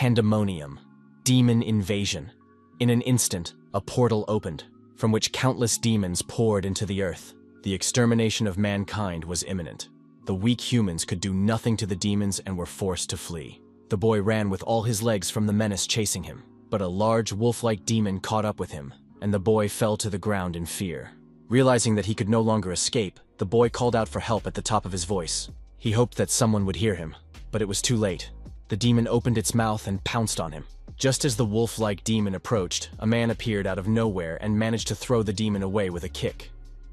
Pandemonium. Demon invasion. In an instant, a portal opened, from which countless demons poured into the earth. The extermination of mankind was imminent. The weak humans could do nothing to the demons and were forced to flee. The boy ran with all his legs from the menace chasing him, but a large wolf-like demon caught up with him, and the boy fell to the ground in fear. Realizing that he could no longer escape, the boy called out for help at the top of his voice. He hoped that someone would hear him, but it was too late. The demon opened its mouth and pounced on him. Just as the wolf-like demon approached, a man appeared out of nowhere and managed to throw the demon away with a kick.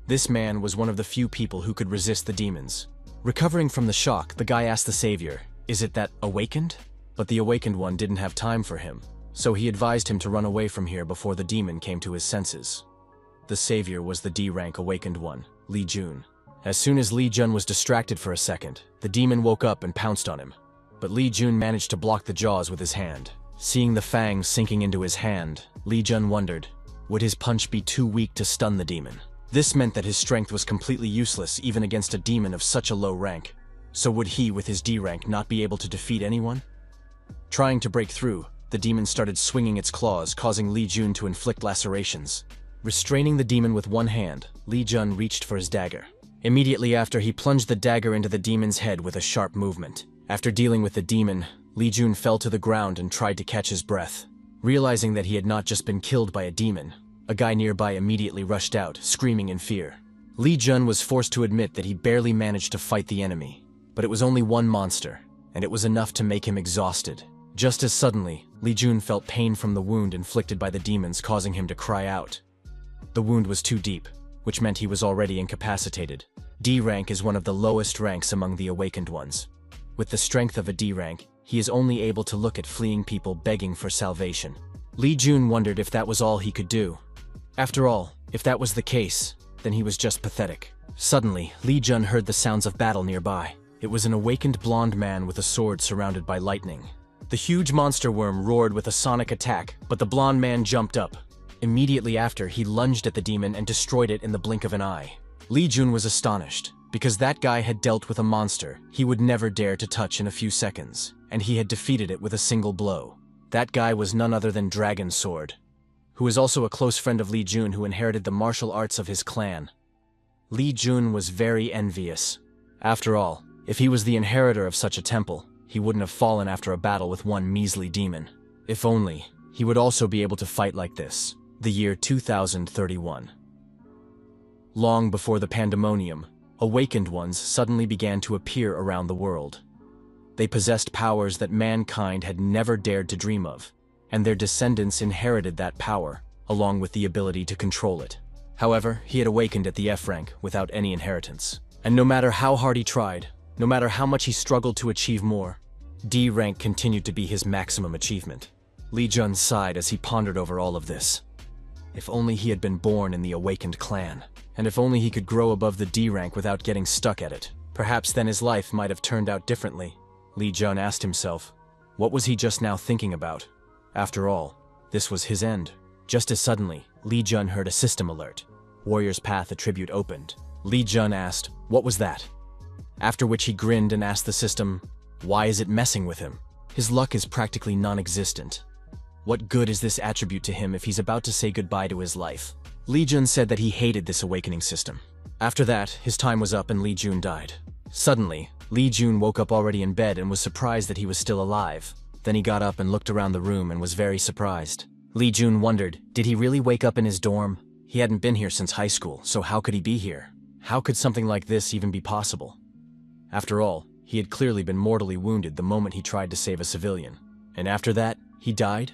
This man was one of the few people who could resist the demons. Recovering from the shock, the guy asked the savior, "Is it that awakened?" But the awakened one didn't have time for him, so he advised him to run away from here before the demon came to his senses. The savior was the D-rank awakened one, Lee Jun. As soon as Lee Jun was distracted for a second, the demon woke up and pounced on him. But Lee Jun managed to block the jaws with his hand. Seeing the fangs sinking into his hand, Lee Jun wondered, would his punch be too weak to stun the demon? This meant that his strength was completely useless even against a demon of such a low rank. So would he, with his D-rank, not be able to defeat anyone? Trying to break through, the demon started swinging its claws, causing Lee Jun to inflict lacerations. Restraining the demon with one hand, Lee Jun reached for his dagger. Immediately after, he plunged the dagger into the demon's head with a sharp movement. After dealing with the demon, Lee Jun fell to the ground and tried to catch his breath. Realizing that he had not just been killed by a demon, a guy nearby immediately rushed out, screaming in fear. Lee Jun was forced to admit that he barely managed to fight the enemy. But it was only one monster, and it was enough to make him exhausted. Just as suddenly, Lee Jun felt pain from the wound inflicted by the demons, causing him to cry out. The wound was too deep, which meant he was already incapacitated. D-rank is one of the lowest ranks among the awakened ones. With the strength of a D-rank, he is only able to look at fleeing people begging for salvation. Lee Jun wondered if that was all he could do. After all, if that was the case, then he was just pathetic. Suddenly, Lee Jun heard the sounds of battle nearby. It was an awakened blonde man with a sword surrounded by lightning. The huge monster worm roared with a sonic attack, but the blonde man jumped up. Immediately after, he lunged at the demon and destroyed it in the blink of an eye. Lee Jun was astonished, because that guy had dealt with a monster he would never dare to touch in a few seconds, and he had defeated it with a single blow. That guy was none other than Dragon Sword, who is also a close friend of Lee Jun who inherited the martial arts of his clan. Lee Jun was very envious. After all, if he was the inheritor of such a temple, he wouldn't have fallen after a battle with one measly demon. If only, he would also be able to fight like this. The year 2031. Long before the pandemonium, awakened ones suddenly began to appear around the world. They possessed powers that mankind had never dared to dream of, and their descendants inherited that power, along with the ability to control it. However, he had awakened at the F rank without any inheritance. And no matter how hard he tried, no matter how much he struggled to achieve more, D rank continued to be his maximum achievement. Lee Jun sighed as he pondered over all of this. If only he had been born in the awakened clan, and if only he could grow above the D rank without getting stuck at it, perhaps then his life might have turned out differently. Lee Jun asked himself, what was he just now thinking about? After all, this was his end. Just as suddenly, Lee Jun heard a system alert. Warrior's Path attribute opened. Lee Jun asked, what was that? After which he grinned and asked the system, why is it messing with him? His luck is practically non-existent. What good is this attribute to him if he's about to say goodbye to his life? Lee Jun said that he hated this awakening system. After that, his time was up and Lee Jun died. Suddenly, Lee Jun woke up already in bed and was surprised that he was still alive. Then he got up and looked around the room and was very surprised. Lee Jun wondered, did he really wake up in his dorm? He hadn't been here since high school, so how could he be here? How could something like this even be possible? After all, he had clearly been mortally wounded the moment he tried to save a civilian. And after that, he died?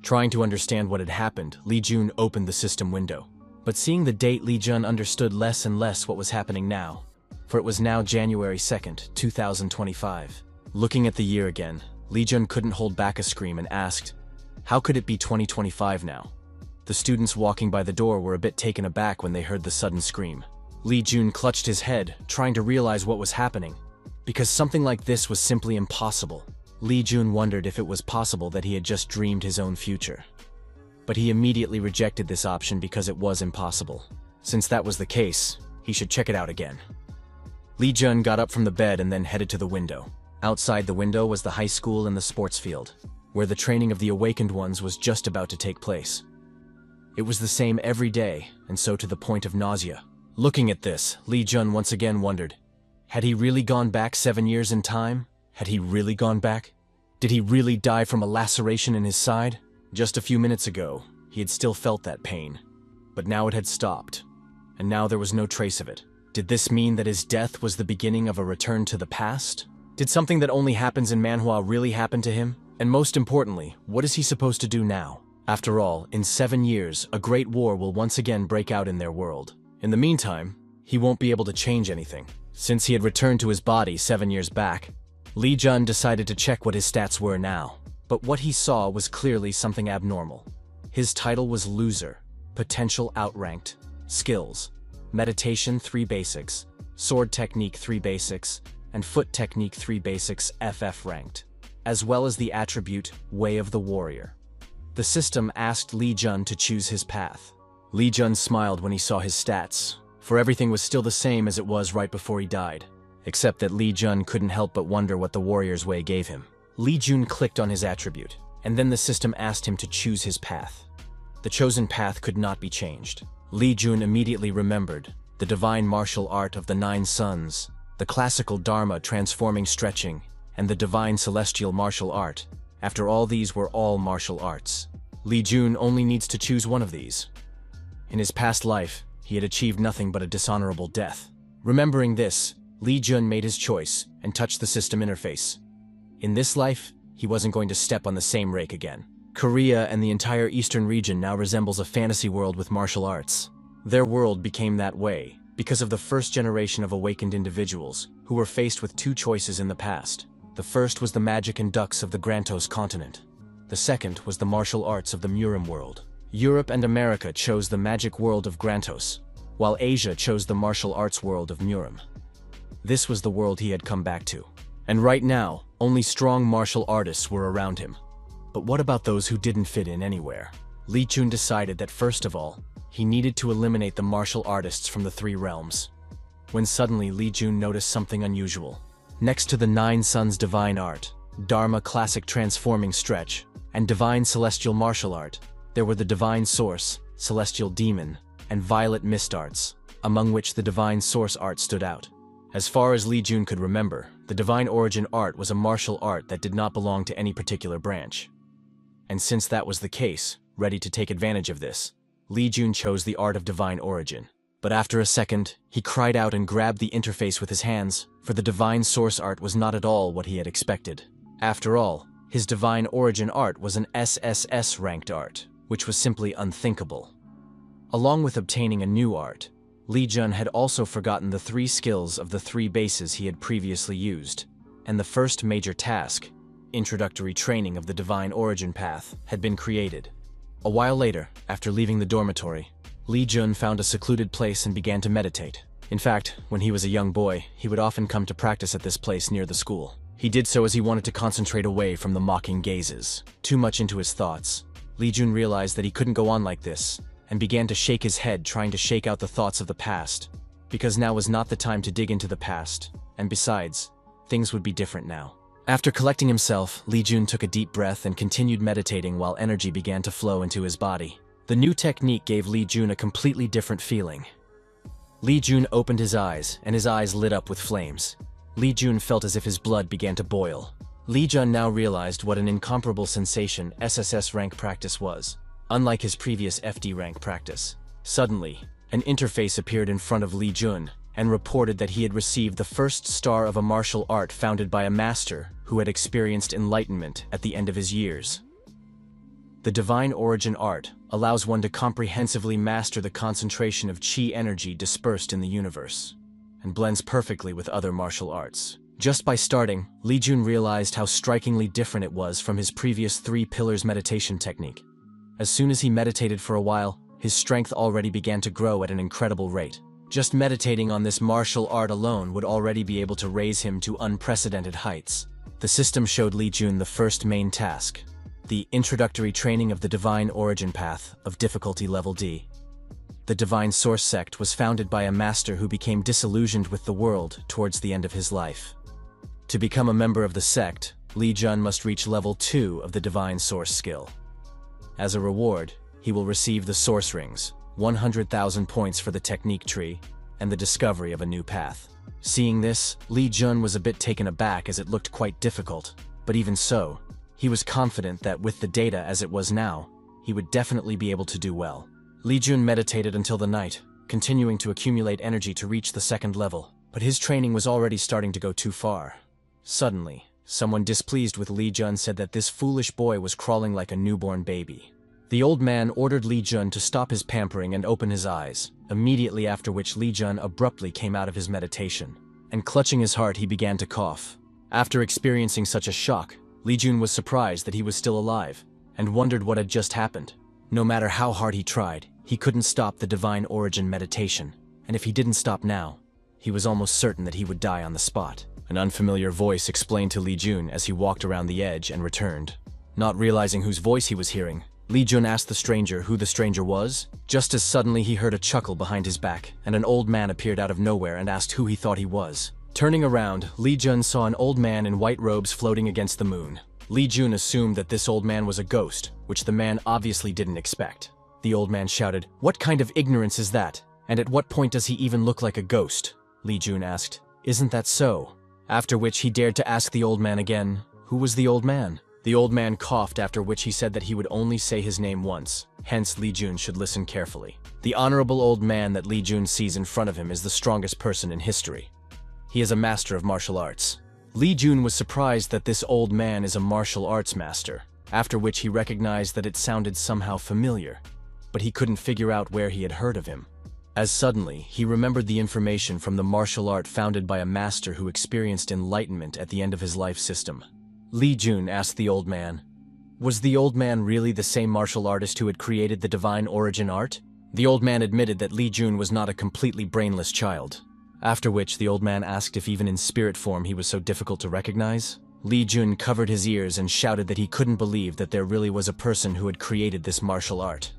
Trying to understand what had happened, Lee Jun opened the system window. But seeing the date, Lee Jun understood less and less what was happening now. For it was now January 2nd, 2025. Looking at the year again, Lee Jun couldn't hold back a scream and asked, how could it be 2025 now? The students walking by the door were a bit taken aback when they heard the sudden scream. Lee Jun clutched his head, trying to realize what was happening, because something like this was simply impossible. Lee Jun wondered if it was possible that he had just dreamed his own future. But he immediately rejected this option because it was impossible. Since that was the case, he should check it out again. Lee Jun got up from the bed and then headed to the window. Outside the window was the high school and the sports field, where the training of the awakened ones was just about to take place. It was the same every day, and so to the point of nausea. Looking at this, Li Jun once again wondered, had he really gone back 7 years in time? Had he really gone back? Did he really die from a laceration in his side? Just a few minutes ago, he had still felt that pain, but now it had stopped, and now there was no trace of it. Did this mean that his death was the beginning of a return to the past? Did something that only happens in Manhwa really happen to him? And most importantly, what is he supposed to do now? After all, in 7 years, a great war will once again break out in their world. In the meantime, he won't be able to change anything. Since he had returned to his body 7 years back, Li Jun decided to check what his stats were now. But what he saw was clearly something abnormal. His title was Loser, Potential Outranked, Skills, Meditation 3 Basics, Sword Technique 3 Basics, and Foot Technique 3 Basics FF Ranked, as well as the attribute Way of the Warrior. The system asked Li Jun to choose his path. Li Jun smiled when he saw his stats, for everything was still the same as it was right before he died, except that Li Jun couldn't help but wonder what the Warrior's Way gave him. Li Jun clicked on his attribute, and then the system asked him to choose his path. The chosen path could not be changed. Li Jun immediately remembered the divine martial art of the 9 suns, the classical Dharma transforming stretching, and the divine celestial martial art. After all, these were all martial arts. Li Jun only needs to choose one of these. In his past life, he had achieved nothing but a dishonorable death. Remembering this, Li Jun made his choice and touched the system interface. In this life, he wasn't going to step on the same rake again. Korea and the entire eastern region now resembles a fantasy world with martial arts. Their world became that way because of the first generation of awakened individuals who were faced with 2 choices in the past. The first was the magic and ducks of the Grantos continent. The second was the martial arts of the Murim world. Europe and America chose the magic world of Grantos, while Asia chose the martial arts world of Murim. This was the world he had come back to. And right now, only strong martial artists were around him. But what about those who didn't fit in anywhere? Li Jun decided that first of all, he needed to eliminate the martial artists from the 3 realms. When suddenly Li Jun noticed something unusual. Next to the 9 suns divine art, Dharma classic transforming stretch, and divine celestial martial art, there were the divine source, celestial demon, and violet mist arts, among which the divine source art stood out. As far as Li Jun could remember, the divine origin art was a martial art that did not belong to any particular branch. And since that was the case, ready to take advantage of this, Li Jun chose the art of divine origin. But after a second, he cried out and grabbed the interface with his hands, for the divine source art was not at all what he had expected. After all, his divine origin art was an SSS ranked art, which was simply unthinkable. Along with obtaining a new art, Li Jun had also forgotten the 3 skills of the 3 bases he had previously used, and the first major task, introductory training of the divine origin path, had been created. A while later, after leaving the dormitory, Li Jun found a secluded place and began to meditate. In fact, when he was a young boy, he would often come to practice at this place near the school. He did so as he wanted to concentrate away from the mocking gazes. Too much into his thoughts, Li Jun realized that he couldn't go on like this, and began to shake his head trying to shake out the thoughts of the past, because now was not the time to dig into the past, and besides, things would be different now. After collecting himself, Li Jun took a deep breath and continued meditating while energy began to flow into his body. The new technique gave Li Jun a completely different feeling. Li Jun opened his eyes, and his eyes lit up with flames. Li Jun felt as if his blood began to boil. Li Jun now realized what an incomparable sensation SSS rank practice was, unlike his previous FD rank practice. Suddenly, an interface appeared in front of Li Jun and reported that he had received the first star of a martial art founded by a master who had experienced enlightenment at the end of his years. The divine origin art allows one to comprehensively master the concentration of chi energy dispersed in the universe, and blends perfectly with other martial arts. Just by starting, Li Jun realized how strikingly different it was from his previous 3 pillars meditation technique. As soon as he meditated for a while, his strength already began to grow at an incredible rate. Just meditating on this martial art alone would already be able to raise him to unprecedented heights. The system showed Li Jun the first main task, the introductory training of the divine origin path of difficulty level D. The divine source sect was founded by a master who became disillusioned with the world towards the end of his life. To become a member of the sect, Li Jun must reach level 2 of the Divine Source skill. As a reward, he will receive the Source Rings, 100,000 points for the technique tree, and the discovery of a new path. Seeing this, Li Jun was a bit taken aback as it looked quite difficult, but even so, he was confident that with the data as it was now, he would definitely be able to do well. Li Jun meditated until the night, continuing to accumulate energy to reach the second level, but his training was already starting to go too far. Suddenly, someone displeased with Li Jun said that this foolish boy was crawling like a newborn baby. The old man ordered Li Jun to stop his pampering and open his eyes, immediately after which Li Jun abruptly came out of his meditation, and clutching his heart he began to cough. After experiencing such a shock, Li Jun was surprised that he was still alive, and wondered what had just happened. No matter how hard he tried, he couldn't stop the Divine Origin meditation, and if he didn't stop now, he was almost certain that he would die on the spot. An unfamiliar voice explained to Li Jun as he walked around the edge and returned. Not realizing whose voice he was hearing, Li Jun asked the stranger who the stranger was. Just as suddenly he heard a chuckle behind his back, and an old man appeared out of nowhere and asked who he thought he was. Turning around, Li Jun saw an old man in white robes floating against the moon. Li Jun assumed that this old man was a ghost, which the man obviously didn't expect. The old man shouted, "What kind of ignorance is that? And at what point does he even look like a ghost?" Li Jun asked, "Isn't that so?" After which he dared to ask the old man again, who was the old man? The old man coughed, after which he said that he would only say his name once, hence Li Jun should listen carefully. The honorable old man that Li Jun sees in front of him is the strongest person in history. He is a master of martial arts. Li Jun was surprised that this old man is a martial arts master, after which he recognized that it sounded somehow familiar, but he couldn't figure out where he had heard of him. As suddenly, he remembered the information from the martial art founded by a master who experienced enlightenment at the end of his life system. Li Jun asked the old man, was the old man really the same martial artist who had created the Divine Origin art? The old man admitted that Li Jun was not a completely brainless child. After which the old man asked if even in spirit form he was so difficult to recognize. Li Jun covered his ears and shouted that he couldn't believe that there really was a person who had created this martial art.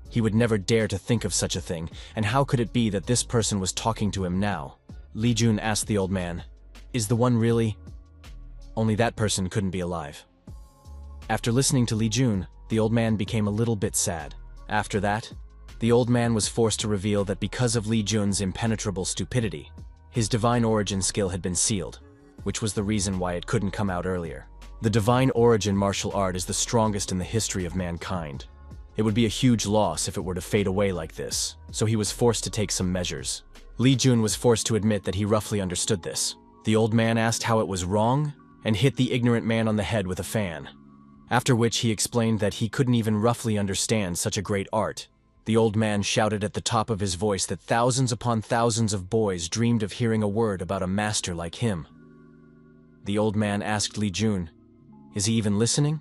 He would never dare to think of such a thing, and how could it be that this person was talking to him now? Li Jun asked the old man, "Is the one really?" Only that person couldn't be alive. After listening to Li Jun, the old man became a little bit sad. After that, the old man was forced to reveal that because of Li Jun's impenetrable stupidity, his Divine Origin skill had been sealed, which was the reason why it couldn't come out earlier. The Divine Origin martial art is the strongest in the history of mankind. It would be a huge loss if it were to fade away like this, so he was forced to take some measures. Li Jun was forced to admit that he roughly understood this. The old man asked how it was wrong, and hit the ignorant man on the head with a fan. After which he explained that he couldn't even roughly understand such a great art. The old man shouted at the top of his voice that thousands upon thousands of boys dreamed of hearing a word about a master like him. The old man asked Li Jun, "Is he even listening?"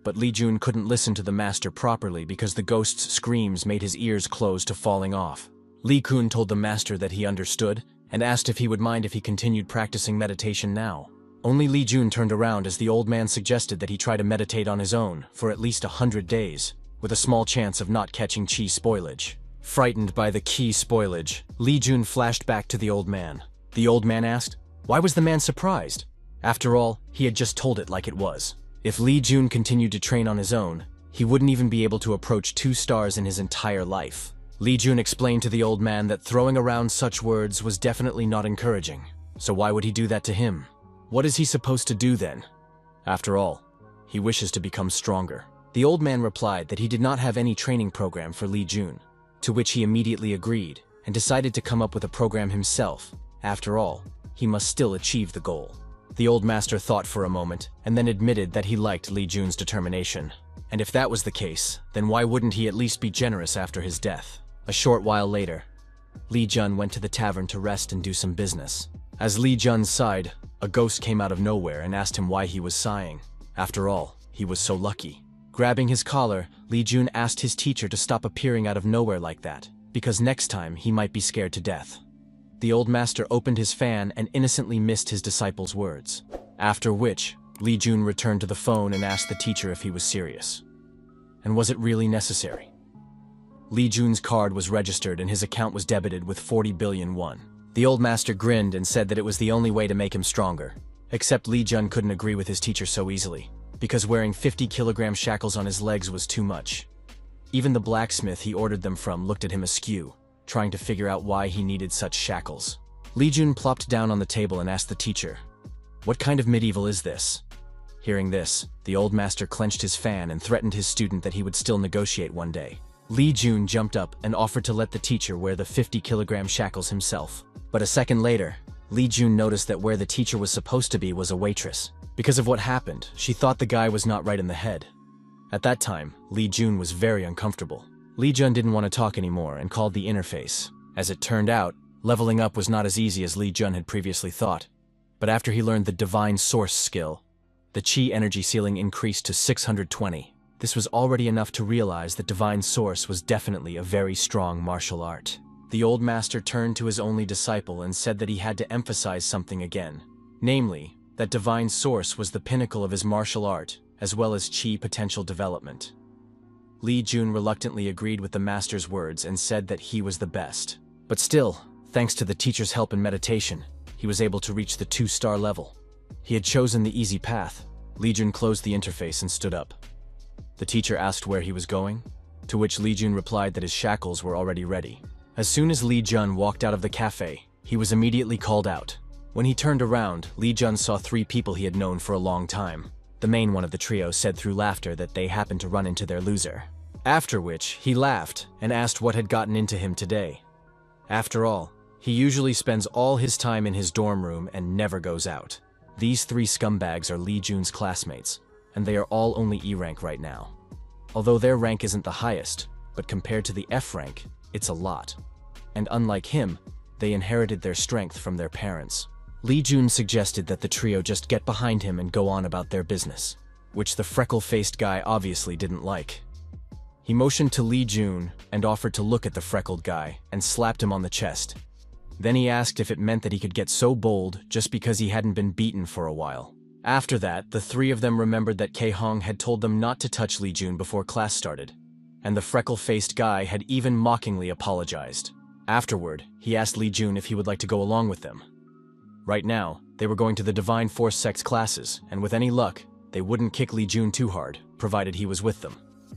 But Li Jun couldn't listen to the master properly because the ghost's screams made his ears close to falling off. Li Kun told the master that he understood and asked if he would mind if he continued practicing meditation now. Only Li Jun turned around as the old man suggested that he try to meditate on his own for at least 100 days, with a small chance of not catching chi spoilage. Frightened by the chi spoilage, Li Jun flashed back to the old man. The old man asked, why was the man surprised? After all, he had just told it like it was. If Li Jun continued to train on his own, he wouldn't even be able to approach 2 stars in his entire life. Li Jun explained to the old man that throwing around such words was definitely not encouraging. So why would he do that to him? What is he supposed to do then? After all, he wishes to become stronger. The old man replied that he did not have any training program for Li Jun, to which he immediately agreed and decided to come up with a program himself. After all, he must still achieve the goal. The old master thought for a moment and then admitted that he liked Li Jun's determination. And if that was the case, then why wouldn't he at least be generous after his death? A short while later, Li Jun went to the tavern to rest and do some business. As Li Jun sighed, a ghost came out of nowhere and asked him why he was sighing. After all, he was so lucky. Grabbing his collar, Li Jun asked his teacher to stop appearing out of nowhere like that, because next time he might be scared to death. The old master opened his fan and innocently missed his disciple's words. After which, Li Jun returned to the phone and asked the teacher if he was serious. And was it really necessary? Li Jun's card was registered and his account was debited with 40 billion won. The old master grinned and said that it was the only way to make him stronger. Except Li Jun couldn't agree with his teacher so easily, because wearing 50-kilogram shackles on his legs was too much. Even the blacksmith he ordered them from looked at him askew, trying to figure out why he needed such shackles. Li Jun plopped down on the table and asked the teacher, "What kind of medieval is this?" Hearing this, the old master clenched his fan and threatened his student that he would still negotiate one day. Li Jun jumped up and offered to let the teacher wear the 50-kilogram shackles himself. But a second later, Li Jun noticed that where the teacher was supposed to be was a waitress. Because of what happened, she thought the guy was not right in the head. At that time, Li Jun was very uncomfortable. Li Jun didn't want to talk anymore and called the interface. As it turned out, leveling up was not as easy as Li Jun had previously thought. But after he learned the Divine Source skill, the Qi energy ceiling increased to 620. This was already enough to realize that Divine Source was definitely a very strong martial art. The old master turned to his only disciple and said that he had to emphasize something again. Namely, that Divine Source was the pinnacle of his martial art, as well as Qi potential development. Li Jun reluctantly agreed with the master's words and said that he was the best. But still, thanks to the teacher's help and meditation, he was able to reach the 2-star level. He had chosen the easy path. Li Jun closed the interface and stood up. The teacher asked where he was going, to which Li Jun replied that his shackles were already ready. As soon as Li Jun walked out of the cafe, he was immediately called out. When he turned around, Li Jun saw 3 people he had known for a long time. The main one of the trio said through laughter that they happened to run into their loser. After which, he laughed and asked what had gotten into him today. After all, he usually spends all his time in his dorm room and never goes out. These 3 scumbags are Li Jun's classmates, and they are all only E rank right now. Although their rank isn't the highest, but compared to the F rank, it's a lot. And unlike him, they inherited their strength from their parents. Li Jun suggested that the trio just get behind him and go on about their business, which the freckle-faced guy obviously didn't like. He motioned to Li Jun and offered to look at the freckled guy and slapped him on the chest. Then he asked if it meant that he could get so bold just because he hadn't been beaten for a while. After that, the 3 of them remembered that Kei Hong had told them not to touch Li Jun before class started, and the freckle-faced guy had even mockingly apologized. Afterward, he asked Li Jun if he would like to go along with them. Right now, they were going to the Divine Force Sect's classes, and with any luck, they wouldn't kick Li Jun too hard, provided he was with them.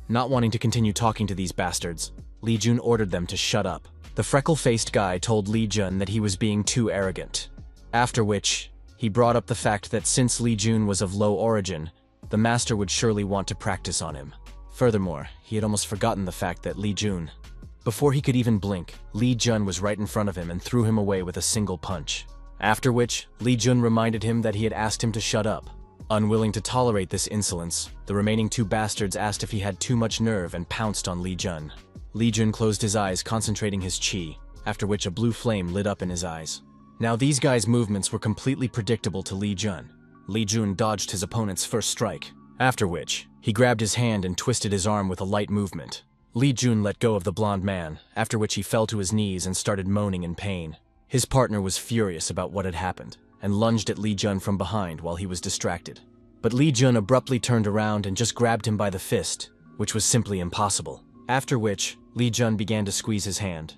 Not wanting to continue talking to these bastards, Li Jun ordered them to shut up. The freckle-faced guy told Li Jun that he was being too arrogant. After which, he brought up the fact that since Li Jun was of low origin, the master would surely want to practice on him. Furthermore, he had almost forgotten the fact that Li Jun. Before he could even blink, Li Jun was right in front of him and threw him away with a single punch. After which, Li Jun reminded him that he had asked him to shut up. Unwilling to tolerate this insolence, the remaining 2 bastards asked if he had too much nerve and pounced on Li Jun. Li Jun closed his eyes, concentrating his qi, after which a blue flame lit up in his eyes. Now these guys' movements were completely predictable to Li Jun. Li Jun dodged his opponent's first strike, after which, he grabbed his hand and twisted his arm with a light movement. Li Jun let go of the blonde man, after which he fell to his knees and started moaning in pain. His partner was furious about what had happened, and lunged at Li Jun from behind while he was distracted. But Li Jun abruptly turned around and just grabbed him by the fist, which was simply impossible. After which, Li Jun began to squeeze his hand.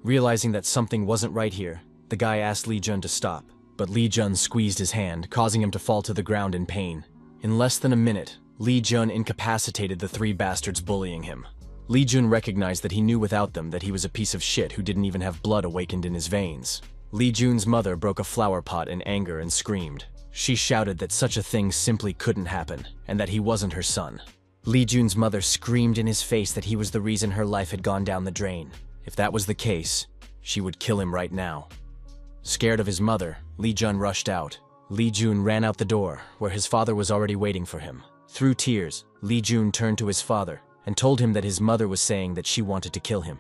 Realizing that something wasn't right here, the guy asked Li Jun to stop, but Li Jun squeezed his hand, causing him to fall to the ground in pain. In less than a minute, Li Jun incapacitated the 3 bastards bullying him. Li Jun recognized that he knew without them that he was a piece of shit who didn't even have blood awakened in his veins. Li Jun's mother broke a flower pot in anger and screamed. She shouted that such a thing simply couldn't happen, and that he wasn't her son. Li Jun's mother screamed in his face that he was the reason her life had gone down the drain. If that was the case, she would kill him right now. Scared of his mother, Li Jun rushed out. Li Jun ran out the door, where his father was already waiting for him. Through tears, Li Jun turned to his father and told him that his mother was saying that she wanted to kill him.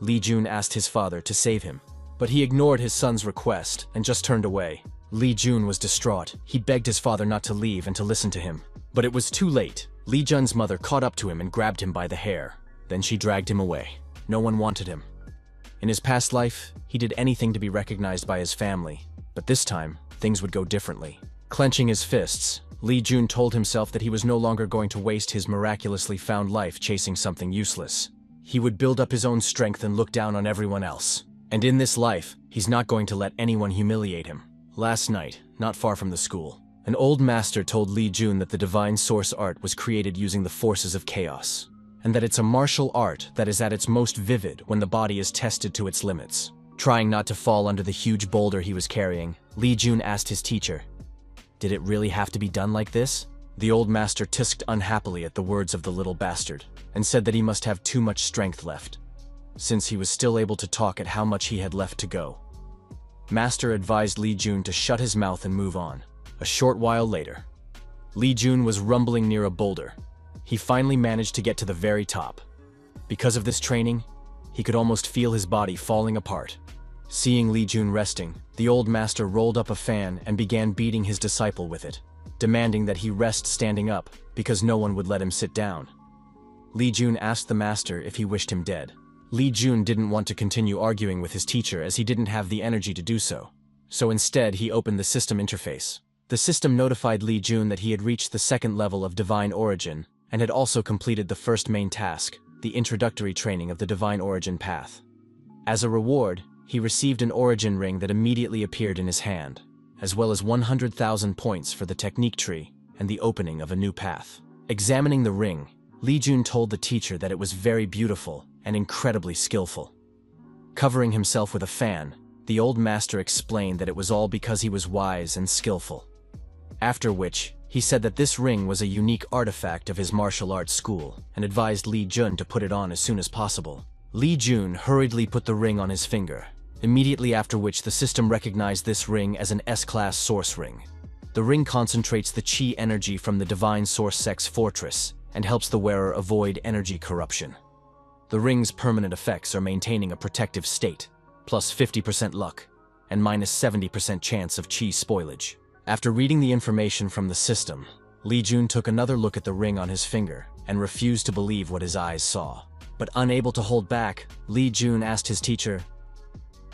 Li Jun asked his father to save him, but he ignored his son's request and just turned away. Li Jun was distraught. He begged his father not to leave and to listen to him. But it was too late. Li Jun's mother caught up to him and grabbed him by the hair. Then she dragged him away. No one wanted him. In his past life, he did anything to be recognized by his family, but this time, things would go differently. Clenching his fists, Li Jun told himself that he was no longer going to waste his miraculously found life chasing something useless. He would build up his own strength and look down on everyone else. And in this life, he's not going to let anyone humiliate him. Last night, not far from the school, an old master told Li Jun that the divine source art was created using the forces of chaos, and that it's a martial art that is at its most vivid when the body is tested to its limits. Trying not to fall under the huge boulder he was carrying, Li Jun asked his teacher, "Did it really have to be done like this?" The old master tisked unhappily at the words of the little bastard, and said that he must have too much strength left, since he was still able to talk at how much he had left to go. Master advised Li Jun to shut his mouth and move on. A short while later, Li Jun was rumbling near a boulder. He finally managed to get to the very top. Because of this training, he could almost feel his body falling apart. Seeing Li Jun resting, the old master rolled up a fan and began beating his disciple with it, demanding that he rest standing up because no one would let him sit down. Li Jun asked the master if he wished him dead. Li Jun didn't want to continue arguing with his teacher as he didn't have the energy to do so. So instead, he opened the system interface. The system notified Li Jun that he had reached the second level of divine origin and had also completed the first main task, the introductory training of the divine origin path. As a reward, he received an origin ring that immediately appeared in his hand, as well as 100,000 points for the technique tree and the opening of a new path. Examining the ring, Li Jun told the teacher that it was very beautiful and incredibly skillful. Covering himself with a fan, the old master explained that it was all because he was wise and skillful. After which, he said that this ring was a unique artifact of his martial arts school and advised Li Jun to put it on as soon as possible. Li Jun hurriedly put the ring on his finger, immediately after which the system recognized this ring as an S-class source ring. The ring concentrates the chi energy from the divine source sect's fortress and helps the wearer avoid energy corruption. The ring's permanent effects are maintaining a protective state, plus 50% luck, and minus 70% chance of chi spoilage. After reading the information from the system, Li Jun took another look at the ring on his finger and refused to believe what his eyes saw. But unable to hold back, Li Jun asked his teacher,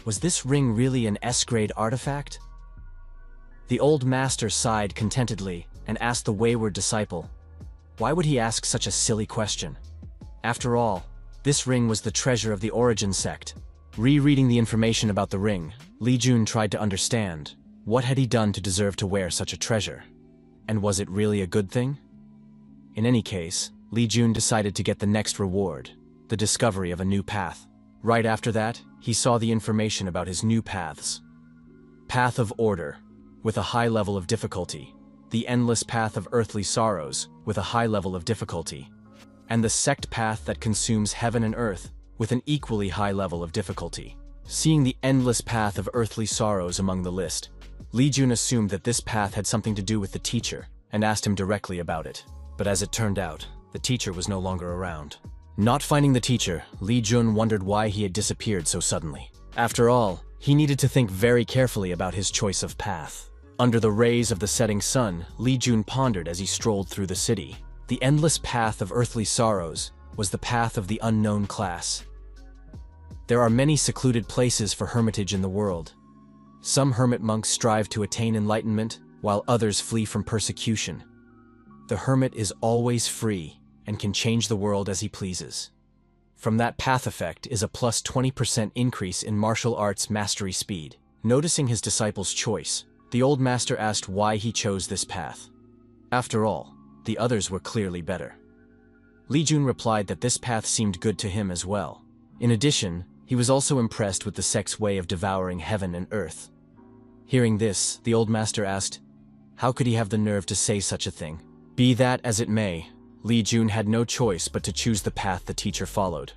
"Was this ring really an S-grade artifact?" The old master sighed contentedly and asked the wayward disciple, why would he ask such a silly question? After all, this ring was the treasure of the origin sect. Rereading the information about the ring, Li Jun tried to understand, what had he done to deserve to wear such a treasure? And was it really a good thing? In any case, Li Jun decided to get the next reward, the discovery of a new path. Right after that, he saw the information about his new paths. Path of Order, with a high level of difficulty. The Endless Path of Earthly Sorrows, with a high level of difficulty. And the Sect Path that consumes heaven and earth, with an equally high level of difficulty. Seeing the Endless Path of Earthly Sorrows among the list, Li Jun assumed that this path had something to do with the teacher, and asked him directly about it. But as it turned out, the teacher was no longer around. Not finding the teacher, Li Jun wondered why he had disappeared so suddenly. After all, he needed to think very carefully about his choice of path. Under the rays of the setting sun, Li Jun pondered as he strolled through the city. The Endless Path of Earthly Sorrows was the path of the unknown class. There are many secluded places for hermitage in the world. Some hermit monks strive to attain enlightenment, while others flee from persecution. The hermit is always free and can change the world as he pleases. From that path effect is a plus 20% increase in martial arts mastery speed. Noticing his disciple's choice, the old master asked why he chose this path. After all, the others were clearly better. Li Jun replied that this path seemed good to him as well. In addition, he was also impressed with the sect's way of devouring heaven and earth. Hearing this, the old master asked, how could he have the nerve to say such a thing? Be that as it may, Li Jun had no choice but to choose the path the teacher followed.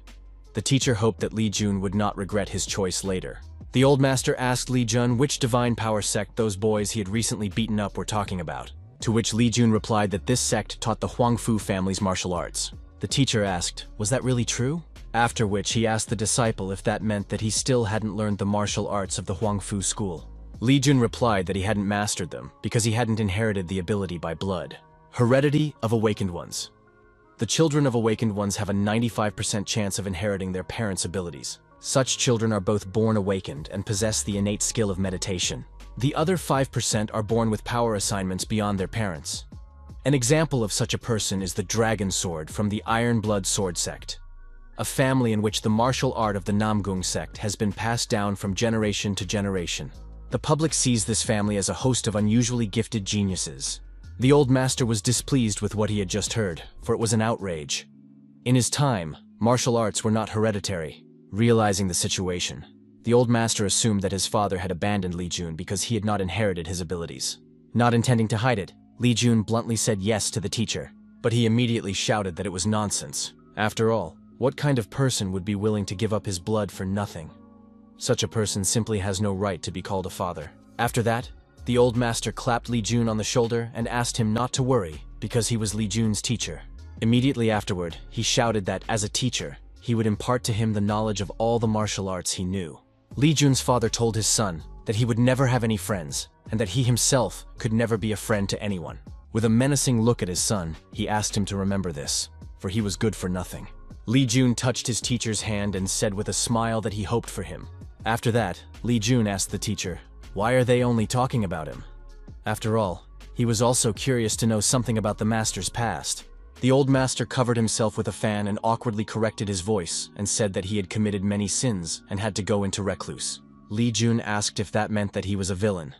The teacher hoped that Li Jun would not regret his choice later. The old master asked Li Jun which divine power sect those boys he had recently beaten up were talking about, to which Li Jun replied that this sect taught the Huangfu family's martial arts. The teacher asked, was that really true? After which he asked the disciple if that meant that he still hadn't learned the martial arts of the Huangfu school. Li Jun replied that he hadn't mastered them because he hadn't inherited the ability by blood. Heredity of Awakened Ones. The children of Awakened Ones have a 95% chance of inheriting their parents' abilities. Such children are both born awakened and possess the innate skill of meditation. The other 5% are born with power assignments beyond their parents. An example of such a person is the Dragon Sword from the Iron Blood Sword sect. a family in which the martial art of the Namgung sect has been passed down from generation to generation. The public sees this family as a host of unusually gifted geniuses. The old master was displeased with what he had just heard, for it was an outrage. In his time, martial arts were not hereditary. Realizing the situation, the old master assumed that his father had abandoned Li Jun because he had not inherited his abilities. Not intending to hide it, Li Jun bluntly said yes to the teacher, but he immediately shouted that it was nonsense. After all, what kind of person would be willing to give up his blood for nothing? Such a person simply has no right to be called a father. After that, the old master clapped Li Jun on the shoulder and asked him not to worry because he was Li Jun's teacher. Immediately afterward, he shouted that, as a teacher, he would impart to him the knowledge of all the martial arts he knew. Li Jun's father told his son that he would never have any friends and that he himself could never be a friend to anyone. With a menacing look at his son, he asked him to remember this, for he was good for nothing. Li Jun touched his teacher's hand and said with a smile that he hoped for him. After that, Li Jun asked the teacher, why are they only talking about him? After all, he was also curious to know something about the master's past. The old master covered himself with a fan and awkwardly corrected his voice and said that he had committed many sins and had to go into recluse. Li Jun asked if that meant that he was a villain.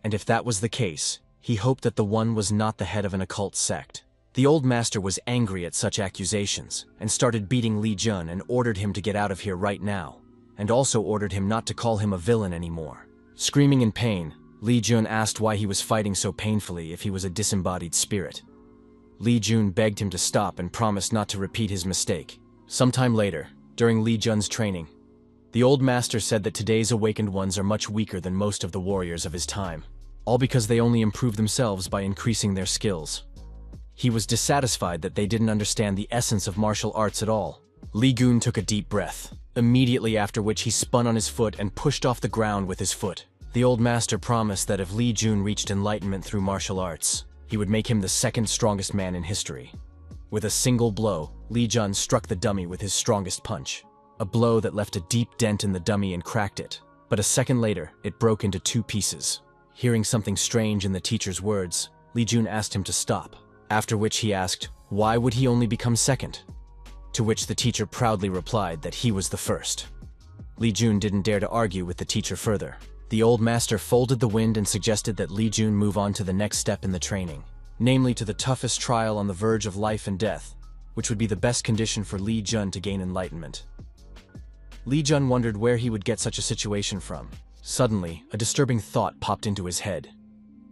And if that was the case, he hoped that the one was not the head of an occult sect. The old master was angry at such accusations and started beating Li Jun and ordered him to get out of here right now, and also ordered him not to call him a villain anymore. Screaming in pain, Li Jun asked why he was fighting so painfully if he was a disembodied spirit. Li Jun begged him to stop and promised not to repeat his mistake. Sometime later, during Li Jun's training, the old master said that today's awakened ones are much weaker than most of the warriors of his time, all because they only improve themselves by increasing their skills. He was dissatisfied that they didn't understand the essence of martial arts at all. Li Jun took a deep breath, immediately after which he spun on his foot and pushed off the ground with his foot. The old master promised that if Li Jun reached enlightenment through martial arts, he would make him the second strongest man in history. With a single blow, Li Jun struck the dummy with his strongest punch. A blow that left a deep dent in the dummy and cracked it, but a second later, it broke into 2 pieces. Hearing something strange in the teacher's words, Li Jun asked him to stop, after which he asked, why would he only become second? To which the teacher proudly replied that he was the first. Li Jun didn't dare to argue with the teacher further. The old master folded the wind and suggested that Li Jun move on to the next step in the training, namely to the toughest trial on the verge of life and death, which would be the best condition for Li Jun to gain enlightenment. Li Jun wondered where he would get such a situation from. Suddenly, a disturbing thought popped into his head.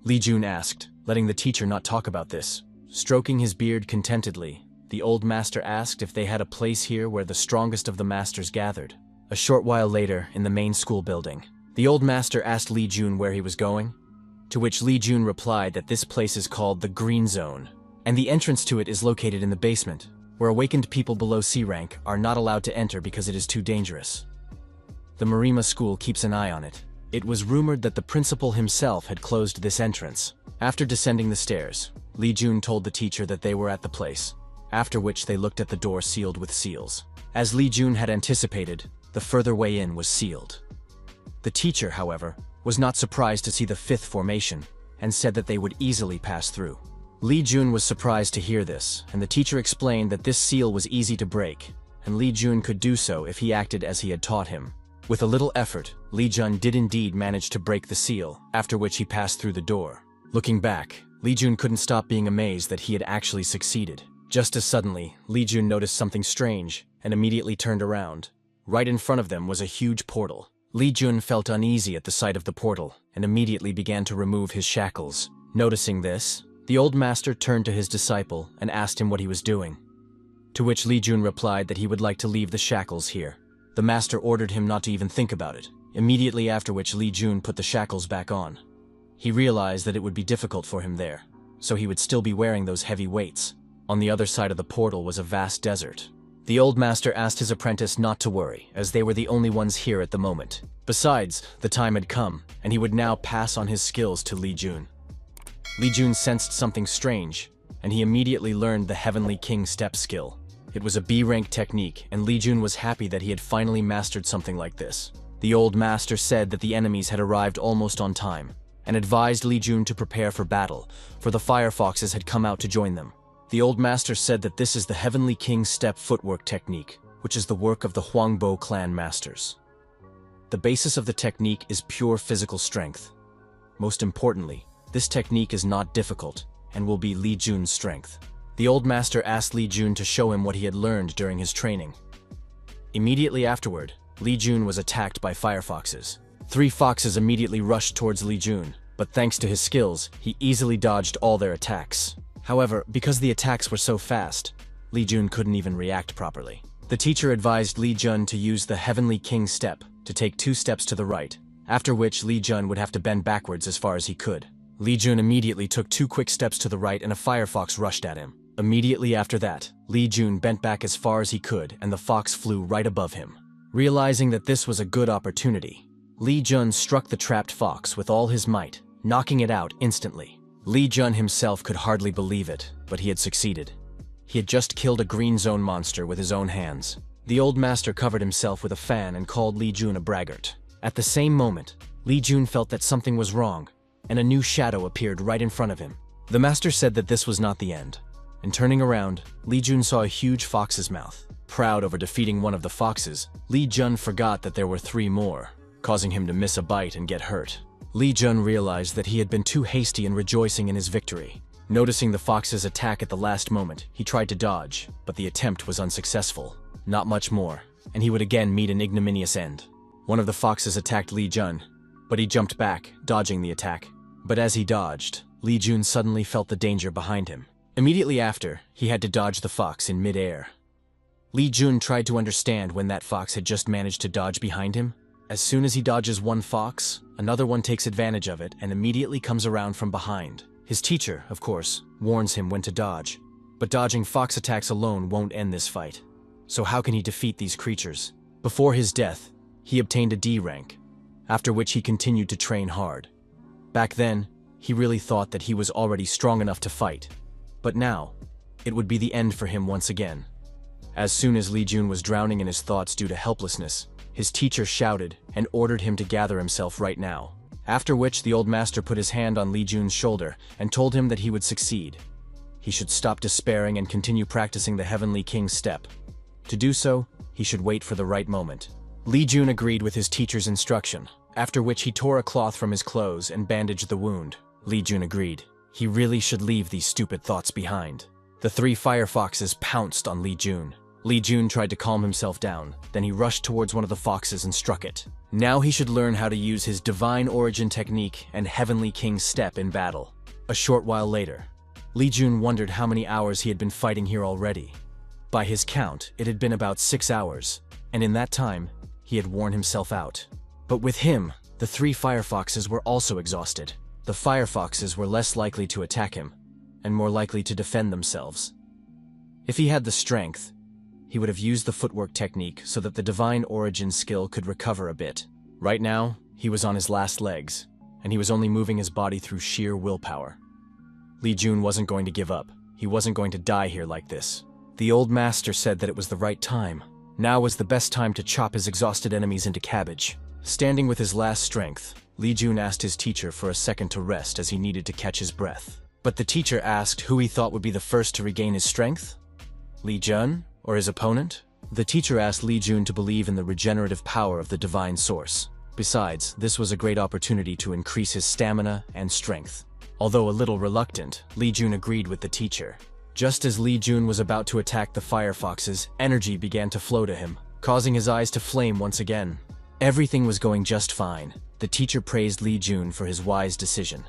Li Jun asked, letting the teacher not talk about this. Stroking his beard contentedly, the old master asked if they had a place here where the strongest of the masters gathered. A short while later, in the main school building, the old master asked Li Jun where he was going, to which Li Jun replied that this place is called the Green Zone, and the entrance to it is located in the basement, where awakened people below C rank are not allowed to enter because it is too dangerous. The Marima school keeps an eye on it. It was rumored that the principal himself had closed this entrance. After descending the stairs, Li Jun told the teacher that they were at the place, after which they looked at the door sealed with seals. As Li Jun had anticipated, the further way in was sealed. The teacher, however, was not surprised to see the 5th formation, and said that they would easily pass through. Li Jun was surprised to hear this, and the teacher explained that this seal was easy to break, and Li Jun could do so if he acted as he had taught him. With a little effort, Li Jun did indeed manage to break the seal, after which he passed through the door. Looking back, Li Jun couldn't stop being amazed that he had actually succeeded. Just as suddenly, Li Jun noticed something strange, and immediately turned around. Right in front of them was a huge portal. Li Jun felt uneasy at the sight of the portal, and immediately began to remove his shackles. Noticing this, the old master turned to his disciple and asked him what he was doing. To which Li Jun replied that he would like to leave the shackles here. The master ordered him not to even think about it, immediately after which Li Jun put the shackles back on. He realized that it would be difficult for him there, so he would still be wearing those heavy weights. On the other side of the portal was a vast desert. The old master asked his apprentice not to worry, as they were the only ones here at the moment. Besides, the time had come, and he would now pass on his skills to Li Jun. Li Jun sensed something strange, and he immediately learned the Heavenly King step skill. It was a B-rank technique, and Li Jun was happy that he had finally mastered something like this. The old master said that the enemies had arrived almost on time, and advised Li Jun to prepare for battle, for the firefoxes had come out to join them. The old master said that this is the Heavenly King step footwork technique, which is the work of the Huangbo clan masters. The basis of the technique is pure physical strength. Most importantly, this technique is not difficult and will be Li Jun's strength. The old master asked Li Jun to show him what he had learned during his training. Immediately afterward, Li Jun was attacked by firefoxes. 3 foxes immediately rushed towards Li Jun, but thanks to his skills, he easily dodged all their attacks. However, because the attacks were so fast, Li Jun couldn't even react properly. The teacher advised Li Jun to use the Heavenly King step to take 2 steps to the right, after which Li Jun would have to bend backwards as far as he could. Li Jun immediately took 2 quick steps to the right and a firefox rushed at him. Immediately after that, Li Jun bent back as far as he could and the fox flew right above him. Realizing that this was a good opportunity, Li Jun struck the trapped fox with all his might, knocking it out instantly. Li Jun himself could hardly believe it, but he had succeeded. He had just killed a green zone monster with his own hands. The old master covered himself with a fan and called Li Jun a braggart. At the same moment, Li Jun felt that something was wrong, and a new shadow appeared right in front of him. The master said that this was not the end. And turning around, Li Jun saw a huge fox's mouth. Proud over defeating one of the foxes, Li Jun forgot that there were 3 more, causing him to miss a bite and get hurt. Li Jun realized that he had been too hasty in rejoicing in his victory. Noticing the fox's attack at the last moment, he tried to dodge, but the attempt was unsuccessful. Not much more, and he would again meet an ignominious end. One of the foxes attacked Li Jun, but he jumped back, dodging the attack. But as he dodged, Li Jun suddenly felt the danger behind him. Immediately after, he had to dodge the fox in mid-air. Li Jun tried to understand when that fox had just managed to dodge behind him. As soon as he dodges one fox, another one takes advantage of it and immediately comes around from behind. His teacher, of course, warns him when to dodge. But dodging fox attacks alone won't end this fight. So how can he defeat these creatures? Before his death, he obtained a D rank, after which he continued to train hard. Back then, he really thought that he was already strong enough to fight. But now, it would be the end for him once again. As soon as Li Jun was drowning in his thoughts due to helplessness, his teacher shouted and ordered him to gather himself right now. After which, the old master put his hand on Li Jun's shoulder and told him that he would succeed. He should stop despairing and continue practicing the Heavenly King's step. To do so, he should wait for the right moment. Li Jun agreed with his teacher's instruction, after which he tore a cloth from his clothes and bandaged the wound. Li Jun agreed. He really should leave these stupid thoughts behind. The 3 firefoxes pounced on Li Jun. Li Jun tried to calm himself down, then he rushed towards one of the foxes and struck it. Now he should learn how to use his Divine Origin technique and Heavenly King's step in battle. A short while later, Li Jun wondered how many hours he had been fighting here already. By his count, it had been about 6 hours, and in that time, he had worn himself out. But with him, the 3 firefoxes were also exhausted. The firefoxes were less likely to attack him, and more likely to defend themselves. If he had the strength, he would have used the footwork technique so that the Divine Origin skill could recover a bit. Right now, he was on his last legs, and he was only moving his body through sheer willpower. Li Jun wasn't going to give up. He wasn't going to die here like this. The old master said that it was the right time. Now was the best time to chop his exhausted enemies into cabbage. Standing with his last strength, Li Jun asked his teacher for a second to rest as he needed to catch his breath. But the teacher asked who he thought would be the first to regain his strength? Li Jun? Or his opponent? The teacher asked Li Jun to believe in the regenerative power of the divine source. Besides, this was a great opportunity to increase his stamina and strength. Although a little reluctant, Li Jun agreed with the teacher. Just as Li Jun was about to attack the firefoxes, energy began to flow to him, causing his eyes to flame once again. Everything was going just fine. The teacher praised Li Jun for his wise decision.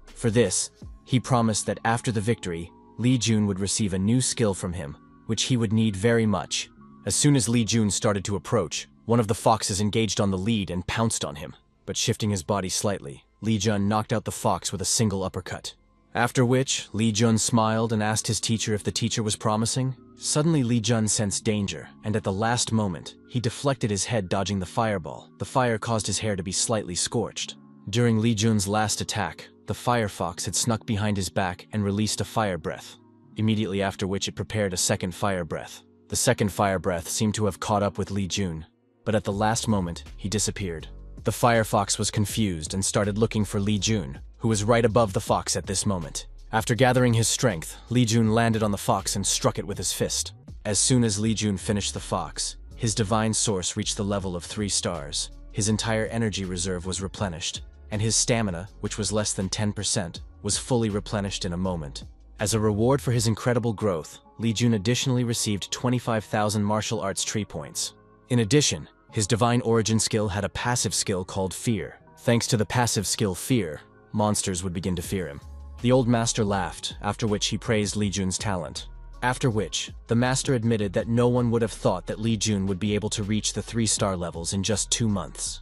For this, he promised that after the victory, Li Jun would receive a new skill from him, which he would need very much. As soon as Li Jun started to approach, one of the foxes engaged on the lead and pounced on him. But shifting his body slightly, Li Jun knocked out the fox with a single uppercut. After which, Li Jun smiled and asked his teacher if the teacher was promising. Suddenly Li Jun sensed danger, and at the last moment, he deflected his head dodging the fireball. The fire caused his hair to be slightly scorched. During Li Jun's last attack, the firefox had snuck behind his back and released a fire breath. Immediately after which it prepared a second fire breath. The second fire breath seemed to have caught up with Li Jun, but at the last moment, he disappeared. The firefox was confused and started looking for Li Jun, who was right above the fox at this moment. After gathering his strength, Li Jun landed on the fox and struck it with his fist. As soon as Li Jun finished the fox, his divine source reached the level of 3 stars. His entire energy reserve was replenished, and his stamina, which was less than 10%, was fully replenished in a moment. As a reward for his incredible growth, Li Jun additionally received 25,000 martial arts tree points. In addition, his divine origin skill had a passive skill called Fear. Thanks to the passive skill Fear, monsters would begin to fear him. The old master laughed, after which he praised Li Jun's talent. After which, the master admitted that no one would have thought that Li Jun would be able to reach the 3-star levels in just 2 months.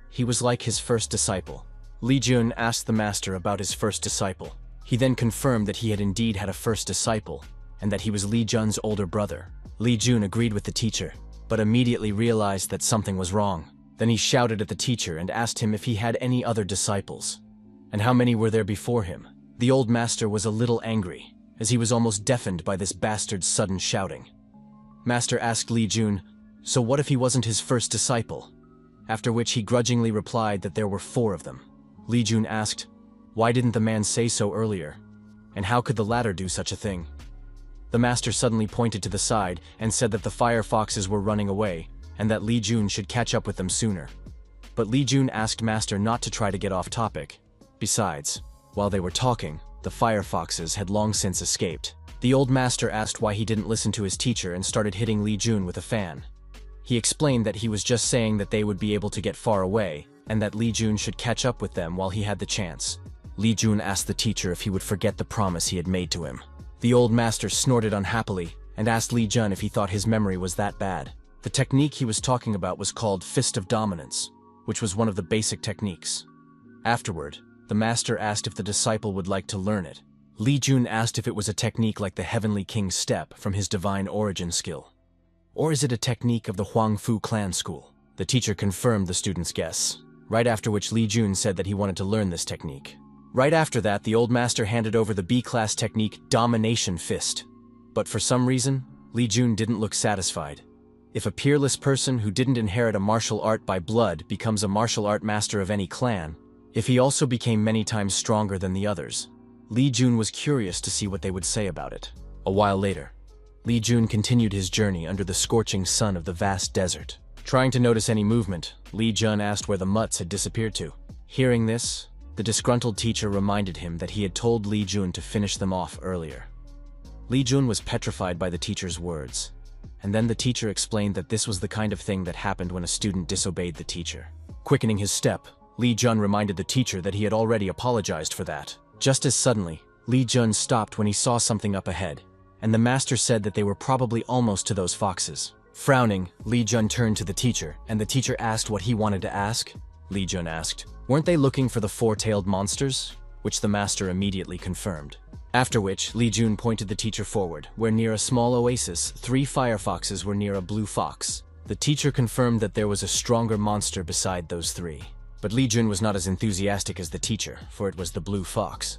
He was like his first disciple. Li Jun asked the master about his first disciple. He then confirmed that he had indeed had a first disciple, and that he was Li Jun's older brother. Li Jun agreed with the teacher, but immediately realized that something was wrong. Then he shouted at the teacher and asked him if he had any other disciples, and how many were there before him. The old master was a little angry, as he was almost deafened by this bastard's sudden shouting. Master asked Li Jun, so what if he wasn't his first disciple? After which he grudgingly replied that there were 4 of them. Li Jun asked, why didn't the man say so earlier? And how could the latter do such a thing? The master suddenly pointed to the side and said that the fire foxes were running away, and that Li Jun should catch up with them sooner. But Li Jun asked master not to try to get off topic. Besides, while they were talking, the fire foxes had long since escaped. The old master asked why he didn't listen to his teacher and started hitting Li Jun with a fan. He explained that he was just saying that they would be able to get far away, and that Li Jun should catch up with them while he had the chance. Li Jun asked the teacher if he would forget the promise he had made to him. The old master snorted unhappily and asked Li Jun if he thought his memory was that bad. The technique he was talking about was called Fist of Dominance, which was one of the basic techniques. Afterward, the master asked if the disciple would like to learn it. Li Jun asked if it was a technique like the Heavenly King's Step from his divine origin skill. Or is it a technique of the Huang Fu clan school? The teacher confirmed the student's guess, right after which Li Jun said that he wanted to learn this technique. Right after that, the old master handed over the B-class technique Domination Fist. But for some reason, Li Jun didn't look satisfied. If a peerless person who didn't inherit a martial art by blood becomes a martial art master of any clan, if he also became many times stronger than the others, Li Jun was curious to see what they would say about it. A while later, Li Jun continued his journey under the scorching sun of the vast desert. Trying to notice any movement, Li Jun asked where the mutts had disappeared to. Hearing this, the disgruntled teacher reminded him that he had told Li Jun to finish them off earlier. Li Jun was petrified by the teacher's words, and then the teacher explained that this was the kind of thing that happened when a student disobeyed the teacher. Quickening his step, Li Jun reminded the teacher that he had already apologized for that. Just as suddenly, Li Jun stopped when he saw something up ahead, and the master said that they were probably almost to those foxes. Frowning, Li Jun turned to the teacher, and the teacher asked what he wanted to ask. Li Jun asked, weren't they looking for the 4-tailed monsters? Which the master immediately confirmed. After which, Li Jun pointed the teacher forward, where near a small oasis, 3 fire foxes were near a blue fox. The teacher confirmed that there was a stronger monster beside those 3. But Li Jun was not as enthusiastic as the teacher, for it was the blue fox.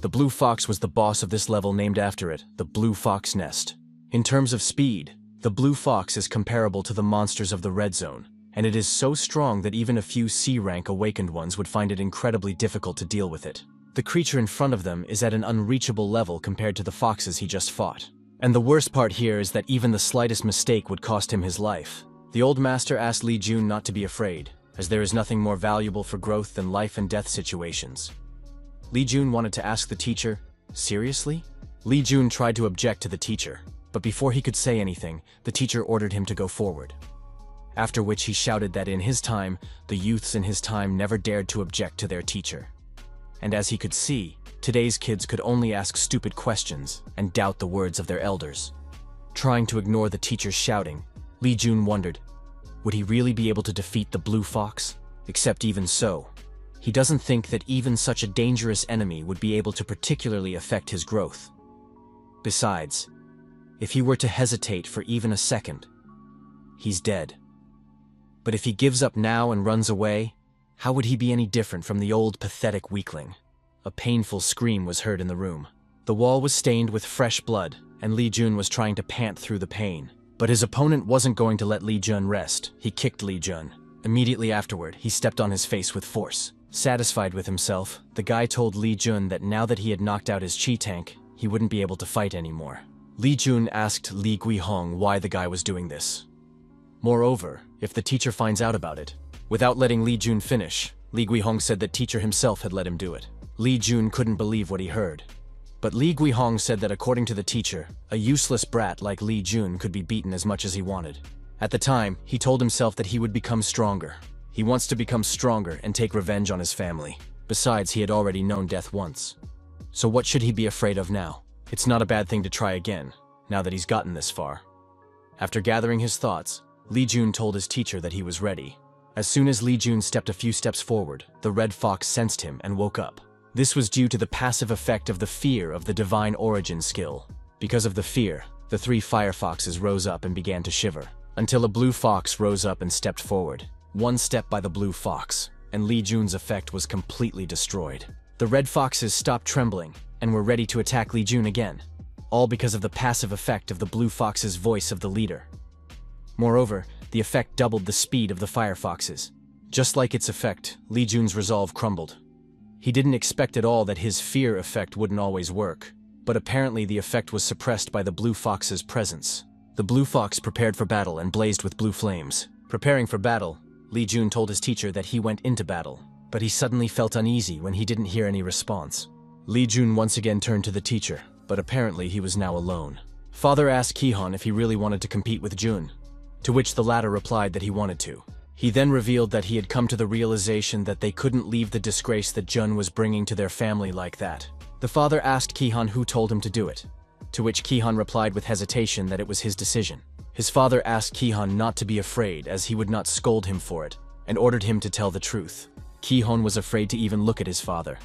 The blue fox was the boss of this level named after it, the Blue Fox Nest. In terms of speed, the blue fox is comparable to the monsters of the red zone, and it is so strong that even a few C-rank awakened ones would find it incredibly difficult to deal with it. The creature in front of them is at an unreachable level compared to the foxes he just fought. And the worst part here is that even the slightest mistake would cost him his life. The old master asked Li Jun not to be afraid, as there is nothing more valuable for growth than life and death situations. Li Jun wanted to ask the teacher, seriously? Li Jun tried to object to the teacher, but before he could say anything, the teacher ordered him to go forward. After which he shouted that in his time, the youths in his time never dared to object to their teacher. And as he could see, today's kids could only ask stupid questions and doubt the words of their elders. Trying to ignore the teacher's shouting, Li Jun wondered, would he really be able to defeat the blue fox? Except even so, he doesn't think that even such a dangerous enemy would be able to particularly affect his growth. Besides, if he were to hesitate for even a second, he's dead. But if he gives up now and runs away, how would he be any different from the old pathetic weakling? A painful scream was heard in the room. The wall was stained with fresh blood, and Li Jun was trying to pant through the pain. But his opponent wasn't going to let Li Jun rest. He kicked Li Jun. Immediately afterward, he stepped on his face with force. Satisfied with himself, the guy told Li Jun that now that he had knocked out his chi tank, he wouldn't be able to fight anymore. Li Jun asked Li Guihong why the guy was doing this. Moreover, if the teacher finds out about it. Without letting Li Jun finish, Li Guihong said that teacher himself had let him do it. Li Jun couldn't believe what he heard. But Li Guihong said that according to the teacher, a useless brat like Li Jun could be beaten as much as he wanted. At the time, he told himself that he would become stronger. He wants to become stronger and take revenge on his family. Besides, he had already known death once. So what should he be afraid of now? It's not a bad thing to try again, now that he's gotten this far. After gathering his thoughts, Li Jun told his teacher that he was ready. As soon as Li Jun stepped a few steps forward, the red fox sensed him and woke up. This was due to the passive effect of the fear of the divine origin skill. Because of the fear, the 3 fire foxes rose up and began to shiver, until a blue fox rose up and stepped forward. One step by the blue fox, and Li Jun's effect was completely destroyed. The red foxes stopped trembling and were ready to attack Li Jun again, all because of the passive effect of the blue fox's voice of the leader. Moreover, the effect doubled the speed of the fire foxes. Just like its effect, Li Jun's resolve crumbled. He didn't expect at all that his fear effect wouldn't always work, but apparently the effect was suppressed by the blue fox's presence. The blue fox prepared for battle and blazed with blue flames. Preparing for battle, Li Jun told his teacher that he went into battle, but he suddenly felt uneasy when he didn't hear any response. Li Jun once again turned to the teacher, but apparently he was now alone. Father asked Kihon if he really wanted to compete with Jun, to which the latter replied that he wanted to. He then revealed that he had come to the realization that they couldn't leave the disgrace that Jun was bringing to their family like that. The father asked Kihon who told him to do it, to which Kihon replied with hesitation that it was his decision. His father asked Kihon not to be afraid as he would not scold him for it, and ordered him to tell the truth. Kihon was afraid to even look at his father,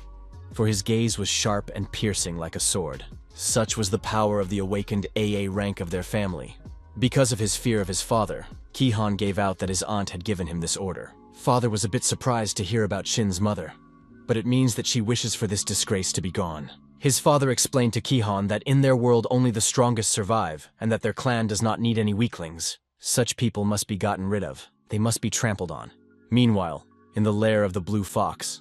for his gaze was sharp and piercing like a sword. Such was the power of the awakened AA rank of their family. Because of his fear of his father, Kihon gave out that his aunt had given him this order. Father was a bit surprised to hear about Shin's mother, but it means that she wishes for this disgrace to be gone. His father explained to Kihon that in their world only the strongest survive, and that their clan does not need any weaklings. Such people must be gotten rid of. They must be trampled on. Meanwhile, in the lair of the blue fox,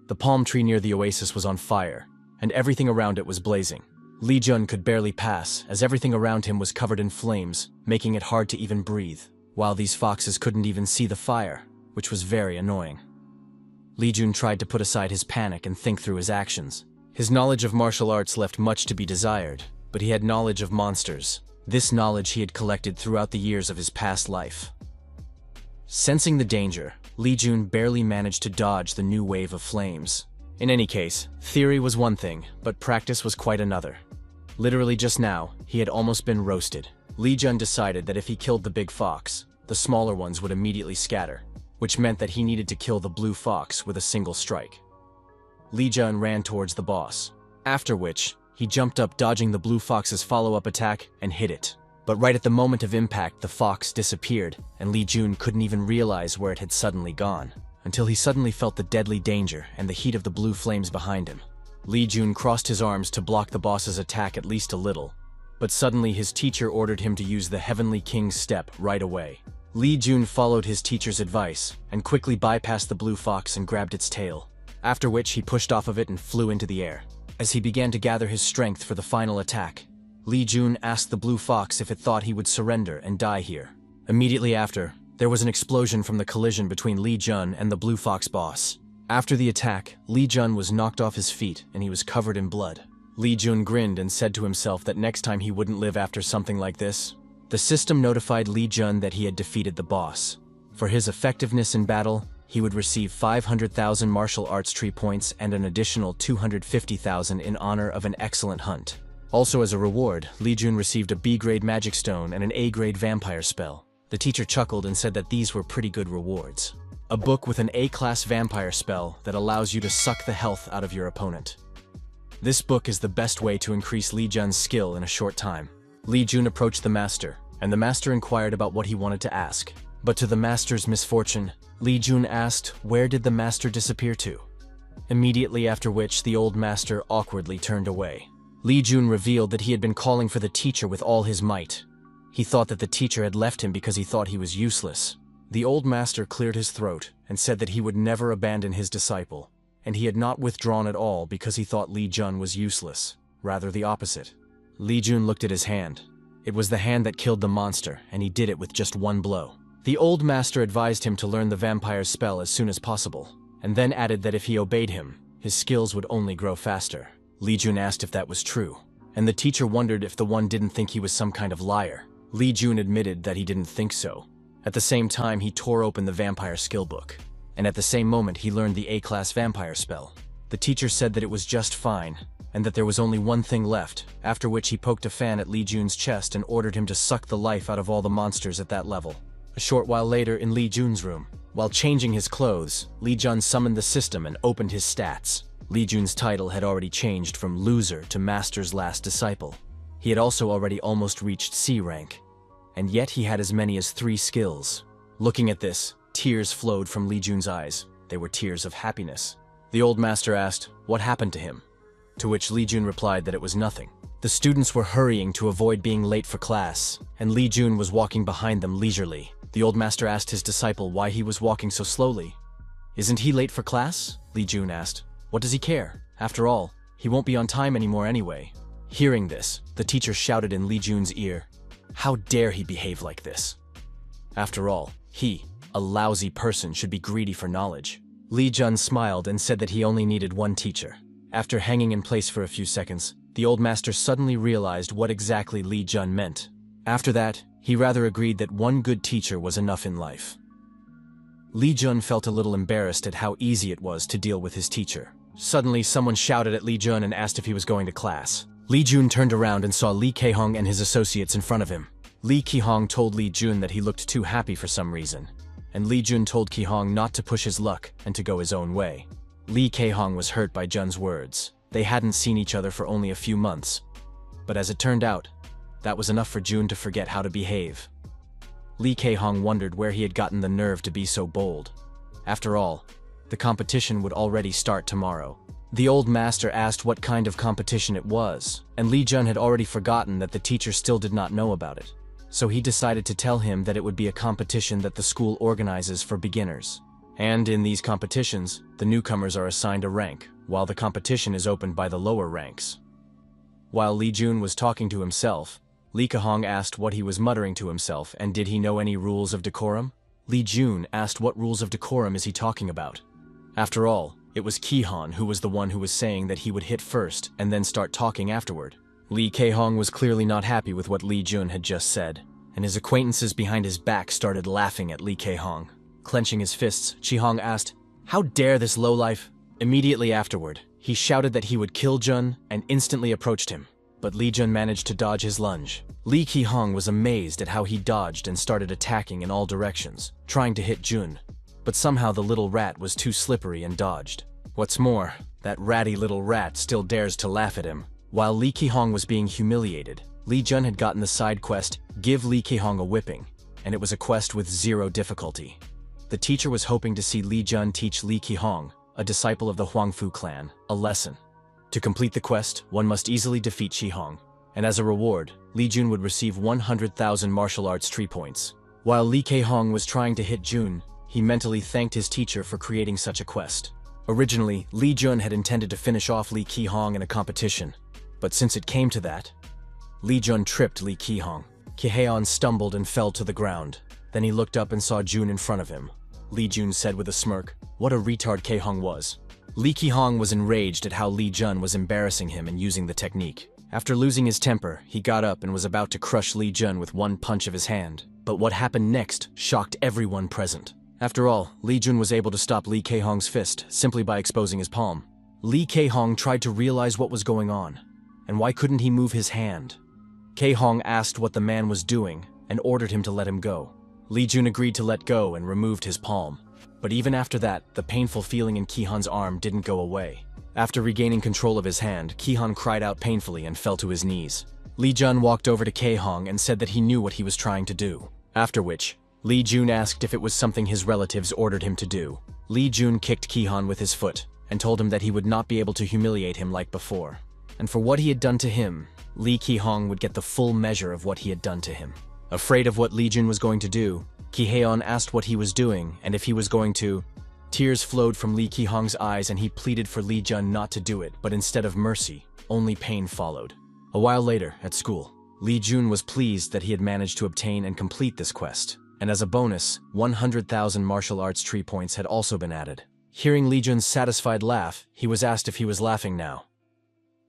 the palm tree near the oasis was on fire, and everything around it was blazing. Li Jun could barely pass, as everything around him was covered in flames, making it hard to even breathe, while these foxes couldn't even see the fire, which was very annoying. Li Jun tried to put aside his panic and think through his actions. His knowledge of martial arts left much to be desired, but he had knowledge of monsters. This knowledge he had collected throughout the years of his past life. Sensing the danger, Li Jun barely managed to dodge the new wave of flames. In any case, theory was one thing, but practice was quite another. Literally just now, he had almost been roasted. Li Jun decided that if he killed the big fox, the smaller ones would immediately scatter, which meant that he needed to kill the blue fox with a single strike. Li Jun ran towards the boss, after which, he jumped up dodging the blue fox's follow-up attack and hit it. But right at the moment of impact, the fox disappeared, and Li Jun couldn't even realize where it had suddenly gone, until he suddenly felt the deadly danger and the heat of the blue flames behind him. Li Jun crossed his arms to block the boss's attack at least a little, but suddenly his teacher ordered him to use the Heavenly King's step right away. Li Jun followed his teacher's advice and quickly bypassed the blue fox and grabbed its tail, after which he pushed off of it and flew into the air. As he began to gather his strength for the final attack, Li Jun asked the blue fox if it thought he would surrender and die here. Immediately after, there was an explosion from the collision between Li Jun and the blue fox boss. After the attack, Li Jun was knocked off his feet and he was covered in blood. Li Jun grinned and said to himself that next time he wouldn't live after something like this. The system notified Li Jun that he had defeated the boss. For his effectiveness in battle, he would receive 500,000 martial arts tree points and an additional 250,000 in honor of an excellent hunt. Also as a reward, Li Jun received a B-grade magic stone and an A-grade vampire spell. The teacher chuckled and said that these were pretty good rewards. A book with an A-class vampire spell that allows you to suck the health out of your opponent. This book is the best way to increase Li Jun's skill in a short time. Li Jun approached the master, and the master inquired about what he wanted to ask. But to the master's misfortune, Li Jun asked, where did the master disappear to? Immediately after which, the old master awkwardly turned away. Li Jun revealed that he had been calling for the teacher with all his might. He thought that the teacher had left him because he thought he was useless. The old master cleared his throat and said that he would never abandon his disciple, and he had not withdrawn at all because he thought Li Jun was useless, rather the opposite. Li Jun looked at his hand. It was the hand that killed the monster, and he did it with just one blow. The old master advised him to learn the vampire's spell as soon as possible, and then added that if he obeyed him, his skills would only grow faster. Li Jun asked if that was true, and the teacher wondered if the one didn't think he was some kind of liar. Li Jun admitted that he didn't think so. At the same time, he tore open the vampire skill book, and at the same moment he learned the A-class vampire spell. The teacher said that it was just fine, and that there was only one thing left, after which he poked a fan at Li Jun's chest and ordered him to suck the life out of all the monsters at that level. A short while later, in Li Jun's room, while changing his clothes, Li Jun summoned the system and opened his stats. Li Jun's title had already changed from loser to master's last disciple. He had also already almost reached C rank, and yet he had as many as 3 skills. Looking at this, tears flowed from Li Jun's eyes. They were tears of happiness. The old master asked what happened to him, to which Li Jun replied that it was nothing. The students were hurrying to avoid being late for class, and Li Jun was walking behind them leisurely. The old master asked his disciple why he was walking so slowly. "Isn't he late for class?" Li Jun asked. "What does he care? After all, he won't be on time anymore anyway." Hearing this, the teacher shouted in Li Jun's ear, "How dare he behave like this? After all, he, a lousy person, should be greedy for knowledge." Li Jun smiled and said that he only needed one teacher. After hanging in place for a few seconds, the old master suddenly realized what exactly Li Jun meant. After that, he rather agreed that one good teacher was enough in life. Li Jun felt a little embarrassed at how easy it was to deal with his teacher. Suddenly, someone shouted at Li Jun and asked if he was going to class. Li Jun turned around and saw Li Kehong and his associates in front of him. Li Kehong told Li Jun that he looked too happy for some reason, and Li Jun told Kehong not to push his luck and to go his own way. Li Kehong was hurt by Jun's words. They hadn't seen each other for only a few months, but as it turned out, that was enough for Jun to forget how to behave. Li Kehong wondered where he had gotten the nerve to be so bold. After all, the competition would already start tomorrow. The old master asked what kind of competition it was, and Li Jun had already forgotten that the teacher still did not know about it. So he decided to tell him that it would be a competition that the school organizes for beginners. And in these competitions, the newcomers are assigned a rank, while the competition is opened by the lower ranks. While Li Jun was talking to himself, Li Kehong asked what he was muttering to himself and did he know any rules of decorum? Li Jun asked what rules of decorum is he talking about? After all, it was Kehong who was the one who was saying that he would hit first and then start talking afterward. Li Kehong was clearly not happy with what Li Jun had just said, and his acquaintances behind his back started laughing at Li Kehong. Clenching his fists, Kehong asked, "How dare this lowlife?" Immediately afterward, he shouted that he would kill Jun and instantly approached him, but Li Jun managed to dodge his lunge. Li Kehong was amazed at how he dodged and started attacking in all directions, trying to hit Jun, but somehow the little rat was too slippery and dodged. What's more, that ratty little rat still dares to laugh at him. While Li Kehong was being humiliated, Li Jun had gotten the side quest, Give Li Kehong a Whipping, and it was a quest with 0 difficulty. The teacher was hoping to see Li Jun teach Li Kehong, a disciple of the Huangfu clan, a lesson. To complete the quest, one must easily defeat Kehong, and as a reward, Li Jun would receive 100,000 martial arts tree points. While Li Kehong was trying to hit Jun, he mentally thanked his teacher for creating such a quest. Originally, Li Jun had intended to finish off Li Kehong in a competition, but since it came to that, Li Jun tripped Li Kehong. Kehong stumbled and fell to the ground. Then he looked up and saw Jun in front of him. Li Jun said with a smirk, "What a retard Kehong was." Li Kehong was enraged at how Li Jun was embarrassing him and using the technique. After losing his temper, he got up and was about to crush Li Jun with one punch of his hand. But what happened next shocked everyone present. After all, Li Jun was able to stop Li Kehong's fist simply by exposing his palm. Li Kehong tried to realize what was going on, and why couldn't he move his hand? Kehong asked what the man was doing and ordered him to let him go. Li Jun agreed to let go and removed his palm. But even after that, the painful feeling in Kehong's arm didn't go away. After regaining control of his hand, Kehong cried out painfully and fell to his knees. Li Jun walked over to Kehong and said that he knew what he was trying to do. After which, Li Jun asked if it was something his relatives ordered him to do. Li Jun kicked Kehong with his foot and told him that he would not be able to humiliate him like before. And for what he had done to him, Li Kehong would get the full measure of what he had done to him. Afraid of what Li Jun was going to do, Kehong asked what he was doing and if he was going to. Tears flowed from Li Kehong's eyes and he pleaded for Li Jun not to do it, but instead of mercy, only pain followed. A while later, at school, Li Jun was pleased that he had managed to obtain and complete this quest, and as a bonus, 100,000 martial arts tree points had also been added. Hearing Li Jun's satisfied laugh, he was asked if he was laughing now.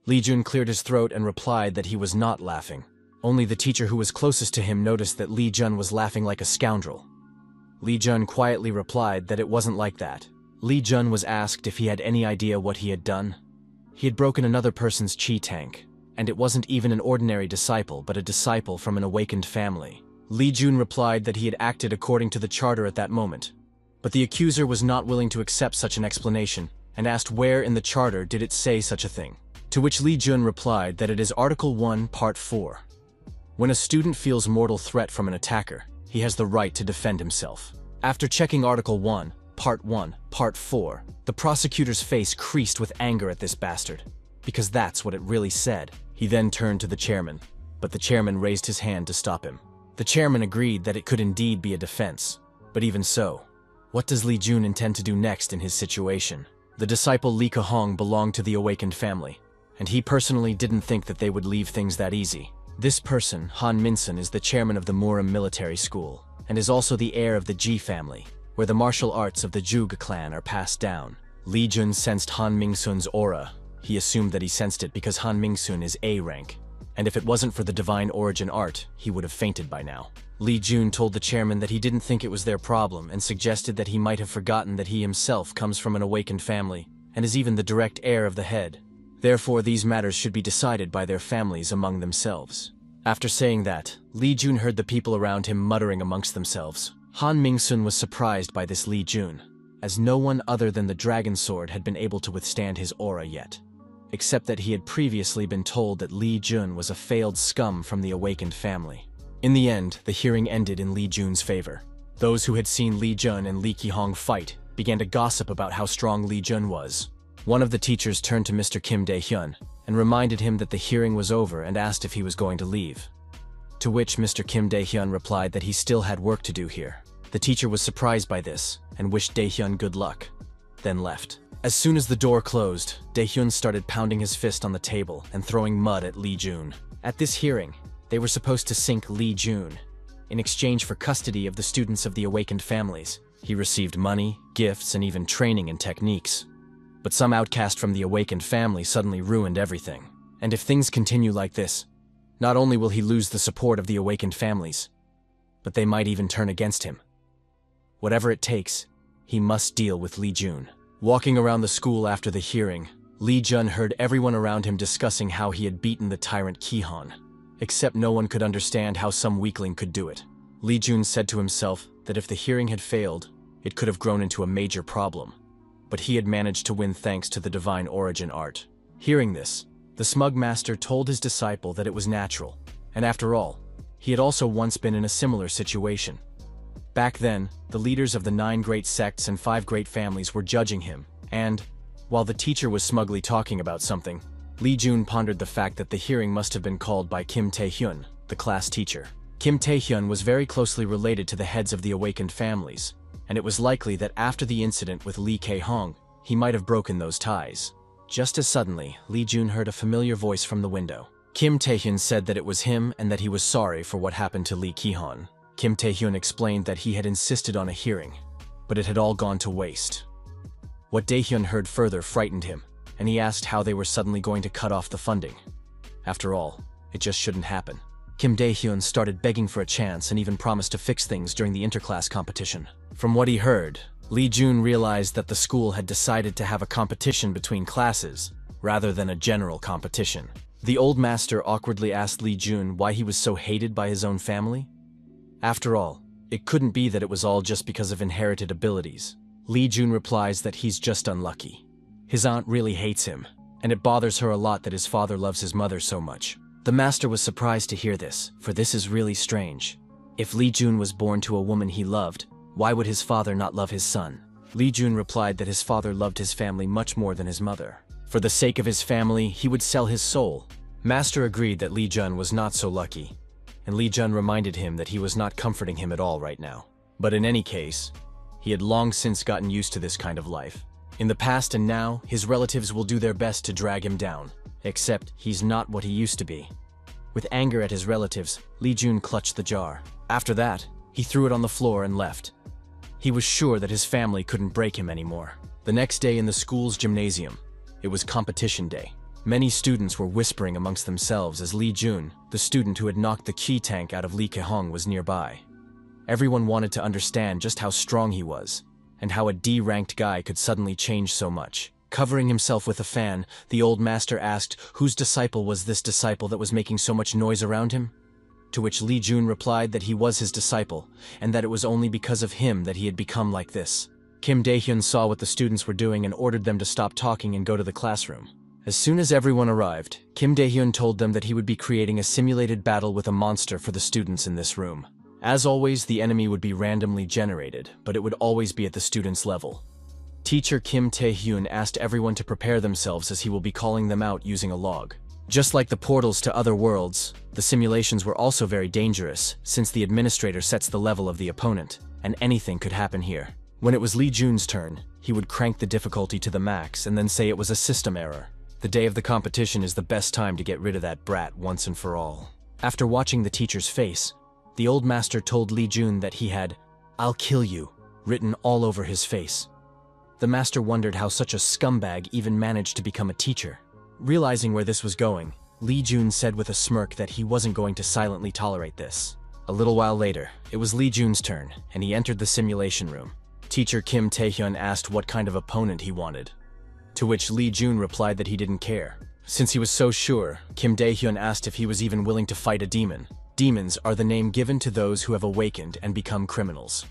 Li Jun cleared his throat and replied that he was not laughing. Only the teacher who was closest to him noticed that Li Jun was laughing like a scoundrel. Li Jun quietly replied that it wasn't like that. Li Jun was asked if he had any idea what he had done. He had broken another person's chi tank, and it wasn't even an ordinary disciple, but a disciple from an awakened family. Li Jun replied that he had acted according to the charter at that moment. But the accuser was not willing to accept such an explanation, and asked where in the charter did it say such a thing. To which Li Jun replied that it is Article 1, Part 4. When a student feels mortal threat from an attacker, he has the right to defend himself. After checking Article 1, Part 4, the prosecutor's face creased with anger at this bastard, because that's what it really said. He then turned to the chairman, but the chairman raised his hand to stop him. The chairman agreed that it could indeed be a defense, but even so, what does Li Jun intend to do next in his situation? The disciple Li Kehong belonged to the awakened family, and he personally didn't think that they would leave things that easy. This person, Han Minsun, is the chairman of the Murim Military School, and is also the heir of the Ji family, where the martial arts of the Zhuge clan are passed down. Li Jun sensed Han Mingsun's aura. He assumed that he sensed it because Han Mingsun is A rank, and if it wasn't for the divine origin art, he would have fainted by now. Li Jun told the chairman that he didn't think it was their problem and suggested that he might have forgotten that he himself comes from an awakened family and is even the direct heir of the head. Therefore, these matters should be decided by their families among themselves. After saying that, Li Jun heard the people around him muttering amongst themselves. Han Mingsun was surprised by this Li Jun, as no one other than the dragon sword had been able to withstand his aura yet, except that he had previously been told that Li Jun was a failed scum from the awakened family. In the end, the hearing ended in Li Jun's favor. Those who had seen Li Jun and Li Kehong fight began to gossip about how strong Li Jun was. One of the teachers turned to Mr. Kim Dae-hyun and reminded him that the hearing was over and asked if he was going to leave. To which Mr. Kim Dae-hyun replied that he still had work to do here. The teacher was surprised by this and wished Dae-hyun good luck, then left. As soon as the door closed, Dae-hyun started pounding his fist on the table and throwing mud at Li Jun. At this hearing, they were supposed to sink Li Jun. In exchange for custody of the students of the awakened families, he received money, gifts, and even training and techniques. But some outcast from the awakened family suddenly ruined everything. And if things continue like this, not only will he lose the support of the awakened families, but they might even turn against him. Whatever it takes, he must deal with Li Jun. Walking around the school after the hearing, Li Jun heard everyone around him discussing how he had beaten the tyrant Kihon, except no one could understand how some weakling could do it. Li Jun said to himself that if the hearing had failed, it could have grown into a major problem. But he had managed to win thanks to the divine origin art. Hearing this, the smug master told his disciple that it was natural, and after all, he had also once been in a similar situation. Back then, the leaders of the 9 great sects and 5 great families were judging him, and, while the teacher was smugly talking about something, Li Jun pondered the fact that the hearing must have been called by Kim Tae-hyun, the class teacher. Kim Tae-hyun was very closely related to the heads of the awakened families, and it was likely that after the incident with Li Kehong, he might have broken those ties. Just as suddenly, Li Jun heard a familiar voice from the window. Kim Tae-hyun said that it was him and that he was sorry for what happened to Li Kehong. Kim Tae-hyun explained that he had insisted on a hearing, but it had all gone to waste. What Dae-hyun heard further frightened him, and he asked how they were suddenly going to cut off the funding. After all, it just shouldn't happen. Kim Dae-hyun started begging for a chance and even promised to fix things during the interclass competition. From what he heard, Li Jun realized that the school had decided to have a competition between classes, rather than a general competition. The old master awkwardly asked Li Jun why he was so hated by his own family. After all, it couldn't be that it was all just because of inherited abilities. Li Jun replies that he's just unlucky. His aunt really hates him, and it bothers her a lot that his father loves his mother so much. The master was surprised to hear this, for this is really strange. If Li Jun was born to a woman he loved, why would his father not love his son? Li Jun replied that his father loved his family much more than his mother. For the sake of his family, he would sell his soul. Master agreed that Li Jun was not so lucky, and Li Jun reminded him that he was not comforting him at all right now. But in any case, he had long since gotten used to this kind of life, In the past and now, his relatives will do their best to drag him down. Except he's not what he used to be. With anger at his relatives, Li Jun clutched the jar. After that, he threw it on the floor and left. He was sure that his family couldn't break him anymore. The next day in the school's gymnasium, it was competition day. Many students were whispering amongst themselves as Li Jun, the student who had knocked the key tank out of Li Kehong, was nearby. Everyone wanted to understand just how strong he was, and how a D-ranked guy could suddenly change so much. Covering himself with a fan, the old master asked whose disciple was this disciple that was making so much noise around him? To which Li Jun replied that he was his disciple, and that it was only because of him that he had become like this. Kim Dae-hyun saw what the students were doing and ordered them to stop talking and go to the classroom. As soon as everyone arrived, Kim Dae-hyun told them that he would be creating a simulated battle with a monster for the students in this room. As always, the enemy would be randomly generated, but it would always be at the students' level. Teacher Kim Tae-hyun asked everyone to prepare themselves as he will be calling them out using a log. Just like the portals to other worlds, the simulations were also very dangerous, since the administrator sets the level of the opponent, and anything could happen here. When it was Li Jun's turn, he would crank the difficulty to the max and then say it was a system error. The day of the competition is the best time to get rid of that brat once and for all. After watching the teacher's face, the old master told Li Jun that he had, "I'll kill you," written all over his face. The master wondered how such a scumbag even managed to become a teacher. Realizing where this was going, Li Jun said with a smirk that he wasn't going to silently tolerate this. A little while later, it was Li Jun's turn, and he entered the simulation room. Teacher Kim Tae-hyun asked what kind of opponent he wanted, to which Li Jun replied that he didn't care. Since he was so sure, Kim Dae-hyun asked if he was even willing to fight a demon. Demons are the name given to those who have awakened and become criminals.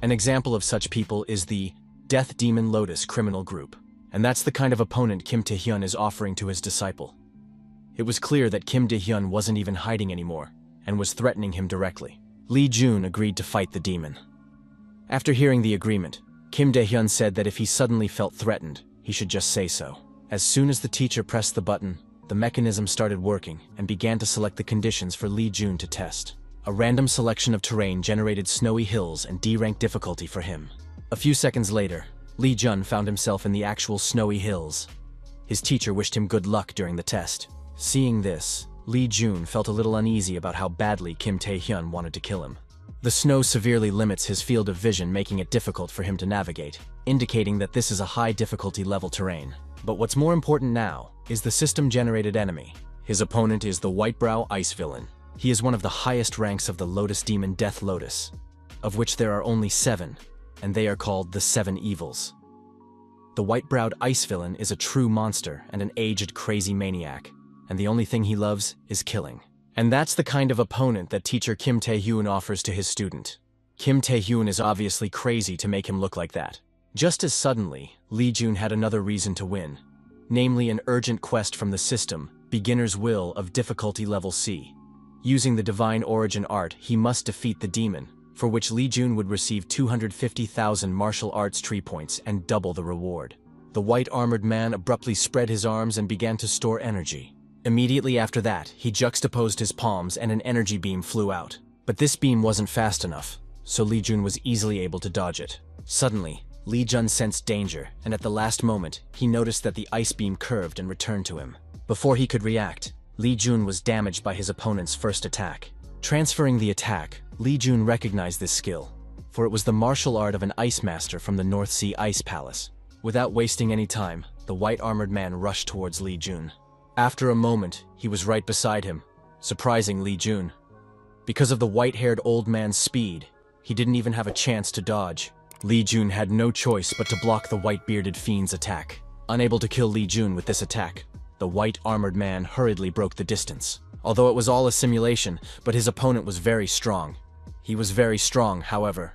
An example of such people is the Death Demon Lotus criminal group, and that's the kind of opponent Kim Tae-hyun is offering to his disciple. It was clear that Kim Dae-hyun wasn't even hiding anymore, and was threatening him directly. Li Jun agreed to fight the demon. After hearing the agreement, Kim Dae-hyun said that if he suddenly felt threatened, he should just say so. As soon as the teacher pressed the button, the mechanism started working and began to select the conditions for Li Jun to test. A random selection of terrain generated snowy hills and D-rank difficulty for him. A few seconds later, Li Jun found himself in the actual snowy hills. His teacher wished him good luck during the test. Seeing this, Li Jun felt a little uneasy about how badly Kim Tae-hyun wanted to kill him. The snow severely limits his field of vision, making it difficult for him to navigate, indicating that this is a high difficulty level terrain. But what's more important now is the system-generated enemy. His opponent is the Whitebrow Ice Villain. He is one of the highest ranks of the Lotus Demon Death Lotus, of which there are only 7, and they are called the 7 Evils. The White-Browed Ice Villain is a true monster and an aged crazy maniac, and the only thing he loves is killing. And that's the kind of opponent that teacher Kim Tae-hyun offers to his student. Kim Tae-hyun is obviously crazy to make him look like that. Just as suddenly, Li Jun had another reason to win, namely an urgent quest from the system, Beginner's Will of difficulty level C. Using the Divine Origin art, he must defeat the demon, for which Li Jun would receive 250,000 martial arts tree points and double the reward. The white-armored man abruptly spread his arms and began to store energy. Immediately after that, he juxtaposed his palms and an energy beam flew out. But this beam wasn't fast enough, so Li Jun was easily able to dodge it. Suddenly, Li Jun sensed danger, and at the last moment, he noticed that the ice beam curved and returned to him. Before he could react, Li Jun was damaged by his opponent's first attack. Transferring the attack, Li Jun recognized this skill, for it was the martial art of an ice master from the North Sea Ice Palace. Without wasting any time, the white-armored man rushed towards Li Jun. After a moment, he was right beside him, surprising Li Jun. Because of the white-haired old man's speed, he didn't even have a chance to dodge. Li Jun had no choice but to block the white-bearded fiend's attack. Unable to kill Li Jun with this attack, the white-armored man hurriedly broke the distance. Although it was all a simulation, but his opponent was very strong. He was very strong, however.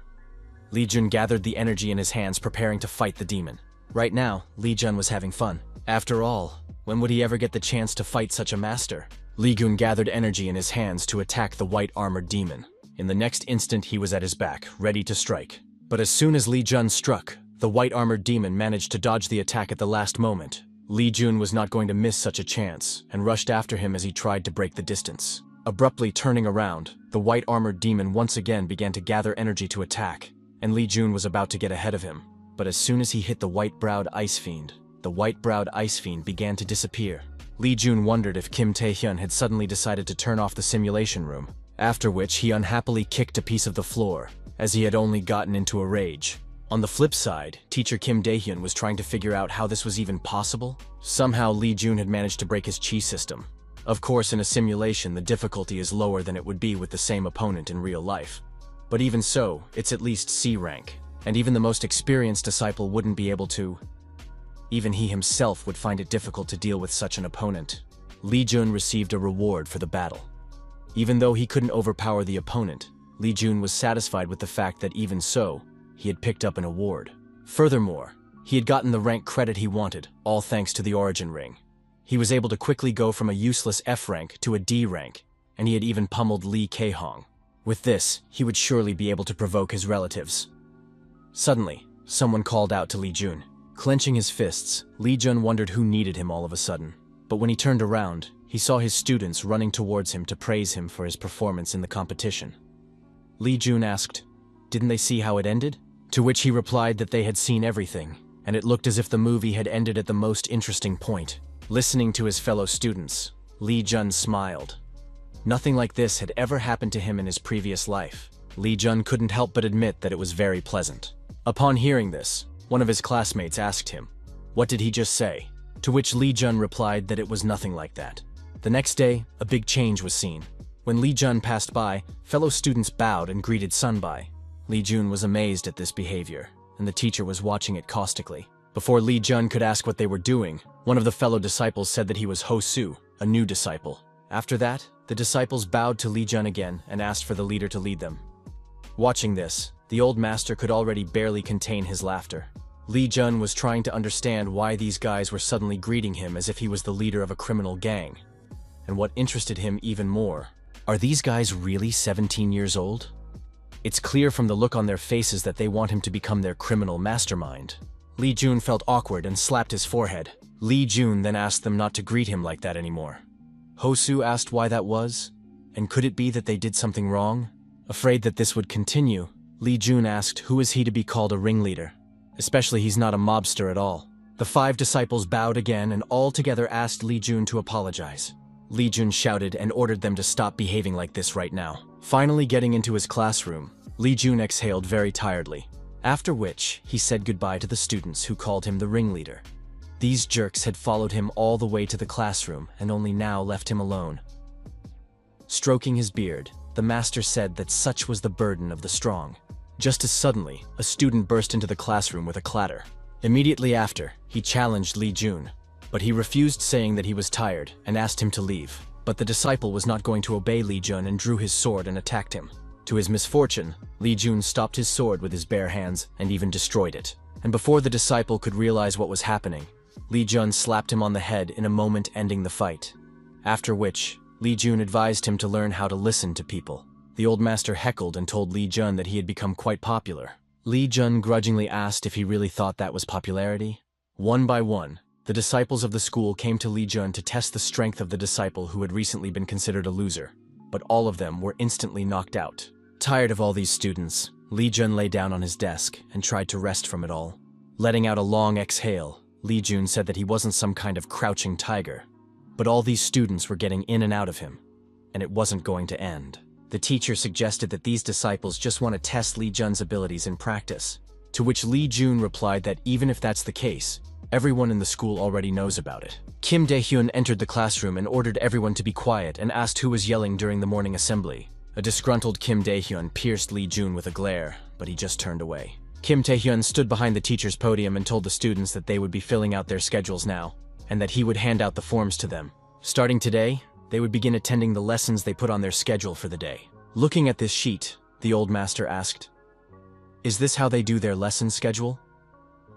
Li Jun gathered the energy in his hands, preparing to fight the demon. Right now, Li Jun was having fun. After all, when would he ever get the chance to fight such a master? Li Jun gathered energy in his hands to attack the white-armored demon. In the next instant, he was at his back, ready to strike. But as soon as Li Jun struck, the white-armored demon managed to dodge the attack at the last moment. Li Jun was not going to miss such a chance, and rushed after him as he tried to break the distance. Abruptly turning around, the white-armored demon once again began to gather energy to attack, and Li Jun was about to get ahead of him. But as soon as he hit the white-browed ice fiend, the white-browed ice fiend began to disappear. Lee Jun wondered if Kim Tae-hyun had suddenly decided to turn off the simulation room, after which he unhappily kicked a piece of the floor, as he had only gotten into a rage. On the flip side, teacher Kim Dae-hyun was trying to figure out how this was even possible. Somehow Lee Jun had managed to break his chi system. Of course, in a simulation, the difficulty is lower than it would be with the same opponent in real life. But even so, it's at least C rank, and even the most experienced disciple wouldn't be able to. Even he himself would find it difficult to deal with such an opponent. Lee Jun received a reward for the battle. Even though he couldn't overpower the opponent, Lee Jun was satisfied with the fact that even so, he had picked up an award. Furthermore, he had gotten the rank credit he wanted, all thanks to the origin ring. He was able to quickly go from a useless F rank to a D rank, and he had even pummeled Lee Kae-hong. With this, he would surely be able to provoke his relatives. Suddenly, someone called out to Lee Jun. Clenching his fists, Lee Jun wondered who needed him all of a sudden. But when he turned around, he saw his students running towards him to praise him for his performance in the competition. Lee Jun asked, "Didn't they see how it ended?" To which he replied that they had seen everything, and it looked as if the movie had ended at the most interesting point. Listening to his fellow students, Lee Jun smiled. Nothing like this had ever happened to him in his previous life. Lee Jun couldn't help but admit that it was very pleasant. Upon hearing this, one of his classmates asked him, "What did he just say?" To which Lee Jun replied that it was nothing like that. The next day, a big change was seen. When Lee Jun passed by, fellow students bowed and greeted Sunbai. Lee Jun was amazed at this behavior, and the teacher was watching it caustically. Before Lee Jun could ask what they were doing, one of the fellow disciples said that he was Ho-soo, a new disciple. After that, the disciples bowed to Lee Jun again and asked for the leader to lead them. Watching this, the old master could already barely contain his laughter. Lee Jun was trying to understand why these guys were suddenly greeting him as if he was the leader of a criminal gang. And what interested him even more, are these guys really 17 years old? It's clear from the look on their faces that they want him to become their criminal mastermind. Lee Jun felt awkward and slapped his forehead. Lee Jun then asked them not to greet him like that anymore. Ho-soo asked why that was, and could it be that they did something wrong? Afraid that this would continue, Lee Jun asked who is he to be called a ringleader, especially he's not a mobster at all. The 5 disciples bowed again and all together asked Lee Jun to apologize. Lee Jun shouted and ordered them to stop behaving like this right now. Finally getting into his classroom, Lee Jun exhaled very tiredly, after which he said goodbye to the students who called him the ringleader. These jerks had followed him all the way to the classroom and only now left him alone. Stroking his beard, the master said that such was the burden of the strong. Just as suddenly, a student burst into the classroom with a clatter. Immediately after, he challenged Lee Jun, but he refused, saying that he was tired and asked him to leave. But the disciple was not going to obey Lee Jun and drew his sword and attacked him. To his misfortune, Lee Jun stopped his sword with his bare hands and even destroyed it. And before the disciple could realize what was happening, Lee Jun slapped him on the head in a moment, ending the fight. After which, Lee Jun advised him to learn how to listen to people. The old master heckled and told Lee Jun that he had become quite popular. Lee Jun grudgingly asked if he really thought that was popularity. One by one, the disciples of the school came to Lee Jun to test the strength of the disciple who had recently been considered a loser, but all of them were instantly knocked out. Tired of all these students, Lee Jun lay down on his desk and tried to rest from it all. Letting out a long exhale, Lee Jun said that he wasn't some kind of crouching tiger, but all these students were getting in and out of him, and it wasn't going to end. The teacher suggested that these disciples just want to test Lee Jun's abilities in practice, to which Lee Jun replied that even if that's the case, everyone in the school already knows about it. Kim Dae-hyun entered the classroom and ordered everyone to be quiet and asked who was yelling during the morning assembly. A disgruntled Kim Dae-hyun pierced Lee Jun with a glare, but he just turned away. Kim Tae-hyun stood behind the teacher's podium and told the students that they would be filling out their schedules now, and that he would hand out the forms to them. Starting today, they would begin attending the lessons they put on their schedule for the day. Looking at this sheet, the old master asked, "Is this how they do their lesson schedule?"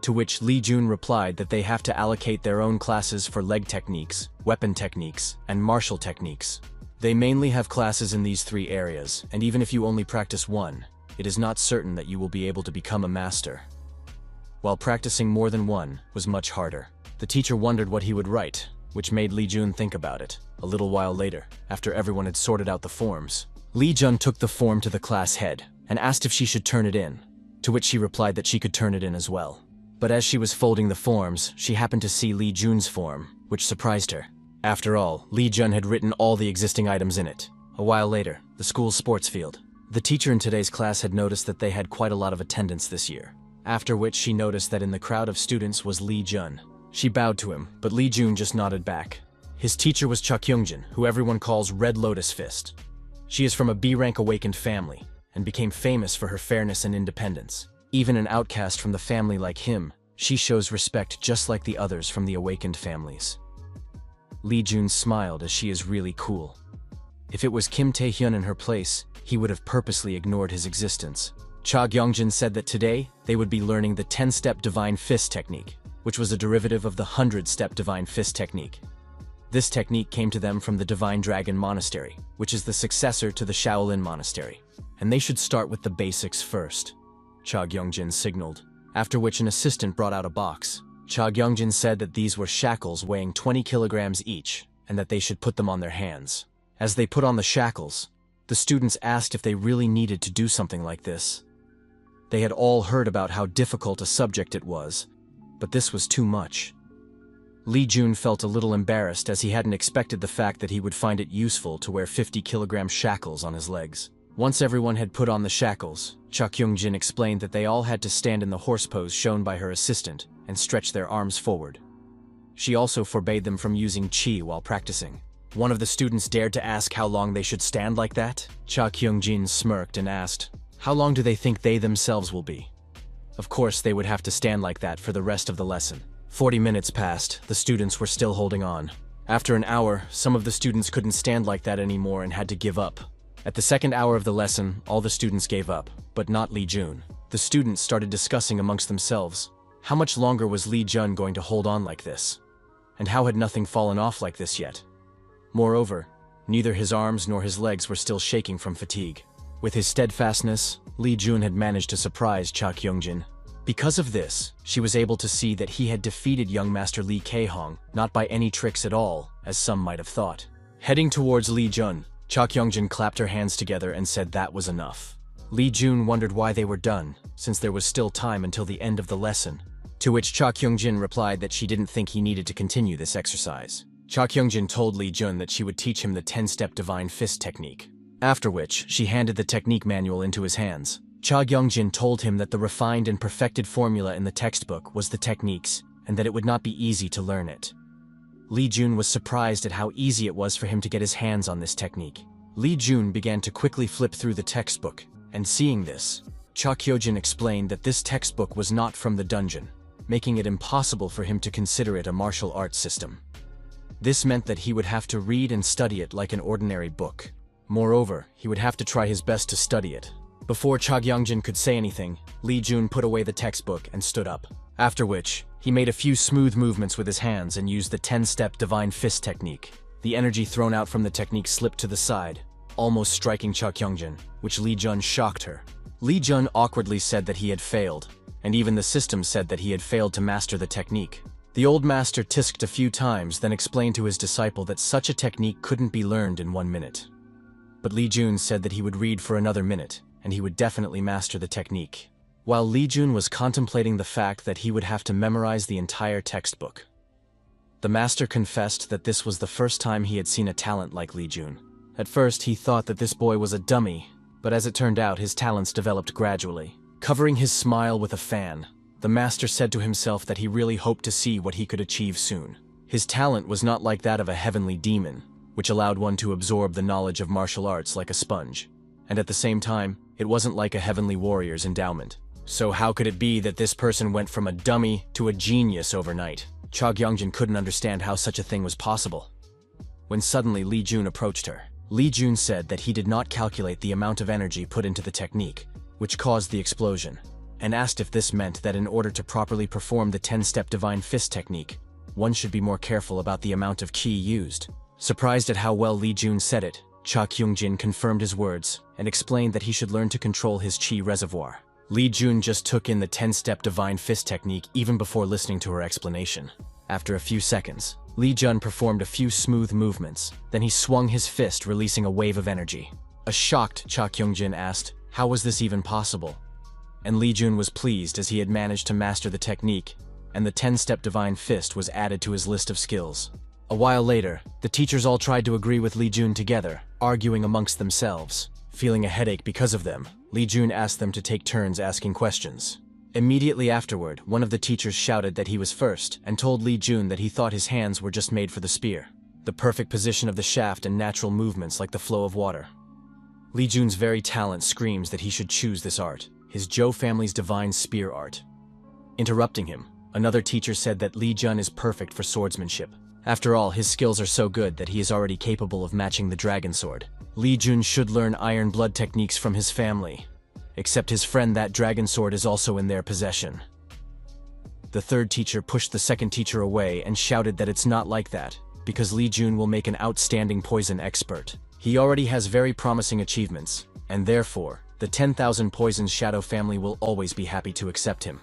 To which Lee Jun replied that they have to allocate their own classes for leg techniques, weapon techniques, and martial techniques. They mainly have classes in these 3 areas, and even if you only practice one, it is not certain that you will be able to become a master. While practicing more than one was much harder. The teacher wondered what he would write, which made Lee Jun think about it. A little while later, after everyone had sorted out the forms, Lee Jun took the form to the class head and asked if she should turn it in, to which she replied that she could turn it in as well. But as she was folding the forms, she happened to see Li Jun's form, which surprised her. After all, Li Jun had written all the existing items in it. A while later, the school's sports field. The teacher in today's class had noticed that they had quite a lot of attendance this year. After which she noticed that in the crowd of students was Li Jun. She bowed to him, but Li Jun just nodded back. His teacher was Cha Kyungjin, who everyone calls Red Lotus Fist. She is from a B-rank awakened family, and became famous for her fairness and independence. Even an outcast from the family like him, she shows respect just like the others from the awakened families. Li Jun smiled as she is really cool. If it was Kim Tae-hyun in her place, he would have purposely ignored his existence. Cha Kyungjin said that today, they would be learning the 10-step Divine Fist technique, which was a derivative of the 100-step Divine Fist technique. This technique came to them from the Divine Dragon Monastery, which is the successor to the Shaolin Monastery, and they should start with the basics first. Cha Kyungjin signaled, after which an assistant brought out a box. Cha Kyungjin said that these were shackles weighing 20 kilograms each, and that they should put them on their hands. As they put on the shackles, the students asked if they really needed to do something like this. They had all heard about how difficult a subject it was, but this was too much. Li Jun felt a little embarrassed as he hadn't expected the fact that he would find it useful to wear 50-kilogram shackles on his legs. Once everyone had put on the shackles, Cha Kyungjin explained that they all had to stand in the horse pose shown by her assistant and stretch their arms forward. She also forbade them from using qi while practicing. One of the students dared to ask how long they should stand like that. Cha Kyungjin smirked and asked, how long do they think they themselves will be? Of course, they would have to stand like that for the rest of the lesson. 40 minutes passed, the students were still holding on. After an hour, some of the students couldn't stand like that anymore and had to give up. At the second hour of the lesson, all the students gave up, but not Li Jun. The students started discussing amongst themselves, how much longer was Li Jun going to hold on like this? And how had nothing fallen off like this yet? Moreover, neither his arms nor his legs were still shaking from fatigue. With his steadfastness, Li Jun had managed to surprise Cha Kyungjin. Because of this, she was able to see that he had defeated young Master Lee Kae-hong, not by any tricks at all, as some might have thought. Heading towards Li Jun, Cha Kyungjin clapped her hands together and said that was enough. Li Jun wondered why they were done, since there was still time until the end of the lesson. To which Cha Kyungjin replied that she didn't think he needed to continue this exercise. Cha Kyungjin told Li Jun that she would teach him the 10-step Divine Fist technique. After which, she handed the technique manual into his hands. Cha Kyungjin told him that the refined and perfected formula in the textbook was the techniques, and that it would not be easy to learn it. Li Jun was surprised at how easy it was for him to get his hands on this technique. Li Jun began to quickly flip through the textbook, and seeing this, Cha Kyungjin explained that this textbook was not from the dungeon, making it impossible for him to consider it a martial arts system. This meant that he would have to read and study it like an ordinary book. Moreover, he would have to try his best to study it. Before Cha Kyungjin could say anything, Li Jun put away the textbook and stood up. After which, he made a few smooth movements with his hands and used the 10-step Divine Fist technique. The energy thrown out from the technique slipped to the side, almost striking Cha Kyungjin, which Li Jun shocked her. Li Jun awkwardly said that he had failed, and even the system said that he had failed to master the technique. The old master tisked a few times, then explained to his disciple that such a technique couldn't be learned in 1 minute. But Li Jun said that he would read for another minute, and he would definitely master the technique. While Li Jun was contemplating the fact that he would have to memorize the entire textbook, the master confessed that this was the first time he had seen a talent like Li Jun. At first, he thought that this boy was a dummy, but as it turned out, his talents developed gradually. Covering his smile with a fan, the master said to himself that he really hoped to see what he could achieve soon. His talent was not like that of a heavenly demon, which allowed one to absorb the knowledge of martial arts like a sponge. And at the same time, it wasn't like a heavenly warrior's endowment. So how could it be that this person went from a dummy to a genius overnight? Cha Kyungjin couldn't understand how such a thing was possible. When suddenly Li Jun approached her, Li Jun said that he did not calculate the amount of energy put into the technique, which caused the explosion, and asked if this meant that in order to properly perform the 10-step Divine Fist technique, one should be more careful about the amount of qi used. Surprised at how well Li Jun said it, Cha Kyungjin confirmed his words and explained that he should learn to control his qi reservoir. Li Jun just took in the 10-step Divine Fist technique even before listening to her explanation. After a few seconds, Li Jun performed a few smooth movements, then he swung his fist, releasing a wave of energy. A shocked Cha Kyungjin asked, how was this even possible? and Li Jun was pleased as he had managed to master the technique, and the 10-step divine fist was added to his list of skills. A while later, the teachers all tried to agree with Li Jun together, arguing amongst themselves. Feeling a headache because of them, Li Jun asked them to take turns asking questions. Immediately afterward, one of the teachers shouted that he was first and told Li Jun that he thought his hands were just made for the spear. The perfect position of the shaft and natural movements like the flow of water. Li Jun's very talent screams that he should choose this art, his Zhou family's divine spear art. Interrupting him, another teacher said that Li Jun is perfect for swordsmanship. After all, his skills are so good that he is already capable of matching the dragon sword. Li Jun should learn iron blood techniques from his family. Except his friend, that dragon sword is also in their possession. The third teacher pushed the second teacher away and shouted that it's not like that, because Li Jun will make an outstanding poison expert. He already has very promising achievements, and therefore, the 10,000 Poisons Shadow family will always be happy to accept him.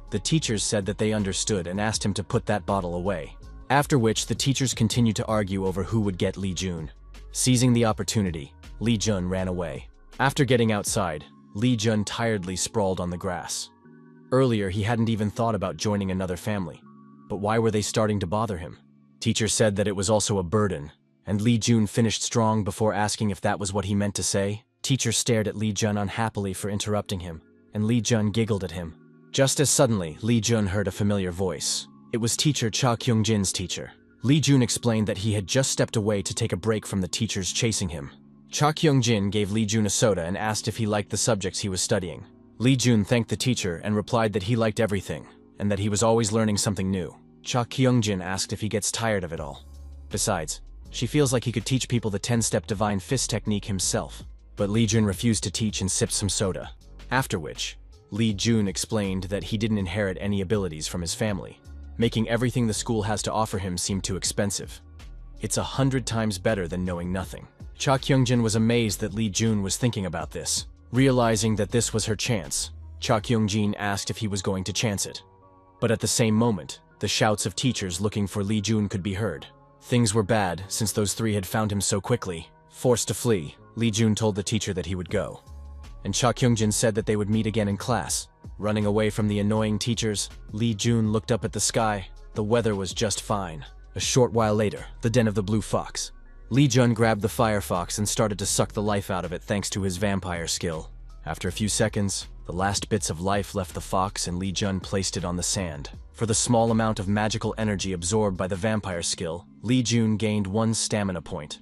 The teachers said that they understood and asked him to put that bottle away. After which, the teachers continued to argue over who would get Li Jun. Seizing the opportunity, Li Jun ran away. After getting outside, Li Jun tiredly sprawled on the grass. Earlier, he hadn't even thought about joining another family. But why were they starting to bother him? Teacher said that it was also a burden, and Li Jun finished strong before asking if that was what he meant to say. Teacher stared at Li Jun unhappily for interrupting him, and Li Jun giggled at him. Just as suddenly, Li Jun heard a familiar voice. It was teacher Cha Kyung-jin's teacher. Li Jun explained that he had just stepped away to take a break from the teachers chasing him. Cha Kyung-jin gave Li Jun a soda and asked if he liked the subjects he was studying. Li Jun thanked the teacher and replied that he liked everything, and that he was always learning something new. Cha Kyung-jin asked if he gets tired of it all. Besides, she feels like he could teach people the 10-step divine fist technique himself. But Li Jun refused to teach and sipped some soda. After which, Li Jun explained that he didn't inherit any abilities from his family, making everything the school has to offer him seem too expensive. It's 100 times better than knowing nothing. Cha Kyung-jin was amazed that Li Jun was thinking about this. Realizing that this was her chance, Cha Kyung-jin asked if he was going to chance it. But at the same moment, the shouts of teachers looking for Li Jun could be heard. Things were bad since those three had found him so quickly. Forced to flee, Li Jun told the teacher that he would go. And Cha Kyung-jin said that they would meet again in class. Running away from the annoying teachers, Li Jun looked up at the sky. The weather was just fine. A short while later, the den of the blue fox. Li Jun grabbed the firefox and started to suck the life out of it thanks to his vampire skill. After a few seconds, the last bits of life left the fox and Li Jun placed it on the sand. For the small amount of magical energy absorbed by the vampire skill, Li Jun gained 1 stamina point.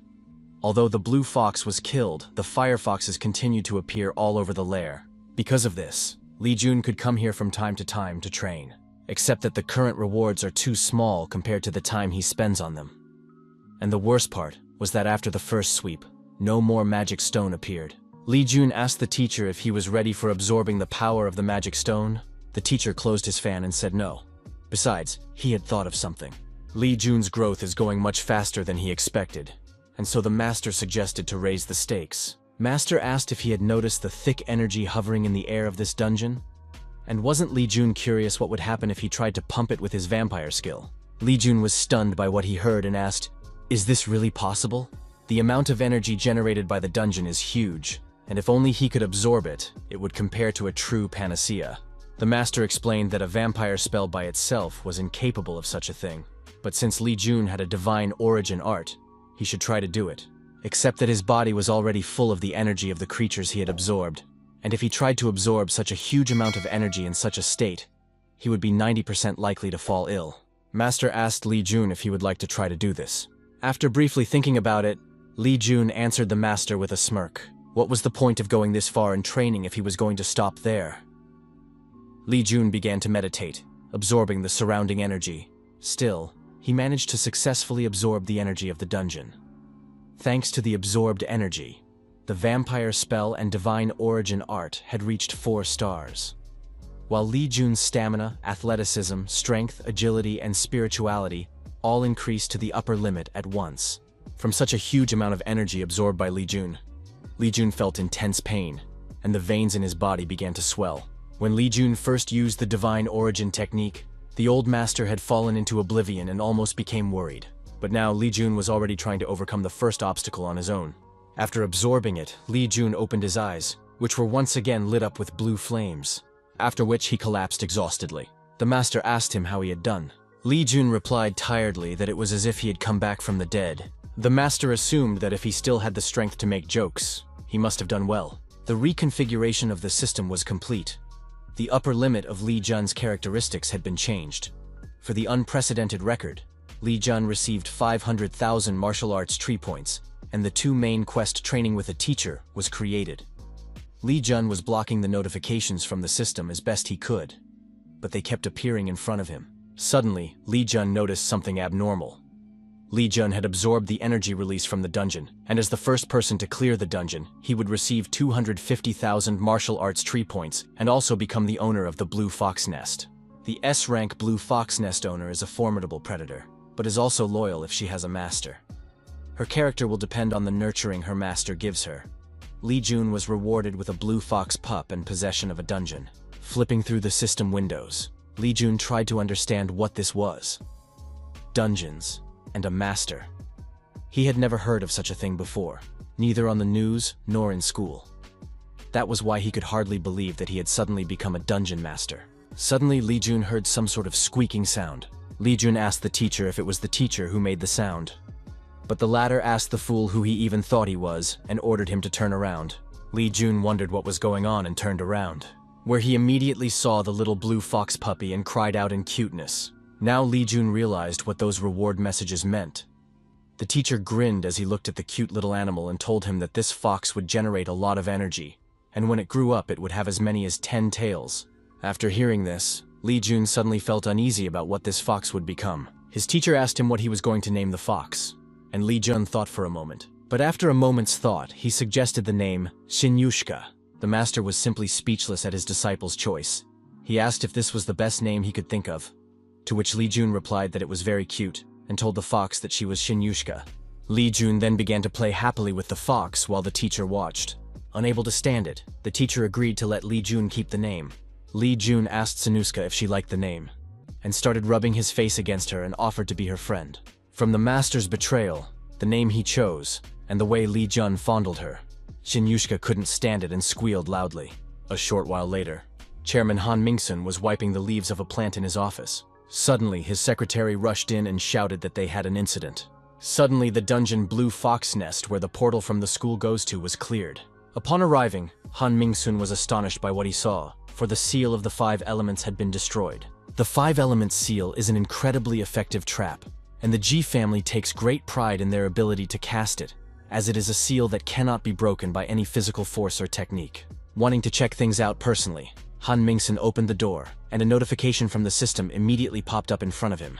Although the blue fox was killed, the firefoxes continued to appear all over the lair. Because of this, Li Jun could come here from time to train. Except that the current rewards are too small compared to the time he spends on them. And the worst part was that after the first sweep, no more magic stone appeared. Li Jun asked the teacher if he was ready for absorbing the power of the magic stone. The teacher closed his fan and said no. Besides, he had thought of something. Li Jun's growth is going much faster than he expected, and so the master suggested to raise the stakes. Master asked if he had noticed the thick energy hovering in the air of this dungeon. And wasn't Li Jun curious what would happen if he tried to pump it with his vampire skill? Li Jun was stunned by what he heard and asked, "Is this really possible?" The amount of energy generated by the dungeon is huge, and if only he could absorb it, it would compare to a true panacea. The master explained that a vampire spell by itself was incapable of such a thing, but since Li Jun had a divine origin art, he should try to do it. Except that his body was already full of the energy of the creatures he had absorbed, and if he tried to absorb such a huge amount of energy in such a state, he would be 90% likely to fall ill. Master asked Li Jun if he would like to try to do this. After briefly thinking about it, Li Jun answered the master with a smirk. What was the point of going this far in training if he was going to stop there? Li Jun began to meditate, absorbing the surrounding energy. Still, he managed to successfully absorb the energy of the dungeon. Thanks to the absorbed energy, the vampire spell and divine origin art had reached 4 stars. While Li Jun's stamina, athleticism, strength, agility, and spirituality all increased to the upper limit at once. From such a huge amount of energy absorbed by Li Jun felt intense pain, and the veins in his body began to swell. When Li Jun first used the divine origin technique, the old master had fallen into oblivion and almost became worried. But now Li Jun was already trying to overcome the first obstacle on his own. After absorbing it, Li Jun opened his eyes, which were once again lit up with blue flames, after which he collapsed exhaustedly. The master asked him how he had done. Li Jun replied tiredly that it was as if he had come back from the dead. The master assumed that if he still had the strength to make jokes, he must have done well. The reconfiguration of the system was complete. The upper limit of Li Jun's characteristics had been changed. For the unprecedented record, Li Jun received 500,000 martial arts tree points, and the 2 main quest training with a teacher was created. Li Jun was blocking the notifications from the system as best he could, but they kept appearing in front of him. Suddenly, Li Jun noticed something abnormal. Li Jun had absorbed the energy release from the dungeon, and as the first person to clear the dungeon, he would receive 250,000 martial arts tree points and also become the owner of the Blue Fox Nest. The S-rank Blue Fox Nest owner is a formidable predator, but is also loyal if she has a master. Her character will depend on the nurturing her master gives her. Li Jun was rewarded with a blue fox pup and possession of a dungeon. Flipping through the system windows, Li Jun tried to understand what this was. Dungeons and a master. He had never heard of such a thing before, neither on the news nor in school. That was why he could hardly believe that he had suddenly become a dungeon master. Suddenly, Li Jun heard some sort of squeaking sound. Li Jun asked the teacher if it was the teacher who made the sound. But the latter asked the fool who he even thought he was and ordered him to turn around. Li Jun wondered what was going on and turned around, where he immediately saw the little blue fox puppy and cried out in cuteness. Now Li Jun realized what those reward messages meant. The teacher grinned as he looked at the cute little animal and told him that this fox would generate a lot of energy, and when it grew up it would have as many as 10 tails. After hearing this, Li Jun suddenly felt uneasy about what this fox would become. His teacher asked him what he was going to name the fox, and Li Jun thought for a moment. But after a moment's thought, he suggested the name Shinyushka. The master was simply speechless at his disciple's choice. He asked if this was the best name he could think of, to which Li Jun replied that it was very cute, and told the fox that she was Shinyushka. Li Jun then began to play happily with the fox while the teacher watched. Unable to stand it, the teacher agreed to let Li Jun keep the name. Li Jun asked Sanuska if she liked the name, and started rubbing his face against her and offered to be her friend. From the master's betrayal, the name he chose, and the way Li Jun fondled her, Shinyushka couldn't stand it and squealed loudly. A short while later, Chairman Han Mingsun was wiping the leaves of a plant in his office. Suddenly, his secretary rushed in and shouted that they had an incident. Suddenly, the dungeon Blue Fox Nest where the portal from the school goes to was cleared. Upon arriving, Han Mingsun was astonished by what he saw, for the seal of the 5 elements had been destroyed. The 5 elements seal is an incredibly effective trap, and the Ji family takes great pride in their ability to cast it, as it is a seal that cannot be broken by any physical force or technique. Wanting to check things out personally, Han Mingsun opened the door, and a notification from the system immediately popped up in front of him.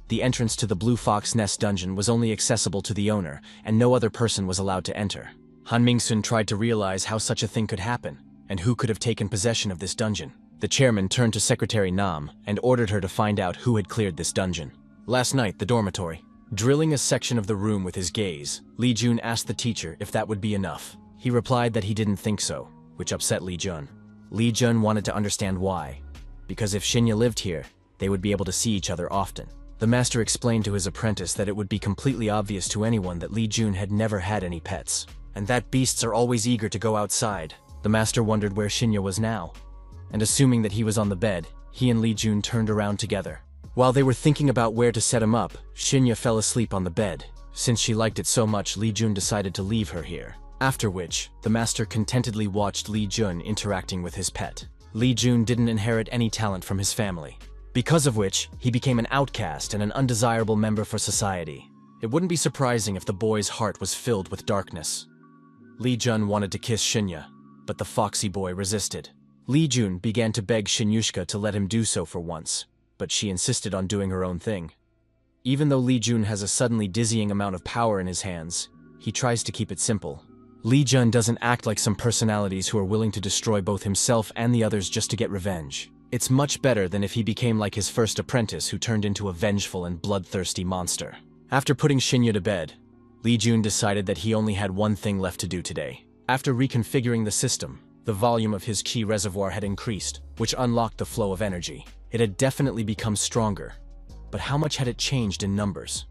The entrance to the Blue Fox Nest dungeon was only accessible to the owner, and no other person was allowed to enter. Han Mingsun tried to realize how such a thing could happen, and who could have taken possession of this dungeon. The chairman turned to Secretary Nam and ordered her to find out who had cleared this dungeon. Last night, the dormitory. Drilling a section of the room with his gaze, Li Jun asked the teacher if that would be enough. He replied that he didn't think so, which upset Li Jun. Li Jun wanted to understand why, because if Shinya lived here, they would be able to see each other often. The master explained to his apprentice that it would be completely obvious to anyone that Li Jun had never had any pets, and that beasts are always eager to go outside. The master wondered where Shinya was now, and assuming that he was on the bed, he and Li Jun turned around together. While they were thinking about where to set him up, Shinya fell asleep on the bed. Since she liked it so much, Li Jun decided to leave her here. After which, the master contentedly watched Li Jun interacting with his pet. Li Jun didn't inherit any talent from his family, because of which he became an outcast and an undesirable member for society. It wouldn't be surprising if the boy's heart was filled with darkness. Li Jun wanted to kiss Shinya, but the foxy boy resisted. Li Jun began to beg Shinyushka to let him do so for once, but she insisted on doing her own thing. Even though Li Jun has a suddenly dizzying amount of power in his hands, he tries to keep it simple. Li Jun doesn't act like some personalities who are willing to destroy both himself and the others just to get revenge. It's much better than if he became like his first apprentice who turned into a vengeful and bloodthirsty monster. After putting Shinya to bed, Li Jun decided that he only had one thing left to do today. After reconfiguring the system, the volume of his chi reservoir had increased, which unlocked the flow of energy. It had definitely become stronger, but how much had it changed in numbers?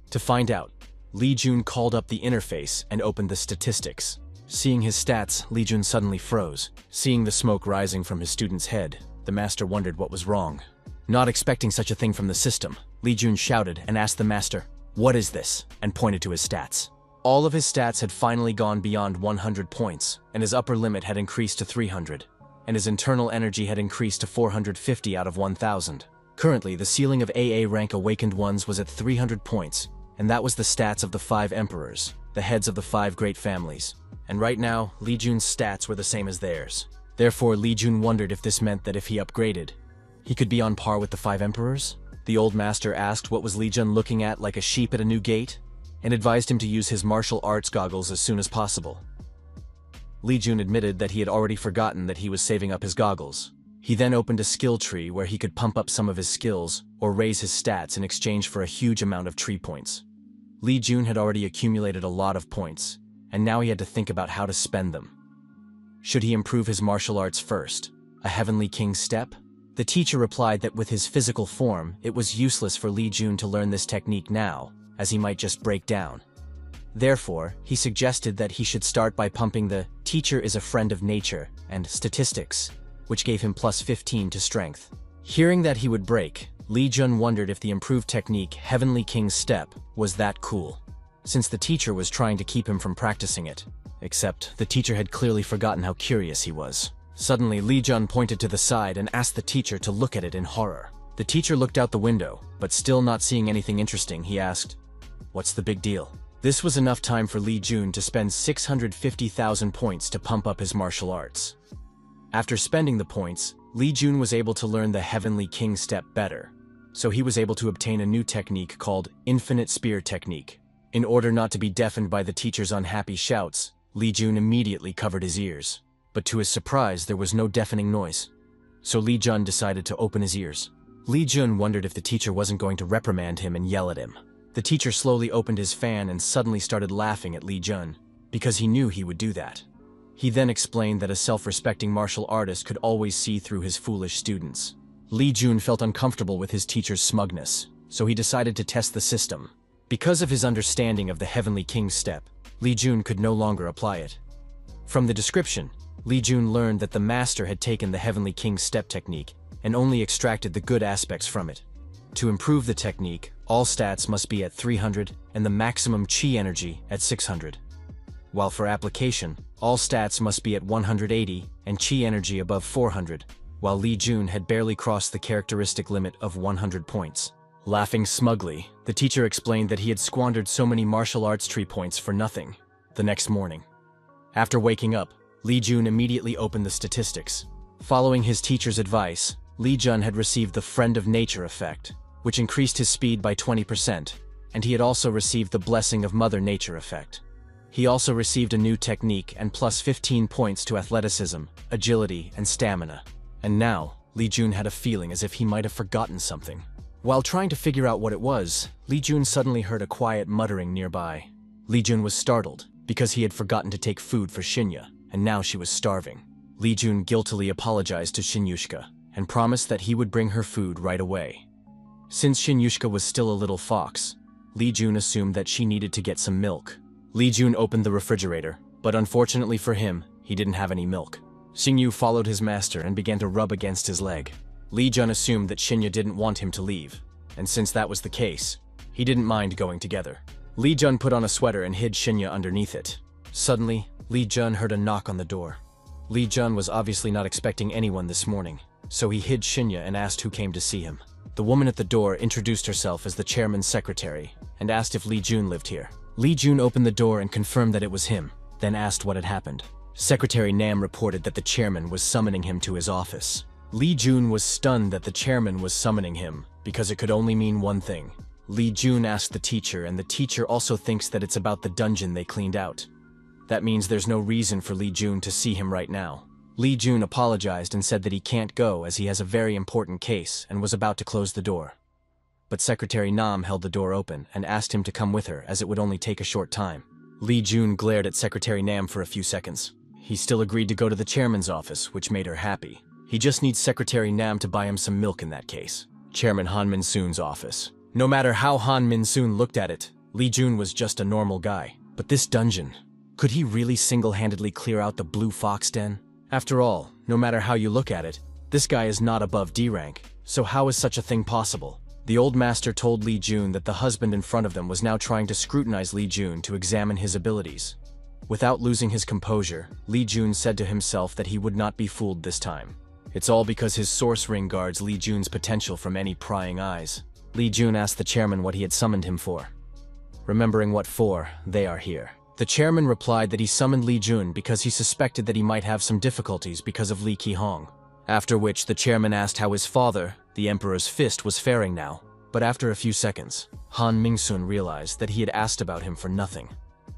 To find out, Li Jun called up the interface and opened the statistics. Seeing his stats, Li Jun suddenly froze. Seeing the smoke rising from his student's head, the master wondered what was wrong. Not expecting such a thing from the system, Li Jun shouted and asked the master, "What is this?" and pointed to his stats. All of his stats had finally gone beyond 100 points, and his upper limit had increased to 300, and his internal energy had increased to 450 out of 1000. Currently, the ceiling of AA rank awakened ones was at 300 points, and that was the stats of the 5 emperors, the heads of the 5 great families. And right now, Li Jun's stats were the same as theirs. Therefore, Li Jun wondered if this meant that if he upgraded, he could be on par with the 5 emperors? The old master asked what was Li Jun looking at like a sheep at a new gate, and advised him to use his martial arts goggles as soon as possible. Li Jun admitted that he had already forgotten that he was saving up his goggles. He then opened a skill tree where he could pump up some of his skills or raise his stats in exchange for a huge amount of tree points. Li Jun had already accumulated a lot of points, and now he had to think about how to spend them. Should he improve his martial arts first? A Heavenly King step? The teacher replied that with his physical form, it was useless for Li Jun to learn this technique now, as he might just break down. Therefore, he suggested that he should start by pumping the "Teacher is a Friend of Nature" and "Statistics," which gave him plus 15 to strength. Hearing that he would break, Li Jun wondered if the improved technique Heavenly King's Step was that cool, since the teacher was trying to keep him from practicing it. Except, the teacher had clearly forgotten how curious he was. Suddenly, Li Jun pointed to the side and asked the teacher to look at it in horror. The teacher looked out the window, but still not seeing anything interesting, he asked, "What's the big deal?" This was enough time for Li Jun to spend 650,000 points to pump up his martial arts. After spending the points, Li Jun was able to learn the Heavenly King Step better, so he was able to obtain a new technique called Infinite Spear Technique. In order not to be deafened by the teacher's unhappy shouts, Li Jun immediately covered his ears. But to his surprise, there was no deafening noise. So Li Jun decided to open his ears. Li Jun wondered if the teacher wasn't going to reprimand him and yell at him. The teacher slowly opened his fan and suddenly started laughing at Li Jun, because he knew he would do that. He then explained that a self-respecting martial artist could always see through his foolish students. Li Jun felt uncomfortable with his teacher's smugness, so he decided to test the system. Because of his understanding of the Heavenly King's Step, Li Jun could no longer apply it. From the description, Li Jun learned that the master had taken the Heavenly King's Step technique and only extracted the good aspects from it. To improve the technique, all stats must be at 300 and the maximum chi energy at 600. While for application, all stats must be at 180 and chi energy above 400, while Li Jun had barely crossed the characteristic limit of 100 points. Laughing smugly, the teacher explained that he had squandered so many martial arts tree points for nothing. The next morning, after waking up, Li Jun immediately opened the statistics. Following his teacher's advice, Li Jun had received the Friend of Nature effect, which increased his speed by 20%, and he had also received the Blessing of Mother Nature effect. He also received a new technique and plus 15 points to athleticism, agility, and stamina. And now, Li Jun had a feeling as if he might have forgotten something. While trying to figure out what it was, Li Jun suddenly heard a quiet muttering nearby. Li Jun was startled, because he had forgotten to take food for Shinya, and now she was starving. Li Jun guiltily apologized to Shinyushka, and promised that he would bring her food right away. Since Shinyushka was still a little fox, Li Jun assumed that she needed to get some milk. Li Jun opened the refrigerator, but unfortunately for him, he didn't have any milk. Xingyu followed his master and began to rub against his leg. Li Jun assumed that Shinya didn't want him to leave, and since that was the case, he didn't mind going together. Li Jun put on a sweater and hid Shinya underneath it. Suddenly, Li Jun heard a knock on the door. Li Jun was obviously not expecting anyone this morning, so he hid Shinya and asked who came to see him. The woman at the door introduced herself as the chairman's secretary and asked if Li Jun lived here. Li Jun opened the door and confirmed that it was him, then asked what had happened. Secretary Nam reported that the chairman was summoning him to his office. Li Jun was stunned that the chairman was summoning him, because it could only mean one thing. Li Jun asked the teacher, and the teacher also thinks that it's about the dungeon they cleaned out. That means there's no reason for Li Jun to see him right now. Li Jun apologized and said that he can't go as he has a very important case and was about to close the door. But Secretary Nam held the door open and asked him to come with her as it would only take a short time. Li Jun glared at Secretary Nam for a few seconds. He still agreed to go to the chairman's office, which made her happy. He just needs Secretary Nam to buy him some milk in that case. Chairman Han Min-soon's office. No matter how Han Min-soon looked at it, Li Jun was just a normal guy. But this dungeon, Could he really single-handedly clear out the Blue Fox Den? After all, no matter how you look at it, this guy is not above D rank, so how is such a thing possible? The old master told Li Jun that the husband in front of them was now trying to scrutinize Li Jun to examine his abilities. Without losing his composure, Li Jun said to himself that he would not be fooled this time. It's all because his source ring guards Li Jun's potential from any prying eyes. Li Jun asked the chairman what he had summoned him for. Remembering what for, they are here. The chairman replied that he summoned Li Jun because he suspected that he might have some difficulties because of Li Qihong. After which, the chairman asked how his father, the Emperor's Fist, was faring now. But after a few seconds, Han Mingsun realized that he had asked about him for nothing.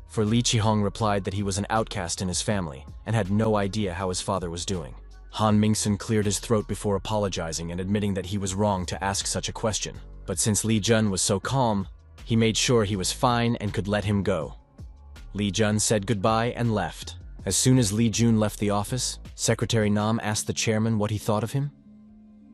For Li Qihong replied that he was an outcast in his family and had no idea how his father was doing. Han Mingsun cleared his throat before apologizing and admitting that he was wrong to ask such a question. But since Li Jun was so calm, he made sure he was fine and could let him go. Li Jun said goodbye and left. As soon as Li Jun left the office, Secretary Nam asked the chairman what he thought of him,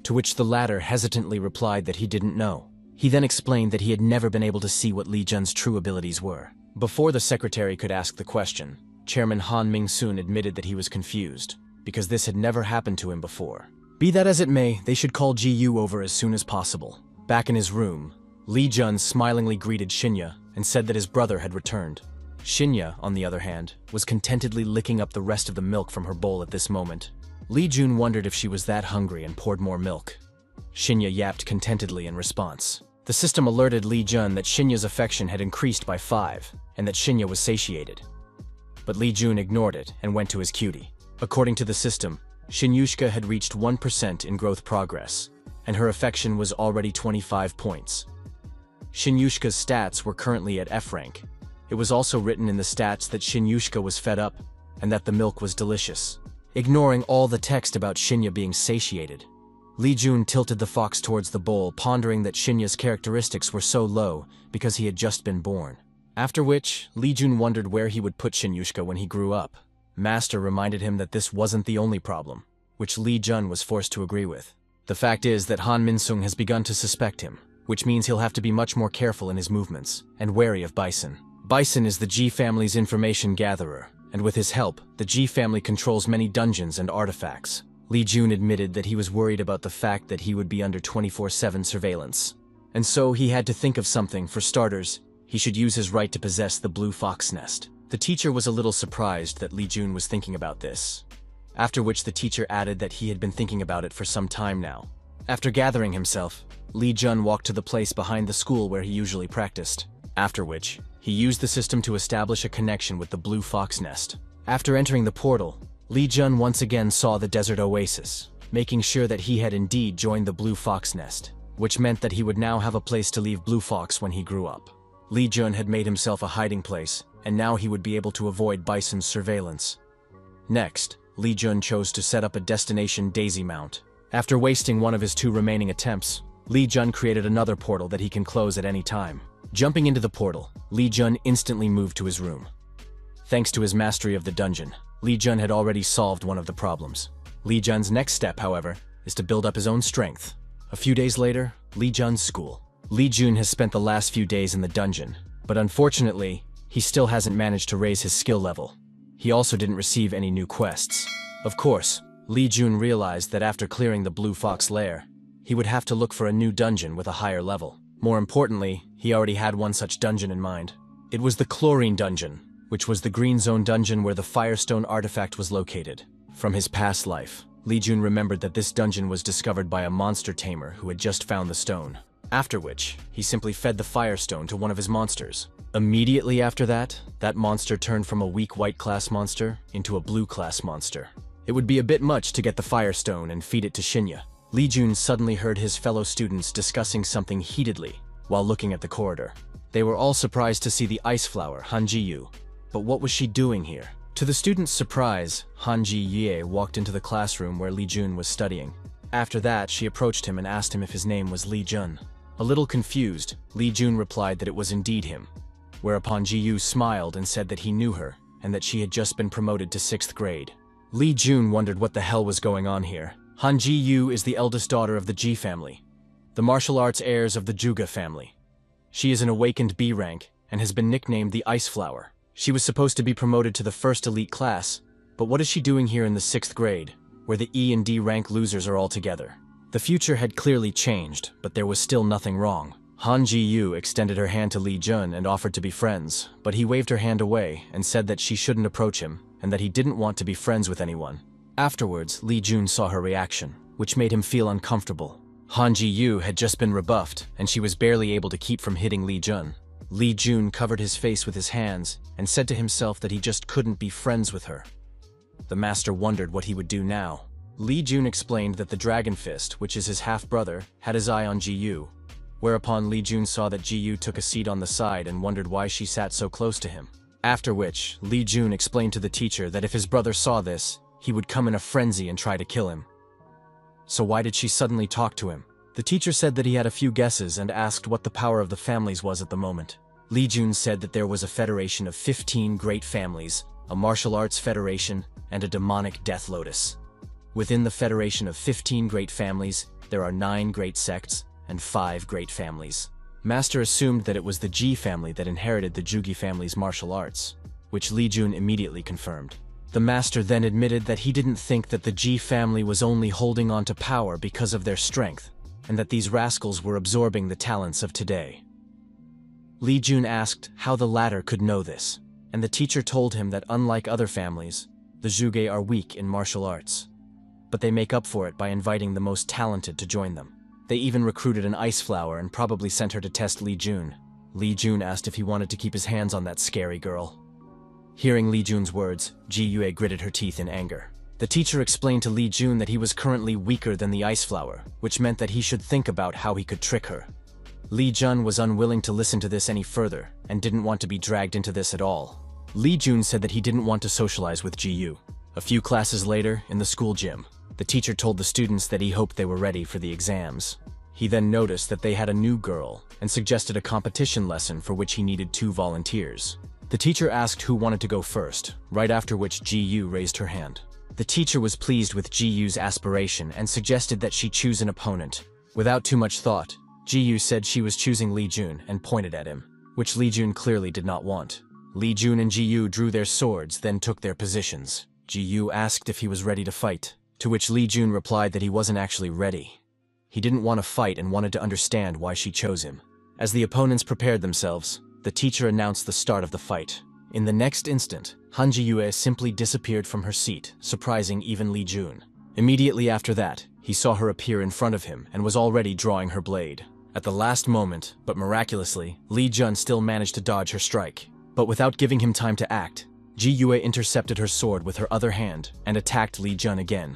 to which the latter hesitantly replied that he didn't know. He then explained that he had never been able to see what Li Jun's true abilities were. Before the secretary could ask the question, Chairman Han Mingsun admitted that he was confused, because this had never happened to him before. Be that as it may, they should call GU over as soon as possible. Back in his room, Li Jun smilingly greeted Shinya and said that his brother had returned. Shinya, on the other hand, was contentedly licking up the rest of the milk from her bowl at this moment. Li Jun wondered if she was that hungry and poured more milk. Shinya yapped contentedly in response. The system alerted Li Jun that Shinya's affection had increased by 5, and that Shinya was satiated. But Li Jun ignored it and went to his cutie. According to the system, Shinyushka had reached 1% in growth progress, and her affection was already 25 points. Shinyushka's stats were currently at F rank. It was also written in the stats that Shinyushka was fed up, and that the milk was delicious. Ignoring all the text about Shinya being satiated, Li Jun tilted the fox towards the bowl, pondering that Shinya's characteristics were so low because he had just been born. After which, Li Jun wondered where he would put Shinyushka when he grew up. Master reminded him that this wasn't the only problem, which Li Jun was forced to agree with. The fact is that Han Minsung has begun to suspect him, which means he'll have to be much more careful in his movements, and wary of Bison. Bison is the G family's information gatherer, and with his help, the G family controls many dungeons and artifacts. Li Jun admitted that he was worried about the fact that he would be under 24/7 surveillance. And so he had to think of something. For starters, he should use his right to possess the Blue Fox Nest. The teacher was a little surprised that Li Jun was thinking about this. After which the teacher added that he had been thinking about it for some time now. After gathering himself, Li Jun walked to the place behind the school where he usually practiced. After which, he used the system to establish a connection with the Blue Fox Nest. After entering the portal, Li Jun once again saw the desert oasis, making sure that he had indeed joined the Blue Fox Nest, which meant that he would now have a place to leave Blue Fox when he grew up. Li Jun had made himself a hiding place, and now he would be able to avoid Bison's surveillance. Next, Li Jun chose to set up a destination daisy mount. After wasting one of his 2 remaining attempts, Li Jun created another portal that he can close at any time. Jumping into the portal, Li Jun instantly moved to his room. Thanks to his mastery of the dungeon, Li Jun had already solved one of the problems. Li Jun's next step, however, is to build up his own strength. A few days later, Li Jun's school. Li Jun has spent the last few days in the dungeon, but unfortunately, he still hasn't managed to raise his skill level. He also didn't receive any new quests. Of course, Li Jun realized that after clearing the Blue Fox lair, he would have to look for a new dungeon with a higher level. More importantly, he already had one such dungeon in mind. It was the Chlorine Dungeon, which was the Green Zone dungeon where the Firestone artifact was located. From his past life, Li Jun remembered that this dungeon was discovered by a monster tamer who had just found the stone. After which, he simply fed the Firestone to one of his monsters. Immediately after that, that monster turned from a weak white class monster into a blue class monster. It would be a bit much to get the Firestone and feed it to Shinya. Li Jun suddenly heard his fellow students discussing something heatedly while looking at the corridor. They were all surprised to see the ice flower, Han Ji-yu. But what was she doing here? To the students' surprise, Han Ji-ye walked into the classroom where Li Jun was studying. After that, she approached him and asked him if his name was Li Jun. A little confused, Li Jun replied that it was indeed him, whereupon Ji-yu smiled and said that he knew her and that she had just been promoted to 6th grade. Li Jun wondered what the hell was going on here. Han Ji-yu is the eldest daughter of the Ji family, the martial arts heirs of the Juga family. She is an awakened B rank and has been nicknamed the Ice Flower. She was supposed to be promoted to the first elite class, but what is she doing here in the 6th grade, where the E and D rank losers are all together? The future had clearly changed, but there was still nothing wrong. Han Ji-yu extended her hand to Li Jun and offered to be friends, but he waved her hand away and said that she shouldn't approach him and that he didn't want to be friends with anyone. Afterwards, Li Jun saw her reaction, which made him feel uncomfortable. Han Ji-yu had just been rebuffed, and she was barely able to keep from hitting Li Jun. Li Jun covered his face with his hands and said to himself that he just couldn't be friends with her. The master wondered what he would do now. Li Jun explained that the Dragon Fist, which is his half-brother, had his eye on Ji-yu, whereupon Li Jun saw that Ji-yu took a seat on the side and wondered why she sat so close to him. After which, Li Jun explained to the teacher that if his brother saw this, he would come in a frenzy and try to kill him. So why did she suddenly talk to him? The teacher said that he had a few guesses and asked what the power of the families was at the moment. Li Jun said that there was a federation of 15 great families, a martial arts federation, and a demonic death lotus. Within the federation of 15 great families, there are 9 great sects and 5 great families. Master assumed that it was the Ji family that inherited the Jugi family's martial arts, which Li Jun immediately confirmed. The master then admitted that he didn't think that the Ji family was only holding on to power because of their strength, and that these rascals were absorbing the talents of today. Li Jun asked how the latter could know this, and the teacher told him that unlike other families, the Zhuge are weak in martial arts, but they make up for it by inviting the most talented to join them. They even recruited an ice flower and probably sent her to test Li Jun. Li Jun asked if he wanted to keep his hands on that scary girl. Hearing Li Jun's words, Ji Yue gritted her teeth in anger. The teacher explained to Li Jun that he was currently weaker than the ice flower, which meant that he should think about how he could trick her. Li Jun was unwilling to listen to this any further and didn't want to be dragged into this at all. Li Jun said that he didn't want to socialize with Ji Yu. A few classes later, in the school gym, the teacher told the students that he hoped they were ready for the exams. He then noticed that they had a new girl and suggested a competition lesson for which he needed 2 volunteers. The teacher asked who wanted to go first, right after which Ji Yu raised her hand. The teacher was pleased with Ji Yu's aspiration and suggested that she choose an opponent. Without too much thought, Ji Yu said she was choosing Li Jun and pointed at him, which Li Jun clearly did not want. Li Jun and Ji Yu drew their swords, then took their positions. Ji Yu asked if he was ready to fight, to which Li Jun replied that he wasn't actually ready. He didn't want to fight and wanted to understand why she chose him. As the opponents prepared themselves, the teacher announced the start of the fight. In the next instant, Han Ji-yue simply disappeared from her seat, surprising even Li Jun. Immediately after that, he saw her appear in front of him and was already drawing her blade. At the last moment, but miraculously, Li Jun still managed to dodge her strike. But without giving him time to act, Ji Yue intercepted her sword with her other hand and attacked Li Jun again.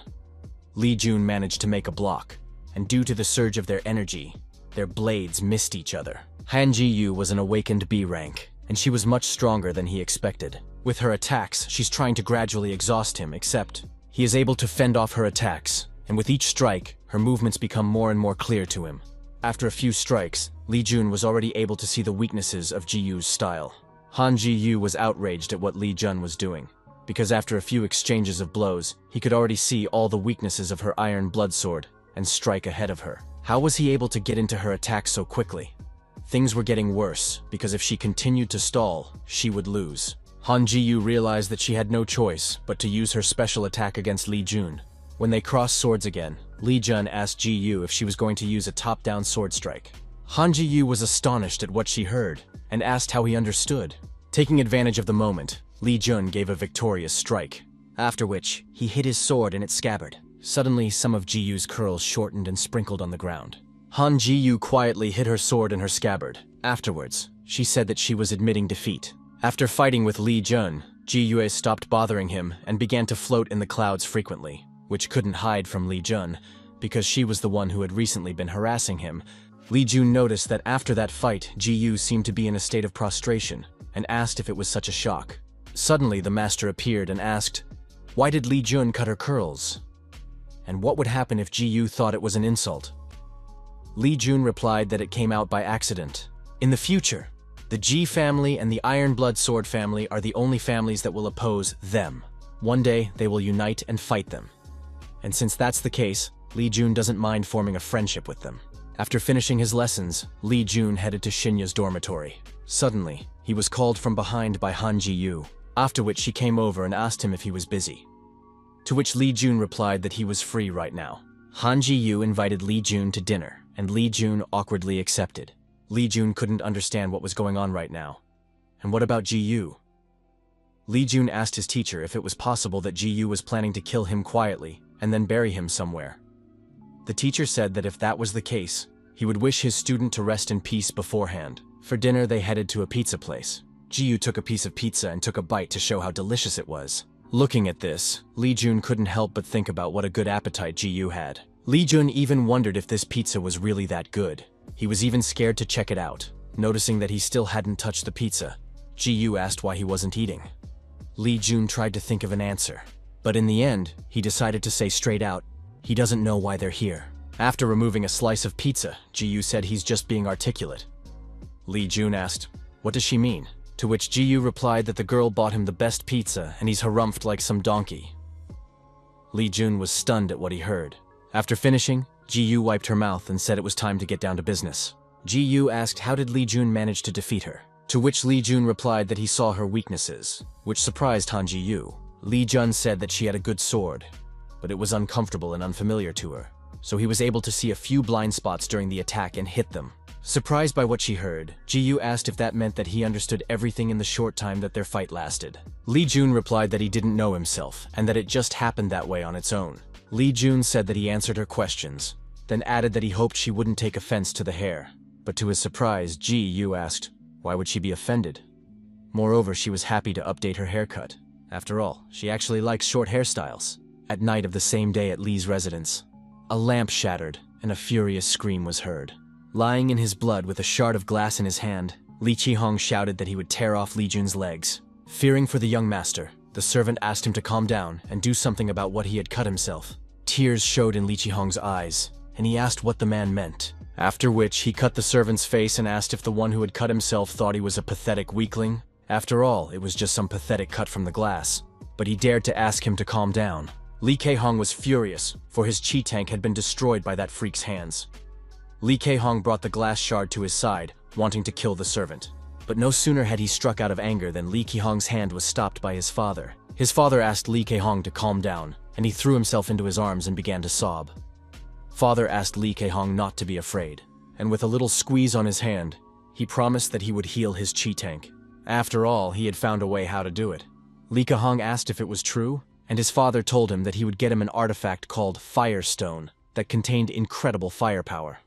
Li Jun managed to make a block, and due to the surge of their energy, their blades missed each other. Han Ji-yu was an awakened B rank, and she was much stronger than he expected. With her attacks, she's trying to gradually exhaust him, except he is able to fend off her attacks, and with each strike, her movements become more and more clear to him. After a few strikes, Li Jun was already able to see the weaknesses of Ji Yu's style. Han Ji-yu was outraged at what Li Jun was doing, because after a few exchanges of blows, he could already see all the weaknesses of her iron blood sword and strike ahead of her. How was he able to get into her attack so quickly? Things were getting worse, because if she continued to stall, she would lose. Han Ji-yu realized that she had no choice but to use her special attack against Li Jun. When they crossed swords again, Li Jun asked Ji Yu if she was going to use a top-down sword strike. Han Ji-yu was astonished at what she heard, and asked how he understood. Taking advantage of the moment, Li Jun gave a victorious strike, after which he hit his sword in its scabbard. Suddenly, some of Ji Yu's curls shortened and sprinkled on the ground. Han Ji-yu quietly hid her sword in her scabbard. Afterwards, she said that she was admitting defeat. After fighting with Li Jun, Ji Yue stopped bothering him and began to float in the clouds frequently, which couldn't hide from Li Jun, because she was the one who had recently been harassing him. Li Jun noticed that after that fight, Ji Yu seemed to be in a state of prostration, and asked if it was such a shock. Suddenly, the master appeared and asked, why did Li Jun cut her curls? And what would happen if Ji Yu thought it was an insult? Li Jun replied that it came out by accident. In the future, the Ji family and the Iron Blood Sword family are the only families that will oppose them. One day, they will unite and fight them. And since that's the case, Li Jun doesn't mind forming a friendship with them. After finishing his lessons, Li Jun headed to Shinya's dormitory. Suddenly, He was called from behind by Han Ji-yu, after which she came over and asked him if he was busy. To which Lee Jun replied that he was free right now. Han Ji-yu invited Lee Jun to dinner, and Lee Jun awkwardly accepted. Lee Jun couldn't understand what was going on right now. And what about Ji-yu? Lee Jun asked his teacher if it was possible that Ji-yu was planning to kill him quietly and then bury him somewhere. The teacher said that if that was the case, he would wish his student to rest in peace beforehand. For dinner, they headed to a pizza place. Ji-yu took a piece of pizza and took a bite to show how delicious it was. Looking at this, Lee Jun couldn't help but think about what a good appetite Ji-yu had. Lee Jun even wondered if this pizza was really that good. He was even scared to check it out. Noticing that he still hadn't touched the pizza, Ji-yu asked why he wasn't eating. Lee Jun tried to think of an answer, but in the end, he decided to say straight out, he doesn't know why they're here. After removing a slice of pizza, Ji-yu said he's just being articulate. Lee Jun asked, what does she mean? To which Ji-yu replied that the girl bought him the best pizza and he's harumphed like some donkey. Lee Jun was stunned at what he heard. After finishing, Ji-yu wiped her mouth and said it was time to get down to business. Ji-yu asked how did Lee Jun manage to defeat her? To which Lee Jun replied that he saw her weaknesses, which surprised Han Ji-yu. Lee Jun said that she had a good sword, but it was uncomfortable and unfamiliar to her, so he was able to see a few blind spots during the attack and hit them. Surprised by what she heard, Ji-yu asked if that meant that he understood everything in the short time that their fight lasted. Lee Jun replied that he didn't know himself, and that it just happened that way on its own. Lee Jun said that he answered her questions, then added that he hoped she wouldn't take offense to the hair. But to his surprise, Ji-yu asked, why would she be offended? Moreover, she was happy to update her haircut. After all, she actually likes short hairstyles. At night of the same day at Lee's residence, a lamp shattered and a furious scream was heard. Lying in his blood with a shard of glass in his hand, Lee Chi-hong shouted that he would tear off Lee Jun's legs. Fearing for the young master, the servant asked him to calm down and do something about what he had cut himself. Tears showed in Lee Chi-hong's eyes, and he asked what the man meant. After which, he cut the servant's face and asked if the one who had cut himself thought he was a pathetic weakling. After all, it was just some pathetic cut from the glass. But he dared to ask him to calm down. Lee Ki-hong was furious, for his chi tank had been destroyed by that freak's hands. Lee Ki-hong brought the glass shard to his side, wanting to kill the servant. But no sooner had he struck out of anger than Lee Ki-hong's hand was stopped by his father. His father asked Lee Ki-hong to calm down, and he threw himself into his arms and began to sob. Father asked Lee Ki-hong not to be afraid, and with a little squeeze on his hand, he promised that he would heal his chi tank. After all, he had found a way how to do it. Lee Ki-hong asked if it was true, and his father told him that he would get him an artifact called Firestone that contained incredible firepower.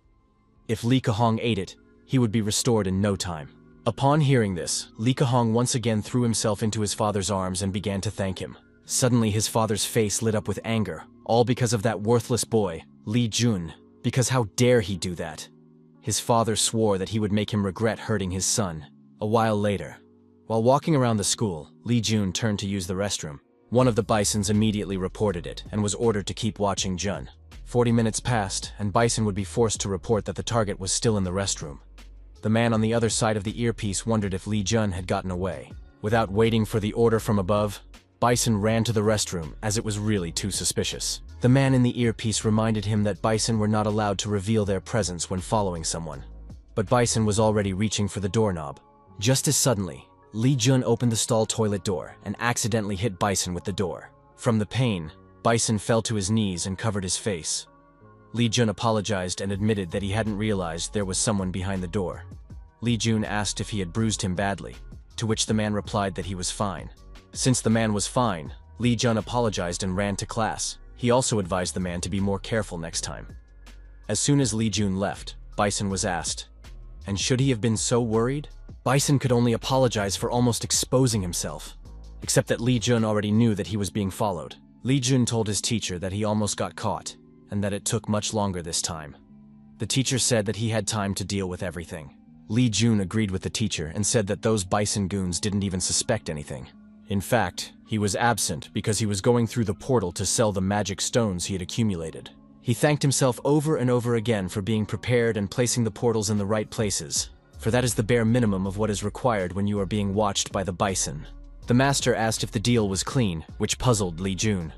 If Lee Ki-hong ate it, he would be restored in no time. Upon hearing this, Lee Ki-hong once again threw himself into his father's arms and began to thank him. Suddenly his father's face lit up with anger, all because of that worthless boy, Lee Jun, because how dare he do that? His father swore that he would make him regret hurting his son. A while later, while walking around the school, Lee Jun turned to use the restroom. One of the Bisons immediately reported it and was ordered to keep watching Jun. 40 minutes passed, and Bison would be forced to report that the target was still in the restroom. The man on the other side of the earpiece wondered if Lee Jun had gotten away. Without waiting for the order from above, Bison ran to the restroom, as it was really too suspicious. The man in the earpiece reminded him that Bison were not allowed to reveal their presence when following someone. But Bison was already reaching for the doorknob. Just as suddenly, Lee Jun opened the stall toilet door and accidentally hit Bison with the door. From the pain, Bison fell to his knees and covered his face. Lee Jun apologized and admitted that he hadn't realized there was someone behind the door. Lee Jun asked if he had bruised him badly, to which the man replied that he was fine. Since the man was fine, Lee Jun apologized and ran to class. He also advised the man to be more careful next time. As soon as Lee Jun left, Bison was asked, and should he have been so worried? Bison could only apologize for almost exposing himself, except that Lee Jun already knew that he was being followed. Lee Jun told his teacher that he almost got caught, and that it took much longer this time. The teacher said that he had time to deal with everything. Lee Jun agreed with the teacher and said that those Bison goons didn't even suspect anything. In fact, he was absent because he was going through the portal to sell the magic stones he had accumulated. He thanked himself over and over again for being prepared and placing the portals in the right places, for that is the bare minimum of what is required when you are being watched by the Bison. The master asked if the deal was clean, which puzzled Lee Jun.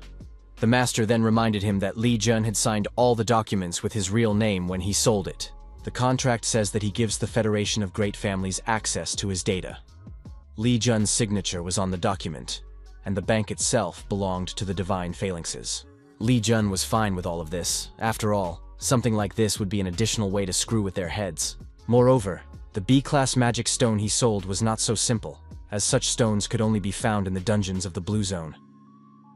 The master then reminded him that Lee Jun had signed all the documents with his real name when he sold it. The contract says that he gives the Federation of Great Families access to his data. Li Jun's signature was on the document, and the bank itself belonged to the divine phalanxes. Li Jun was fine with all of this. After all, something like this would be an additional way to screw with their heads. Moreover, the B-class magic stone he sold was not so simple, as such stones could only be found in the dungeons of the Blue Zone.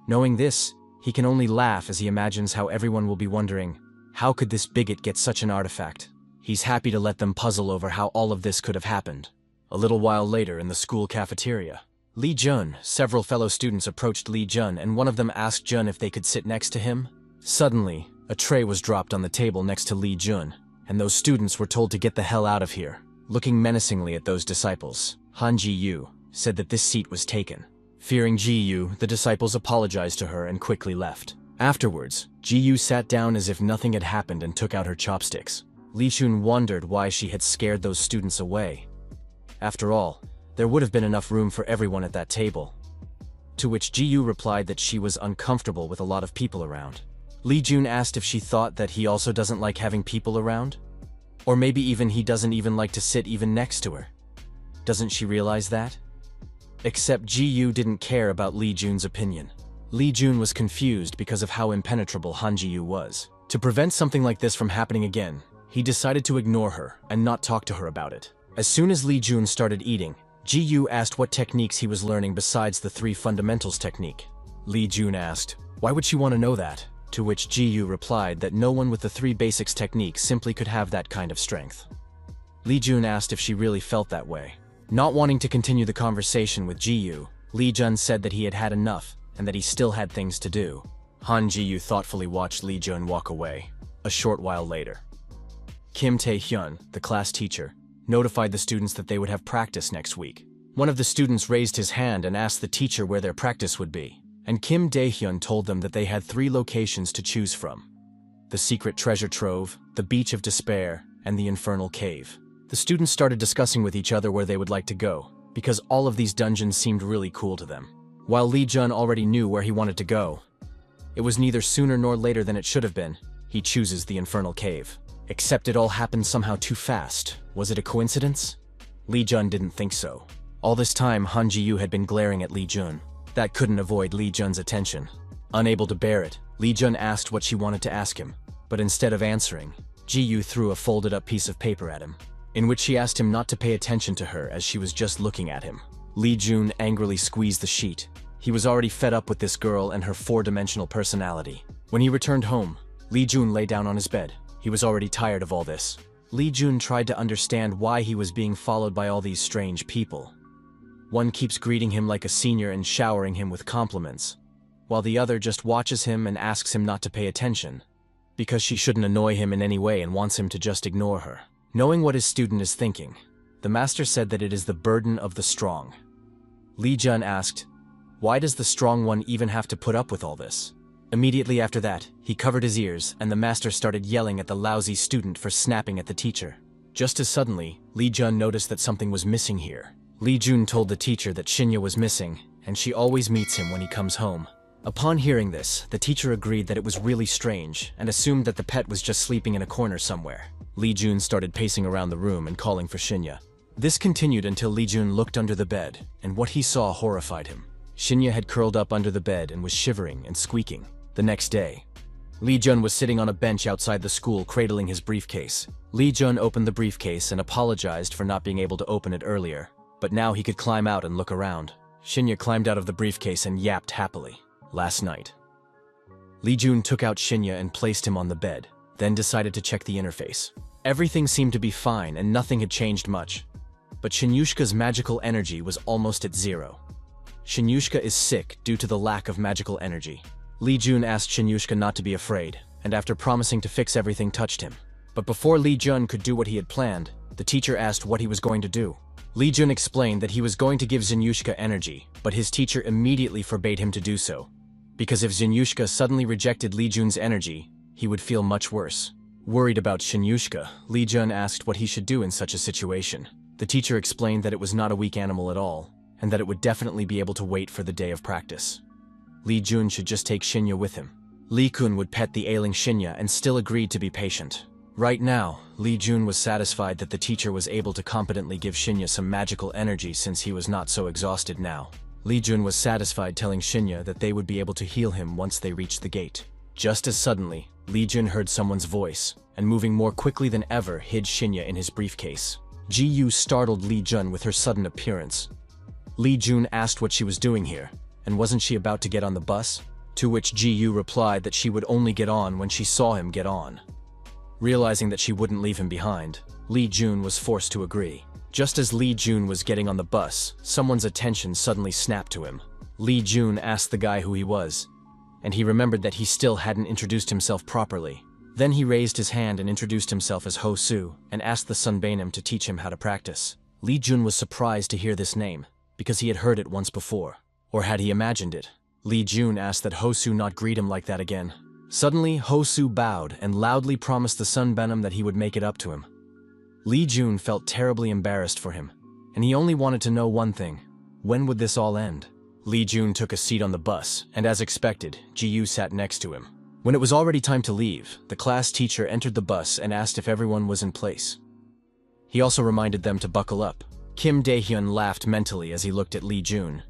Knowing this, he can only laugh as he imagines how everyone will be wondering, how could this bigot get such an artifact? He's happy to let them puzzle over how all of this could have happened. A little while later in the school cafeteria, Li Jun, several fellow students approached Li Jun and one of them asked Jun if they could sit next to him. Suddenly, a tray was dropped on the table next to Li Jun, and those students were told to get the hell out of here. Looking menacingly at those disciples, Han Ji-yu said that this seat was taken. Fearing Ji-yu, the disciples apologized to her and quickly left. Afterwards, Ji-yu sat down as if nothing had happened and took out her chopsticks. Li Shun wondered why she had scared those students away. After all, there would have been enough room for everyone at that table. To which Ji-yu replied that she was uncomfortable with a lot of people around. Li Jun asked if she thought that he also doesn't like having people around? Or maybe even he doesn't even like to sit even next to her. Doesn't she realize that? Except Ji-yu didn't care about Li Jun's opinion. Li Jun was confused because of how impenetrable Han Ji-yu was. To prevent something like this from happening again, he decided to ignore her and not talk to her about it. As soon as Li Jun started eating, Ji-yu asked what techniques he was learning besides the 3 fundamentals technique. Li Jun asked, why would she want to know that? To which Ji-yu replied that no one with the 3 basics technique simply could have that kind of strength. Li Jun asked if she really felt that way. Not wanting to continue the conversation with Ji-yu, Li Jun said that he had had enough and that he still had things to do. Han Ji-yu thoughtfully watched Li Jun walk away. A short while later, Kim Tae-hyun, the class teacher, notified the students that they would have practice next week. One of the students raised his hand and asked the teacher where their practice would be, and Kim Dae-hyun told them that they had 3 locations to choose from: the secret treasure trove, the beach of despair, and the infernal cave. The students started discussing with each other where they would like to go, because all of these dungeons seemed really cool to them. While Li Jun already knew where he wanted to go, it was neither sooner nor later than it should have been. He chooses the infernal cave. Except it all happened somehow too fast. Was it a coincidence? Li Jun didn't think so. All this time, Han Ji-yu had been glaring at Li Jun. That couldn't avoid Li Jun's attention. Unable to bear it, Li Jun asked what she wanted to ask him, but instead of answering, Ji-yu threw a folded-up piece of paper at him, in which she asked him not to pay attention to her as she was just looking at him. Li Jun angrily squeezed the sheet. He was already fed up with this girl and her 4-dimensional personality. When he returned home, Li Jun lay down on his bed. He was already tired of all this. Li Jun tried to understand why he was being followed by all these strange people. One keeps greeting him like a senior and showering him with compliments, while the other just watches him and asks him not to pay attention, because she shouldn't annoy him in any way and wants him to just ignore her. Knowing what his student is thinking, the master said that it is the burden of the strong. Li Jun asked, why does the strong one even have to put up with all this? Immediately after that, he covered his ears and the master started yelling at the lousy student for snapping at the teacher. Just as suddenly, Li Jun noticed that something was missing here. Li Jun told the teacher that Shinya was missing, and she always meets him when he comes home. Upon hearing this, the teacher agreed that it was really strange and assumed that the pet was just sleeping in a corner somewhere. Li Jun started pacing around the room and calling for Shinya. This continued until Li Jun looked under the bed, and what he saw horrified him. Shinya had curled up under the bed and was shivering and squeaking. The next day, Li Jun was sitting on a bench outside the school cradling his briefcase. Li Jun opened the briefcase and apologized for not being able to open it earlier, but now he could climb out and look around. Shinya climbed out of the briefcase and yapped happily. Last night, Li Jun took out Shinya and placed him on the bed, then decided to check the interface. Everything seemed to be fine and nothing had changed much, but Shinyushka's magical energy was almost at 0. Shinyushka is sick due to the lack of magical energy. Li Jun asked Shinyushka not to be afraid, and after promising to fix everything, touched him. But before Li Jun could do what he had planned, the teacher asked what he was going to do. Li Jun explained that he was going to give Shinyushka energy, but his teacher immediately forbade him to do so, because if Shinyushka suddenly rejected Li Jun's energy, he would feel much worse. Worried about Shinyushka, Li Jun asked what he should do in such a situation. The teacher explained that it was not a weak animal at all, and that it would definitely be able to wait for the day of practice. Li Jun should just take Shinya with him. Li Kun would pet the ailing Shinya and still agreed to be patient. Right now, Li Jun was satisfied that the teacher was able to competently give Shinya some magical energy since he was not so exhausted now. Li Jun was satisfied telling Shinya that they would be able to heal him once they reached the gate. Just as suddenly, Li Jun heard someone's voice, and moving more quickly than ever hid Shinya in his briefcase. Ji Yu startled Li Jun with her sudden appearance. Li Jun asked what she was doing here, and wasn't she about to get on the bus? To which Ji Yu replied that she would only get on when she saw him get on. Realizing that she wouldn't leave him behind, Li Jun was forced to agree. Just as Li Jun was getting on the bus, someone's attention suddenly snapped to him. Li Jun asked the guy who he was, and he remembered that he still hadn't introduced himself properly. Then he raised his hand and introduced himself as Ho Su, and asked the Sunbanim to teach him how to practice. Li Jun was surprised to hear this name, because he had heard it once before. Or had he imagined it? Li Jun asked that Ho Su not greet him like that again. Suddenly, Ho Su bowed and loudly promised the Sunbanim that he would make it up to him. Li Jun felt terribly embarrassed for him, and he only wanted to know one thing: when would this all end? Li Jun took a seat on the bus, and as expected, Ji Yu sat next to him. When it was already time to leave, the class teacher entered the bus and asked if everyone was in place. He also reminded them to buckle up. Kim Dae-hyun laughed mentally as he looked at Li Jun.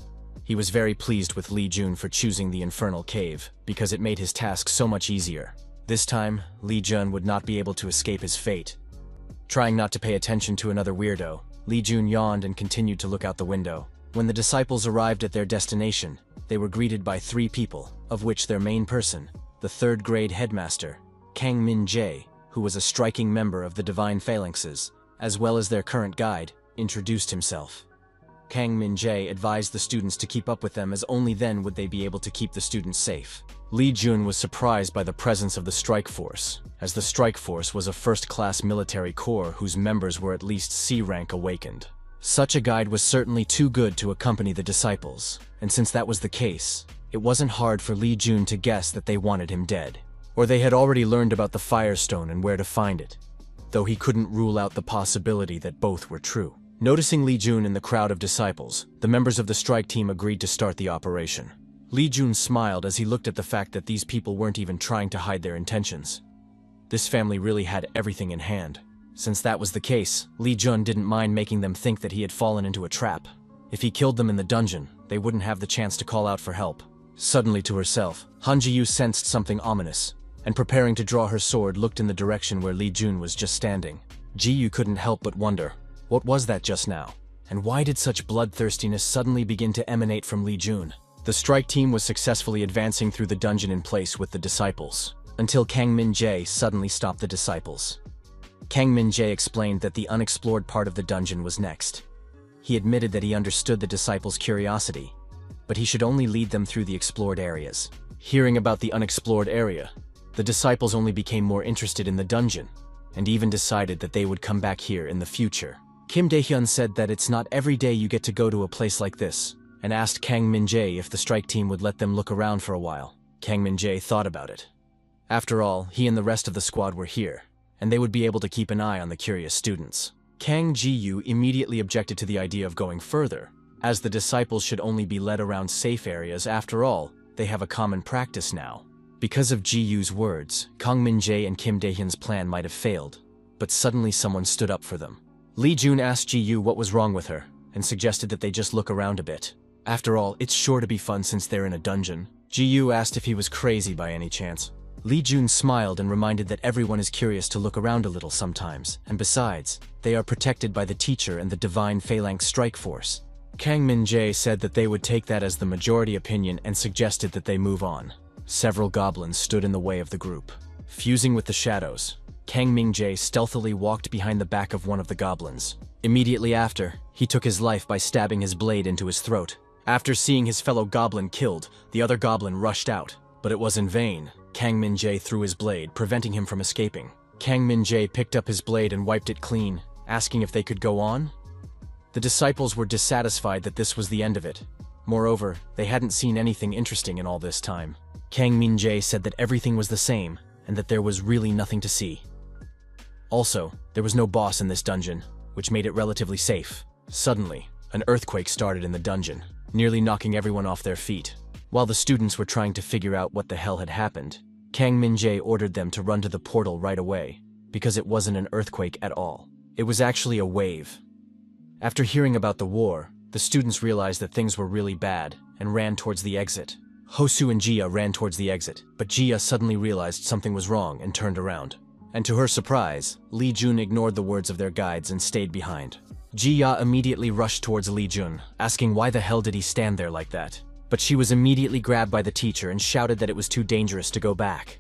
He was very pleased with Li Jun for choosing the infernal cave, because it made his task so much easier. This time, Li Jun would not be able to escape his fate. Trying not to pay attention to another weirdo, Li Jun yawned and continued to look out the window. When the disciples arrived at their destination, they were greeted by 3 people, of which their main person, the 3rd grade headmaster, Kang Min-jae, who was a striking member of the Divine Phalanxes, as well as their current guide, introduced himself. Kang Min-jae advised the students to keep up with them, as only then would they be able to keep the students safe. Li Jun was surprised by the presence of the Strike Force, as the Strike Force was a first-class military corps whose members were at least C rank awakened. Such a guide was certainly too good to accompany the disciples, and since that was the case, it wasn't hard for Li Jun to guess that they wanted him dead, or they had already learned about the Firestone and where to find it, though he couldn't rule out the possibility that both were true. Noticing Li Jun in the crowd of disciples, the members of the strike team agreed to start the operation. Li Jun smiled as he looked at the fact that these people weren't even trying to hide their intentions. This family really had everything in hand. Since that was the case, Li Jun didn't mind making them think that he had fallen into a trap. If he killed them in the dungeon, they wouldn't have the chance to call out for help. Suddenly to herself, Han Ji-yu sensed something ominous, and preparing to draw her sword looked in the direction where Li Jun was just standing. Ji-yu couldn't help but wonder, what was that just now? And why did such bloodthirstiness suddenly begin to emanate from Li Jun? The strike team was successfully advancing through the dungeon in place with the disciples, until Kang Min-jae suddenly stopped the disciples. Kang Min-jae explained that the unexplored part of the dungeon was next. He admitted that he understood the disciples' curiosity, but he should only lead them through the explored areas. Hearing about the unexplored area, the disciples only became more interested in the dungeon, and even decided that they would come back here in the future. Kim Dae-hyun said that it's not every day you get to go to a place like this, and asked Kang Min-jae if the strike team would let them look around for a while. Kang Min-jae thought about it. After all, he and the rest of the squad were here, and they would be able to keep an eye on the curious students. Kang Ji-yu immediately objected to the idea of going further, as the disciples should only be led around safe areas. After all, they have a common practice now. Because of Ji-yu's words, Kang Min-jae and Kim Dae-hyun's plan might have failed, but suddenly someone stood up for them. Li Jun asked Ji-yu what was wrong with her, and suggested that they just look around a bit. After all, it's sure to be fun since they're in a dungeon. Ji-yu asked if he was crazy by any chance. Li Jun smiled and reminded that everyone is curious to look around a little sometimes, and besides, they are protected by the teacher and the Divine Phalanx Strike Force. Kang Min-jae said that they would take that as the majority opinion and suggested that they move on. Several goblins stood in the way of the group. Fusing with the shadows, Kang Min-jae stealthily walked behind the back of one of the goblins. Immediately after, he took his life by stabbing his blade into his throat. After seeing his fellow goblin killed, the other goblin rushed out, but it was in vain. Kang Min-jae threw his blade, preventing him from escaping. Kang Min-jae picked up his blade and wiped it clean, asking if they could go on. The disciples were dissatisfied that this was the end of it. Moreover, they hadn't seen anything interesting in all this time. Kang Min-jae said that everything was the same, and that there was really nothing to see. Also, there was no boss in this dungeon, which made it relatively safe. Suddenly, an earthquake started in the dungeon, nearly knocking everyone off their feet. While the students were trying to figure out what the hell had happened, Kang Min-jae ordered them to run to the portal right away. because it wasn't an earthquake at all. It was actually a wave. After hearing about the war, the students realized that things were really bad and ran towards the exit. Hosu and Jia ran towards the exit, but Jia suddenly realized something was wrong and turned around. And to her surprise, Li Jun ignored the words of their guides and stayed behind. Jia immediately rushed towards Li Jun, asking why the hell did he stand there like that. But she was immediately grabbed by the teacher and shouted that it was too dangerous to go back.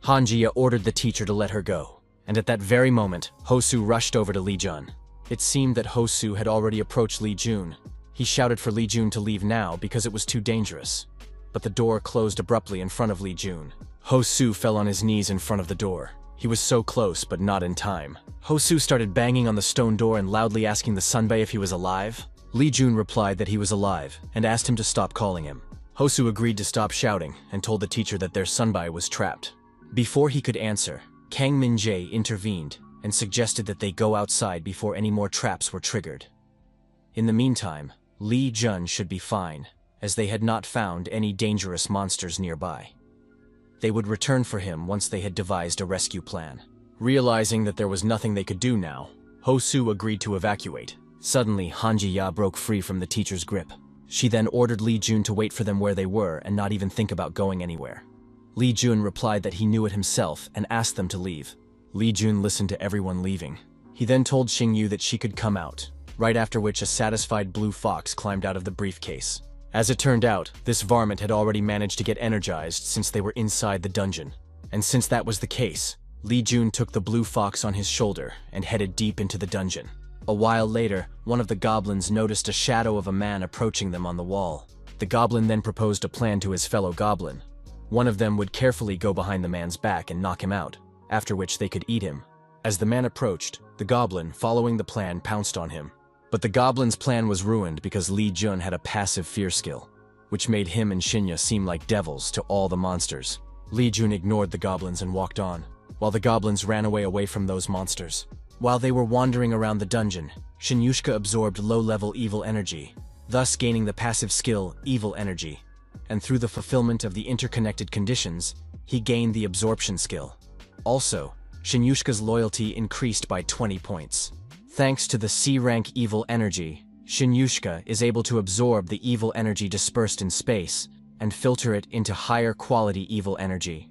Han Jia ordered the teacher to let her go, and at that very moment, Hosu rushed over to Li Jun. It seemed that Hosu had already approached Li Jun. He shouted for Li Jun to leave now because it was too dangerous. But the door closed abruptly in front of Li Jun. Hosu fell on his knees in front of the door. He was so close, but not in time. Hosu started banging on the stone door and loudly asking the sunbae if he was alive. Li Jun replied that he was alive and asked him to stop calling him. Hosu agreed to stop shouting and told the teacher that their sunbae was trapped. Before he could answer, Kang Min-jae intervened and suggested that they go outside before any more traps were triggered. In the meantime, Li Jun should be fine, as they had not found any dangerous monsters nearby. They would return for him once they had devised a rescue plan. Realizing that there was nothing they could do now, Hosu agreed to evacuate. Suddenly, Han Ji-ya broke free from the teacher's grip. She then ordered Li Jun to wait for them where they were and not even think about going anywhere. Li Jun replied that he knew it himself and asked them to leave. Li Jun listened to everyone leaving. He then told Xingyu that she could come out, right after which a satisfied blue fox climbed out of the briefcase. As it turned out, this varmint had already managed to get energized since they were inside the dungeon. And since that was the case, Li Jun took the blue fox on his shoulder and headed deep into the dungeon. A while later, one of the goblins noticed a shadow of a man approaching them on the wall. The goblin then proposed a plan to his fellow goblin. One of them would carefully go behind the man's back and knock him out, after which they could eat him. As the man approached, the goblin, following the plan, pounced on him. But the goblin's plan was ruined because Li Jun had a passive fear skill, which made him and Shinya seem like devils to all the monsters. Li Jun ignored the goblins and walked on, while the goblins ran away from those monsters. While they were wandering around the dungeon, Shinyushka absorbed low-level evil energy, thus gaining the passive skill Evil Energy. And through the fulfillment of the interconnected conditions, he gained the absorption skill. Also, Shinyushka's loyalty increased by 20 points. Thanks to the C-rank Evil Energy, Shinyushka is able to absorb the evil energy dispersed in space and filter it into higher quality evil energy.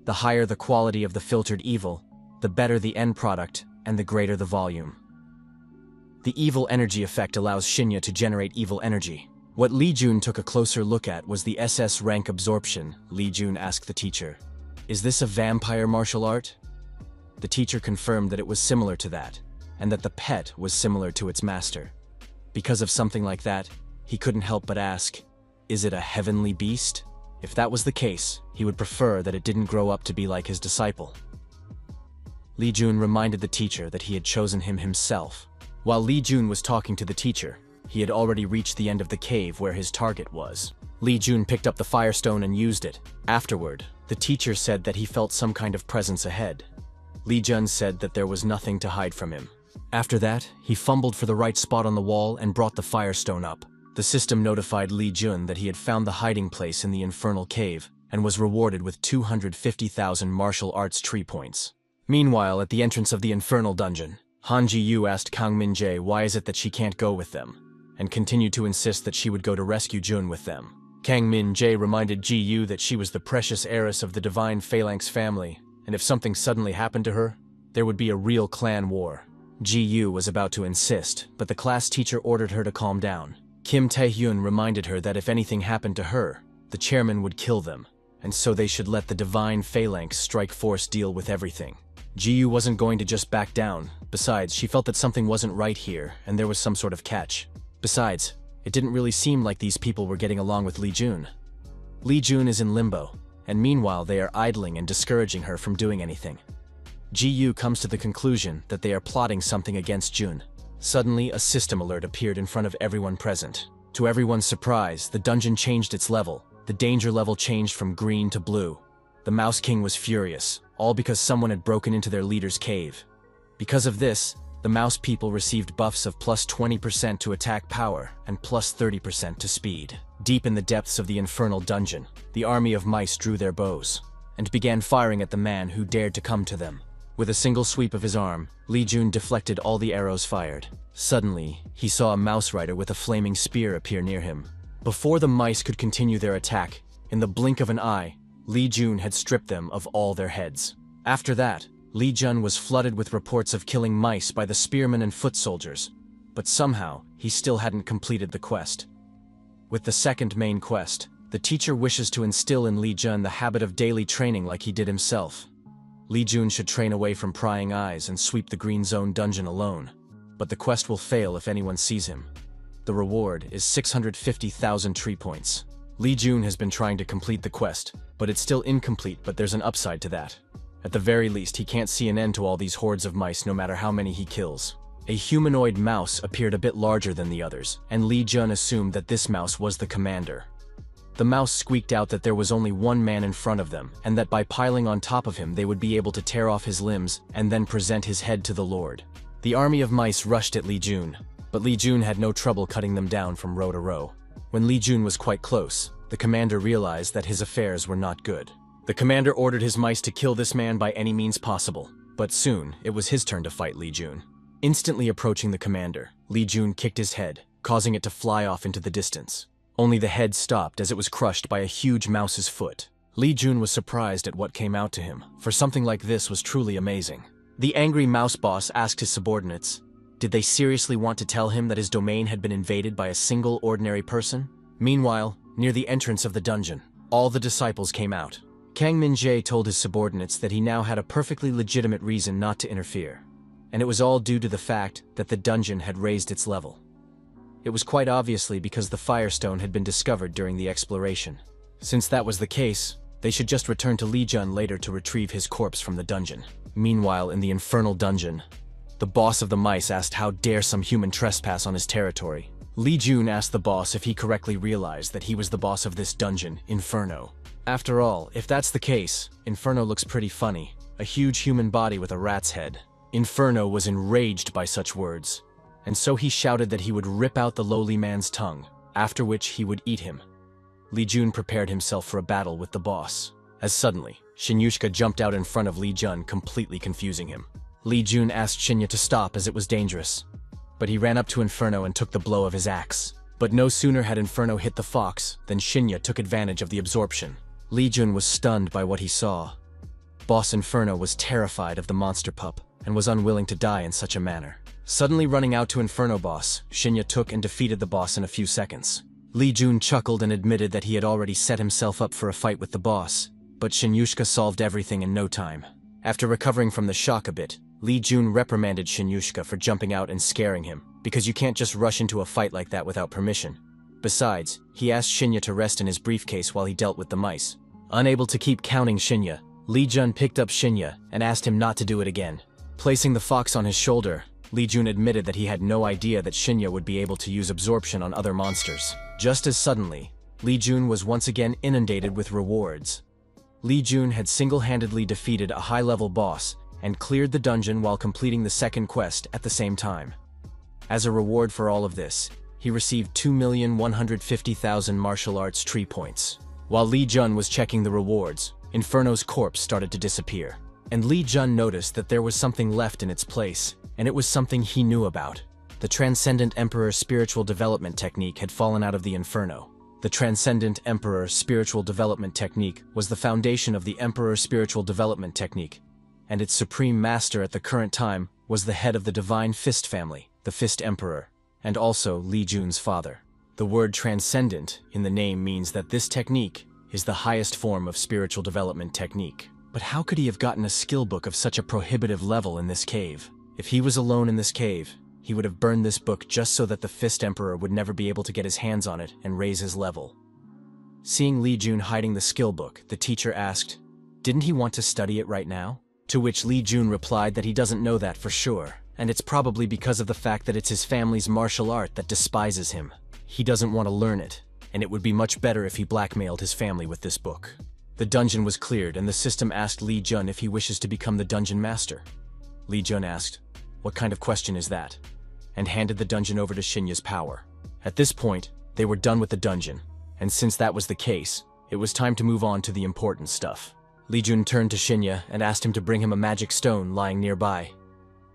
The higher the quality of the filtered evil, the better the end product and the greater the volume. The evil energy effect allows Shinya to generate evil energy. What Li Jun took a closer look at was the SS rank absorption. Li Jun asked the teacher, "Is this a vampire martial art?" The teacher confirmed that it was similar to that, and that the pet was similar to its master. Because of something like that, he couldn't help but ask, "Is it a heavenly beast?" If that was the case, he would prefer that it didn't grow up to be like his disciple. Li Jun reminded the teacher that he had chosen him himself. While Li Jun was talking to the teacher, he had already reached the end of the cave where his target was. Li Jun picked up the firestone and used it. Afterward, the teacher said that he felt some kind of presence ahead. Li Jun said that there was nothing to hide from him. After that, he fumbled for the right spot on the wall and brought the firestone up. The system notified Li Jun that he had found the hiding place in the infernal cave and was rewarded with 250,000 martial arts tree points. Meanwhile, at the entrance of the infernal dungeon, Han Ji-yu asked Kang Min-jae why is it that she can't go with them, and continued to insist that she would go to rescue Jun with them. Kang Min-jae reminded Ji-yu that she was the precious heiress of the divine Phalanx family, and if something suddenly happened to her, there would be a real clan war. Ji-yu was about to insist, but the class teacher ordered her to calm down. Kim Tae-hyun reminded her that if anything happened to her, the chairman would kill them, and so they should let the divine Phalanx strike force deal with everything. Ji-yu wasn't going to just back down. Besides, she felt that something wasn't right here, and there was some sort of catch. Besides, it didn't really seem like these people were getting along with Li Jun. Li Jun is in limbo, and meanwhile they are idling and discouraging her from doing anything. Ji-yu comes to the conclusion that they are plotting something against Jun. Suddenly, a system alert appeared in front of everyone present. To everyone's surprise, the dungeon changed its level. The danger level changed from green to blue. The Mouse King was furious, all because someone had broken into their leader's cave. Because of this, the Mouse people received buffs of plus 20% to attack power and plus 30% to speed. Deep in the depths of the infernal dungeon, the army of mice drew their bows and began firing at the man who dared to come to them. With a single sweep of his arm, Li Jun deflected all the arrows fired. Suddenly, he saw a mouse rider with a flaming spear appear near him. Before the mice could continue their attack, in the blink of an eye, Li Jun had stripped them of all their heads. After that, Li Jun was flooded with reports of killing mice by the spearmen and foot soldiers, but somehow he still hadn't completed the quest. With the second main quest, the teacher wishes to instill in Li Jun the habit of daily training like he did himself. Li Jun should train away from prying eyes and sweep the Green Zone dungeon alone, but the quest will fail if anyone sees him. The reward is 650,000 tree points. Li Jun has been trying to complete the quest, but it's still incomplete, but there's an upside to that. At the very least, he can't see an end to all these hordes of mice no matter how many he kills. A humanoid mouse appeared a bit larger than the others, and Li Jun assumed that this mouse was the commander. The mouse squeaked out that there was only one man in front of them, and that by piling on top of him they would be able to tear off his limbs and then present his head to the Lord. The army of mice rushed at Li Jun, but Li Jun had no trouble cutting them down from row to row. When Li Jun was quite close, the commander realized that his affairs were not good. The commander ordered his mice to kill this man by any means possible, but soon it was his turn to fight Li Jun. Instantly approaching the commander, Li Jun kicked his head, causing it to fly off into the distance. Only the head stopped as it was crushed by a huge mouse's foot. Li Jun was surprised at what came out to him, for something like this was truly amazing. The angry mouse boss asked his subordinates, did they seriously want to tell him that his domain had been invaded by a single ordinary person? Meanwhile, near the entrance of the dungeon, all the disciples came out. Kang Min-jae told his subordinates that he now had a perfectly legitimate reason not to interfere, and it was all due to the fact that the dungeon had raised its level. It was quite obviously because the Firestone had been discovered during the exploration. Since that was the case, they should just return to Li Jun later to retrieve his corpse from the dungeon. Meanwhile, in the infernal dungeon, the boss of the mice asked how dare some human trespass on his territory. Li Jun asked the boss if he correctly realized that he was the boss of this dungeon, Inferno. After all, if that's the case, Inferno looks pretty funny. A huge human body with a rat's head. Inferno was enraged by such words, and so he shouted that he would rip out the lowly man's tongue, after which he would eat him. Li Jun prepared himself for a battle with the boss, as suddenly, Shinyushka jumped out in front of Li Jun, completely confusing him. Li Jun asked Shinya to stop as it was dangerous, but he ran up to Inferno and took the blow of his axe. But no sooner had Inferno hit the fox than Shinya took advantage of the absorption. Li Jun was stunned by what he saw. Boss Inferno was terrified of the monster pup and was unwilling to die in such a manner. Suddenly running out to Inferno boss, Shinya took and defeated the boss in a few seconds. Li Jun chuckled and admitted that he had already set himself up for a fight with the boss, but Shinyushka solved everything in no time. After recovering from the shock a bit, Li Jun reprimanded Shinyushka for jumping out and scaring him, because you can't just rush into a fight like that without permission. Besides, he asked Shinya to rest in his briefcase while he dealt with the mice. Unable to keep counting Shinya, Li Jun picked up Shinya and asked him not to do it again. Placing the fox on his shoulder, Li Jun admitted that he had no idea that Shinya would be able to use absorption on other monsters. Just as suddenly, Li Jun was once again inundated with rewards. Li Jun had single-handedly defeated a high-level boss and cleared the dungeon while completing the second quest at the same time. As a reward for all of this, he received 2,150,000 martial arts tree points. While Li Jun was checking the rewards, Inferno's corpse started to disappear. And Li Jun noticed that there was something left in its place, and it was something he knew about. The Transcendent Emperor Spiritual Development Technique had fallen out of the Inferno. The Transcendent Emperor Spiritual Development Technique was the foundation of the Emperor Spiritual Development Technique, and its supreme master at the current time was the head of the Divine Fist family, the Fist Emperor, and also Li Jun's father. The word transcendent in the name means that this technique is the highest form of spiritual development technique. But how could he have gotten a skill book of such a prohibitive level in this cave? If he was alone in this cave, he would have burned this book just so that the Fist Emperor would never be able to get his hands on it and raise his level. Seeing Li Jun hiding the skill book, the teacher asked, "Didn't he want to study it right now?" To which Li Jun replied that he doesn't know that for sure, and it's probably because of the fact that it's his family's martial art that despises him. He doesn't want to learn it, and it would be much better if he blackmailed his family with this book. The dungeon was cleared, and the system asked Li Jun if he wishes to become the dungeon master. Li Jun asked, "What kind of question is that?" and handed the dungeon over to Shinya's power. At this point, they were done with the dungeon, and since that was the case, it was time to move on to the important stuff. Li Jun turned to Shinya and asked him to bring him a magic stone lying nearby.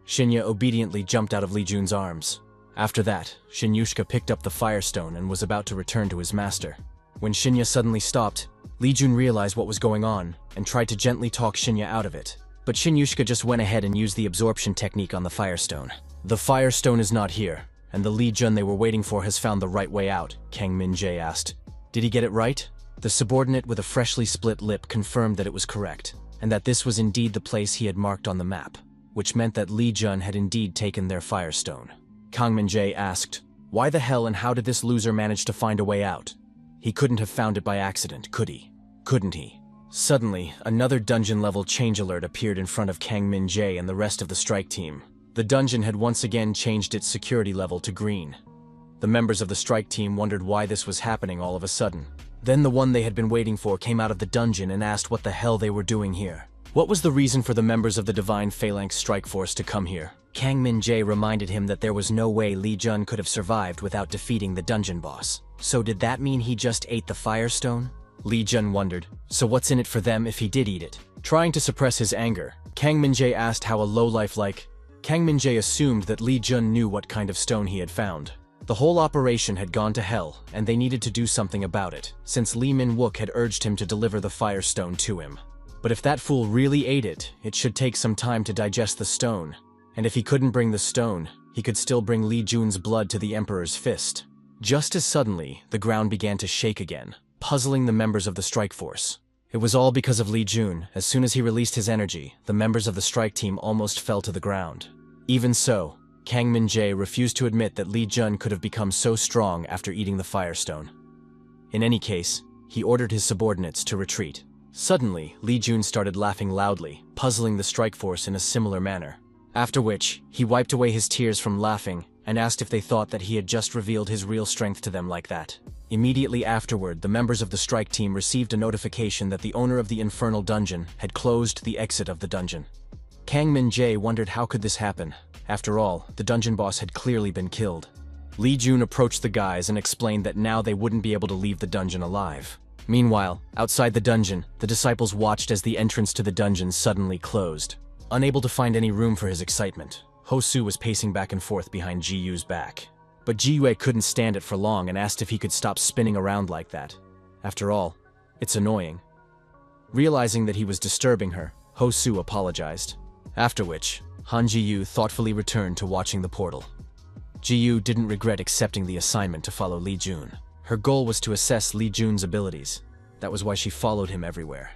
Shinya obediently jumped out of Li Jun's arms. After that, Shinyushka picked up the firestone and was about to return to his master. When Shinya suddenly stopped, Li Jun realized what was going on and tried to gently talk Shinya out of it. But Shinyushka just went ahead and used the absorption technique on the firestone. The firestone is not here, and the Li Jun they were waiting for has found the right way out, Kang Min-jae asked. Did he get it right? The subordinate with a freshly split lip confirmed that it was correct, and that this was indeed the place he had marked on the map, which meant that Li Jun had indeed taken their firestone. Kang Min-jae asked, why the hell and how did this loser manage to find a way out? He couldn't have found it by accident, could he? Couldn't he? Suddenly, another dungeon-level change alert appeared in front of Kang Min-jae and the rest of the strike team. The dungeon had once again changed its security level to green. The members of the strike team wondered why this was happening all of a sudden. Then the one they had been waiting for came out of the dungeon and asked what the hell they were doing here. What was the reason for the members of the Divine Phalanx Strike Force to come here? Kang Min-jae reminded him that there was no way Li Jun could have survived without defeating the dungeon boss. So did that mean he just ate the firestone? Li Jun wondered, so what's in it for them if he did eat it? Trying to suppress his anger, Kang Min-jae asked how a lowlife like Kang Min-jae assumed that Li Jun knew what kind of stone he had found. The whole operation had gone to hell, and they needed to do something about it, since Lee Min-wook had urged him to deliver the firestone to him. But if that fool really ate it, it should take some time to digest the stone. And if he couldn't bring the stone, he could still bring Li Jun's blood to the Emperor's fist. Just as suddenly, the ground began to shake again, puzzling the members of the strike force. It was all because of Li Jun. As soon as he released his energy, the members of the strike team almost fell to the ground. Even so, Kang Min-jae refused to admit that Li Jun could have become so strong after eating the firestone. In any case, he ordered his subordinates to retreat. Suddenly, Li Jun started laughing loudly, puzzling the strike force in a similar manner. After which, he wiped away his tears from laughing and asked if they thought that he had just revealed his real strength to them like that. Immediately afterward, the members of the strike team received a notification that the owner of the infernal dungeon had closed the exit of the dungeon. Kang Min-jae wondered how could this happen. After all, the dungeon boss had clearly been killed. Li Jun approached the guys and explained that now they wouldn't be able to leave the dungeon alive. Meanwhile, outside the dungeon, the disciples watched as the entrance to the dungeon suddenly closed. Unable to find any room for his excitement, Ho-soo was pacing back and forth behind Ji-yu's back. But Ji-yue couldn't stand it for long and asked if he could stop spinning around like that. After all, it's annoying. Realizing that he was disturbing her, Ho-soo apologized. After which, Han Ji-yu thoughtfully returned to watching the portal. Ji-yu didn't regret accepting the assignment to follow Li Jun. Her goal was to assess Li Jun's abilities. That was why she followed him everywhere.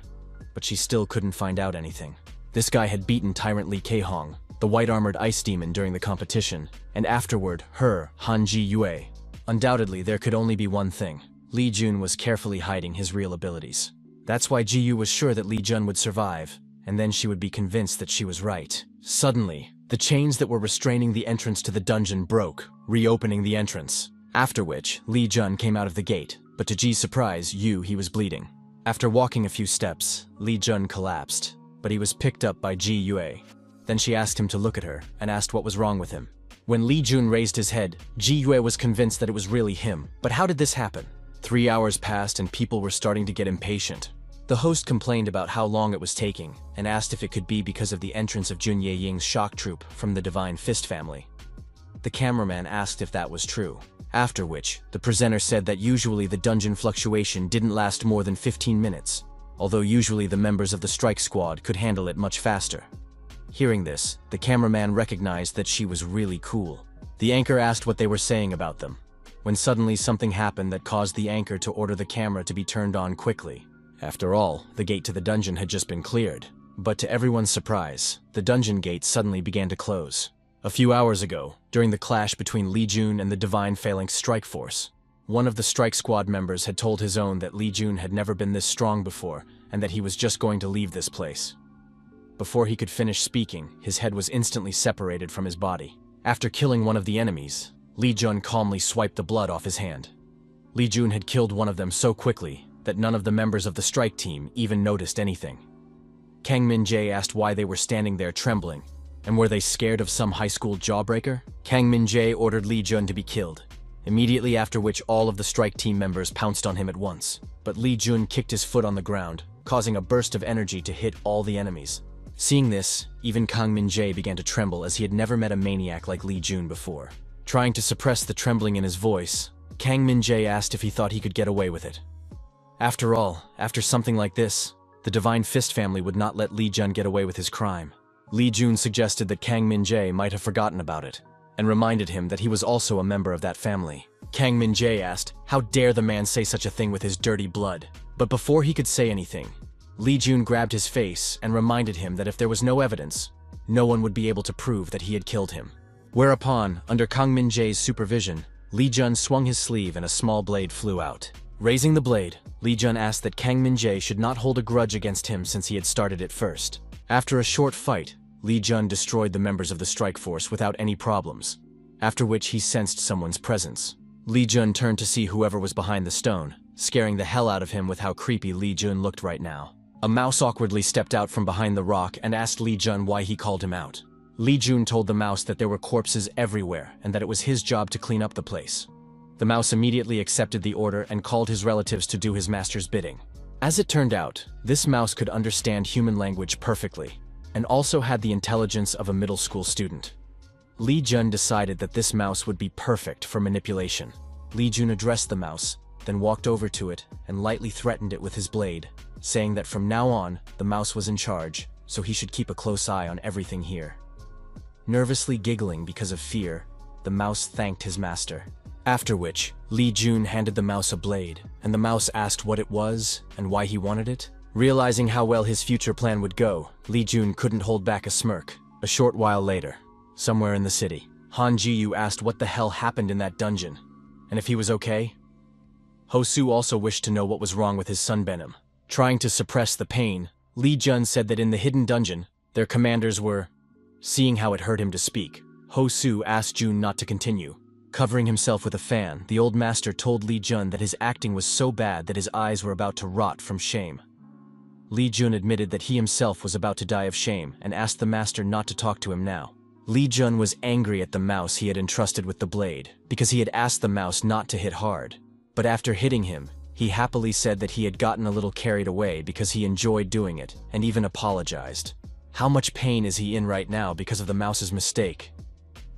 But she still couldn't find out anything. This guy had beaten Tyrant Li Kehong, the white-armored ice demon, during the competition, and afterward, her, Han Ji-yue. Undoubtedly, there could only be one thing. Li Jun was carefully hiding his real abilities. That's why Ji-yu was sure that Li Jun would survive, and then she would be convinced that she was right. Suddenly, the chains that were restraining the entrance to the dungeon broke, reopening the entrance. After which, Li Jun came out of the gate, but to Ji's surprise, he was bleeding. After walking a few steps, Li Jun collapsed, but he was picked up by Ji-yue. Then she asked him to look at her, and asked what was wrong with him. When Li Jun raised his head, Ji-yue was convinced that it was really him. But how did this happen? 3 hours passed and people were starting to get impatient. The host complained about how long it was taking, and asked if it could be because of the entrance of Jun Ye-ying's shock troop from the Divine Fist family. The cameraman asked if that was true. After which, the presenter said that usually the dungeon fluctuation didn't last more than 15 minutes, although usually the members of the strike squad could handle it much faster. Hearing this, the cameraman recognized that she was really cool. The anchor asked what they were saying about them, when suddenly something happened that caused the anchor to order the camera to be turned on quickly. After all, the gate to the dungeon had just been cleared. But to everyone's surprise, the dungeon gate suddenly began to close. A few hours ago, during the clash between Li Jun and the Divine Phalanx Strike Force, one of the strike squad members had told his own that Li Jun had never been this strong before and that he was just going to leave this place. Before he could finish speaking, his head was instantly separated from his body. After killing one of the enemies, Li Jun calmly swiped the blood off his hand. Li Jun had killed one of them so quickly that none of the members of the strike team even noticed anything. Kang Min-jae asked why they were standing there trembling, and were they scared of some high school jawbreaker? Kang Min-jae ordered Li Jun to be killed, immediately after which all of the strike team members pounced on him at once. But Li Jun kicked his foot on the ground, causing a burst of energy to hit all the enemies. Seeing this, even Kang Min-jae began to tremble as he had never met a maniac like Lee Jun before. Trying to suppress the trembling in his voice, Kang Min-jae asked if he thought he could get away with it. After all, after something like this, the Divine Fist family would not let Lee Jun get away with his crime. Lee Jun suggested that Kang Min-jae might have forgotten about it, and reminded him that he was also a member of that family. Kang Min-jae asked, how dare the man say such a thing with his dirty blood? But before he could say anything, Lee Jun grabbed his face and reminded him that if there was no evidence, no one would be able to prove that he had killed him. Whereupon, under Kang Min-jae's supervision, Lee Jun swung his sleeve and a small blade flew out. Raising the blade, Lee Jun asked that Kang Min-jae should not hold a grudge against him since he had started it first. After a short fight, Lee Jun destroyed the members of the strike force without any problems, after which he sensed someone's presence. Lee Jun turned to see whoever was behind the stone, scaring the hell out of him with how creepy Lee Jun looked right now. A mouse awkwardly stepped out from behind the rock and asked Lee Jun why he called him out. Lee Jun told the mouse that there were corpses everywhere and that it was his job to clean up the place. The mouse immediately accepted the order and called his relatives to do his master's bidding. As it turned out, this mouse could understand human language perfectly, and also had the intelligence of a middle school student. Lee Jun decided that this mouse would be perfect for manipulation. Lee Jun addressed the mouse, then walked over to it and lightly threatened it with his blade, saying that from now on, the mouse was in charge, so he should keep a close eye on everything here. Nervously giggling because of fear, the mouse thanked his master. After which, Lee Jun handed the mouse a blade, and the mouse asked what it was and why he wanted it. Realizing how well his future plan would go, Lee Jun couldn't hold back a smirk. A short while later, somewhere in the city, Han Ji-yu asked what the hell happened in that dungeon, and if he was okay. Ho-soo also wished to know what was wrong with his son Benham. Trying to suppress the pain, Lee Jun said that in the hidden dungeon, their commanders were... Seeing how it hurt him to speak, Ho-soo asked Jun not to continue. Covering himself with a fan, the old master told Lee Jun that his acting was so bad that his eyes were about to rot from shame. Lee Jun admitted that he himself was about to die of shame and asked the master not to talk to him now. Lee Jun was angry at the mouse he had entrusted with the blade because he had asked the mouse not to hit hard. But after hitting him, he happily said that he had gotten a little carried away because he enjoyed doing it and even apologized. How much pain is he in right now because of the mouse's mistake?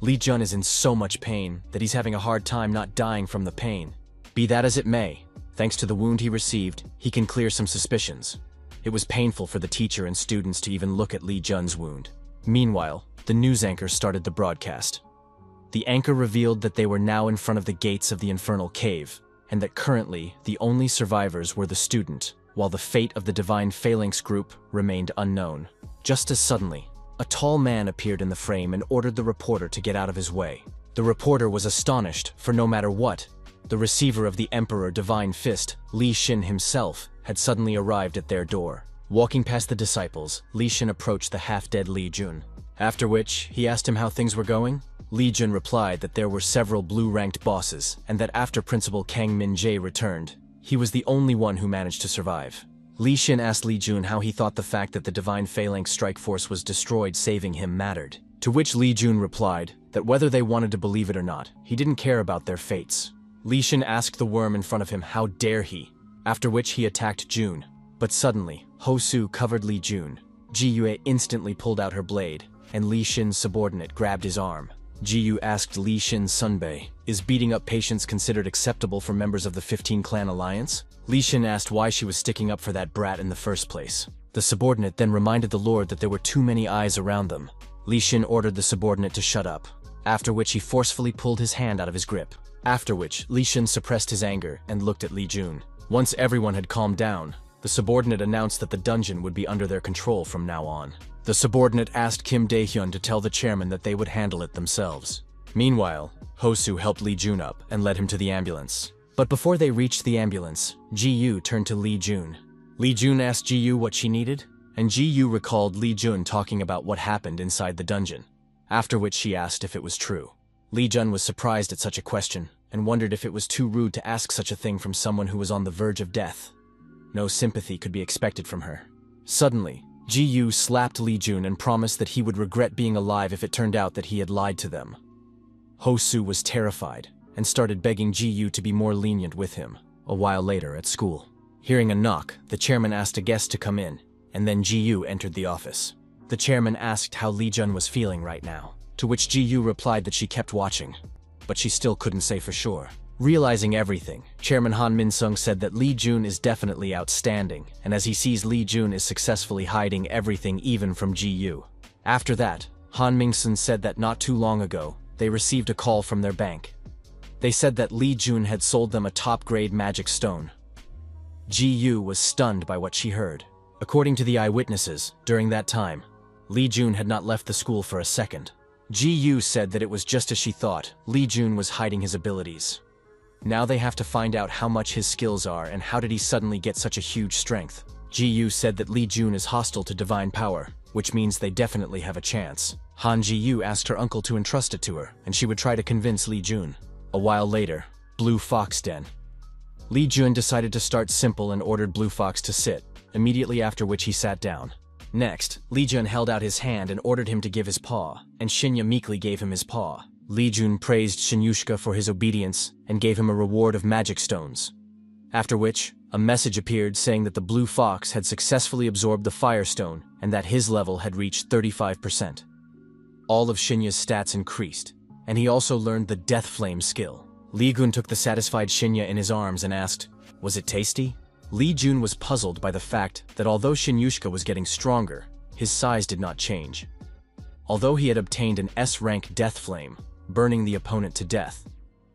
Lee Jun is in so much pain that he's having a hard time not dying from the pain. Be that as it may, thanks to the wound he received, he can clear some suspicions. It was painful for the teacher and students to even look at Lee Jun's wound. Meanwhile, the news anchor started the broadcast. The anchor revealed that they were now in front of the gates of the infernal cave, and that currently the only survivors were the student, while the fate of the Divine Phalanx group remained unknown. Just as suddenly, a tall man appeared in the frame and ordered the reporter to get out of his way. The reporter was astonished, for no matter what, the receiver of the Emperor Divine Fist, Li Xin himself, had suddenly arrived at their door. Walking past the disciples, Li Xin approached the half-dead Lee Jun. After which, he asked him how things were going. Lee Jun replied that there were several blue-ranked bosses, and that after Principal Kang Min-jae returned, he was the only one who managed to survive. Li Xin asked Lee Jun how he thought the fact that the Divine Phalanx strike force was destroyed saving him mattered. To which Lee Jun replied that whether they wanted to believe it or not, he didn't care about their fates. Li Xin asked the worm in front of him how dare he, after which he attacked Jun. But suddenly, Ho-soo covered Lee Jun. Ji-yue instantly pulled out her blade, and Li Xin's subordinate grabbed his arm. Ji-yu asked Li Xin's Sunbae, is beating up patients considered acceptable for members of the 15-clan alliance? Li Xin asked why she was sticking up for that brat in the first place. The subordinate then reminded the lord that there were too many eyes around them. Li Xin ordered the subordinate to shut up, after which he forcefully pulled his hand out of his grip. After which, Li Xin suppressed his anger and looked at Lee Jun. Once everyone had calmed down, the subordinate announced that the dungeon would be under their control from now on. The subordinate asked Kim Dae-hyun to tell the chairman that they would handle it themselves. Meanwhile, Ho-soo helped Lee Jun up and led him to the ambulance. But before they reached the ambulance, Ji-yu turned to Lee Jun. Lee Jun asked Ji-yu what she needed, and Ji-yu recalled Lee Jun talking about what happened inside the dungeon, after which she asked if it was true. Lee Jun was surprised at such a question and wondered if it was too rude to ask such a thing from someone who was on the verge of death. No sympathy could be expected from her. Suddenly, Ji-yu slapped Lee Jun and promised that he would regret being alive if it turned out that he had lied to them. Ho-soo was terrified and started begging Ji-yu to be more lenient with him. A while later at school, Hearing a knock, the chairman asked a guest to come in, and then Ji-yu entered the office. The chairman asked how Lee Jun was feeling right now, to which Ji-yu replied that she kept watching, but she still couldn't say for sure. Realizing everything, Chairman Han Min-sung said that Lee Jun is definitely outstanding, and as he sees Lee Jun is successfully hiding everything even from Ji-yu. After that, Han Min-sung said that not too long ago, they received a call from their bank. They said that Lee Jun had sold them a top-grade magic stone. Ji-yu was stunned by what she heard. According to the eyewitnesses, during that time, Lee Jun had not left the school for a second. Ji-yu said that it was just as she thought, Lee Jun was hiding his abilities. Now they have to find out how much his skills are and how did he suddenly get such a huge strength. Ji-yu said that Lee Jun is hostile to divine power, which means they definitely have a chance. Han Ji-yu asked her uncle to entrust it to her, and she would try to convince Lee Jun. A while later, Blue Fox Den. Lee Jun decided to start simple and ordered Blue Fox to sit, immediately after which he sat down. Next, Lee Jun held out his hand and ordered him to give his paw, and Shinya meekly gave him his paw. Lee Jun praised Shinyushka for his obedience and gave him a reward of magic stones. After which, a message appeared saying that the Blue Fox had successfully absorbed the Fire Stone and that his level had reached 35%. All of Shinya's stats increased, and he also learned the Death Flame skill. Lee Jun took the satisfied Shinya in his arms and asked, "Was it tasty?" Lee Jun was puzzled by the fact that although Shinyushka was getting stronger, his size did not change. Although he had obtained an S-rank Death Flame, burning the opponent to death,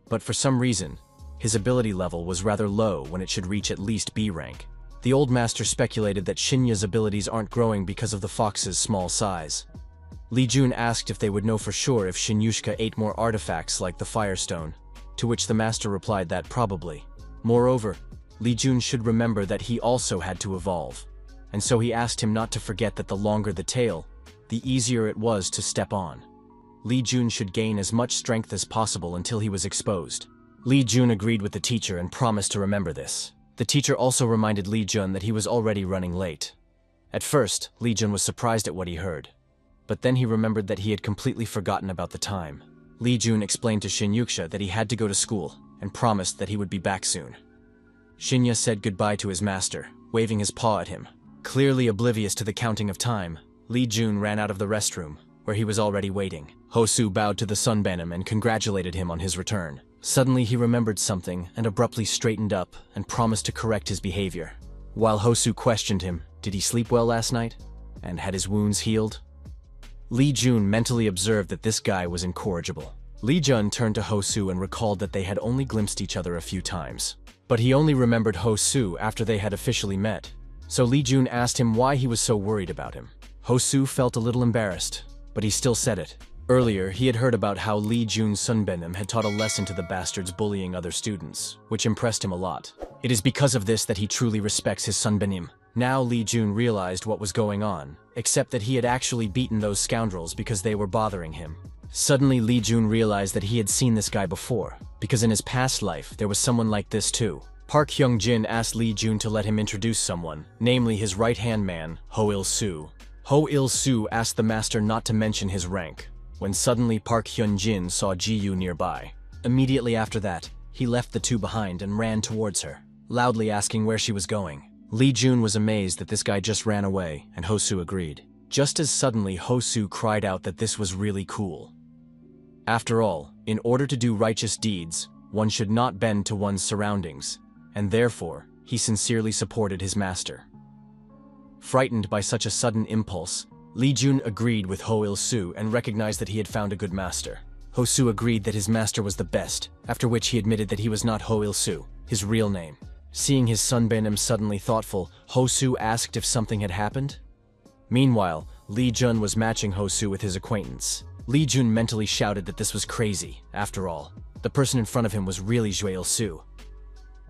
but for some reason, his ability level was rather low when it should reach at least B rank. The old master speculated that Shinya's abilities aren't growing because of the fox's small size. Lee Jun asked if they would know for sure if Shinyushka ate more artifacts like the Fire Stone, to which the master replied that probably. Moreover, Lee Jun should remember that he also had to evolve, and so he asked him not to forget that the longer the tail, the easier it was to step on. Lee Jun should gain as much strength as possible until he was exposed. Lee Jun agreed with the teacher and promised to remember this. The teacher also reminded Lee Jun that he was already running late. At first, Lee Jun was surprised at what he heard, but then he remembered that he had completely forgotten about the time. Lee Jun explained to Shinyuksha that he had to go to school and promised that he would be back soon. Shinya said goodbye to his master, waving his paw at him. Clearly oblivious to the counting of time, Lee Jun ran out of the restroom, where he was already waiting. Hosu bowed to the Sunbanim and congratulated him on his return. Suddenly he remembered something and abruptly straightened up and promised to correct his behavior. While Hosu questioned him, did he sleep well last night? And had his wounds healed? Lee Jun mentally observed that this guy was incorrigible. Lee Jun turned to Hosu and recalled that they had only glimpsed each other a few times. But he only remembered Hosu after they had officially met. So Lee Jun asked him why he was so worried about him. Hosu felt a little embarrassed, but he still said it. Earlier, he had heard about how Lee Jun's Sunbenim had taught a lesson to the bastards bullying other students, which impressed him a lot. It is because of this that he truly respects his Sunbenim. Now Lee Jun realized what was going on, except that he had actually beaten those scoundrels because they were bothering him. Suddenly Lee Jun realized that he had seen this guy before, because in his past life there was someone like this too. Park Hyung-jin asked Lee Jun to let him introduce someone, namely his right-hand man, Ho Il-soo. Ho Il-soo asked the master not to mention his rank, when suddenly Park Hyun-jin saw Ji-yu nearby. Immediately after that, he left the two behind and ran towards her, loudly asking where she was going. Lee Jun was amazed that this guy just ran away, and Hosu agreed. Just as suddenly Hosu cried out that this was really cool. After all, in order to do righteous deeds, one should not bend to one's surroundings, and therefore, he sincerely supported his master. Frightened by such a sudden impulse, Lee Jun agreed with Ho Il-soo and recognized that he had found a good master. Hosu agreed that his master was the best, after which he admitted that he was not Ho Il-soo, his real name. Seeing his Sunbenim suddenly thoughtful, Hosu asked if something had happened. Meanwhile, Lee Jun was matching Hosu with his acquaintance. Lee Jun mentally shouted that this was crazy. After all, the person in front of him was really Jue Il-soo.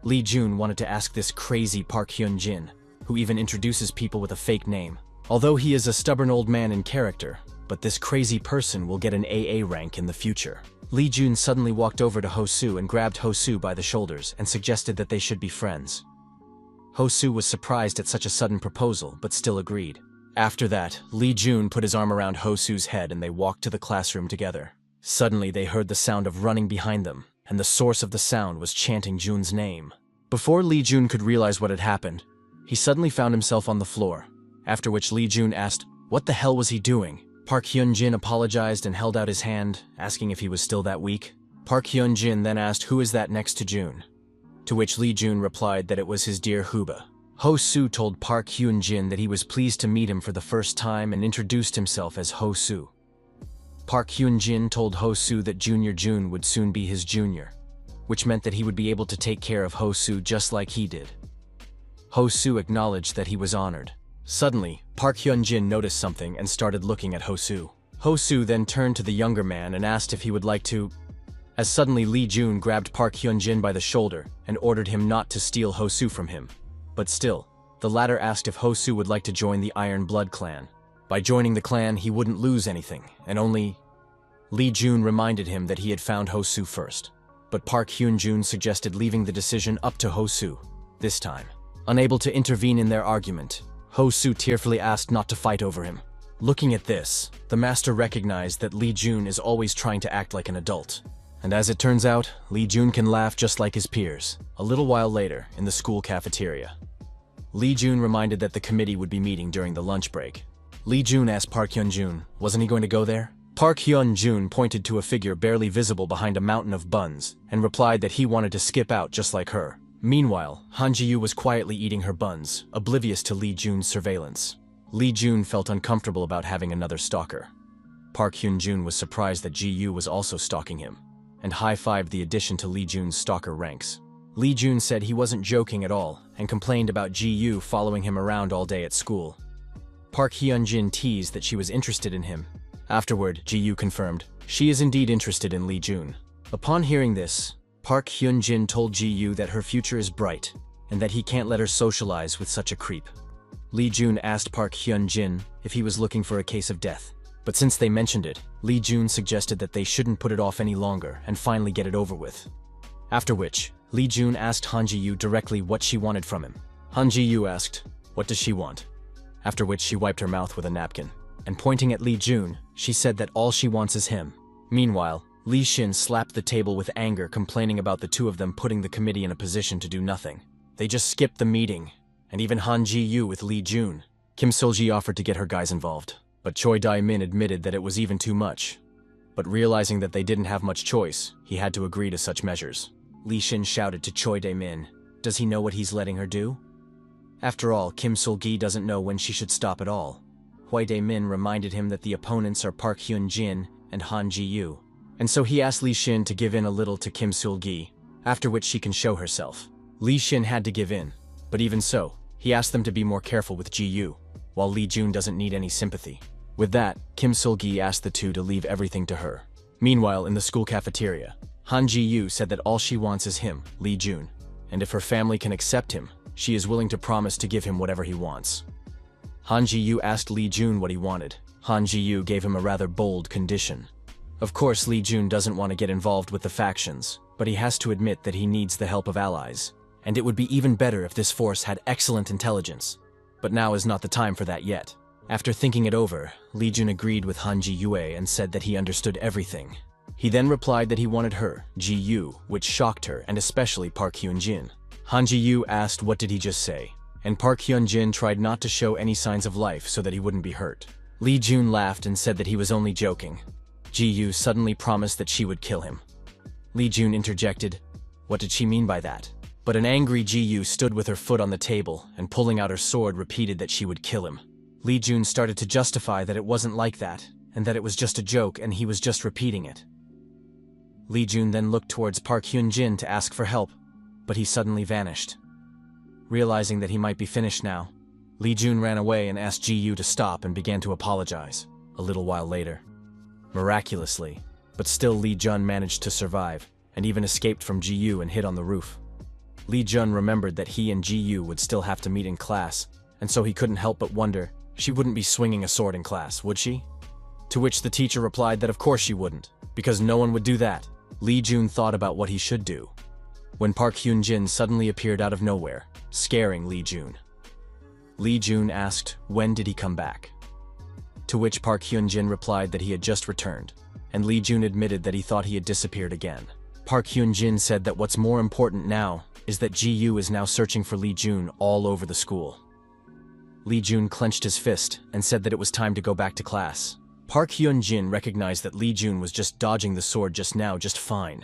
Lee Jun wanted to ask this crazy Park Hyun-jin, who even introduces people with a fake name. Although he is a stubborn old man in character, but this crazy person will get an AA rank in the future. Lee Jun suddenly walked over to Hosu and grabbed Hosu by the shoulders and suggested that they should be friends. Hosu was surprised at such a sudden proposal, but still agreed. After that, Lee Jun put his arm around Hosu's head and they walked to the classroom together. Suddenly they heard the sound of running behind them, and the source of the sound was chanting Jun's name. Before Lee Jun could realize what had happened, he suddenly found himself on the floor, after which Lee Jun asked, what the hell was he doing? Park Hyun-jin apologized and held out his hand, asking if he was still that weak. Park Hyun-jin then asked who is that next to Jun, to which Lee Jun replied that it was his dear Huba. Ho-soo told Park Hyun-jin that he was pleased to meet him for the first time and introduced himself as Ho-soo. Park Hyun-jin told Ho-soo that Junior Jun would soon be his junior, which meant that he would be able to take care of Ho-soo just like he did. Ho-soo acknowledged that he was honored. Suddenly, Park Hyun-jin noticed something and started looking at Ho-soo. Ho-soo then turned to the younger man and asked if he would like to... As suddenly Lee Jun grabbed Park Hyun-jin by the shoulder and ordered him not to steal Ho-soo from him. But still, the latter asked if Ho-soo would like to join the Iron Blood clan. By joining the clan, he wouldn't lose anything, and only... Lee Jun reminded him that he had found Ho-soo first. But Park Hyun-jin suggested leaving the decision up to Ho-soo, this time. Unable to intervene in their argument, Ho-soo tearfully asked not to fight over him. Looking at this, the master recognized that Lee Jun is always trying to act like an adult. And as it turns out, Lee Jun can laugh just like his peers. A little while later, in the school cafeteria, Lee Jun reminded that the committee would be meeting during the lunch break. Lee Jun asked Park Hyun-jin, wasn't he going to go there? Park Hyun-jin pointed to a figure barely visible behind a mountain of buns and replied that he wanted to skip out just like her. Meanwhile, Han Ji-yu was quietly eating her buns, oblivious to Lee Jun's surveillance. Lee Jun felt uncomfortable about having another stalker. Park Hyun-jin was surprised that Ji-yu was also stalking him, and high-fived the addition to Lee Jun's stalker ranks. Lee Jun said he wasn't joking at all and complained about Ji-yu following him around all day at school. Park Hyun-jin teased that she was interested in him. Afterward, Ji-yu confirmed, she is indeed interested in Lee Jun. Upon hearing this, Park Hyun-jin told Ji-yu that her future is bright, and that he can't let her socialize with such a creep. Lee Jun asked Park Hyun-jin if he was looking for a case of death, but since they mentioned it, Lee Jun suggested that they shouldn't put it off any longer and finally get it over with. After which, Lee Jun asked Han Ji-yu directly what she wanted from him. Han Ji-yu asked, what does she want? After which she wiped her mouth with a napkin, and pointing at Lee Jun, she said that all she wants is him. Meanwhile, Lee Shin slapped the table with anger, complaining about the two of them putting the committee in a position to do nothing. They just skipped the meeting, and even Han Ji-yu with Lee Jun. Kim Sul-ji offered to get her guys involved, but Choi Dae-min admitted that it was even too much. But realizing that they didn't have much choice, he had to agree to such measures. Lee Shin shouted to Choi Dae-min, does he know what he's letting her do? After all, Kim Sul-gi doesn't know when she should stop at all. Choi Dae-min reminded him that the opponents are Park Hyun-jin and Han Ji-yu, and so he asked Lee Shin to give in a little to Kim Sul-gi, after which she can show herself. Lee Shin had to give in, but even so, he asked them to be more careful with Ji-yu, while Lee Jun doesn't need any sympathy. With that, Kim Sul-gi asked the two to leave everything to her. Meanwhile, in the school cafeteria, Han Ji-yu said that all she wants is him, Lee Jun, and if her family can accept him, she is willing to promise to give him whatever he wants. Han Ji-yu asked Lee Jun what he wanted. Han Ji-yu gave him a rather bold condition. Of course, Lee Jun doesn't want to get involved with the factions, but he has to admit that he needs the help of allies, and it would be even better if this force had excellent intelligence. But now is not the time for that yet. After thinking it over, Lee Jun agreed with Han Ji-yu and said that he understood everything. He then replied that he wanted her, Ji-yu, which shocked her, and especially Park Hyun-jin. Han Ji-yu asked what did he just say, and Park Hyun-jin tried not to show any signs of life so that he wouldn't be hurt. Lee Jun laughed and said that he was only joking. Ji-yu suddenly promised that she would kill him. Lee Jun interjected, what did she mean by that? But an angry Ji-yu stood with her foot on the table and pulling out her sword repeated that she would kill him. Lee Jun started to justify that it wasn't like that, and that it was just a joke and he was just repeating it. Lee Jun then looked towards Park Hyun-jin to ask for help, but he suddenly vanished. Realizing that he might be finished now, Lee Jun ran away and asked Ji-yu to stop and began to apologize. A little while later, miraculously, but still Lee Jun managed to survive, and even escaped from Ji-yu and hid on the roof. Lee Jun remembered that he and Ji-yu would still have to meet in class, and so he couldn't help but wonder, she wouldn't be swinging a sword in class, would she? To which the teacher replied that of course she wouldn't, because no one would do that. Lee Jun thought about what he should do, when Park Hyun-jin suddenly appeared out of nowhere, scaring Lee Jun. Lee Jun asked, when did he come back? To which Park Hyun-jin replied that he had just returned, and Lee Jun admitted that he thought he had disappeared again. Park Hyun-jin said that what's more important now is that Ji Yu is now searching for Li Jun all over the school. Li Jun clenched his fist and said that it was time to go back to class. Park Hyun-jin recognized that Li Jun was just dodging the sword just now just fine.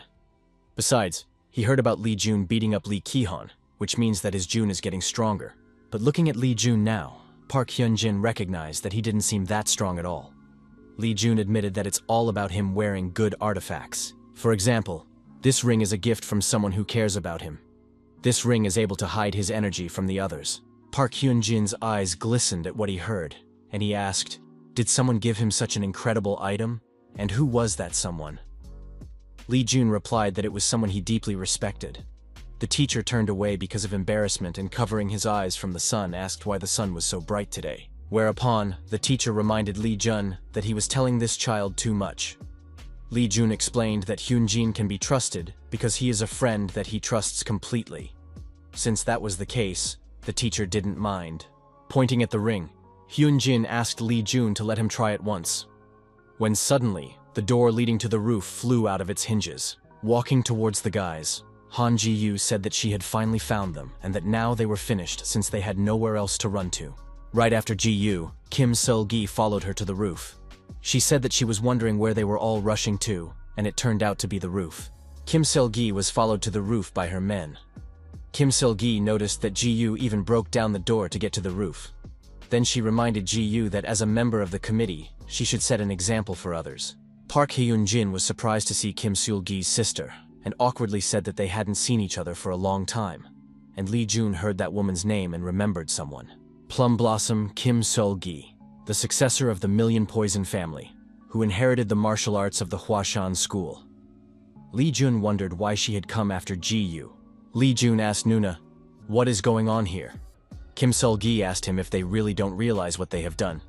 Besides, he heard about Li Jun beating up Lee Ki-hon, which means that his Jun is getting stronger. But looking at Li Jun now, Park Hyun-jin recognized that he didn't seem that strong at all. Li Jun admitted that it's all about him wearing good artifacts. For example, this ring is a gift from someone who cares about him. This ring is able to hide his energy from the others. Park Hyun-jin's eyes glistened at what he heard, and he asked, did someone give him such an incredible item? And who was that someone? Li Jun replied that it was someone he deeply respected. The teacher turned away because of embarrassment and covering his eyes from the sun asked why the sun was so bright today. Whereupon, the teacher reminded Li Jun that he was telling this child too much. Li Jun explained that Hyun-jin can be trusted because he is a friend that he trusts completely. Since that was the case, the teacher didn't mind. Pointing at the ring, Hyun-jin asked Li Jun to let him try it once. When suddenly, the door leading to the roof flew out of its hinges. Walking towards the guys, Han Ji-yu said that she had finally found them and that now they were finished since they had nowhere else to run to. Right after Ji-yu, Kim Sul-gi followed her to the roof. She said that she was wondering where they were all rushing to, and it turned out to be the roof. Kim Sul-gi was followed to the roof by her men. Kim Sul-gi noticed that Ji-yu even broke down the door to get to the roof. Then she reminded Ji-yu that as a member of the committee, she should set an example for others. Park Hyun-jin was surprised to see Kim Sul-gi's sister, and awkwardly said that they hadn't seen each other for a long time. And Li Jun heard that woman's name and remembered someone. Plum Blossom Kim Sul-gi, the successor of the Million Poison family, who inherited the martial arts of the Huashan school. Li Jun wondered why she had come after Ji-yu. Li Jun asked Nuna, "What is going on here?" Kim Sul-gi asked him if they really don't realize what they have done.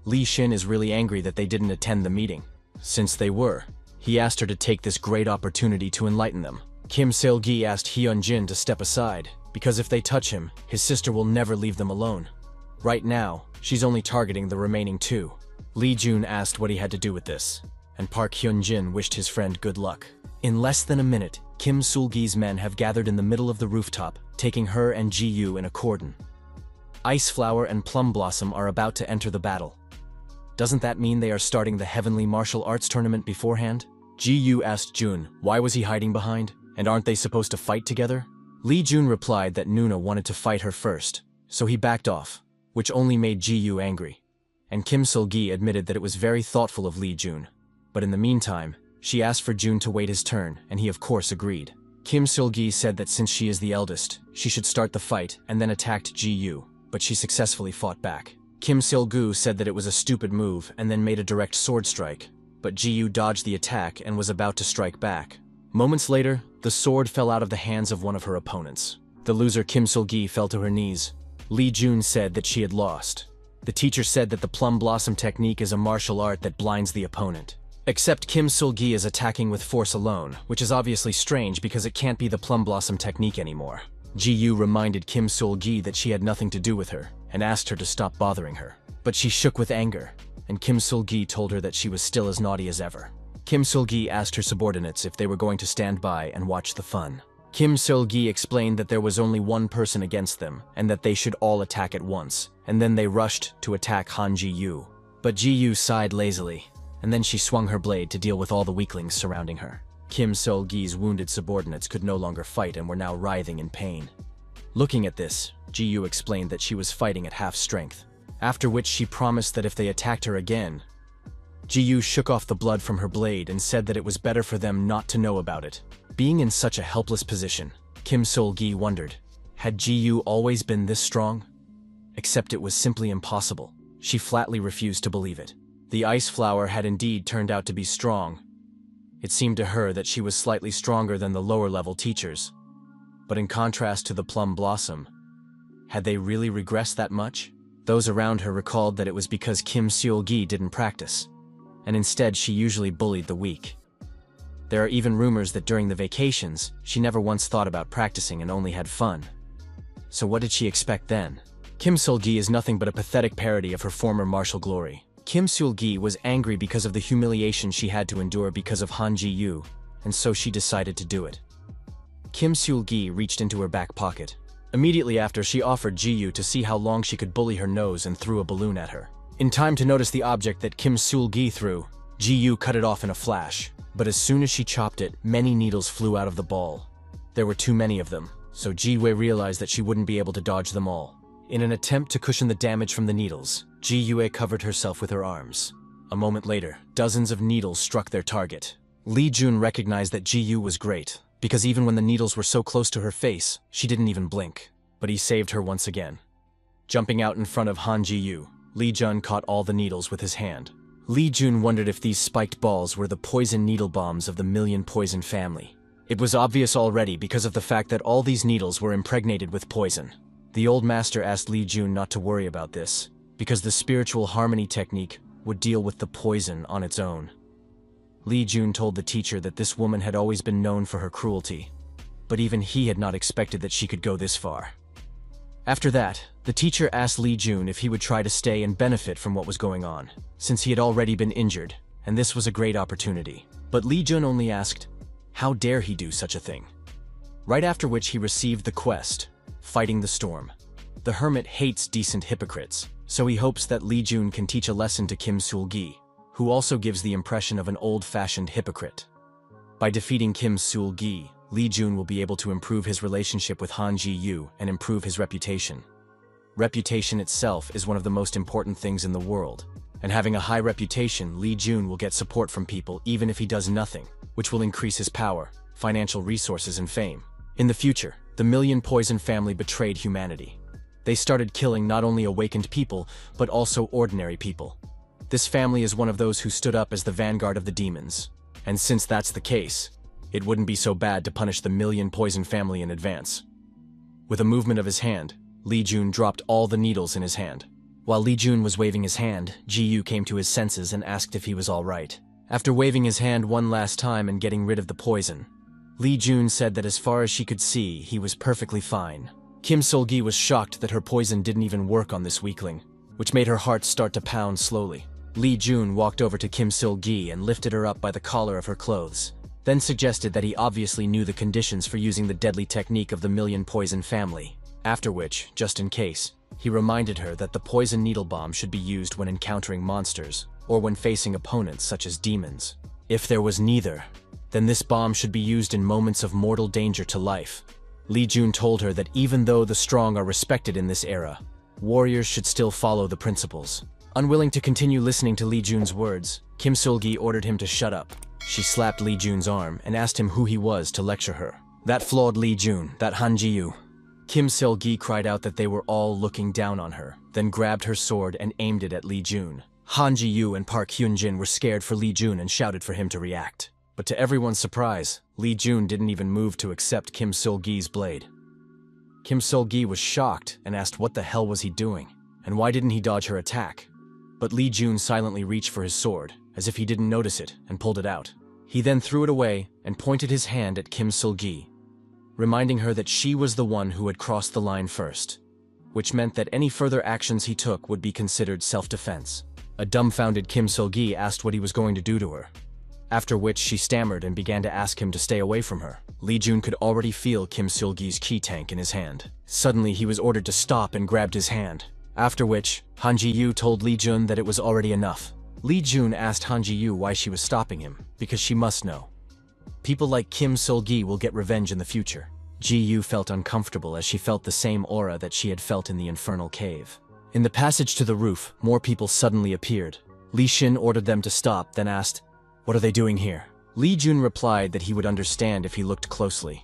Li Shin is really angry that they didn't attend the meeting. Since they were, he asked her to take this great opportunity to enlighten them. Kim Sul-gi asked Hyun-jin to step aside, because if they touch him, his sister will never leave them alone. Right now, she's only targeting the remaining two. Li Jun asked what he had to do with this, and Park Hyun-jin wished his friend good luck. In less than a minute, Kim Sul-gi's men have gathered in the middle of the rooftop, taking her and Ji-yu in a cordon. Ice Flower and Plum Blossom are about to enter the battle. Doesn't that mean they are starting the Heavenly Martial Arts Tournament beforehand? Ji-yu asked Jun why was he hiding behind, and aren't they supposed to fight together? Li Jun replied that Nuna wanted to fight her first, so he backed off, which only made Ji-yu angry. And Kim Sul-gi admitted that it was very thoughtful of Li Jun. But in the meantime, she asked for Jun to wait his turn, and he of course agreed. Kim Sul-gi said that since she is the eldest, she should start the fight and then attacked Ji-yu, but she successfully fought back. Kim Sil-gu said that it was a stupid move and then made a direct sword strike, but Ji-yu dodged the attack and was about to strike back. Moments later, the sword fell out of the hands of one of her opponents. The loser Kim Sul-gi fell to her knees. Li Jun said that she had lost. The teacher said that the Plum Blossom technique is a martial art that blinds the opponent. Except Kim Sul-gi is attacking with force alone, which is obviously strange because it can't be the Plum Blossom technique anymore. Ji-yu reminded Kim Sul-gi that she had nothing to do with her, and asked her to stop bothering her. But she shook with anger, and Kim Sul-gi told her that she was still as naughty as ever. Kim Sul-gi asked her subordinates if they were going to stand by and watch the fun. Kim Sul-gi explained that there was only one person against them, and that they should all attack at once, and then they rushed to attack Han Ji-yu. But Ji-yu sighed lazily, and then she swung her blade to deal with all the weaklings surrounding her. Kim Sul-gi's wounded subordinates could no longer fight and were now writhing in pain. Looking at this, Ji-yu explained that she was fighting at half strength, after which she promised that if they attacked her again, Ji-yu shook off the blood from her blade and said that it was better for them not to know about it. Being in such a helpless position, Kim Sul-gi wondered, had Ji-yu always been this strong? Except it was simply impossible. She flatly refused to believe it. The ice flower had indeed turned out to be strong. It seemed to her that she was slightly stronger than the lower-level teachers. But in contrast to the Plum Blossom, had they really regressed that much? Those around her recalled that it was because Kim Sul-gi didn't practice, and instead she usually bullied the weak. There are even rumors that during the vacations, she never once thought about practicing and only had fun. So what did she expect then? Kim Sul-gi is nothing but a pathetic parody of her former martial glory. Kim Sul-gi was angry because of the humiliation she had to endure because of Han Ji-yu, and so she decided to do it. Kim Seul-gi reached into her back pocket. Immediately after, she offered Ji-yu to see how long she could bully her nose and threw a balloon at her. In time to notice the object that Kim Seul-gi threw, Ji-yu cut it off in a flash. But as soon as she chopped it, many needles flew out of the ball. There were too many of them, so Ji-wei realized that she wouldn't be able to dodge them all. In an attempt to cushion the damage from the needles, Ji-wei covered herself with her arms. A moment later, dozens of needles struck their target. Lee Jun recognized that Ji-yu was great, because even when the needles were so close to her face, she didn't even blink. But he saved her once again. Jumping out in front of Han Ji-yu, Lee Jun caught all the needles with his hand. Lee Jun wondered if these spiked balls were the poison needle bombs of the Million Poison family. It was obvious already because of the fact that all these needles were impregnated with poison. The old master asked Lee Jun not to worry about this, because the spiritual harmony technique would deal with the poison on its own. Lee Jun told the teacher that this woman had always been known for her cruelty, but even he had not expected that she could go this far. After that, the teacher asked Lee Jun if he would try to stay and benefit from what was going on, since he had already been injured, and this was a great opportunity. But Lee Jun only asked, how dare he do such a thing? Right after which he received the quest, Fighting the Storm. The hermit hates decent hypocrites, so he hopes that Lee Jun can teach a lesson to Kim Seul-gi, who also gives the impression of an old-fashioned hypocrite. By defeating Kim Seul-gi, Lee Jun will be able to improve his relationship with Han Ji-yu and improve his reputation. Reputation itself is one of the most important things in the world, and having a high reputation, Lee Jun will get support from people even if he does nothing, which will increase his power, financial resources, and fame. In the future, the Million Poison family betrayed humanity. They started killing not only awakened people, but also ordinary people. This family is one of those who stood up as the vanguard of the demons. And since that's the case, it wouldn't be so bad to punish the Million Poison family in advance. With a movement of his hand, Lee Jun dropped all the needles in his hand. While Lee Jun was waving his hand, Ji-yu came to his senses and asked if he was all right. After waving his hand one last time and getting rid of the poison, Lee Jun said that as far as she could see, he was perfectly fine. Kim Seul-gi was shocked that her poison didn't even work on this weakling, which made her heart start to pound slowly. Lee Jun walked over to Kim Seul-gi and lifted her up by the collar of her clothes, then suggested that he obviously knew the conditions for using the deadly technique of the Million Poison family. After which, just in case, he reminded her that the poison needle bomb should be used when encountering monsters, or when facing opponents such as demons. If there was neither, then this bomb should be used in moments of mortal danger to life. Lee Jun told her that even though the strong are respected in this era, warriors should still follow the principles. Unwilling to continue listening to Lee Jun's words, Kim Seul-gi ordered him to shut up. She slapped Lee Jun's arm and asked him who he was to lecture her. That flawed Lee Jun, that Han Ji-yu. Kim Seul-gi cried out that they were all looking down on her, then grabbed her sword and aimed it at Lee Jun. Han Ji-yu and Park Hyun-jin were scared for Lee Jun and shouted for him to react. But to everyone's surprise, Lee Jun didn't even move to accept Kim Seul-gi's blade. Kim Seul-gi was shocked and asked what the hell was he doing, and why didn't he dodge her attack? But Lee Jun silently reached for his sword, as if he didn't notice it, and pulled it out. He then threw it away and pointed his hand at Kim Seul-gi, reminding her that she was the one who had crossed the line first, which meant that any further actions he took would be considered self-defense. A dumbfounded Kim Seul-gi asked what he was going to do to her, after which she stammered and began to ask him to stay away from her. Lee Jun could already feel Kim Seul-gi's ki tank in his hand. Suddenly he was ordered to stop and grabbed his hand, after which Han Ji-yu told Lee Jun that it was already enough. Lee Jun asked Han Ji-yu why she was stopping him, because she must know. People like Kim Seul-gi will get revenge in the future. Ji-yu felt uncomfortable as she felt the same aura that she had felt in the infernal cave. In the passage to the roof, more people suddenly appeared. Li Xin ordered them to stop, then asked, "What are they doing here?" Lee Jun replied that he would understand if he looked closely.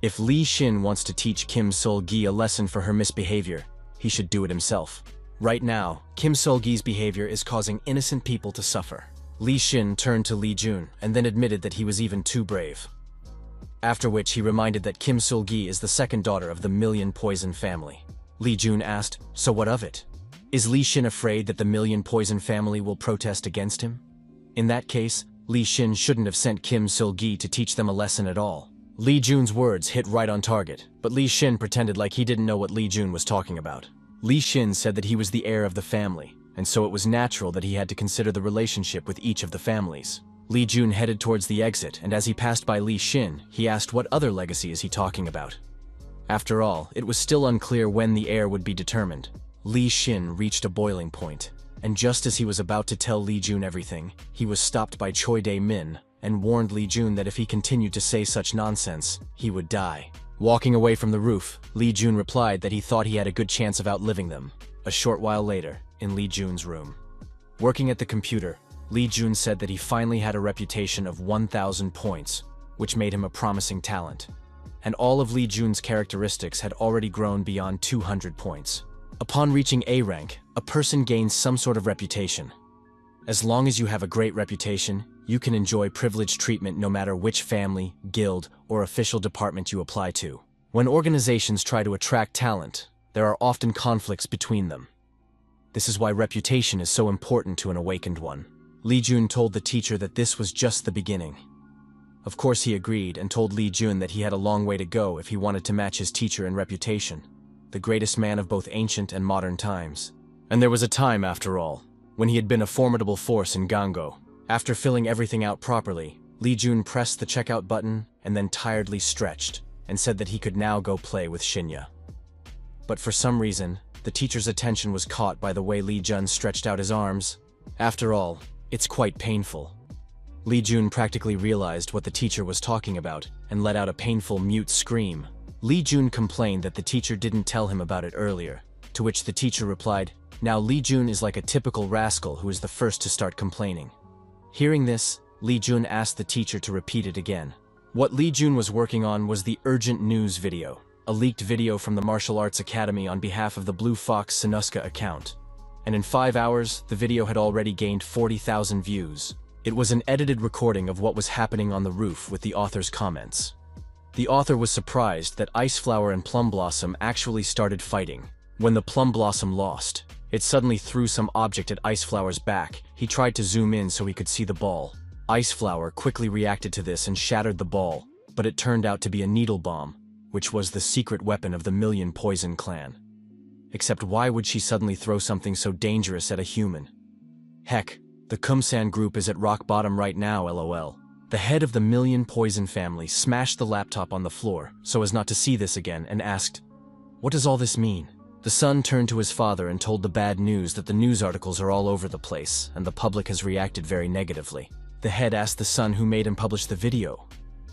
If Li Xin wants to teach Kim Seul-gi a lesson for her misbehavior, he should do it himself. Right now, Kim Seul-gi's behavior is causing innocent people to suffer. Li Xin turned to Lee Jun and then admitted that he was even too brave. After which he reminded that Kim Seul-gi is the second daughter of the Million Poison family. Lee Jun asked, "So what of it? Is Li Xin afraid that the Million Poison family will protest against him? In that case, Li Xin shouldn't have sent Kim Seul-gi to teach them a lesson at all." Lee Jun's words hit right on target, but Li Xin pretended like he didn't know what Lee Jun was talking about. Li Xin said that he was the heir of the family, and so it was natural that he had to consider the relationship with each of the families. Li Jun headed towards the exit, and as he passed by Li Xin, he asked what other legacy is he talking about. After all, it was still unclear when the heir would be determined. Li Xin reached a boiling point, and just as he was about to tell Li Jun everything, he was stopped by Choi Dae-min and warned Li Jun that if he continued to say such nonsense, he would die. Walking away from the roof, Li Jun replied that he thought he had a good chance of outliving them. A short while later, in Li Jun's room. Working at the computer, Li Jun said that he finally had a reputation of 1,000 points, which made him a promising talent. And all of Li Jun's characteristics had already grown beyond 200 points. Upon reaching A rank, a person gains some sort of reputation. As long as you have a great reputation, you can enjoy privileged treatment no matter which family, guild, or official department you apply to. When organizations try to attract talent, there are often conflicts between them. This is why reputation is so important to an awakened one. Li Jun told the teacher that this was just the beginning. Of course he agreed and told Li Jun that he had a long way to go if he wanted to match his teacher in reputation, the greatest man of both ancient and modern times. And there was a time, after all, when he had been a formidable force in Gango. After filling everything out properly, Li Jun pressed the checkout button and then tiredly stretched and said that he could now go play with Shinya. But for some reason, the teacher's attention was caught by the way Li Jun stretched out his arms. After all, it's quite painful. Li Jun practically realized what the teacher was talking about and let out a painful mute scream. Li Jun complained that the teacher didn't tell him about it earlier, to which the teacher replied, "Now Li Jun is like a typical rascal who is the first to start complaining." Hearing this, Li Jun asked the teacher to repeat it again. What Li Jun was working on was the urgent news video, a leaked video from the Martial Arts Academy on behalf of the Blue Fox Sinuska account. And in 5 hours, the video had already gained 40,000 views. It was an edited recording of what was happening on the roof with the author's comments. The author was surprised that Ice Flower and Plum Blossom actually started fighting. When the Plum Blossom lost, it suddenly threw some object at Ice Flower's back. He tried to zoom in so he could see the ball. Ice Flower quickly reacted to this and shattered the ball, but it turned out to be a needle bomb, which was the secret weapon of the Million Poison clan. Except why would she suddenly throw something so dangerous at a human? Heck, the Kumsan group is at rock bottom right now, lol. The head of the Million Poison family smashed the laptop on the floor so as not to see this again and asked, "What does all this mean?" The son turned to his father and told the bad news that the news articles are all over the place and the public has reacted very negatively. The head asked the son who made him publish the video.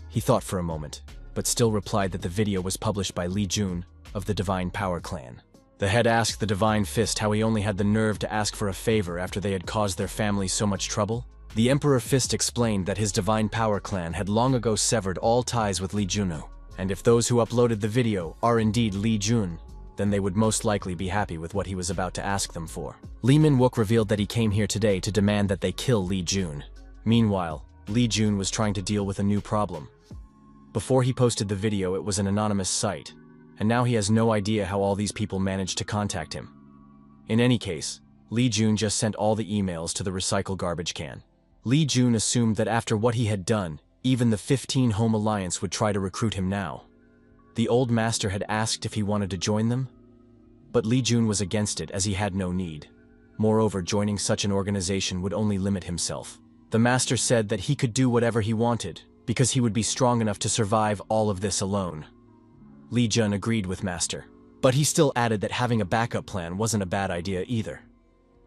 He thought for a moment, but still replied that the video was published by Li Jun of the Divine Power clan. The head asked the Divine Fist how he only had the nerve to ask for a favor after they had caused their family so much trouble. The Emperor Fist explained that his Divine Power clan had long ago severed all ties with Li Juno, and if those who uploaded the video are indeed Li Jun, then they would most likely be happy with what he was about to ask them for. Lee Min-wook revealed that he came here today to demand that they kill Li Jun. Meanwhile, Li Jun was trying to deal with a new problem. Before he posted the video, it was an anonymous site, and now he has no idea how all these people managed to contact him. In any case, Li Jun just sent all the emails to the recycle garbage can. Li Jun assumed that after what he had done, even the 15 Home Alliance would try to recruit him now. The old master had asked if he wanted to join them, but Li Jun was against it as he had no need. Moreover, joining such an organization would only limit himself. The master said that he could do whatever he wanted, because he would be strong enough to survive all of this alone. Li Jun agreed with master, but he still added that having a backup plan wasn't a bad idea either.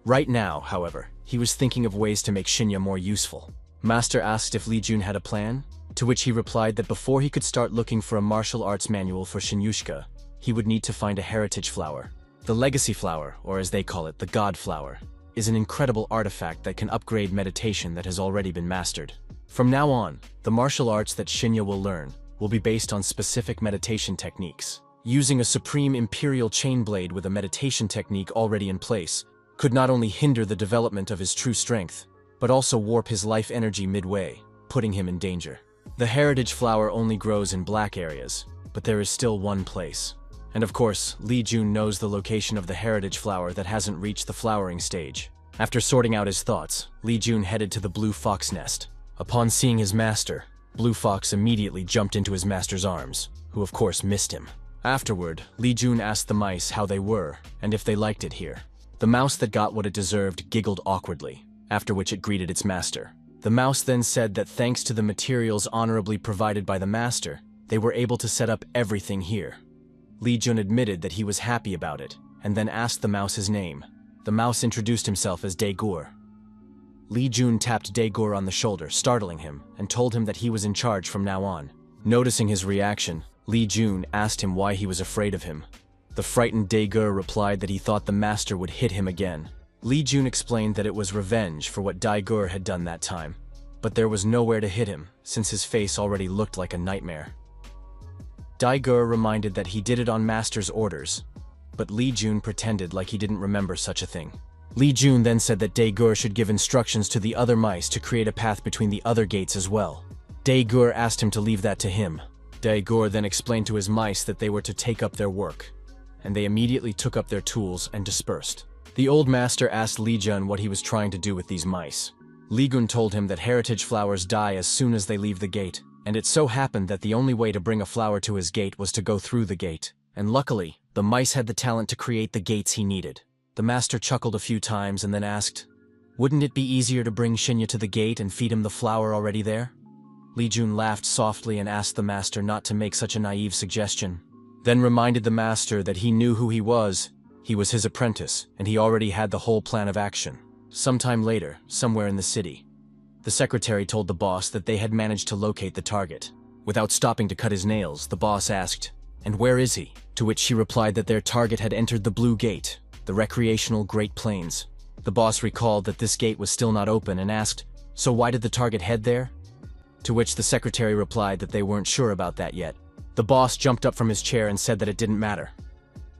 Right now, however, he was thinking of ways to make Shinya more useful. Master asked if Li Jun had a plan, to which he replied that before he could start looking for a martial arts manual for Shinyushka, he would need to find a heritage flower. The legacy flower, or as they call it, the god flower, is an incredible artifact that can upgrade meditation that has already been mastered. From now on, the martial arts that Shinya will learn will be based on specific meditation techniques. Using a supreme imperial chain blade with a meditation technique already in place could not only hinder the development of his true strength, but also warp his life energy midway, putting him in danger. The heritage flower only grows in black areas, but there is still one place. And of course, Li Jun knows the location of the heritage flower that hasn't reached the flowering stage. After sorting out his thoughts, Li Jun headed to the Blue Fox nest. Upon seeing his master, Blue Fox immediately jumped into his master's arms, who of course missed him. Afterward, Li Jun asked the mice how they were, and if they liked it here. The mouse that got what it deserved giggled awkwardly, after which it greeted its master. The mouse then said that thanks to the materials honorably provided by the master, they were able to set up everything here. Li Jun admitted that he was happy about it, and then asked the mouse his name. The mouse introduced himself as Dae-gur. Li Jun tapped Dae-gur on the shoulder, startling him, and told him that he was in charge from now on. Noticing his reaction, Li Jun asked him why he was afraid of him. The frightened Dae-gur replied that he thought the master would hit him again. Li Jun explained that it was revenge for what Dae-gur had done that time, but there was nowhere to hit him, since his face already looked like a nightmare. Dae-gur reminded that he did it on master's orders, but Li Jun pretended like he didn't remember such a thing. Li Jun then said that Dae-gur should give instructions to the other mice to create a path between the other gates as well. Dae-gur asked him to leave that to him. Dae-gur then explained to his mice that they were to take up their work, and they immediately took up their tools and dispersed. The old master asked Li Jun what he was trying to do with these mice. Li Jun told him that heritage flowers die as soon as they leave the gate, and it so happened that the only way to bring a flower to his gate was to go through the gate. And luckily, the mice had the talent to create the gates he needed. The master chuckled a few times and then asked, "Wouldn't it be easier to bring Shinya to the gate and feed him the flower already there?" Li Jun laughed softly and asked the master not to make such a naive suggestion. Then reminded the master that he knew who he was his apprentice, and he already had the whole plan of action. Sometime later, somewhere in the city, the secretary told the boss that they had managed to locate the target. Without stopping to cut his nails, the boss asked, "And where is he?" To which she replied that their target had entered the Blue Gate, the recreational Great Plains. The boss recalled that this gate was still not open and asked, "So why did the target head there?" To which the secretary replied that they weren't sure about that yet. The boss jumped up from his chair and said that it didn't matter.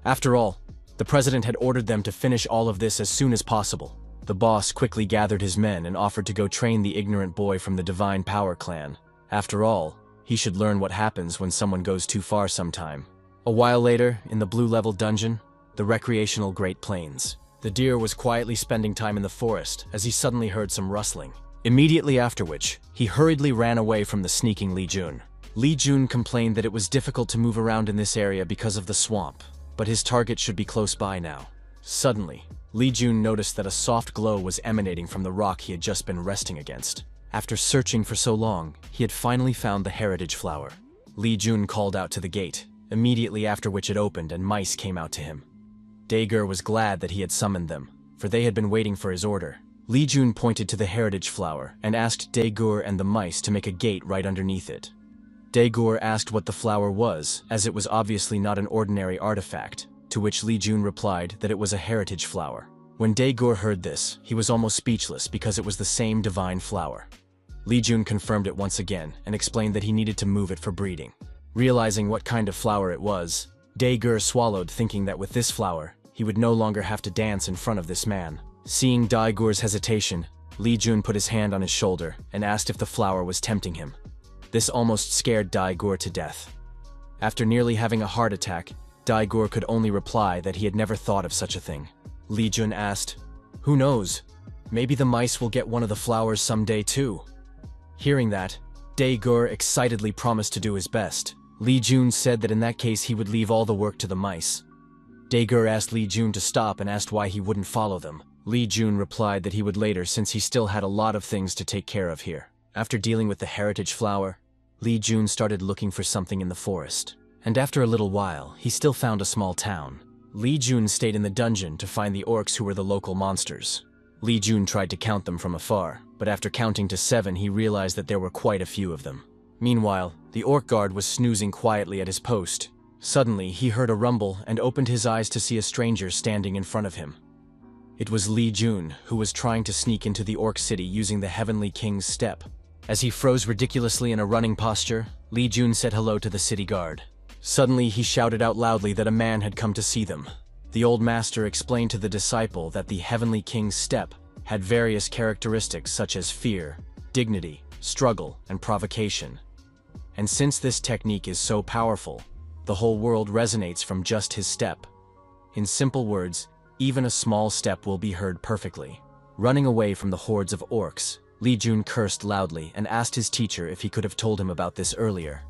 After all, the president had ordered them to finish all of this as soon as possible. The boss quickly gathered his men and offered to go train the ignorant boy from the Divine Power clan. After all, he should learn what happens when someone goes too far sometime. A while later, in the blue level dungeon, the recreational Great Plains, the deer was quietly spending time in the forest as he suddenly heard some rustling. Immediately after which, he hurriedly ran away from the sneaking Li Jun. Li Jun complained that it was difficult to move around in this area because of the swamp, but his target should be close by now. Suddenly, Li Jun noticed that a soft glow was emanating from the rock he had just been resting against. After searching for so long, he had finally found the heritage flower. Li Jun called out to the gate, immediately after which it opened and mice came out to him. Dae-gur was glad that he had summoned them, for they had been waiting for his order. Li Jun pointed to the heritage flower and asked Dae-gur and the mice to make a gate right underneath it. Dae-gur asked what the flower was, as it was obviously not an ordinary artifact, to which Li Jun replied that it was a heritage flower. When Dae-gur heard this, he was almost speechless because it was the same divine flower. Li Jun confirmed it once again and explained that he needed to move it for breeding. Realizing what kind of flower it was, Dae-gur swallowed, thinking that with this flower, he would no longer have to dance in front of this man. Seeing Dae-gur's hesitation, Li Jun put his hand on his shoulder and asked if the flower was tempting him. This almost scared Dae-gur to death. After nearly having a heart attack, Dae-gur could only reply that he had never thought of such a thing. Li Jun asked, "Who knows? Maybe the mice will get one of the flowers someday too." Hearing that, Dae-gur excitedly promised to do his best. Li Jun said that in that case he would leave all the work to the mice. Dae-gur asked Li Jun to stop and asked why he wouldn't follow them. Li Jun replied that he would later since he still had a lot of things to take care of here. After dealing with the heritage flower, Li Jun started looking for something in the forest. And after a little while, he still found a small town. Li Jun stayed in the dungeon to find the orcs who were the local monsters. Li Jun tried to count them from afar, but after counting to 7 he realized that there were quite a few of them. Meanwhile, the orc guard was snoozing quietly at his post. Suddenly, he heard a rumble and opened his eyes to see a stranger standing in front of him. It was Li Jun, who was trying to sneak into the orc city using the Heavenly King's step. As he froze ridiculously in a running posture, Li Jun said hello to the city guard. Suddenly, he shouted out loudly that a man had come to see them. The old master explained to the disciple that the Heavenly King's step had various characteristics such as fear, dignity, struggle, and provocation. And since this technique is so powerful, the whole world resonates from just his step. In simple words, even a small step will be heard perfectly. Running away from the hordes of orcs, Li Jun cursed loudly and asked his teacher if he could have told him about this earlier.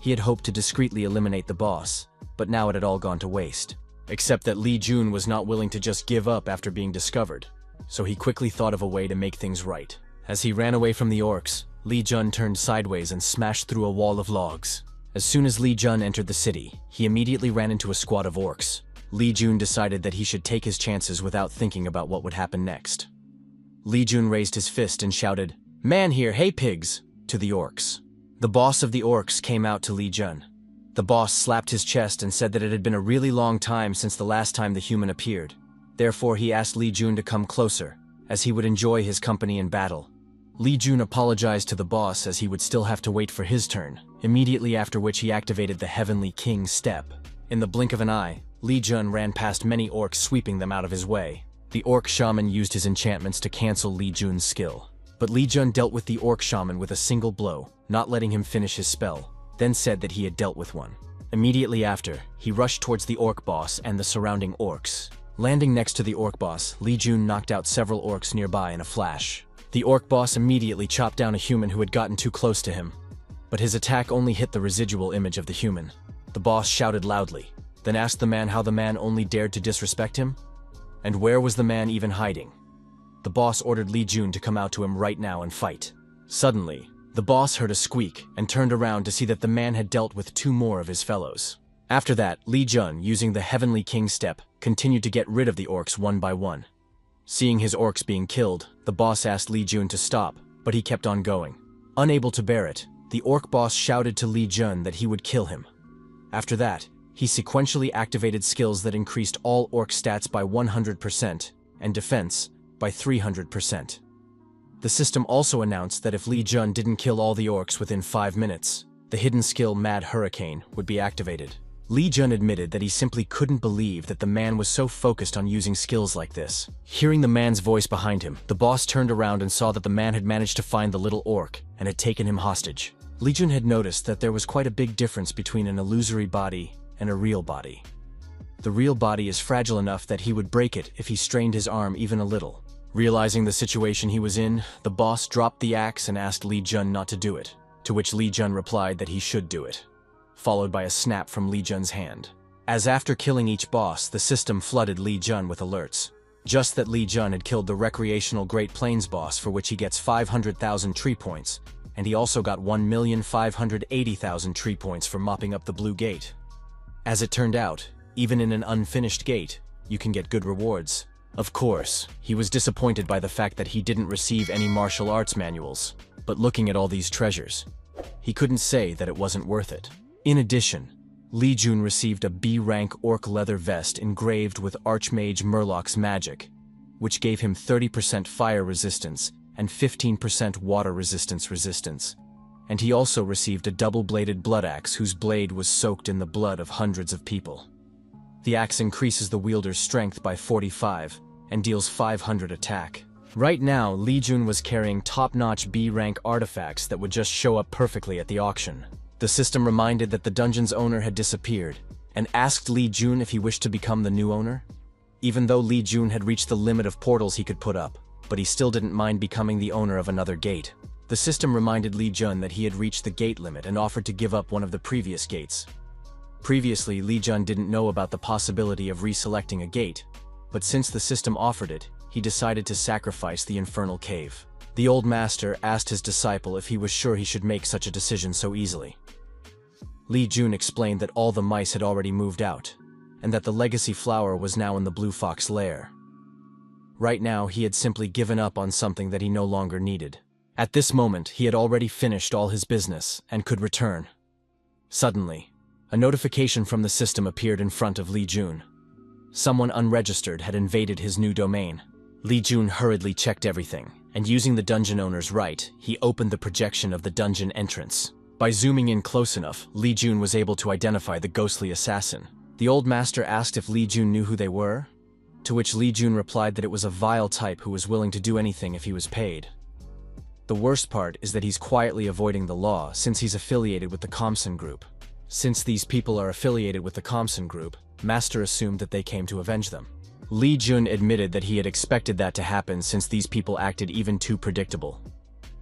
He had hoped to discreetly eliminate the boss, but now it had all gone to waste. Except that Li Jun was not willing to just give up after being discovered, so he quickly thought of a way to make things right. As he ran away from the orcs, Li Jun turned sideways and smashed through a wall of logs. As soon as Li Jun entered the city, he immediately ran into a squad of orcs. Li Jun decided that he should take his chances without thinking about what would happen next. Li Jun raised his fist and shouted, "Man here, hey pigs!" to the orcs. The boss of the orcs came out to Li Jun. The boss slapped his chest and said that it had been a really long time since the last time the human appeared. Therefore, he asked Li Jun to come closer, as he would enjoy his company in battle. Li Jun apologized to the boss as he would still have to wait for his turn, immediately after which he activated the Heavenly King's Step. In the blink of an eye, Li Jun ran past many orcs, sweeping them out of his way. The orc shaman used his enchantments to cancel Li Jun's skill. But Li Jun dealt with the orc shaman with a single blow, not letting him finish his spell, then said that he had dealt with one. Immediately after, he rushed towards the orc boss and the surrounding orcs. Landing next to the orc boss, Li Jun knocked out several orcs nearby in a flash. The orc boss immediately chopped down a human who had gotten too close to him. But his attack only hit the residual image of the human. The boss shouted loudly, then asked the man how the man only dared to disrespect him? And where was the man even hiding? The boss ordered Li Jun to come out to him right now and fight. Suddenly, the boss heard a squeak and turned around to see that the man had dealt with two more of his fellows. After that, Li Jun, using the Heavenly King's Step, continued to get rid of the orcs one by one. Seeing his orcs being killed, the boss asked Li Jun to stop, but he kept on going. Unable to bear it, the orc boss shouted to Li Jun that he would kill him. After that, he sequentially activated skills that increased all orc stats by 100% and defense by 300%. The system also announced that if Li Jun didn't kill all the orcs within 5 minutes, the hidden skill Mad Hurricane would be activated. Li Jun admitted that he simply couldn't believe that the man was so focused on using skills like this. Hearing the man's voice behind him, the boss turned around and saw that the man had managed to find the little orc and had taken him hostage. Li Jun had noticed that there was quite a big difference between an illusory body and a real body. The real body is fragile enough that he would break it if he strained his arm even a little. Realizing the situation he was in, the boss dropped the axe and asked Li Jun not to do it, to which Li Jun replied that he should do it, followed by a snap from Li Jun's hand. As after killing each boss, the system flooded Li Jun with alerts. Just that Li Jun had killed the recreational Great Plains boss, for which he gets 500,000 tree points, and he also got 1,580,000 tree points for mopping up the Blue Gate. As it turned out, even in an unfinished gate, you can get good rewards. Of course, he was disappointed by the fact that he didn't receive any martial arts manuals, but looking at all these treasures, he couldn't say that it wasn't worth it. In addition, Li Jun received a B-rank orc leather vest engraved with Archmage Murloc's magic, which gave him 30% fire resistance and 15% water resistance. And he also received a double-bladed blood axe whose blade was soaked in the blood of hundreds of people. The axe increases the wielder's strength by 45 and deals 500 attack. Right now, Li Jun was carrying top-notch B-rank artifacts that would just show up perfectly at the auction. The system reminded that the dungeon's owner had disappeared, and asked Li Jun if he wished to become the new owner. Even though Li Jun had reached the limit of portals he could put up, but he still didn't mind becoming the owner of another gate. The system reminded Li Jun that he had reached the gate limit and offered to give up one of the previous gates. Previously, Li Jun didn't know about the possibility of reselecting a gate, but since the system offered it, he decided to sacrifice the infernal cave. The old master asked his disciple if he was sure he should make such a decision so easily. Li Jun explained that all the mice had already moved out, and that the legacy flower was now in the Blue Fox lair. Right now, he had simply given up on something that he no longer needed. At this moment, he had already finished all his business and could return. Suddenly, a notification from the system appeared in front of Li Jun. Someone unregistered had invaded his new domain. Li Jun hurriedly checked everything, and using the dungeon owner's right, he opened the projection of the dungeon entrance. By zooming in close enough, Li Jun was able to identify the ghostly assassin. The old master asked if Li Jun knew who they were, to which Li Jun replied that it was a vile type who was willing to do anything if he was paid. The worst part is that he's quietly avoiding the law since he's affiliated with the Comson Group. Since these people are affiliated with the Comson Group, Master assumed that they came to avenge them. Li Jun admitted that he had expected that to happen since these people acted even too predictable.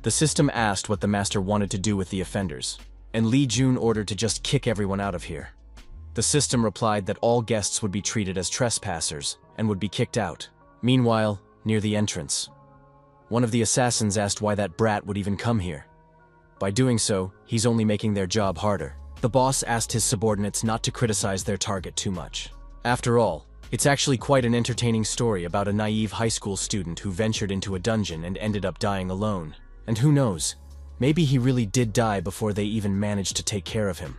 The system asked what the Master wanted to do with the offenders, and Li Jun ordered to just kick everyone out of here. The system replied that all guests would be treated as trespassers and would be kicked out. Meanwhile, near the entrance, One of the assassins asked why that brat would even come here. By doing so, he's only making their job harder. The boss asked his subordinates not to criticize their target too much. After all, it's actually quite an entertaining story about a naive high school student who ventured into a dungeon and ended up dying alone. And who knows, maybe he really did die before they even managed to take care of him.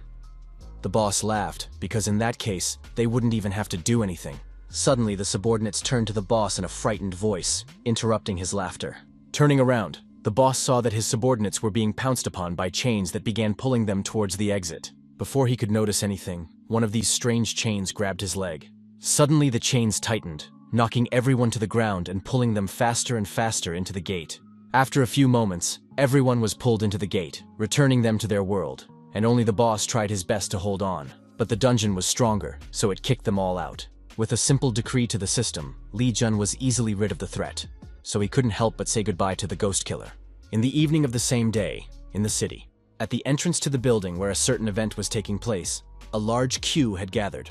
The boss laughed, because in that case, they wouldn't even have to do anything. Suddenly, the subordinates turned to the boss in a frightened voice, interrupting his laughter. Turning around, the boss saw that his subordinates were being pounced upon by chains that began pulling them towards the exit. Before he could notice anything, one of these strange chains grabbed his leg. Suddenly, the chains tightened, knocking everyone to the ground and pulling them faster and faster into the gate. After a few moments, everyone was pulled into the gate, returning them to their world, and only the boss tried his best to hold on. But the dungeon was stronger, so it kicked them all out. With a simple decree to the system, Lee Jun was easily rid of the threat, so he couldn't help but say goodbye to the ghost killer. In the evening of the same day, in the city, at the entrance to the building where a certain event was taking place, a large queue had gathered,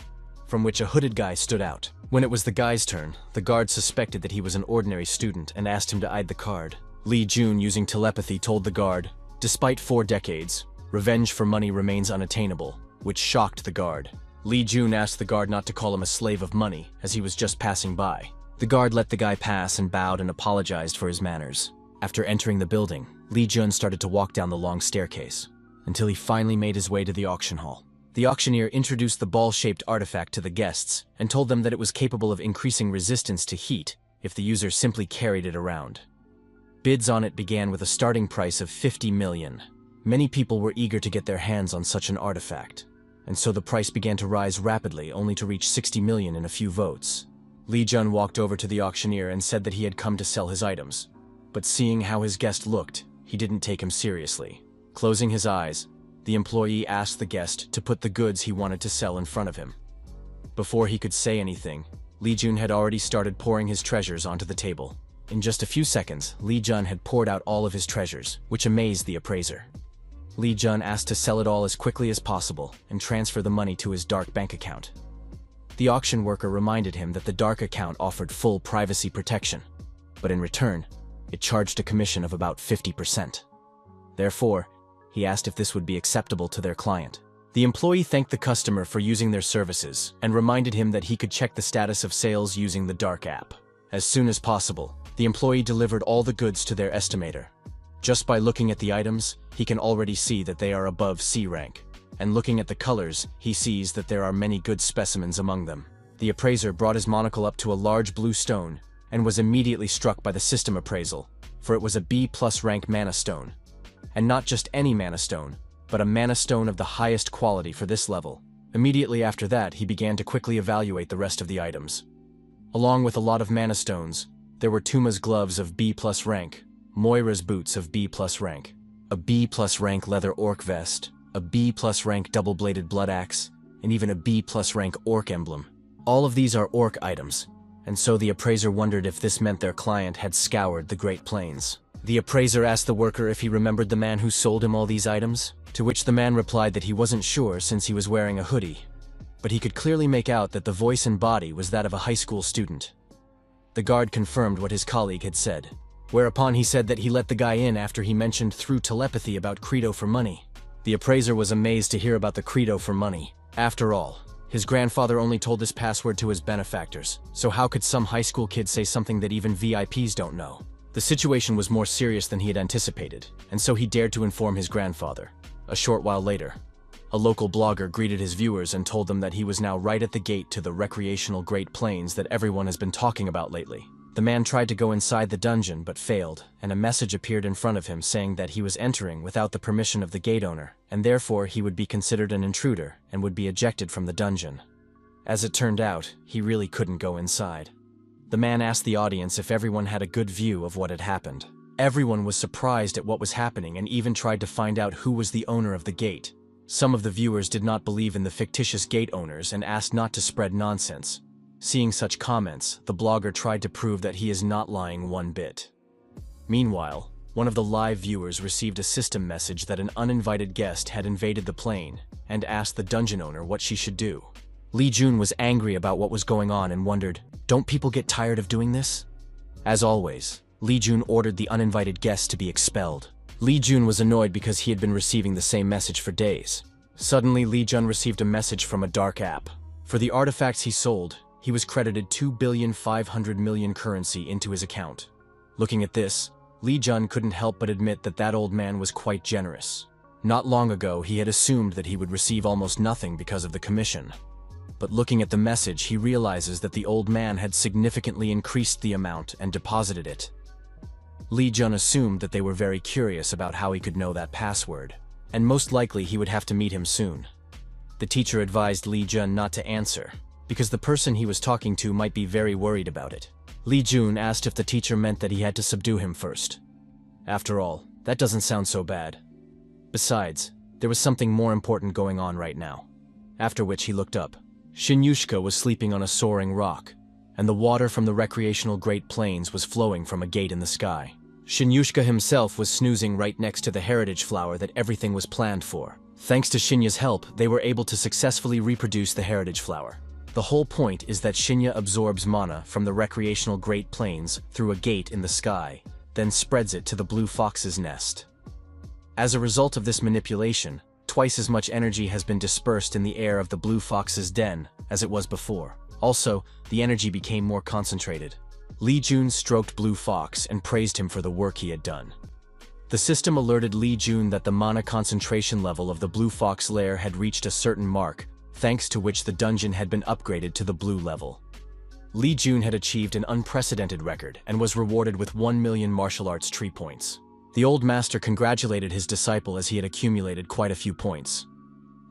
from which a hooded guy stood out. When it was the guy's turn, the guard suspected that he was an ordinary student and asked him to hide the card. Lee Jun, using telepathy, told the guard, "Despite 4 decades, revenge for money remains unattainable," which shocked the guard. Lee Jun asked the guard not to call him a slave of money, as he was just passing by. The guard let the guy pass and bowed and apologized for his manners. After entering the building, Lee Jun started to walk down the long staircase, until he finally made his way to the auction hall. The auctioneer introduced the ball-shaped artifact to the guests and told them that it was capable of increasing resistance to heat if the user simply carried it around. Bids on it began with a starting price of 50 million. Many people were eager to get their hands on such an artifact, and so the price began to rise rapidly, only to reach 60 million in a few votes. Lee Jun walked over to the auctioneer and said that he had come to sell his items, but seeing how his guest looked, he didn't take him seriously. Closing his eyes, the employee asked the guest to put the goods he wanted to sell in front of him. Before he could say anything, Lee Jun had already started pouring his treasures onto the table. In just a few seconds, Lee Jun had poured out all of his treasures, which amazed the appraiser. Lee Jun asked to sell it all as quickly as possible and transfer the money to his dark bank account. The auction worker reminded him that the dark account offered full privacy protection, but in return, it charged a commission of about 50%. Therefore, he asked if this would be acceptable to their client. The employee thanked the customer for using their services and reminded him that he could check the status of sales using the dark app. As soon as possible, the employee delivered all the goods to their estimator. Just by looking at the items, he can already see that they are above C rank, and looking at the colors, he sees that there are many good specimens among them. The appraiser brought his monocle up to a large blue stone and was immediately struck by the system appraisal, for it was a B+ rank mana stone. And not just any mana stone, but a mana stone of the highest quality for this level. Immediately after that, he began to quickly evaluate the rest of the items. Along with a lot of mana stones, there were Tuma's gloves of B+ rank, Moira's boots of B+ rank, a B+ rank leather orc vest, a B+ rank double-bladed blood axe, and even a B+ rank orc emblem. All of these are orc items, and so the appraiser wondered if this meant their client had scoured the Great Plains. The appraiser asked the worker if he remembered the man who sold him all these items, to which the man replied that he wasn't sure since he was wearing a hoodie, but he could clearly make out that the voice and body was that of a high school student. The guard confirmed what his colleague had said, whereupon he said that he let the guy in after he mentioned through telepathy about Credo for money. The appraiser was amazed to hear about the Credo for money. After all, his grandfather only told this password to his benefactors, so how could some high school kid say something that even VIPs don't know? The situation was more serious than he had anticipated, and so he dared to inform his grandfather. A short while later, a local blogger greeted his viewers and told them that he was now right at the gate to the recreational Great Plains that everyone has been talking about lately. The man tried to go inside the dungeon but failed, and a message appeared in front of him saying that he was entering without the permission of the gate owner, and therefore he would be considered an intruder and would be ejected from the dungeon. As it turned out, he really couldn't go inside. The man asked the audience if everyone had a good view of what had happened. Everyone was surprised at what was happening and even tried to find out who was the owner of the gate. Some of the viewers did not believe in the fictitious gate owners and asked not to spread nonsense. Seeing such comments, the blogger tried to prove that he is not lying one bit. Meanwhile, one of the live viewers received a system message that an uninvited guest had invaded the plane and asked the dungeon owner what she should do. Lee Jun was angry about what was going on and wondered, don't people get tired of doing this? As always, Li Jun ordered the uninvited guests to be expelled. Li Jun was annoyed because he had been receiving the same message for days. Suddenly, Li Jun received a message from a dark app. For the artifacts he sold, he was credited 2,500,000,000 currency into his account. Looking at this, Li Jun couldn't help but admit that that old man was quite generous. Not long ago, he had assumed that he would receive almost nothing because of the commission. But looking at the message, he realizes that the old man had significantly increased the amount and deposited it. Li Jun assumed that they were very curious about how he could know that password, and most likely he would have to meet him soon. The teacher advised Li Jun not to answer, because the person he was talking to might be very worried about it. Li Jun asked if the teacher meant that he had to subdue him first. After all, that doesn't sound so bad. Besides, there was something more important going on right now. After which he looked up. Shinyushka was sleeping on a soaring rock, and the water from the recreational Great Plains was flowing from a gate in the sky. Shinyushka himself was snoozing right next to the heritage flower that everything was planned for. Thanks to Shinya's help, they were able to successfully reproduce the heritage flower. The whole point is that Shinya absorbs mana from the recreational Great Plains through a gate in the sky, then spreads it to the blue fox's nest. As a result of this manipulation, twice as much energy has been dispersed in the air of the blue fox's den as it was before. Also, the energy became more concentrated. Li Jun stroked Blue Fox and praised him for the work he had done. The system alerted Li Jun that the mana concentration level of the Blue Fox lair had reached a certain mark, thanks to which the dungeon had been upgraded to the blue level. Li Jun had achieved an unprecedented record and was rewarded with 1,000,000 martial arts tree points. The old master congratulated his disciple as he had accumulated quite a few points.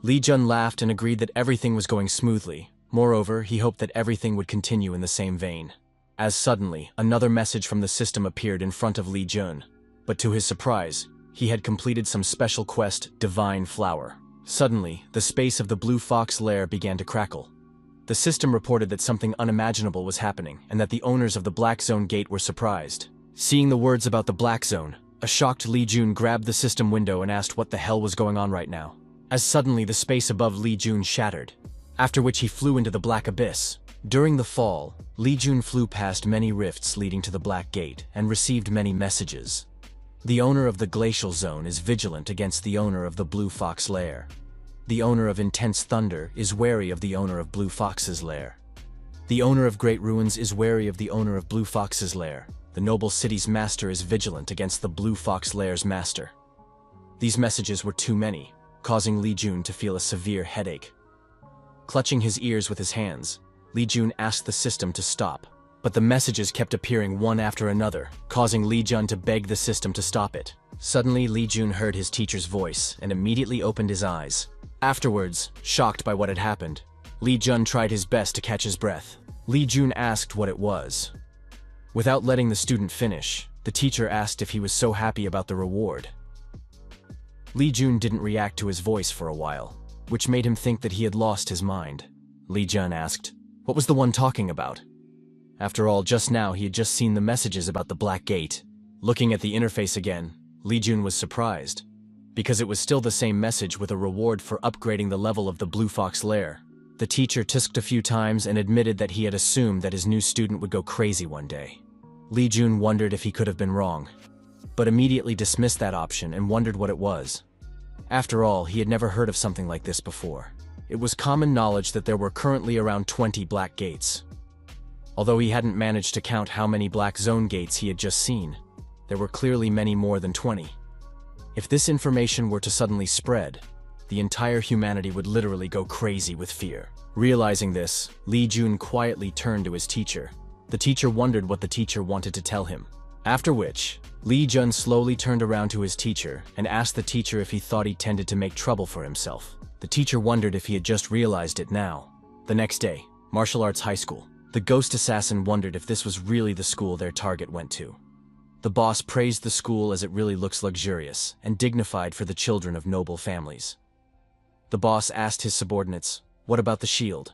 Li Jun laughed and agreed that everything was going smoothly. Moreover, he hoped that everything would continue in the same vein. As suddenly, another message from the system appeared in front of Li Jun. But to his surprise, he had completed some special quest, Divine Flower. Suddenly, the space of the Blue Fox lair began to crackle. The system reported that something unimaginable was happening and that the owners of the Black Zone gate were surprised. Seeing the words about the Black Zone, a shocked Li Jun grabbed the system window and asked what the hell was going on right now. As suddenly the space above Li Jun shattered, after which he flew into the Black Abyss. During the fall, Li Jun flew past many rifts leading to the Black Gate and received many messages. The owner of the Glacial Zone is vigilant against the owner of the Blue Fox Lair. The owner of Intense Thunder is wary of the owner of Blue Fox's lair. The owner of Great Ruins is wary of the owner of Blue Fox's lair. The noble city's master is vigilant against the Blue Fox Lair's master. These messages were too many, causing Li Jun to feel a severe headache. Clutching his ears with his hands, Li Jun asked the system to stop, but the messages kept appearing one after another, causing Li Jun to beg the system to stop it. Suddenly, Li Jun heard his teacher's voice and immediately opened his eyes. Afterwards, shocked by what had happened, Li Jun tried his best to catch his breath. Li Jun asked what it was. Without letting the student finish, the teacher asked if he was so happy about the reward. Li Jun didn't react to his voice for a while, which made him think that he had lost his mind. Li Jun asked, "What was the one talking about?" After all, just now he had just seen the messages about the Black Gate. Looking at the interface again, Li Jun was surprised, because it was still the same message with a reward for upgrading the level of the Blue Fox Lair. The teacher tisked a few times and admitted that he had assumed that his new student would go crazy one day. Li Jun wondered if he could have been wrong, but immediately dismissed that option and wondered what it was. After all, he had never heard of something like this before. It was common knowledge that there were currently around 20 Black Gates. Although he hadn't managed to count how many Black Zone gates he had just seen, there were clearly many more than 20. If this information were to suddenly spread, the entire humanity would literally go crazy with fear. Realizing this, Li Jun quietly turned to his teacher. The teacher wondered what the teacher wanted to tell him. After which, Li Jun slowly turned around to his teacher and asked the teacher if he thought he tended to make trouble for himself. The teacher wondered if he had just realized it now. The next day, Martial Arts High School. The ghost assassin wondered if this was really the school their target went to. The boss praised the school as it really looks luxurious and dignified for the children of noble families. The boss asked his subordinates, "What about the shield?"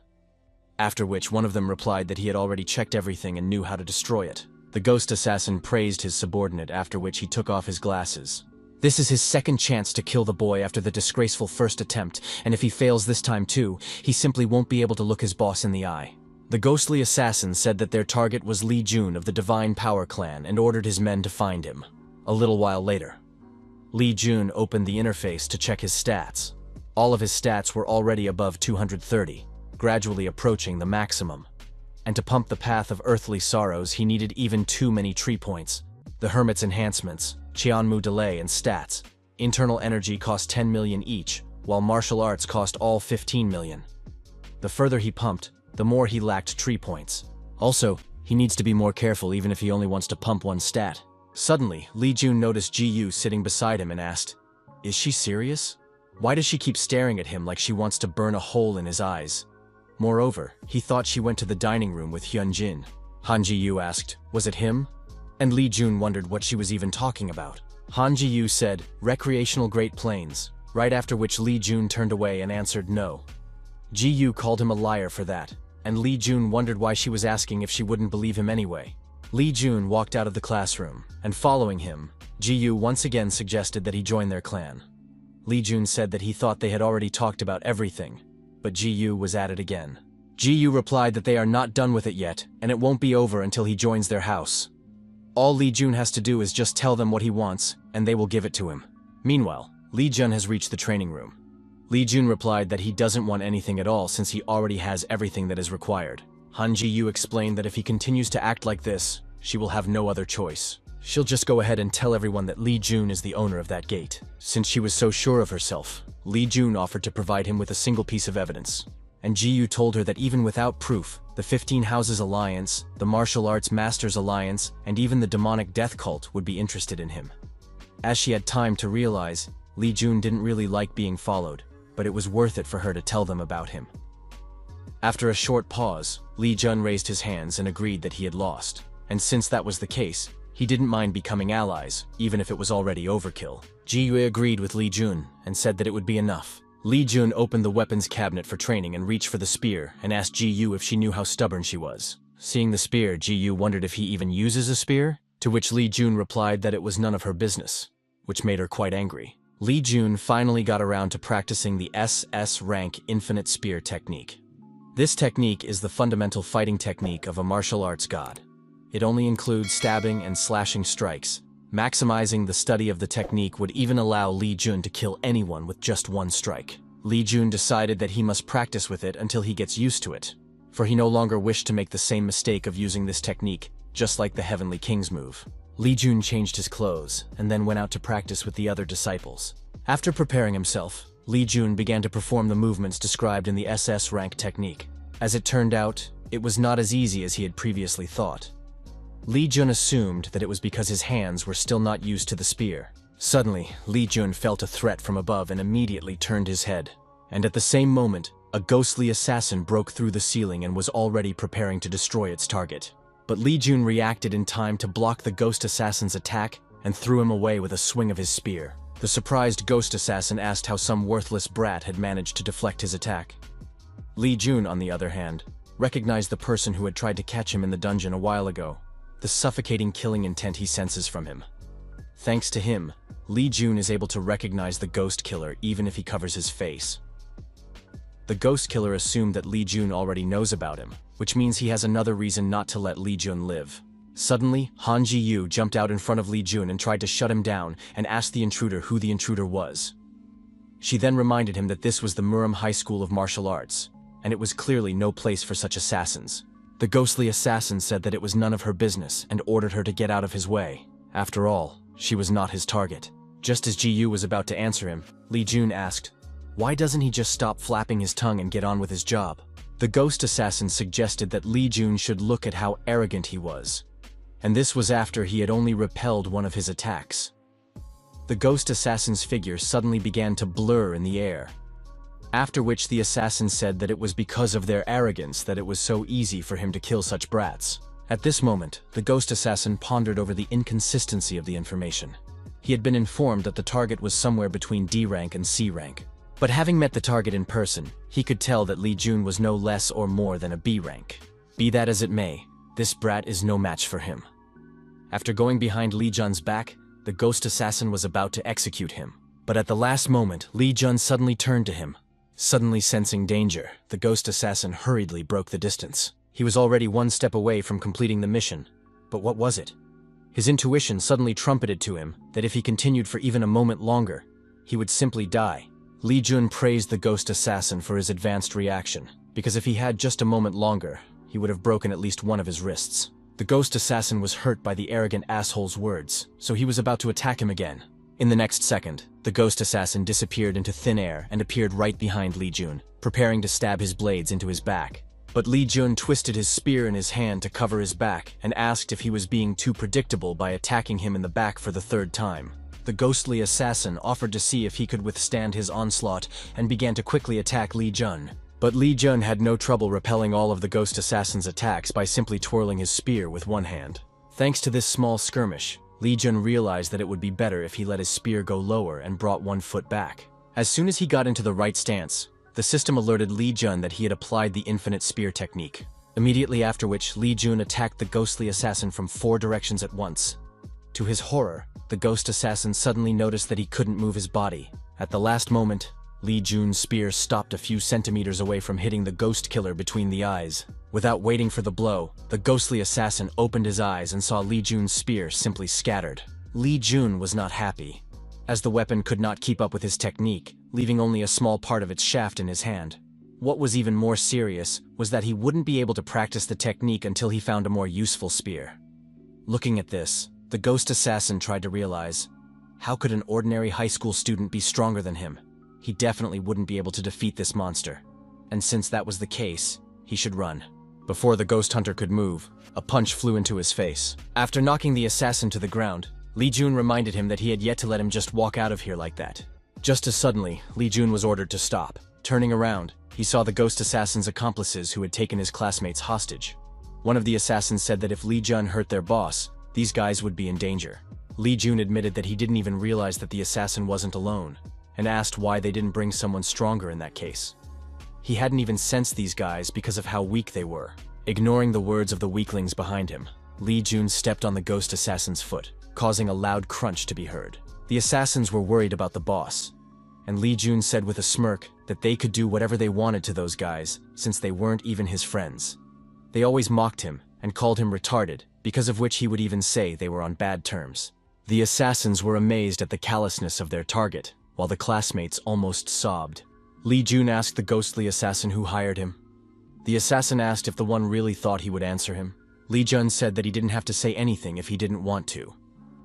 After which one of them replied that he had already checked everything and knew how to destroy it. The ghost assassin praised his subordinate, after which he took off his glasses. This is his second chance to kill the boy after the disgraceful first attempt, and if he fails this time too, he simply won't be able to look his boss in the eye. The ghostly assassin said that their target was Li Jun of the Divine Power Clan and ordered his men to find him. A little while later, Li Jun opened the interface to check his stats. All of his stats were already above 230, gradually approaching the maximum. And to pump the path of earthly sorrows, he needed even too many tree points. The Hermit's enhancements, Qianmu delay and stats, internal energy cost 10 million each, while martial arts cost all 15 million. The further he pumped, the more he lacked tree points. Also, he needs to be more careful even if he only wants to pump one stat. Suddenly, Li Jun noticed Ji sitting beside him and asked, "Is she serious? Why does she keep staring at him like she wants to burn a hole in his eyes?" Moreover, he thought she went to the dining room with Hyunjin. Han Ji asked, "Was it him?" And Li Jun wondered what she was even talking about. Han Ji said, "Recreational Great Plains," right after which Li Jun turned away and answered no. Ji called him a liar for that, and Li Jun wondered why she was asking if she wouldn't believe him anyway. Li Jun walked out of the classroom, and following him, Ji once again suggested that he join their clan. Li Jun said that he thought they had already talked about everything, but Ji was at it again. Ji replied that they are not done with it yet, and it won't be over until he joins their house. All Li Jun has to do is just tell them what he wants, and they will give it to him. Meanwhile, Li Jun has reached the training room. Li Jun replied that he doesn't want anything at all since he already has everything that is required. Han Ji explained that if he continues to act like this, she will have no other choice. She'll just go ahead and tell everyone that Li Jun is the owner of that gate. Since she was so sure of herself, Li Jun offered to provide him with a single piece of evidence. And Ji told her that even without proof, the 15 Houses Alliance, the Martial Arts Masters Alliance, and even the demonic death cult would be interested in him. As she had time to realize, Li Jun didn't really like being followed, but it was worth it for her to tell them about him. After a short pause, Li Jun raised his hands and agreed that he had lost. And since that was the case, he didn't mind becoming allies, even if it was already overkill. Ji agreed with Li Jun and said that it would be enough. Li Jun opened the weapons cabinet for training and reached for the spear and asked Ji if she knew how stubborn she was. Seeing the spear, Ji wondered if he even uses a spear, to which Li Jun replied that it was none of her business, which made her quite angry. Li Jun finally got around to practicing the SS rank infinite spear technique. This technique is the fundamental fighting technique of a martial arts god. It only includes stabbing and slashing strikes. Maximizing the study of the technique would even allow Li Jun to kill anyone with just one strike. Li Jun decided that he must practice with it until he gets used to it, for he no longer wished to make the same mistake of using this technique, just like the Heavenly King's move. Li Jun changed his clothes and then went out to practice with the other disciples. After preparing himself, Li Jun began to perform the movements described in the SS rank technique. As it turned out, it was not as easy as he had previously thought. Li Jun assumed that it was because his hands were still not used to the spear. Suddenly, Li Jun felt a threat from above and immediately turned his head. And at the same moment, a ghostly assassin broke through the ceiling and was already preparing to destroy its target. But Li Jun reacted in time to block the ghost assassin's attack and threw him away with a swing of his spear. The surprised ghost assassin asked how some worthless brat had managed to deflect his attack. Li Jun, on the other hand, recognized the person who had tried to catch him in the dungeon a while ago. The suffocating killing intent he senses from him. Thanks to him, Li Jun is able to recognize the ghost killer even if he covers his face. The ghost killer assumed that Li Jun already knows about him, which means he has another reason not to let Li Jun live. Suddenly, Han Ji jumped out in front of Li Jun and tried to shut him down and asked the intruder who the intruder was. She then reminded him that this was the Muram High School of Martial Arts, and it was clearly no place for such assassins. The ghostly assassin said that it was none of her business and ordered her to get out of his way. After all, she was not his target. Just as Ji was about to answer him, Li Jun asked, "Why doesn't he just stop flapping his tongue and get on with his job?" The ghost assassin suggested that Li Jun should look at how arrogant he was. And this was after he had only repelled one of his attacks. The ghost assassin's figure suddenly began to blur in the air. After which the assassin said that it was because of their arrogance that it was so easy for him to kill such brats. At this moment, the ghost assassin pondered over the inconsistency of the information. He had been informed that the target was somewhere between D rank and C rank. But having met the target in person, he could tell that Li Jun was no less or more than a B rank. Be that as it may, this brat is no match for him. After going behind Li Jun's back, the ghost assassin was about to execute him. But at the last moment, Li Jun suddenly turned to him. Suddenly sensing danger, the ghost assassin hurriedly broke the distance. He was already one step away from completing the mission. But what was it? His intuition suddenly trumpeted to him that if he continued for even a moment longer, he would simply die. Li Jun praised the ghost assassin for his advanced reaction, because if he had just a moment longer, he would have broken at least one of his wrists. The ghost assassin was hurt by the arrogant asshole's words, so he was about to attack him again. In the next second, the ghost assassin disappeared into thin air and appeared right behind Li Jun, preparing to stab his blades into his back. But Li Jun twisted his spear in his hand to cover his back and asked if he was being too predictable by attacking him in the back for the third time. The ghostly assassin offered to see if he could withstand his onslaught and began to quickly attack Li Jun. But Li Jun had no trouble repelling all of the ghost assassin's attacks by simply twirling his spear with one hand. Thanks to this small skirmish, Li Jun realized that it would be better if he let his spear go lower and brought one foot back. As soon as he got into the right stance, the system alerted Li Jun that he had applied the infinite spear technique. Immediately after which, Li Jun attacked the ghostly assassin from 4 directions at once. To his horror, the ghost assassin suddenly noticed that he couldn't move his body. At the last moment, Li Jun's spear stopped a few centimeters away from hitting the ghost killer between the eyes. Without waiting for the blow, the ghostly assassin opened his eyes and saw Li Jun's spear simply scattered. Li Jun was not happy, as the weapon could not keep up with his technique, leaving only a small part of its shaft in his hand. What was even more serious was that he wouldn't be able to practice the technique until he found a more useful spear. Looking at this, the ghost assassin tried to realize, how could an ordinary high school student be stronger than him? He definitely wouldn't be able to defeat this monster. And since that was the case, he should run. Before the ghost hunter could move, a punch flew into his face. After knocking the assassin to the ground, Li Jun reminded him that he had yet to let him just walk out of here like that. Just as suddenly, Li Jun was ordered to stop. Turning around, he saw the ghost assassin's accomplices who had taken his classmates hostage. One of the assassins said that if Li Jun hurt their boss, these guys would be in danger. Li Jun admitted that he didn't even realize that the assassin wasn't alone, and asked why they didn't bring someone stronger in that case. He hadn't even sensed these guys because of how weak they were. Ignoring the words of the weaklings behind him, Li Jun stepped on the ghost assassin's foot, causing a loud crunch to be heard. The assassins were worried about the boss, and Li Jun said with a smirk that they could do whatever they wanted to those guys since they weren't even his friends. They always mocked him and called him retarded, because of which he would even say they were on bad terms. The assassins were amazed at the callousness of their target, while the classmates almost sobbed. Li Jun asked the ghostly assassin who hired him. The assassin asked if the one really thought he would answer him. Li Jun said that he didn't have to say anything if he didn't want to,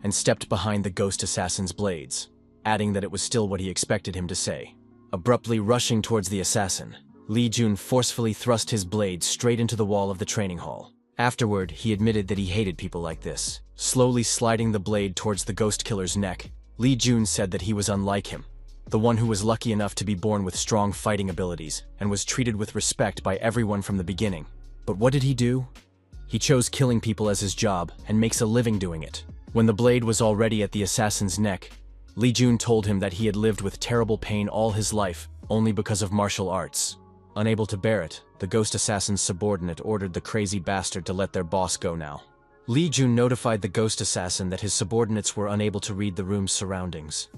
and stepped behind the ghost assassin's blades, adding that it was still what he expected him to say. Abruptly rushing towards the assassin, Li Jun forcefully thrust his blade straight into the wall of the training hall. Afterward, he admitted that he hated people like this. Slowly sliding the blade towards the ghost killer's neck, Li Jun said that he was unlike him, the one who was lucky enough to be born with strong fighting abilities and was treated with respect by everyone from the beginning. But what did he do? He chose killing people as his job and makes a living doing it. When the blade was already at the assassin's neck, Li Jun told him that he had lived with terrible pain all his life only because of martial arts. Unable to bear it, the ghost assassin's subordinate ordered the crazy bastard to let their boss go now. Li Jun notified the ghost assassin that his subordinates were unable to read the room's surroundings.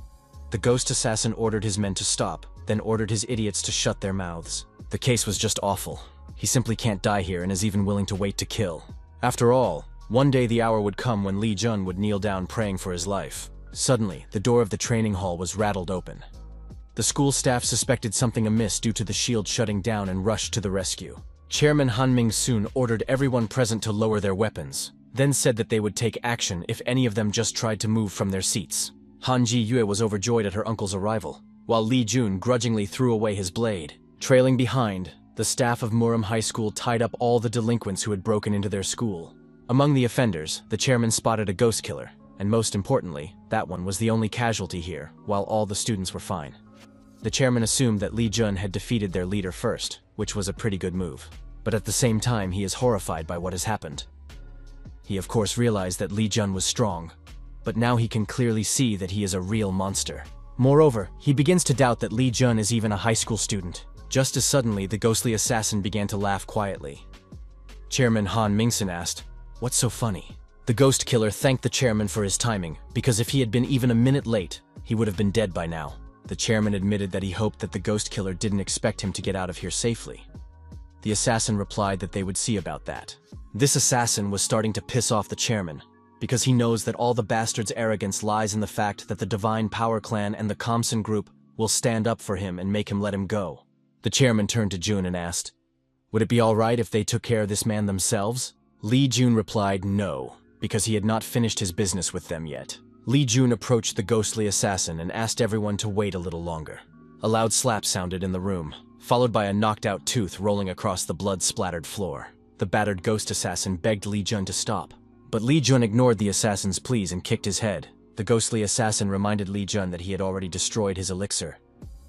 The ghost assassin ordered his men to stop, then ordered his idiots to shut their mouths. The case was just awful. He simply can't die here and is even willing to wait to kill. After all, one day the hour would come when Li Jun would kneel down praying for his life. Suddenly, the door of the training hall was rattled open. The school staff suspected something amiss due to the shield shutting down and rushed to the rescue. Chairman Han Ming-soon ordered everyone present to lower their weapons, then said that they would take action if any of them just tried to move from their seats. Han Ji-yue was overjoyed at her uncle's arrival, while Li Jun grudgingly threw away his blade. Trailing behind, the staff of Muram High School tied up all the delinquents who had broken into their school. Among the offenders, the chairman spotted a ghost killer, and most importantly, that one was the only casualty here, while all the students were fine. The chairman assumed that Li Jun had defeated their leader first, which was a pretty good move. But at the same time, he is horrified by what has happened. He of course realized that Li Jun was strong, but now he can clearly see that he is a real monster. Moreover, he begins to doubt that Li Jun is even a high school student. Just as suddenly, the ghostly assassin began to laugh quietly. Chairman Han Mingson asked, "What's so funny?" The ghost killer thanked the chairman for his timing, because if he had been even a minute late, he would have been dead by now. The chairman admitted that he hoped that the ghost killer didn't expect him to get out of here safely. The assassin replied that they would see about that. This assassin was starting to piss off the chairman, because he knows that all the bastard's arrogance lies in the fact that the Divine Power Clan and the Thompson Group will stand up for him and make him let him go. The chairman turned to Jun and asked, "Would it be all right if they took care of this man themselves?" Lee Jun replied no, because he had not finished his business with them yet. Lee Jun approached the ghostly assassin and asked everyone to wait a little longer. A loud slap sounded in the room, followed by a knocked-out tooth rolling across the blood-splattered floor. The battered ghost assassin begged Lee Jun to stop, but Lee Jun ignored the assassin's pleas and kicked his head. The ghostly assassin reminded Lee Jun that he had already destroyed his elixir,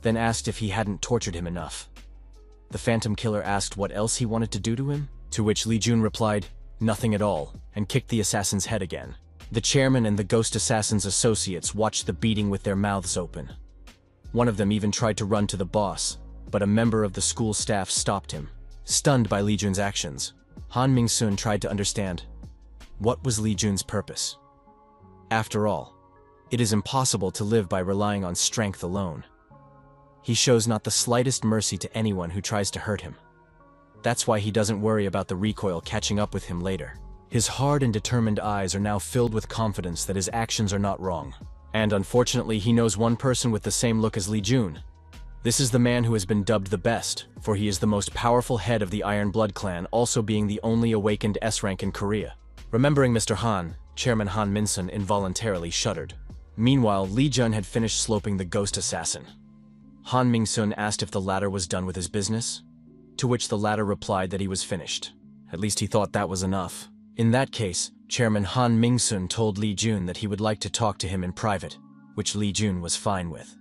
then asked if he hadn't tortured him enough. The Phantom Killer asked what else he wanted to do to him, to which Lee Jun replied, "Nothing at all," and kicked the assassin's head again. The chairman and the ghost assassin's associates watched the beating with their mouths open. One of them even tried to run to the boss, but a member of the school staff stopped him. Stunned by Lee Jun's actions, Han Ming-sun tried to understand what was Lee Jun's purpose. After all, it is impossible to live by relying on strength alone. He shows not the slightest mercy to anyone who tries to hurt him. That's why he doesn't worry about the recoil catching up with him later. His hard and determined eyes are now filled with confidence that his actions are not wrong. And unfortunately, he knows one person with the same look as Lee Jun. This is the man who has been dubbed the best, for he is the most powerful head of the Iron Blood clan, also being the only awakened S-rank in Korea. Remembering Mr. Han, Chairman Han Min-sun involuntarily shuddered. Meanwhile, Lee Jun had finished sloping the ghost assassin. Han Ming-sun asked if the latter was done with his business, to which the latter replied that he was finished. At least he thought that was enough. In that case, Chairman Han Ming-sun told Lee Jun that he would like to talk to him in private, which Lee Jun was fine with.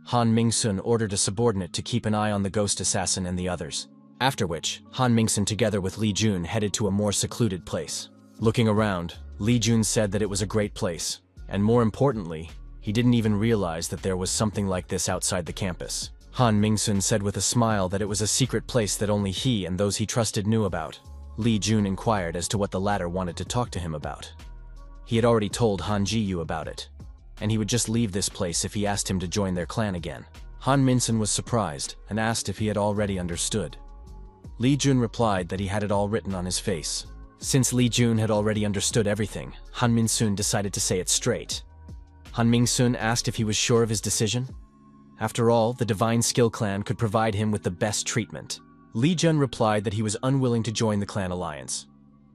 Han Ming-sun ordered a subordinate to keep an eye on the ghost assassin and the others, after which, Han Ming-sun together with Lee Jun headed to a more secluded place. Looking around, Lee Jun said that it was a great place, and more importantly, he didn't even realize that there was something like this outside the campus. Han Ming-sun said with a smile that it was a secret place that only he and those he trusted knew about. Lee Jun inquired as to what the latter wanted to talk to him about. He had already told Han Ji-yu about it, and he would just leave this place if he asked him to join their clan again. Han Min-sun was surprised and asked if he had already understood. Lee Jun replied that he had it all written on his face. Since Lee Jun had already understood everything, Han Min-sun decided to say it straight. Han Ming-sun asked if he was sure of his decision. After all, the Divine Skill Clan could provide him with the best treatment. Lee Jun replied that he was unwilling to join the clan alliance.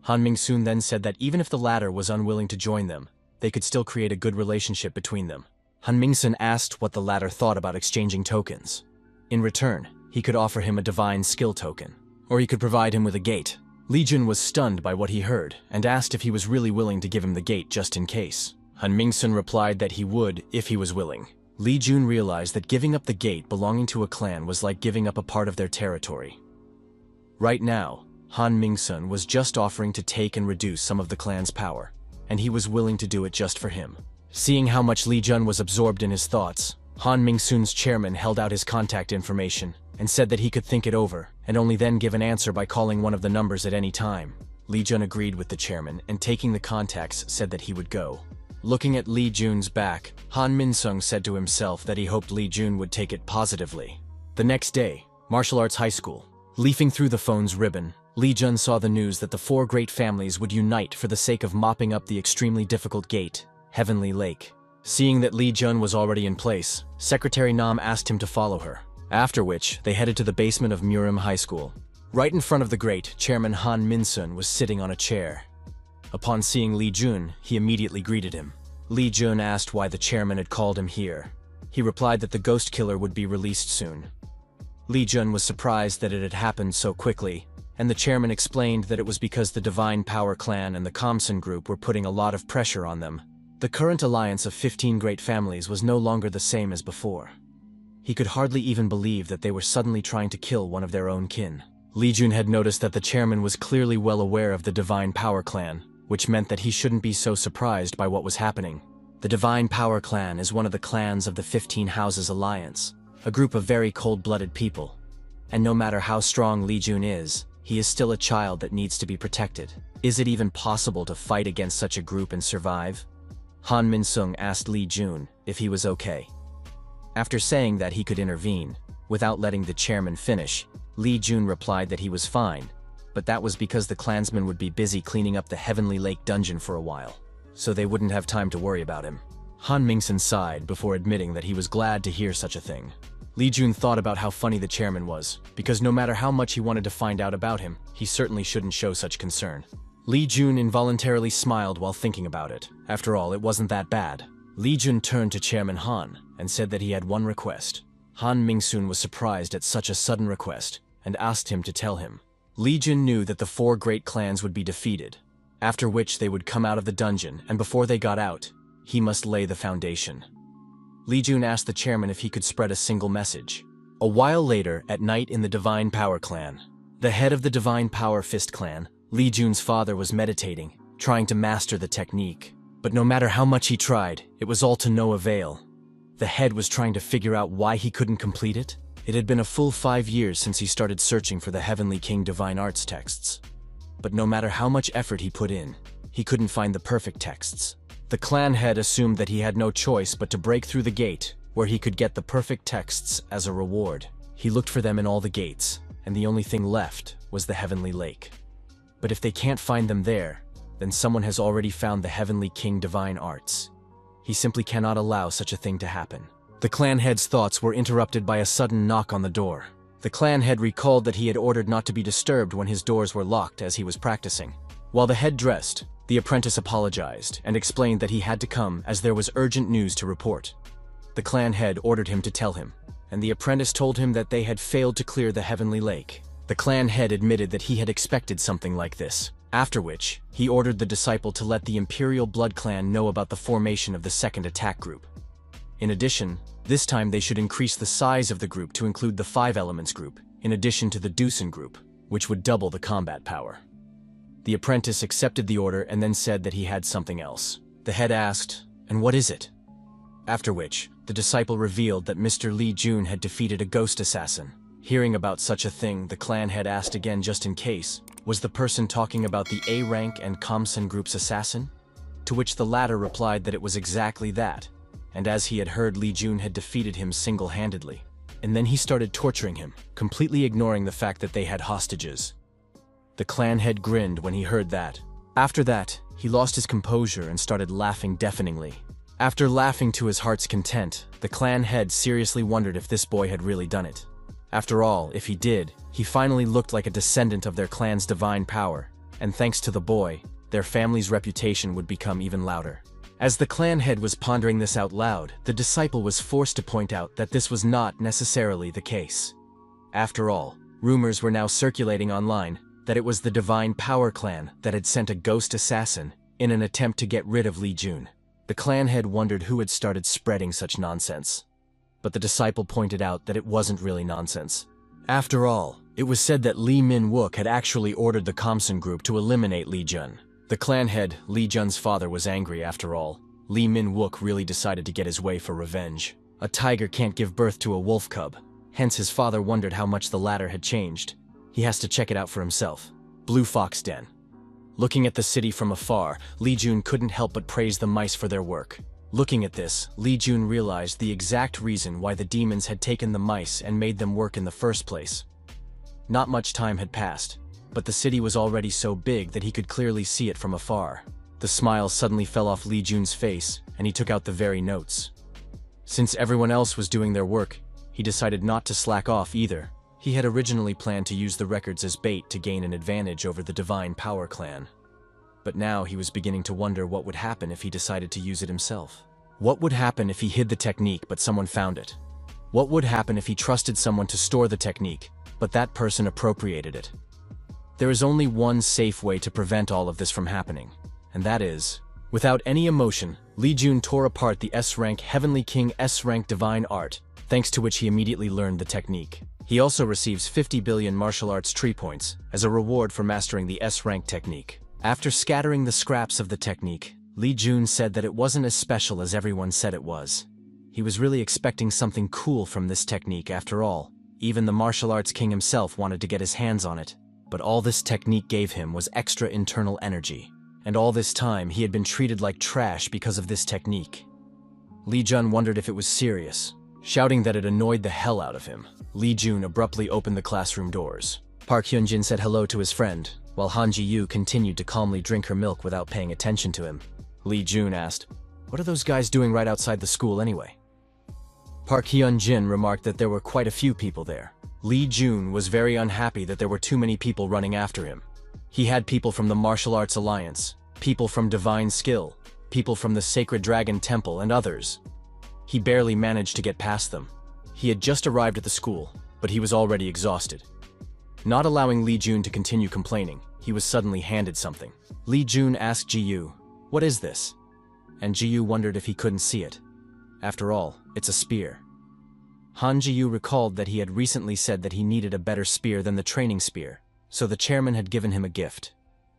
Han Ming-sun then said that even if the latter was unwilling to join them, they could still create a good relationship between them. Han Ming-sun asked what the latter thought about exchanging tokens. In return, he could offer him a divine skill token, or he could provide him with a gate. Lee Jun was stunned by what he heard and asked if he was really willing to give him the gate just in case. Han Ming-sun replied that he would if he was willing. Lee Jun realized that giving up the gate belonging to a clan was like giving up a part of their territory. Right now, Han Ming-sun was just offering to take and reduce some of the clan's power, and he was willing to do it just for him. Seeing how much Lee Jun was absorbed in his thoughts, Han Ming-sun's chairman held out his contact information and said that he could think it over and only then give an answer by calling one of the numbers at any time. Lee Jun agreed with the chairman and taking the contacts said that he would go. Looking at Lee Jun's back, Han Min-sung said to himself that he hoped Lee Jun would take it positively. The next day, Martial Arts High School. Leafing through the phone's ribbon, Lee Jun saw the news that the 4 great families would unite for the sake of mopping up the extremely difficult gate, Heavenly Lake. Seeing that Lee Jun was already in place, Secretary Nam asked him to follow her, after which they headed to the basement of Murim High School. Right in front of the grate, Chairman Han Min-sun was sitting on a chair. Upon seeing Lee Jun, he immediately greeted him. Lee Jun asked why the chairman had called him here. He replied that the ghost killer would be released soon. Lee Jun was surprised that it had happened so quickly, and the chairman explained that it was because the Divine Power Clan and the Thompson Group were putting a lot of pressure on them. The current alliance of 15 great families was no longer the same as before. He could hardly even believe that they were suddenly trying to kill one of their own kin. Lee Jun had noticed that the chairman was clearly well aware of the Divine Power Clan, which meant that he shouldn't be so surprised by what was happening. The Divine Power Clan is one of the clans of the 15 Houses Alliance, a group of very cold-blooded people. And no matter how strong Lee Jun is, he is still a child that needs to be protected. Is it even possible to fight against such a group and survive? Han Min-sung asked Lee Jun if he was okay. After saying that he could intervene, without letting the chairman finish, Li Jun replied that he was fine, but that was because the clansmen would be busy cleaning up the Heavenly Lake dungeon for a while, so they wouldn't have time to worry about him. Han Mingsen sighed before admitting that he was glad to hear such a thing. Li Jun thought about how funny the chairman was, because no matter how much he wanted to find out about him, he certainly shouldn't show such concern. Li Jun involuntarily smiled while thinking about it. After all, it wasn't that bad. Li Jun turned to Chairman Han and said that he had one request. Han Mingsun was surprised at such a sudden request and asked him to tell him. Li Jun knew that the 4 great clans would be defeated, after which they would come out of the dungeon, and before they got out, he must lay the foundation. Li Jun asked the chairman if he could spread a single message. A while later, at night in the Divine Power Clan, the head of the Divine Power Fist Clan, Li Jun's father, was meditating, trying to master the technique. But no matter how much he tried, it was all to no avail. The head was trying to figure out why he couldn't complete it. It had been a full 5 years since he started searching for the Heavenly King Divine Arts texts. But no matter how much effort he put in, he couldn't find the perfect texts. The clan head assumed that he had no choice but to break through the gate, where he could get the perfect texts as a reward. He looked for them in all the gates, and the only thing left was the Heavenly Lake. But if they can't find them there, then someone has already found the Heavenly King Divine Arts. He simply cannot allow such a thing to happen. The clan head's thoughts were interrupted by a sudden knock on the door. The clan head recalled that he had ordered not to be disturbed when his doors were locked as he was practicing. While the head dressed, the apprentice apologized and explained that he had to come as there was urgent news to report. The clan head ordered him to tell him, and the apprentice told him that they had failed to clear the Heavenly Lake. The clan head admitted that he had expected something like this, after which he ordered the disciple to let the Imperial Blood Clan know about the formation of the second attack group. In addition, this time they should increase the size of the group to include the 5 Elements group, in addition to the Dusun group, which would double the combat power. The apprentice accepted the order and then said that he had something else. The head asked, "And what is it?" After which, the disciple revealed that Mr. Li Jun had defeated a ghost assassin. Hearing about such a thing, the clan head asked again just in case, was the person talking about the A rank and Kamsen group's assassin? To which the latter replied that it was exactly that, and as he had heard, Li Jun had defeated him single-handedly. And then he started torturing him, completely ignoring the fact that they had hostages. The clan head grinned when he heard that. After that, he lost his composure and started laughing deafeningly. After laughing to his heart's content, the clan head seriously wondered if this boy had really done it. After all, if he did, he finally looked like a descendant of their clan's divine power, and thanks to the boy, their family's reputation would become even louder. As the clan head was pondering this out loud, the disciple was forced to point out that this was not necessarily the case. After all, rumors were now circulating online that it was the Divine Power Clan that had sent a ghost assassin in an attempt to get rid of Li Jun. The clan head wondered who had started spreading such nonsense. But the disciple pointed out that it wasn't really nonsense. After all, it was said that Li Min Wook had actually ordered the Kamsen group to eliminate Li Jun. The clan head, Li Jun's father, was angry after all. Li Min Wook really decided to get his way for revenge. A tiger can't give birth to a wolf cub, hence his father wondered how much the latter had changed. He has to check it out for himself. Blue Fox Den. Looking at the city from afar, Li Jun couldn't help but praise the mice for their work. Looking at this, Li Jun realized the exact reason why the demons had taken the mice and made them work in the first place. Not much time had passed, but the city was already so big that he could clearly see it from afar. The smile suddenly fell off Li Jun's face, and he took out the very notes. Since everyone else was doing their work, he decided not to slack off either. He had originally planned to use the records as bait to gain an advantage over the Divine Power Clan. But now he was beginning to wonder what would happen if he decided to use it himself. What would happen if he hid the technique but someone found it? What would happen if he trusted someone to store the technique, but that person appropriated it? There is only one safe way to prevent all of this from happening, and that is, without any emotion, Li Jun tore apart the S-rank Heavenly King S-rank Divine Art, thanks to which he immediately learned the technique. He also receives 50 billion martial arts tree points as a reward for mastering the S-rank technique. After scattering the scraps of the technique, Li Jun said that it wasn't as special as everyone said it was. He was really expecting something cool from this technique after all. Even the martial arts king himself wanted to get his hands on it. But all this technique gave him was extra internal energy. And all this time he had been treated like trash because of this technique. Li Jun wondered if it was serious, Shouting that it annoyed the hell out of him, Lee Jun abruptly opened the classroom doors. Park Hyunjin said hello to his friend, while Han Ji-yu continued to calmly drink her milk without paying attention to him. Lee Jun asked, "What are those guys doing right outside the school anyway?" Park Hyunjin remarked that there were quite a few people there. Lee Jun was very unhappy that there were too many people running after him. He had people from the Martial Arts Alliance, people from Divine Skill, people from the Sacred Dragon Temple, and others. He barely managed to get past them. He had just arrived at the school, but he was already exhausted. Not allowing Lee Jun to continue complaining, he was suddenly handed something. Lee Jun asked Ji-yu, "What is this?" And Ji-yu wondered if he couldn't see it. After all, it's a spear. Han Ji-yu recalled that he had recently said that he needed a better spear than the training spear, so the chairman had given him a gift.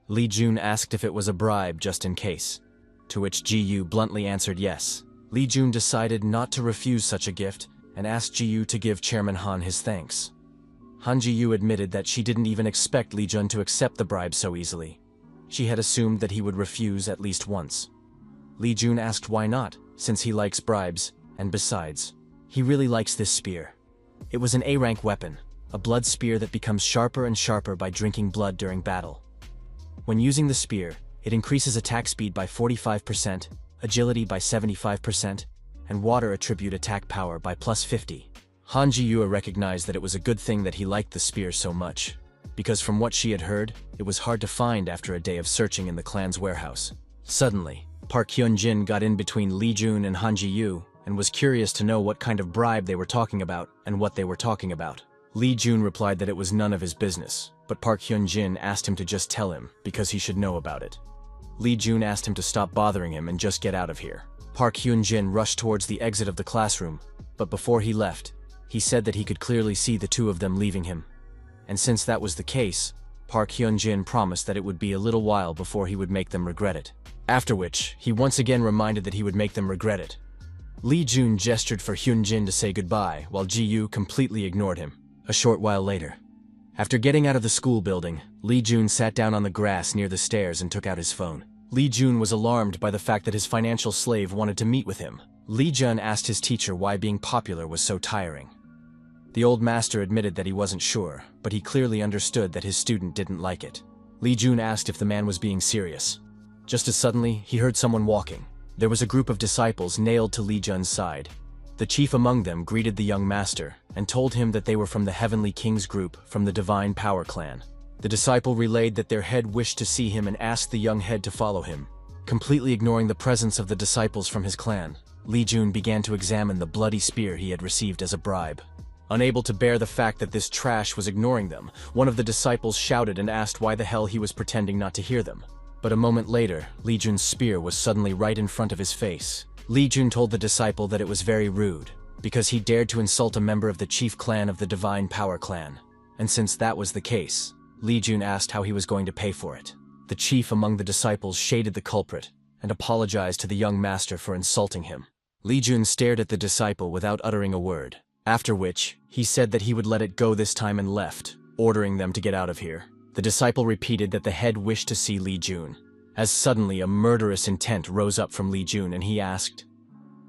Lee Jun asked if it was a bribe just in case, to which Ji-yu bluntly answered yes. Lee Jun decided not to refuse such a gift and asked Ji-yu to give Chairman Han his thanks. Han Ji-yu admitted that she didn't even expect Lee Jun to accept the bribe so easily. She had assumed that he would refuse at least once. Lee Jun asked why not, since he likes bribes, and besides, he really likes this spear. It was an A-rank weapon, a blood spear that becomes sharper and sharper by drinking blood during battle. When using the spear, it increases attack speed by 45%, agility by 75%, and water attribute attack power by +50. Han Ji-yu recognized that it was a good thing that he liked the spear so much, because from what she had heard, it was hard to find after a day of searching in the clan's warehouse. Suddenly, Park Hyunjin got in between Lee Jun and Han Ji-yu and was curious to know what kind of bribe they were talking about and what they were talking about. Lee Jun replied that it was none of his business, but Park Hyunjin asked him to just tell him because he should know about it. Lee Jun asked him to stop bothering him and just get out of here. Park Hyunjin rushed towards the exit of the classroom, but before he left, he said that he could clearly see the two of them leaving him. And since that was the case, Park Hyunjin promised that it would be a little while before he would make them regret it. After which, he once again reminded that he would make them regret it. Lee Jun gestured for Hyunjin to say goodbye, while Ji-yu completely ignored him. A short while later, after getting out of the school building, Lee Jun sat down on the grass near the stairs and took out his phone. Lee Jun was alarmed by the fact that his financial slave wanted to meet with him. Lee Jun asked his teacher why being popular was so tiring. The old master admitted that he wasn't sure, but he clearly understood that his student didn't like it. Lee Jun asked if the man was being serious. Just as suddenly, he heard someone walking. There was a group of disciples nailed to Lee Jun's side. The chief among them greeted the young master and told him that they were from the Heavenly King's group from the Divine Power clan. The disciple relayed that their head wished to see him and asked the young head to follow him. Completely ignoring the presence of the disciples from his clan, Lee Jun began to examine the bloody spear he had received as a bribe. Unable to bear the fact that this trash was ignoring them, one of the disciples shouted and asked why the hell he was pretending not to hear them. But a moment later, Lee Jun's spear was suddenly right in front of his face. Lee Jun told the disciple that it was very rude, because he dared to insult a member of the chief clan of the Divine Power clan. And since that was the case, Lee Jun asked how he was going to pay for it. The chief among the disciples shaded the culprit and apologized to the young master for insulting him. Lee Jun stared at the disciple without uttering a word, after which he said that he would let it go this time and left, ordering them to get out of here. The disciple repeated that the head wished to see Lee Jun. As suddenly a murderous intent rose up from Lee Jun and he asked,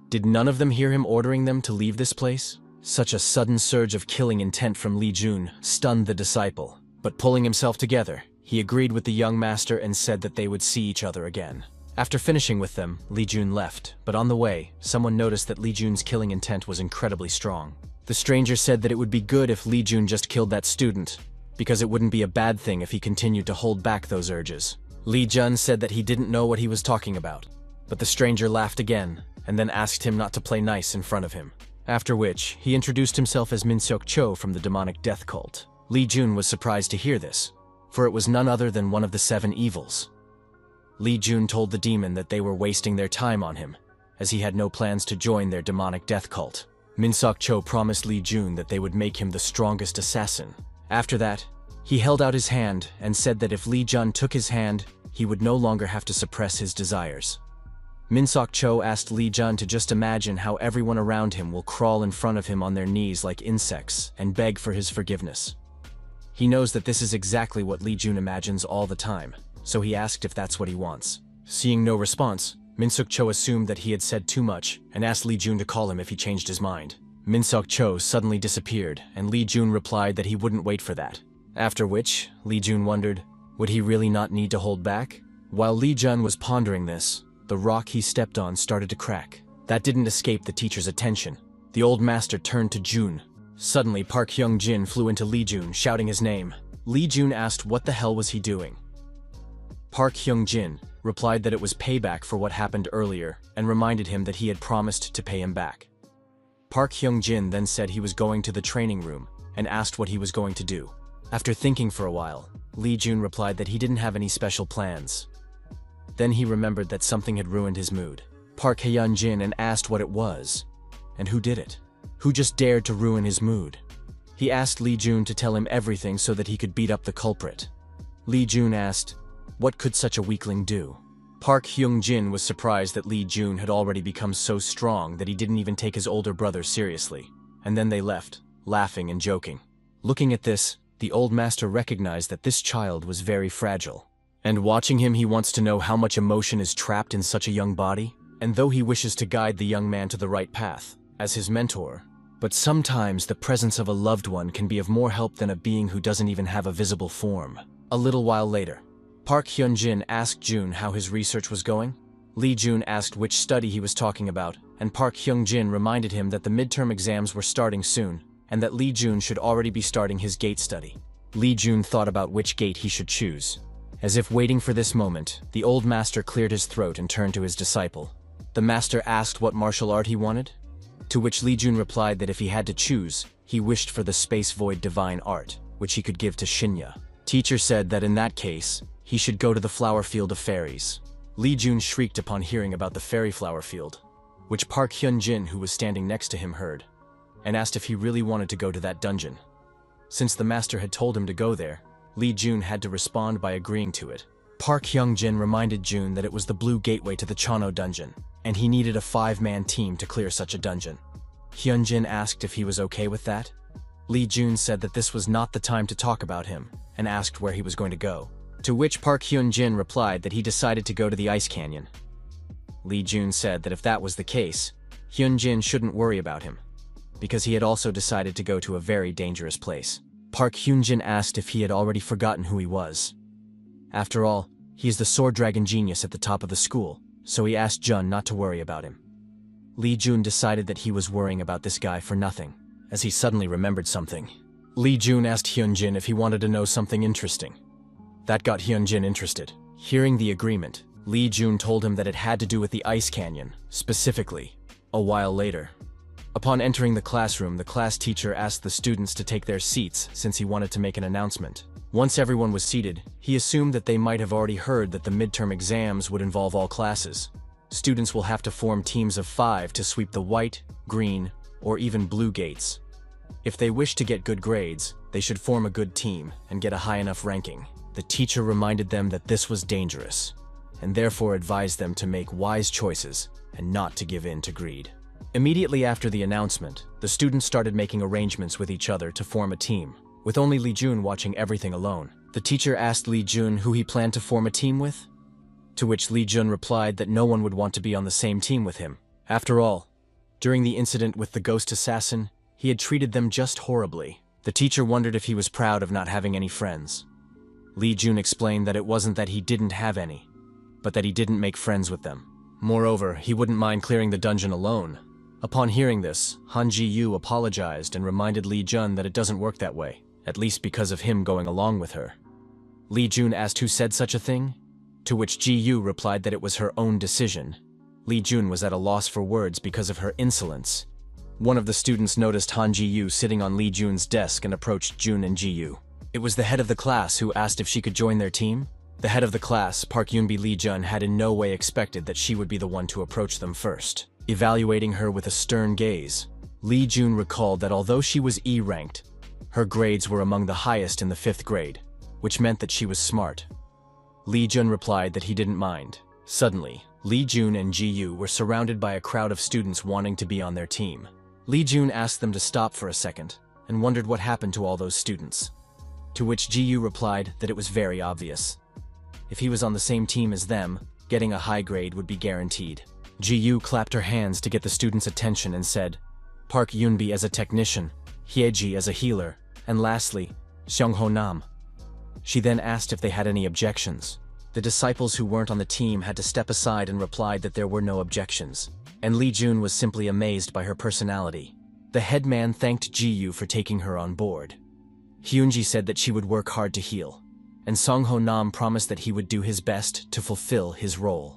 "Did none of them hear him ordering them to leave this place?" Such a sudden surge of killing intent from Lee Jun stunned the disciple, but pulling himself together, he agreed with the young master and said that they would see each other again. After finishing with them, Lee Jun left, but on the way, someone noticed that Lee Jun's killing intent was incredibly strong. The stranger said that it would be good if Lee Jun just killed that student, because it wouldn't be a bad thing if he continued to hold back those urges. Lee Jun said that he didn't know what he was talking about, but the stranger laughed again, and then asked him not to play nice in front of him. After which, he introduced himself as Min-seok Cho from the demonic death cult. Lee Jun was surprised to hear this, for it was none other than one of the 7 evils. Lee Jun told the demon that they were wasting their time on him, as he had no plans to join their demonic death cult. Min-seok Cho promised Lee Jun that they would make him the strongest assassin. After that, he held out his hand and said that if Lee Jun took his hand, he would no longer have to suppress his desires. Min-seok Cho asked Lee Jun to just imagine how everyone around him will crawl in front of him on their knees like insects and beg for his forgiveness. He knows that this is exactly what Lee Jun imagines all the time, so he asked if that's what he wants. Seeing no response, Min-seok Cho assumed that he had said too much and asked Lee Jun to call him if he changed his mind. Min-seok Cho suddenly disappeared, and Lee Jun replied that he wouldn't wait for that. After which, Lee Jun wondered, would he really not need to hold back? While Lee Jun was pondering this, the rock he stepped on started to crack. That didn't escape the teacher's attention. The old master turned to Jun. Suddenly, Park Hyung-jin flew into Lee Jun, shouting his name. Lee Jun asked what the hell was he doing. Park Hyung-jin replied that it was payback for what happened earlier and reminded him that he had promised to pay him back. Park Hyung-jin then said he was going to the training room and asked what he was going to do. After thinking for a while, Lee Jun replied that he didn't have any special plans. Then he remembered that something had ruined his mood. Park Hyun-jin and asked what it was, and who did it? Who just dared to ruin his mood? He asked Lee Jun to tell him everything so that he could beat up the culprit. Lee Jun asked, what could such a weakling do? Park Hyung-jin was surprised that Lee Jun had already become so strong that he didn't even take his older brother seriously. And then they left, laughing and joking. Looking at this, the old master recognized that this child was very fragile. And watching him, he wants to know how much emotion is trapped in such a young body. And though he wishes to guide the young man to the right path, as his mentor, but sometimes the presence of a loved one can be of more help than a being who doesn't even have a visible form. A little while later, Park Hyun-jin asked Jun how his research was going. Lee Jun asked which study he was talking about, and Park Hyung-jin reminded him that the midterm exams were starting soon, and that Lee Jun should already be starting his gate study. Lee Jun thought about which gate he should choose. As if waiting for this moment, the old master cleared his throat and turned to his disciple. The master asked what martial art he wanted, to which Lee Jun replied that if he had to choose, he wished for the Space Void Divine Art, which he could give to Shinya. Teacher said that in that case, he should go to the flower field of fairies. Lee Jun shrieked upon hearing about the fairy flower field, which Park Hyun-jin, who was standing next to him, heard, and asked if he really wanted to go to that dungeon. Since the master had told him to go there, Lee Jun had to respond by agreeing to it. Park Hyung-jin reminded Jun that it was the blue gateway to the Chono dungeon, and he needed a 5-man team to clear such a dungeon. Hyun-jin asked if he was okay with that. Lee Jun said that this was not the time to talk about him, and asked where he was going to go. To which Park Hyun-jin replied that he decided to go to the ice canyon. Lee Jun said that if that was the case, Hyun-jin shouldn't worry about him, because he had also decided to go to a very dangerous place. Park Hyun-jin asked if he had already forgotten who he was. After all, he is the sword dragon genius at the top of the school, so he asked Jun not to worry about him. Lee Jun decided that he was worrying about this guy for nothing, as he suddenly remembered something. Lee Jun asked Hyun-jin if he wanted to know something interesting. That got Hyun-jin interested. Hearing the agreement, Lee Jun told him that it had to do with the ice canyon, specifically. A while later, upon entering the classroom, the class teacher asked the students to take their seats since he wanted to make an announcement. Once everyone was seated, he assumed that they might have already heard that the midterm exams would involve all classes. Students will have to form teams of 5 to sweep the white, green, or even blue gates. If they wish to get good grades, they should form a good team and get a high enough ranking. The teacher reminded them that this was dangerous, and therefore advised them to make wise choices and not to give in to greed. Immediately after the announcement, the students started making arrangements with each other to form a team, with only Lee Jun watching everything alone. The teacher asked Lee Jun who he planned to form a team with, to which Lee Jun replied that no one would want to be on the same team with him. After all, during the incident with the ghost assassin, he had treated them just horribly. The teacher wondered if he was proud of not having any friends. Lee Jun explained that it wasn't that he didn't have any, but that he didn't make friends with them. Moreover, he wouldn't mind clearing the dungeon alone. Upon hearing this, Han Ji-yu apologized and reminded Lee Jun that it doesn't work that way, at least because of him going along with her. Lee Jun asked who said such a thing, to which Ji-yu replied that it was her own decision. Lee Jun was at a loss for words because of her insolence. One of the students noticed Han Ji-yu sitting on Lee Jun's desk and approached Jun and Ji-yu. It was the head of the class who asked if she could join their team. The head of the class, Park Yoonbi Lee Jun, had in no way expected that she would be the one to approach them first. Evaluating her with a stern gaze, Lee Jun recalled that although she was E-ranked, her grades were among the highest in the 5th grade, which meant that she was smart. Lee Jun replied that he didn't mind. Suddenly, Lee Jun and Ji-yu were surrounded by a crowd of students wanting to be on their team. Lee Jun asked them to stop for a second and wondered what happened to all those students. To which Ji-yu replied that it was very obvious. If he was on the same team as them, getting a high grade would be guaranteed. Ji-yu clapped her hands to get the students' attention and said, Park Yunbi as a technician, Hyeji as a healer, and lastly, Seongho Nam. She then asked if they had any objections. The disciples who weren't on the team had to step aside and replied that there were no objections, and Lee Jun was simply amazed by her personality. The headman thanked Ji-yu for taking her on board. Hyunji said that she would work hard to heal, and Seongho Nam promised that he would do his best to fulfill his role.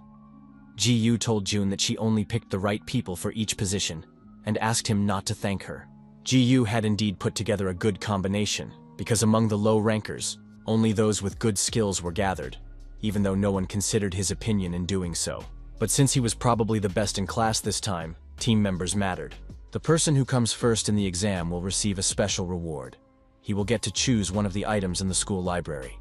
Ji-yu told Jun that she only picked the right people for each position, and asked him not to thank her. Ji-yu had indeed put together a good combination, because among the low rankers, only those with good skills were gathered, even though no one considered his opinion in doing so. But since he was probably the best in class this time, team members mattered. The person who comes first in the exam will receive a special reward. He will get to choose one of the items in the school library.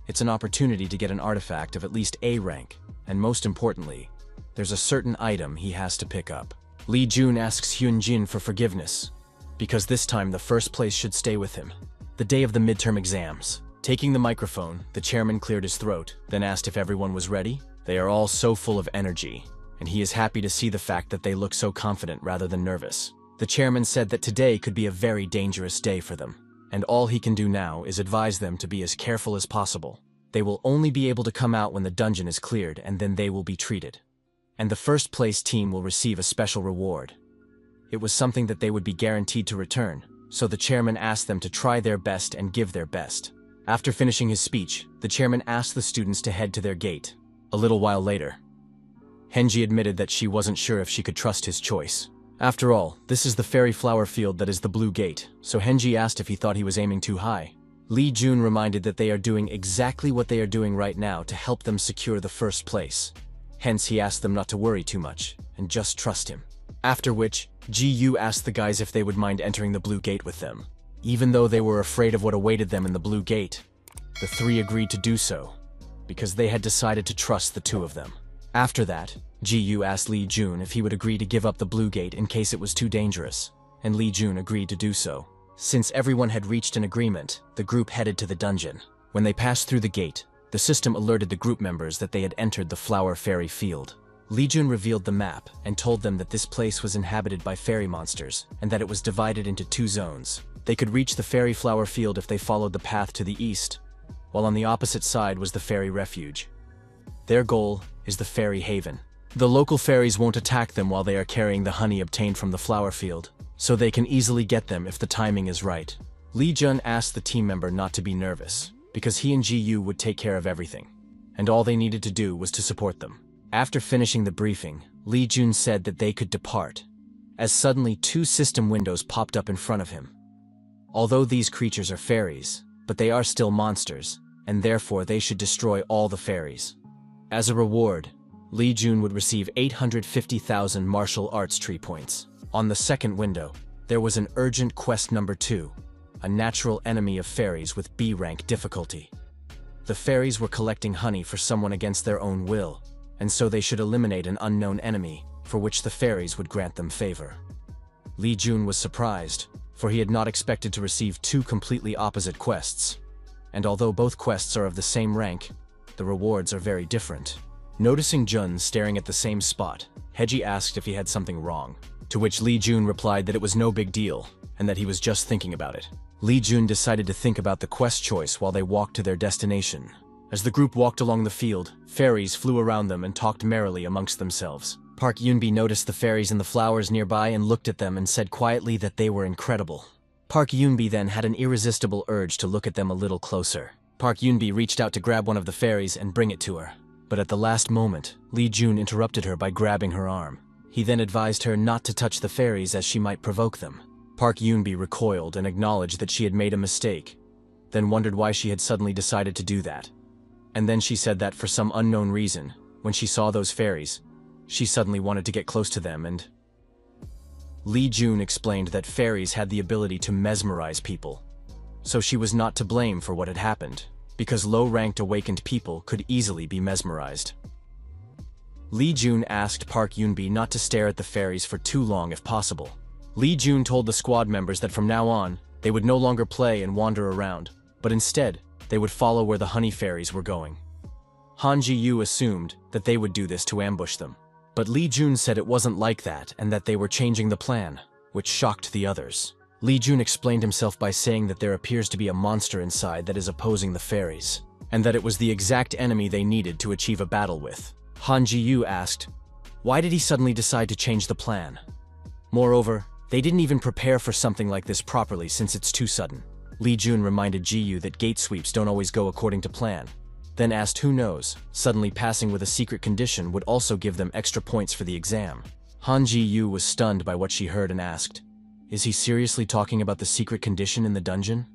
It's an opportunity to get an artifact of at least A rank, and most importantly, there's a certain item he has to pick up. Lee Jun asks Hyunjin for forgiveness, because this time the first place should stay with him. The day of the midterm exams. Taking the microphone, the chairman cleared his throat, then asked if everyone was ready. They are all so full of energy, and he is happy to see the fact that they look so confident rather than nervous. The chairman said that today could be a very dangerous day for them, and all he can do now is advise them to be as careful as possible. They will only be able to come out when the dungeon is cleared, and then they will be treated. And the first place team will receive a special reward. It was something that they would be guaranteed to return, so the chairman asked them to try their best and give their best. After finishing his speech, the chairman asked the students to head to their gate. A little while later, Henji admitted that she wasn't sure if she could trust his choice. After all, this is the fairy flower field that is the blue gate, so Henji asked if he thought he was aiming too high. Lee Jun reminded that they are doing exactly what they are doing right now to help them secure the first place. Hence, he asked them not to worry too much, and just trust him. After which, Ji-yu asked the guys if they would mind entering the blue gate with them. Even though they were afraid of what awaited them in the blue gate, the three agreed to do so, because they had decided to trust the two of them. After that, Ji-yu asked Lee Jun if he would agree to give up the blue gate in case it was too dangerous, and Lee Jun agreed to do so. Since everyone had reached an agreement, the group headed to the dungeon. When they passed through the gate, the system alerted the group members that they had entered the flower fairy field. Lee Jun revealed the map and told them that this place was inhabited by fairy monsters, and that it was divided into 2 zones. They could reach the fairy flower field if they followed the path to the east, while on the opposite side was the fairy refuge. Their goal is the fairy haven. The local fairies won't attack them while they are carrying the honey obtained from the flower field, so they can easily get them if the timing is right. Lee Jun asked the team member not to be nervous, because he and Ji-yu would take care of everything, and all they needed to do was to support them. After finishing the briefing, Lee Jun said that they could depart, as suddenly 2 system windows popped up in front of him. Although these creatures are fairies, but they are still monsters, and therefore they should destroy all the fairies. As a reward, Lee Jun would receive 850,000 martial arts tree points. On the second window, there was an urgent quest number 2, a natural enemy of fairies with B rank difficulty. The fairies were collecting honey for someone against their own will, and so they should eliminate an unknown enemy, for which the fairies would grant them favor. Lee Jun was surprised, for he had not expected to receive 2 completely opposite quests, and although both quests are of the same rank, the rewards are very different. Noticing Jun staring at the same spot, Heji asked if he had something wrong, to which Lee Jun replied that it was no big deal, and that he was just thinking about it. Lee Jun decided to think about the quest choice while they walked to their destination. As the group walked along the field, fairies flew around them and talked merrily amongst themselves. Park Yunbi noticed the fairies in the flowers nearby and looked at them and said quietly that they were incredible. Park Yunbi then had an irresistible urge to look at them a little closer. Park Yunbi reached out to grab one of the fairies and bring it to her. But at the last moment, Lee Jun interrupted her by grabbing her arm. He then advised her not to touch the fairies as she might provoke them. Park Yunbi recoiled and acknowledged that she had made a mistake, then wondered why she had suddenly decided to do that. And then she said that for some unknown reason, when she saw those fairies, she suddenly wanted to get close to them and... Lee Jun explained that fairies had the ability to mesmerize people, so she was not to blame for what had happened, because low-ranked awakened people could easily be mesmerized. Lee Jun asked Park Yunbi not to stare at the fairies for too long if possible. Lee Jun told the squad members that from now on, they would no longer play and wander around, but instead, they would follow where the honey fairies were going. Han Ji-yu assumed that they would do this to ambush them, but Lee Jun said it wasn't like that and that they were changing the plan. which shocked the others. Li Jun explained himself by saying that there appears to be a monster inside that is opposing the fairies, and that it was the exact enemy they needed to achieve a battle with. Han Ji-yu asked, why did he suddenly decide to change the plan? Moreover, they didn't even prepare for something like this properly since it's too sudden. Li Jun reminded Ji-yu that gate sweeps don't always go according to plan, then asked who knows, suddenly passing with a secret condition would also give them extra points for the exam. Han Ji-yu was stunned by what she heard and asked, is he seriously talking about the secret condition in the dungeon?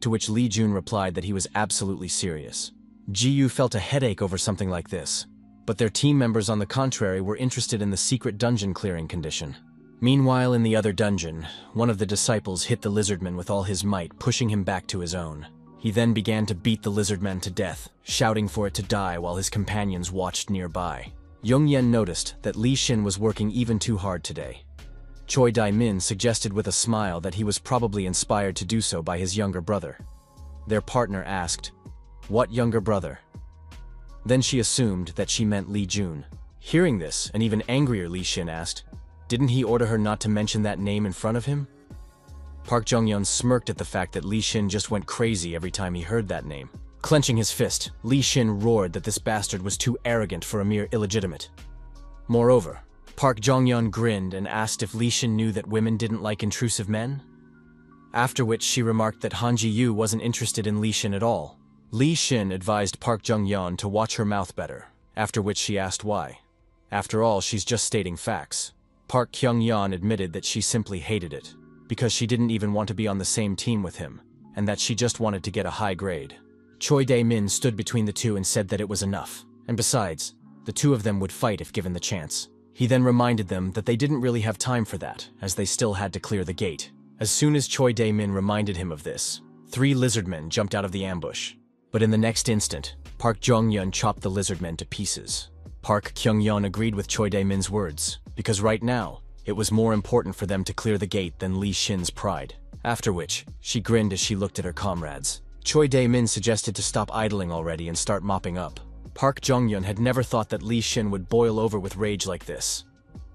To which Li Jun replied that he was absolutely serious. Ji-yu felt a headache over something like this, but their team members on the contrary were interested in the secret dungeon clearing condition. Meanwhile, in the other dungeon, one of the disciples hit the lizardman with all his might, pushing him back to his own. He then began to beat the lizardman to death, shouting for it to die while his companions watched nearby. Yongyan noticed that Li Xin was working even too hard today. Choi Dai-min suggested with a smile that he was probably inspired to do so by his younger brother. Their partner asked, what younger brother? Then she assumed that she meant Li Jun. Hearing this, an even angrier Li Xin asked, didn't he order her not to mention that name in front of him? Park Jong-yeon smirked at the fact that Li Xin just went crazy every time he heard that name. Clenching his fist, Li Xin roared that this bastard was too arrogant for a mere illegitimate. Moreover, Park Jong-yeon grinned and asked if Li Xin knew that women didn't like intrusive men? After which she remarked that Han Ji-yu wasn't interested in Li Xin at all. Li Xin advised Park Jong-yeon to watch her mouth better, after which she asked why. After all, she's just stating facts. Park Kyung-yeon admitted that she simply hated it, because she didn't even want to be on the same team with him, and that she just wanted to get a high grade. Choi Dae-min stood between the two and said that it was enough, and besides, the two of them would fight if given the chance. He then reminded them that they didn't really have time for that, as they still had to clear the gate. As soon as Choi Dae-min reminded him of this, 3 lizardmen jumped out of the ambush. But in the next instant, Park Jong-yeon chopped the lizardmen to pieces. Park Kyung-yeon agreed with Choi Dae-min's words, because right now, it was more important for them to clear the gate than Li Xin's pride. After which, she grinned as she looked at her comrades. Choi Dae-min suggested to stop idling already and start mopping up. Park Jong-yeon had never thought that Li Xin would boil over with rage like this.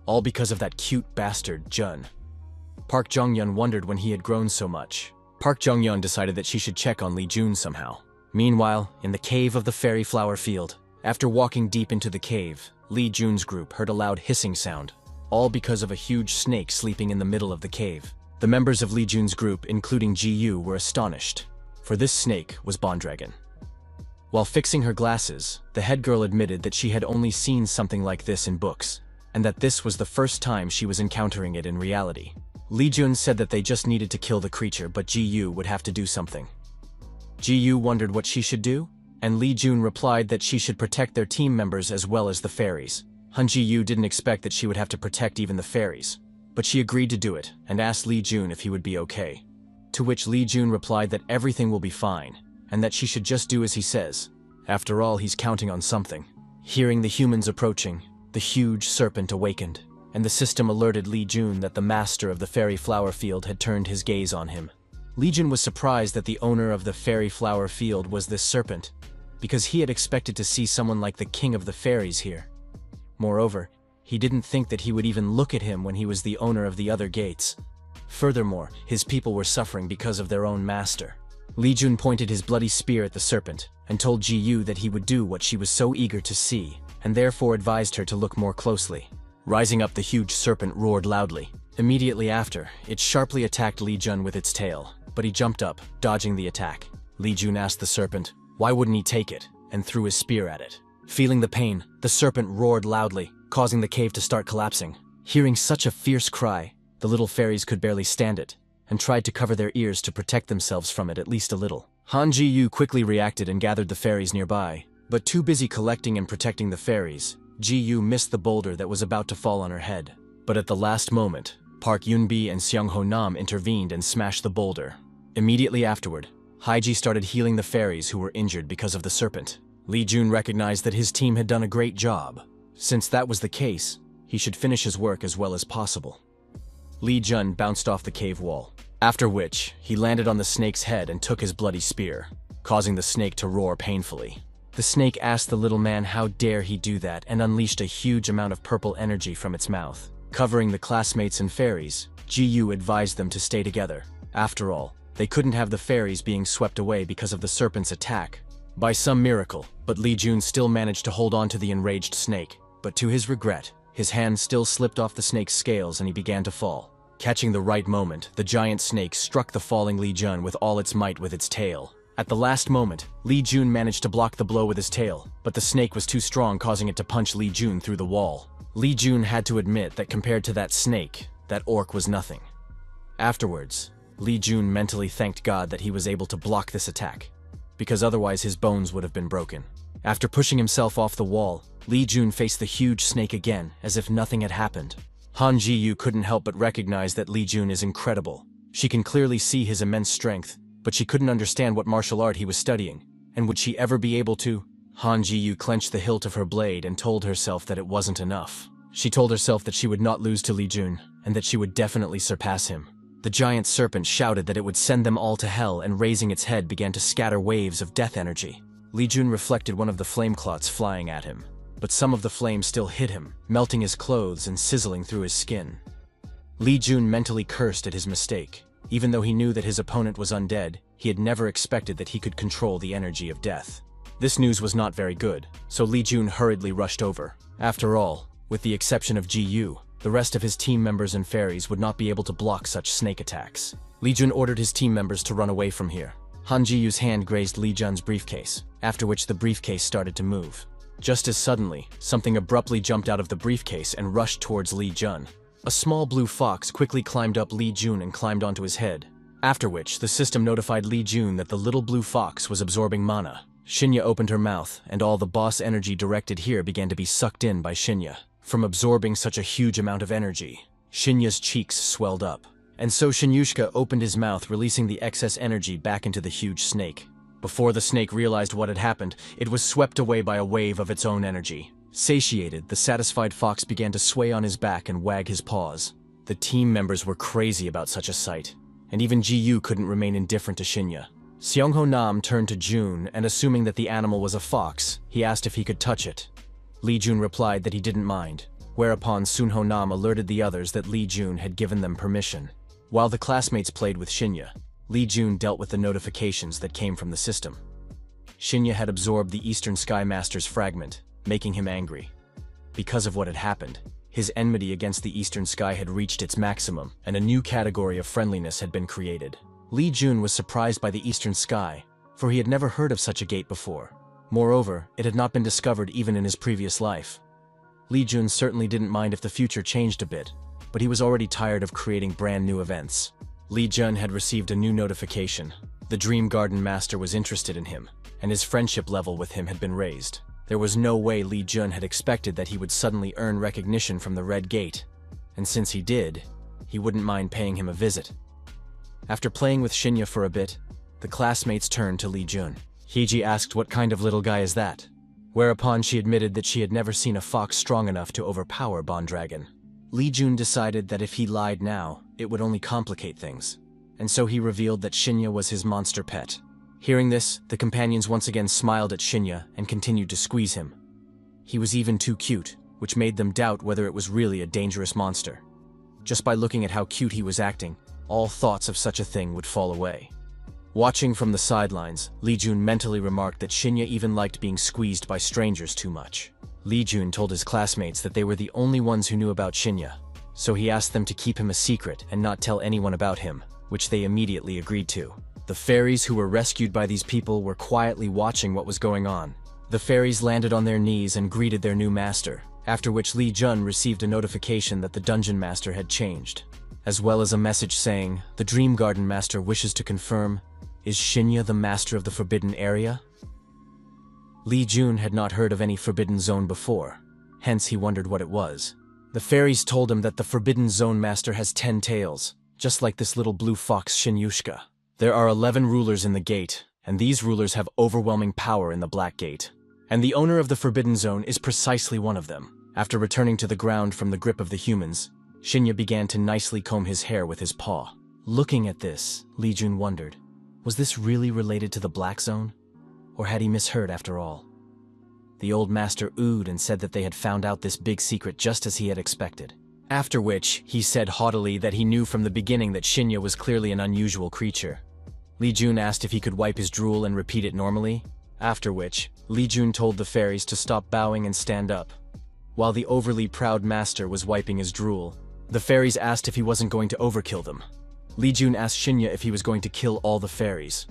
All because of that cute bastard, Jun. Park Jong-yeon wondered when he had grown so much. Park Jong-yeon decided that she should check on Li Jun somehow. Meanwhile, in the cave of the fairy flower field, after walking deep into the cave, Li Jun's group heard a loud hissing sound, all because of a huge snake sleeping in the middle of the cave. The members of Li Jun's group, including Ji-yu, were astonished, for this snake was Bonddragon. While fixing her glasses, the head girl admitted that she had only seen something like this in books, and that this was the first time she was encountering it in reality. Li Jun said that they just needed to kill the creature, but Ji-yu would have to do something. Ji-yu wondered what she should do, and Li Jun replied that she should protect their team members as well as the fairies. Han Ji-yu didn't expect that she would have to protect even the fairies, but she agreed to do it and asked Li Jun if he would be okay. To which Li Jun replied that everything will be fine, and that she should just do as he says. After all, he's counting on something. Hearing the humans approaching, the huge serpent awakened, and the system alerted Li Jun that the master of the fairy flower field had turned his gaze on him. Li Jun was surprised that the owner of the fairy flower field was this serpent, because he had expected to see someone like the king of the fairies here. Moreover, he didn't think that he would even look at him when he was the owner of the other gates. Furthermore, his people were suffering because of their own master. Li Jun pointed his bloody spear at the serpent, and told Ji-yu that he would do what she was so eager to see, and therefore advised her to look more closely. Rising up, the huge serpent roared loudly. Immediately after, it sharply attacked Li Jun with its tail, but he jumped up, dodging the attack. Li Jun asked the serpent, why wouldn't he take it, and threw his spear at it. Feeling the pain, the serpent roared loudly, causing the cave to start collapsing. Hearing such a fierce cry, the little fairies could barely stand it, and tried to cover their ears to protect themselves from it at least a little. Han Ji-yu quickly reacted and gathered the fairies nearby, but too busy collecting and protecting the fairies, Ji-yu missed the boulder that was about to fall on her head. But at the last moment, Park Yun-bi and Seung-ho Nam intervened and smashed the boulder. Immediately afterward, Haiji started healing the fairies who were injured because of the serpent. Li Jun recognized that his team had done a great job. Since that was the case, he should finish his work as well as possible. Li Jun bounced off the cave wall, after which he landed on the snake's head and took his bloody spear, causing the snake to roar painfully. The snake asked the little man how dare he do that and unleashed a huge amount of purple energy from its mouth, covering the classmates and fairies, Ji advised them to stay together. After all, they couldn't have the fairies being swept away because of the serpent's attack. By some miracle, but Li Jun still managed to hold on to the enraged snake. But to his regret, his hand still slipped off the snake's scales and he began to fall. Catching the right moment, the giant snake struck the falling Li Jun with all its might with its tail. At the last moment, Li Jun managed to block the blow with his tail, but the snake was too strong, causing it to punch Li Jun through the wall. Li Jun had to admit that compared to that snake, that orc was nothing. Afterwards, Li Jun mentally thanked God that he was able to block this attack, because otherwise his bones would have been broken. After pushing himself off the wall, Li Jun faced the huge snake again, as if nothing had happened. Han Ji-yu couldn't help but recognize that Li Jun is incredible. She can clearly see his immense strength, but she couldn't understand what martial art he was studying, and would she ever be able to? Han Ji-yu clenched the hilt of her blade and told herself that it wasn't enough. She told herself that she would not lose to Li Jun, and that she would definitely surpass him. The giant serpent shouted that it would send them all to hell, and raising its head began to scatter waves of death energy. Li Jun reflected one of the flame clots flying at him, but some of the flame still hit him, melting his clothes and sizzling through his skin. Li Jun mentally cursed at his mistake. Even though he knew that his opponent was undead, he had never expected that he could control the energy of death. This news was not very good, so Li Jun hurriedly rushed over. After all, with the exception of Ji-yu, the rest of his team members and fairies would not be able to block such snake attacks. Li Jun ordered his team members to run away from here. Han Ji-yu's hand grazed Li Jun's briefcase, after which the briefcase started to move. Just as suddenly, something abruptly jumped out of the briefcase and rushed towards Li Jun. A small blue fox quickly climbed up Li Jun and climbed onto his head, after which the system notified Li Jun that the little blue fox was absorbing mana. Shinya opened her mouth, and all the boss energy directed here began to be sucked in by Shinya. From absorbing such a huge amount of energy, Shinya's cheeks swelled up, and so Shinyushka opened his mouth, releasing the excess energy back into the huge snake. Before the snake realized what had happened, it was swept away by a wave of its own energy. Satiated, the satisfied fox began to sway on his back and wag his paws. The team members were crazy about such a sight, and even Ji-yu couldn't remain indifferent to Shinya. Seongho Nam turned to Jun, and assuming that the animal was a fox, he asked if he could touch it. Li Jun replied that he didn't mind, whereupon Sunho Nam alerted the others that Li Jun had given them permission. While the classmates played with Shinya, Li Jun dealt with the notifications that came from the system. Shinya had absorbed the Eastern Sky Master's fragment, making him angry. Because of what had happened, his enmity against the Eastern Sky had reached its maximum, and a new category of friendliness had been created. Li Jun was surprised by the Eastern Sky, for he had never heard of such a gate before. Moreover, it had not been discovered even in his previous life. Li Jun certainly didn't mind if the future changed a bit, but he was already tired of creating brand new events. Li Jun had received a new notification. The Dream Garden Master was interested in him, and his friendship level with him had been raised. There was no way Li Jun had expected that he would suddenly earn recognition from the Red Gate, and since he did, he wouldn't mind paying him a visit. After playing with Shinya for a bit, the classmates turned to Li Jun. Hiji asked what kind of little guy is that, whereupon she admitted that she had never seen a fox strong enough to overpower Bondragon. Li Jun decided that if he lied now, it would only complicate things, and so he revealed that Shinya was his monster pet. Hearing this, the companions once again smiled at Shinya and continued to squeeze him. He was even too cute, which made them doubt whether it was really a dangerous monster. Just by looking at how cute he was acting, all thoughts of such a thing would fall away. Watching from the sidelines, Li Jun mentally remarked that Shinya even liked being squeezed by strangers too much. Li Jun told his classmates that they were the only ones who knew about Shinya, so he asked them to keep him a secret and not tell anyone about him, which they immediately agreed to. The fairies who were rescued by these people were quietly watching what was going on. The fairies landed on their knees and greeted their new master, after which Li Jun received a notification that the dungeon master had changed, as well as a message saying, "The Dream Garden Master wishes to confirm, is Shinya the master of the Forbidden Area?" Li Jun had not heard of any Forbidden Zone before, hence he wondered what it was. The fairies told him that the Forbidden Zone Master has 10 tails, just like this little blue fox Shinyushka. There are 11 rulers in the gate, and these rulers have overwhelming power in the Black Gate. And the owner of the Forbidden Zone is precisely one of them. After returning to the ground from the grip of the humans, Shinya began to nicely comb his hair with his paw. Looking at this, Li Jun wondered, was this really related to the Black Zone? Or had he misheard after all? The old master oohed and said that they had found out this big secret just as he had expected. After which, he said haughtily that he knew from the beginning that Shinya was clearly an unusual creature. Li Jun asked if he could wipe his drool and repeat it normally, after which, Li Jun told the fairies to stop bowing and stand up. While the overly proud master was wiping his drool, the fairies asked if he wasn't going to overkill them. Li Jun asked Shinya if he was going to kill all the fairies.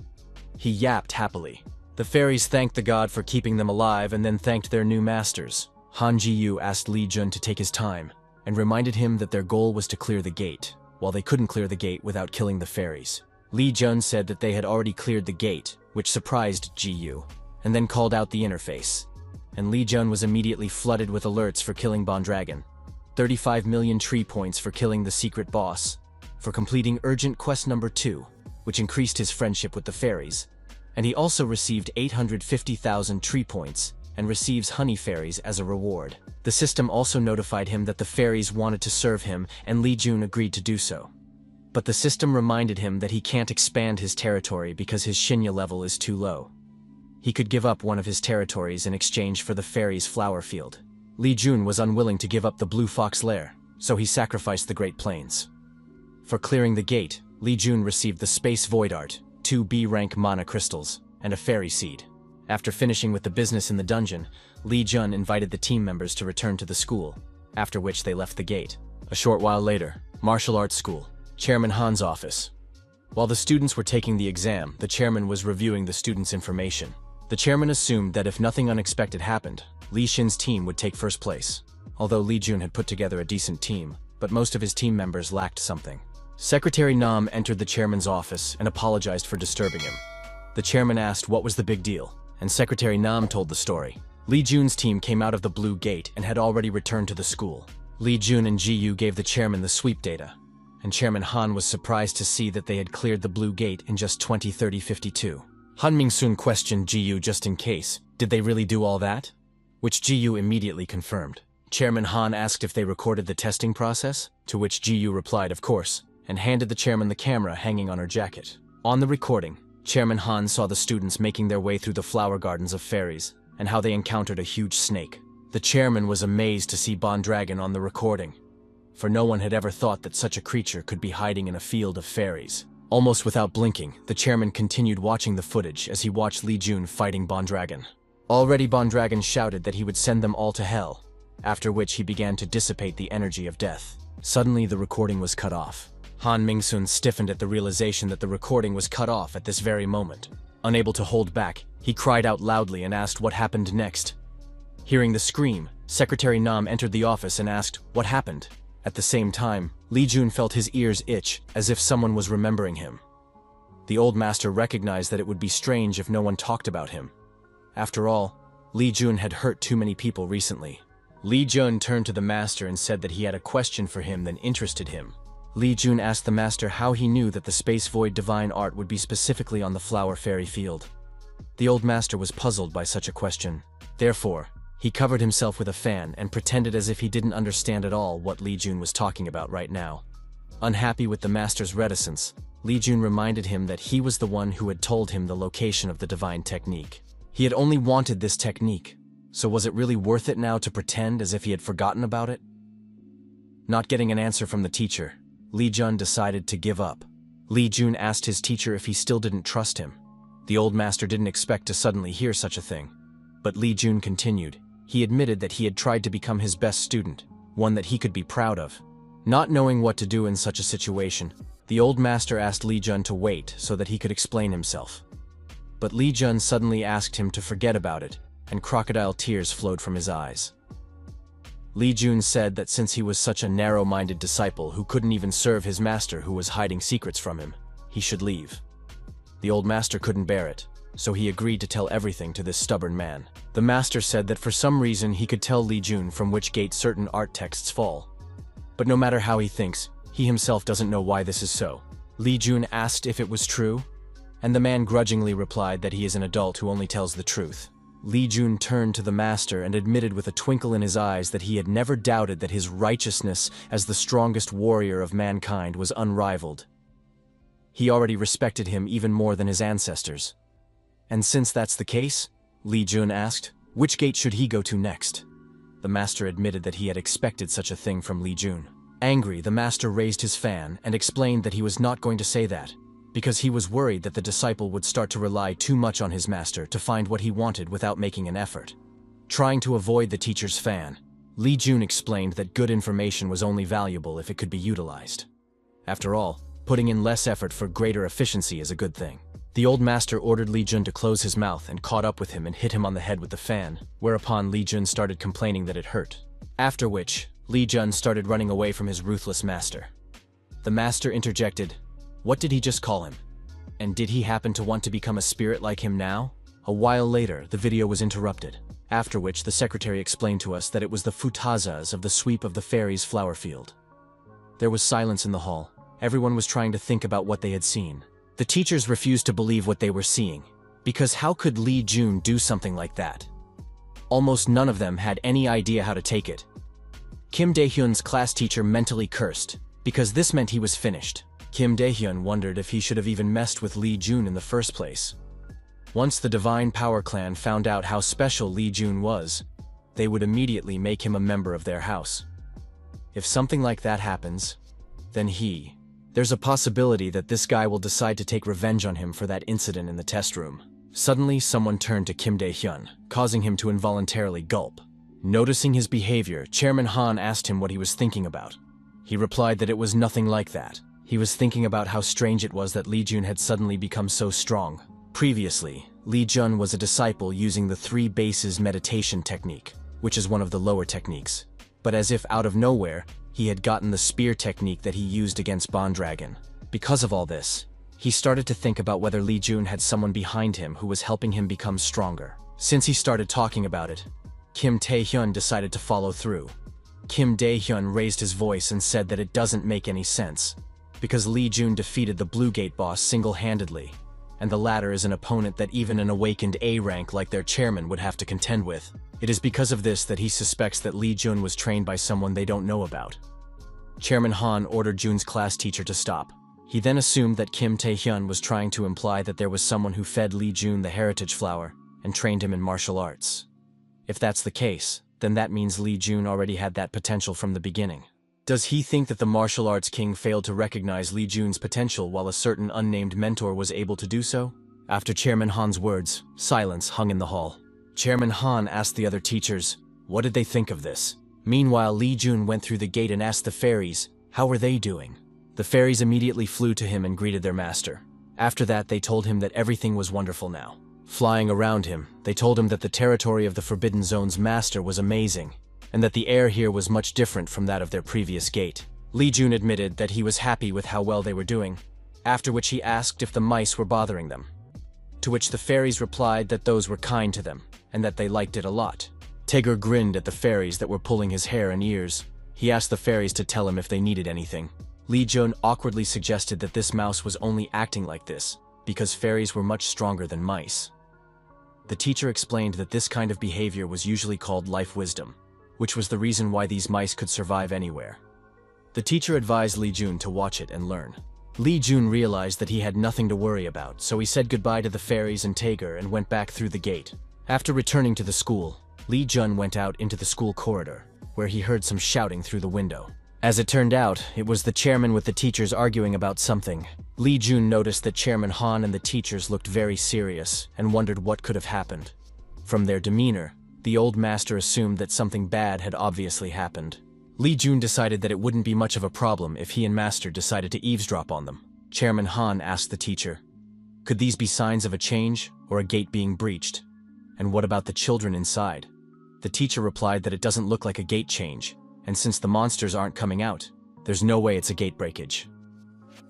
He yapped happily. The fairies thanked the god for keeping them alive and then thanked their new masters. Han Ji-yu asked Li Jun to take his time, and reminded him that their goal was to clear the gate, while they couldn't clear the gate without killing the fairies. Li Jun said that they had already cleared the gate, which surprised Ji-yu, and then called out the interface. And Li Jun was immediately flooded with alerts for killing Bondragon, 35 million tree points for killing the secret boss, for completing urgent quest number 2, which increased his friendship with the fairies, and he also received 850,000 tree points and receives honey fairies as a reward. The system also notified him that the fairies wanted to serve him, and Li Jun agreed to do so. But the system reminded him that he can't expand his territory because his Shinya level is too low. He could give up one of his territories in exchange for the fairies' flower field. Li Jun was unwilling to give up the Blue Fox Lair, so he sacrificed the Great Plains. For clearing the gate, Li Jun received the Space Void Art, 2 B-rank mana crystals, and a fairy seed. After finishing with the business in the dungeon, Li Jun invited the team members to return to the school, after which they left the gate. A short while later, Martial Arts School, Chairman Han's office. While the students were taking the exam, the chairman was reviewing the students' information. The chairman assumed that if nothing unexpected happened, Li Xin's team would take first place. Although Li Jun had put together a decent team, but most of his team members lacked something. Secretary Nam entered the chairman's office and apologized for disturbing him. The chairman asked what was the big deal, and Secretary Nam told the story. Li Jun's team came out of the Blue Gate and had already returned to the school. Li Jun and Ji-yu gave the chairman the sweep data, and Chairman Han was surprised to see that they had cleared the Blue Gate in just 20-30-52. Han Mingsun questioned Ji-yu just in case, did they really do all that? Which Ji-yu immediately confirmed. Chairman Han asked if they recorded the testing process, to which Ji-yu replied of course, and handed the chairman the camera hanging on her jacket. On the recording, Chairman Han saw the students making their way through the flower gardens of fairies, and how they encountered a huge snake. The chairman was amazed to see Bondragon on the recording, for no one had ever thought that such a creature could be hiding in a field of fairies. Almost without blinking, the chairman continued watching the footage as he watched Li Jun fighting Bondragon. Already Bondragon shouted that he would send them all to hell, after which he began to dissipate the energy of death. Suddenly the recording was cut off. Han Mingsun stiffened at the realization that the recording was cut off at this very moment. Unable to hold back, he cried out loudly and asked what happened next. Hearing the scream, Secretary Nam entered the office and asked what happened. At the same time, Li Jun felt his ears itch as if someone was remembering him. The old master recognized that it would be strange if no one talked about him. After all, Li Jun had hurt too many people recently. Li Jun turned to the master and said that he had a question for him that interested him. Li Jun asked the master how he knew that the Space Void Divine Art would be specifically on the Flower Fairy field. The old master was puzzled by such a question. Therefore, he covered himself with a fan and pretended as if he didn't understand at all what Li Jun was talking about right now. Unhappy with the master's reticence, Li Jun reminded him that he was the one who had told him the location of the divine technique. He had only wanted this technique, so was it really worth it now to pretend as if he had forgotten about it? Not getting an answer from the teacher, Li Jun decided to give up. Li Jun asked his teacher if he still didn't trust him. The old master didn't expect to suddenly hear such a thing. But Li Jun continued. He admitted that he had tried to become his best student, one that he could be proud of. Not knowing what to do in such a situation, the old master asked Li Jun to wait so that he could explain himself. But Li Jun suddenly asked him to forget about it, and crocodile tears flowed from his eyes. Li Jun said that since he was such a narrow-minded disciple who couldn't even serve his master who was hiding secrets from him, he should leave. The old master couldn't bear it, so he agreed to tell everything to this stubborn man. The master said that for some reason he could tell Li Jun from which gate certain art texts fall. But no matter how he thinks, he himself doesn't know why this is so. Li Jun asked if it was true, and the man grudgingly replied that he is an adult who only tells the truth. Li Jun turned to the master and admitted with a twinkle in his eyes that he had never doubted that his righteousness as the strongest warrior of mankind was unrivaled. He already respected him even more than his ancestors. And since that's the case, Li Jun asked, which gate should he go to next? The master admitted that he had expected such a thing from Li Jun. Angry, the master raised his fan and explained that he was not going to say that, because he was worried that the disciple would start to rely too much on his master to find what he wanted without making an effort. Trying to avoid the teacher's fan, Li Jun explained that good information was only valuable if it could be utilized. After all, putting in less effort for greater efficiency is a good thing. The old master ordered Li Jun to close his mouth and caught up with him and hit him on the head with the fan, whereupon Li Jun started complaining that it hurt. After which, Li Jun started running away from his ruthless master. The master interjected, "What did he just call him? And did he happen to want to become a spirit like him now?" A while later, the video was interrupted, after which the secretary explained to us that it was the futazas of the sweep of the fairies' flower field. There was silence in the hall. Everyone was trying to think about what they had seen. The teachers refused to believe what they were seeing, because how could Li Jun do something like that? Almost none of them had any idea how to take it. Kim Dae-hyun's class teacher mentally cursed, because this meant he was finished. Kim Dae-hyun wondered if he should have even messed with Li Jun in the first place. Once the Divine Power Clan found out how special Li Jun was, they would immediately make him a member of their house. If something like that happens, then there's a possibility that this guy will decide to take revenge on him for that incident in the test room. Suddenly, someone turned to Kim Dae-hyun, causing him to involuntarily gulp. Noticing his behavior, Chairman Han asked him what he was thinking about. He replied that it was nothing like that. He was thinking about how strange it was that Li Jun had suddenly become so strong. Previously, Li Jun was a disciple using the 3 bases meditation technique, which is one of the lower techniques. But as if out of nowhere, he had gotten the spear technique that he used against Bond Dragon. Because of all this, he started to think about whether Li Jun had someone behind him who was helping him become stronger. Since he started talking about it, Kim Tae-hyun decided to follow through. Kim Dae-hyun raised his voice and said that it doesn't make any sense, because Li Jun defeated the Blue Gate boss single-handedly, and the latter is an opponent that even an awakened A rank like their chairman would have to contend with. It is because of this that he suspects that Li Jun was trained by someone they don't know about. Chairman Han ordered Jun's class teacher to stop. He then assumed that Kim Tae-hyun was trying to imply that there was someone who fed Li Jun the heritage flower and trained him in martial arts. If that's the case, then that means Li Jun already had that potential from the beginning. Does he think that the martial arts king failed to recognize Li Jun's potential while a certain unnamed mentor was able to do so? After Chairman Han's words, silence hung in the hall. Chairman Han asked the other teachers, what did they think of this? Meanwhile, Li Jun went through the gate and asked the fairies, how were they doing? The fairies immediately flew to him and greeted their master. After that, they told him that everything was wonderful now. Flying around him, they told him that the territory of the Forbidden Zone's master was amazing, and that the air here was much different from that of their previous gate. Li Jun admitted that he was happy with how well they were doing, after which he asked if the mice were bothering them. To which the fairies replied that those were kind to them, and that they liked it a lot. Tigger grinned at the fairies that were pulling his hair and ears. He asked the fairies to tell him if they needed anything. Li Jun awkwardly suggested that this mouse was only acting like this because fairies were much stronger than mice. The teacher explained that this kind of behavior was usually called life wisdom, which was the reason why these mice could survive anywhere. The teacher advised Li Jun to watch it and learn. Li Jun realized that he had nothing to worry about, so he said goodbye to the fairies and Tager and went back through the gate. After returning to the school, Li Jun went out into the school corridor, where he heard some shouting through the window. As it turned out, it was the chairman with the teachers arguing about something. Li Jun noticed that Chairman Han and the teachers looked very serious and wondered what could have happened. From their demeanor, the old master assumed that something bad had obviously happened. Li Jun decided that it wouldn't be much of a problem if he and Master decided to eavesdrop on them. Chairman Han asked the teacher, could these be signs of a change or a gate being breached? And what about the children inside? The teacher replied that it doesn't look like a gate change, and since the monsters aren't coming out, there's no way it's a gate breakage.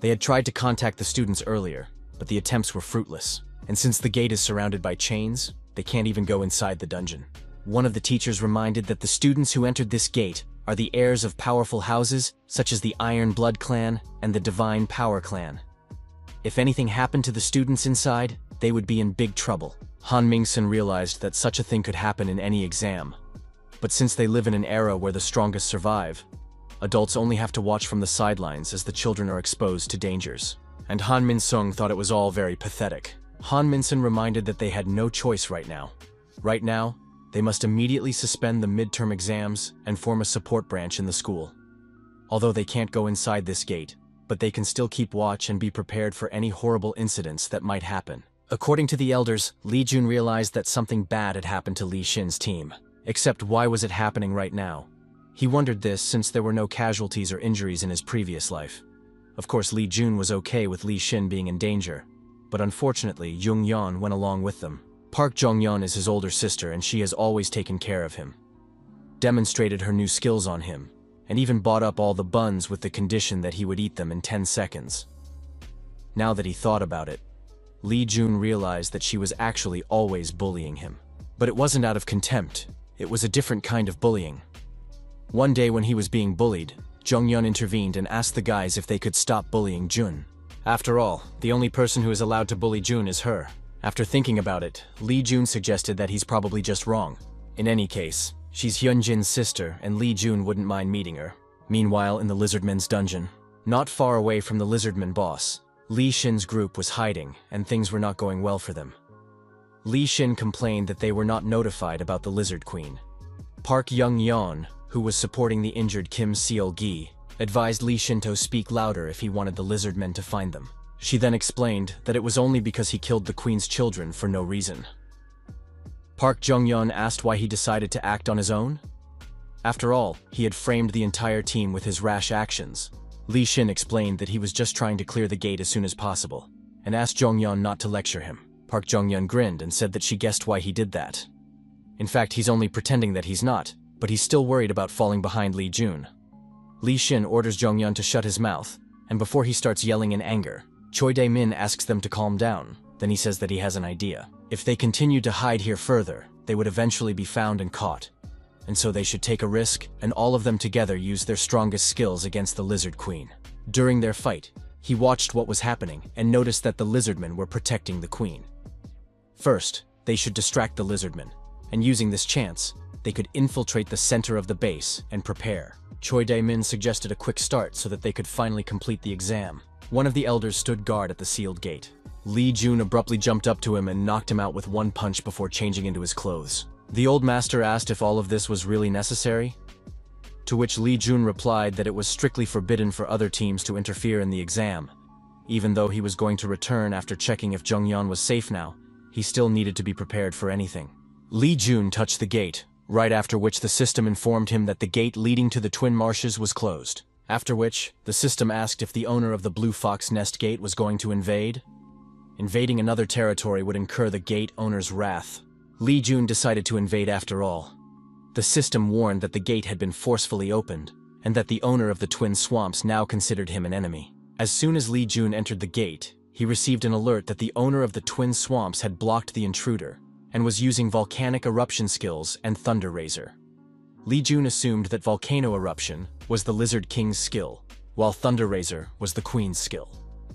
They had tried to contact the students earlier, but the attempts were fruitless. And since the gate is surrounded by chains, they can't even go inside the dungeon. One of the teachers reminded that the students who entered this gate are the heirs of powerful houses such as the Iron Blood Clan and the Divine Power Clan. If anything happened to the students inside, they would be in big trouble. Han Mingsun realized that such a thing could happen in any exam. But since they live in an era where the strongest survive, adults only have to watch from the sidelines as the children are exposed to dangers. And Han Min-sung thought it was all very pathetic. Han Min-sun reminded that they had no choice right now. Right now, they must immediately suspend the midterm exams and form a support branch in the school. although they can't go inside this gate, but they can still keep watch and be prepared for any horrible incidents that might happen. According to the elders, Li Jun realized that something bad had happened to Li Xin's team. Except why was it happening right now? He wondered this since there were no casualties or injuries in his previous life. Of course, Li Jun was okay with Li Xin being in danger, but unfortunately, Jung Yan went along with them. Park Jongyeon is his older sister and she has always taken care of him, demonstrated her new skills on him, and even bought up all the buns with the condition that he would eat them in 10 seconds. Now that he thought about it, Li Jun realized that she was actually always bullying him. But it wasn't out of contempt, it was a different kind of bullying. One day when he was being bullied, Jongyeon intervened and asked the guys if they could stop bullying Jun. After all, the only person who is allowed to bully Jun is her. After thinking about it, Li Jun suggested that he's probably just wrong. In any case, she's Hyunjin's sister and Li Jun wouldn't mind meeting her. Meanwhile, in the Lizardman's dungeon, not far away from the Lizardman boss, Li Xin's group was hiding and things were not going well for them. Li Xin complained that they were not notified about the Lizard Queen. Park Young-yeon, who was supporting the injured Kim Seol-gi, advised Li Xin to speak louder if he wanted the Lizardmen to find them. She then explained that it was only because he killed the Queen's children for no reason. Park Jong-yeon asked why he decided to act on his own. After all, he had framed the entire team with his rash actions. Li Xin explained that he was just trying to clear the gate as soon as possible, and asked Jong-yeon not to lecture him. Park Jong-yeon grinned and said that she guessed why he did that. In fact, he's only pretending that he's not, but he's still worried about falling behind Li Jun. Li Xin orders Jong-yeon to shut his mouth, and before he starts yelling in anger, Choi Dae-min asks them to calm down. Then he says that he has an idea. If they continued to hide here further, they would eventually be found and caught. And so they should take a risk, and all of them together use their strongest skills against the Lizard Queen. During their fight, he watched what was happening and noticed that the Lizardmen were protecting the Queen. First, they should distract the Lizardmen, and using this chance, they could infiltrate the center of the base and prepare. Choi Dae-min suggested a quick start so that they could finally complete the exam. One of the elders stood guard at the sealed gate. Li Jun abruptly jumped up to him and knocked him out with one punch before changing into his clothes. The old master asked if all of this was really necessary, to which Li Jun replied that it was strictly forbidden for other teams to interfere in the exam. Even though he was going to return after checking if Jongyeon was safe now, he still needed to be prepared for anything. Li Jun touched the gate, right after which the system informed him that the gate leading to the Twin Marshes was closed. After which, the system asked if the owner of the Blue Fox Nest Gate was going to invade. Invading another territory would incur the gate owner's wrath. Li Jun decided to invade after all. The system warned that the gate had been forcefully opened, and that the owner of the Twin Swamps now considered him an enemy. As soon as Li Jun entered the gate, he received an alert that the owner of the Twin Swamps had blocked the intruder, and was using volcanic eruption skills and Thunder Razor. Li Jun assumed that Volcano Eruption was the Lizard King's skill, while Thunder Razor was the Queen's skill.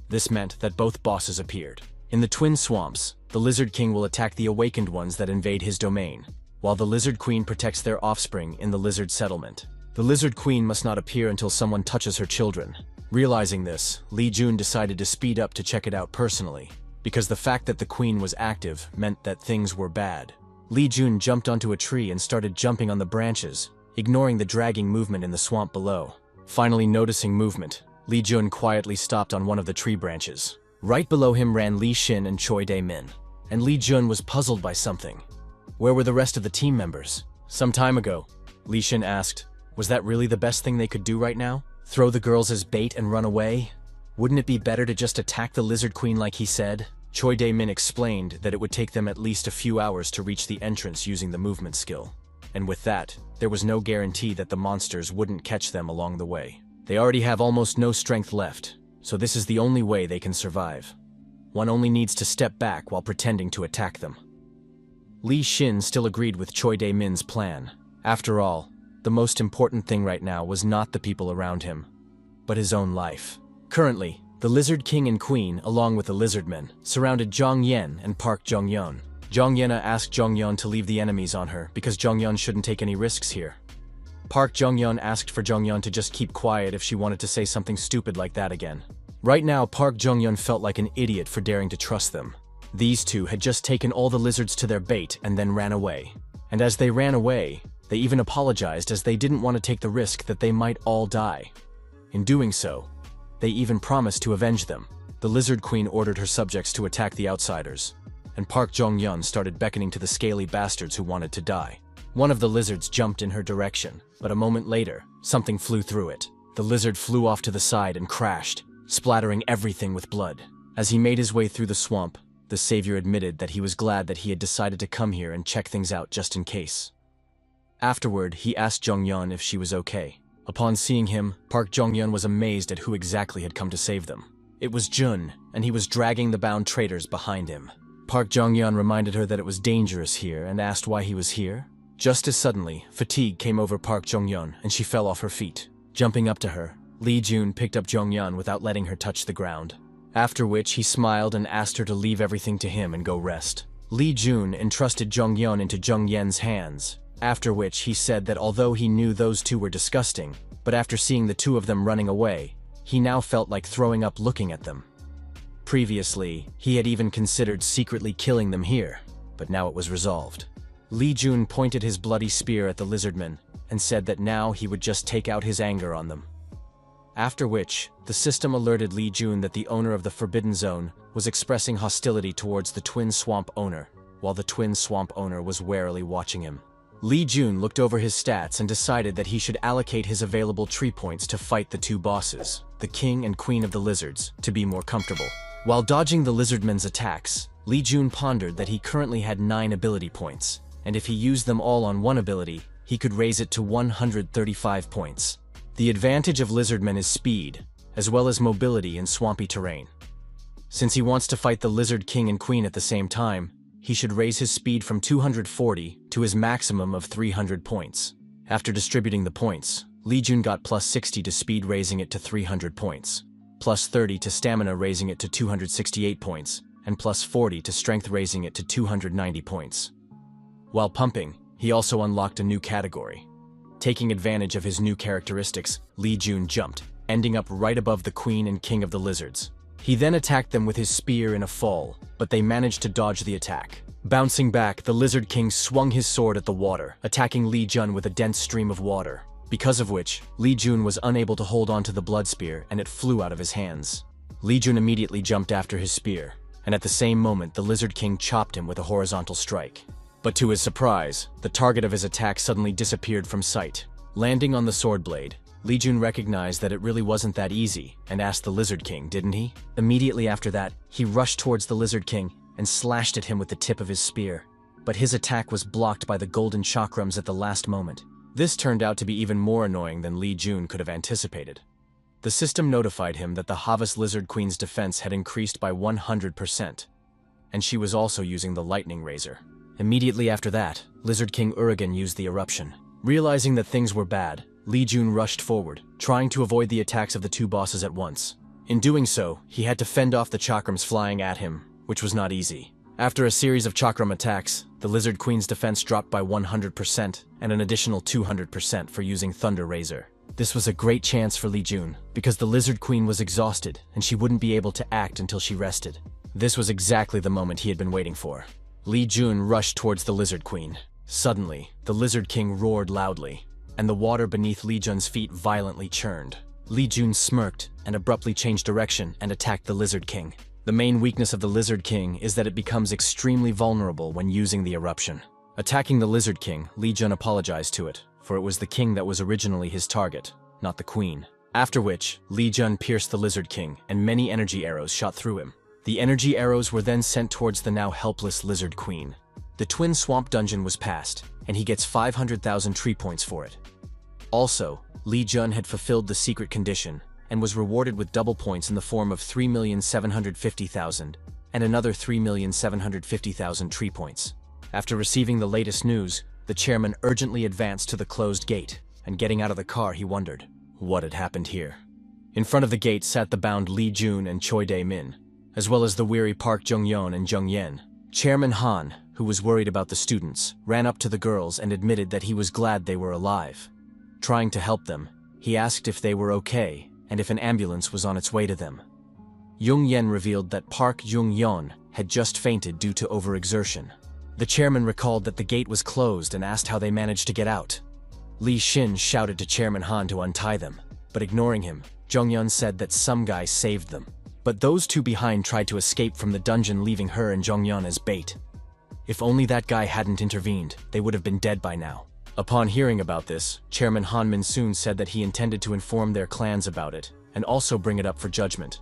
This meant that both bosses appeared. In the Twin Swamps, the Lizard King will attack the awakened ones that invade his domain, while the Lizard Queen protects their offspring in the Lizard Settlement. The Lizard Queen must not appear until someone touches her children. Realizing this, Li Jun decided to speed up to check it out personally, because the fact that the Queen was active meant that things were bad. Li Jun jumped onto a tree and started jumping on the branches, ignoring the dragging movement in the swamp below. Finally noticing movement, Li Jun quietly stopped on one of the tree branches. Right below him ran Li Xin and Choi Dae-min, and Li Jun was puzzled by something. Where were the rest of the team members? Some time ago, Li Xin asked, was that really the best thing they could do right now? Throw the girls as bait and run away? Wouldn't it be better to just attack the Lizard Queen like he said? Choi Dae-min explained that it would take them at least a few hours to reach the entrance using the movement skill. And with that, there was no guarantee that the monsters wouldn't catch them along the way. They already have almost no strength left, so this is the only way they can survive. One only needs to step back while pretending to attack them. Li Xin still agreed with Choi Dae-min's plan. After all, the most important thing right now was not the people around him, but his own life. Currently, the Lizard King and Queen, along with the Lizardmen, surrounded Zhang Yan and Park Jong-yeon. Zhang Yana asked Jong-yeon to leave the enemies on her because Jong-yeon shouldn't take any risks here. Park Jong-yeon asked for Jong-yeon to just keep quiet if she wanted to say something stupid like that again. Right now, Park Jong-yeon felt like an idiot for daring to trust them. These two had just taken all the lizards to their bait and then ran away. And as they ran away, they even apologized as they didn't want to take the risk that they might all die. In doing so, they even promised to avenge them. The Lizard Queen ordered her subjects to attack the outsiders, and Park Jong-yeon started beckoning to the scaly bastards who wanted to die. One of the lizards jumped in her direction, but a moment later, something flew through it. The lizard flew off to the side and crashed, splattering everything with blood. As he made his way through the swamp, the savior admitted that he was glad that he had decided to come here and check things out just in case. Afterward, he asked Jong-yeon if she was okay. Upon seeing him, Park Jong-yeon was amazed at who exactly had come to save them. It was Jun, and he was dragging the bound traitors behind him. Park Jong-yeon reminded her that it was dangerous here and asked why he was here. Just as suddenly, fatigue came over Park Jong-yeon and she fell off her feet. Jumping up to her, Lee Jun picked up Jong-yeon without letting her touch the ground. After which, he smiled and asked her to leave everything to him and go rest. Lee Jun entrusted Jong-yeon into Jung-yen's hands, after which he said that although he knew those two were disgusting, but after seeing the two of them running away, he now felt like throwing up looking at them. Previously, he had even considered secretly killing them here, but now it was resolved. Lee Jun pointed his bloody spear at the lizardmen and said that now he would just take out his anger on them. After which, the system alerted Lee Jun that the owner of the Forbidden Zone was expressing hostility towards the Twin Swamp owner, while the Twin Swamp owner was warily watching him. Lee Jun looked over his stats and decided that he should allocate his available tree points to fight the two bosses, the King and Queen of the Lizards, to be more comfortable. While dodging the lizardmen's attacks, Lee Jun pondered that he currently had 9 ability points, and if he used them all on one ability, he could raise it to 135 points. The advantage of lizardmen is speed, as well as mobility in swampy terrain. Since he wants to fight the Lizard King and Queen at the same time, he should raise his speed from 240 to his maximum of 300 points. After distributing the points, Lee Jun got plus 60 to speed, raising it to 300 points, plus 30 to stamina, raising it to 268 points, and plus 40 to strength, raising it to 290 points. While pumping, he also unlocked a new category. Taking advantage of his new characteristics, Lee Jun jumped, ending up right above the Queen and King of the Lizards. He then attacked them with his spear in a fall, but they managed to dodge the attack. Bouncing back, the Lizard King swung his sword at the water, attacking Lee Jun with a dense stream of water, because of which, Lee Jun was unable to hold on to the blood spear and it flew out of his hands. Lee Jun immediately jumped after his spear, and at the same moment the Lizard King chopped him with a horizontal strike. But to his surprise, the target of his attack suddenly disappeared from sight. Landing on the sword blade, Lee Jun recognized that it really wasn't that easy and asked the Lizard King, didn't he? Immediately after that, he rushed towards the Lizard King and slashed at him with the tip of his spear. But his attack was blocked by the golden chakrams at the last moment. This turned out to be even more annoying than Lee Jun could have anticipated. The system notified him that the Havas Lizard Queen's defense had increased by 100%, and she was also using the lightning razor. Immediately after that, Lizard King Urigan used the eruption. Realizing that things were bad, Lee Jun rushed forward, trying to avoid the attacks of the two bosses at once. In doing so, he had to fend off the chakrams flying at him, which was not easy. After a series of chakram attacks, the Lizard Queen's defense dropped by 100% and an additional 200% for using Thunder Razor. This was a great chance for Lee Jun, because the Lizard Queen was exhausted and she wouldn't be able to act until she rested. This was exactly the moment he had been waiting for. Lee Jun rushed towards the Lizard Queen. Suddenly, the Lizard King roared loudly, and the water beneath Lee Jun's feet violently churned. Lee Jun smirked and abruptly changed direction and attacked the Lizard King. The main weakness of the Lizard King is that it becomes extremely vulnerable when using the eruption. Attacking the Lizard King, Lee Jun apologized to it, for it was the king that was originally his target, not the queen. After which, Lee Jun pierced the Lizard King, and many energy arrows shot through him. The energy arrows were then sent towards the now helpless Lizard Queen. The Twin Swamp dungeon was passed, and he gets 500,000 tree points for it. Also, Lee Jun had fulfilled the secret condition, and was rewarded with double points in the form of 3,750,000 and another 3,750,000 tree points. After receiving the latest news, the chairman urgently advanced to the closed gate, and getting out of the car he wondered what had happened here. In front of the gate sat the bound Lee Jun and Choi Dae-min, as well as the weary Park Jong-yeon and Jung-yen. Chairman Han, who was worried about the students, ran up to the girls and admitted that he was glad they were alive. Trying to help them, he asked if they were okay and if an ambulance was on its way to them. Jung-yen revealed that Park Jung-yeon had just fainted due to overexertion. The chairman recalled that the gate was closed and asked how they managed to get out. Lee Shin shouted to Chairman Han to untie them, but ignoring him, Jonghyun said that some guy saved them. But those two behind tried to escape from the dungeon, leaving her and Jonghyun as bait. If only that guy hadn't intervened, they would have been dead by now. Upon hearing about this, Chairman Han Min-soon said that he intended to inform their clans about it, and also bring it up for judgment.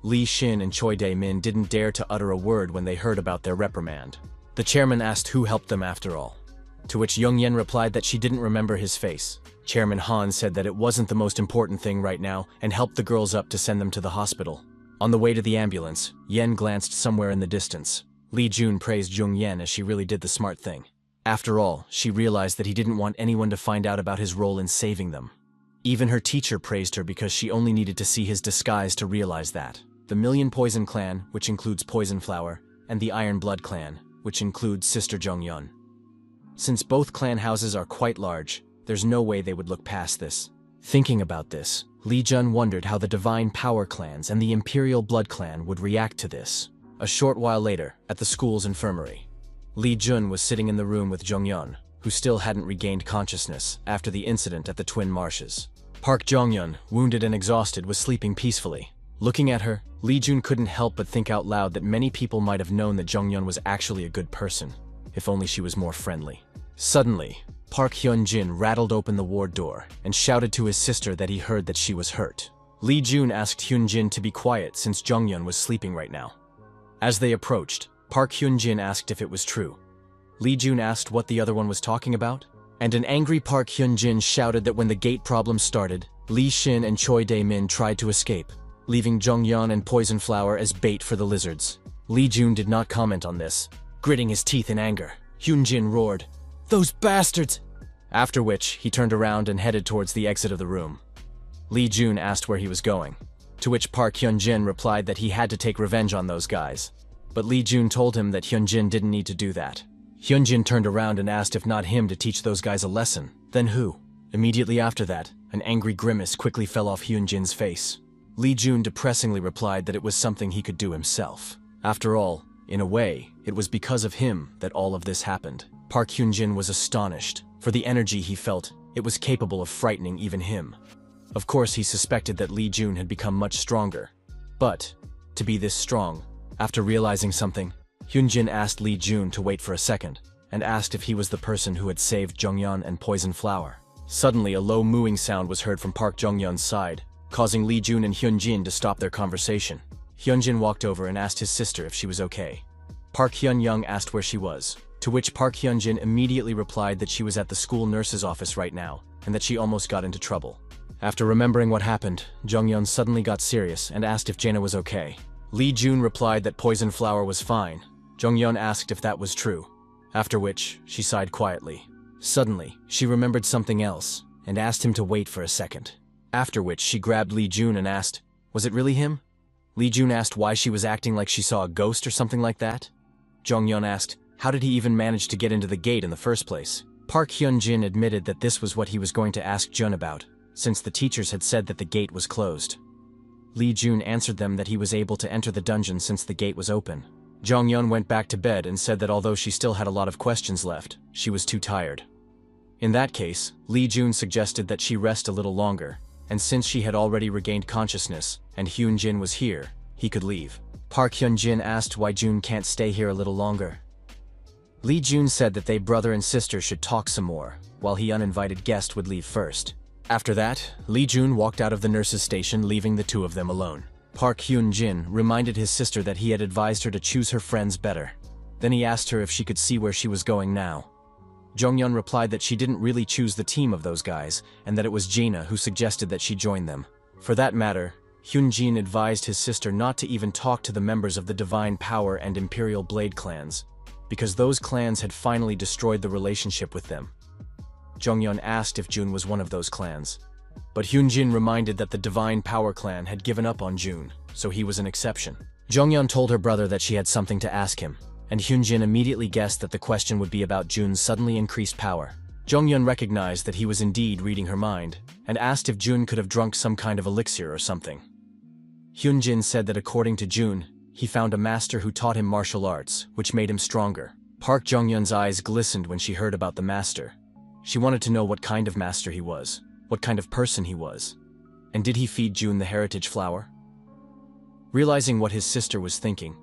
Lee Shin and Choi Dae-min didn't dare to utter a word when they heard about their reprimand. The chairman asked who helped them after all, to which Young-yen replied that she didn't remember his face. Chairman Han said that it wasn't the most important thing right now and helped the girls up to send them to the hospital. On the way to the ambulance, Yen glanced somewhere in the distance. Lee Jun praised Jung-yen as she really did the smart thing. After all, she realized that he didn't want anyone to find out about his role in saving them. Even her teacher praised her because she only needed to see his disguise to realize that. The Million Poison Clan, which includes Poison Flower, and the Iron Blood Clan, which includes Sister Jong-yeon. Since both clan houses are quite large, there's no way they would look past this. Thinking about this, Lee Jun wondered how the Divine Power Clans and the Imperial Blood Clan would react to this. A short while later, at the school's infirmary, Lee Jun was sitting in the room with Jong-yeon, who still hadn't regained consciousness after the incident at the Twin Marshes. Park Jong-yeon, wounded and exhausted, was sleeping peacefully. Looking at her, Lee Jun couldn't help but think out loud that many people might have known that Jong-yeon was actually a good person, if only she was more friendly. Suddenly, Park Hyun-jin rattled open the ward door and shouted to his sister that he heard that she was hurt. Lee Jun asked Hyun-jin to be quiet since Jong-yeon was sleeping right now. As they approached, Park Hyun-jin asked if it was true. Lee Jun asked what the other one was talking about, and an angry Park Hyun-jin shouted that when the gate problem started, Lee Shin and Choi Dae-min tried to escape, leaving Jong-yeon and Poison Flower as bait for the lizards. Lee Jun did not comment on this. Gritting his teeth in anger, Hyun-jin roared, "Those bastards!" After which, he turned around and headed towards the exit of the room. Lee Jun asked where he was going, to which Park Hyun-jin replied that he had to take revenge on those guys. But Lee Jun told him that Hyun-jin didn't need to do that. Hyun-jin turned around and asked if not him to teach those guys a lesson. Then who? Immediately after that, an angry grimace quickly fell off Hyun-jin's face. Lee Jun depressingly replied that it was something he could do himself. After all, in a way, it was because of him that all of this happened. Park Hyun-jin was astonished. For the energy he felt, it was capable of frightening even him. Of course, he suspected that Lee Jun had become much stronger. But, to be this strong, after realizing something, Hyun-jin asked Lee Jun to wait for a second, and asked if he was the person who had saved Jong-yeon and Poison Flower. Suddenly, a low mooing sound was heard from Park Jong-yeon's side, causing Lee Jun and Hyun-jin to stop their conversation. Hyun-jin walked over and asked his sister if she was okay. Park Hyun-young asked where she was, to which Park Hyun-jin immediately replied that she was at the school nurse's office right now, and that she almost got into trouble. After remembering what happened, Jong-yeon suddenly got serious and asked if Jaina was okay. Lee Jun replied that Poison Flower was fine. Jong-yeon asked if that was true, after which she sighed quietly. Suddenly, she remembered something else, and asked him to wait for a second. After which she grabbed Lee Jun and asked, was it really him? Lee Jun asked why she was acting like she saw a ghost or something like that. Jong-yeon asked, how did he even manage to get into the gate in the first place? Park Hyun-jin admitted that this was what he was going to ask Jun about, since the teachers had said that the gate was closed. Lee Jun answered them that he was able to enter the dungeon since the gate was open. Jong-yeon went back to bed and said that although she still had a lot of questions left, she was too tired. In that case, Lee Jun suggested that she rest a little longer, and since she had already regained consciousness and Hyun-jin was here, he could leave. Park Hyun-jin asked why Jun can't stay here a little longer. Lee Jun said that they brother and sister should talk some more, while he uninvited guest would leave first. After that, Lee Jun walked out of the nurse's station, leaving the two of them alone. Park Hyun-jin reminded his sister that he had advised her to choose her friends better. Then he asked her if she could see where she was going now. Jong-yeon replied that she didn't really choose the team of those guys, and that it was Jaina who suggested that she join them. For that matter, Hyun-jin advised his sister not to even talk to the members of the Divine Power and Imperial Blade clans, because those clans had finally destroyed the relationship with them. Jong-yeon asked if Jun was one of those clans, but Hyun-jin reminded that the Divine Power clan had given up on Jun, so he was an exception. Jong-yeon told her brother that she had something to ask him, and Hyun-jin immediately guessed that the question would be about Jun's suddenly increased power. Jong-yeon recognized that he was indeed reading her mind, and asked if Jun could have drunk some kind of elixir or something. Hyun-jin said that according to Jun, he found a master who taught him martial arts, which made him stronger. Park Jong-yeon's eyes glistened when she heard about the master. She wanted to know what kind of master he was, what kind of person he was. And did he feed June the heritage flower? Realizing what his sister was thinking,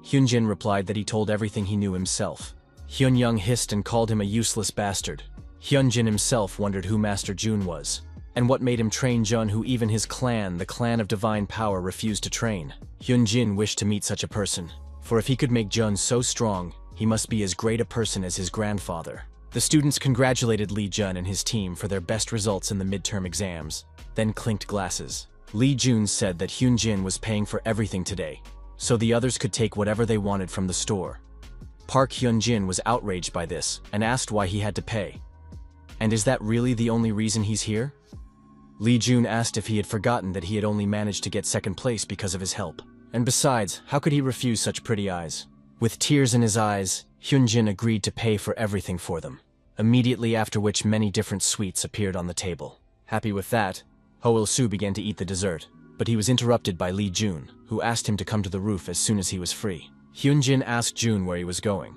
Hyunjin replied that he told everything he knew himself. Hyunyoung hissed and called him a useless bastard. Hyunjin himself wondered who Master June was, and what made him train Jun who even his clan, the clan of divine power, refused to train. Hyunjin wished to meet such a person, for if he could make Jun so strong, he must be as great a person as his grandfather. The students congratulated Lee Jun and his team for their best results in the midterm exams, then clinked glasses. Lee Jun said that Hyunjin was paying for everything today, so the others could take whatever they wanted from the store. Park Hyunjin was outraged by this and asked why he had to pay. And is that really the only reason he's here? Lee Jun asked if he had forgotten that he had only managed to get second place because of his help. And besides, how could he refuse such pretty eyes? With tears in his eyes, Hyunjin agreed to pay for everything for them, immediately after which many different sweets appeared on the table. Happy with that, Ho Il-soo began to eat the dessert, but he was interrupted by Lee Jun, who asked him to come to the roof as soon as he was free. Hyunjin asked Jun where he was going.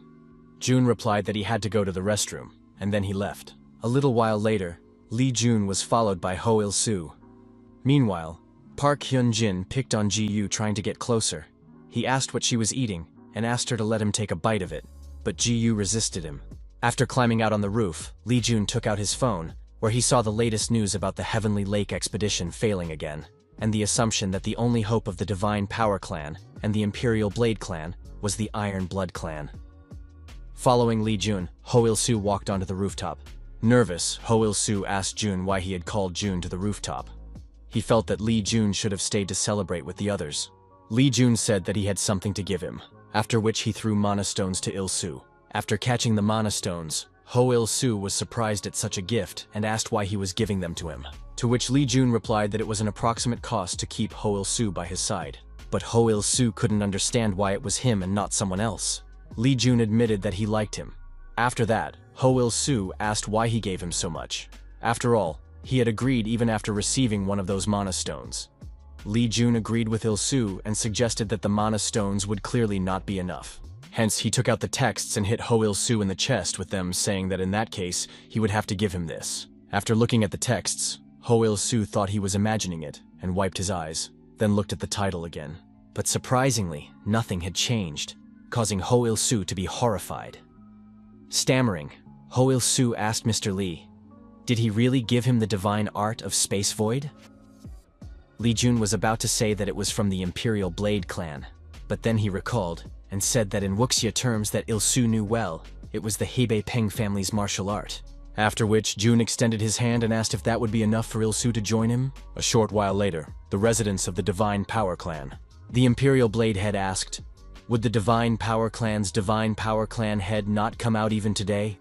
Jun replied that he had to go to the restroom, and then he left. A little while later, Lee Jun was followed by Ho Il-soo. Meanwhile, Park Hyunjin picked on Ji-yu trying to get closer. He asked what she was eating, and asked her to let him take a bite of it, but Ji-yu resisted him. After climbing out on the roof, Lee Jun took out his phone, where he saw the latest news about the Heavenly Lake expedition failing again, and the assumption that the only hope of the Divine Power Clan and the Imperial Blade Clan was the Iron Blood Clan. Following Lee Jun, Ho Il-soo walked onto the rooftop. Nervous, Ho Il-soo asked Jun why he had called Jun to the rooftop. He felt that Lee Jun should have stayed to celebrate with the others. Lee Jun said that he had something to give him, after which he threw mana stones to Il-soo. After catching the mana stones, Ho Il-soo was surprised at such a gift and asked why he was giving them to him, to which Lee Jun replied that it was an approximate cost to keep Ho Il-soo by his side. But Ho Il-soo couldn't understand why it was him and not someone else. Lee Jun admitted that he liked him. After that, Ho Il-soo asked why he gave him so much. After all, he had agreed even after receiving one of those mana stones. Lee Jun agreed with Il-soo and suggested that the mana stones would clearly not be enough. Hence, he took out the texts and hit Ho Il-soo in the chest with them, saying that in that case, he would have to give him this. After looking at the texts, Ho Il-soo thought he was imagining it and wiped his eyes, then looked at the title again. But surprisingly, nothing had changed, causing Ho Il-soo to be horrified. Stammering, Ho Il-soo asked Mr. Lee, did he really give him the divine art of Space Void? Lee Jun was about to say that it was from the Imperial Blade Clan, but then he recalled and said that in wuxia terms that Il-soo knew well, it was the Hebei Peng family's martial art. After which, Jun extended his hand and asked if that would be enough for Il-soo to join him. A short while later, the residents of the Divine Power Clan. The Imperial Blade Head asked, would the Divine Power Clan's Divine Power Clan head not come out even today?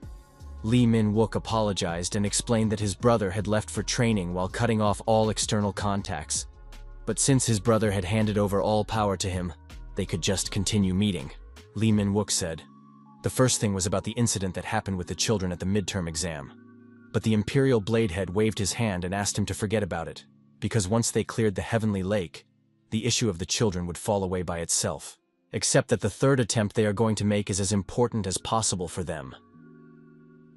Lee Min-wook apologized and explained that his brother had left for training while cutting off all external contacts. But since his brother had handed over all power to him, they could just continue meeting. Lee Min-wook said. The first thing was about the incident that happened with the children at the midterm exam. But the Imperial Bladehead waved his hand and asked him to forget about it, because once they cleared the Heavenly Lake, the issue of the children would fall away by itself. Except that the third attempt they are going to make is as important as possible for them.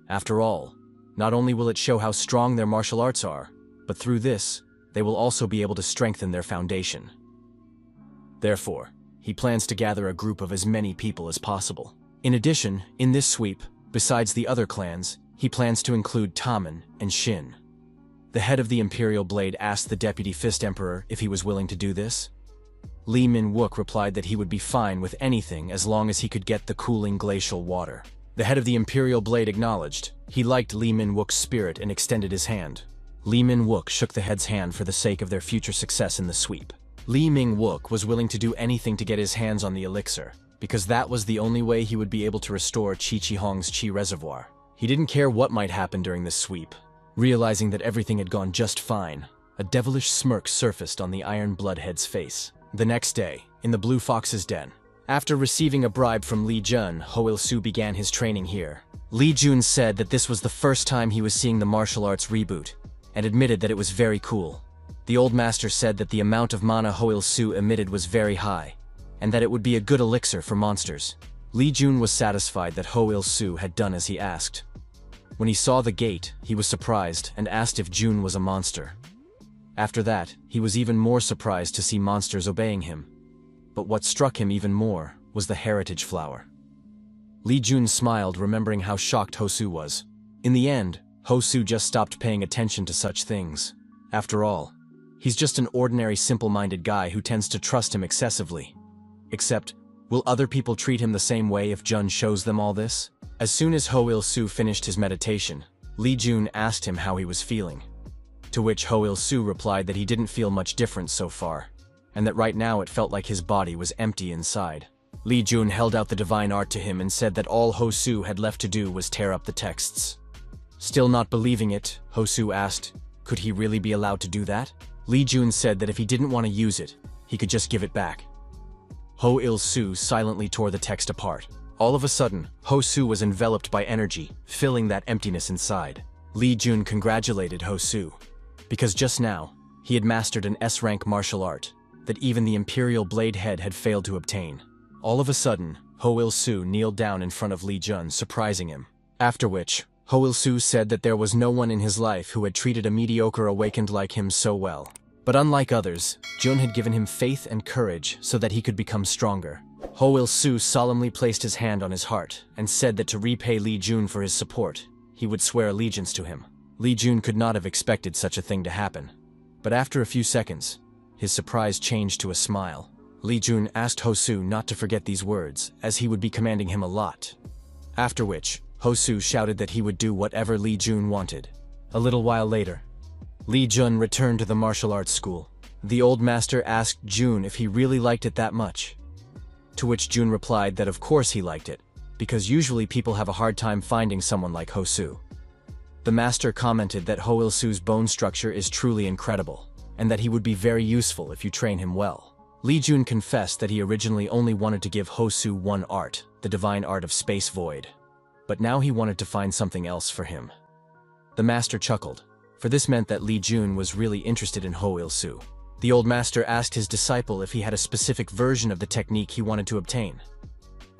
After all, not only will it show how strong their martial arts are, but through this, they will also be able to strengthen their foundation. Therefore, he plans to gather a group of as many people as possible. In addition, in this sweep, besides the other clans, he plans to include Taman and Shin. The head of the Imperial Blade asked the Deputy Fist Emperor if he was willing to do this. Lee Min-wook replied that he would be fine with anything as long as he could get the cooling glacial water. The head of the Imperial Blade acknowledged. He liked Lee Min-wook's spirit and extended his hand. Lee Min-wook shook the head's hand for the sake of their future success in the sweep. Lee Min-wook was willing to do anything to get his hands on the elixir, because that was the only way he would be able to restore Chi-Chi-hong's Chi Reservoir. He didn't care what might happen during this sweep. Realizing that everything had gone just fine, a devilish smirk surfaced on the Iron Bloodhead's face. The next day, in the Blue Fox's den, after receiving a bribe from Lee Jun, Ho Il-soo began his training here. Lee Jun said that this was the first time he was seeing the martial arts reboot, and admitted that it was very cool. The old master said that the amount of mana Ho Il-soo emitted was very high, and that it would be a good elixir for monsters. Lee Jun was satisfied that Ho Il-soo had done as he asked. When he saw the gate, he was surprised and asked if Jun was a monster. After that, he was even more surprised to see monsters obeying him. But what struck him even more was the heritage flower. Li Jun smiled, remembering how shocked Hosu was. In the end, Hosu just stopped paying attention to such things. After all, he's just an ordinary simple-minded guy who tends to trust him excessively. Except, will other people treat him the same way if Jun shows them all this? As soon as Ho Il-soo finished his meditation, Li Jun asked him how he was feeling. To which Ho Il-soo replied that he didn't feel much different so far, and that right now it felt like his body was empty inside. Li Jun held out the divine art to him and said that all Hosu had left to do was tear up the texts. Still not believing it, Hosu asked, could he really be allowed to do that? Li Jun said that if he didn't want to use it, he could just give it back. Ho Il-soo silently tore the text apart. All of a sudden, Hosu was enveloped by energy, filling that emptiness inside. Li Jun congratulated Hosu, because just now, he had mastered an S-rank martial art that even the Imperial Blade Head had failed to obtain. All of a sudden, Ho Il-soo kneeled down in front of Li Jun, surprising him. After which, Ho Il-soo said that there was no one in his life who had treated a mediocre awakened like him so well. But unlike others, Jun had given him faith and courage so that he could become stronger. Ho Il-soo solemnly placed his hand on his heart and said that to repay Li Jun for his support, he would swear allegiance to him. Li Jun could not have expected such a thing to happen. But after a few seconds, his surprise changed to a smile. Li Jun asked Hosu not to forget these words, as he would be commanding him a lot. After which, Hosu shouted that he would do whatever Li Jun wanted. A little while later, Li Jun returned to the martial arts school. The old master asked Jun if he really liked it that much. To which Jun replied that of course he liked it, because usually people have a hard time finding someone like Hosu. The master commented that Ho Il-soo's bone structure is truly incredible, and that he would be very useful if you train him well. Li Jun confessed that he originally only wanted to give Hosu one art, the divine art of space void. But now he wanted to find something else for him. The master chuckled, for this meant that Li Jun was really interested in Ho Il-soo. The old master asked his disciple if he had a specific version of the technique he wanted to obtain.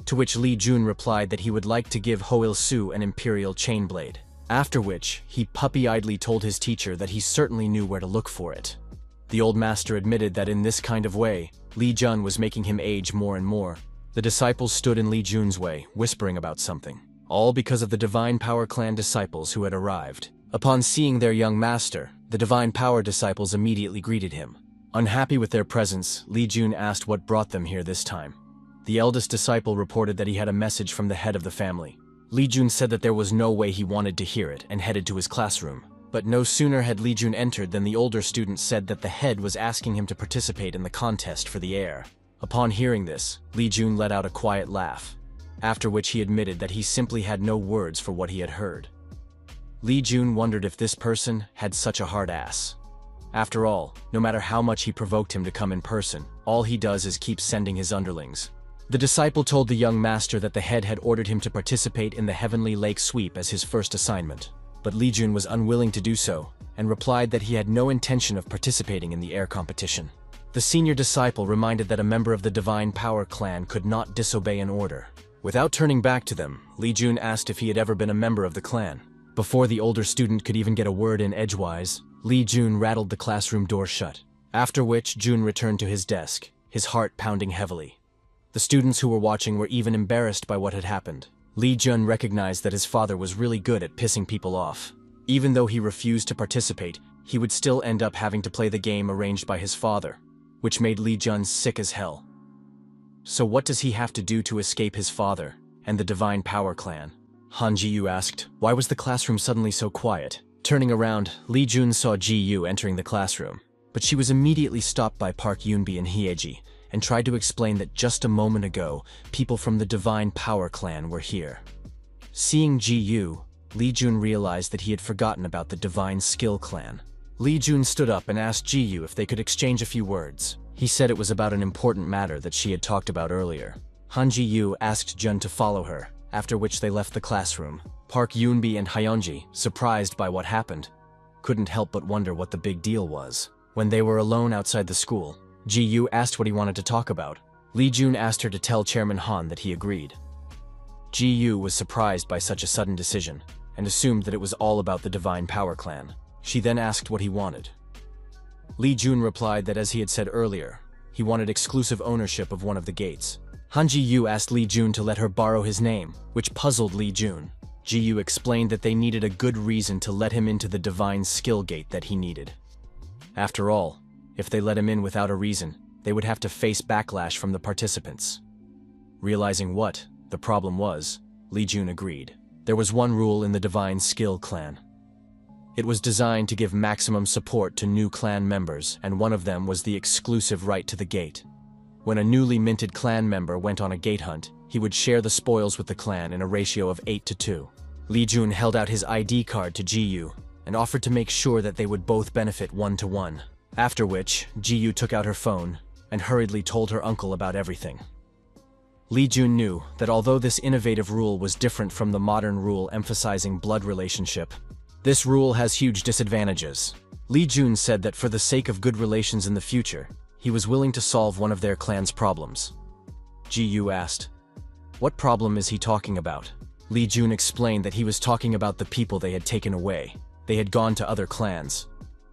To which Li Jun replied that he would like to give Ho Il-soo an imperial chain blade. After which, he puppy-eyedly told his teacher that he certainly knew where to look for it. The old master admitted that in this kind of way, Li Jun was making him age more and more. The disciples stood in Li Jun's way, whispering about something, all because of the Divine Power Clan disciples who had arrived. Upon seeing their young master, the Divine Power disciples immediately greeted him. Unhappy with their presence, Li Jun asked what brought them here this time. The eldest disciple reported that he had a message from the head of the family. Li Jun said that there was no way he wanted to hear it and headed to his classroom. But no sooner had Li Jun entered than the older student said that the head was asking him to participate in the contest for the heir. Upon hearing this, Li Jun let out a quiet laugh, after which he admitted that he simply had no words for what he had heard. Li Jun wondered if this person had such a hard ass. After all, no matter how much he provoked him to come in person, all he does is keep sending his underlings. The disciple told the young master that the head had ordered him to participate in the Heavenly Lake Sweep as his first assignment. But Li Jun was unwilling to do so, and replied that he had no intention of participating in the air competition. The senior disciple reminded that a member of the Divine Power Clan could not disobey an order. Without turning back to them, Li Jun asked if he had ever been a member of the clan. Before the older student could even get a word in edgewise, Li Jun rattled the classroom door shut. After which, Jun returned to his desk, his heart pounding heavily. The students who were watching were even embarrassed by what had happened. Li Jun recognized that his father was really good at pissing people off. Even though he refused to participate, he would still end up having to play the game arranged by his father, which made Li Jun sick as hell. So what does he have to do to escape his father and the Divine Power Clan? Han Ji-yu asked. Why was the classroom suddenly so quiet? Turning around, Li Jun saw Ji-yu entering the classroom, but she was immediately stopped by Park Yoonbi and Hyeji, and tried to explain that just a moment ago, people from the Divine Power Clan were here. Seeing Ji-yu, Li Jun realized that he had forgotten about the Divine Skill Clan. Li Jun stood up and asked Ji-yu if they could exchange a few words. He said it was about an important matter that she had talked about earlier. Han Ji-yu asked Jun to follow her, after which they left the classroom. Park Yoonbi and Hyunji, surprised by what happened, couldn't help but wonder what the big deal was. When they were alone outside the school, Ji-yu asked what he wanted to talk about. Li Jun asked her to tell Chairman Han that he agreed. Ji-yu was surprised by such a sudden decision, and assumed that it was all about the Divine Power Clan. She then asked what he wanted. Li Jun replied that as he had said earlier, he wanted exclusive ownership of one of the gates. Han Ji-yu asked Li Jun to let her borrow his name, which puzzled Li Jun. Ji-yu explained that they needed a good reason to let him into the divine skill gate that he needed. After all, if they let him in without a reason, they would have to face backlash from the participants. Realizing what the problem was, Li Jun agreed. There was one rule in the Divine Skill Clan. It was designed to give maximum support to new clan members, and one of them was the exclusive right to the gate. When a newly minted clan member went on a gate hunt, he would share the spoils with the clan in a ratio of 8-2. Li Jun held out his ID card to Ji-yu and offered to make sure that they would both benefit 1-1. After which, Ji-yu took out her phone and hurriedly told her uncle about everything. Li Jun knew that although this innovative rule was different from the modern rule emphasizing blood relationship, this rule has huge disadvantages. Li Jun said that for the sake of good relations in the future, he was willing to solve one of their clan's problems. Ji-yu asked, "What problem is he talking about?" Li Jun explained that he was talking about the people they had taken away. They had gone to other clans.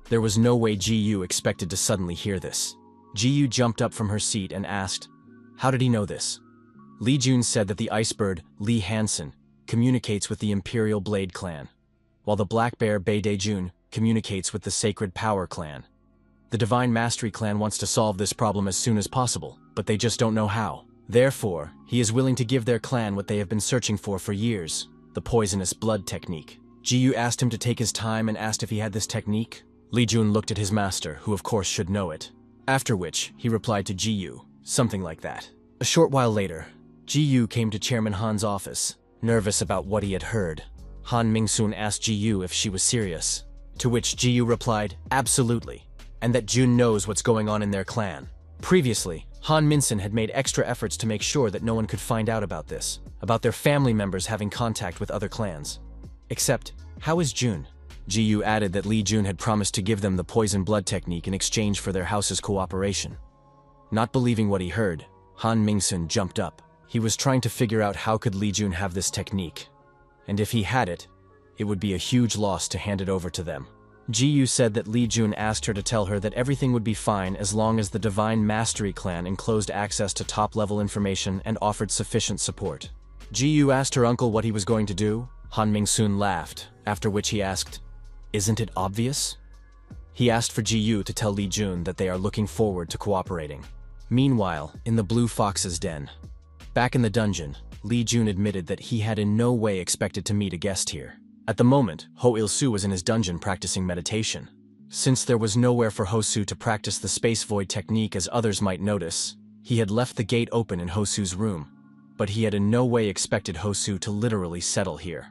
There was no way Ji-yu expected to suddenly hear this. Ji-yu jumped up from her seat and asked, "How did he know this?" Li Jun said that the icebird, Li Hansen, communicates with the Imperial Blade clan, while the black bear Bei Daejun communicates with the Sacred Power clan. The Divine Mastery clan wants to solve this problem as soon as possible, but they just don't know how. Therefore, he is willing to give their clan what they have been searching for years, the poisonous blood technique. Ji-yu asked him to take his time and asked if he had this technique. Li Jun looked at his master, who of course should know it. After which, he replied to Ji-yu, something like that. A short while later, Ji-yu came to Chairman Han's office, nervous about what he had heard. Han Mingsun asked Ji-yu if she was serious, to which Ji-yu replied, "Absolutely," and that Jun knows what's going on in their clan. Previously, Han Minsun had made extra efforts to make sure that no one could find out about this, about their family members having contact with other clans. Except, how is Jun? Ji-yu added that Li Jun had promised to give them the poison blood technique in exchange for their house's cooperation. Not believing what he heard, Han Mingsun jumped up. He was trying to figure out how could Li Jun have this technique, and if he had it, it would be a huge loss to hand it over to them. Ji-yu said that Li Jun asked her to tell her that everything would be fine as long as the Divine Mastery clan enclosed access to top-level information and offered sufficient support. Ji-yu asked her uncle what he was going to do. Han Mingsun laughed, after which he asked, "Isn't it obvious?" He asked for Ji-yu to tell Li Jun that they are looking forward to cooperating. Meanwhile, in the Blue Fox's den, back in the dungeon, Li Jun admitted that he had in no way expected to meet a guest here. At the moment, Ho Il-su was in his dungeon practicing meditation. Since there was nowhere for Ho-su to practice the space void technique as others might notice, he had left the gate open in Ho-su's room, but he had in no way expected Ho-su to literally settle here.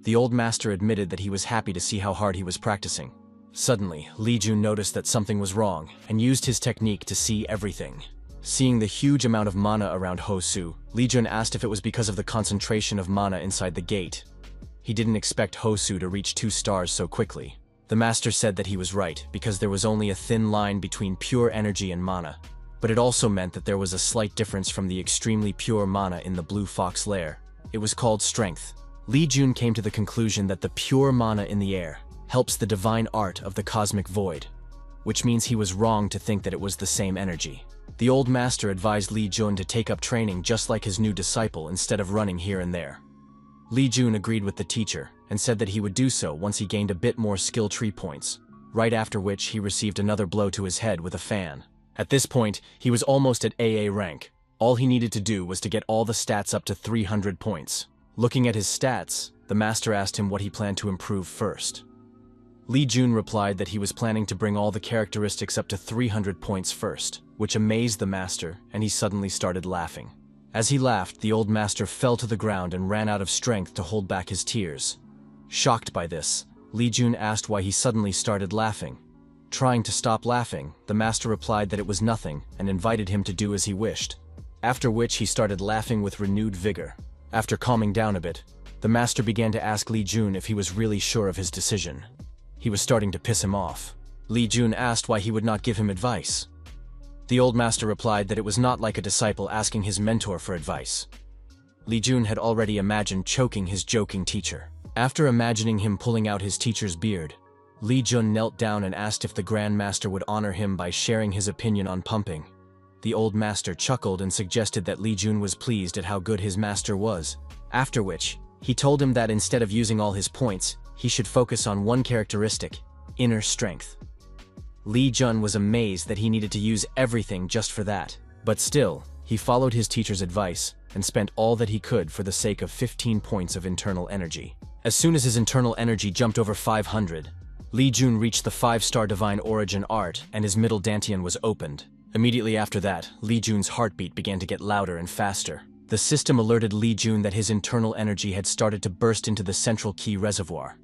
The old master admitted that he was happy to see how hard he was practicing. Suddenly, Li Jun noticed that something was wrong and used his technique to see everything. Seeing the huge amount of mana around Ho-su, Li Jun asked if it was because of the concentration of mana inside the gate. He didn't expect Ho-su to reach 2 stars so quickly. The master said that he was right, because there was only a thin line between pure energy and mana. But it also meant that there was a slight difference from the extremely pure mana in the Blue Fox lair. It was called strength. Li Jun came to the conclusion that the pure mana in the air helps the divine art of the cosmic void, which means he was wrong to think that it was the same energy. The old master advised Li Jun to take up training just like his new disciple instead of running here and there. Li Jun agreed with the teacher and said that he would do so once he gained a bit more skill tree points, right after which he received another blow to his head with a fan. At this point, he was almost at AA rank. All he needed to do was to get all the stats up to 300 points. Looking at his stats, the master asked him what he planned to improve first. Li Jun replied that he was planning to bring all the characteristics up to 300 points first, which amazed the master, and he suddenly started laughing. As he laughed, the old master fell to the ground and ran out of strength to hold back his tears. Shocked by this, Li Jun asked why he suddenly started laughing. Trying to stop laughing, the master replied that it was nothing and invited him to do as he wished, after which he started laughing with renewed vigor. After calming down a bit, the master began to ask Li Jun if he was really sure of his decision. He was starting to piss him off. Li Jun asked why he would not give him advice. The old master replied that it was not like a disciple asking his mentor for advice. Li Jun had already imagined choking his joking teacher. After imagining him pulling out his teacher's beard, Li Jun knelt down and asked if the Grand Master would honor him by sharing his opinion on pumping. The old master chuckled and suggested that Li Jun was pleased at how good his master was, after which, he told him that instead of using all his points, he should focus on one characteristic: inner strength. Li Jun was amazed that he needed to use everything just for that, but still, he followed his teacher's advice and spent all that he could for the sake of 15 points of internal energy. As soon as his internal energy jumped over 500, Li Jun reached the 5-star Divine Origin art and his middle dantian was opened. Immediately after that, Li Jun's heartbeat began to get louder and faster. The system alerted Li Jun that his internal energy had started to burst into the central ki reservoir.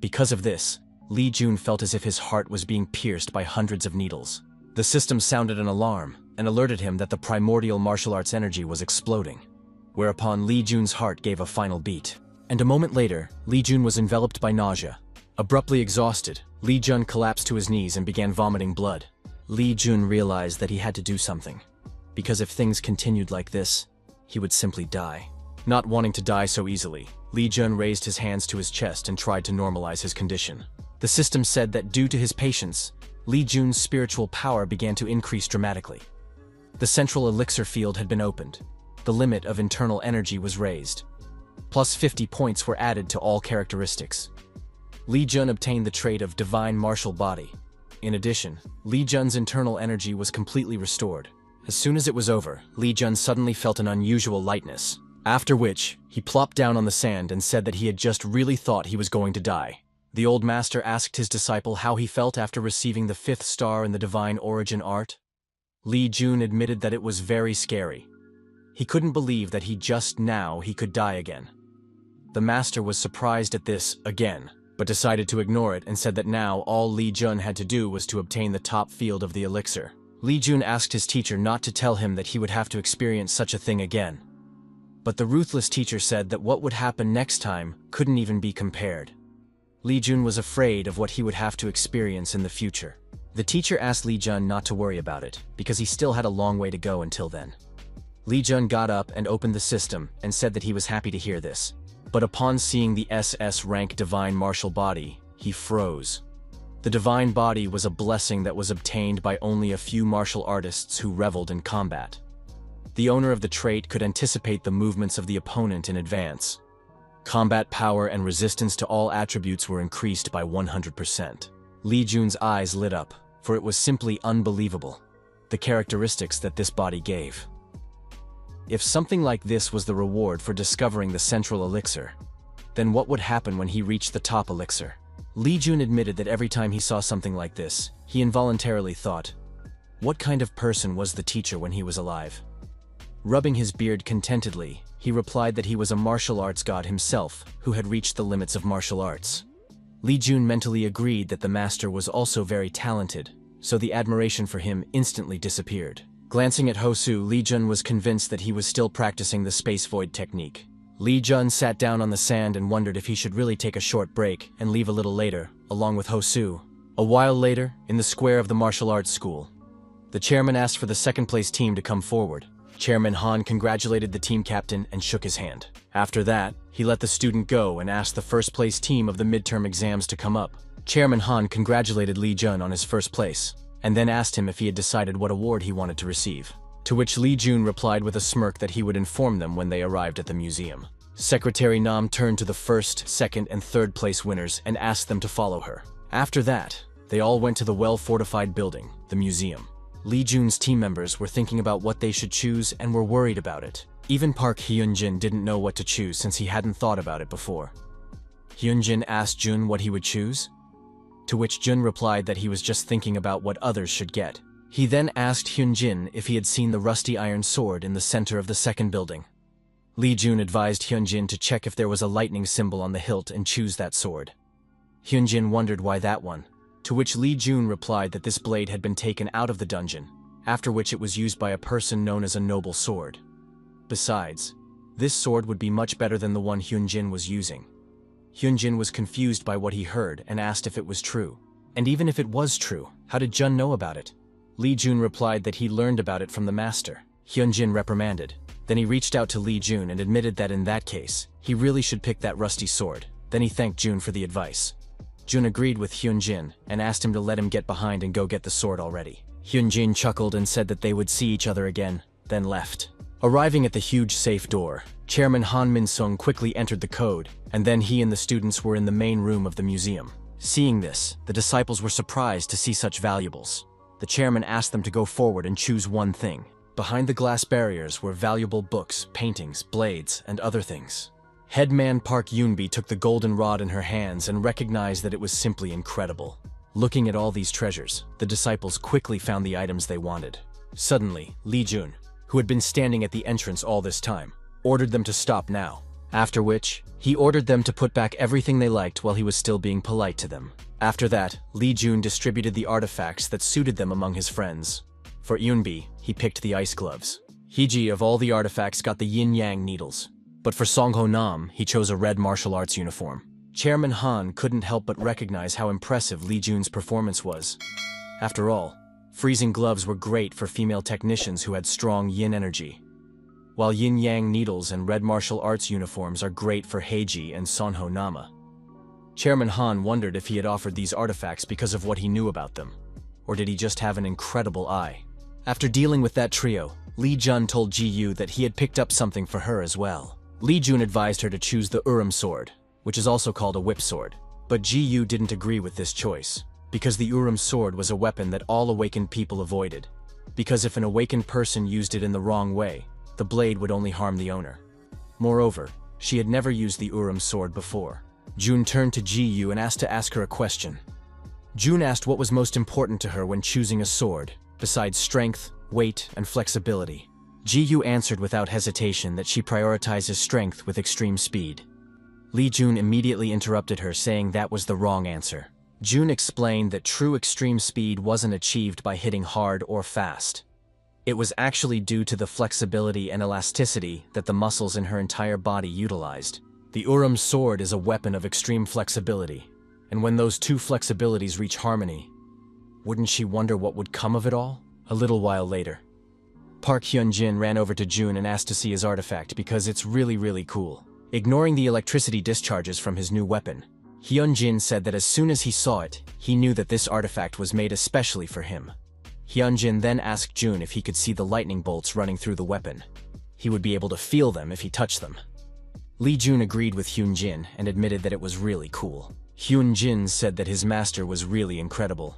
Because of this, Li Jun felt as if his heart was being pierced by hundreds of needles. The system sounded an alarm and alerted him that the primordial martial arts energy was exploding, whereupon Li Jun's heart gave a final beat. And a moment later, Li Jun was enveloped by nausea. Abruptly exhausted, Li Jun collapsed to his knees and began vomiting blood. Li Jun realized that he had to do something, because if things continued like this, he would simply die. Not wanting to die so easily, Li Jun raised his hands to his chest and tried to normalize his condition. The system said that due to his patience, Li Jun's spiritual power began to increase dramatically. The central elixir field had been opened. The limit of internal energy was raised. Plus 50 points were added to all characteristics. Li Jun obtained the trait of Divine Martial Body. In addition, Li Jun's internal energy was completely restored. As soon as it was over, Li Jun suddenly felt an unusual lightness, after which, he plopped down on the sand and said that he had just really thought he was going to die. The old master asked his disciple how he felt after receiving the 5th star in the Divine Origin art. Li Jun admitted that it was very scary. He couldn't believe that he could die again. The master was surprised at this again, but decided to ignore it and said that now all Li Jun had to do was to obtain the top field of the elixir. Li Jun asked his teacher not to tell him that he would have to experience such a thing again. But the ruthless teacher said that what would happen next time couldn't even be compared. Li Jun was afraid of what he would have to experience in the future. The teacher asked Li Jun not to worry about it, because he still had a long way to go until then. Li Jun got up and opened the system and said that he was happy to hear this. But upon seeing the SS rank Divine Martial Body, he froze. The Divine Body was a blessing that was obtained by only a few martial artists who reveled in combat. The owner of the trait could anticipate the movements of the opponent in advance. Combat power and resistance to all attributes were increased by 100%. Li Jun's eyes lit up, for it was simply unbelievable, the characteristics that this body gave. If something like this was the reward for discovering the central elixir, then what would happen when he reached the top elixir? Li Jun admitted that every time he saw something like this, he involuntarily thought, what kind of person was the teacher when he was alive? Rubbing his beard contentedly, he replied that he was a martial arts god himself who had reached the limits of martial arts. Li Jun mentally agreed that the master was also very talented, so the admiration for him instantly disappeared. Glancing at Hosu, Li Jun was convinced that he was still practicing the space void technique. Li Jun sat down on the sand and wondered if he should really take a short break and leave a little later, along with Hosu. A while later, in the square of the martial arts school, the chairman asked for the second-place team to come forward. Chairman Han congratulated the team captain and shook his hand. After that, he let the student go and asked the first-place team of the midterm exams to come up. Chairman Han congratulated Li Jun on his first place, and then asked him if he had decided what award he wanted to receive. To which Li Jun replied with a smirk that he would inform them when they arrived at the museum. Secretary Nam turned to the first, second, and third place winners and asked them to follow her. After that, they all went to the well-fortified building, the museum. Li Jun's team members were thinking about what they should choose and were worried about it. Even Park Hyunjin didn't know what to choose since he hadn't thought about it before. Hyunjin asked Jun what he would choose, to which Jun replied that he was just thinking about what others should get. He then asked Hyunjin if he had seen the rusty iron sword in the center of the second building. Li Jun advised Hyunjin to check if there was a lightning symbol on the hilt and choose that sword. Hyunjin wondered why that one, to which Li Jun replied that this blade had been taken out of the dungeon, after which it was used by a person known as a noble sword. Besides, this sword would be much better than the one Hyunjin was using. Hyunjin was confused by what he heard and asked if it was true. And even if it was true, how did Jun know about it? Li Jun replied that he learned about it from the master. Hyunjin reprimanded. Then he reached out to Li Jun and admitted that in that case, he really should pick that rusty sword. Then he thanked Jun for the advice. Jun agreed with Hyunjin and asked him to let him get behind and go get the sword already. Hyunjin chuckled and said that they would see each other again, then left. Arriving at the huge safe door, Chairman Han Min-sung quickly entered the code, and then he and the students were in the main room of the museum. Seeing this, the disciples were surprised to see such valuables. The chairman asked them to go forward and choose one thing. Behind the glass barriers were valuable books, paintings, blades, and other things. Headman Park Yoonbi took the golden rod in her hands and recognized that it was simply incredible. Looking at all these treasures, the disciples quickly found the items they wanted. Suddenly, Lee Jun, who had been standing at the entrance all this time, ordered them to stop now. After which, he ordered them to put back everything they liked while he was still being polite to them. After that, Lee Jun distributed the artifacts that suited them among his friends. For Yoonbi, he picked the ice gloves. Heeji of all the artifacts got the yin-yang needles. But for Songho Nam, he chose a red martial arts uniform. Chairman Han couldn't help but recognize how impressive Lee Jun's performance was. After all, freezing gloves were great for female technicians who had strong yin energy, while yin-yang needles and red martial arts uniforms are great for Heiji and Sonho Nama. Chairman Han wondered if he had offered these artifacts because of what he knew about them, or did he just have an incredible eye? After dealing with that trio, Lee Jun told Ji-yu that he had picked up something for her as well. Lee Jun advised her to choose the Urim sword, which is also called a whip sword. But Ji-yu didn't agree with this choice, because the Urim sword was a weapon that all awakened people avoided. Because if an awakened person used it in the wrong way, the blade would only harm the owner. Moreover, she had never used the Urim sword before. Jun turned to Ji-yu and asked her a question. Jun asked what was most important to her when choosing a sword, besides strength, weight, and flexibility. Ji-yu answered without hesitation that she prioritizes strength with extreme speed. Lee Jun immediately interrupted her, saying that was the wrong answer. Jun explained that true extreme speed wasn't achieved by hitting hard or fast. It was actually due to the flexibility and elasticity that the muscles in her entire body utilized. The Urim sword is a weapon of extreme flexibility, and when those two flexibilities reach harmony, wouldn't she wonder what would come of it all? A little while later, Park Hyun-jin ran over to Jun and asked to see his artifact because it's really cool. Ignoring the electricity discharges from his new weapon, Hyun-jin said that as soon as he saw it, he knew that this artifact was made especially for him. Hyun-jin then asked Jun if he could see the lightning bolts running through the weapon. He would be able to feel them if he touched them. Lee Jun agreed with Hyun-jin and admitted that it was really cool. Hyun-jin said that his master was really incredible.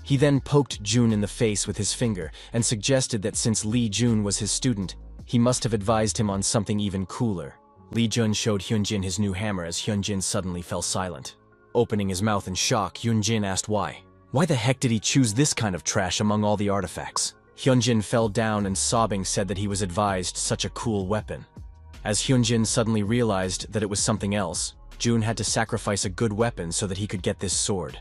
He then poked Jun in the face with his finger and suggested that since Lee Jun was his student, he must have advised him on something even cooler. Lee Jun showed Hyun-jin his new hammer as Hyun-jin suddenly fell silent. Opening his mouth in shock, Hyun-jin asked why. Why the heck did he choose this kind of trash among all the artifacts? Hyun-jin fell down and sobbing said that he was advised such a cool weapon. As Hyun-jin suddenly realized that it was something else, Jun had to sacrifice a good weapon so that he could get this sword.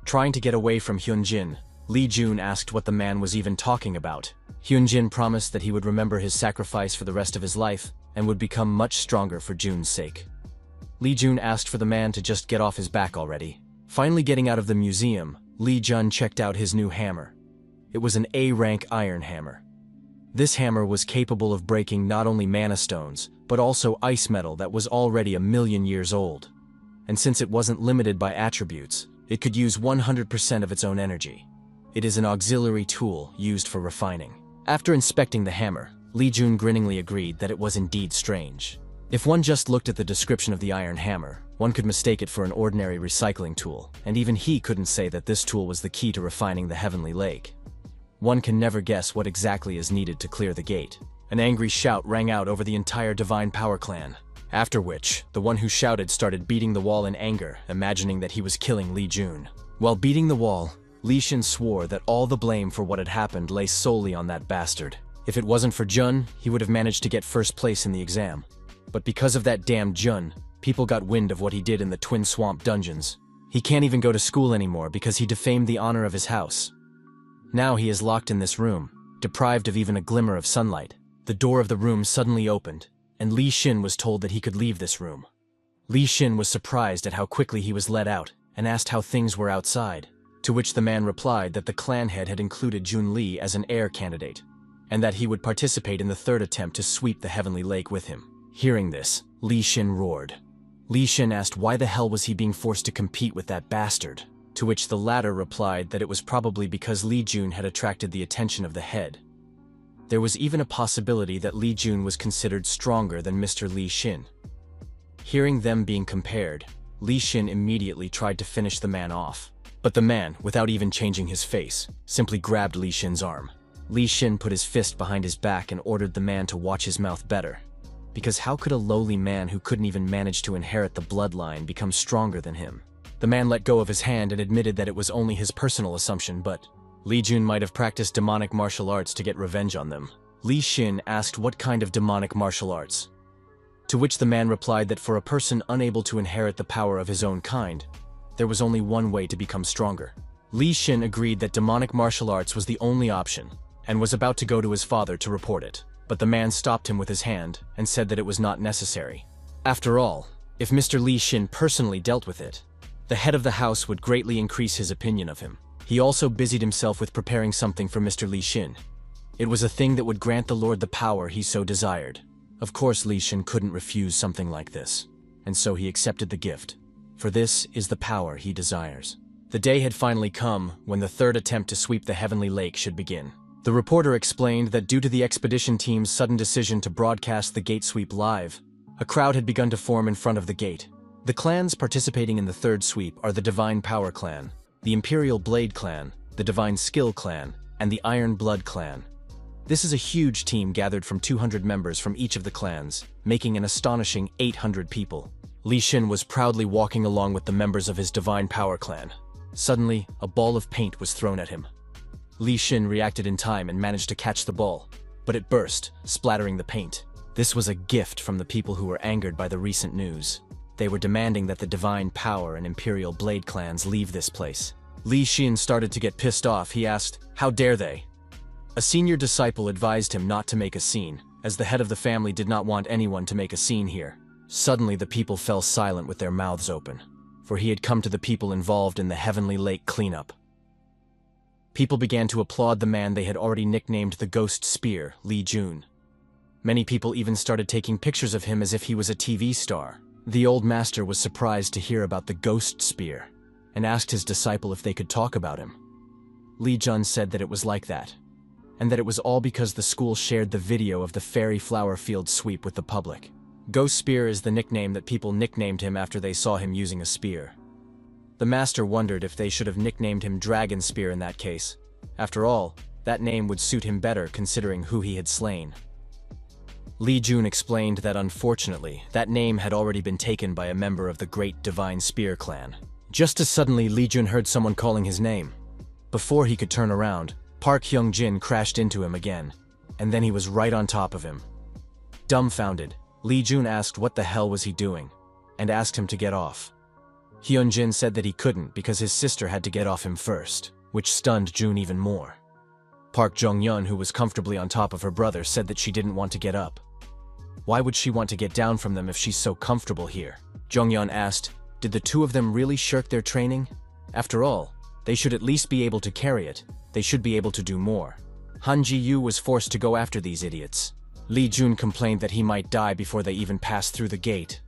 Trying to get away from Hyun-jin, Lee Jun asked what the man was even talking about. Hyun-jin promised that he would remember his sacrifice for the rest of his life and would become much stronger for Jun's sake. Lee Jun asked for the man to just get off his back already. Finally getting out of the museum, Lee Jun checked out his new hammer. It was an A-rank iron hammer. This hammer was capable of breaking not only mana stones, but also ice metal that was already 1,000,000 years old. And since it wasn't limited by attributes, it could use 100% of its own energy. It is an auxiliary tool used for refining. After inspecting the hammer, Lee Jun grinningly agreed that it was indeed strange. If one just looked at the description of the iron hammer, one could mistake it for an ordinary recycling tool, and even he couldn't say that this tool was the key to refining the Heavenly Lake. One can never guess what exactly is needed to clear the gate. An angry shout rang out over the entire Divine Power clan, after which, the one who shouted started beating the wall in anger, imagining that he was killing Lee Jun. While beating the wall, Lee Shin swore that all the blame for what had happened lay solely on that bastard. If it wasn't for Jun, he would have managed to get first place in the exam. But because of that damned Jun, people got wind of what he did in the Twin Swamp dungeons. He can't even go to school anymore because he defamed the honor of his house. Now he is locked in this room, deprived of even a glimmer of sunlight. The door of the room suddenly opened, and Lee Shin was told that he could leave this room. Lee Shin was surprised at how quickly he was let out, and asked how things were outside, to which the man replied that the clan head had included Jun Lee as an heir candidate, and that he would participate in the third attempt to sweep the Heavenly Lake with him. Hearing this, Lee Shin roared. Li Xin asked why the hell was he being forced to compete with that bastard, to which the latter replied that it was probably because Li Jun had attracted the attention of the head. There was even a possibility that Li Jun was considered stronger than Mr. Li Xin. Hearing them being compared, Li Xin immediately tried to finish the man off. But the man, without even changing his face, simply grabbed Li Xin's arm. Li Xin put his fist behind his back and ordered the man to watch his mouth better. Because how could a lowly man who couldn't even manage to inherit the bloodline become stronger than him? The man let go of his hand and admitted that it was only his personal assumption, but Li Jun might have practiced demonic martial arts to get revenge on them. Li Xin asked what kind of demonic martial arts. To which the man replied that for a person unable to inherit the power of his own kind, there was only one way to become stronger. Li Xin agreed that demonic martial arts was the only option, and was about to go to his father to report it. But the man stopped him with his hand and said that it was not necessary. After all, if Mr. Li Xin personally dealt with it, the head of the house would greatly increase his opinion of him. He also busied himself with preparing something for Mr. Li Xin. It was a thing that would grant the Lord the power he so desired. Of course, Li Xin couldn't refuse something like this, and so he accepted the gift. For this is the power he desires. The day had finally come when the third attempt to sweep the Heavenly Lake should begin. The reporter explained that due to the expedition team's sudden decision to broadcast the gate sweep live, a crowd had begun to form in front of the gate. The clans participating in the third sweep are the Divine Power Clan, the Imperial Blade Clan, the Divine Skill Clan, and the Iron Blood Clan. This is a huge team gathered from 200 members from each of the clans, making an astonishing 800 people. Li Xin was proudly walking along with the members of his Divine Power Clan. Suddenly, a ball of paint was thrown at him. Li Xin reacted in time and managed to catch the ball, but it burst, splattering the paint. This was a gift from the people who were angered by the recent news. They were demanding that the Divine Power and Imperial Blade clans leave this place. Li Xin started to get pissed off. He asked, "How dare they?" A senior disciple advised him not to make a scene, as the head of the family did not want anyone to make a scene here. Suddenly the people fell silent with their mouths open, for he had come to the people involved in the Heavenly Lake cleanup. People began to applaud the man they had already nicknamed the Ghost Spear, Li Jun. Many people even started taking pictures of him as if he was a TV star. The old master was surprised to hear about the Ghost Spear, and asked his disciple if they could talk about him. Li Jun said that it was like that, and that it was all because the school shared the video of the fairy flower field sweep with the public. Ghost Spear is the nickname that people nicknamed him after they saw him using a spear. The master wondered if they should have nicknamed him Dragon Spear in that case. After all, that name would suit him better considering who he had slain. Li Jun explained that unfortunately, that name had already been taken by a member of the Great Divine Spear clan. Just as suddenly, Li Jun heard someone calling his name. Before he could turn around, Park Hyung-jin crashed into him again, and then he was right on top of him. Dumbfounded, Li Jun asked what the hell was he doing, and asked him to get off. Hyun-jin said that he couldn't because his sister had to get off him first, which stunned Jun even more. Park Jong-yeon, who was comfortably on top of her brother, said that she didn't want to get up. Why would she want to get down from them if she's so comfortable here? Jong-yeon asked, did the two of them really shirk their training? After all, they should at least be able to carry it. They should be able to do more. Han Ji-yu was forced to go after these idiots. Li Jun complained that he might die before they even passed through the gate.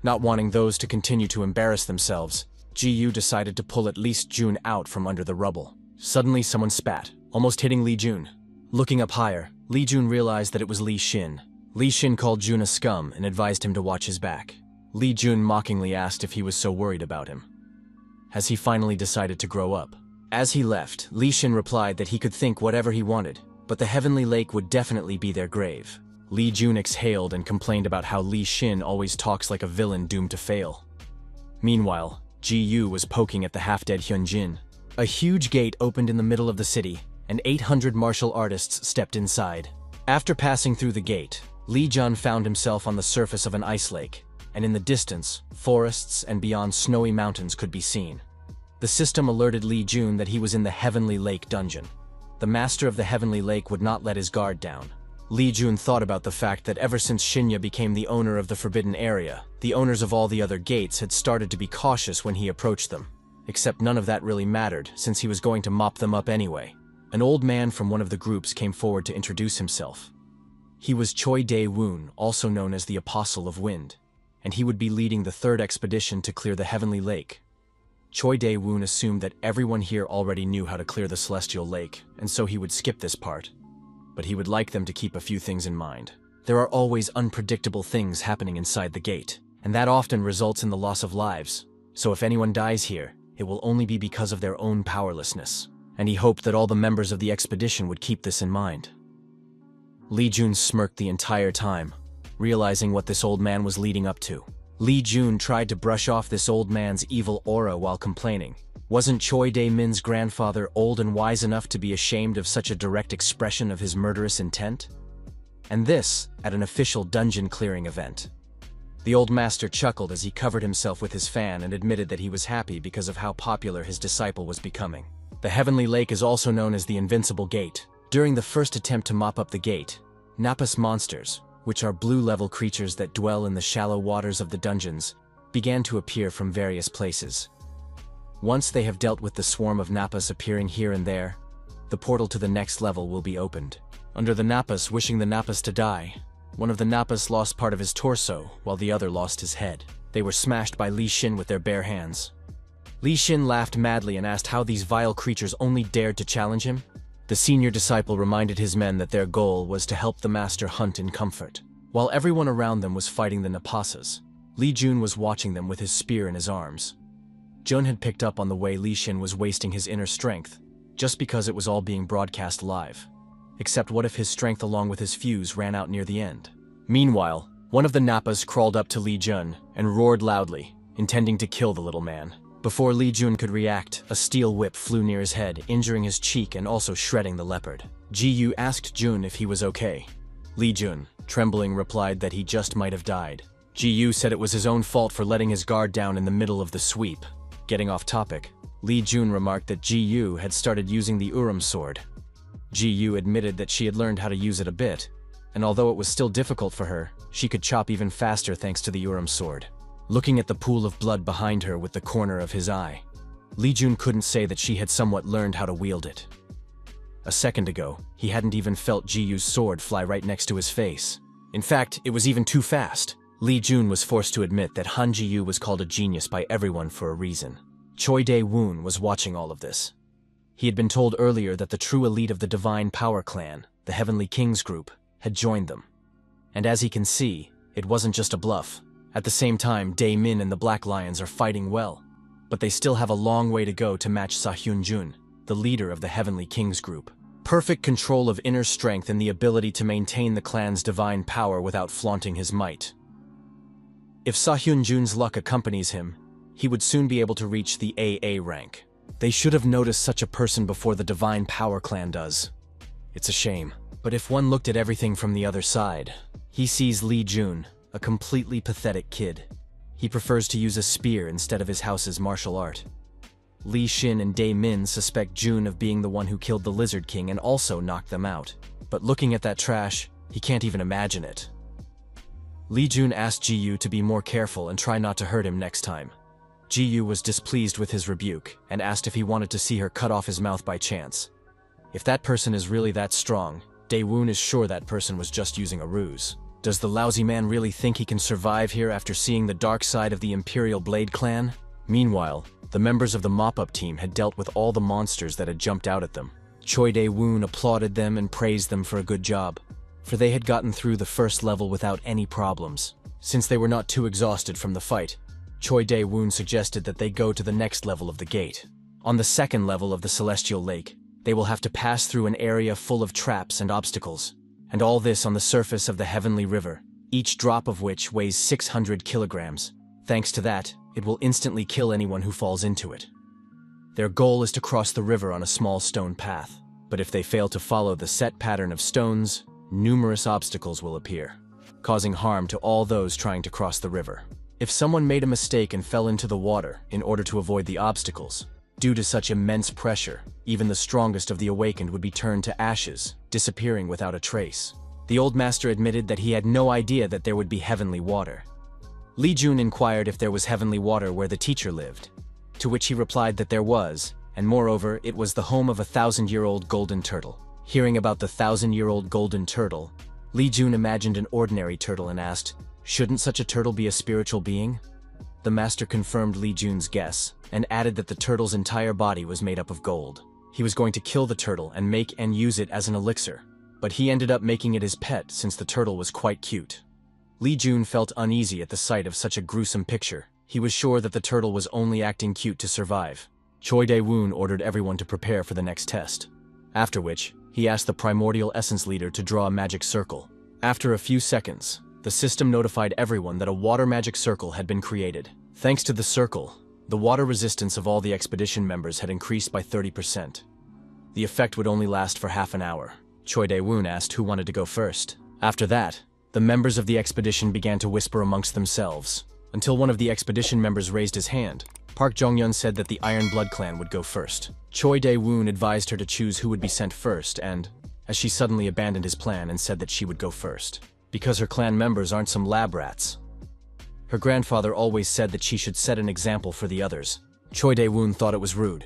Not wanting those to continue to embarrass themselves, Ji-yu decided to pull at least Jun out from under the rubble. Suddenly someone spat, almost hitting Li Jun. Looking up higher, Li Jun realized that it was Li Xin. Li Xin called Jun a scum and advised him to watch his back. Li Jun mockingly asked if he was so worried about him. Has he finally decided to grow up? As he left, Li Xin replied that he could think whatever he wanted, but the Heavenly Lake would definitely be their grave. Li Jun exhaled and complained about how Li Xin always talks like a villain doomed to fail. Meanwhile, Ji-yu was poking at the half-dead Hyun-jin. A huge gate opened in the middle of the city, and 800 martial artists stepped inside. After passing through the gate, Li Jun found himself on the surface of an ice lake, and in the distance, forests and beyond snowy mountains could be seen. The system alerted Li Jun that he was in the Heavenly Lake dungeon. The master of the Heavenly Lake would not let his guard down. Li Jun thought about the fact that ever since Shinya became the owner of the Forbidden Area, the owners of all the other gates had started to be cautious when he approached them. Except none of that really mattered, since he was going to mop them up anyway. An old man from one of the groups came forward to introduce himself. He was Choi Dae-woon, also known as the Apostle of Wind, and he would be leading the third expedition to clear the Heavenly Lake. Choi Dae-woon assumed that everyone here already knew how to clear the Celestial Lake, and so he would skip this part. But he would like them to keep a few things in mind. There are always unpredictable things happening inside the gate, and that often results in the loss of lives. So if anyone dies here, it will only be because of their own powerlessness. And he hoped that all the members of the expedition would keep this in mind. Lee Jun smirked the entire time, realizing what this old man was leading up to. Lee Jun tried to brush off this old man's evil aura while complaining. Wasn't Choi Dae-min's grandfather old and wise enough to be ashamed of such a direct expression of his murderous intent? And this, at an official dungeon clearing event. The old master chuckled as he covered himself with his fan and admitted that he was happy because of how popular his disciple was becoming. The Heavenly Lake is also known as the Invincible Gate. During the first attempt to mop up the gate, Napus monsters, which are blue-level creatures that dwell in the shallow waters of the dungeons, began to appear from various places. Once they have dealt with the swarm of Napus appearing here and there, the portal to the next level will be opened. Under the Napus wishing the Napus to die, one of the Napus lost part of his torso, while the other lost his head. They were smashed by Li Xin with their bare hands. Li Xin laughed madly and asked how these vile creatures only dared to challenge him. The senior disciple reminded his men that their goal was to help the master hunt in comfort. While everyone around them was fighting the Napasas, Li Jun was watching them with his spear in his arms. Jun had picked up on the way Li Xin was wasting his inner strength, just because it was all being broadcast live. Except what if his strength along with his fuse ran out near the end? Meanwhile, one of the Napas crawled up to Li Jun and roared loudly, intending to kill the little man. Before Li Jun could react, a steel whip flew near his head, injuring his cheek and also shredding the leopard. Ji Yu asked Jun if he was okay. Li Jun, trembling, replied that he just might have died. Ji Yu said it was his own fault for letting his guard down in the middle of the sweep. Getting off topic, Li Jun remarked that Ji Yu had started using the Urim sword. Ji Yu admitted that she had learned how to use it a bit, and although it was still difficult for her, she could chop even faster thanks to the Urim sword. Looking at the pool of blood behind her with the corner of his eye, Li Jun couldn't say that she had somewhat learned how to wield it. A second ago, he hadn't even felt Ji Yu's sword fly right next to his face. In fact, it was even too fast. Li Jun was forced to admit that Han Ji Yu was called a genius by everyone for a reason. Choi Dae-woon was watching all of this. He had been told earlier that the true elite of the Divine Power Clan, the Heavenly Kings group, had joined them. And as he can see, it wasn't just a bluff. At the same time, Dae-min and the Black Lions are fighting well, but they still have a long way to go to match Sa-hyun Jun, the leader of the Heavenly Kings group. Perfect control of inner strength and the ability to maintain the clan's divine power without flaunting his might. If Sa-hyun Jun's luck accompanies him, he would soon be able to reach the AA rank. They should have noticed such a person before the Divine Power Clan does. It's a shame. But if one looked at everything from the other side, he sees Li Jun, a completely pathetic kid. He prefers to use a spear instead of his house's martial art. Li Xin and Dae-min suspect Jun of being the one who killed the Lizard King and also knocked them out. But looking at that trash, he can't even imagine it. Li Jun asked Ji Yu to be more careful and try not to hurt him next time. Ji Yu was displeased with his rebuke and asked if he wanted to see her cut off his mouth by chance. If that person is really that strong, Dae-woon is sure that person was just using a ruse. Does the lousy man really think he can survive here after seeing the dark side of the Imperial Blade clan? Meanwhile, the members of the mop-up team had dealt with all the monsters that had jumped out at them. Choi Dae-woon applauded them and praised them for a good job, for they had gotten through the first level without any problems. Since they were not too exhausted from the fight, Choi Dae-woon suggested that they go to the next level of the gate. On the second level of the Celestial Lake, they will have to pass through an area full of traps and obstacles, and all this on the surface of the Heavenly River, each drop of which weighs 600 kilograms. Thanks to that, it will instantly kill anyone who falls into it. Their goal is to cross the river on a small stone path, but if they fail to follow the set pattern of stones, numerous obstacles will appear, causing harm to all those trying to cross the river. If someone made a mistake and fell into the water in order to avoid the obstacles, due to such immense pressure, even the strongest of the awakened would be turned to ashes, disappearing without a trace. The old master admitted that he had no idea that there would be heavenly water. Li Jun inquired if there was heavenly water where the teacher lived, to which he replied that there was, and moreover, it was the home of a 1,000-year-old golden turtle. Hearing about the 1,000-year-old golden turtle, Li Jun imagined an ordinary turtle and asked, "Shouldn't such a turtle be a spiritual being?" The master confirmed Li Jun's guess and added that the turtle's entire body was made up of gold. He was going to kill the turtle and make and use it as an elixir, but he ended up making it his pet since the turtle was quite cute. Li Jun felt uneasy at the sight of such a gruesome picture. He was sure that the turtle was only acting cute to survive. Choi Dae-woon ordered everyone to prepare for the next test, after which he asked the primordial essence leader to draw a magic circle. After a few seconds, the system notified everyone that a water magic circle had been created. Thanks to the circle, the water resistance of all the expedition members had increased by 30%. The effect would only last for half an hour. Choi Dae-woon asked who wanted to go first. After that, the members of the expedition began to whisper amongst themselves, until one of the expedition members raised his hand. Park Jong-yeon said that the Iron Blood clan would go first. Choi Dae-woon advised her to choose who would be sent first and, as she suddenly abandoned his plan and said that she would go first, because her clan members aren't some lab rats. Her grandfather always said that she should set an example for the others. Choi Dae-woon thought it was rude.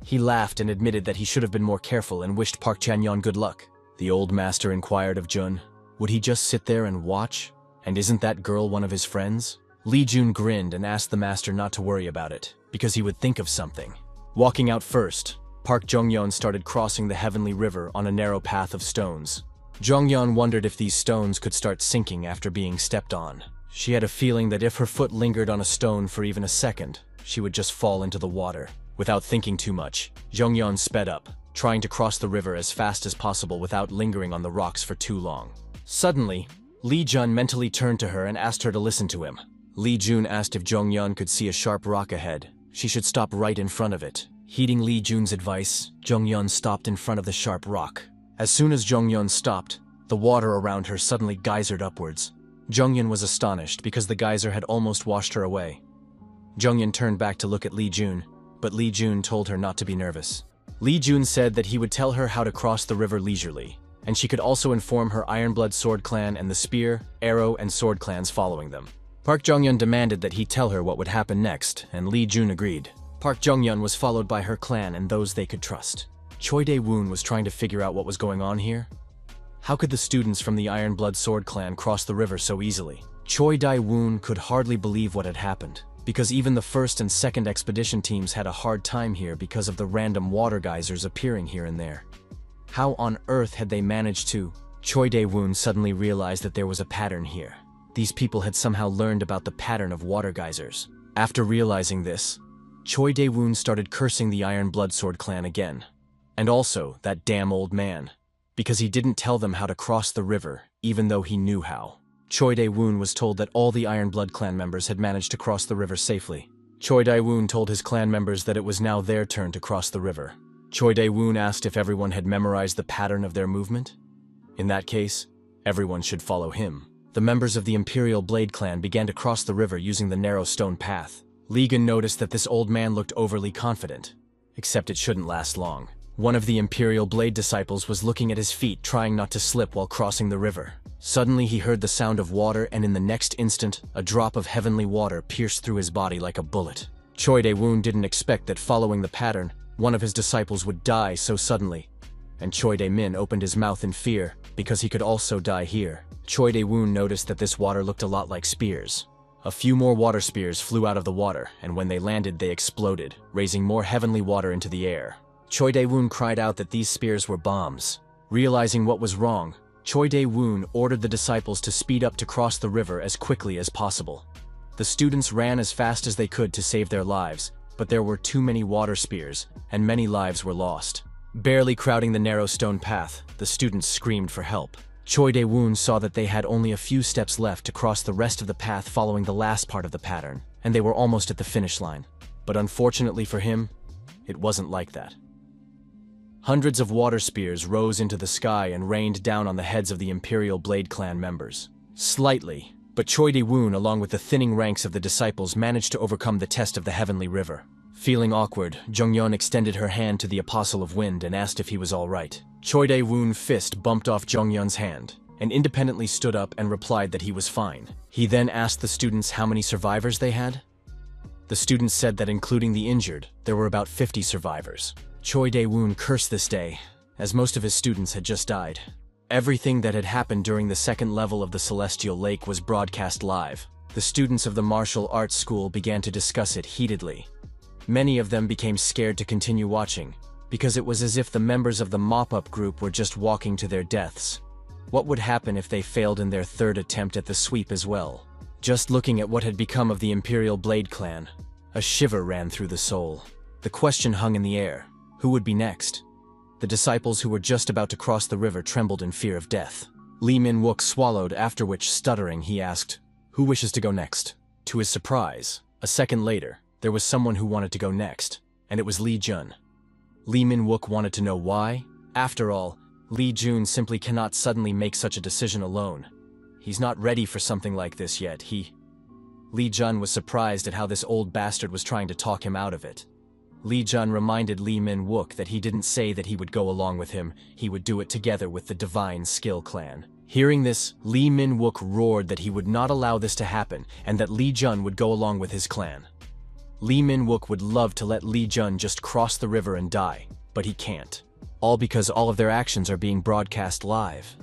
He laughed and admitted that he should have been more careful and wished Park Chan-yeon good luck. The old master inquired of Jun, would he just sit there and watch? And isn't that girl one of his friends? Li Jun grinned and asked the master not to worry about it, because he would think of something. Walking out first, Park Jong-yeon started crossing the heavenly river on a narrow path of stones. Jong-yeon wondered if these stones could start sinking after being stepped on. She had a feeling that if her foot lingered on a stone for even a second, she would just fall into the water. Without thinking too much, Jong-yeon sped up, trying to cross the river as fast as possible without lingering on the rocks for too long. Suddenly, Li Jun mentally turned to her and asked her to listen to him. Li Jun asked if Jong-yeon could see a sharp rock ahead. She should stop right in front of it. Heeding Li Jun's advice, Jong-yeon stopped in front of the sharp rock. As soon as Jong-yeon stopped, the water around her suddenly geysered upwards. Jong-yeon was astonished because the geyser had almost washed her away. Jong-yeon turned back to look at Li Jun, but Li Jun told her not to be nervous. Li Jun said that he would tell her how to cross the river leisurely, and she could also inform her Ironblood Sword Clan and the Spear, Arrow, and Sword clans following them. Park Jong-yeon demanded that he tell her what would happen next, and Li Jun agreed. Park Jong-yeon was followed by her clan and those they could trust. Choi Dae-woon was trying to figure out what was going on here. How could the students from the Ironblood Sword Clan cross the river so easily? Choi Dae-woon could hardly believe what had happened, because even the first and second expedition teams had a hard time here because of the random water geysers appearing here and there. How on earth had they managed to? Choi Dae-woon suddenly realized that there was a pattern here. These people had somehow learned about the pattern of water geysers. After realizing this, Choi Dae-woon started cursing the Iron Blood Sword Clan again. And also that damn old man, because he didn't tell them how to cross the river, even though he knew how. Choi Dae-woon was told that all the Iron Blood clan members had managed to cross the river safely. Choi Dae-woon told his clan members that it was now their turn to cross the river. Choi Dae-woon asked if everyone had memorized the pattern of their movement. In that case, everyone should follow him. The members of the Imperial Blade clan began to cross the river using the narrow stone path. Li Gun noticed that this old man looked overly confident, except it shouldn't last long. One of the Imperial Blade disciples was looking at his feet, trying not to slip while crossing the river. Suddenly he heard the sound of water, and in the next instant, a drop of heavenly water pierced through his body like a bullet. Choi Dae-woon didn't expect that following the pattern, one of his disciples would die so suddenly, and Choi Dae-min opened his mouth in fear, because he could also die here. Choi Dae-woon noticed that this water looked a lot like spears. A few more water spears flew out of the water, and when they landed they exploded, raising more heavenly water into the air. Choi Dae-woon cried out that these spears were bombs. Realizing what was wrong, Choi Dae-woon ordered the disciples to speed up to cross the river as quickly as possible. The students ran as fast as they could to save their lives, but there were too many water spears, and many lives were lost. Barely crowding the narrow stone path, the students screamed for help. Choi Dae-woon saw that they had only a few steps left to cross the rest of the path following the last part of the pattern, and they were almost at the finish line. But unfortunately for him, it wasn't like that. Hundreds of water spears rose into the sky and rained down on the heads of the Imperial Blade clan members. Slightly, but Choi Dae-woon along with the thinning ranks of the disciples managed to overcome the test of the heavenly river. Feeling awkward, Jong-yeon extended her hand to the Apostle of Wind and asked if he was all right. Choi Dae-woon's fist bumped off Jong-yeon's hand, and independently stood up and replied that he was fine. He then asked the students how many survivors they had. The students said that including the injured, there were about 50 survivors. Choi Dae-woon cursed this day, as most of his students had just died. Everything that had happened during the second level of the Celestial Lake was broadcast live. The students of the martial arts school began to discuss it heatedly. Many of them became scared to continue watching, because it was as if the members of the mop-up group were just walking to their deaths. What would happen if they failed in their third attempt at the sweep as well? Just looking at what had become of the Imperial Blade clan, a shiver ran through the soul. The question hung in the air: who would be next? The disciples who were just about to cross the river trembled in fear of death. Lee Min-wook swallowed, after which, stuttering, he asked, "Who wishes to go next?" To his surprise, a second later, there was someone who wanted to go next, and it was Lee Jun. Lee Min-wook wanted to know why. After all, Lee Jun simply cannot suddenly make such a decision alone. He's not ready for something like this yet. Lee Jun was surprised at how this old bastard was trying to talk him out of it. Lee Jun reminded Lee Min-wook that he didn't say that he would go along with him, he would do it together with the Divine Skill Clan. Hearing this, Lee Min-wook roared that he would not allow this to happen, and that Lee Jun would go along with his clan. Lee Min-wook would love to let Lee Jun just cross the river and die, but he can't. All because all of their actions are being broadcast live.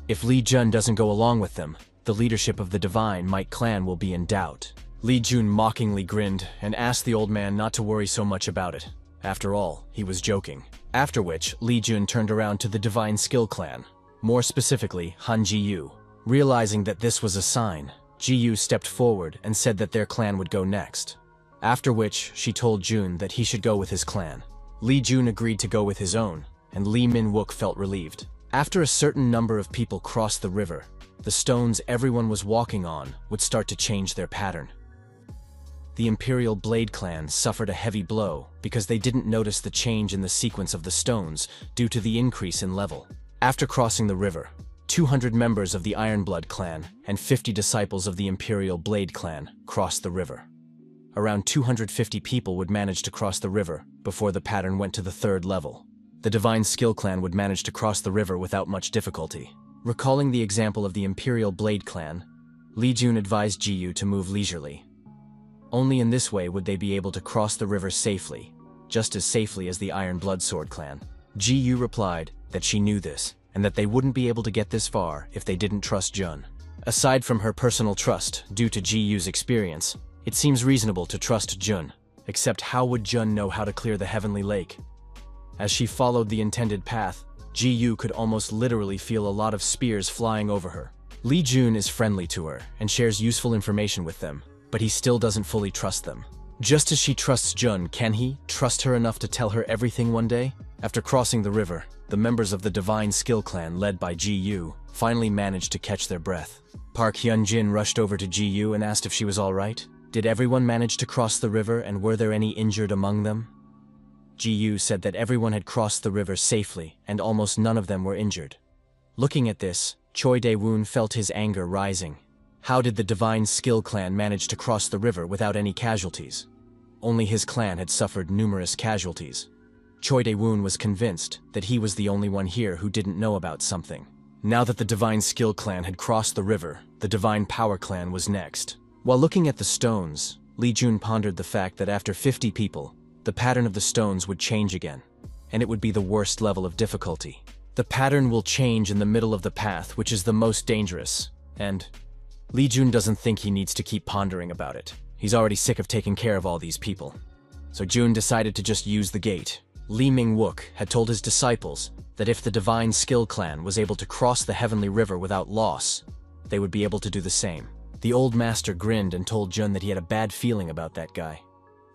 If Lee Jun doesn't go along with them, the leadership of the Divine Might clan will be in doubt. Lee Jun mockingly grinned and asked the old man not to worry so much about it. After all, he was joking. After which, Lee Jun turned around to the Divine Skill Clan, more specifically Han Ji-yu. Realizing that this was a sign, Ji-yu stepped forward and said that their clan would go next. After which, she told Jun that he should go with his clan. Lee Jun agreed to go with his own, and Lee Min-wook felt relieved. After a certain number of people crossed the river, the stones everyone was walking on would start to change their pattern. The Imperial Blade clan suffered a heavy blow because they didn't notice the change in the sequence of the stones due to the increase in level. After crossing the river, 200 members of the Ironblood clan and 50 disciples of the Imperial Blade clan crossed the river. Around 250 people would manage to cross the river before the pattern went to the third level. The Divine Skill Clan would manage to cross the river without much difficulty. Recalling the example of the Imperial Blade clan, Lee Jun advised Ji-yu to move leisurely. Only in this way would they be able to cross the river safely, just as safely as the Iron Blood Sword clan. Ji-yu replied that she knew this, and that they wouldn't be able to get this far if they didn't trust Jun. Aside from her personal trust, due to Ji-yu's experience, it seems reasonable to trust Jun, except how would Jun know how to clear the Heavenly Lake? As she followed the intended path, Ji-yu could almost literally feel a lot of spears flying over her. Lee Jun is friendly to her and shares useful information with them, but he still doesn't fully trust them. Just as she trusts Jun, can he trust her enough to tell her everything one day? After crossing the river, the members of the Divine Skill Clan, led by Ji-yu, finally managed to catch their breath. Park Hyun-jin rushed over to Ji-yu and asked if she was all right. Did everyone manage to cross the river, and were there any injured among them? Ji-yu said that everyone had crossed the river safely, and almost none of them were injured. Looking at this, Choi Dae-woon felt his anger rising. How did the Divine Skill Clan manage to cross the river without any casualties? Only his clan had suffered numerous casualties. Choi Dae-woon was convinced that he was the only one here who didn't know about something. Now that the Divine Skill Clan had crossed the river, the Divine Power Clan was next. While looking at the stones, Lee Jun pondered the fact that after 50 people, the pattern of the stones would change again, and it would be the worst level of difficulty. The pattern will change in the middle of the path, which is the most dangerous, and Lee Jun doesn't think he needs to keep pondering about it. He's already sick of taking care of all these people. So Jun decided to just use the gate. Lee Min-wook had told his disciples that if the Divine Skill Clan was able to cross the Heavenly River without loss, they would be able to do the same. The old master grinned and told Jun that he had a bad feeling about that guy.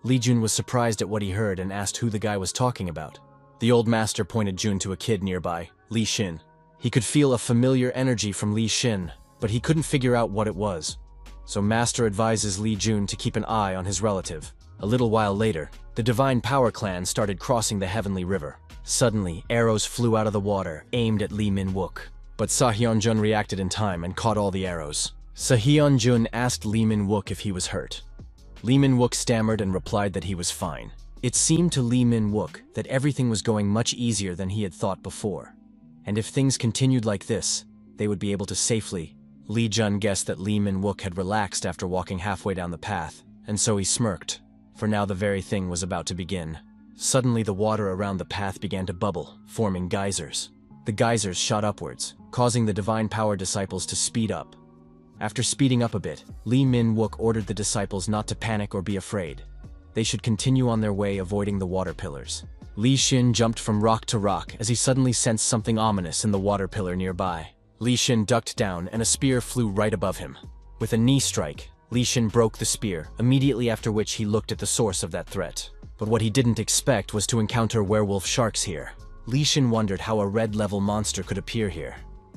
Lee Jun was surprised at what he heard and asked who the guy was talking about. The old master pointed Jun to a kid nearby, Lee Shin. He could feel a familiar energy from Lee Shin, but he couldn't figure out what it was. So Master advises Lee Jun to keep an eye on his relative. A little while later, the Divine Power Clan started crossing the Heavenly River. Suddenly, arrows flew out of the water, aimed at Lee Min-wook. But Seo-hyun-jun reacted in time and caught all the arrows. Seo-hyun-jun asked Lee Min-wook if he was hurt. Lee Min-wook stammered and replied that he was fine. It seemed to Lee Min-wook that everything was going much easier than he had thought before. And if things continued like this, they would be able to safely. Lee Jun guessed that Lee Min-wook had relaxed after walking halfway down the path, and so he smirked, for now the very thing was about to begin. Suddenly the water around the path began to bubble, forming geysers. The geysers shot upwards, causing the divine power disciples to speed up. After speeding up a bit, Lee Min-wook ordered the disciples not to panic or be afraid. They should continue on their way, avoiding the water pillars. Li Xin jumped from rock to rock as he suddenly sensed something ominous in the water pillar nearby. Li Xin ducked down and a spear flew right above him. With a knee strike, Li Xin broke the spear, immediately after which he looked at the source of that threat. But what he didn't expect was to encounter werewolf sharks here. Li Xin wondered how a red-level monster could appear here,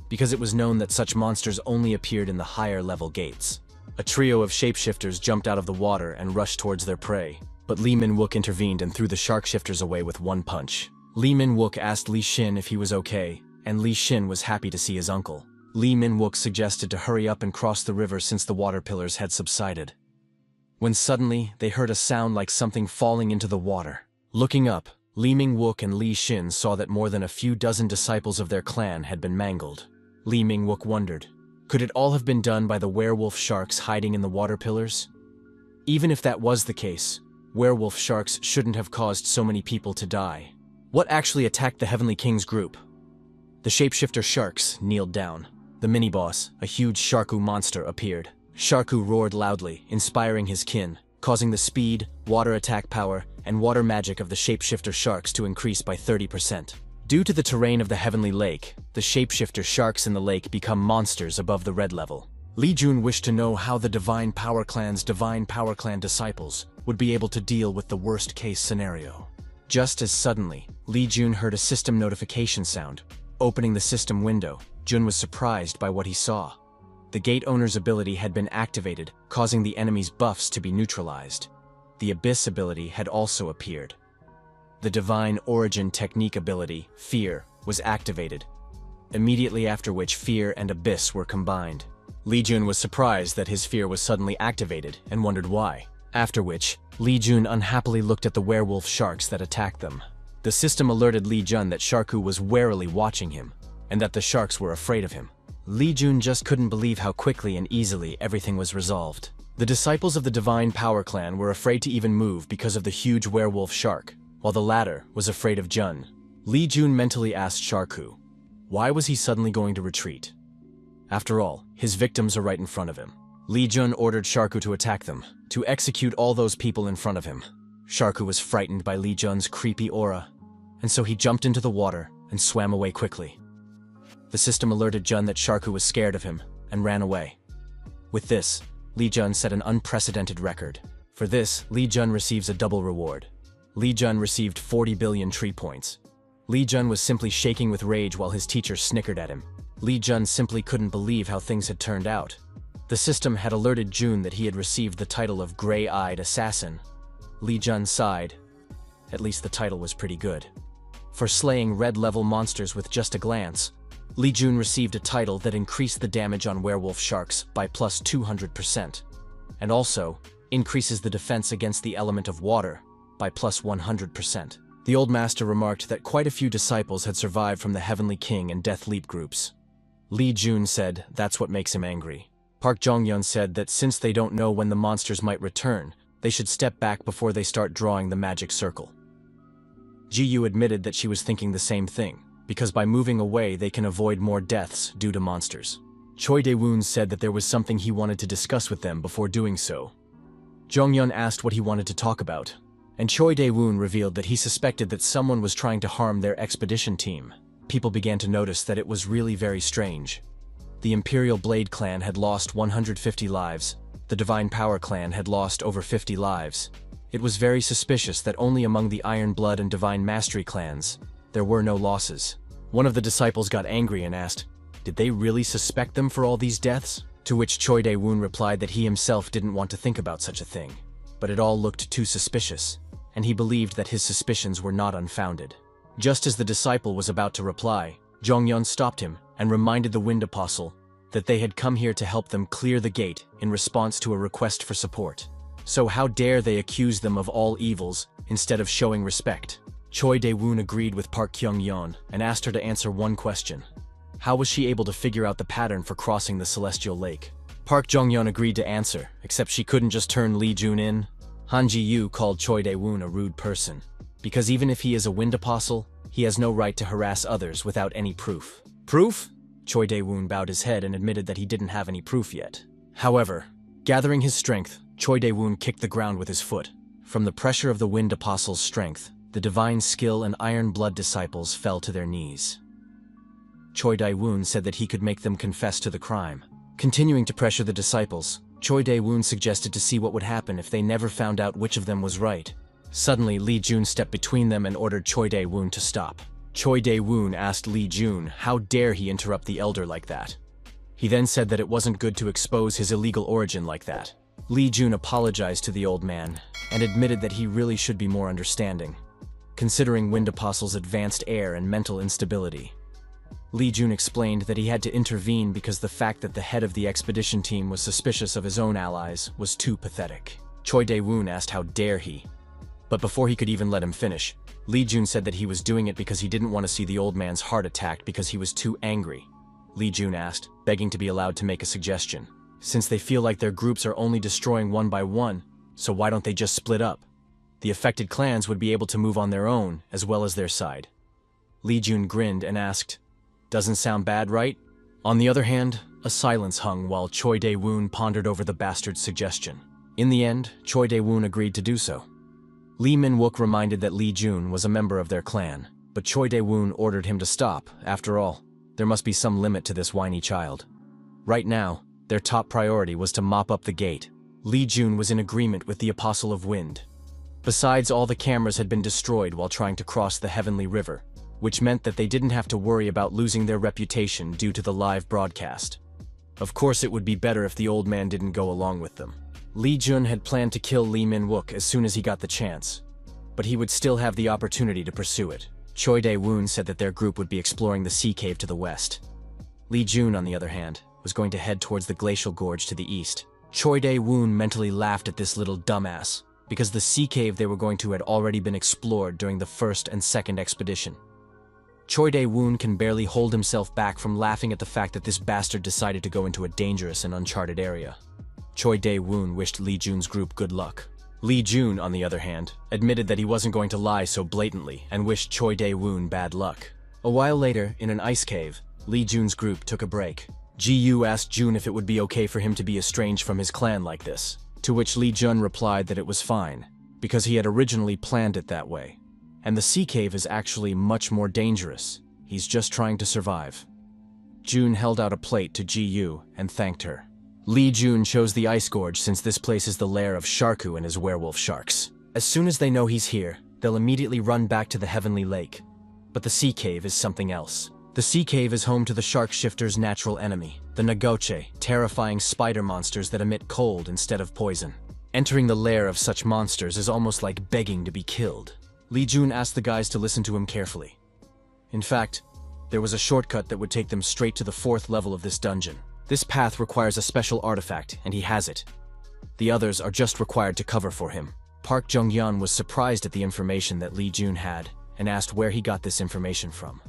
because it was known that such monsters only appeared in the higher-level gates. A trio of shapeshifters jumped out of the water and rushed towards their prey, but Lee Min-wook intervened and threw the shark-shifters away with one punch. Lee Min-wook asked Li Xin if he was okay, and Li Xin was happy to see his uncle. Lee Min-wook suggested to hurry up and cross the river since the water pillars had subsided. When suddenly, they heard a sound like something falling into the water. Looking up, Lee Min-wook and Li Xin saw that more than a few dozen disciples of their clan had been mangled. Lee Min-wook wondered, could it all have been done by the werewolf sharks hiding in the water pillars? Even if that was the case, werewolf sharks shouldn't have caused so many people to die. What actually attacked the Heavenly King's group? The shapeshifter sharks kneeled down. The mini-boss, a huge Sharku monster, appeared. Sharku roared loudly, inspiring his kin, causing the speed, water attack power, and water magic of the shapeshifter sharks to increase by 30%. Due to the terrain of the Heavenly Lake, the shapeshifter sharks in the lake become monsters above the red level. Li Jun wished to know how the Divine Power Clan's Divine Power Clan disciples would be able to deal with the worst-case scenario. Just as suddenly, Li Jun heard a system notification sound. Opening the system window, Jun was surprised by what he saw. The gate owner's ability had been activated, causing the enemy's buffs to be neutralized. The Abyss ability had also appeared. The Divine Origin Technique ability, Fear, was activated, immediately after which Fear and Abyss were combined. Li Jun was surprised that his fear was suddenly activated and wondered why. After which, Li Jun unhappily looked at the werewolf sharks that attacked them. The system alerted Li Jun that Sharku was warily watching him, and that the sharks were afraid of him. Li Jun just couldn't believe how quickly and easily everything was resolved. The disciples of the Divine Power Clan were afraid to even move because of the huge werewolf shark, while the latter was afraid of Jun. Li Jun mentally asked Sharku, why was he suddenly going to retreat? After all, his victims are right in front of him. Li Jun ordered Sharku to attack them, to execute all those people in front of him. Sharku was frightened by Li Jun's creepy aura, and so he jumped into the water and swam away quickly. The system alerted Jun that Sharku was scared of him and ran away. With this, Li Jun set an unprecedented record. For this, Li Jun receives a double reward. Li Jun received 40 billion tree points. Li Jun was simply shaking with rage while his teacher snickered at him. Li Jun simply couldn't believe how things had turned out. The system had alerted Jun that he had received the title of Gray-Eyed Assassin. Li Jun sighed. At least the title was pretty good. For slaying red-level monsters with just a glance, Li Jun received a title that increased the damage on werewolf sharks by plus 200%, and also increases the defense against the element of water by plus 100%. The old master remarked that quite a few disciples had survived from the Heavenly King and Death Leap groups. Li Jun said that's what makes him angry. Park Jong-yeon said that since they don't know when the monsters might return, they should step back before they start drawing the magic circle. Ji-yu admitted that she was thinking the same thing, because by moving away they can avoid more deaths due to monsters. Choi Dae-woon said that there was something he wanted to discuss with them before doing so. Jong-yeon asked what he wanted to talk about, and Choi Dae-woon revealed that he suspected that someone was trying to harm their expedition team. People began to notice that it was really very strange. The Imperial Blade Clan had lost 150 lives. The Divine Power Clan had lost over 50 lives. It was very suspicious that only among the Iron Blood and Divine Mastery clans, there were no losses. One of the disciples got angry and asked, did they really suspect them for all these deaths? To which Choi Dae-woon replied that he himself didn't want to think about such a thing. But it all looked too suspicious, and he believed that his suspicions were not unfounded. Just as the disciple was about to reply, Jong-yeon stopped him and reminded the Wind Apostle that they had come here to help them clear the gate in response to a request for support. So how dare they accuse them of all evils instead of showing respect? Choi Dae-woon agreed with Park Kyung-yeon and asked her to answer one question. How was she able to figure out the pattern for crossing the Celestial Lake? Park Jong-yeon agreed to answer, except she couldn't just turn Li Jun in. Han Ji-yu called Choi Dae-woon a rude person, because even if he is a Wind Apostle, he has no right to harass others without any proof. Proof? Choi Dae-woon bowed his head and admitted that he didn't have any proof yet. However, gathering his strength, Choi Dae-woon kicked the ground with his foot. From the pressure of the Wind Apostle's strength, the divine skill and iron blood disciples fell to their knees. Choi Dae-woon said that he could make them confess to the crime. Continuing to pressure the disciples, Choi Dae-woon suggested to see what would happen if they never found out which of them was right. Suddenly, Lee Jun stepped between them and ordered Choi Dae-woon to stop. Choi Dae-woon asked Lee Jun how dare he interrupt the elder like that. He then said that it wasn't good to expose his illegal origin like that. Lee Jun apologized to the old man and admitted that he really should be more understanding, considering Wind Apostle's advanced air and mental instability. Lee Jun explained that he had to intervene because the fact that the head of the expedition team was suspicious of his own allies was too pathetic. Choi Dae-woon asked how dare he. But before he could even let him finish, Lee Jun said that he was doing it because he didn't want to see the old man's heart attacked because he was too angry. Lee Jun asked, begging to be allowed to make a suggestion. Since they feel like their groups are only destroying one by one, so why don't they just split up? The affected clans would be able to move on their own, as well as their side. Lee Jun grinned and asked, "Doesn't sound bad, right?" On the other hand, a silence hung while Choi Dae-woon pondered over the bastard's suggestion. In the end, Choi Dae-woon agreed to do so. Lee Min-wook reminded that Lee Jun was a member of their clan, but Choi Dae-woon ordered him to stop. After all, there must be some limit to this whiny child. Right now, their top priority was to mop up the gate. Lee Jun was in agreement with the Apostle of Wind. Besides, all the cameras had been destroyed while trying to cross the Heavenly River, which meant that they didn't have to worry about losing their reputation due to the live broadcast. Of course, it would be better if the old man didn't go along with them. Lee Jun had planned to kill Lee Min-wook as soon as he got the chance, but he would still have the opportunity to pursue it. Choi Dae-woon said that their group would be exploring the sea cave to the west. Lee Jun, on the other hand, was going to head towards the glacial gorge to the east. Choi Dae-woon mentally laughed at this little dumbass, because the sea cave they were going to had already been explored during the first and second expedition. Choi Dae-woon can barely hold himself back from laughing at the fact that this bastard decided to go into a dangerous and uncharted area. Choi Dae-woon wished Lee Jun's group good luck. Lee Jun, on the other hand, admitted that he wasn't going to lie so blatantly and wished Choi Dae-woon bad luck. A while later, in an ice cave, Lee Jun's group took a break. Ji-yu asked Jun if it would be okay for him to be estranged from his clan like this, to which Lee Jun replied that it was fine, because he had originally planned it that way. And the sea cave is actually much more dangerous. He's just trying to survive. Jun held out a plate to Ji-yu and thanked her. Lee Jun chose the ice gorge since this place is the lair of Sharku and his werewolf sharks. As soon as they know he's here, they'll immediately run back to the Heavenly Lake. But the sea cave is something else. The sea cave is home to the shark shifter's natural enemy, the Nagoche, terrifying spider monsters that emit cold instead of poison. Entering the lair of such monsters is almost like begging to be killed. Lee Jun asked the guys to listen to him carefully. In fact, there was a shortcut that would take them straight to the 4th level of this dungeon. This path requires a special artifact, and he has it. The others are just required to cover for him. Park Jung-yeon was surprised at the information that Lee Jun had, and asked where he got this information from.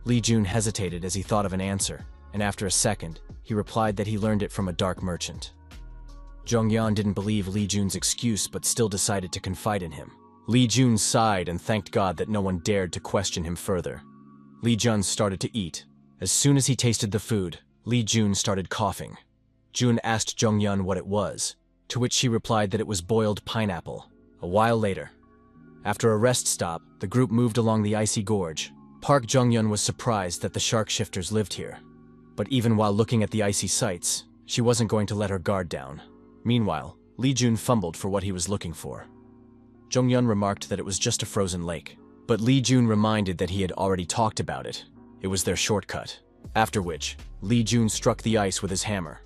Lee Jun hesitated as he thought of an answer, and after a second, he replied that he learned it from a dark merchant. Jung-yeon didn't believe Lee Jun's excuse but still decided to confide in him. Lee Jun sighed and thanked God that no one dared to question him further. Lee Jun started to eat. As soon as he tasted the food, Lee Jun started coughing. Jun asked Jung-yeon what it was, to which she replied that it was boiled pineapple. A while later, after a rest stop, the group moved along the icy gorge. Park Jung-yeon was surprised that the shark shifters lived here. But even while looking at the icy sights, she wasn't going to let her guard down. Meanwhile, Lee Jun fumbled for what he was looking for. Jung-yeon remarked that it was just a frozen lake, but Lee Jun reminded that he had already talked about it. It was their shortcut. After which, Lee Jun struck the ice with his hammer.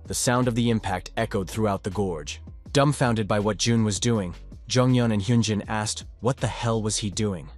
The sound of the impact echoed throughout the gorge. Dumbfounded by what Jun was doing, Jung-yeon and Hyunjin asked what the hell was he doing.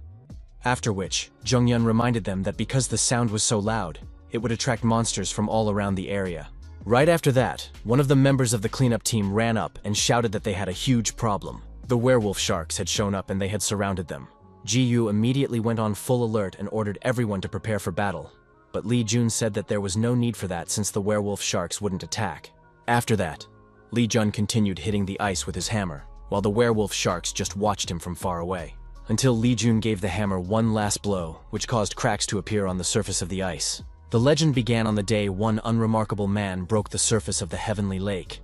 After which, Jung-yeon reminded them that because the sound was so loud, it would attract monsters from all around the area. Right after that, one of the members of the cleanup team ran up and shouted that they had a huge problem. The werewolf sharks had shown up and they had surrounded them. Ji-yu immediately went on full alert and ordered everyone to prepare for battle. But Lee Jun said that there was no need for that since the werewolf sharks wouldn't attack. After that, Lee Jun continued hitting the ice with his hammer, while the werewolf sharks just watched him from far away. Until Lee Jun gave the hammer one last blow, which caused cracks to appear on the surface of the ice. The legend began on the day one unremarkable man broke the surface of the heavenly lake.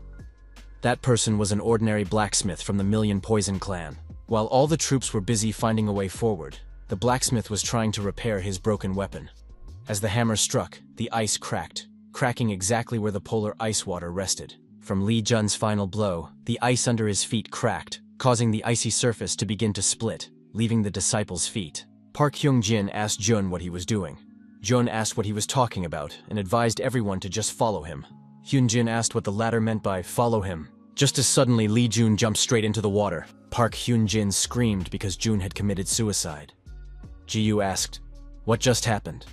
That person was an ordinary blacksmith from the Million Poison clan. While all the troops were busy finding a way forward, the blacksmith was trying to repair his broken weapon. As the hammer struck, the ice cracked, cracking exactly where the polar ice water rested. From Li Jun's final blow, the ice under his feet cracked, causing the icy surface to begin to split, leaving the disciples' feet. Park Hyung-jin asked Jun what he was doing. Jun asked what he was talking about and advised everyone to just follow him. Hyun-jin asked what the latter meant by follow him. Just as suddenly, Lee Jun jumped straight into the water. Park Hyun-jin screamed because Jun had committed suicide. Ji-yu asked, "What just happened?"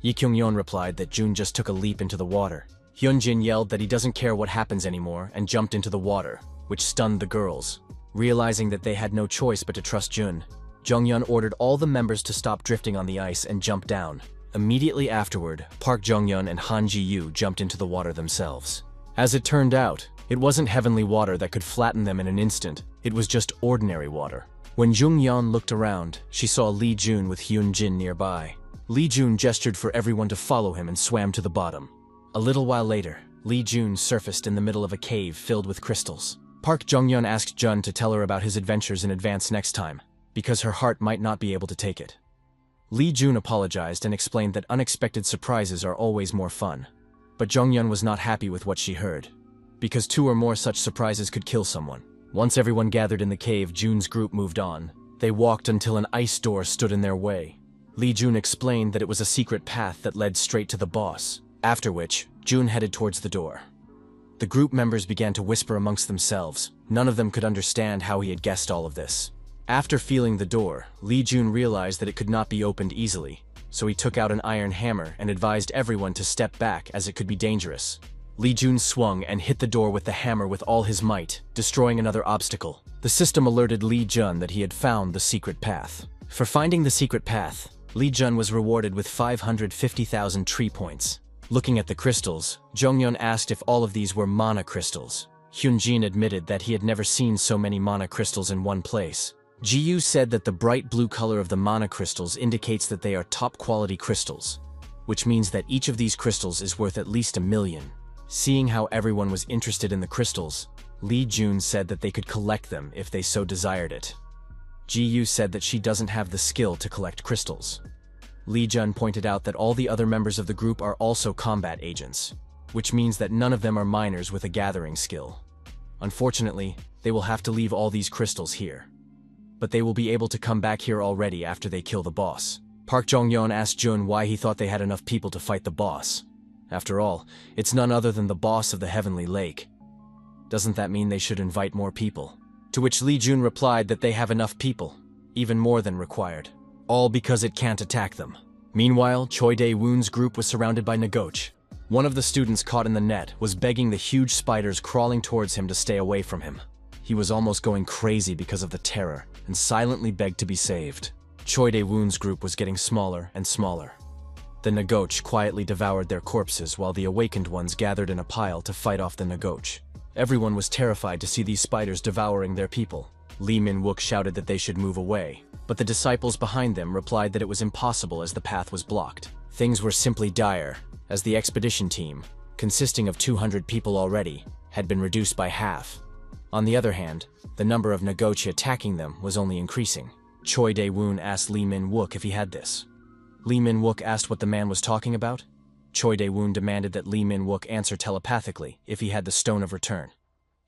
Yi Kyung-yeon replied that Jun just took a leap into the water. Hyun-jin yelled that he doesn't care what happens anymore and jumped into the water, which stunned the girls. Realizing that they had no choice but to trust Jun, Jong-yeon ordered all the members to stop drifting on the ice and jump down. Immediately afterward, Park Jong-yeon and Han Ji-yu jumped into the water themselves. As it turned out, it wasn't heavenly water that could flatten them in an instant, it was just ordinary water. When Jung-yeon looked around, she saw Lee Jun with Hyun-jin nearby. Lee Jun gestured for everyone to follow him and swam to the bottom. A little while later, Lee Jun surfaced in the middle of a cave filled with crystals. Park Jong-yeon asked Jun to tell her about his adventures in advance next time, because her heart might not be able to take it. Lee Jun apologized and explained that unexpected surprises are always more fun. But Jong-yeon was not happy with what she heard, because 2 or more such surprises could kill someone. Once everyone gathered in the cave, Jun's group moved on. They walked until an ice door stood in their way. Lee Jun explained that it was a secret path that led straight to the boss, after which, Jun headed towards the door. The group members began to whisper amongst themselves. None of them could understand how he had guessed all of this. After feeling the door, Lee Jun realized that it could not be opened easily, so he took out an iron hammer and advised everyone to step back as it could be dangerous. Lee Jun swung and hit the door with the hammer with all his might, destroying another obstacle. The system alerted Lee Jun that he had found the secret path. For finding the secret path, Lee Jun was rewarded with 550,000 tree points. Looking at the crystals, Jong-yeon asked if all of these were mana crystals. Hyun-jin admitted that he had never seen so many mana crystals in one place. Ji-yu said that the bright blue color of the mana crystals indicates that they are top-quality crystals, which means that each of these crystals is worth at least 1 million. Seeing how everyone was interested in the crystals, Lee Jun said that they could collect them if they so desired it. Ji-yu said that she doesn't have the skill to collect crystals. Lee Jun pointed out that all the other members of the group are also combat agents, which means that none of them are miners with a gathering skill. Unfortunately, they will have to leave all these crystals here. But they will be able to come back here already after they kill the boss. Park Jong-yeon asked Jun why he thought they had enough people to fight the boss. After all, it's none other than the boss of the Heavenly Lake. Doesn't that mean they should invite more people? To which Lee Jun replied that they have enough people, even more than required. All because it can't attack them. Meanwhile, Choi Dae-woon's group was surrounded by Nagoch. One of the students caught in the net was begging the huge spiders crawling towards him to stay away from him. He was almost going crazy because of the terror and silently begged to be saved. Choi Dae-woon's group was getting smaller and smaller. The Nagoch quietly devoured their corpses while the awakened ones gathered in a pile to fight off the Nagoch. Everyone was terrified to see these spiders devouring their people. Lee Min-wook shouted that they should move away, but the disciples behind them replied that it was impossible as the path was blocked. Things were simply dire, as the expedition team, consisting of 200 people already, had been reduced by half. On the other hand, the number of Nagochi attacking them was only increasing. Choi Dae-woon asked Lee Min-wook if he had this. Lee Min-wook asked what the man was talking about. Choi Dae-woon demanded that Lee Min-wook answer telepathically if he had the Stone of Return.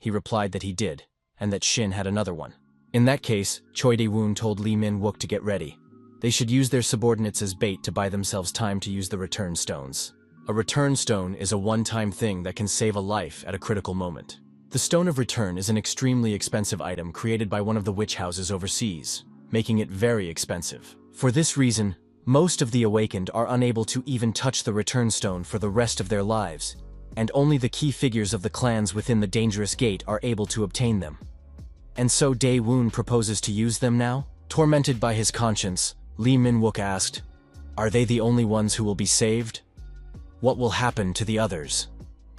He replied that he did, and that Shin had another one. In that case, Choi Dae-woon told Lee Min-wook to get ready. They should use their subordinates as bait to buy themselves time to use the return stones. A return stone is a one-time thing that can save a life at a critical moment. The Stone of Return is an extremely expensive item created by one of the witch houses overseas, making it very expensive. For this reason, most of the awakened are unable to even touch the return stone for the rest of their lives, and only the key figures of the clans within the dangerous gate are able to obtain them. And so Dae-woon proposes to use them now? Tormented by his conscience, Lee Min-wook asked, "Are they the only ones who will be saved? What will happen to the others?"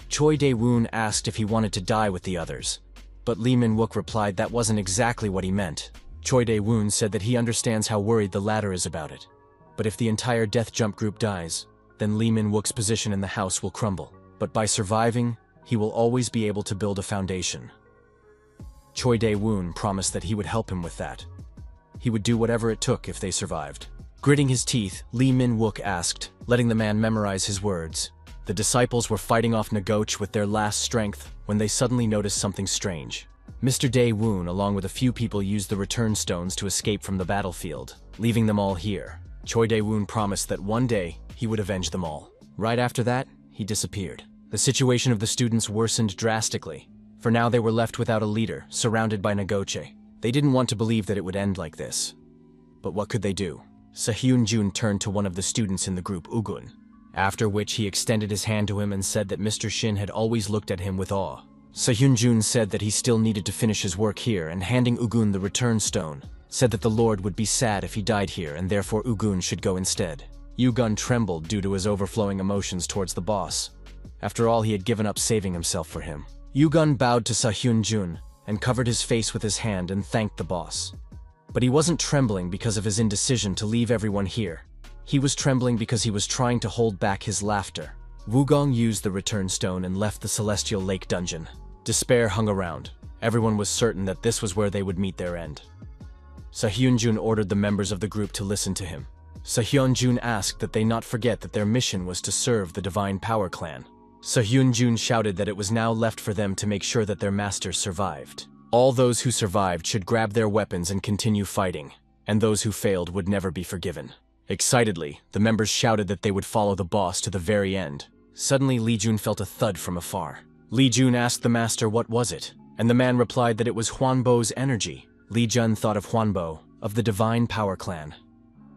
Choi Dae-woon asked if he wanted to die with the others, but Lee Min-wook replied that wasn't exactly what he meant. Choi Dae-woon said that he understands how worried the latter is about it, but if the entire Death Jump group dies, then Lee Min-wook's position in the house will crumble. But by surviving, he will always be able to build a foundation. Choi Dae-woon promised that he would help him with that. He would do whatever it took if they survived. Gritting his teeth, Lee Min-wook asked, letting the man memorize his words. The disciples were fighting off Nagoch with their last strength when they suddenly noticed something strange. Mr. Dae-woon, along with a few people, used the return stones to escape from the battlefield, leaving them all here. Choi Dae-woon promised that one day he would avenge them all. Right after that, he disappeared. The situation of the students worsened drastically. For now they were left without a leader, surrounded by Nagoche. They didn't want to believe that it would end like this. But what could they do? Seo-hyun-jun turned to one of the students in the group, Ugun, after which he extended his hand to him and said that Mr. Shin had always looked at him with awe. Seo-hyun-jun said that he still needed to finish his work here, and handing Ugun the return stone, said that the Lord would be sad if he died here and therefore Ugun should go instead. Ugun trembled due to his overflowing emotions towards the boss. After all, he had given up saving himself for him. Ugun bowed to Seo-hyun-jun and covered his face with his hand and thanked the boss. But he wasn't trembling because of his indecision to leave everyone here. He was trembling because he was trying to hold back his laughter. Wugong used the return stone and left the Celestial Lake dungeon. Despair hung around. Everyone was certain that this was where they would meet their end. Seo-hyun-jun ordered the members of the group to listen to him. Seo-hyun-jun asked that they not forget that their mission was to serve the Divine Power Clan. Seo-hyun-jun shouted that it was now left for them to make sure that their master survived. All those who survived should grab their weapons and continue fighting, and those who failed would never be forgiven. Excitedly, the members shouted that they would follow the boss to the very end. Suddenly, Lee Jun felt a thud from afar. Lee Jun asked the master what was it, and the man replied that it was Hwanbo's energy. Lee Jun thought of Hwanbo, of the Divine Power Clan.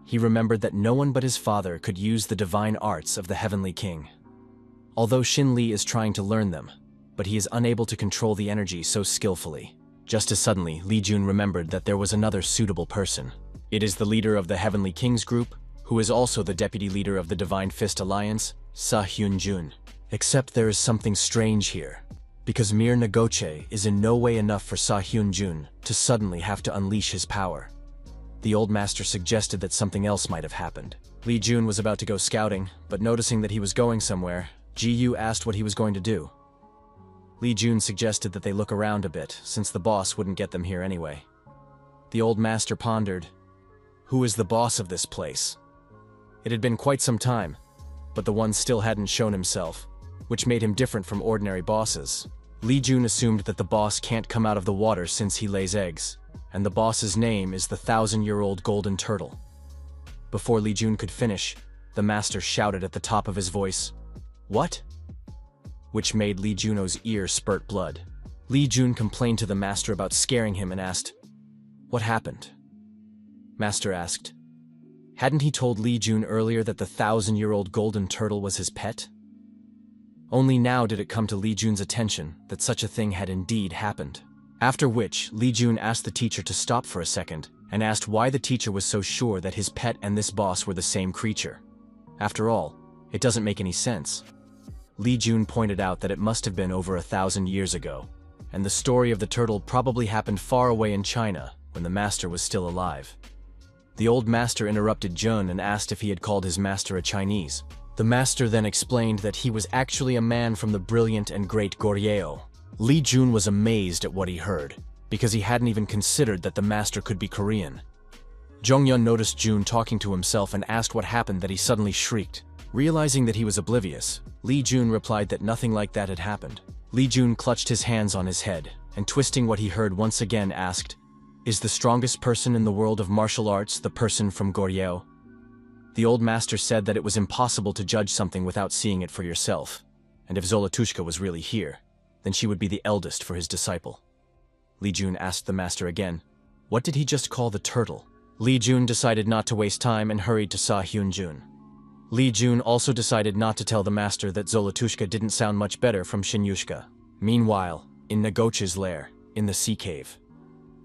He remembered that no one but his father could use the divine arts of the Heavenly King. Although Shin Lee is trying to learn them, but he is unable to control the energy so skillfully. Just as suddenly, Lee Jun remembered that there was another suitable person. It is the leader of the Heavenly Kings group, who is also the deputy leader of the Divine Fist Alliance, Seo-hyun-jun. Except there is something strange here, because mere Nagoche is in no way enough for Seo-hyun-jun to suddenly have to unleash his power. The old master suggested that something else might have happened. Lee Jun was about to go scouting, but noticing that he was going somewhere, Ji-yu asked what he was going to do. Lee Jun suggested that they look around a bit, since the boss wouldn't get them here anyway. The old master pondered, who is the boss of this place? It had been quite some time, but the one still hadn't shown himself, which made him different from ordinary bosses. Lee Jun assumed that the boss can't come out of the water since he lays eggs, and the boss's name is the 1,000-year-old golden turtle. Before Lee Jun could finish, the master shouted at the top of his voice, "What?" which made Lee Juno's ear spurt blood. Lee Jun complained to the master about scaring him and asked, "What happened?" Master asked, hadn't he told Lee Jun earlier that the 1,000-year-old golden turtle was his pet? Only now did it come to Lee Jun's attention that such a thing had indeed happened. After which, Lee Jun asked the teacher to stop for a second and asked why the teacher was so sure that his pet and this boss were the same creature. After all, it doesn't make any sense. Lee Jun pointed out that it must have been over 1,000 years ago, and the story of the turtle probably happened far away in China when the master was still alive. The old master interrupted Jun and asked if he had called his master a Chinese. The master then explained that he was actually a man from the brilliant and great Goryeo. Lee Jun was amazed at what he heard, because he hadn't even considered that the master could be Korean. Jong-yeon noticed Jun talking to himself and asked what happened that he suddenly shrieked. Realizing that he was oblivious, Lee Jun replied that nothing like that had happened. Lee Jun clutched his hands on his head, and twisting what he heard once again asked, "Is the strongest person in the world of martial arts the person from Goryeo?" The old master said that it was impossible to judge something without seeing it for yourself, and if Zolotushka was really here, then she would be the eldest for his disciple. Lee Jun asked the master again, what did he just call the turtle? Lee Jun decided not to waste time and hurried to Seo-hyun-jun. Lee Jun also decided not to tell the master that Zolotushka didn't sound much better from Shinyushka. Meanwhile, in Nagoch's lair, in the sea cave,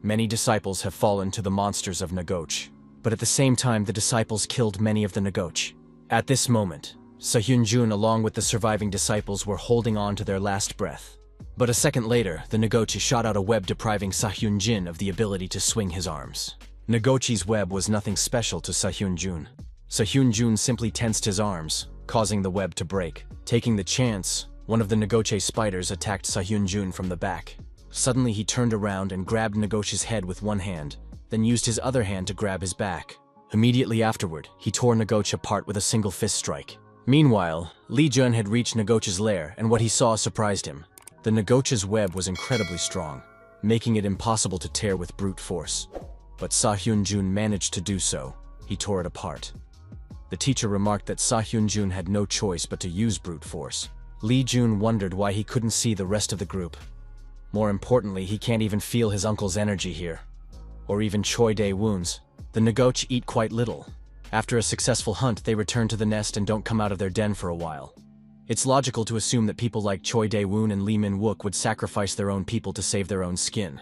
many disciples have fallen to the monsters of Nagoch. But at the same time, the disciples killed many of the Nagoch. At this moment, Seo-hyun-jun along with the surviving disciples were holding on to their last breath. But a second later, the Nagochi shot out a web depriving Seo-hyun-jin of the ability to swing his arms. Nagochi's web was nothing special to Seo-hyun-jun. Seo-hyun-jun simply tensed his arms, causing the web to break. Taking the chance, one of the Nagoche spiders attacked Sahyun-jun from the back. Suddenly he turned around and grabbed Nagoche's head with one hand, then used his other hand to grab his back. Immediately afterward, he tore Nagoche apart with a single fist strike. Meanwhile, Lee Jun had reached Nagoche's lair, and what he saw surprised him. The Nagoche's web was incredibly strong, making it impossible to tear with brute force. But Sahyun-jun managed to do so. He tore it apart. The teacher remarked that Sahyun-jun had no choice but to use brute force. Lee Jun wondered why he couldn't see the rest of the group. More importantly, he can't even feel his uncle's energy here. Or even Choi Dae-woon's. The Nagoche eat quite little. After a successful hunt, they return to the nest and don't come out of their den for a while. It's logical to assume that people like Choi Dae-woon and Lee Min-wook would sacrifice their own people to save their own skin.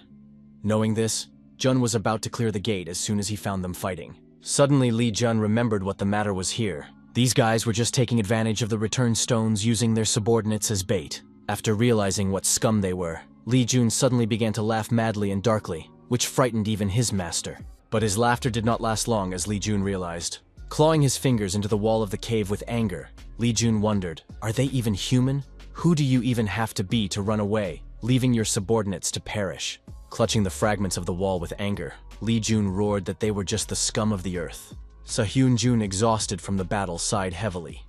Knowing this, Jun was about to clear the gate as soon as he found them fighting. Suddenly, Lee Jun remembered what the matter was here. These guys were just taking advantage of the return stones, using their subordinates as bait. After realizing what scum they were, Lee Jun suddenly began to laugh madly and darkly, which frightened even his master. But his laughter did not last long, as Lee Jun realized. Clawing his fingers into the wall of the cave with anger, Lee Jun wondered, are they even human? Who do you even have to be to run away, leaving your subordinates to perish? Clutching the fragments of the wall with anger, Lee Jun roared that they were just the scum of the earth. Sahyun-jun, exhausted from the battle, sighed heavily.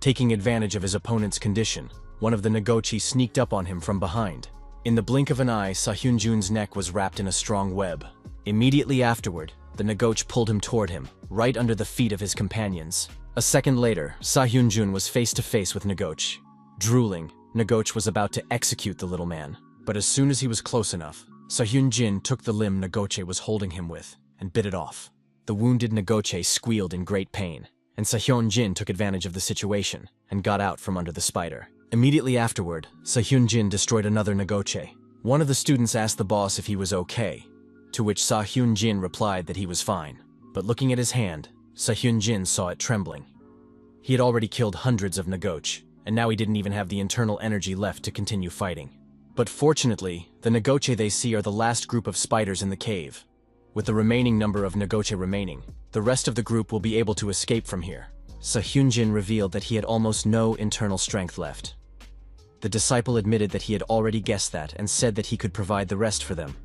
Taking advantage of his opponent's condition, one of the Nagoche sneaked up on him from behind. In the blink of an eye, Sahyun-jun's neck was wrapped in a strong web. Immediately afterward, the Nagoche pulled him toward him, right under the feet of his companions. A second later, Sahyun-jun was face to face with Nagoche. Drooling, Nagoche was about to execute the little man. But as soon as he was close enough, Sahyun-jin took the limb Nagoche was holding him with and bit it off. The wounded Nagoche squealed in great pain, and Sahyun-jin took advantage of the situation and got out from under the spider. Immediately afterward, Sahyun-jin destroyed another Nagoche. One of the students asked the boss if he was okay, to which Sahyun-jin replied that he was fine. But looking at his hand, Sahyun-jin saw it trembling. He had already killed hundreds of Nagoche, and now he didn't even have the internal energy left to continue fighting. But fortunately, the Nagoche they see are the last group of spiders in the cave. With the remaining number of Nagoche remaining, the rest of the group will be able to escape from here. Sahyun-jin revealed that he had almost no internal strength left. The disciple admitted that he had already guessed that and said that he could provide the rest for them.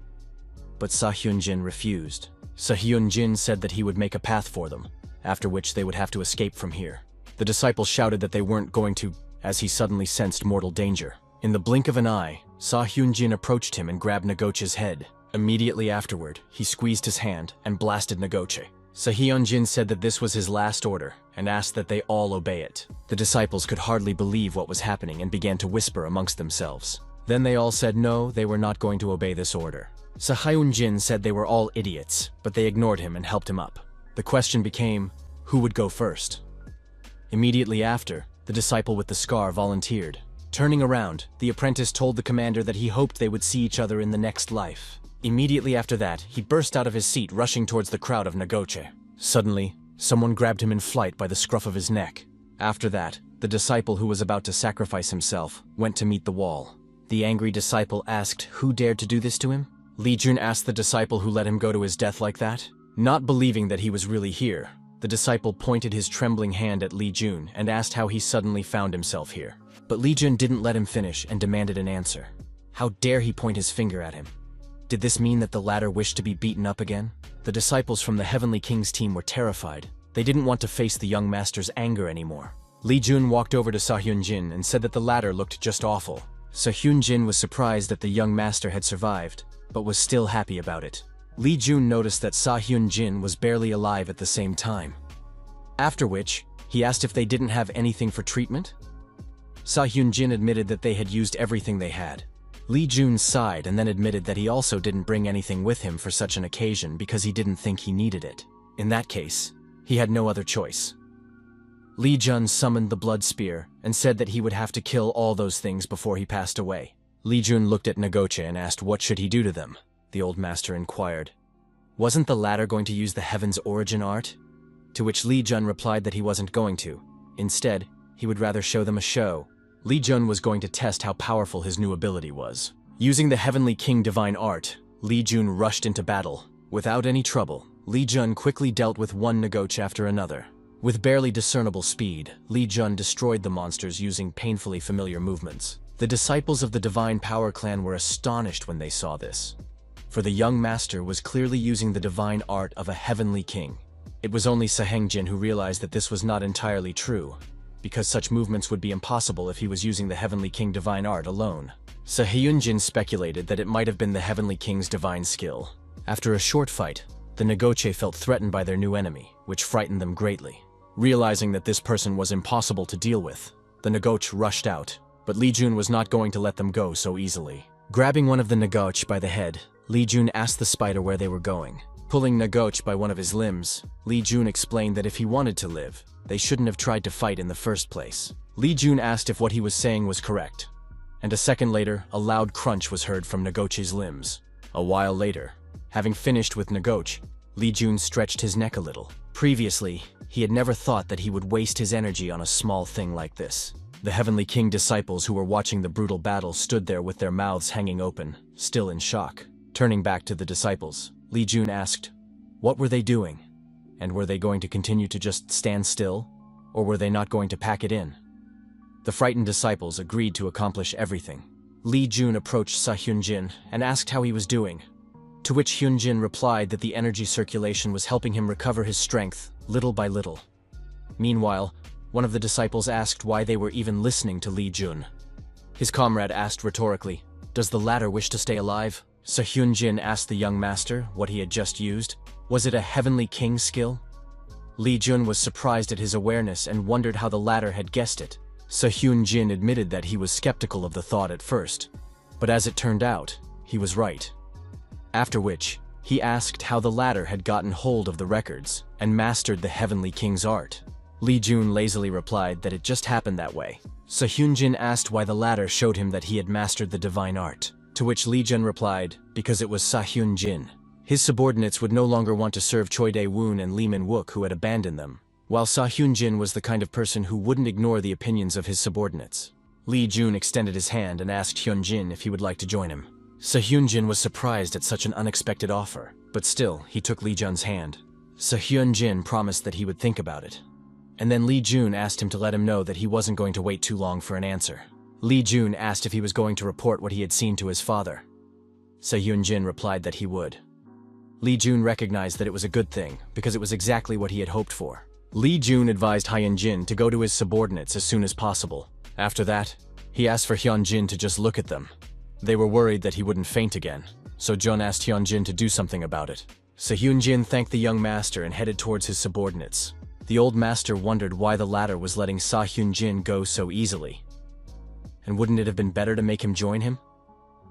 But Sahyun-jin refused. Sahyun-jin said that he would make a path for them, after which they would have to escape from here. The disciple shouted that they weren't going to, as he suddenly sensed mortal danger. In the blink of an eye, Sahyun-jin approached him and grabbed Nagoche's head. Immediately afterward, he squeezed his hand and blasted Nagoche. Sahyun-jin said that this was his last order and asked that they all obey it. The disciples could hardly believe what was happening and began to whisper amongst themselves. Then they all said no, they were not going to obey this order. Sahyun-jin said they were all idiots, but they ignored him and helped him up. The question became, who would go first? Immediately after, the disciple with the scar volunteered. Turning around, the apprentice told the commander that he hoped they would see each other in the next life. Immediately after that, he burst out of his seat, rushing towards the crowd of Nagoche. Suddenly, someone grabbed him in flight by the scruff of his neck. After that, the disciple who was about to sacrifice himself went to meet the wall. The angry disciple asked who dared to do this to him. Lee Jun asked the disciple who let him go to his death like that. Not believing that he was really here, the disciple pointed his trembling hand at Lee Jun and asked how he suddenly found himself here. But Lee Jun didn't let him finish and demanded an answer. How dare he point his finger at him? Did this mean that the latter wished to be beaten up again? The disciples from the Heavenly King's team were terrified. They didn't want to face the young master's anger anymore. Lee Jun walked over to Sahyun-jin and said that the latter looked just awful. Sahyun-jin was surprised that the young master had survived, but was still happy about it. Lee Jun noticed that Sahyun-jin was barely alive at the same time. After which, he asked if they didn't have anything for treatment. Sahyun-jin admitted that they had used everything they had. Lee Jun sighed and then admitted that he also didn't bring anything with him for such an occasion because he didn't think he needed it. In that case, he had no other choice. Lee Jun summoned the blood spear and said that he would have to kill all those things before he passed away. Lee Jun looked at Nagoche and asked what should he do to them. The old master inquired. Wasn't the latter going to use the Heaven's Origin art? To which Lee Jun replied that he wasn't going to. Instead, he would rather show them a show. Lee Jun was going to test how powerful his new ability was. Using the Heavenly King Divine Art, Lee Jun rushed into battle. Without any trouble, Lee Jun quickly dealt with one Nagoche after another. With barely discernible speed, Li Jun destroyed the monsters using painfully familiar movements. The disciples of the Divine Power Clan were astonished when they saw this, for the young master was clearly using the divine art of a heavenly king. It was only Sahengjin who realized that this was not entirely true, because such movements would be impossible if he was using the Heavenly King divine art alone. Sahyunjin speculated that it might have been the Heavenly King's divine skill. After a short fight, the Nagoche felt threatened by their new enemy, which frightened them greatly. Realizing that this person was impossible to deal with, the Nagoche rushed out, but Li Jun was not going to let them go so easily. Grabbing one of the Nagoche by the head, Li Jun asked the spider where they were going. Pulling Nagoche by one of his limbs, Li Jun explained that if he wanted to live, they shouldn't have tried to fight in the first place. Li Jun asked if what he was saying was correct, and a second later, a loud crunch was heard from Nagoche's limbs. A while later, having finished with Nagoche, Li Jun stretched his neck a little. Previously, he had never thought that he would waste his energy on a small thing like this. The Heavenly King disciples who were watching the brutal battle stood there with their mouths hanging open, still in shock. Turning back to the disciples, Li Jun asked, what were they doing? And were they going to continue to just stand still? Or were they not going to pack it in? The frightened disciples agreed to accomplish everything. Li Jun approached Sahyunjin and asked how he was doing, to which Hyunjin replied that the energy circulation was helping him recover his strength, little by little. Meanwhile, one of the disciples asked why they were even listening to Li Jun. His comrade asked rhetorically, does the latter wish to stay alive? Sahyunjin asked the young master what he had just used. Was it a Heavenly King skill? Li Jun was surprised at his awareness and wondered how the latter had guessed it. Sahyunjin admitted that he was skeptical of the thought at first, but as it turned out, he was right. After which, he asked how the latter had gotten hold of the records and mastered the Heavenly King's art. Li Jun lazily replied that it just happened that way. Sahyunjin asked why the latter showed him that he had mastered the divine art, to which Li Jun replied, because it was Sahyunjin. His subordinates would no longer want to serve Choi Dae-woon and Lee Min-wook, who had abandoned them, while Sahyunjin was the kind of person who wouldn't ignore the opinions of his subordinates. Li Jun extended his hand and asked Hyunjin if he would like to join him. Sahyunjin was surprised at such an unexpected offer, but still, he took Li Jun's hand. Sahyunjin promised that he would think about it, and then Li Jun asked him to let him know that he wasn't going to wait too long for an answer. Li Jun asked if he was going to report what he had seen to his father. Sahyunjin replied that he would. Li Jun recognized that it was a good thing, because it was exactly what he had hoped for. Li Jun advised Hyunjin to go to his subordinates as soon as possible. After that, he asked for Hyunjin to just look at them. They were worried that he wouldn't faint again, so Jun asked Hyunjin to do something about it. Sahyunjin thanked the young master and headed towards his subordinates. The old master wondered why the latter was letting Sahyunjin go so easily. And wouldn't it have been better to make him join him?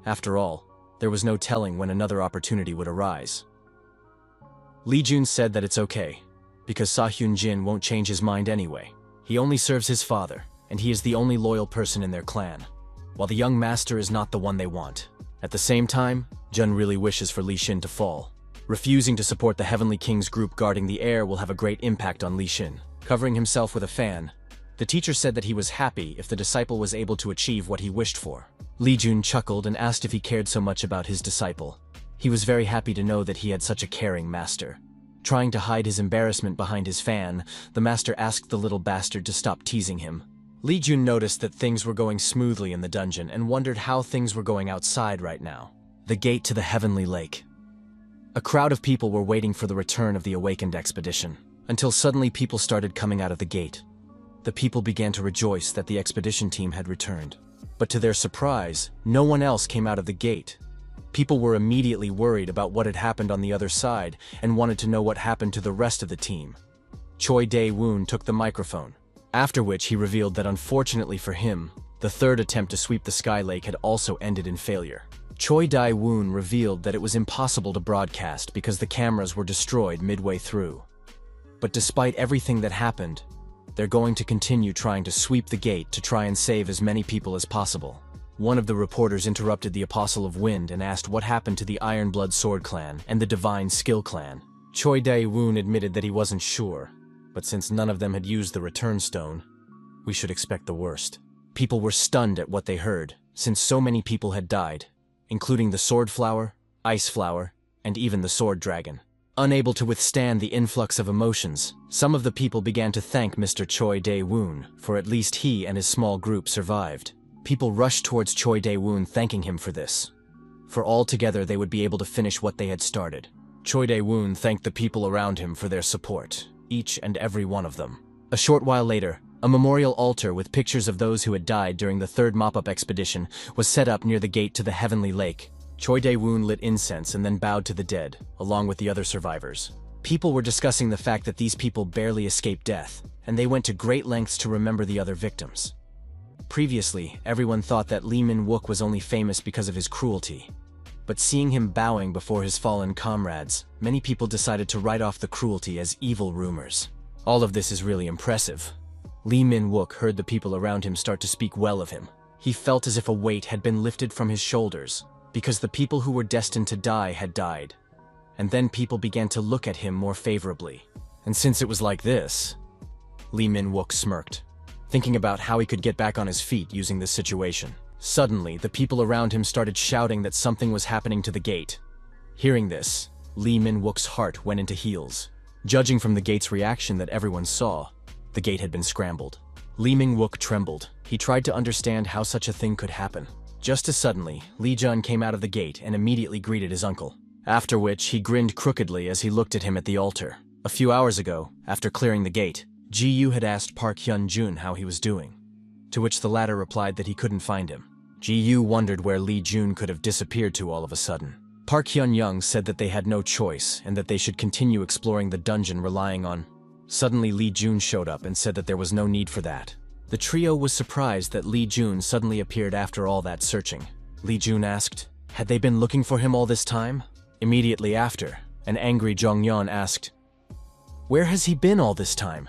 After all, there was no telling when another opportunity would arise. Li Jun said that it's okay, because Sahyunjin won't change his mind anyway. He only serves his father, and he is the only loyal person in their clan, while the young master is not the one they want. At the same time, Jun really wishes for Li Xin to fall. Refusing to support the Heavenly King's group guarding the air will have a great impact on Li Xin. Covering himself with a fan, the teacher said that he was happy if the disciple was able to achieve what he wished for. Li Jun chuckled and asked if he cared so much about his disciple. He was very happy to know that he had such a caring master. Trying to hide his embarrassment behind his fan, the master asked the little bastard to stop teasing him. Li Jun noticed that things were going smoothly in the dungeon and wondered how things were going outside right now. The gate to the Heavenly Lake. A crowd of people were waiting for the return of the awakened expedition, until suddenly people started coming out of the gate. The people began to rejoice that the expedition team had returned. But to their surprise, no one else came out of the gate. People were immediately worried about what had happened on the other side and wanted to know what happened to the rest of the team. Choi Dae-woon took the microphone, after which he revealed that unfortunately for him, the third attempt to sweep the Sky Lake had also ended in failure. Choi Dae-woon revealed that it was impossible to broadcast because the cameras were destroyed midway through. But despite everything that happened, they're going to continue trying to sweep the gate to try and save as many people as possible. One of the reporters interrupted the Apostle of Wind and asked what happened to the Ironblood Sword Clan and the Divine Skill Clan. Choi Dae-woon admitted that he wasn't sure, but since none of them had used the Return Stone, we should expect the worst. People were stunned at what they heard, since so many people had died, including the Sword Flower, Ice Flower, and even the Sword Dragon. Unable to withstand the influx of emotions, some of the people began to thank Mr. Choi Dae-woon, for at least he and his small group survived. People rushed towards Choi Dae-woon thanking him for this. For all together they would be able to finish what they had started. Choi Dae-woon thanked the people around him for their support, each and every one of them. A short while later, a memorial altar with pictures of those who had died during the third mop-up expedition was set up near the gate to the Heavenly Lake. Choi Dae-woon lit incense and then bowed to the dead, along with the other survivors. People were discussing the fact that these people barely escaped death, and they went to great lengths to remember the other victims. Previously, everyone thought that Lee Min-wook was only famous because of his cruelty. But seeing him bowing before his fallen comrades, many people decided to write off the cruelty as evil rumors. All of this is really impressive. Lee Min-wook heard the people around him start to speak well of him. He felt as if a weight had been lifted from his shoulders, because the people who were destined to die had died. And then people began to look at him more favorably. And since it was like this, Lee Min-wook smirked, thinking about how he could get back on his feet using this situation. Suddenly, the people around him started shouting that something was happening to the gate. Hearing this, Lee Min-wook's heart went into heels. Judging from the gate's reaction that everyone saw, the gate had been scrambled. Lee Min-wook trembled. He tried to understand how such a thing could happen. Just as suddenly, Lee Jun came out of the gate and immediately greeted his uncle. After which, he grinned crookedly as he looked at him at the altar. A few hours ago, after clearing the gate, Ji-yu had asked Park Hyun-jun how he was doing, to which the latter replied that he couldn't find him. Ji-yu wondered where Lee Jun could have disappeared to all of a sudden. Park Hyun-young said that they had no choice and that they should continue exploring the dungeon relying on... Suddenly Lee Jun showed up and said that there was no need for that. The trio was surprised that Lee Jun suddenly appeared after all that searching. Lee Jun asked, had they been looking for him all this time? Immediately after, an angry Jong-yeon asked, where has he been all this time?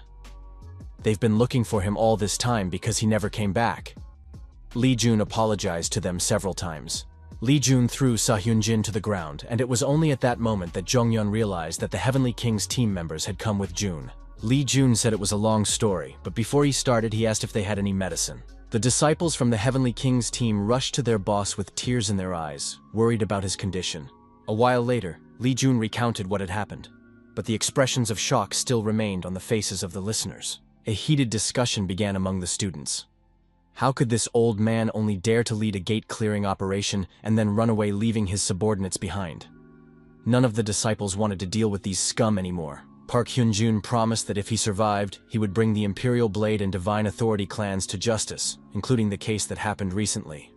They've been looking for him all this time because he never came back. Lee Jun apologized to them several times. Lee Jun threw Seo-hyun-jin to the ground, and it was only at that moment that Jong-yeon realized that the Heavenly King's team members had come with Jun. Lee Jun said it was a long story, but before he started, he asked if they had any medicine. The disciples from the Heavenly King's team rushed to their boss with tears in their eyes, worried about his condition. A while later, Lee Jun recounted what had happened, but the expressions of shock still remained on the faces of the listeners. A heated discussion began among the students. How could this old man only dare to lead a gate-clearing operation and then run away leaving his subordinates behind? None of the disciples wanted to deal with these scum anymore. Park Hyun-jun promised that if he survived, he would bring the Imperial Blade and Divine Authority clans to justice, including the case that happened recently.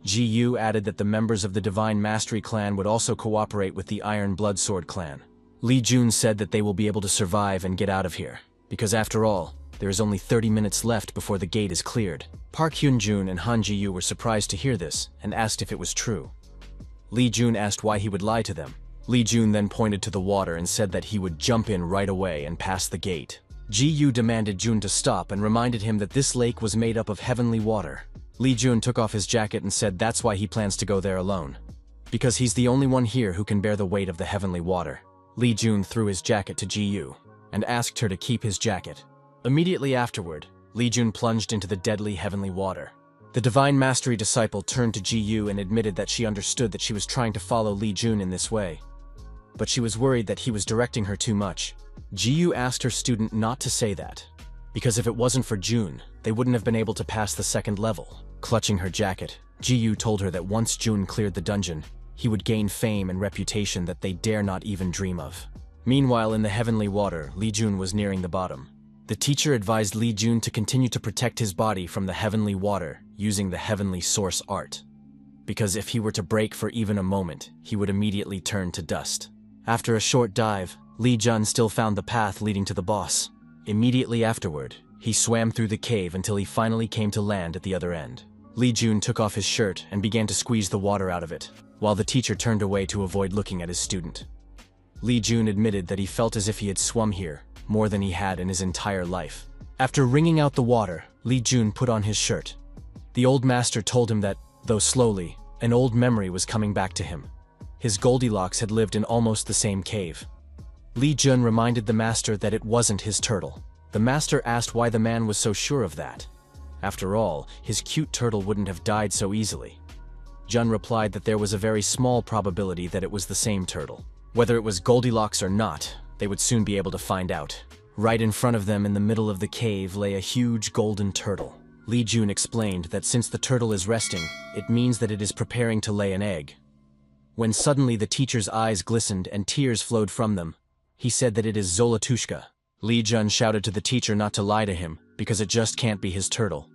Ji-yu added that the members of the Divine Mastery clan would also cooperate with the Iron Bloodsword clan. Lee Jun said that they will be able to survive and get out of here, because after all, there is only 30 minutes left before the gate is cleared. Park Hyun-jun and Han Ji-yu were surprised to hear this and asked if it was true. Lee Jun asked why he would lie to them. Lee Jun then pointed to the water and said that he would jump in right away and pass the gate. Ji-yu demanded Jun to stop and reminded him that this lake was made up of heavenly water. Lee Jun took off his jacket and said that's why he plans to go there alone, because he's the only one here who can bear the weight of the heavenly water. Lee Jun threw his jacket to Ji-yu and asked her to keep his jacket. Immediately afterward, Lee Jun plunged into the deadly heavenly water. The Divine Mastery disciple turned to Ji-yu and admitted that she understood that she was trying to follow Lee Jun in this way, but she was worried that he was directing her too much. Ji-yu asked her student not to say that, because if it wasn't for Jun, they wouldn't have been able to pass the second level. Clutching her jacket, Ji-yu told her that once Jun cleared the dungeon, he would gain fame and reputation that they dare not even dream of. Meanwhile, in the heavenly water, Lee Jun was nearing the bottom. The teacher advised Lee Jun to continue to protect his body from the heavenly water using the heavenly source art, because if he were to break for even a moment, he would immediately turn to dust. After a short dive, Lee Jun still found the path leading to the boss. Immediately afterward, he swam through the cave until he finally came to land at the other end. Lee Jun took off his shirt and began to squeeze the water out of it, while the teacher turned away to avoid looking at his student. Lee Jun admitted that he felt as if he had swum here more than he had in his entire life. After wringing out the water, Lee Jun put on his shirt. The old master told him that, though slowly, an old memory was coming back to him. His Goldilocks had lived in almost the same cave. Lee Jun reminded the master that it wasn't his turtle. The master asked why the man was so sure of that. After all, his cute turtle wouldn't have died so easily. Jun replied that there was a very small probability that it was the same turtle. Whether it was Goldilocks or not, they would soon be able to find out. Right in front of them in the middle of the cave lay a huge golden turtle. Li Jun explained that since the turtle is resting, it means that it is preparing to lay an egg. When suddenly the teacher's eyes glistened and tears flowed from them, he said that it is Zolotushka. Li Jun shouted to the teacher not to lie to him, because it just can't be his turtle.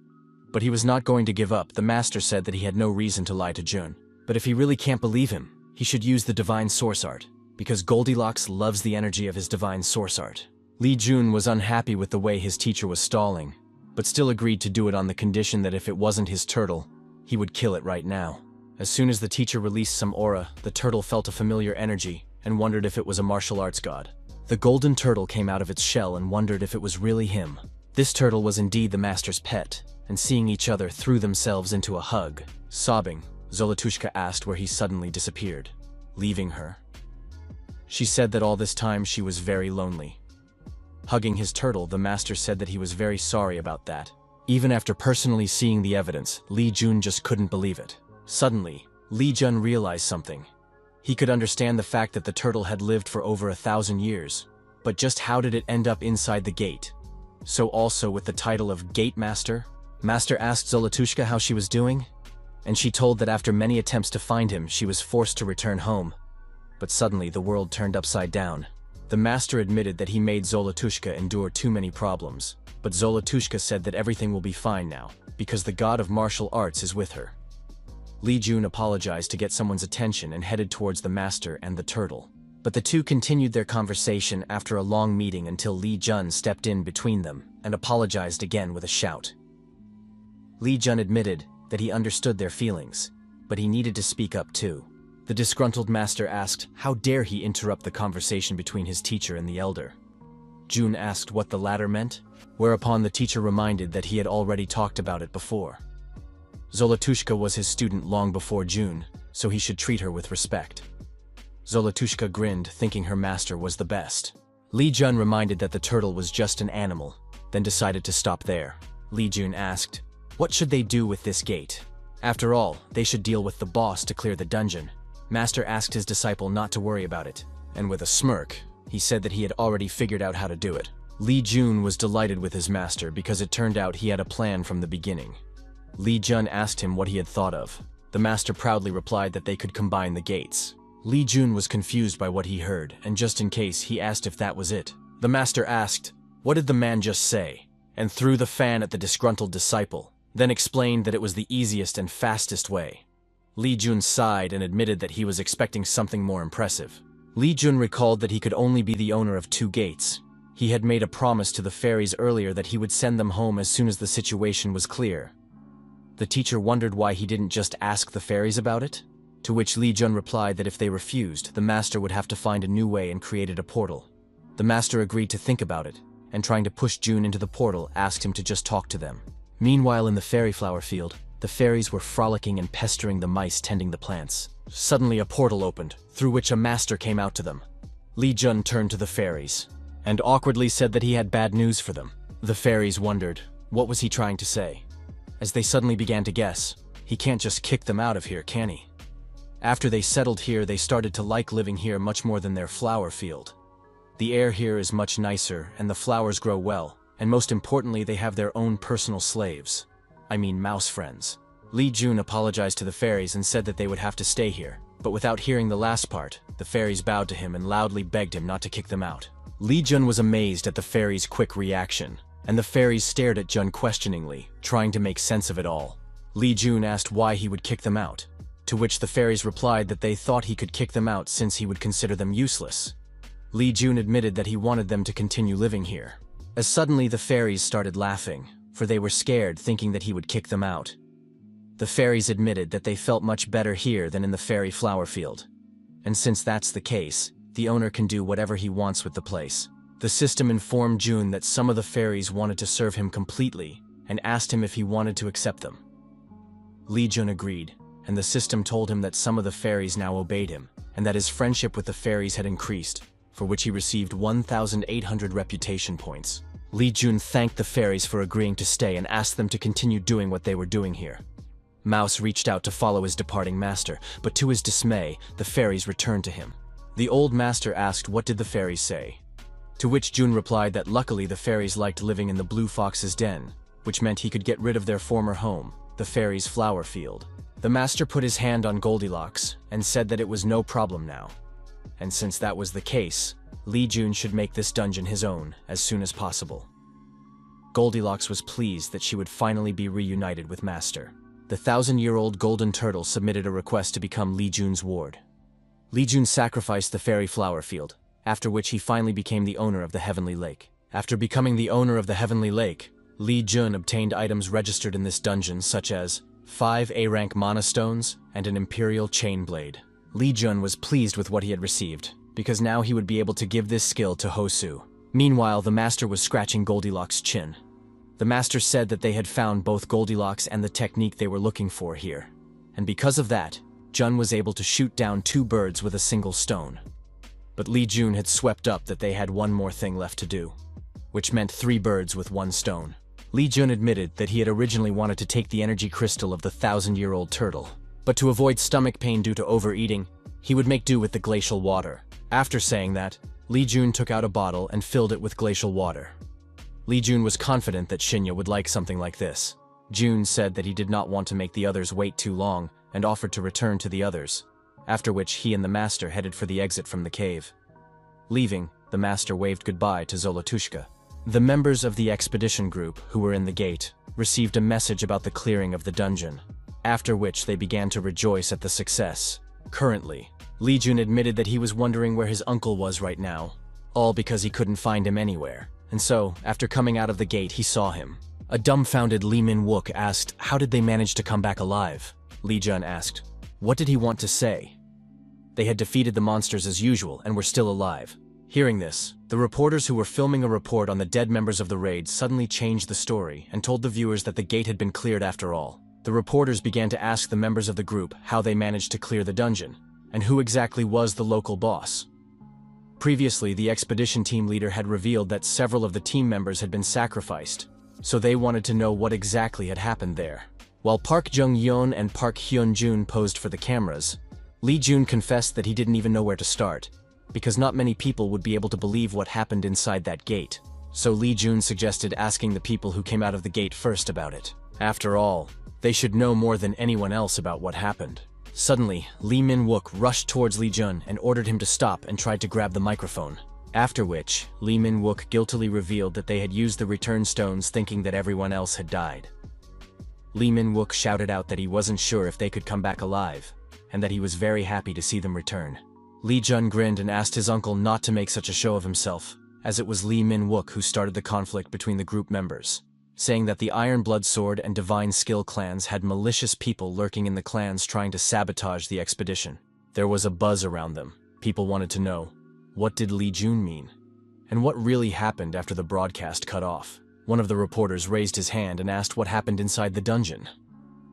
But he was not going to give up. The master said that he had no reason to lie to Jun. But if he really can't believe him, he should use the divine source art, because Goldilocks loves the energy of his divine source art. Li Jun was unhappy with the way his teacher was stalling, but still agreed to do it on the condition that if it wasn't his turtle, he would kill it right now. As soon as the teacher released some aura, the turtle felt a familiar energy and wondered if it was a martial arts god. The golden turtle came out of its shell and wondered if it was really him. This turtle was indeed the master's pet, and seeing each other threw themselves into a hug. Sobbing, Zolotushka asked where he suddenly disappeared, leaving her. She said that all this time she was very lonely. Hugging his turtle, the master said that he was very sorry about that. Even after personally seeing the evidence, Li Jun just couldn't believe it. Suddenly, Li Jun realized something. He could understand the fact that the turtle had lived for over 1,000 years, but just how did it end up inside the gate? So also with the title of Gate Master? Master asked Zolotushka how she was doing, and she told that after many attempts to find him, she was forced to return home. But suddenly the world turned upside down. The master admitted that he made Zolotushka endure too many problems, but Zolotushka said that everything will be fine now, because the god of martial arts is with her. Li Jun apologized to get someone's attention and headed towards the master and the turtle. But the two continued their conversation after a long meeting until Li Jun stepped in between them and apologized again with a shout. Li Jun admitted that he understood their feelings, but he needed to speak up too. The disgruntled master asked how dare he interrupt the conversation between his teacher and the elder. Jun asked what the latter meant, whereupon the teacher reminded that he had already talked about it before. Zolotushka was his student long before Jun, so he should treat her with respect. Zolotushka grinned, thinking her master was the best. Li Jun reminded that the turtle was just an animal, then decided to stop there. Li Jun asked, what should they do with this gate? After all, they should deal with the boss to clear the dungeon. Master asked his disciple not to worry about it, and with a smirk, he said that he had already figured out how to do it. Li Jun was delighted with his master because it turned out he had a plan from the beginning. Li Jun asked him what he had thought of. The master proudly replied that they could combine the gates. Li Jun was confused by what he heard, and just in case, he asked if that was it. The master asked, what did the man just say? And threw the fan at the disgruntled disciple, then explained that it was the easiest and fastest way. Li Jun sighed and admitted that he was expecting something more impressive. Li Jun recalled that he could only be the owner of 2 gates. He had made a promise to the fairies earlier that he would send them home as soon as the situation was clear. The teacher wondered why he didn't just ask the fairies about it, to which Li Jun replied that if they refused, the master would have to find a new way and created a portal. The master agreed to think about it, and trying to push Jun into the portal, asked him to just talk to them. Meanwhile, in the fairy flower field, the fairies were frolicking and pestering the mice tending the plants. Suddenly a portal opened, through which a master came out to them. Li Jun turned to the fairies, and awkwardly said that he had bad news for them. The fairies wondered, what was he trying to say? As they suddenly began to guess, he can't just kick them out of here, can he? After they settled here, they started to like living here much more than their flower field. The air here is much nicer, and the flowers grow well, and most importantly, they have their own personal slaves. I mean mouse friends. Li Jun apologized to the fairies and said that they would have to stay here, but without hearing the last part, the fairies bowed to him and loudly begged him not to kick them out. Li Jun was amazed at the fairies' quick reaction, and the fairies stared at Jun questioningly, trying to make sense of it all. Li Jun asked why he would kick them out, to which the fairies replied that they thought he could kick them out since he would consider them useless. Li Jun admitted that he wanted them to continue living here. As suddenly the fairies started laughing, for they were scared, thinking that he would kick them out. The fairies admitted that they felt much better here than in the fairy flower field. And since that's the case, the owner can do whatever he wants with the place. The system informed Jun that some of the fairies wanted to serve him completely and asked him if he wanted to accept them. Li Jun agreed, and the system told him that some of the fairies now obeyed him, and that his friendship with the fairies had increased, for which he received 1,800 reputation points. Li Jun thanked the fairies for agreeing to stay and asked them to continue doing what they were doing here. Mouse reached out to follow his departing master, but to his dismay, the fairies returned to him. The old master asked what did the fairies say, to which Jun replied that luckily the fairies liked living in the blue fox's den, which meant he could get rid of their former home, the fairies' flower field. The master put his hand on Goldilocks and said that it was no problem now. And since that was the case, Lee Jun should make this dungeon his own as soon as possible. Goldilocks was pleased that she would finally be reunited with Master. The 1,000-year-old golden turtle submitted a request to become Lee Jun's ward. Lee Jun sacrificed the fairy flower field, after which he finally became the owner of the Heavenly Lake. After becoming the owner of the Heavenly Lake, Lee Jun obtained items registered in this dungeon such as 5 A-rank mana stones and an imperial chain blade. Lee Jun was pleased with what he had received, because now he would be able to give this skill to Hosu. Meanwhile, the master was scratching Goldilocks' chin. The master said that they had found both Goldilocks and the technique they were looking for here. And because of that, Jun was able to shoot down 2 birds with a single stone. But Lee Jun had swept up that they had one more thing left to do, which meant 3 birds with 1 stone. Lee Jun admitted that he had originally wanted to take the energy crystal of the 1,000-year-old turtle, but to avoid stomach pain due to overeating, he would make do with the glacial water. After saying that, Lee Jun took out a bottle and filled it with glacial water. Lee Jun was confident that Shinya would like something like this. Jun said that he did not want to make the others wait too long and offered to return to the others, after which he and the master headed for the exit from the cave. Leaving, the master waved goodbye to Zolotushka. The members of the expedition group who were in the gate received a message about the clearing of the dungeon, after which they began to rejoice at the success. Currently, Lee Jun admitted that he was wondering where his uncle was right now, all because he couldn't find him anywhere. And so, after coming out of the gate, he saw him. A dumbfounded Lee Min-wook asked, how did they manage to come back alive? Lee Jun asked, what did he want to say? They had defeated the monsters as usual and were still alive. Hearing this, the reporters who were filming a report on the dead members of the raid suddenly changed the story and told the viewers that the gate had been cleared after all. The reporters began to ask the members of the group how they managed to clear the dungeon, and who exactly was the local boss. Previously, the expedition team leader had revealed that several of the team members had been sacrificed, so they wanted to know what exactly had happened there. While Park Jung-yeon and Park Hyun-jun posed for the cameras, Lee Jun confessed that he didn't even know where to start, because not many people would be able to believe what happened inside that gate. So Lee Jun suggested asking the people who came out of the gate first about it. After all, they should know more than anyone else about what happened. Suddenly, Lee Min-wook rushed towards Lee Jun and ordered him to stop and tried to grab the microphone. After which, Lee Min-wook guiltily revealed that they had used the return stones thinking that everyone else had died. Lee Min-wook shouted out that he wasn't sure if they could come back alive, and that he was very happy to see them return. Lee Jun grinned and asked his uncle not to make such a show of himself, as it was Lee Min-wook who started the conflict between the group members, saying that the Iron Blood Sword and Divine Skill clans had malicious people lurking in the clans trying to sabotage the expedition. There was a buzz around them. People wanted to know, what did Lee Jun mean? And what really happened after the broadcast cut off? One of the reporters raised his hand and asked what happened inside the dungeon.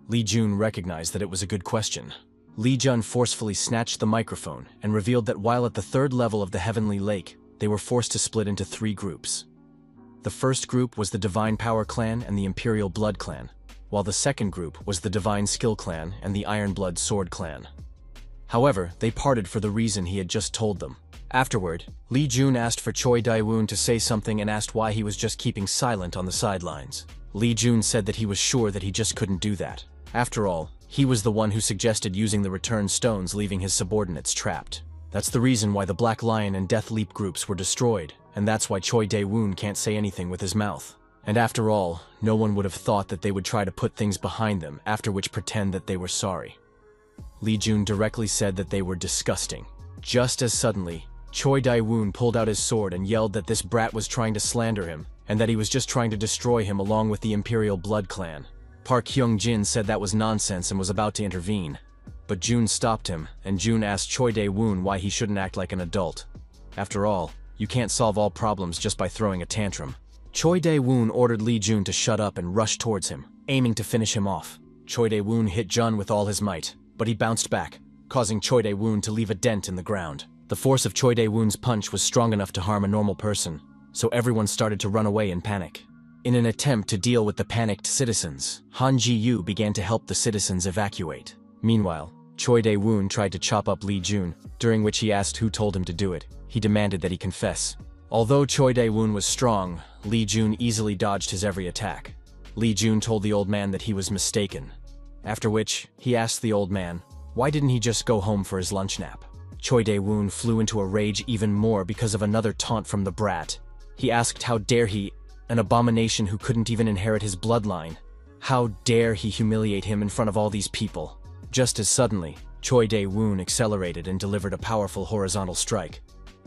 Lee Jun recognized that it was a good question. Lee Jun forcefully snatched the microphone and revealed that while at the 3rd level of the Heavenly Lake, they were forced to split into 3 groups. The first group was the Divine Power Clan and the Imperial Blood Clan, while the second group was the Divine Skill Clan and the Iron Blood Sword Clan. However, they parted for the reason he had just told them. Afterward, Lee Jun asked for Choi Dae-woon to say something and asked why he was just keeping silent on the sidelines. Lee Jun said that he was sure that he just couldn't do that. After all, he was the one who suggested using the return stones, leaving his subordinates trapped. That's the reason why the Black Lion and Death Leap groups were destroyed, and that's why Choi Dae-woon can't say anything with his mouth. And after all, no one would have thought that they would try to put things behind them, after which pretend that they were sorry. Lee Jun directly said that they were disgusting. Just as suddenly, Choi Dae-woon pulled out his sword and yelled that this brat was trying to slander him, and that he was just trying to destroy him along with the Imperial Blood Clan. Park Hyung-jin said that was nonsense and was about to intervene, but Jun stopped him, and Jun asked Choi Dae-woon why he shouldn't act like an adult. After all, you can't solve all problems just by throwing a tantrum. Choi Dae-woon ordered Lee Jun to shut up and rush towards him, aiming to finish him off. Choi Dae-woon hit Jun with all his might, but he bounced back, causing Choi Dae-woon to leave a dent in the ground. The force of Choi Dae-woon's punch was strong enough to harm a normal person, so everyone started to run away in panic. In an attempt to deal with the panicked citizens, Han Ji-yu began to help the citizens evacuate. Meanwhile, Choi Dae-woon tried to chop up Lee Jun, during which he asked who told him to do it. He demanded that he confess. Although Choi Dae-woon was strong, Lee Jun easily dodged his every attack. Lee Jun told the old man that he was mistaken, after which he asked the old man, why didn't he just go home for his lunch nap? Choi Dae-woon flew into a rage even more because of another taunt from the brat. He asked how dare he, an abomination who couldn't even inherit his bloodline. How dare he humiliate him in front of all these people? Just as suddenly, Choi Dae-woon accelerated and delivered a powerful horizontal strike.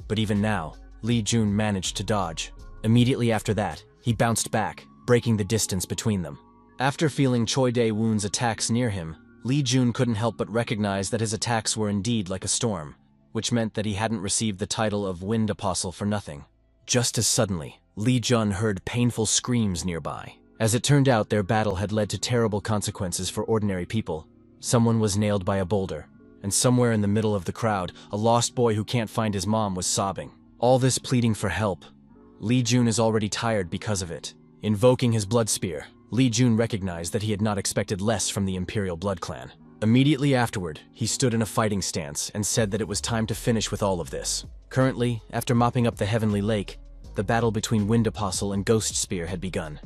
But even now, Lee Jun managed to dodge. Immediately after that, he bounced back, breaking the distance between them. After feeling Choi Dae-woon's attacks near him, Lee Jun couldn't help but recognize that his attacks were indeed like a storm, which meant that he hadn't received the title of Wind Apostle for nothing. Just as suddenly, Lee Jun heard painful screams nearby. As it turned out, their battle had led to terrible consequences for ordinary people. Someone was nailed by a boulder, and somewhere in the middle of the crowd, a lost boy who can't find his mom was sobbing. All this pleading for help. Lee Jun is already tired because of it. Invoking his blood spear, Lee Jun recognized that he had not expected less from the Imperial Blood Clan. Immediately afterward, he stood in a fighting stance and said that it was time to finish with all of this. Currently, after mopping up the Heavenly Lake, the battle between Wind Apostle and Ghost Spear had begun.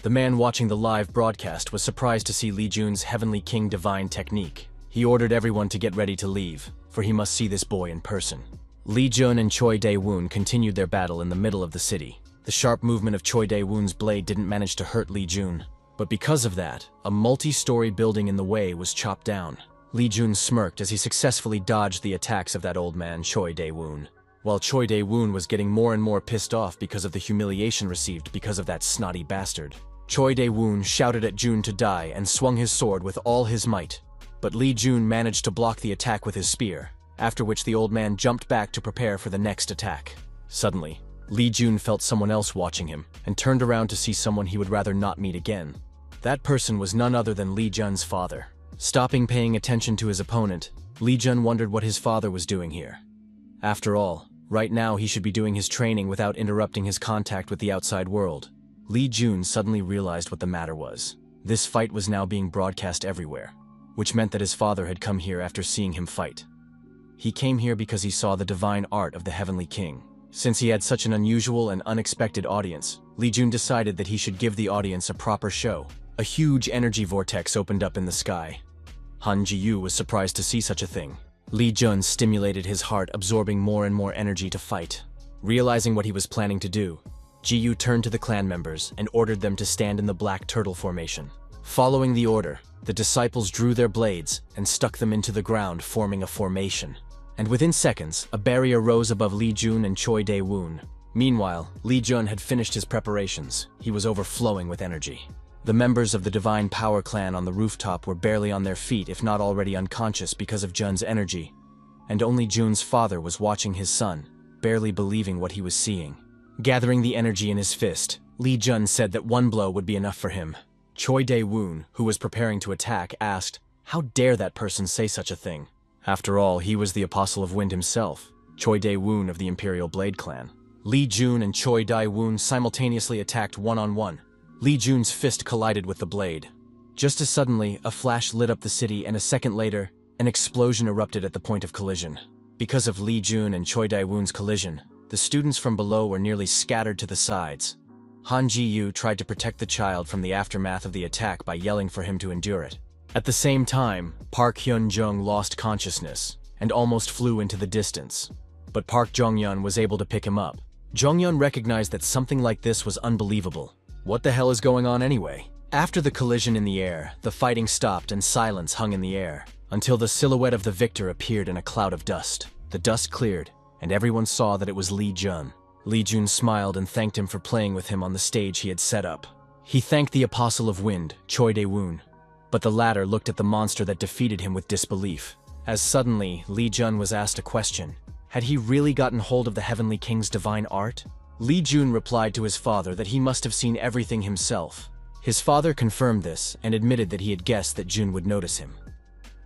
The man watching the live broadcast was surprised to see Lee Jun's Heavenly King Divine technique. He ordered everyone to get ready to leave, for he must see this boy in person. Lee Jun and Choi Dae-woon continued their battle in the middle of the city. The sharp movement of Choi Dae-woon's blade didn't manage to hurt Lee Jun, but because of that, a multi-story building in the way was chopped down. Lee Jun smirked as he successfully dodged the attacks of that old man, Choi Dae-woon. While Choi Dae-woon was getting more and more pissed off because of the humiliation received because of that snotty bastard. Choi Dae-woon shouted at Jun to die and swung his sword with all his might. But Lee Jun managed to block the attack with his spear, after which the old man jumped back to prepare for the next attack. Suddenly, Lee Jun felt someone else watching him and turned around to see someone he would rather not meet again. That person was none other than Lee Jun's father. Stopping paying attention to his opponent, Lee Jun wondered what his father was doing here. After all, right now he should be doing his training without interrupting his contact with the outside world. Lee Jun suddenly realized what the matter was. This fight was now being broadcast everywhere, which meant that his father had come here after seeing him fight. He came here because he saw the divine art of the Heavenly King. Since he had such an unusual and unexpected audience, Lee Jun decided that he should give the audience a proper show. A huge energy vortex opened up in the sky. Han Ji-yu was surprised to see such a thing. Lee Jun stimulated his heart, absorbing more and more energy to fight. Realizing what he was planning to do, Ji-yu turned to the clan members and ordered them to stand in the black turtle formation. Following the order, the disciples drew their blades and stuck them into the ground, forming a formation. And within seconds, a barrier rose above Lee Jun and Choi Dae-woon. Meanwhile, Lee Jun had finished his preparations. He was overflowing with energy. The members of the Divine Power Clan on the rooftop were barely on their feet, if not already unconscious because of Jun's energy. And only Jun's father was watching his son, barely believing what he was seeing. Gathering the energy in his fist, Lee Jun said that one blow would be enough for him. Choi Dae-woon, who was preparing to attack, asked, "How dare that person say such a thing?" After all, he was the Apostle of Wind himself, Choi Dae-woon of the Imperial Blade Clan. Lee Jun and Choi Dae-woon simultaneously attacked one-on-one. Lee Jun's fist collided with the blade. Just as suddenly, a flash lit up the city, and a second later, an explosion erupted at the point of collision. Because of Lee Jun and Choi Dae-woon's collision, the students from below were nearly scattered to the sides. Han Ji-yu tried to protect the child from the aftermath of the attack by yelling for him to endure it. At the same time, Park Hyun-jung lost consciousness and almost flew into the distance. But Park Jong-yeon was able to pick him up. Jong-yeon recognized that something like this was unbelievable. What the hell is going on anyway? After the collision in the air, the fighting stopped and silence hung in the air, until the silhouette of the victor appeared in a cloud of dust. The dust cleared, and everyone saw that it was Lee Jun. Lee Jun smiled and thanked him for playing with him on the stage he had set up. He thanked the Apostle of Wind, Choi Dae-woon, but the latter looked at the monster that defeated him with disbelief. As suddenly, Lee Jun was asked a question. Had he really gotten hold of the Heavenly King's divine art? Lee Jun replied to his father that he must have seen everything himself. His father confirmed this and admitted that he had guessed that Jun would notice him.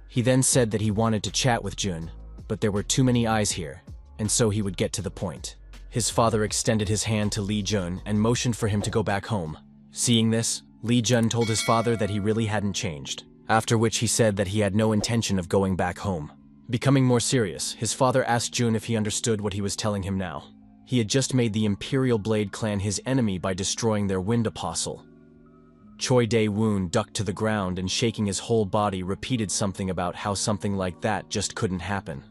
He then said that he wanted to chat with Jun, but there were too many eyes here, and so he would get to the point. His father extended his hand to Lee Jun and motioned for him to go back home. Seeing this, Lee Jun told his father that he really hadn't changed. after which he said that he had no intention of going back home. Becoming more serious, his father asked Jun if he understood what he was telling him now. He had just made the Imperial Blade clan his enemy by destroying their Wind Apostle. Choi Dae-woon ducked to the ground and shaking his whole body repeated something about how something like that just couldn't happen.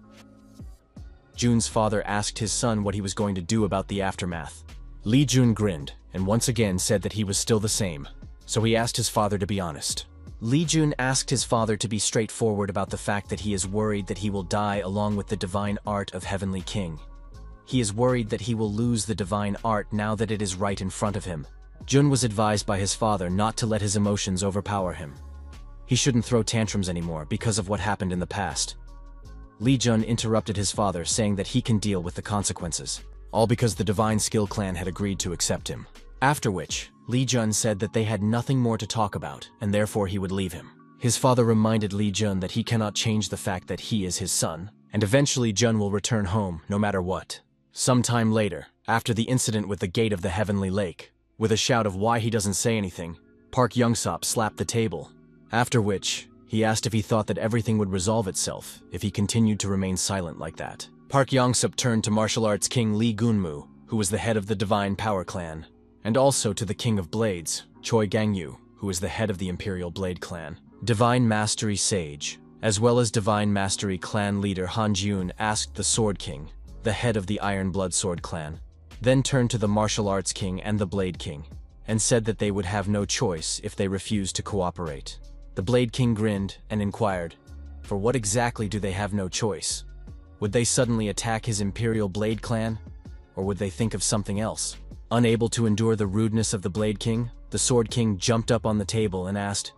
Jun's father asked his son what he was going to do about the aftermath. Lee Jun grinned and once again said that he was still the same, so he asked his father to be honest. Lee Jun asked his father to be straightforward about the fact that he is worried that he will die along with the divine art of Heavenly King. He is worried that he will lose the divine art now that it is right in front of him. Jun was advised by his father not to let his emotions overpower him. He shouldn't throw tantrums anymore because of what happened in the past. Lee Jun interrupted his father, saying that he can deal with the consequences, all because the Divine Skill Clan had agreed to accept him. After which, Lee Jun said that they had nothing more to talk about, and therefore he would leave him. His father reminded Lee Jun that he cannot change the fact that he is his son, and eventually Jun will return home no matter what. Sometime later, after the incident with the Gate of the Heavenly Lake, with a shout of why he doesn't say anything, Park Young-sop slapped the table, after which he asked if he thought that everything would resolve itself if he continued to remain silent like that. Park Young-sop turned to martial arts king Lee Gunmu, who was the head of the Divine Power Clan, and also to the King of Blades, Choi Gangyu, who is the head of the Imperial Blade Clan. Divine Mastery Sage, as well as Divine Mastery Clan leader Han Jun asked the Sword King, the head of the Iron Blood Sword Clan, then turned to the Martial Arts King and the Blade King, and said that they would have no choice if they refused to cooperate. The Blade King grinned and inquired, for what exactly do they have no choice? Would they suddenly attack his Imperial Blade Clan? Or would they think of something else? Unable to endure the rudeness of the Blade King, the Sword King jumped up on the table and asked,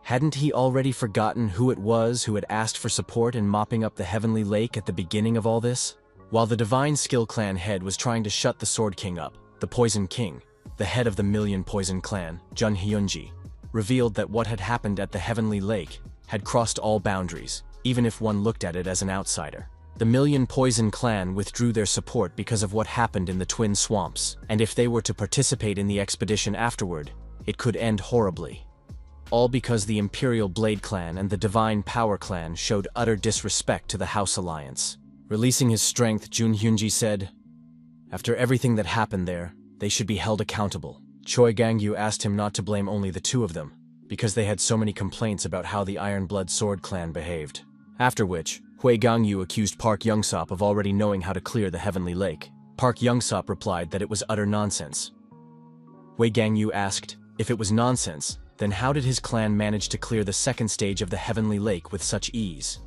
hadn't he already forgotten who it was who had asked for support in mopping up the Heavenly Lake at the beginning of all this? While the Divine Skill Clan head was trying to shut the Sword King up, the Poison King, the head of the Million Poison Clan, Jun Hyunji, revealed that what had happened at the Heavenly Lake had crossed all boundaries, even if one looked at it as an outsider. The Million Poison Clan withdrew their support because of what happened in the Twin Swamps, and if they were to participate in the expedition afterward, it could end horribly. All because the Imperial Blade Clan and the Divine Power Clan showed utter disrespect to the House Alliance. Releasing his strength, Jun Hyunji said, after everything that happened there, they should be held accountable. Choi Gangyu asked him not to blame only the two of them, because they had so many complaints about how the Iron Blood Sword Clan behaved. After which, Hui Gangyu accused Park Young-sop of already knowing how to clear the Heavenly Lake. Park Young-sop replied that it was utter nonsense. Hui Gangyu asked, if it was nonsense, then how did his clan manage to clear the second stage of the Heavenly Lake with such ease?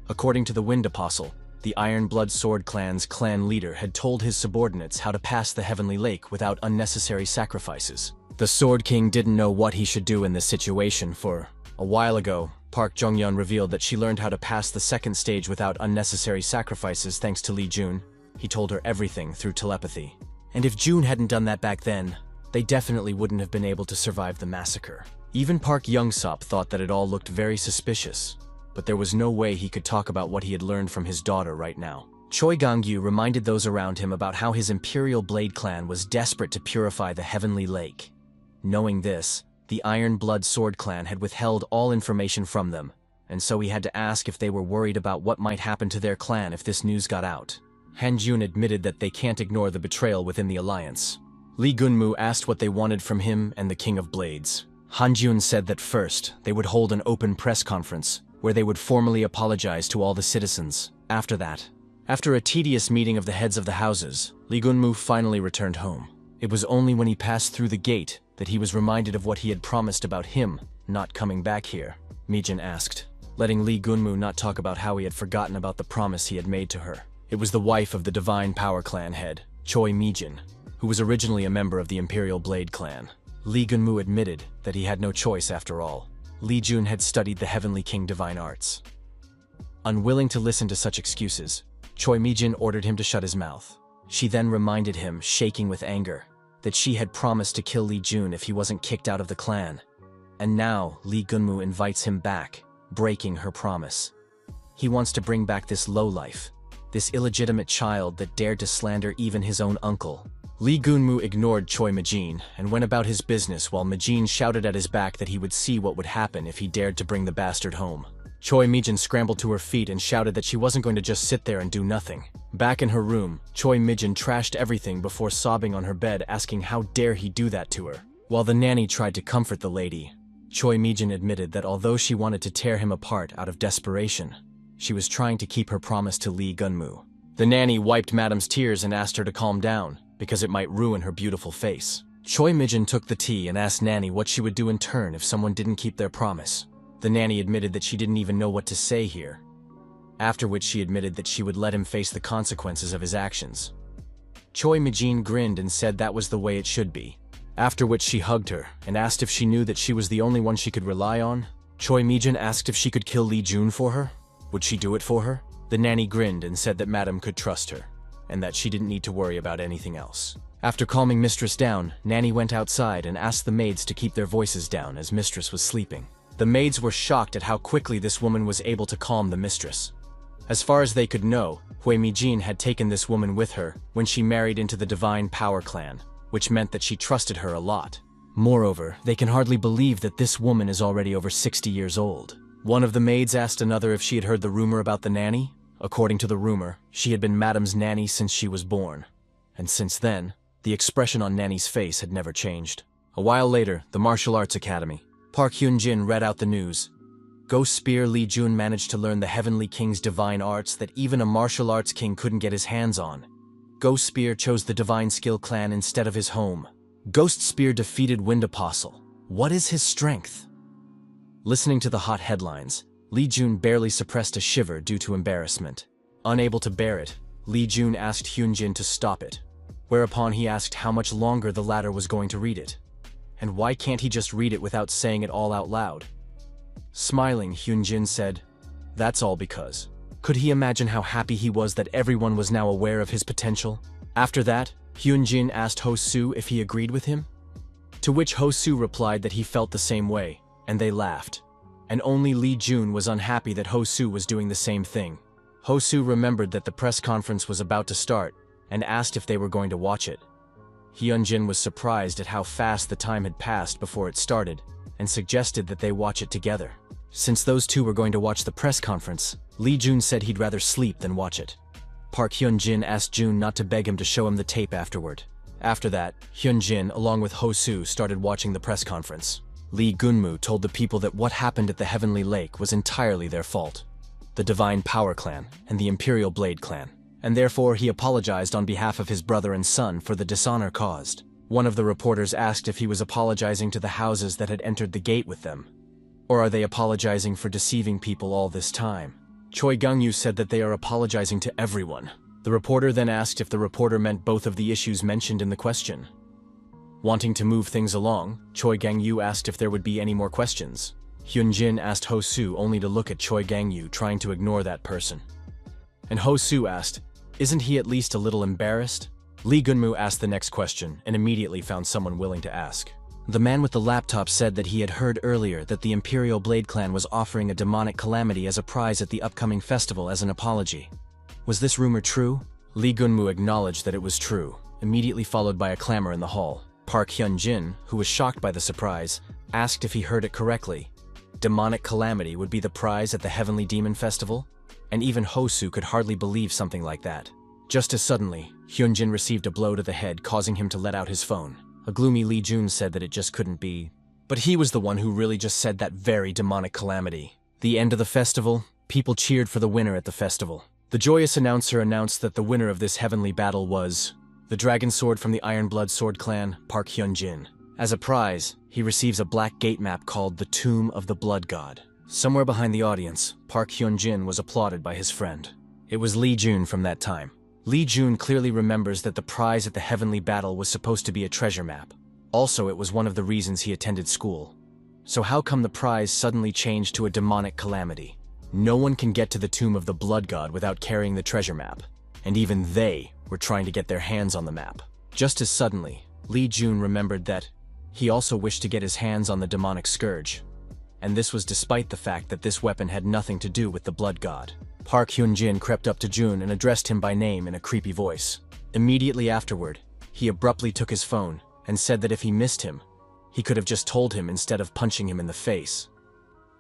According to the Wind Apostle, the Iron Blood Sword Clan's clan leader had told his subordinates how to pass the Heavenly Lake without unnecessary sacrifices. The Sword King didn't know what he should do in this situation, for a while ago, Park Jong-yeon revealed that she learned how to pass the second stage without unnecessary sacrifices thanks to Lee Jun. He told her everything through telepathy. And if Jun hadn't done that back then, they definitely wouldn't have been able to survive the massacre. Even Park Young-sop thought that it all looked very suspicious, but there was no way he could talk about what he had learned from his daughter right now. Choi Gangyu reminded those around him about how his Imperial Blade Clan was desperate to purify the Heavenly Lake. Knowing this, the Iron Blood Sword Clan had withheld all information from them, and so he had to ask if they were worried about what might happen to their clan if this news got out. Han Jun admitted that they can't ignore the betrayal within the alliance. Lee Gunmu asked what they wanted from him and the King of Blades. Han Jun said that first, they would hold an open press conference, where they would formally apologize to all the citizens. After that, after a tedious meeting of the heads of the houses, Lee Gunmu finally returned home. It was only when he passed through the gate that he was reminded of what he had promised about him not coming back here. Mijin asked, letting Lee Gunmu not talk about how he had forgotten about the promise he had made to her. It was the wife of the Divine Power Clan head, Choi Mijin, who was originally a member of the Imperial Blade Clan. Lee Gunmu admitted that he had no choice after all. Lee Jun had studied the Heavenly King Divine Arts. Unwilling to listen to such excuses, Choi Mijin ordered him to shut his mouth. She then reminded him, shaking with anger, that she had promised to kill Lee Jun if he wasn't kicked out of the clan. And now, Lee Gunmu invites him back, breaking her promise. He wants to bring back this lowlife, this illegitimate child that dared to slander even his own uncle. Lee Gunmu ignored Choi Mijin and went about his business while Mijin shouted at his back that he would see what would happen if he dared to bring the bastard home. Choi Mijin scrambled to her feet and shouted that she wasn't going to just sit there and do nothing. Back in her room, Choi Mijin trashed everything before sobbing on her bed, asking how dare he do that to her. While the nanny tried to comfort the lady, Choi Mijin admitted that although she wanted to tear him apart out of desperation, she was trying to keep her promise to Lee Gunmu. The nanny wiped Madam's tears and asked her to calm down, because it might ruin her beautiful face. Choi Mijin took the tea and asked Nanny what she would do in turn if someone didn't keep their promise. The nanny admitted that she didn't even know what to say here, after which she admitted that she would let him face the consequences of his actions. Choi Mijin grinned and said that was the way it should be, after which she hugged her and asked if she knew that she was the only one she could rely on. Choi Mijin asked if she could kill Lee Jun for her. Would she do it for her? The nanny grinned and said that Madam could trust her, and that she didn't need to worry about anything else. After calming Mistress down, Nanny went outside and asked the maids to keep their voices down as Mistress was sleeping. The maids were shocked at how quickly this woman was able to calm the mistress. As far as they could know, Hui Mijin had taken this woman with her when she married into the Divine Power clan, which meant that she trusted her a lot. Moreover, they can hardly believe that this woman is already over 60 years old. One of the maids asked another if she had heard the rumor about the nanny. According to the rumor, she had been Madam's nanny since she was born. And since then, the expression on Nanny's face had never changed. A while later, the Martial Arts Academy. Park Hyun-jin read out the news. Ghost Spear Lee Jun managed to learn the Heavenly King's divine arts that even a martial arts king couldn't get his hands on. Ghost Spear chose the Divine Skill clan instead of his home. Ghost Spear defeated Wind Apostle. What is his strength? Listening to the hot headlines, Lee Jun barely suppressed a shiver due to embarrassment. Unable to bear it, Lee Jun asked Hyun-jin to stop it, whereupon he asked how much longer the latter was going to read it. And why can't he just read it without saying it all out loud? Smiling, Hyun-jin said, "That's all because." Could he imagine how happy he was that everyone was now aware of his potential? After that, Hyun-jin asked Ho-soo if he agreed with him, to which Ho-soo replied that he felt the same way, and they laughed. And only Lee Jun was unhappy that Ho-soo was doing the same thing. Ho-soo remembered that the press conference was about to start and asked if they were going to watch it. Hyun-jin was surprised at how fast the time had passed before it started and suggested that they watch it together. Since those two were going to watch the press conference, Lee Jun said he'd rather sleep than watch it. Park Hyun-jin asked Jun not to beg him to show him the tape afterward. After that, Hyun-jin, along with Ho-soo, started watching the press conference. Lee Gunmu told the people that what happened at the Heavenly Lake was entirely their fault, the Divine Power clan and the Imperial Blade clan, and therefore he apologized on behalf of his brother and son for the dishonor caused. One of the reporters asked if he was apologizing to the houses that had entered the gate with them, or are they apologizing for deceiving people all this time? Choi Gang-yu said that they are apologizing to everyone. The reporter then asked if the reporter meant both of the issues mentioned in the question. Wanting to move things along, Choi Gang-yu asked if there would be any more questions. Hyun-jin asked Ho-soo only to look at Choi Gang-yu, trying to ignore that person. And Ho-soo asked, "Isn't he at least a little embarrassed?" Lee Gunmu asked the next question and immediately found someone willing to ask. The man with the laptop said that he had heard earlier that the Imperial Blade clan was offering a demonic calamity as a prize at the upcoming festival as an apology. Was this rumor true? Lee Gunmu acknowledged that it was true, immediately followed by a clamor in the hall. Park Hyun-jin, who was shocked by the surprise, asked if he heard it correctly. Demonic calamity would be the prize at the Heavenly Demon Festival? And even Ho-soo could hardly believe something like that. Just as suddenly, Hyun-jin received a blow to the head, causing him to let out his phone. A gloomy Lee Jun said that it just couldn't be. But he was the one who really just said that very demonic calamity. The end of the festival, people cheered for the winner at the festival. The joyous announcer announced that the winner of this heavenly battle was the dragon sword from the Iron Blood Sword clan, Park Hyun-jin. As a prize, he receives a black gate map called the Tomb of the Blood God. Somewhere behind the audience, Park Hyun-jin was applauded by his friend. It was Lee Jun from that time. Lee Jun clearly remembers that the prize at the heavenly battle was supposed to be a treasure map. Also, it was one of the reasons he attended school. So how come the prize suddenly changed to a demonic calamity? No one can get to the Tomb of the Blood God without carrying the treasure map, and even they were trying to get their hands on the map. Just as suddenly, Lee Jun remembered that he also wished to get his hands on the demonic scourge, and this was despite the fact that this weapon had nothing to do with the Blood God. Park Hyun-jin crept up to Jun and addressed him by name in a creepy voice. Immediately afterward, he abruptly took his phone and said that if he missed him, he could have just told him instead of punching him in the face.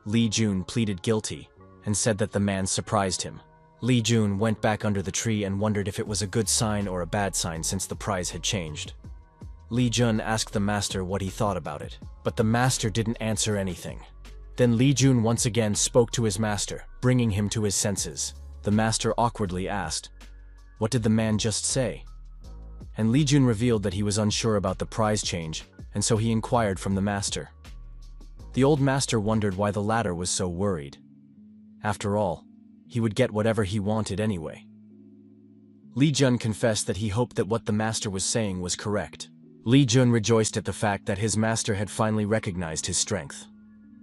Lee Jun pleaded guilty and said that the man surprised him. Lee Jun went back under the tree and wondered if it was a good sign or a bad sign since the prize had changed. Lee Jun asked the master what he thought about it, but the master didn't answer anything. Then Lee Jun once again spoke to his master, bringing him to his senses. The master awkwardly asked, "What did the man just say?" And Lee Jun revealed that he was unsure about the prize change, and so he inquired from the master. The old master wondered why the latter was so worried. After all, he would get whatever he wanted anyway. Lee Jun confessed that he hoped that what the master was saying was correct. Lee Jun rejoiced at the fact that his master had finally recognized his strength.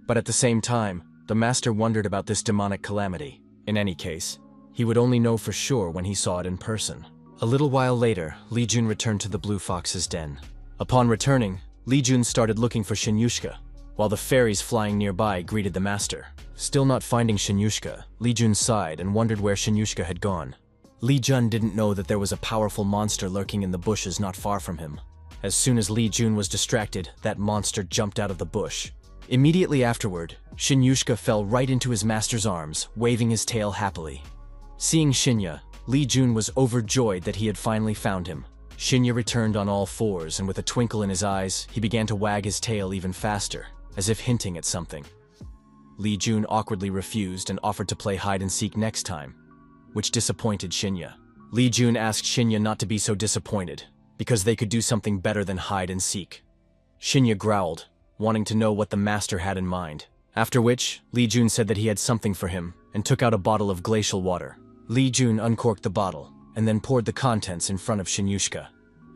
But at the same time, the master wondered about this demonic calamity. In any case, he would only know for sure when he saw it in person. A little while later, Lee Jun returned to the Blue Fox's den. Upon returning, Lee Jun started looking for Shinyushka, while the fairies flying nearby greeted the master. Still not finding Shinyushka, Lee Jun sighed and wondered where Shinyushka had gone. Lee Jun didn't know that there was a powerful monster lurking in the bushes not far from him. As soon as Lee Jun was distracted, that monster jumped out of the bush. Immediately afterward, Shinyushka fell right into his master's arms, waving his tail happily. Seeing Shinya, Lee Jun was overjoyed that he had finally found him. Shinya returned on all fours, and with a twinkle in his eyes, he began to wag his tail even faster, as if hinting at something. Lee Jun awkwardly refused and offered to play hide-and-seek next time, which disappointed Shinya. Lee Jun asked Shinya not to be so disappointed, because they could do something better than hide-and-seek. Shinya growled, wanting to know what the master had in mind. After which, Lee Jun said that he had something for him, and took out a bottle of glacial water. Lee Jun uncorked the bottle, and then poured the contents in front of Shinyushka.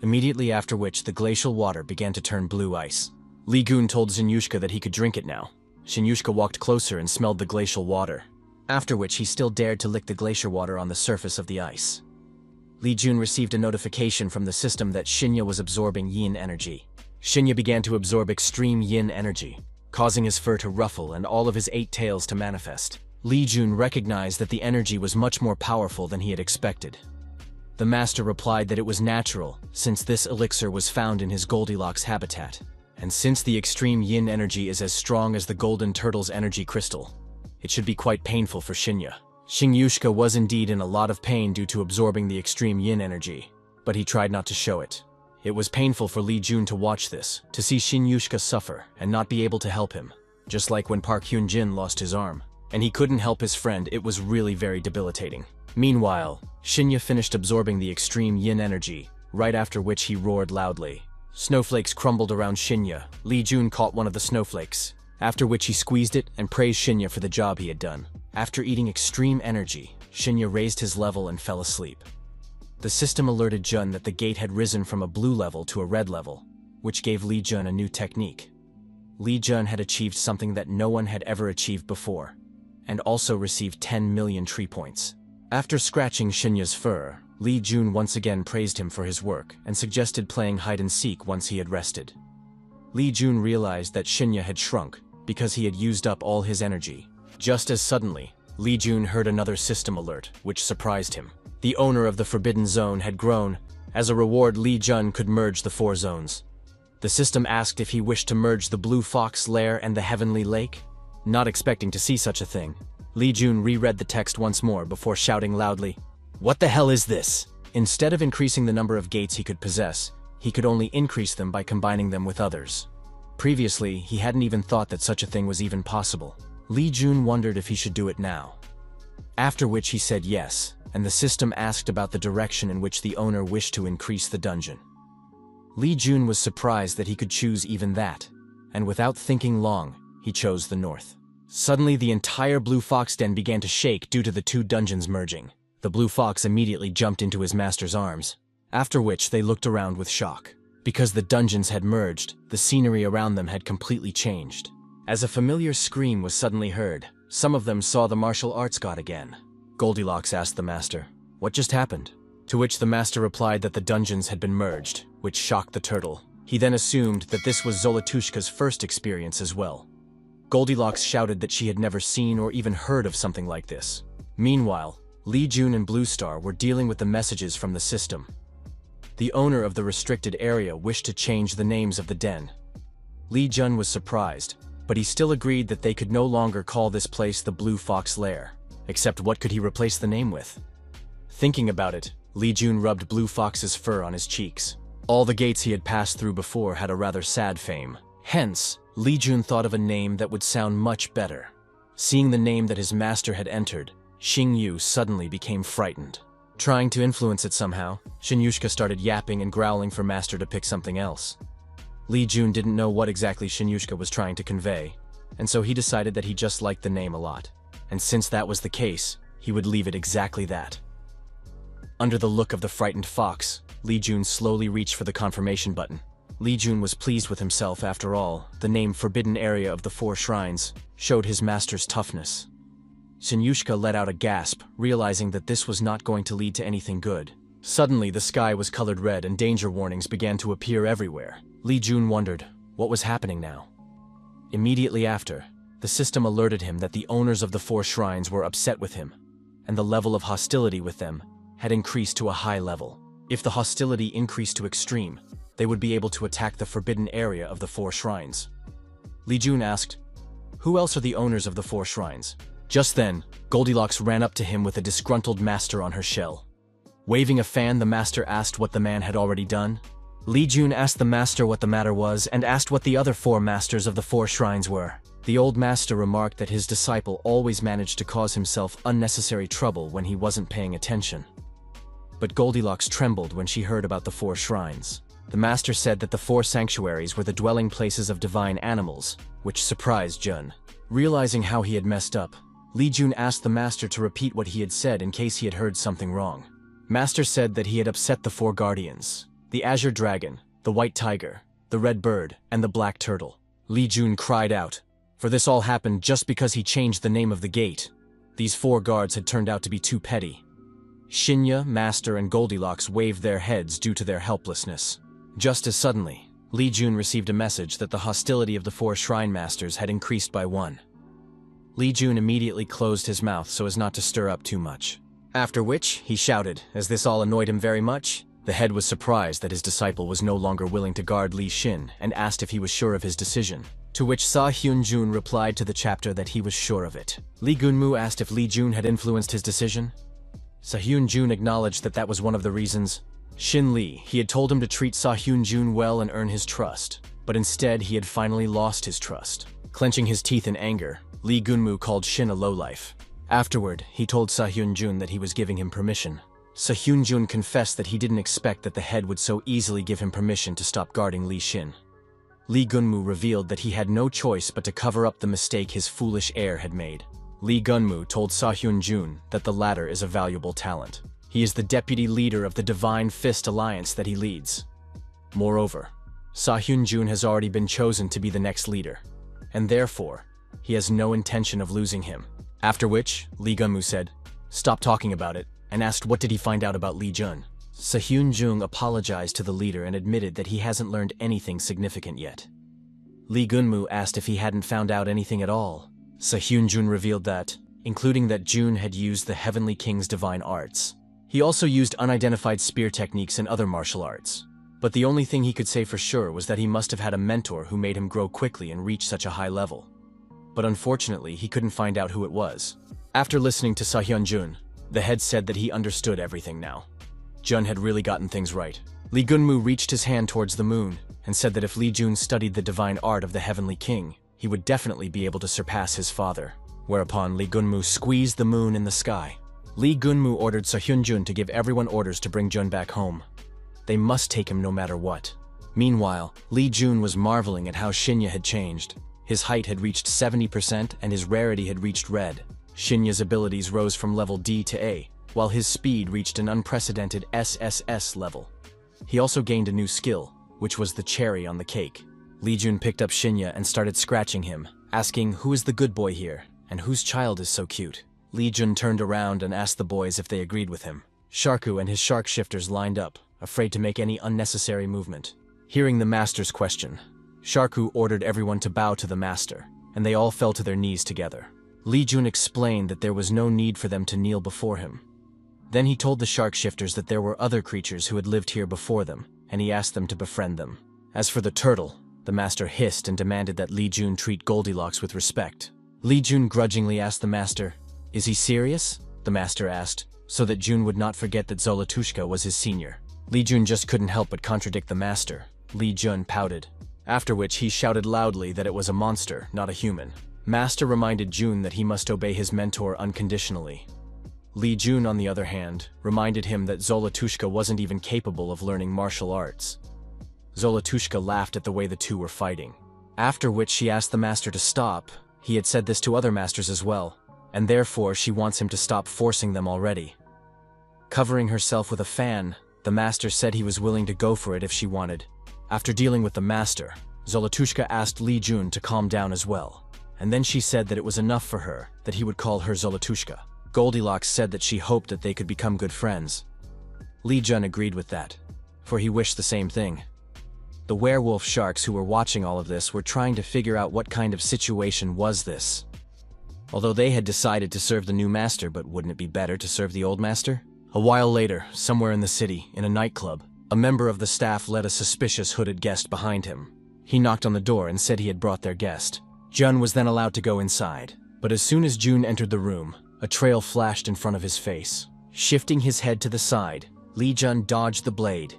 Immediately after which, the glacial water began to turn blue ice. Lee Jun told Shinyushka that he could drink it now. Shinyushka walked closer and smelled the glacial water, after which he still dared to lick the glacier water on the surface of the ice. Lee Jun received a notification from the system that Shinya was absorbing yin energy. Shinya began to absorb extreme yin energy, causing his fur to ruffle and all of his 8 tails to manifest. Lee Jun recognized that the energy was much more powerful than he had expected. The master replied that it was natural, since this elixir was found in his Goldilocks habitat, and since the extreme yin energy is as strong as the golden turtle's energy crystal, it should be quite painful for Shinya. Shinyushka was indeed in a lot of pain due to absorbing the extreme yin energy, but he tried not to show it. It was painful for Lee Jun to watch this, to see Shinyushka suffer and not be able to help him, just like when Park Hyun-jin lost his arm, and he couldn't help his friend. It was really very debilitating. Meanwhile, Shinya finished absorbing the extreme yin energy, right after which he roared loudly. Snowflakes crumbled around Shinya. Lee Jun caught one of the snowflakes, after which he squeezed it and praised Shinya for the job he had done. After eating extreme energy, Shinya raised his level and fell asleep. The system alerted Jun that the gate had risen from a blue level to a red level, which gave Lee Jun a new technique. Lee Jun had achieved something that no one had ever achieved before, and also received 10 million tree points. After scratching Shinya's fur, Lee Jun once again praised him for his work and suggested playing hide-and-seek once he had rested. Lee Jun realized that Shinya had shrunk because he had used up all his energy. Just as suddenly, Lee Jun heard another system alert, which surprised him. The owner of the Forbidden Zone had grown. As a reward, Lee Jun could merge the 4 zones. The system asked if he wished to merge the Blue Fox Lair and the Heavenly Lake. Not expecting to see such a thing, Lee Jun reread the text once more before shouting loudly, "What the hell is this?" Instead of increasing the number of gates he could possess, he could only increase them by combining them with others. Previously, he hadn't even thought that such a thing was even possible. Lee Jun wondered if he should do it now. After which he said yes, and the system asked about the direction in which the owner wished to increase the dungeon. Lee Jun was surprised that he could choose even that, and without thinking long, he chose the north. Suddenly, the entire Blue Fox den began to shake due to the 2 dungeons merging. The Blue Fox immediately jumped into his master's arms, after which they looked around with shock. Because the dungeons had merged, the scenery around them had completely changed. As a familiar scream was suddenly heard, some of them saw the martial arts god again. Goldilocks asked the master, "What just happened?" To which the master replied that the dungeons had been merged, which shocked the turtle. He then assumed that this was Zolotushka's first experience as well. Goldilocks shouted that she had never seen or even heard of something like this. Meanwhile, Lee Jun and Blue Star were dealing with the messages from the system. The owner of the restricted area wished to change the names of the den. Li Jun was surprised, but he still agreed that they could no longer call this place the Blue Fox Lair. Except what could he replace the name with? Thinking about it, Li Jun rubbed Blue Fox's fur on his cheeks. All the gates he had passed through before had a rather sad fame. Hence, Li Jun thought of a name that would sound much better. Seeing the name that his master had entered, Xing Yu suddenly became frightened. Trying to influence it somehow, Shinyushka started yapping and growling for master to pick something else. Li Jun didn't know what exactly Shinyushka was trying to convey, and so he decided that he just liked the name a lot. And since that was the case, he would leave it exactly that. Under the look of the frightened fox, Li Jun slowly reached for the confirmation button. Li Jun was pleased with himself after all. The name Forbidden Area of the Four Shrines showed his master's toughness. Shinyushka let out a gasp, realizing that this was not going to lead to anything good. Suddenly, the sky was colored red and danger warnings began to appear everywhere. Li Jun wondered, what was happening now? Immediately after, the system alerted him that the owners of the four shrines were upset with him, and the level of hostility with them had increased to a high level. If the hostility increased to extreme, they would be able to attack the forbidden area of the four shrines. Li Jun asked, "Who else are the owners of the four shrines?" Just then, Goldilocks ran up to him with a disgruntled master on her shell. Waving a fan, the master asked what the man had already done. Li Jun asked the master what the matter was and asked what the other four masters of the four shrines were. The old master remarked that his disciple always managed to cause himself unnecessary trouble when he wasn't paying attention. But Goldilocks trembled when she heard about the four shrines. The master said that the four sanctuaries were the dwelling places of divine animals, which surprised Jun. Realizing how he had messed up, Li Jun asked the master to repeat what he had said in case he had heard something wrong. Master said that he had upset the four guardians: the azure dragon, the white tiger, the red bird, and the black turtle. Li Jun cried out, for this all happened just because he changed the name of the gate. These four guards had turned out to be too petty. Shinya, Master, and Goldilocks waved their heads due to their helplessness. Just as suddenly, Li Jun received a message that the hostility of the four shrine masters had increased by 1. Li Jun immediately closed his mouth so as not to stir up too much. After which, he shouted, as this all annoyed him very much. The head was surprised that his disciple was no longer willing to guard Li Xin and asked if he was sure of his decision, to which Sa Hyun-jun replied to the chapter that he was sure of it. Li Gunmu asked if Li Jun had influenced his decision. Sa Hyun-jun acknowledged that that was one of the reasons. Shin Li, he had told him to treat Sa Hyun-jun well and earn his trust, but instead he had finally lost his trust. Clenching his teeth in anger, Li Gunmu called Shin a lowlife. Afterward, he told Sa Hyun-jun that he was giving him permission. Sa Hyun-jun confessed that he didn't expect that the head would so easily give him permission to stop guarding Li Xin. Li Gunmu revealed that he had no choice but to cover up the mistake his foolish heir had made. Li Gunmu told Sa Hyun-jun that the latter is a valuable talent. He is the deputy leader of the Divine Fist Alliance that he leads. Moreover, Sa Hyun-jun has already been chosen to be the next leader, and therefore, he has no intention of losing him. After which, Li Gunmu said, "Stop talking about it," and asked what did he find out about Li Jun. Sa Hyun-jun apologized to the leader and admitted that he hasn't learned anything significant yet. Li Gunmu asked if he hadn't found out anything at all. Sa Hyun-jun revealed that, including that Jun had used the Heavenly King's divine arts. He also used unidentified spear techniques and other martial arts. But the only thing he could say for sure was that he must have had a mentor who made him grow quickly and reach such a high level. But unfortunately, he couldn't find out who it was. After listening to Sa Hyun-jun, the head said that he understood everything now. Jun had really gotten things right. Li Gunmu reached his hand towards the moon and said that if Li Jun studied the divine art of the Heavenly King, he would definitely be able to surpass his father. Whereupon Li Gunmu squeezed the moon in the sky. Li Gunmu ordered Sa Hyun-jun to give everyone orders to bring Jun back home. They must take him no matter what. Meanwhile, Li Jun was marveling at how Shinya had changed. His height had reached 70% and his rarity had reached red. Shinya's abilities rose from level D to A, while his speed reached an unprecedented SSS level. He also gained a new skill, which was the cherry on the cake. Li Jun picked up Shinya and started scratching him, asking who is the good boy here, and whose child is so cute. Li Jun turned around and asked the boys if they agreed with him. Sharku and his shark shifters lined up, afraid to make any unnecessary movement. Hearing the master's question, Sharku ordered everyone to bow to the master, and they all fell to their knees together. Li Jun explained that there was no need for them to kneel before him. Then he told the shark shifters that there were other creatures who had lived here before them, and he asked them to befriend them. As for the turtle, the master hissed and demanded that Li Jun treat Goldilocks with respect. Li Jun grudgingly asked the master, "Is he serious?" The master asked, so that Jun would not forget that Zolotushka was his senior. Li Jun just couldn't help but contradict the master. Li Jun pouted, after which he shouted loudly that it was a monster, not a human. Master reminded Jun that he must obey his mentor unconditionally. Li Jun, on the other hand, reminded him that Zolotushka wasn't even capable of learning martial arts. Zolotushka laughed at the way the two were fighting, after which she asked the master to stop. He had said this to other masters as well, and therefore she wants him to stop forcing them already. Covering herself with a fan, the master said he was willing to go for it if she wanted. After dealing with the master, Zolotushka asked Li Jun to calm down as well, and then she said that it was enough for her that he would call her Zolotushka. Goldilocks said that she hoped that they could become good friends. Li Jun agreed with that, for he wished the same thing. The werewolf sharks who were watching all of this were trying to figure out what kind of situation was this. Although they had decided to serve the new master, but wouldn't it be better to serve the old master? A while later, somewhere in the city, in a nightclub, a member of the staff led a suspicious hooded guest behind him. He knocked on the door and said he had brought their guest. Jun was then allowed to go inside, but as soon as Jun entered the room, a trail flashed in front of his face. Shifting his head to the side, Li Jun dodged the blade,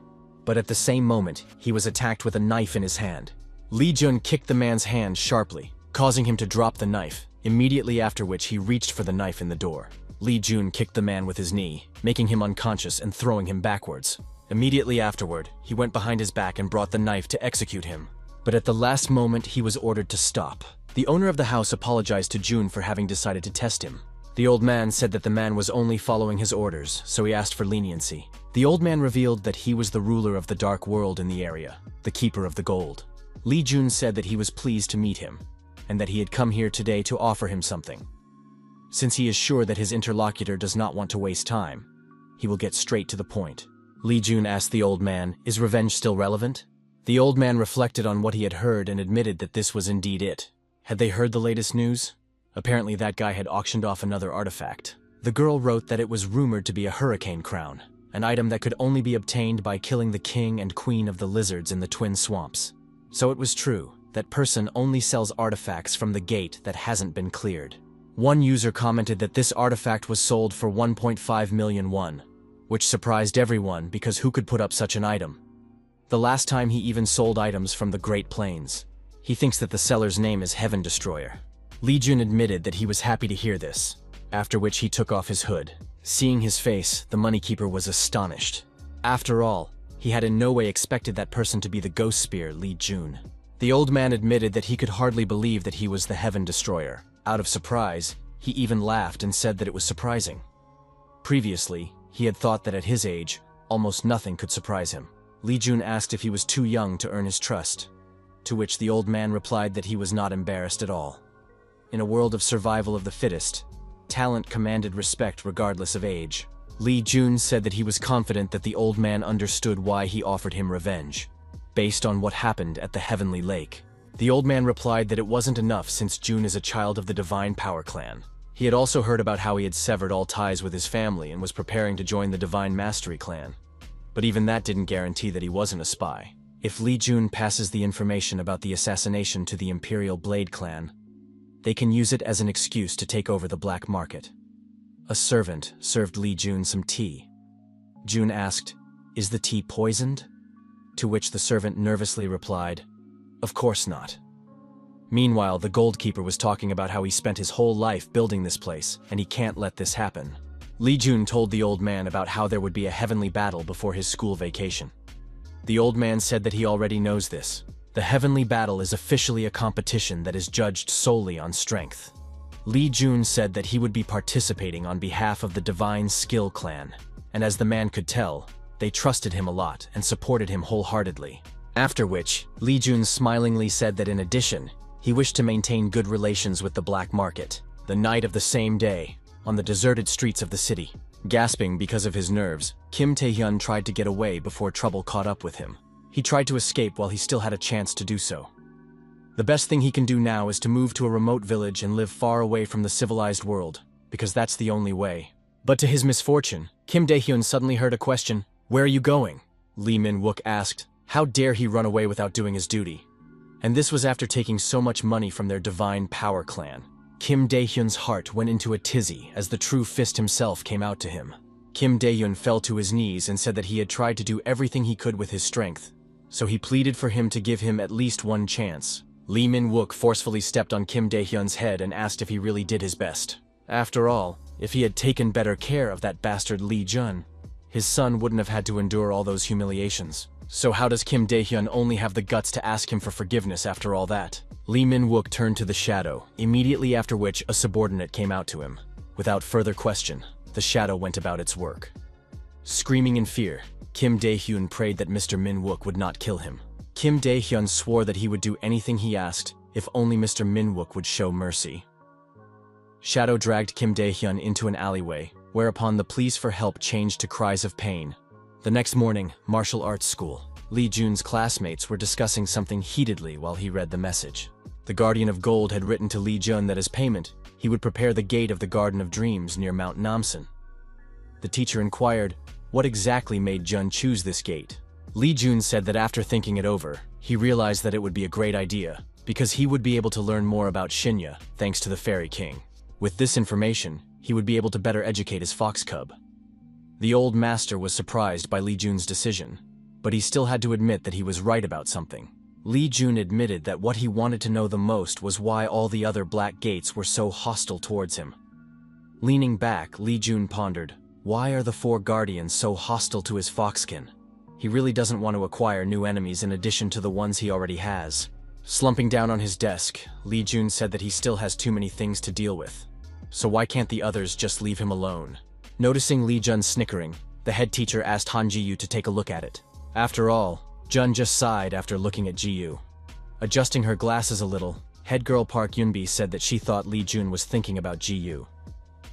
but at the same moment, he was attacked with a knife in his hand. Li Jun kicked the man's hand sharply, causing him to drop the knife, immediately after which he reached for the knife in the door. Li Jun kicked the man with his knee, making him unconscious and throwing him backwards. Immediately afterward, he went behind his back and brought the knife to execute him. But at the last moment, he was ordered to stop. The owner of the house apologized to Jun for having decided to test him. The old man said that the man was only following his orders, so he asked for leniency. The old man revealed that he was the ruler of the dark world in the area, the keeper of the gold. Li Jun said that he was pleased to meet him, and that he had come here today to offer him something. Since he is sure that his interlocutor does not want to waste time, he will get straight to the point. Li Jun asked the old man, "Is revenge still relevant?" The old man reflected on what he had heard and admitted that this was indeed it. Had they heard the latest news? Apparently that guy had auctioned off another artifact. The girl wrote that it was rumored to be a hurricane crown, an item that could only be obtained by killing the king and queen of the lizards in the Twin Swamps. So it was true. That person only sells artifacts from the gate that hasn't been cleared. One user commented that this artifact was sold for 1.5 million won, which surprised everyone because who could put up such an item? The last time he even sold items from the Great Plains. He thinks that the seller's name is Heaven Destroyer. Li Jun admitted that he was happy to hear this, after which he took off his hood. Seeing his face, the moneykeeper was astonished. After all, he had in no way expected that person to be the ghost spear Li Jun. The old man admitted that he could hardly believe that he was the Heaven Destroyer. Out of surprise, he even laughed and said that it was surprising. Previously, he had thought that at his age, almost nothing could surprise him. Li Jun asked if he was too young to earn his trust, to which the old man replied that he was not embarrassed at all. In a world of survival of the fittest, talent commanded respect regardless of age. Li Jun said that he was confident that the old man understood why he offered him revenge, based on what happened at the Heavenly Lake. The old man replied that it wasn't enough since Jun is a child of the Divine Power Clan. He had also heard about how he had severed all ties with his family and was preparing to join the Divine Mastery Clan. But even that didn't guarantee that he wasn't a spy. If Li Jun passes the information about the assassination to the Imperial Blade Clan, they can use it as an excuse to take over the black market. A servant served Li Jun some tea. Jun asked, "Is the tea poisoned?" To which the servant nervously replied, "Of course not." Meanwhile, the gold keeper was talking about how he spent his whole life building this place, and he can't let this happen. Li Jun told the old man about how there would be a heavenly battle before his school vacation. The old man said that he already knows this. The heavenly battle is officially a competition that is judged solely on strength. Li Jun said that he would be participating on behalf of the Divine Skill Clan, and as the man could tell, they trusted him a lot and supported him wholeheartedly. After which, Li Jun smilingly said that in addition, he wished to maintain good relations with the black market. The night of the same day, on the deserted streets of the city, gasping because of his nerves, Kim Tae-hyun tried to get away before trouble caught up with him. He tried to escape while he still had a chance to do so. The best thing he can do now is to move to a remote village and live far away from the civilized world, because that's the only way. But to his misfortune, Kim Dae-hyun suddenly heard a question, "Where are you going?" Lee Min-wook asked, how dare he run away without doing his duty? And this was after taking so much money from their divine power clan. Kim Dae-hyun's heart went into a tizzy as the true fist himself came out to him. Kim Dae-hyun fell to his knees and said that he had tried to do everything he could with his strength, so he pleaded for him to give him at least one chance. Lee Min-wook forcefully stepped on Kim Dae-hyun's head and asked if he really did his best. After all, if he had taken better care of that bastard Lee Jun, his son wouldn't have had to endure all those humiliations. So how does Kim Dae-hyun only have the guts to ask him for forgiveness after all that? Lee Min-wook turned to the shadow, immediately after which a subordinate came out to him. Without further question, the shadow went about its work. Screaming in fear, Kim Dae-hyun prayed that Mr. Min-wook would not kill him. Kim Dae-hyun swore that he would do anything he asked if only Mr. Min-wook would show mercy. Shadow dragged Kim Dae-hyun into an alleyway, whereupon the pleas for help changed to cries of pain. The next morning, martial arts school. Lee Jun's classmates were discussing something heatedly while he read the message. The Guardian of Gold had written to Lee Jun that as payment, he would prepare the gate of the Garden of Dreams near Mount Namsan. The teacher inquired, what exactly made Jun choose this gate? Lee Jun said that after thinking it over, he realized that it would be a great idea, because he would be able to learn more about Shinya, thanks to the Fairy King. With this information, he would be able to better educate his fox cub. The old master was surprised by Lee Jun's decision, but he still had to admit that he was right about something. Lee Jun admitted that what he wanted to know the most was why all the other black gates were so hostile towards him. Leaning back, Lee Jun pondered, why are the four guardians so hostile to his foxkin? He really doesn't want to acquire new enemies in addition to the ones he already has. Slumping down on his desk, Lee Jun said that he still has too many things to deal with. So why can't the others just leave him alone? Noticing Lee Jun snickering, the head teacher asked Han Ji-yu to take a look at it. After all, Jun just sighed after looking at Ji-yu. Adjusting her glasses a little, head girl Park Yunbi said that she thought Lee Jun was thinking about Ji-yu.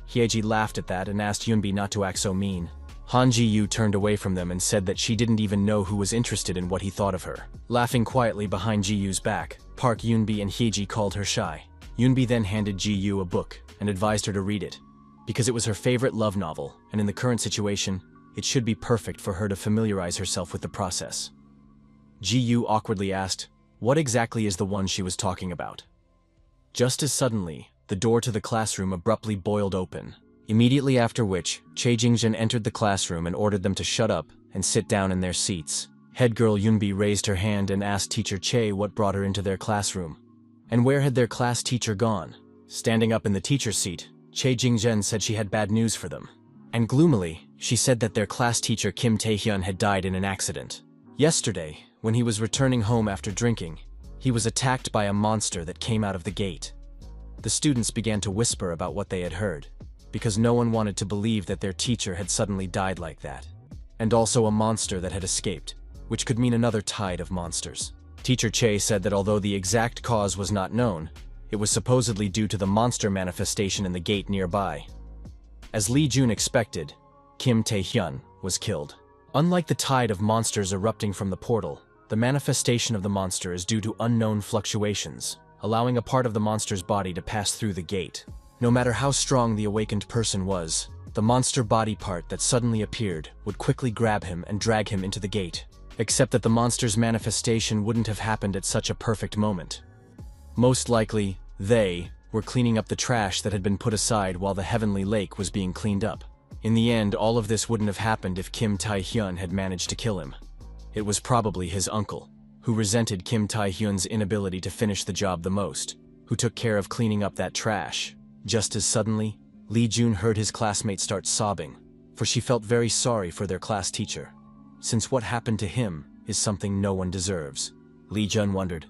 Hyeji laughed at that and asked Yunbi not to act so mean. Han Ji-yu turned away from them and said that she didn't even know who was interested in what he thought of her. Laughing quietly behind Ji-yu's back, Park Yunbi and Hyeji called her shy. Yunbi then handed Ji-yu a book and advised her to read it, because it was her favorite love novel, and in the current situation, it should be perfect for her to familiarize herself with the process. Ji-yu awkwardly asked, what exactly is the one she was talking about? Just as suddenly, the door to the classroom abruptly boiled open, immediately after which, Chae Jingjin entered the classroom and ordered them to shut up and sit down in their seats. Head girl Yunbi raised her hand and asked teacher Chae what brought her into their classroom, and where had their class teacher gone. Standing up in the teacher's seat, Chae Jingjin said she had bad news for them. And gloomily, she said that their class teacher Kim Tae-hyun had died in an accident. Yesterday, when he was returning home after drinking, he was attacked by a monster that came out of the gate. The students began to whisper about what they had heard, because no one wanted to believe that their teacher had suddenly died like that. And also a monster that had escaped, which could mean another tide of monsters. Teacher Chae said that although the exact cause was not known, it was supposedly due to the monster manifestation in the gate nearby. As Lee Jun expected, Kim Tae-hyun was killed. Unlike the tide of monsters erupting from the portal, the manifestation of the monster is due to unknown fluctuations, allowing a part of the monster's body to pass through the gate. No matter how strong the awakened person was, the monster body part that suddenly appeared would quickly grab him and drag him into the gate, except that the monster's manifestation wouldn't have happened at such a perfect moment. Most likely, they were cleaning up the trash that had been put aside while the heavenly lake was being cleaned up. In the end, all of this wouldn't have happened if Kim Tae-hyun had managed to kill him. It was probably his uncle, who resented Kim Tae-hyun's inability to finish the job the most, who took care of cleaning up that trash. Just as suddenly, Lee Jun heard his classmate start sobbing, for she felt very sorry for their class teacher, since what happened to him is something no one deserves. Lee Jun wondered,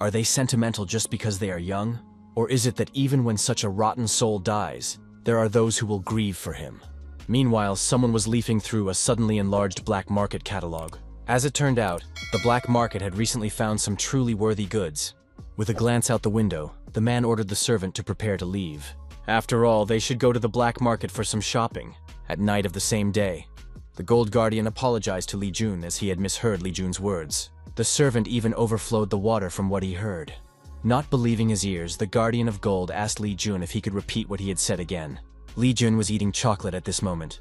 are they sentimental just because they are young? Or is it that even when such a rotten soul dies, there are those who will grieve for him? Meanwhile, someone was leafing through a suddenly enlarged black market catalog. As it turned out, the black market had recently found some truly worthy goods. With a glance out the window, the man ordered the servant to prepare to leave. After all, they should go to the black market for some shopping, at night of the same day. The Gold Guardian apologized to Lee Jun as he had misheard Lee Jun's words. The servant even overflowed the water from what he heard. Not believing his ears, the Guardian of Gold asked Lee Jun if he could repeat what he had said again. Li Jun was eating chocolate at this moment.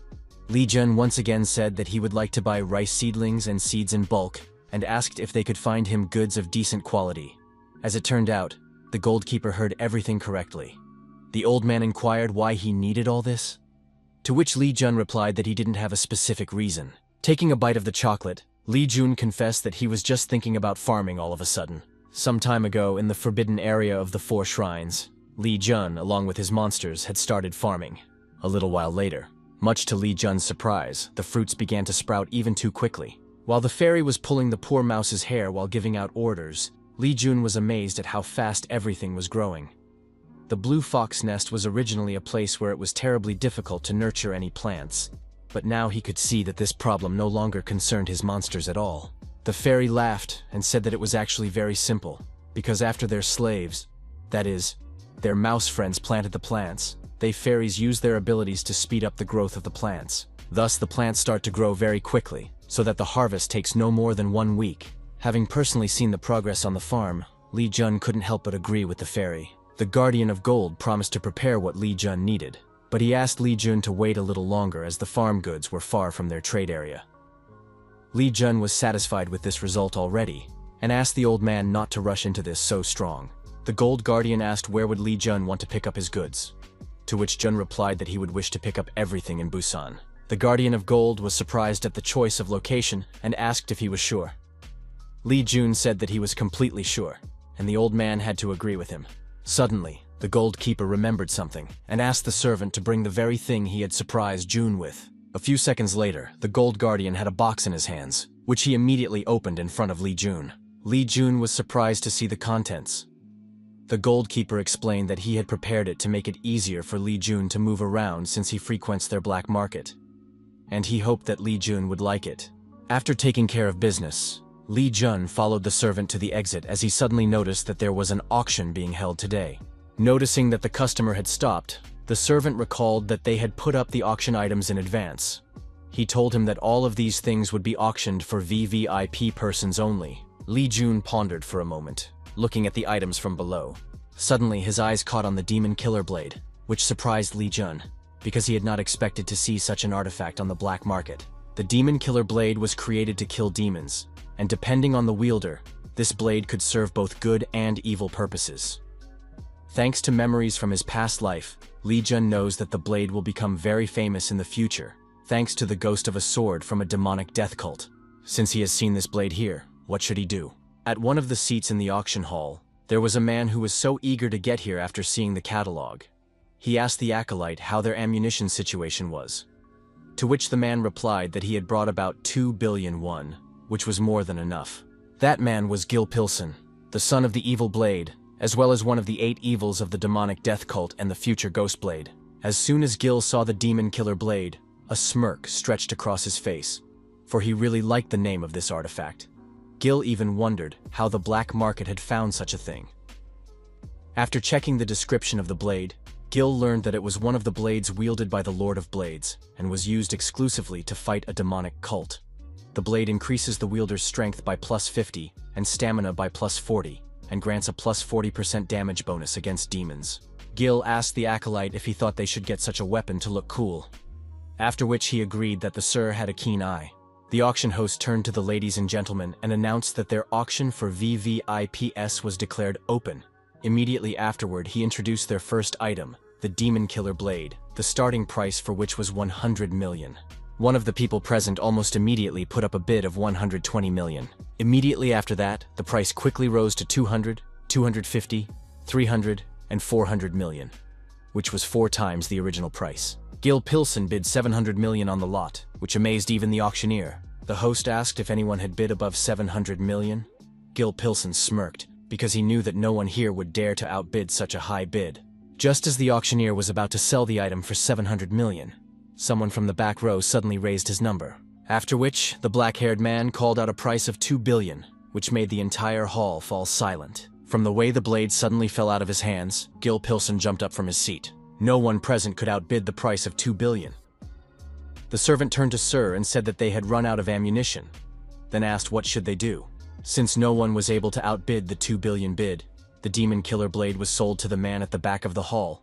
Li Jun once again said that he would like to buy rice seedlings and seeds in bulk, and asked if they could find him goods of decent quality. As it turned out, the gold keeper heard everything correctly. The old man inquired why he needed all this, to which Li Jun replied that he didn't have a specific reason. Taking a bite of the chocolate, Li Jun confessed that he was just thinking about farming all of a sudden. Some time ago, in the forbidden area of the 4 shrines, Li Jun, along with his monsters, had started farming. A little while later, much to Li Jun's surprise, the fruits began to sprout even too quickly. While the fairy was pulling the poor mouse's hair while giving out orders, Li Jun was amazed at how fast everything was growing. The blue fox nest was originally a place where it was terribly difficult to nurture any plants, but now he could see that this problem no longer concerned his monsters at all. The fairy laughed and said that it was actually very simple, because after their slaves, that is, their mouse friends, planted the plants, they fairies use their abilities to speed up the growth of the plants. Thus the plants start to grow very quickly, so that the harvest takes no more than 1 week. Having personally seen the progress on the farm, Li Jun couldn't help but agree with the fairy. The Guardian of Gold promised to prepare what Li Jun needed, but he asked Li Jun to wait a little longer as the farm goods were far from their trade area. Li Jun was satisfied with this result already, and asked the old man not to rush into this so strong. The Gold Guardian asked where would Li Jun want to pick up his goods, to which Jun replied that he would wish to pick up everything in Busan. The Guardian of Gold was surprised at the choice of location and asked if he was sure. Li Jun said that he was completely sure, and the old man had to agree with him. Suddenly, the gold keeper remembered something and asked the servant to bring the very thing he had surprised Jun with. A few seconds later, the Gold Guardian had a box in his hands, which he immediately opened in front of Li Jun. Li Jun was surprised to see the contents. The Gold Keeper explained that he had prepared it to make it easier for Li Jun to move around since he frequents their black market, and he hoped that Li Jun would like it. After taking care of business, Li Jun followed the servant to the exit as he suddenly noticed that there was an auction being held today. Noticing that the customer had stopped, the servant recalled that they had put up the auction items in advance. He told him that all of these things would be auctioned for VVIP persons only. Li Jun pondered for a moment, looking at the items from below. Suddenly, his eyes caught on the Demon Killer Blade, which surprised Li Jun, because he had not expected to see such an artifact on the black market. The Demon Killer Blade was created to kill demons, and depending on the wielder, this blade could serve both good and evil purposes. Thanks to memories from his past life, Li Jun knows that the blade will become very famous in the future, thanks to the ghost of a sword from a demonic death cult. Since he has seen this blade here, what should he do? At one of the seats in the auction hall, there was a man who was so eager to get here after seeing the catalog. He asked the acolyte how their ammunition situation was, to which the man replied that he had brought about 2 billion won, which was more than enough. That man was Gil Pilsen, the son of the evil blade, as well as one of the 8 evils of the demonic death cult and the future ghost blade. As soon as Gil saw the Demon Killer Blade, a smirk stretched across his face, for he really liked the name of this artifact. Gil even wondered how the black market had found such a thing. After checking the description of the blade, Gil learned that it was one of the blades wielded by the Lord of Blades, and was used exclusively to fight a demonic cult. The blade increases the wielder's strength by +50 and stamina by +40, and grants a +40% damage bonus against demons. Gil asked the acolyte if he thought they should get such a weapon to look cool, after which he agreed that the sir had a keen eye. The auction host turned to the ladies and gentlemen and announced that their auction for VVIPs was declared open. Immediately afterward, he introduced their first item, the Demon Killer Blade, the starting price for which was 100 million. One of the people present almost immediately put up a bid of 120 million. Immediately after that, the price quickly rose to 200, 250, 300, and 400 million, which was 4 times the original price. Gil Pilsen bid 700 million on the lot, which amazed even the auctioneer. The host asked if anyone had bid above 700 million. Gil Pilsen smirked, because he knew that no one here would dare to outbid such a high bid. Just as the auctioneer was about to sell the item for 700 million, someone from the back row suddenly raised his number. After which, the black-haired man called out a price of 2 billion, which made the entire hall fall silent. From the way the blade suddenly fell out of his hands, Gil Pilsen jumped up from his seat. No one present could outbid the price of 2 billion. The servant turned to Sir and said that they had run out of ammunition, then asked what should they do. Since no one was able to outbid the 2 billion bid, the Demon Killer Blade was sold to the man at the back of the hall.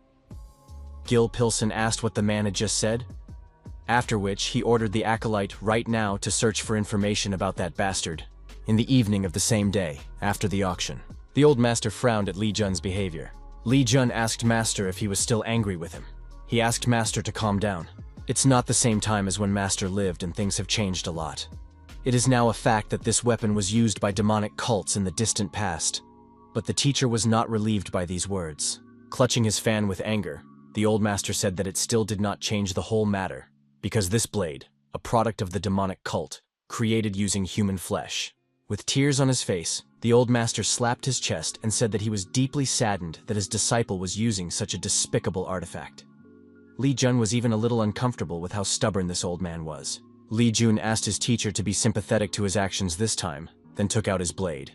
Gil Pilsen asked what the man had just said, after which he ordered the acolyte right now to search for information about that bastard. In the evening of the same day, after the auction, the old master frowned at Li Jun's behavior. Li Jun asked Master if he was still angry with him. He asked Master to calm down. It's not the same time as when Master lived, and things have changed a lot. It is now a fact that this weapon was used by demonic cults in the distant past. But the teacher was not relieved by these words. Clutching his fan with anger, the old master said that it still did not change the whole matter, because this blade, a product of the demonic cult, created using human flesh. With tears on his face, the old master slapped his chest and said that he was deeply saddened that his disciple was using such a despicable artifact. Li Jun was even a little uncomfortable with how stubborn this old man was. Li Jun asked his teacher to be sympathetic to his actions this time, then took out his blade.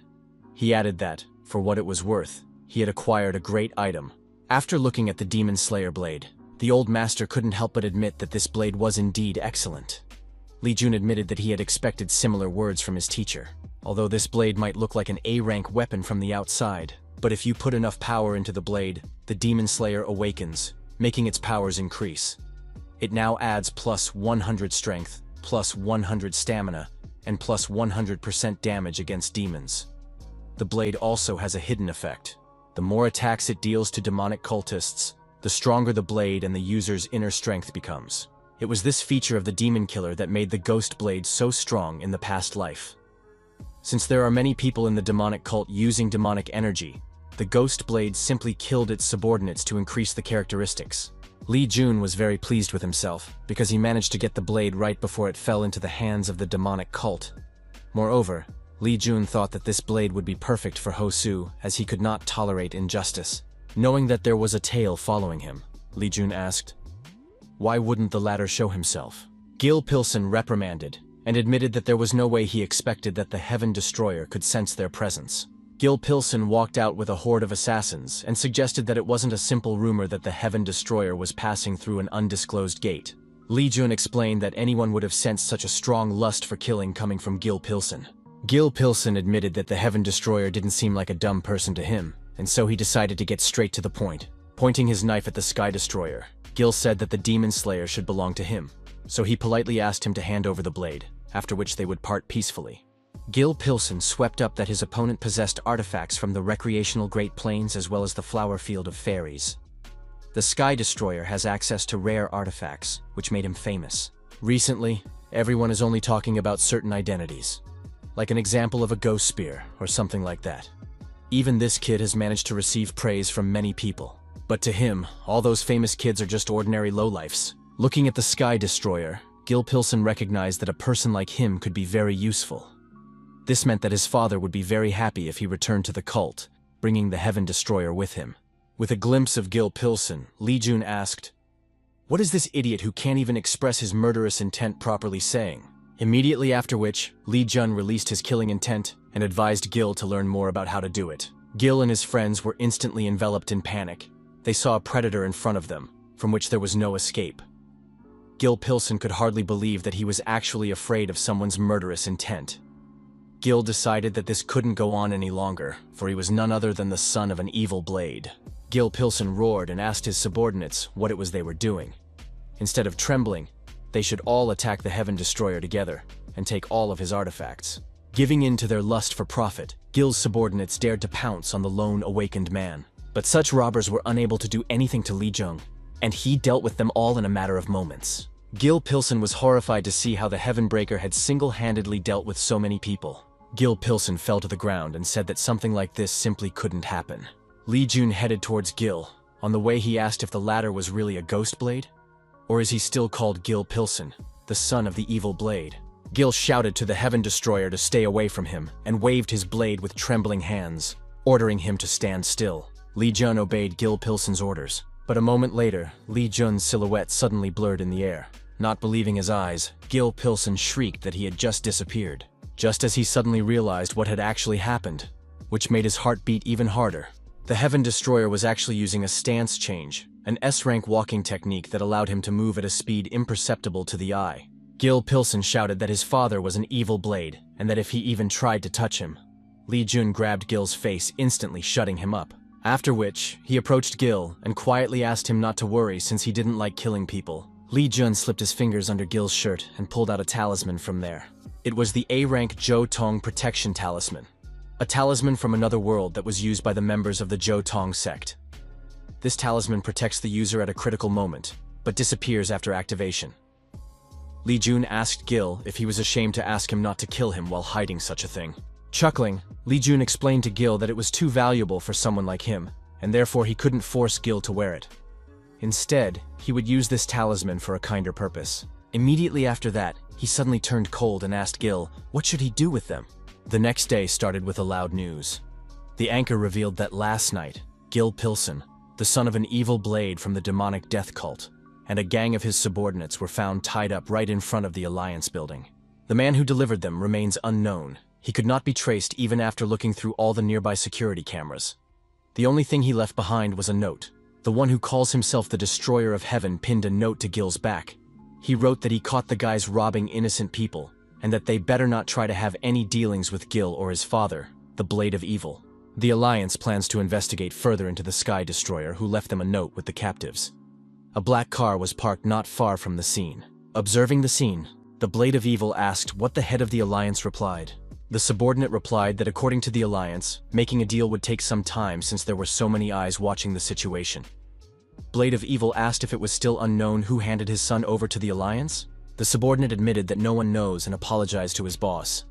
He added that, for what it was worth, he had acquired a great item. After looking at the Demon Slayer blade, the old master couldn't help but admit that this blade was indeed excellent. Li Jun admitted that he had expected similar words from his teacher. Although this blade might look like an A-rank weapon from the outside, but if you put enough power into the blade, the Demon Slayer awakens, making its powers increase. It now adds plus 100 strength, plus 100 stamina, and plus 100% damage against demons. The blade also has a hidden effect. The more attacks it deals to demonic cultists, the stronger the blade and the user's inner strength becomes. It was this feature of the demon killer that made the ghost blade so strong in the past life. Since there are many people in the demonic cult using demonic energy, the ghost blade simply killed its subordinates to increase the characteristics. Li Jun was very pleased with himself, because he managed to get the blade right before it fell into the hands of the demonic cult. Moreover, Li Jun thought that this blade would be perfect for Hosu, as he could not tolerate injustice. Knowing that there was a tail following him, Li Jun asked, why wouldn't the latter show himself? Gil Pilsen reprimanded, and admitted that there was no way he expected that the Heaven Destroyer could sense their presence. Gil Pilsen walked out with a horde of assassins and suggested that it wasn't a simple rumor that the Heaven Destroyer was passing through an undisclosed gate. Li Jun explained that anyone would have sensed such a strong lust for killing coming from Gil Pilsen. Gil Pilsen admitted that the Heaven Destroyer didn't seem like a dumb person to him, and so he decided to get straight to the point. Pointing his knife at the Sky Destroyer, Gil said that the Demon Slayer should belong to him, so he politely asked him to hand over the blade, after which they would part peacefully. Gil Pilsen swept up that his opponent possessed artifacts from the recreational Great Plains as well as the flower field of fairies. The Sky Destroyer has access to rare artifacts, which made him famous. Recently, everyone is only talking about certain identities, like an example of a ghost spear or something like that. Even this kid has managed to receive praise from many people. But to him, all those famous kids are just ordinary lowlifes. Looking at the Sky Destroyer, Gil Pilsen recognized that a person like him could be very useful. This meant that his father would be very happy if he returned to the cult, bringing the Heaven Destroyer with him. With a glimpse of Gil Pilsen, Li Jun asked, "What is this idiot who can't even express his murderous intent properly saying?" Immediately after which, Li Jun released his killing intent and advised Gil to learn more about how to do it. Gil and his friends were instantly enveloped in panic. They saw a predator in front of them, from which there was no escape. Gil Pilsen could hardly believe that he was actually afraid of someone's murderous intent. Gil decided that this couldn't go on any longer, for he was none other than the son of an evil blade. Gil Pilsen roared and asked his subordinates what it was they were doing. Instead of trembling, they should all attack the Heaven Destroyer together and take all of his artifacts. Giving in to their lust for profit, Gil's subordinates dared to pounce on the lone awakened man. But such robbers were unable to do anything to Li Jun, and he dealt with them all in a matter of moments. Gil Pilsen was horrified to see how the Heaven Breaker had single-handedly dealt with so many people. Gil Pilsen fell to the ground and said that something like this simply couldn't happen. Li Jun headed towards Gil. On the way he asked if the latter was really a ghost blade? Or is he still called Gil Pilsen, the son of the evil blade? Gil shouted to the Heaven Destroyer to stay away from him and waved his blade with trembling hands, ordering him to stand still. Li Jun obeyed Gil Pilsen's orders, but a moment later, Li Jun's silhouette suddenly blurred in the air. Not believing his eyes, Gil Pilsen shrieked that he had just disappeared, just as he suddenly realized what had actually happened, which made his heart beat even harder. The Heaven Destroyer was actually using a stance change, an S-rank walking technique that allowed him to move at a speed imperceptible to the eye. Gil Pilsen shouted that his father was an evil blade, and that if he even tried to touch him, Li Jun grabbed Gil's face, instantly shutting him up. After which, he approached Gil and quietly asked him not to worry since he didn't like killing people. Lee Jun slipped his fingers under Gil's shirt and pulled out a talisman from there. It was the A-rank Zhou Tong Protection Talisman, a talisman from another world that was used by the members of the Zhou Tong sect. This talisman protects the user at a critical moment, but disappears after activation. Lee Jun asked Gil if he was ashamed to ask him not to kill him while hiding such a thing. Chuckling, Lee Jun explained to Gil that it was too valuable for someone like him, and therefore he couldn't force Gil to wear it. Instead, he would use this talisman for a kinder purpose. Immediately after that, he suddenly turned cold and asked Gil what should he do with them. The next day started with a loud news. The anchor revealed that last night, Gil Pilson, the son of an evil blade from the demonic death cult, and a gang of his subordinates were found tied up right in front of the Alliance building. The man who delivered them remains unknown. He could not be traced even after looking through all the nearby security cameras. The only thing he left behind was a note. The one who calls himself the Destroyer of Heaven pinned a note to Gil's back. He wrote that he caught the guys robbing innocent people, and that they better not try to have any dealings with Gil or his father, the Blade of Evil. The Alliance plans to investigate further into the Sky Destroyer who left them a note with the captives. A black car was parked not far from the scene. Observing the scene, the Blade of Evil asked what the head of the Alliance replied. The subordinate replied that according to the Alliance, making a deal would take some time since there were so many eyes watching the situation. Blade of Evil asked if it was still unknown who handed his son over to the Alliance. The subordinate admitted that no one knows and apologized to his boss.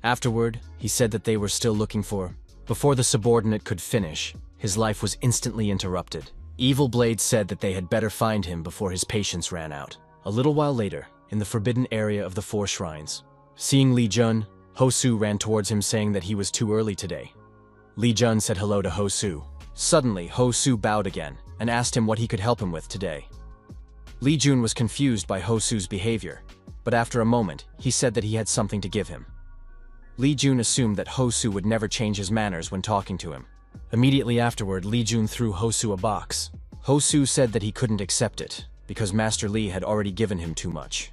Afterward, he said that they were still looking for. Before the subordinate could finish, his life was instantly interrupted. Evil Blade said that they had better find him before his patience ran out. A little while later, in the forbidden area of the Four Shrines, seeing Lee Jun, Hosu ran towards him saying that he was too early today. Lee Jun said hello to Hosu. Suddenly, Hosu bowed again and asked him what he could help him with today. Lee Jun was confused by Hosu's behavior, but after a moment, he said that he had something to give him. Lee Jun assumed that Hosu would never change his manners when talking to him. Immediately afterward, Lee Jun threw Hosu a box. Hosu said that he couldn't accept it, because Master Lee had already given him too much.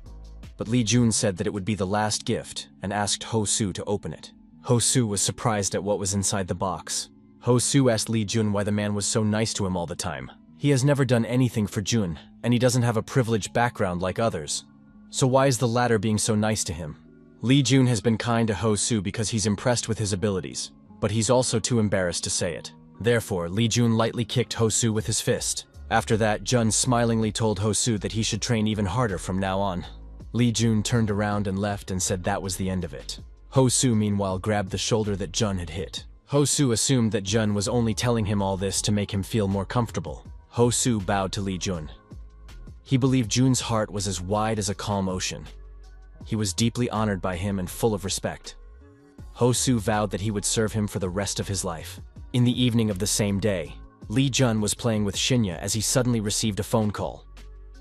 But Lee Jun said that it would be the last gift, and asked Hosu to open it. Hosu was surprised at what was inside the box. Hosu asked Lee Jun why the man was so nice to him all the time. He has never done anything for Jun, and he doesn't have a privileged background like others. So why is the latter being so nice to him? Lee Jun has been kind to Hosu because he's impressed with his abilities, but he's also too embarrassed to say it. Therefore, Lee Jun lightly kicked Hosu with his fist. After that, Jun smilingly told Hosu that he should train even harder from now on. Lee Jun turned around and left and said that was the end of it. Hosu meanwhile grabbed the shoulder that Jun had hit. Hosu assumed that Jun was only telling him all this to make him feel more comfortable. Hosu bowed to Lee Jun. He believed Jun's heart was as wide as a calm ocean. He was deeply honored by him and full of respect. Hosu vowed that he would serve him for the rest of his life. In the evening of the same day, Lee Jun was playing with Shinya as he suddenly received a phone call.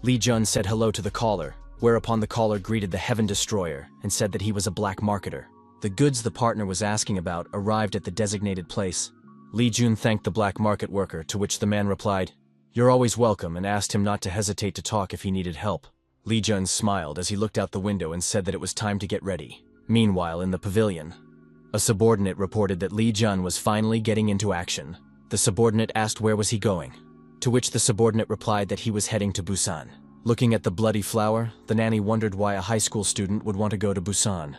Lee Jun said hello to the caller, whereupon the caller greeted the Heaven Destroyer and said that he was a black marketer. The goods the partner was asking about arrived at the designated place. Lee Jun thanked the black market worker, to which the man replied, "You're always welcome," and asked him not to hesitate to talk if he needed help. Lee Jun smiled as he looked out the window and said that it was time to get ready. Meanwhile, in the pavilion, a subordinate reported that Lee Jun was finally getting into action. The subordinate asked where was he going, to which the subordinate replied that he was heading to Busan. Looking at the bloody flower, the nanny wondered why a high school student would want to go to Busan.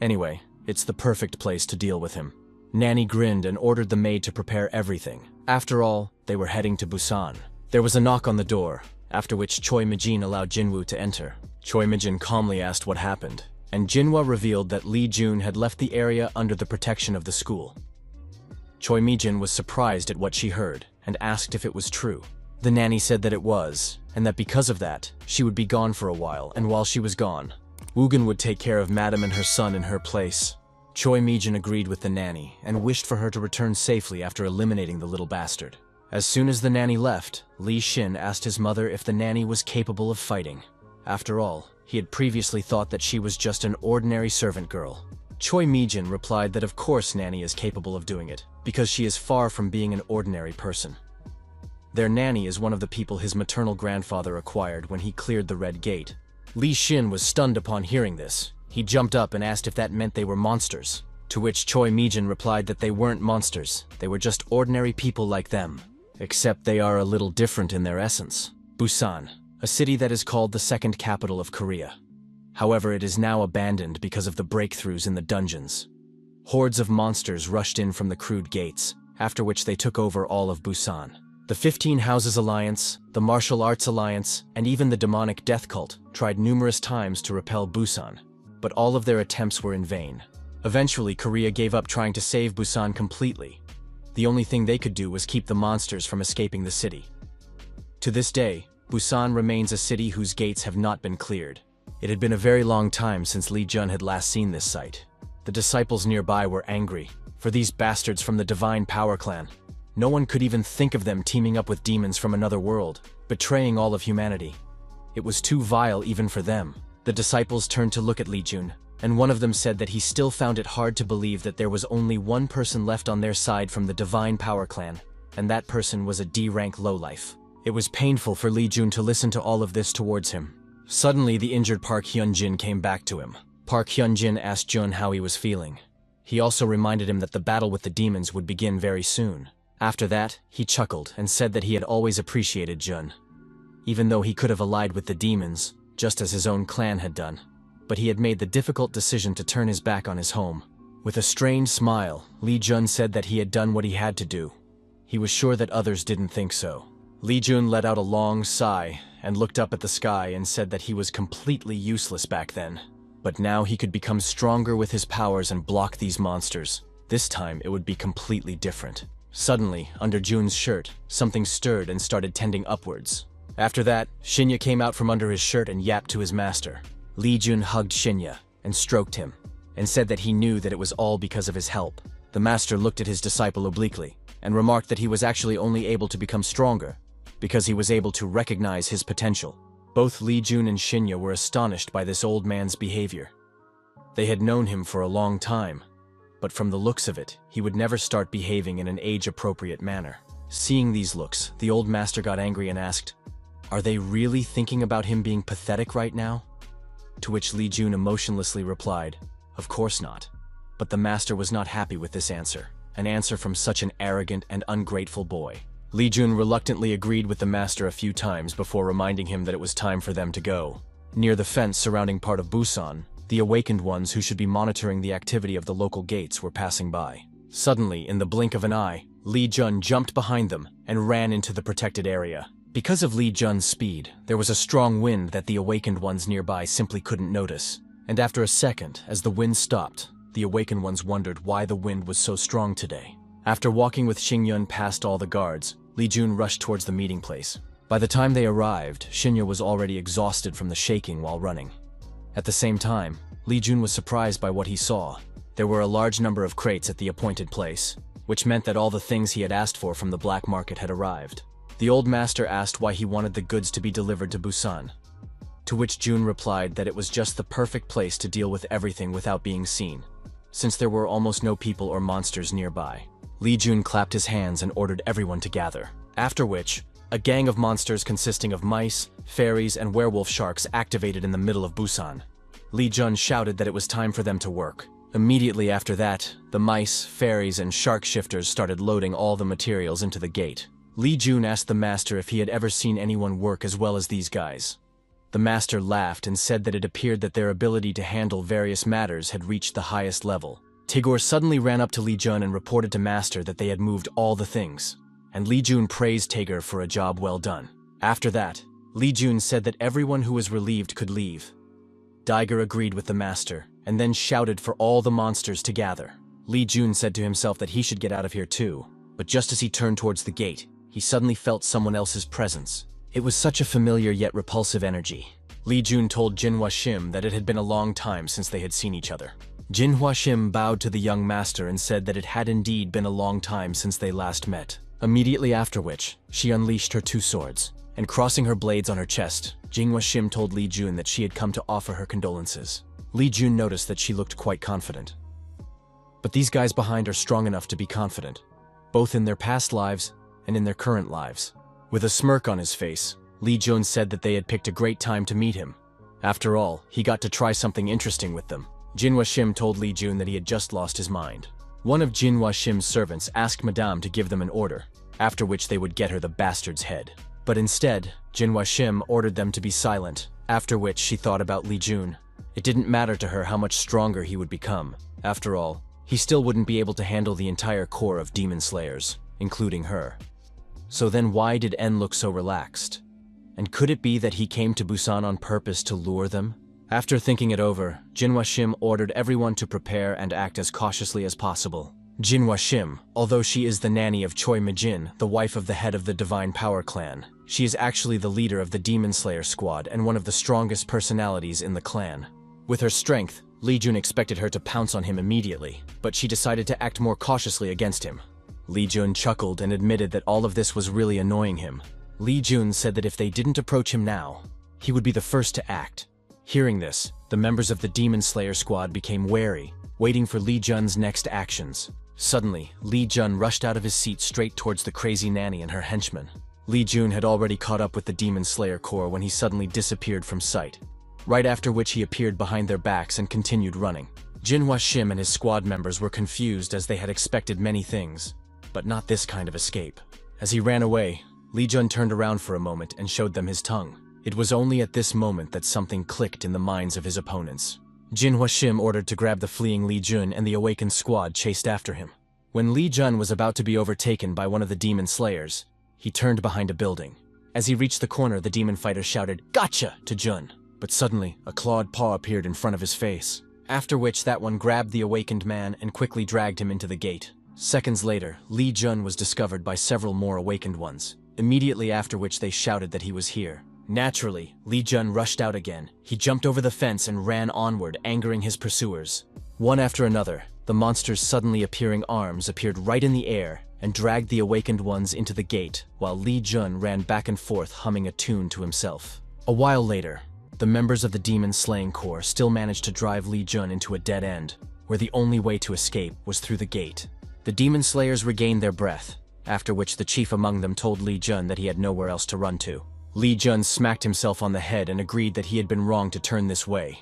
Anyway, it's the perfect place to deal with him. Nanny grinned and ordered the maid to prepare everything. After all, they were heading to Busan. There was a knock on the door, after which Choi Mijin allowed Jinwoo to enter. Choi Mijin calmly asked what happened, and Jinwoo revealed that Lee Jun had left the area under the protection of the school. Choi Mijin was surprised at what she heard and asked if it was true. The nanny said that it was, and that because of that, she would be gone for a while, and while she was gone, Woogan would take care of Madam and her son in her place. Choi Mijin agreed with the nanny and wished for her to return safely after eliminating the little bastard. As soon as the nanny left, Lee Shin asked his mother if the nanny was capable of fighting. After all, he had previously thought that she was just an ordinary servant girl. Choi Mijin replied that of course Nanny is capable of doing it, because she is far from being an ordinary person. Their nanny is one of the people his maternal grandfather acquired when he cleared the Red Gate. Lee Shin was stunned upon hearing this. He jumped up and asked if that meant they were monsters. To which Choi Mijin replied that they weren't monsters, they were just ordinary people like them. Except they are a little different in their essence. Busan, a city that is called the second capital of Korea. However, it is now abandoned because of the breakthroughs in the dungeons. Hordes of monsters rushed in from the crude gates, after which they took over all of Busan. The 15 Houses Alliance, the Martial Arts Alliance, and even the demonic death cult tried numerous times to repel Busan, but all of their attempts were in vain. Eventually, Korea gave up trying to save Busan completely. The only thing they could do was keep the monsters from escaping the city. To this day, Busan remains a city whose gates have not been cleared. It had been a very long time since Lee Jun had last seen this site. The disciples nearby were angry, for these bastards from the Divine Power Clan. No one could even think of them teaming up with demons from another world, betraying all of humanity. It was too vile even for them. The disciples turned to look at Lee Jun, and one of them said that he still found it hard to believe that there was only one person left on their side from the Divine Power Clan, and that person was a D-rank lowlife. It was painful for Lee Jun to listen to all of this towards him. Suddenly, the injured Park Hyun-jin came back to him. Park Hyun-jin asked Jun how he was feeling. He also reminded him that the battle with the demons would begin very soon. After that, he chuckled and said that he had always appreciated Jun, even though he could have allied with the demons, just as his own clan had done. But he had made the difficult decision to turn his back on his home. With a strained smile, Lee Jun said that he had done what he had to do. He was sure that others didn't think so. Lee Jun let out a long sigh and looked up at the sky and said that he was completely useless back then. But now he could become stronger with his powers and block these monsters. This time it would be completely different. Suddenly, under Jun's shirt, something stirred and started tending upwards. After that, Shinya came out from under his shirt and yapped to his master. Lee Jun hugged Shinya and stroked him, and said that he knew that it was all because of his help. The master looked at his disciple obliquely, and remarked that he was actually only able to become stronger, because he was able to recognize his potential. Both Lee Jun and Shinya were astonished by this old man's behavior. They had known him for a long time, but from the looks of it, he would never start behaving in an age-appropriate manner. Seeing these looks, the old master got angry and asked, "Are they really thinking about him being pathetic right now?" To which Lee Jun emotionlessly replied, "Of course not." But the master was not happy with this answer, an answer from such an arrogant and ungrateful boy. Lee Jun reluctantly agreed with the master a few times before reminding him that it was time for them to go. Near the fence surrounding part of Busan, the awakened ones who should be monitoring the activity of the local gates were passing by. Suddenly, in the blink of an eye, Lee Jun jumped behind them and ran into the protected area. Because of Lee Jun's speed, there was a strong wind that the awakened ones nearby simply couldn't notice. And after a second, as the wind stopped, the awakened ones wondered why the wind was so strong today. After walking with Xingyun past all the guards, Lee Jun rushed towards the meeting place. By the time they arrived, Shinya was already exhausted from the shaking while running. At the same time, Lee Jun was surprised by what he saw. There were a large number of crates at the appointed place, which meant that all the things he had asked for from the black market had arrived. The old master asked why he wanted the goods to be delivered to Busan, to which Jun replied that it was just the perfect place to deal with everything without being seen, since there were almost no people or monsters nearby. Lee Jun clapped his hands and ordered everyone to gather, after which, a gang of monsters consisting of mice, fairies, and werewolf sharks activated in the middle of Busan. Lee Jun shouted that it was time for them to work. Immediately after that, the mice, fairies, and shark shifters started loading all the materials into the gate. Lee Jun asked the master if he had ever seen anyone work as well as these guys. The master laughed and said that it appeared that their ability to handle various matters had reached the highest level. Tigor suddenly ran up to Lee Jun and reported to master that they had moved all the things, and Lee Jun praised Tigor for a job well done. After that, Lee Jun said that everyone who was relieved could leave. Tiger agreed with the master, and then shouted for all the monsters to gather. Lee Jun said to himself that he should get out of here too, but just as he turned towards the gate, he suddenly felt someone else's presence. It was such a familiar yet repulsive energy. Lee Jun told Jinhua Shim that it had been a long time since they had seen each other. Jinhua Shim bowed to the young master and said that it had indeed been a long time since they last met. Immediately after which, she unleashed her two swords, and crossing her blades on her chest, Jinhua Shim told Lee Jun that she had come to offer her condolences. Lee Jun noticed that she looked quite confident. But these guys behind are strong enough to be confident, both in their past lives and in their current lives. With a smirk on his face, Lee Jun said that they had picked a great time to meet him. After all, he got to try something interesting with them. Jinhua Shim told Li Jun that he had just lost his mind. One of Jinhua Shim's servants asked Madame to give them an order, after which they would get her the bastard's head. But instead, Jinhua Shim ordered them to be silent, after which she thought about Li Jun. It didn't matter to her how much stronger he would become. After all, he still wouldn't be able to handle the entire corps of demon slayers, including her. So then why did En look so relaxed? And could it be that he came to Busan on purpose to lure them? After thinking it over, Jinhua Shim ordered everyone to prepare and act as cautiously as possible. Jinhua Shim, although she is the nanny of Choi Mijin, the wife of the head of the Divine Power clan, she is actually the leader of the Demon Slayer squad and one of the strongest personalities in the clan. With her strength, Li Jun expected her to pounce on him immediately, but she decided to act more cautiously against him. Li Jun chuckled and admitted that all of this was really annoying him. Li Jun said that if they didn't approach him now, he would be the first to act. Hearing this, the members of the Demon Slayer squad became wary, waiting for Li Jun's next actions. Suddenly, Li Jun rushed out of his seat straight towards the crazy nanny and her henchmen. Li Jun had already caught up with the Demon Slayer corps when he suddenly disappeared from sight, right after which he appeared behind their backs and continued running. Jinhua Shim and his squad members were confused as they had expected many things, but not this kind of escape. As he ran away, Li Jun turned around for a moment and showed them his tongue. It was only at this moment that something clicked in the minds of his opponents. Jinhua Shim ordered to grab the fleeing Li Jun and the awakened squad chased after him. When Li Jun was about to be overtaken by one of the demon slayers, he turned behind a building. As he reached the corner, the demon fighter shouted, "Gotcha!" to Jun. But suddenly, a clawed paw appeared in front of his face, after which that one grabbed the awakened man and quickly dragged him into the gate. Seconds later, Li Jun was discovered by several more awakened ones, immediately after which they shouted that he was here. Naturally, Li Jun rushed out again. He jumped over the fence and ran onward, angering his pursuers. One after another, the monster's suddenly appearing arms appeared right in the air and dragged the awakened ones into the gate, while Li Jun ran back and forth humming a tune to himself. A while later, the members of the Demon Slaying Corps still managed to drive Li Jun into a dead end, where the only way to escape was through the gate. The Demon Slayers regained their breath, after which the chief among them told Li Jun that he had nowhere else to run to. Li Jun smacked himself on the head and agreed that he had been wrong to turn this way.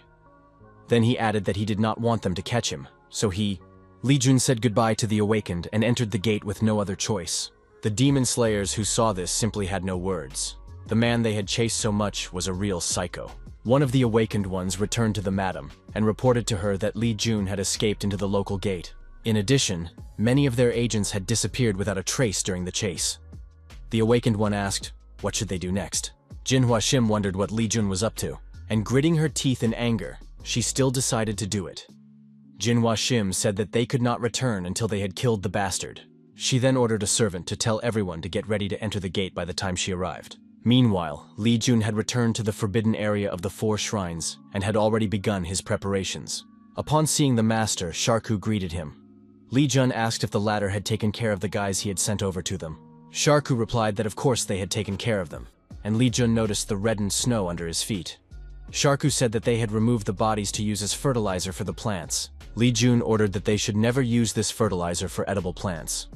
Then he added that he did not want them to catch him, so Li Jun said goodbye to the awakened and entered the gate with no other choice. The Demon Slayers who saw this simply had no words. The man they had chased so much was a real psycho. One of the awakened ones returned to the madam and reported to her that Li Jun had escaped into the local gate. In addition, many of their agents had disappeared without a trace during the chase. The awakened one asked, what should they do next? Jinhua Shim wondered what Li Jun was up to, and gritting her teeth in anger, she still decided to do it. Jinhua Shim said that they could not return until they had killed the bastard. She then ordered a servant to tell everyone to get ready to enter the gate by the time she arrived. Meanwhile, Li Jun had returned to the forbidden area of the 4 shrines and had already begun his preparations. Upon seeing the master, Sharku greeted him. Li Jun asked if the latter had taken care of the guys he had sent over to them. Sharku replied that of course they had taken care of them, and Li Jun noticed the reddened snow under his feet. Sharku said that they had removed the bodies to use as fertilizer for the plants. Li Jun ordered that they should never use this fertilizer for edible plants.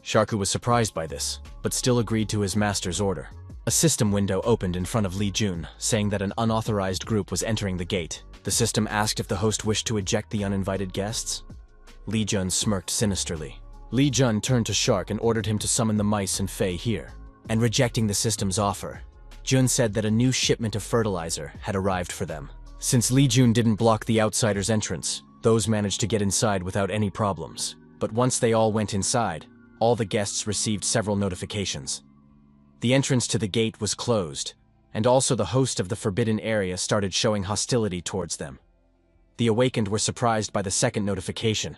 Sharku was surprised by this, but still agreed to his master's order. A system window opened in front of Li Jun, saying that an unauthorized group was entering the gate. The system asked if the host wished to eject the uninvited guests. Li Jun smirked sinisterly. Li Jun turned to Shark and ordered him to summon the mice and Fae here. And rejecting the system's offer, Jun said that a new shipment of fertilizer had arrived for them. Since Li Jun didn't block the outsiders' entrance, those managed to get inside without any problems. But once they all went inside, all the guests received several notifications. The entrance to the gate was closed, and also the host of the forbidden area started showing hostility towards them. The awakened were surprised by the second notification.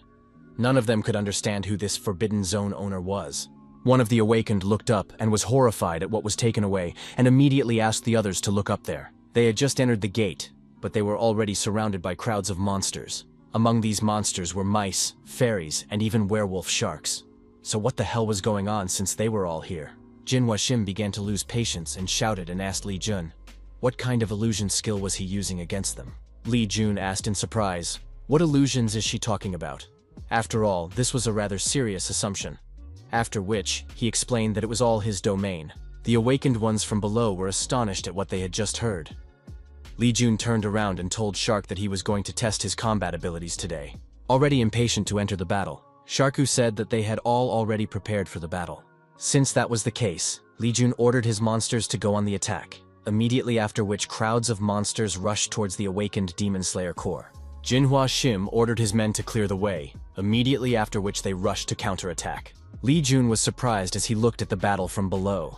None of them could understand who this forbidden zone owner was. One of the awakened looked up and was horrified at what was taken away and immediately asked the others to look up there. They had just entered the gate, but they were already surrounded by crowds of monsters. Among these monsters were mice, fairies, and even werewolf sharks. So what the hell was going on since they were all here? Jinhua Shim began to lose patience and shouted and asked Li Jun, what kind of illusion skill was he using against them? Li Jun asked in surprise, what illusions is she talking about? After all, this was a rather serious assumption. After which, he explained that it was all his domain. The awakened ones from below were astonished at what they had just heard. Li Jun turned around and told Shark that he was going to test his combat abilities today. Already impatient to enter the battle, Sharku said that they had all already prepared for the battle. Since that was the case, Li Jun ordered his monsters to go on the attack, immediately after which crowds of monsters rushed towards the awakened Demon Slayer core. Jinhua Shim ordered his men to clear the way, immediately after which they rushed to counterattack. Li Jun was surprised as he looked at the battle from below.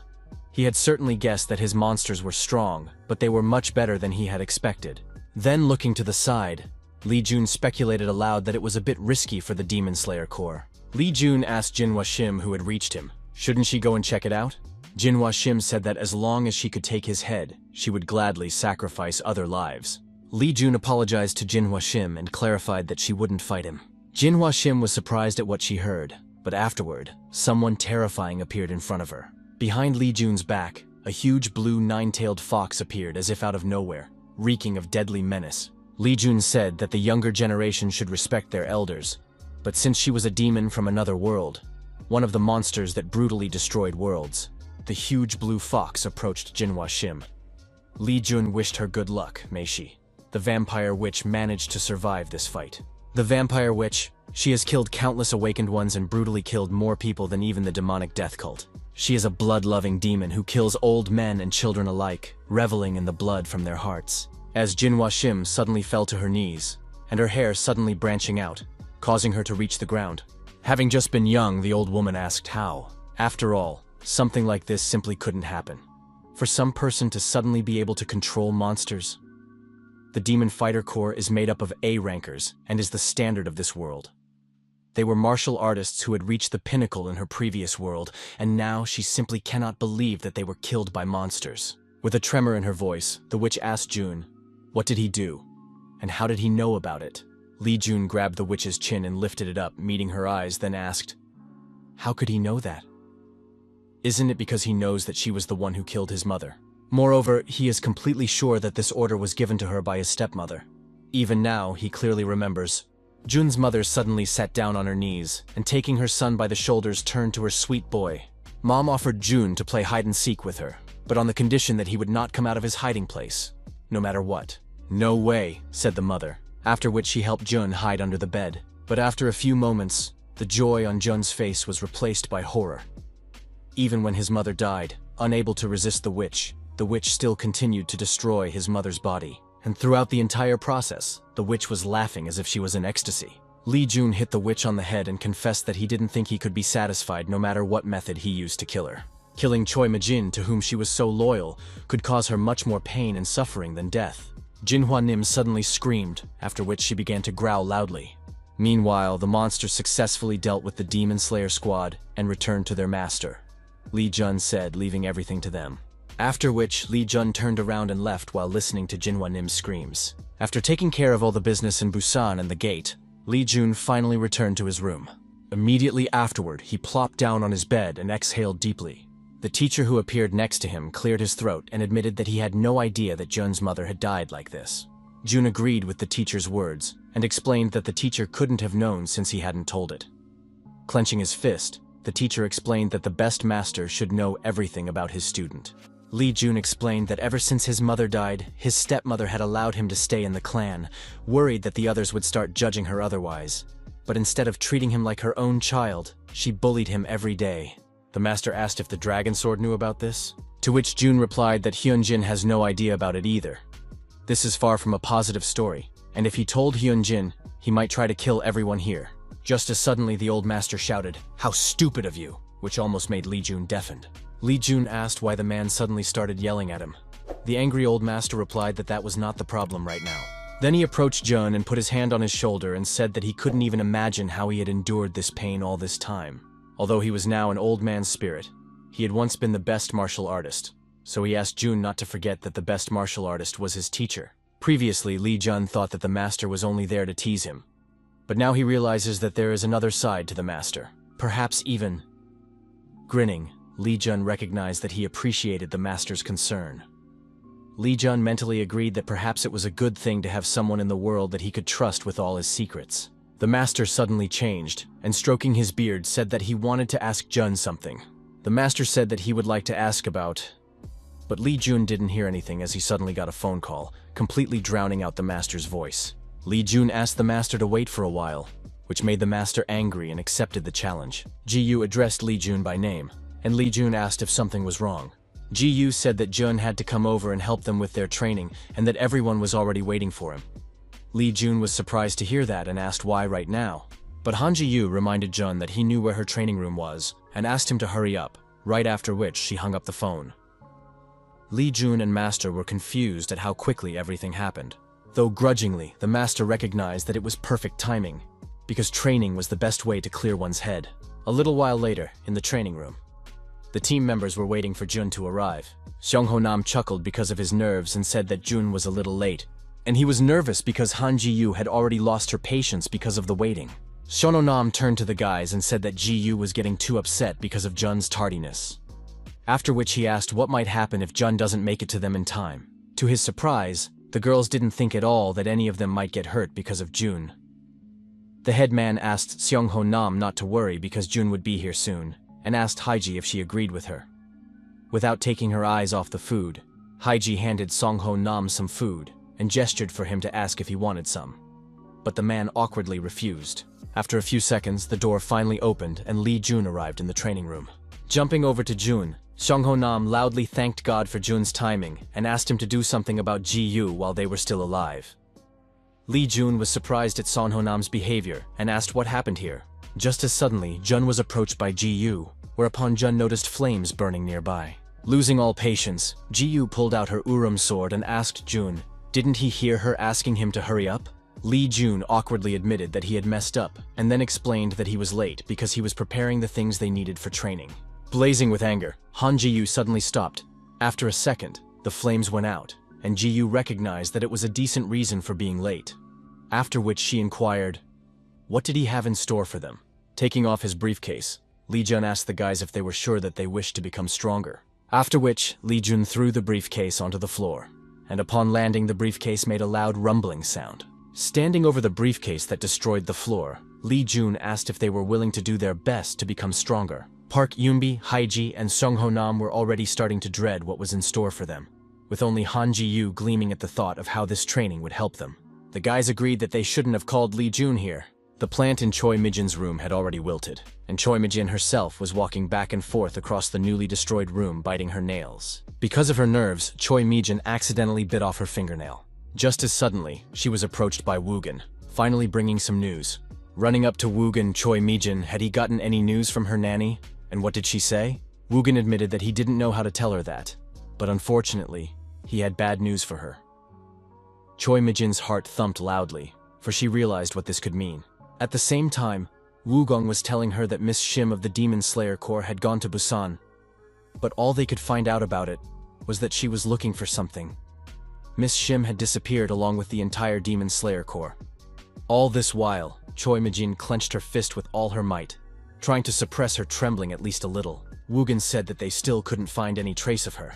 He had certainly guessed that his monsters were strong, but they were much better than he had expected. Then looking to the side, Li Jun speculated aloud that it was a bit risky for the Demon Slayer core. Li Jun asked Jinhua Shim, who had reached him, shouldn't she go and check it out? Jinhua Shim said that as long as she could take his head, she would gladly sacrifice other lives. Li Jun apologized to Jinhua Shim and clarified that she wouldn't fight him. Jinhua Shim was surprised at what she heard, but afterward, someone terrifying appeared in front of her. Behind Li Jun's back, a huge blue nine-tailed fox appeared as if out of nowhere, reeking of deadly menace. Li Jun said that the younger generation should respect their elders, but since she was a demon from another world, one of the monsters that brutally destroyed worlds, the huge blue fox approached Jinhua Shim. Li Jun wished her good luck, may she. The vampire witch managed to survive this fight. The vampire witch, she has killed countless awakened ones and brutally killed more people than even the demonic death cult. She is a blood-loving demon who kills old men and children alike, reveling in the blood from their hearts. As Jinhua Shim suddenly fell to her knees, and her hair suddenly branching out, causing her to reach the ground. Having just been young, the old woman asked how. After all, something like this simply couldn't happen. For some person to suddenly be able to control monsters. The Demon Fighter Corps is made up of A rankers and is the standard of this world. They were martial artists who had reached the pinnacle in her previous world, and now she simply cannot believe that they were killed by monsters. With a tremor in her voice, the witch asked Jun, what did he do? And how did he know about it? Li Jun grabbed the witch's chin and lifted it up, meeting her eyes, then asked, how could he know that? Isn't it because he knows that she was the one who killed his mother? Moreover, he is completely sure that this order was given to her by his stepmother. Even now, he clearly remembers. Jun's mother suddenly sat down on her knees, and taking her son by the shoulders turned to her sweet boy. Mom offered Jun to play hide-and-seek with her, but on the condition that he would not come out of his hiding place, no matter what. No way, said the mother, after which she helped Jun hide under the bed. But after a few moments, the joy on Jun's face was replaced by horror. Even when his mother died, unable to resist the witch still continued to destroy his mother's body. And throughout the entire process, the witch was laughing as if she was in ecstasy. Li Jun hit the witch on the head and confessed that he didn't think he could be satisfied no matter what method he used to kill her. Killing Choi Ma-jin, to whom she was so loyal, could cause her much more pain and suffering than death. Jinhua Nim suddenly screamed, after which she began to growl loudly. Meanwhile, the monsters successfully dealt with the Demon Slayer squad and returned to their master. Li Jun said, leaving everything to them. After which, Li Jun turned around and left while listening to Jinhua Nim's screams. After taking care of all the business in Busan and the gate, Li Jun finally returned to his room. Immediately afterward, he plopped down on his bed and exhaled deeply. The teacher who appeared next to him cleared his throat and admitted that he had no idea that Jun's mother had died like this. Jun agreed with the teacher's words and explained that the teacher couldn't have known since he hadn't told it. Clenching his fist, the teacher explained that the best master should know everything about his student. Li Jun explained that ever since his mother died, his stepmother had allowed him to stay in the clan, worried that the others would start judging her otherwise. But instead of treating him like her own child, she bullied him every day. The master asked if the Dragon Sword knew about this, to which Jun replied that Hyunjin has no idea about it either. This is far from a positive story, and if he told Hyunjin, he might try to kill everyone here. Just as suddenly the old master shouted, "How stupid of you!" which almost made Li Jun deafened. Li Jun asked why the man suddenly started yelling at him. The angry old master replied that that was not the problem right now. Then he approached Jun and put his hand on his shoulder and said that he couldn't even imagine how he had endured this pain all this time. Although he was now an old man's spirit, he had once been the best martial artist, so he asked Jun not to forget that the best martial artist was his teacher. Previously, Li Jun thought that the master was only there to tease him, but now he realizes that there is another side to the master, perhaps even... Grinning, Li Jun recognized that he appreciated the master's concern. Li Jun mentally agreed that perhaps it was a good thing to have someone in the world that he could trust with all his secrets. The master suddenly changed, and stroking his beard said that he wanted to ask Jun something. The master said that he would like to ask about... But Li Jun didn't hear anything as he suddenly got a phone call, completely drowning out the master's voice. Li Jun asked the master to wait for a while, which made the master angry and accepted the challenge. Ji Yu addressed Li Jun by name, and Li Jun asked if something was wrong. Ji Yu said that Jun had to come over and help them with their training and that everyone was already waiting for him. Li Jun was surprised to hear that and asked why right now. But Han Ji Yu reminded Jun that he knew where her training room was and asked him to hurry up, right after which she hung up the phone. Li Jun and Master were confused at how quickly everything happened. Though grudgingly, the Master recognized that it was perfect timing, because training was the best way to clear one's head. A little while later, in the training room, the team members were waiting for Jun to arrive. Seong-ho Nam chuckled because of his nerves and said that Jun was a little late, and he was nervous because Han Ji Yu had already lost her patience because of the waiting. Seong-ho Nam turned to the guys and said that Ji Yu was getting too upset because of Jun's tardiness. After which he asked what might happen if Jun doesn't make it to them in time. To his surprise, the girls didn't think at all that any of them might get hurt because of Jun. The headman asked Seong-ho Nam not to worry because Jun would be here soon, and asked Haiji if she agreed with her. Without taking her eyes off the food, Haiji handed Seong-ho Nam some food and gestured for him to ask if he wanted some. But the man awkwardly refused. After a few seconds, the door finally opened and Li Jun arrived in the training room. Jumping over to Jun, Seong-ho Nam loudly thanked God for Jun's timing and asked him to do something about Ji Yu while they were still alive. Li Jun was surprised at Seong-ho Nam's behavior and asked what happened here. Just as suddenly, Jun was approached by Ji Yu, whereupon Jun noticed flames burning nearby. Losing all patience, Ji Yu pulled out her Urum sword and asked Jun, didn't he hear her asking him to hurry up? Li Jun awkwardly admitted that he had messed up and then explained that he was late because he was preparing the things they needed for training. Blazing with anger, Han Ji Yu suddenly stopped. After a second, the flames went out, and Ji Yu recognized that it was a decent reason for being late. After which she inquired, what did he have in store for them? Taking off his briefcase, Li Jun asked the guys if they were sure that they wished to become stronger. After which, Li Jun threw the briefcase onto the floor, and upon landing the briefcase made a loud rumbling sound. Standing over the briefcase that destroyed the floor, Li Jun asked if they were willing to do their best to become stronger. Park Yoonbi, Haiji, and Seong-ho Nam were already starting to dread what was in store for them, with only Han Ji Yu gleaming at the thought of how this training would help them. The guys agreed that they shouldn't have called Li Jun here. The plant in Choi Mi-jin's room had already wilted, and Choi Mi-jin herself was walking back and forth across the newly destroyed room biting her nails. Because of her nerves, Choi Mi-jin accidentally bit off her fingernail. Just as suddenly, she was approached by Woogan, finally bringing some news. Running up to Woogan, Choi Mi-jin, had he gotten any news from her nanny? And what did she say? Woogan admitted that he didn't know how to tell her that, but unfortunately, he had bad news for her. Choi Mi-jin's heart thumped loudly, for she realized what this could mean. At the same time, Wugong was telling her that Miss Shim of the Demon Slayer Corps had gone to Busan, but all they could find out about it was that she was looking for something. Miss Shim had disappeared along with the entire Demon Slayer Corps. All this while, Choi Mi-jin clenched her fist with all her might, trying to suppress her trembling at least a little. Woogan said that they still couldn't find any trace of her.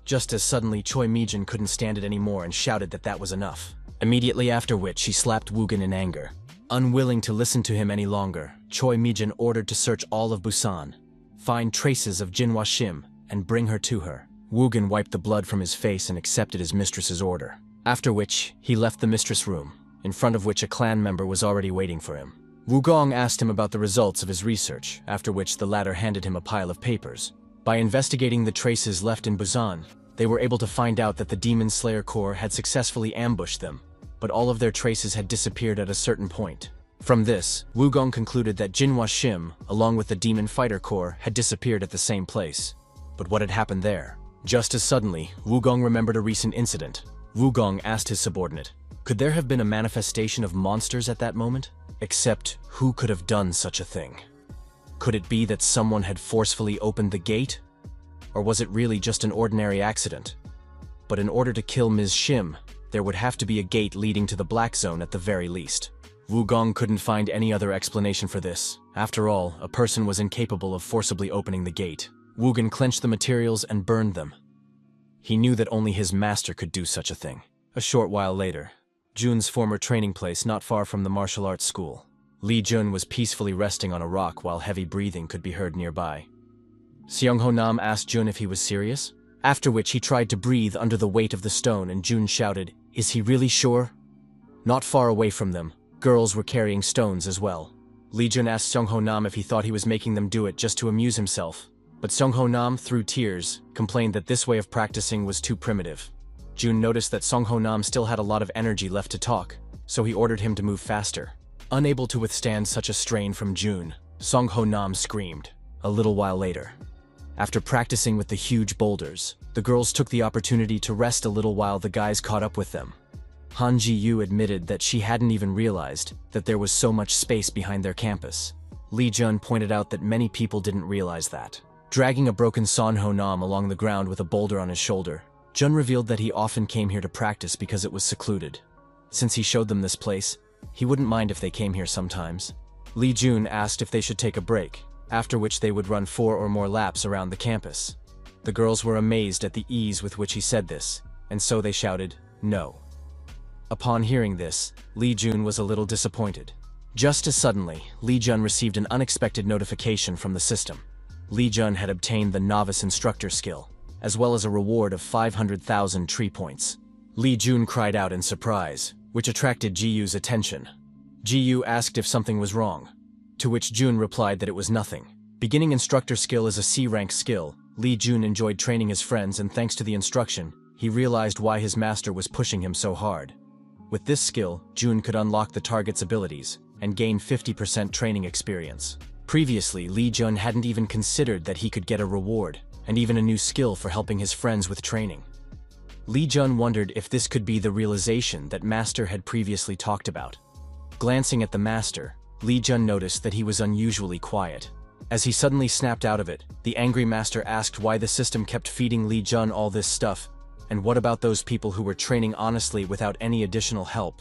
Just as suddenly, Choi Mi-jin couldn't stand it anymore and shouted that that was enough. Immediately after which, she slapped Woogan in anger. Unwilling to listen to him any longer, Choi Mi-jin ordered to search all of Busan, find traces of Jinhwa Shim, and bring her to her. Woogan wiped the blood from his face and accepted his mistress's order. After which, he left the mistress room, in front of which a clan member was already waiting for him. Wugong asked him about the results of his research, after which the latter handed him a pile of papers. By investigating the traces left in Busan, they were able to find out that the Demon Slayer Corps had successfully ambushed them, but all of their traces had disappeared at a certain point. From this, Wugong concluded that Jinhwa Shim, along with the Demon Fighter Corps, had disappeared at the same place. But what had happened there? Just as suddenly, Wugong remembered a recent incident. Wugong asked his subordinate, could there have been a manifestation of monsters at that moment? Except, who could have done such a thing? Could it be that someone had forcefully opened the gate? Or was it really just an ordinary accident? But in order to kill Ms. Shim, there would have to be a gate leading to the Black Zone at the very least. Wugong couldn't find any other explanation for this. After all, a person was incapable of forcibly opening the gate. Woogan clenched the materials and burned them. He knew that only his master could do such a thing. A short while later, Jun's former training place not far from the martial arts school. Li Jun was peacefully resting on a rock while heavy breathing could be heard nearby. Seong-ho Nam asked Jun if he was serious, after which he tried to breathe under the weight of the stone and Jun shouted, Is he really sure? Not far away from them, girls were carrying stones as well. Lee Jun asked Seong-ho Nam if he thought he was making them do it just to amuse himself. But Seong-ho Nam, through tears, complained that this way of practicing was too primitive. Jun noticed that Seong-ho Nam still had a lot of energy left to talk, so he ordered him to move faster. Unable to withstand such a strain from Jun, Seong-ho Nam screamed. A little while later, after practicing with the huge boulders, the girls took the opportunity to rest a little while the guys caught up with them. Han Ji-yu admitted that she hadn't even realized that there was so much space behind their campus. Lee Jun pointed out that many people didn't realize that. Dragging a broken Seong-ho Nam along the ground with a boulder on his shoulder, Jun revealed that he often came here to practice because it was secluded. Since he showed them this place, he wouldn't mind if they came here sometimes. Lee Jun asked if they should take a break, after which they would run 4 or more laps around the campus. The girls were amazed at the ease with which he said this, and so they shouted, "No." Upon hearing this, Lee Jun was a little disappointed. Just as suddenly, Lee Jun received an unexpected notification from the system. Lee Jun had obtained the Novice Instructor skill, as well as a reward of 500,000 tree points. Lee Jun cried out in surprise, which attracted Ji-Yu's attention. Ji-Yu asked if something was wrong, to which Jun replied that it was nothing. Beginning Instructor skill is a C-rank skill, Lee Jun enjoyed training his friends, and thanks to the instruction, he realized why his master was pushing him so hard. With this skill, Jun could unlock the target's abilities and gain 50% training experience. Previously, Lee Jun hadn't even considered that he could get a reward, and even a new skill for helping his friends with training. Lee Jun wondered if this could be the realization that Master had previously talked about. Glancing at the Master, Lee Jun noticed that he was unusually quiet. As he suddenly snapped out of it, the angry Master asked why the system kept feeding Lee Jun all this stuff, and what about those people who were training honestly without any additional help?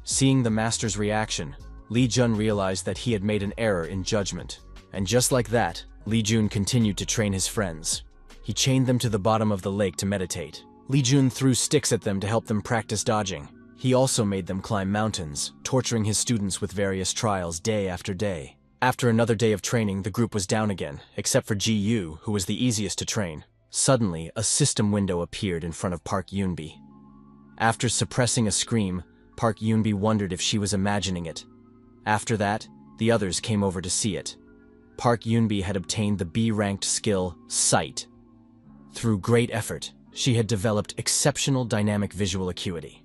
Seeing the Master's reaction, Lee Jun realized that he had made an error in judgment. And just like that, Lee Jun continued to train his friends. He chained them to the bottom of the lake to meditate. Lee Jun threw sticks at them to help them practice dodging. He also made them climb mountains, torturing his students with various trials day after day. After another day of training, the group was down again, except for Ji-Yu, who was the easiest to train. Suddenly, a system window appeared in front of Park Yoonbi. After suppressing a scream, Park Yoonbi wondered if she was imagining it. After that, the others came over to see it. Park Yoonbi had obtained the B-ranked skill, Sight. Through great effort, she had developed exceptional dynamic visual acuity.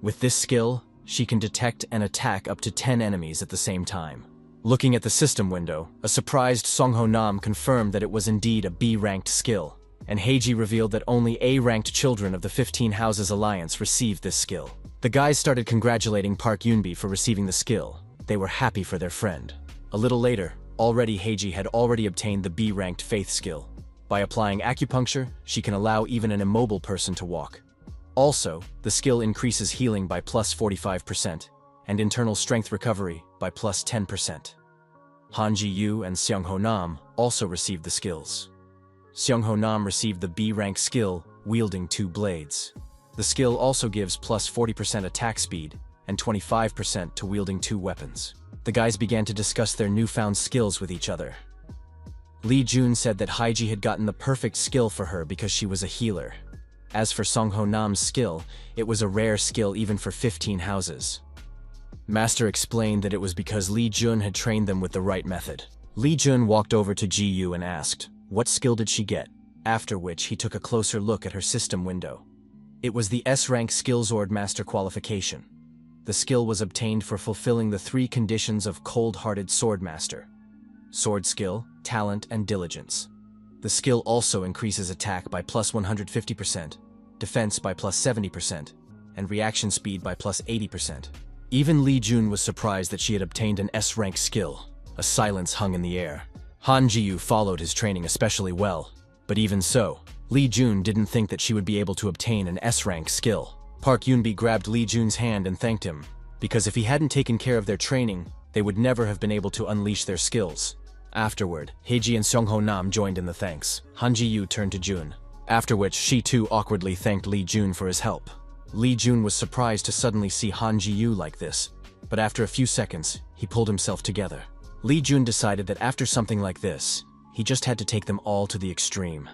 With this skill, she can detect and attack up to 10 enemies at the same time. Looking at the system window, a surprised Seong-ho Nam confirmed that it was indeed a B-ranked skill, and Heiji revealed that only A-ranked children of the 15 Houses Alliance received this skill. The guys started congratulating Park Yoonbi for receiving the skill. They were happy for their friend. A little later, Heiji had already obtained the B-ranked Faith skill. By applying acupuncture, she can allow even an immobile person to walk. Also, the skill increases healing by plus 45%, and internal strength recovery by plus 10%. Han Ji-Yu and Seong-ho Nam also received the skills. Seong-ho Nam received the B-rank skill, wielding 2 blades. The skill also gives plus 40% attack speed, and 25% to wielding 2 weapons. The guys began to discuss their newfound skills with each other. Lee Jun said that Heiji had gotten the perfect skill for her because she was a healer. As for Seong-ho Nam's skill, it was a rare skill even for 15 houses. Master explained that it was because Lee Jun had trained them with the right method. Lee Jun walked over to Ji-Yu and asked, what skill did she get? After which he took a closer look at her system window. It was the S-rank Skillzord Master qualification. The skill was obtained for fulfilling the 3 conditions of Cold-Hearted Swordmaster: sword skill, talent, and diligence. The skill also increases attack by plus 150%, defense by plus 70%, and reaction speed by plus 80%. Even Lee Jun was surprised that she had obtained an S-rank skill. A silence hung in the air. Han Ji-Yu followed his training especially well, but even so, Lee Jun didn't think that she would be able to obtain an S-rank skill. Park Yoonbi grabbed Lee Jun's hand and thanked him, because if he hadn't taken care of their training, they would never have been able to unleash their skills. Afterward, Heiji and Seong-ho Nam joined in the thanks. Han Ji-Yu turned to Jun, after which she too awkwardly thanked Lee Jun for his help. Lee Jun was surprised to suddenly see Han Ji-Yu like this, but after a few seconds, he pulled himself together. Lee Jun decided that after something like this, he just had to take them all to the extreme.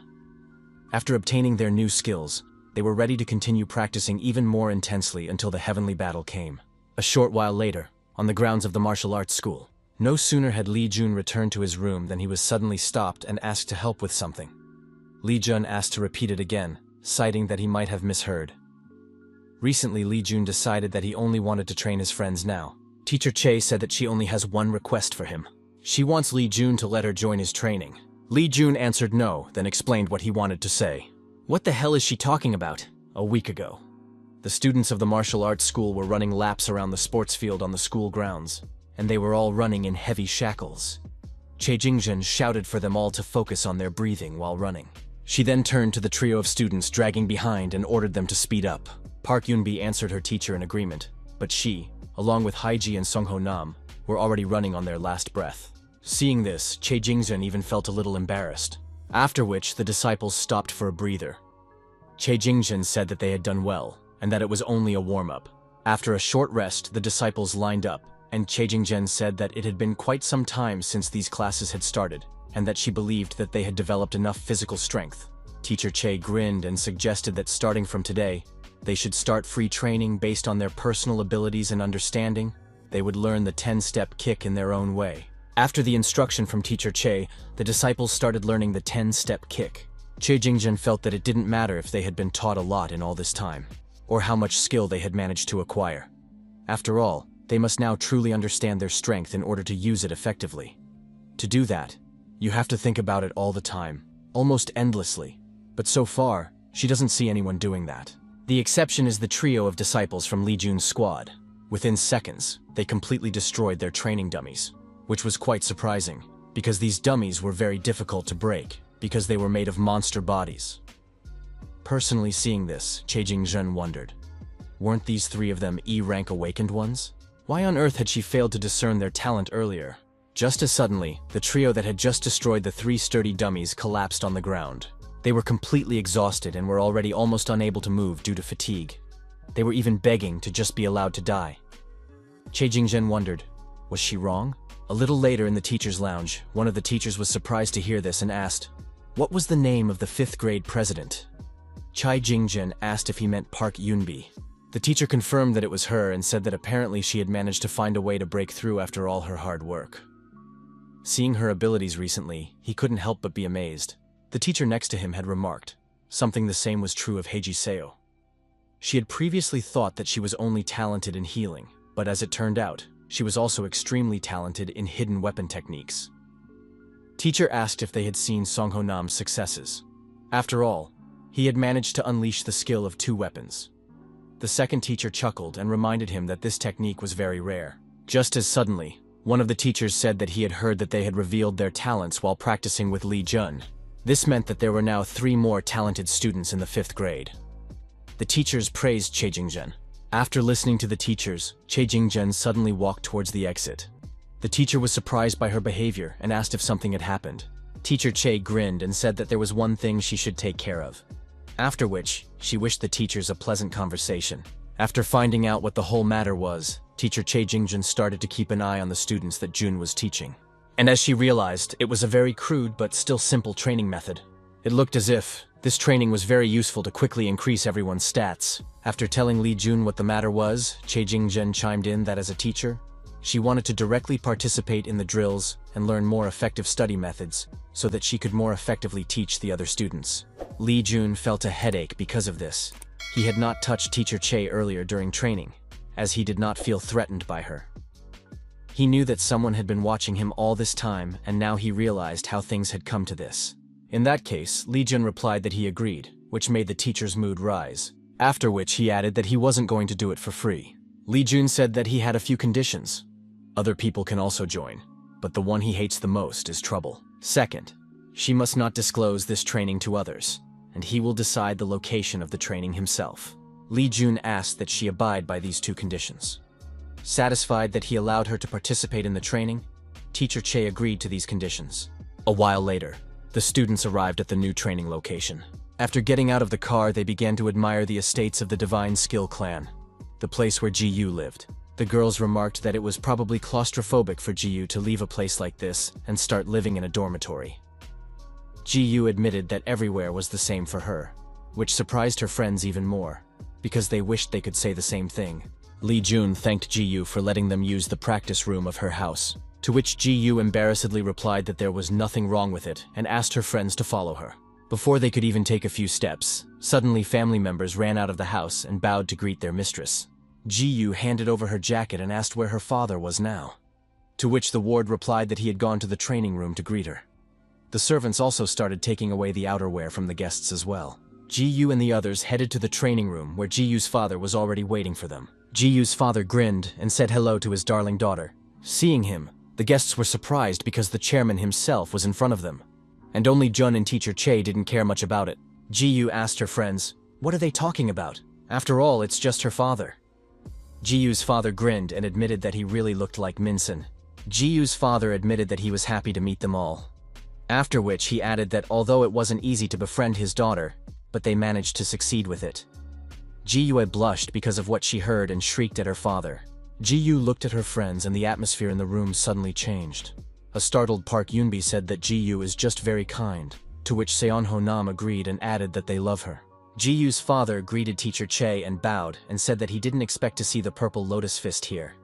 After obtaining their new skills, They were ready to continue practicing even more intensely until the heavenly battle came. A short while later, on the grounds of the martial arts school, no sooner had Li Jun returned to his room than he was suddenly stopped and asked to help with something. Li Jun asked to repeat it again, citing that he might have misheard. Recently, Li Jun decided that he only wanted to train his friends now. Teacher Che said that she only has one request for him. She wants Li Jun to let her join his training. Li Jun answered no, then explained what he wanted to say. What the hell is she talking about? A week ago, the students of the martial arts school were running laps around the sports field on the school grounds, and they were all running in heavy shackles. Che Jingzhen shouted for them all to focus on their breathing while running. She then turned to the trio of students dragging behind and ordered them to speed up. Park Yunbi answered her teacher in agreement, but she, along with Haiji and Songho Nam, were already running on their last breath. Seeing this, Che Jingzhen even felt a little embarrassed, after which the disciples stopped for a breather. Che Jingzhen said that they had done well, and that it was only a warm-up. After a short rest, the disciples lined up, and Che Jingzhen said that it had been quite some time since these classes had started, and that she believed that they had developed enough physical strength. Teacher Che grinned and suggested that starting from today, they should start free training based on their personal abilities and understanding. They would learn the 10-step kick in their own way. After the instruction from Teacher Che, the disciples started learning the 10-step kick. Che Jingzhen felt that it didn't matter if they had been taught a lot in all this time, or how much skill they had managed to acquire. After all, they must now truly understand their strength in order to use it effectively. To do that, you have to think about it all the time, almost endlessly. But so far, she doesn't see anyone doing that. The exception is the trio of disciples from Li Jun's squad. Within seconds, they completely destroyed their training dummies, which was quite surprising, because these dummies were very difficult to break, because they were made of monster bodies. Personally seeing this, Che Jingzhen wondered, weren't these three of them E-rank awakened ones? Why on earth had she failed to discern their talent earlier? Just as suddenly, the trio that had just destroyed the three sturdy dummies collapsed on the ground. They were completely exhausted and were already almost unable to move due to fatigue. They were even begging to just be allowed to die. Che Jingzhen wondered, was she wrong? A little later in the teacher's lounge, one of the teachers was surprised to hear this and asked, what was the name of the 5th grade president? Che Jingzhen asked if he meant Park Yunbi. The teacher confirmed that it was her and said that apparently she had managed to find a way to break through after all her hard work. Seeing her abilities recently, he couldn't help but be amazed. The teacher next to him had remarked, something the same was true of Heiji Seo. She had previously thought that she was only talented in healing, but as it turned out, she was also extremely talented in hidden weapon techniques. Teacher asked if they had seen Songho Nam's successes. After all, he had managed to unleash the skill of 2 weapons. The second teacher chuckled and reminded him that this technique was very rare. Just as suddenly, one of the teachers said that he had heard that they had revealed their talents while practicing with Li Jun. This meant that there were now 3 more talented students in the 5th grade. The teachers praised Che Jingzhen. After listening to the teachers, Che Jingzhen suddenly walked towards the exit. The teacher was surprised by her behavior and asked if something had happened. Teacher Che grinned and said that there was one thing she should take care of. After which, she wished the teachers a pleasant conversation. After finding out what the whole matter was, Teacher Che Jingzhen started to keep an eye on the students that Jun was teaching. And as she realized, it was a very crude but still simple training method. It looked as if this training was very useful to quickly increase everyone's stats. After telling Li Jun what the matter was, Che Jingzhen chimed in that as a teacher, she wanted to directly participate in the drills and learn more effective study methods so that she could more effectively teach the other students. Li Jun felt a headache because of this. He had not touched Teacher Che earlier during training, as he did not feel threatened by her. He knew that someone had been watching him all this time, and now he realized how things had come to this. In that case, Li Jun replied that he agreed, which made the teacher's mood rise. After which he added that he wasn't going to do it for free. Li Jun said that he had a few conditions. Other people can also join, but the one he hates the most is trouble. Second, she must not disclose this training to others, and he will decide the location of the training himself. Li Jun asked that she abide by these 2 conditions. Satisfied that he allowed her to participate in the training, Teacher Che agreed to these conditions. A while later, the students arrived at the new training location. After getting out of the car, they began to admire the estates of the Divine Skill Clan, the place where Ji-Yu lived. The girls remarked that it was probably claustrophobic for Ji-Yu to leave a place like this and start living in a dormitory. Ji-Yu admitted that everywhere was the same for her. which surprised her friends even more, because they wished they could say the same thing. Lee Jun thanked Ji-yu for letting them use the practice room of her house, to which Ji-yu embarrassedly replied that there was nothing wrong with it and asked her friends to follow her. Before they could even take a few steps, suddenly family members ran out of the house and bowed to greet their mistress. Ji-yu handed over her jacket and asked where her father was now, to which the ward replied that he had gone to the training room to greet her. The servants also started taking away the outerwear from the guests as well. Ji-yu and the others headed to the training room where Ji-yu's father was already waiting for them. Ji-yu's father grinned and said hello to his darling daughter. Seeing him, the guests were surprised because the chairman himself was in front of them, and only Jun and teacher Che didn't care much about it. Ji-yu asked her friends, "What are they talking about? After all, it's just her father." Ji-yu's father grinned and admitted that he really looked like Min-sun. Ji-yu's father admitted that he was happy to meet them all. After which he added that although it wasn't easy to befriend his daughter, but they managed to succeed with it. Ji-yu had blushed because of what she heard and shrieked at her father. Ji-yu looked at her friends and the atmosphere in the room suddenly changed. A startled Park Yoonbi said that Ji-yu is just very kind, to which Seon-ho Nam agreed and added that they love her. Ji-yu's father greeted teacher Che and bowed and said that he didn't expect to see the purple lotus fist here.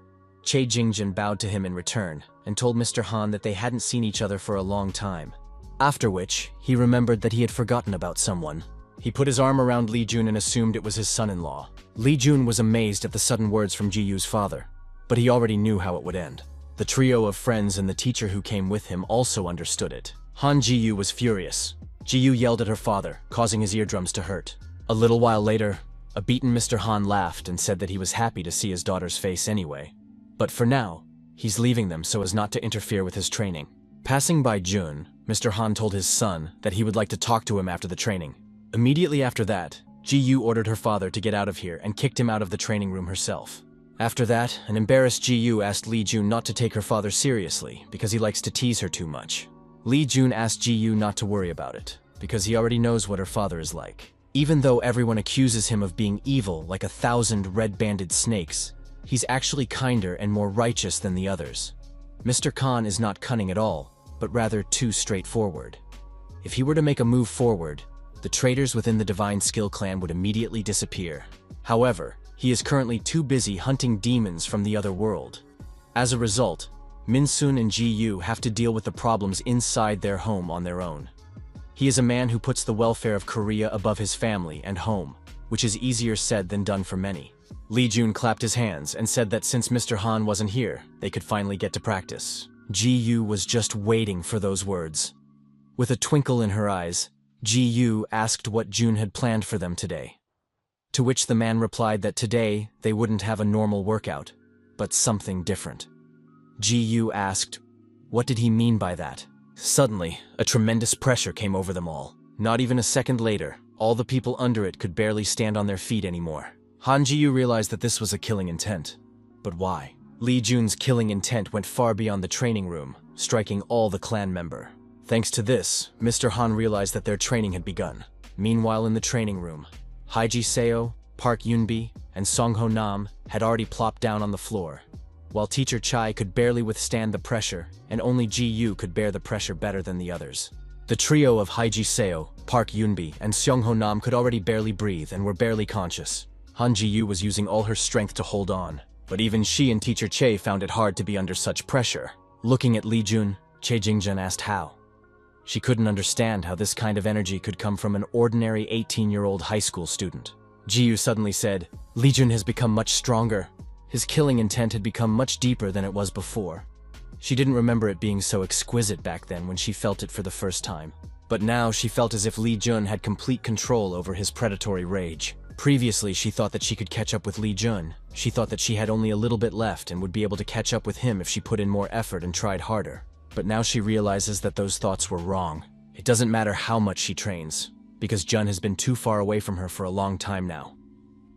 Che Jingjin bowed to him in return and told Mr. Han that they hadn't seen each other for a long time. After which, he remembered that he had forgotten about someone. He put his arm around Lee Jun and assumed it was his son-in-law. Lee Jun was amazed at the sudden words from Ji-yu's father, but he already knew how it would end. The trio of friends and the teacher who came with him also understood it. Han Ji-yu was furious. Ji-yu yelled at her father, causing his eardrums to hurt. A little while later, a beaten Mr. Han laughed and said that he was happy to see his daughter's face anyway. But for now, he's leaving them so as not to interfere with his training. Passing by Jun, Mr. Han told his son that he would like to talk to him after the training. Immediately after that, Ji-yu ordered her father to get out of here and kicked him out of the training room herself. After that, an embarrassed Ji-yu asked Lee Jun not to take her father seriously because he likes to tease her too much. Lee Jun asked Ji-yu not to worry about it, because he already knows what her father is like. Even though everyone accuses him of being evil like 1,000 red-banded snakes, he's actually kinder and more righteous than the others. Mr. Khan is not cunning at all, but rather too straightforward. If he were to make a move forward, the traitors within the Divine Skill Clan would immediately disappear. However, he is currently too busy hunting demons from the other world. As a result, Min-sun and Ji-yu have to deal with the problems inside their home on their own. He is a man who puts the welfare of Korea above his family and home, which is easier said than done for many. Lee Jun clapped his hands and said that since Mr. Han wasn't here, they could finally get to practice. Ji-yu was just waiting for those words. With a twinkle in her eyes, Ji-yu asked what Jun had planned for them today. To which the man replied that today they wouldn't have a normal workout, but something different. Ji-yu asked, what did he mean by that? Suddenly, a tremendous pressure came over them all. Not even a second later, all the people under it could barely stand on their feet anymore. Han Ji-yu realized that this was a killing intent. But why? Lee Jun's killing intent went far beyond the training room, striking all the clan member. Thanks to this, Mr. Han realized that their training had begun. Meanwhile in the training room, Haiji Seo, Park Yoonbi, and Song-ho Nam had already plopped down on the floor, while teacher Chai could barely withstand the pressure, and only Ji-yu could bear the pressure better than the others. The trio of Haiji Seo, Park Yoonbi, and Song-ho Nam could already barely breathe and were barely conscious. Han Ji-yu was using all her strength to hold on, but even she and teacher Che found it hard to be under such pressure. Looking at Lee Jun, Che Jingjun asked how. She couldn't understand how this kind of energy could come from an ordinary 18-year-old high school student. Ji-yu suddenly said, Lee Jun has become much stronger. His killing intent had become much deeper than it was before. She didn't remember it being so exquisite back then when she felt it for the first time. But now she felt as if Lee Jun had complete control over his predatory rage. Previously, she thought that she could catch up with Lee Jun. She thought that she had only a little bit left and would be able to catch up with him if she put in more effort and tried harder. But now she realizes that those thoughts were wrong. It doesn't matter how much she trains, because Jun has been too far away from her for a long time now.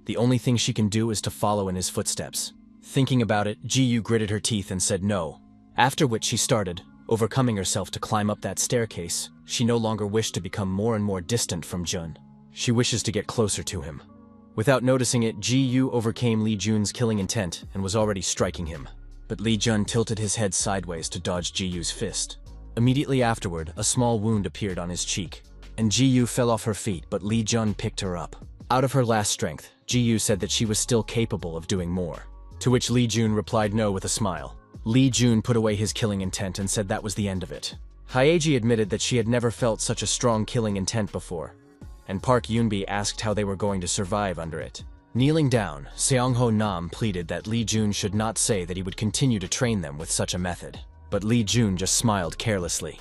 The only thing she can do is to follow in his footsteps. Thinking about it, Ji-yu gritted her teeth and said no. After which she started, overcoming herself to climb up that staircase. She no longer wished to become more and more distant from Jun. She wishes to get closer to him. Without noticing it, Ji-yu overcame Lee Jun's killing intent and was already striking him. But Lee Jun tilted his head sideways to dodge Ji-yu's fist. Immediately afterward, a small wound appeared on his cheek. and Ji-yu fell off her feet, but Li Jun picked her up. Out of her last strength, Ji-yu said that she was still capable of doing more. To which Li Jun replied no with a smile. Li Jun put away his killing intent and said that was the end of it. Hyeji admitted that she had never felt such a strong killing intent before, and Park Yoonbi asked how they were going to survive under it. Kneeling down, Seong-ho Nam pleaded that Li Jun should not say that he would continue to train them with such a method. But Li Jun just smiled carelessly.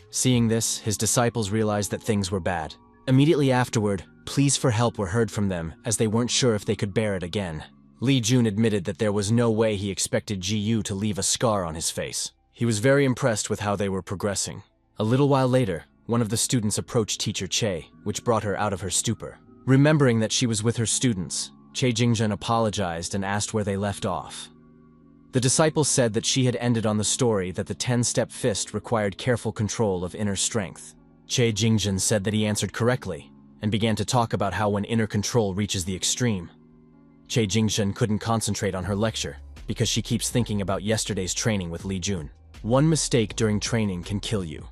Seeing this, his disciples realized that things were bad. Immediately afterward, pleas for help were heard from them, as they weren't sure if they could bear it again. Li Jun admitted that there was no way he expected Ji-yu to leave a scar on his face. He was very impressed with how they were progressing. A little while later, one of the students approached teacher Che, which brought her out of her stupor. Remembering that she was with her students, Che Jingjun apologized and asked where they left off. The disciple said that she had ended on the story that the 10-step fist required careful control of inner strength. Che Jingjun said that he answered correctly, and began to talk about how when inner control reaches the extreme. Che Jingjun couldn't concentrate on her lecture, because she keeps thinking about yesterday's training with Li Jun. One mistake during training can kill you.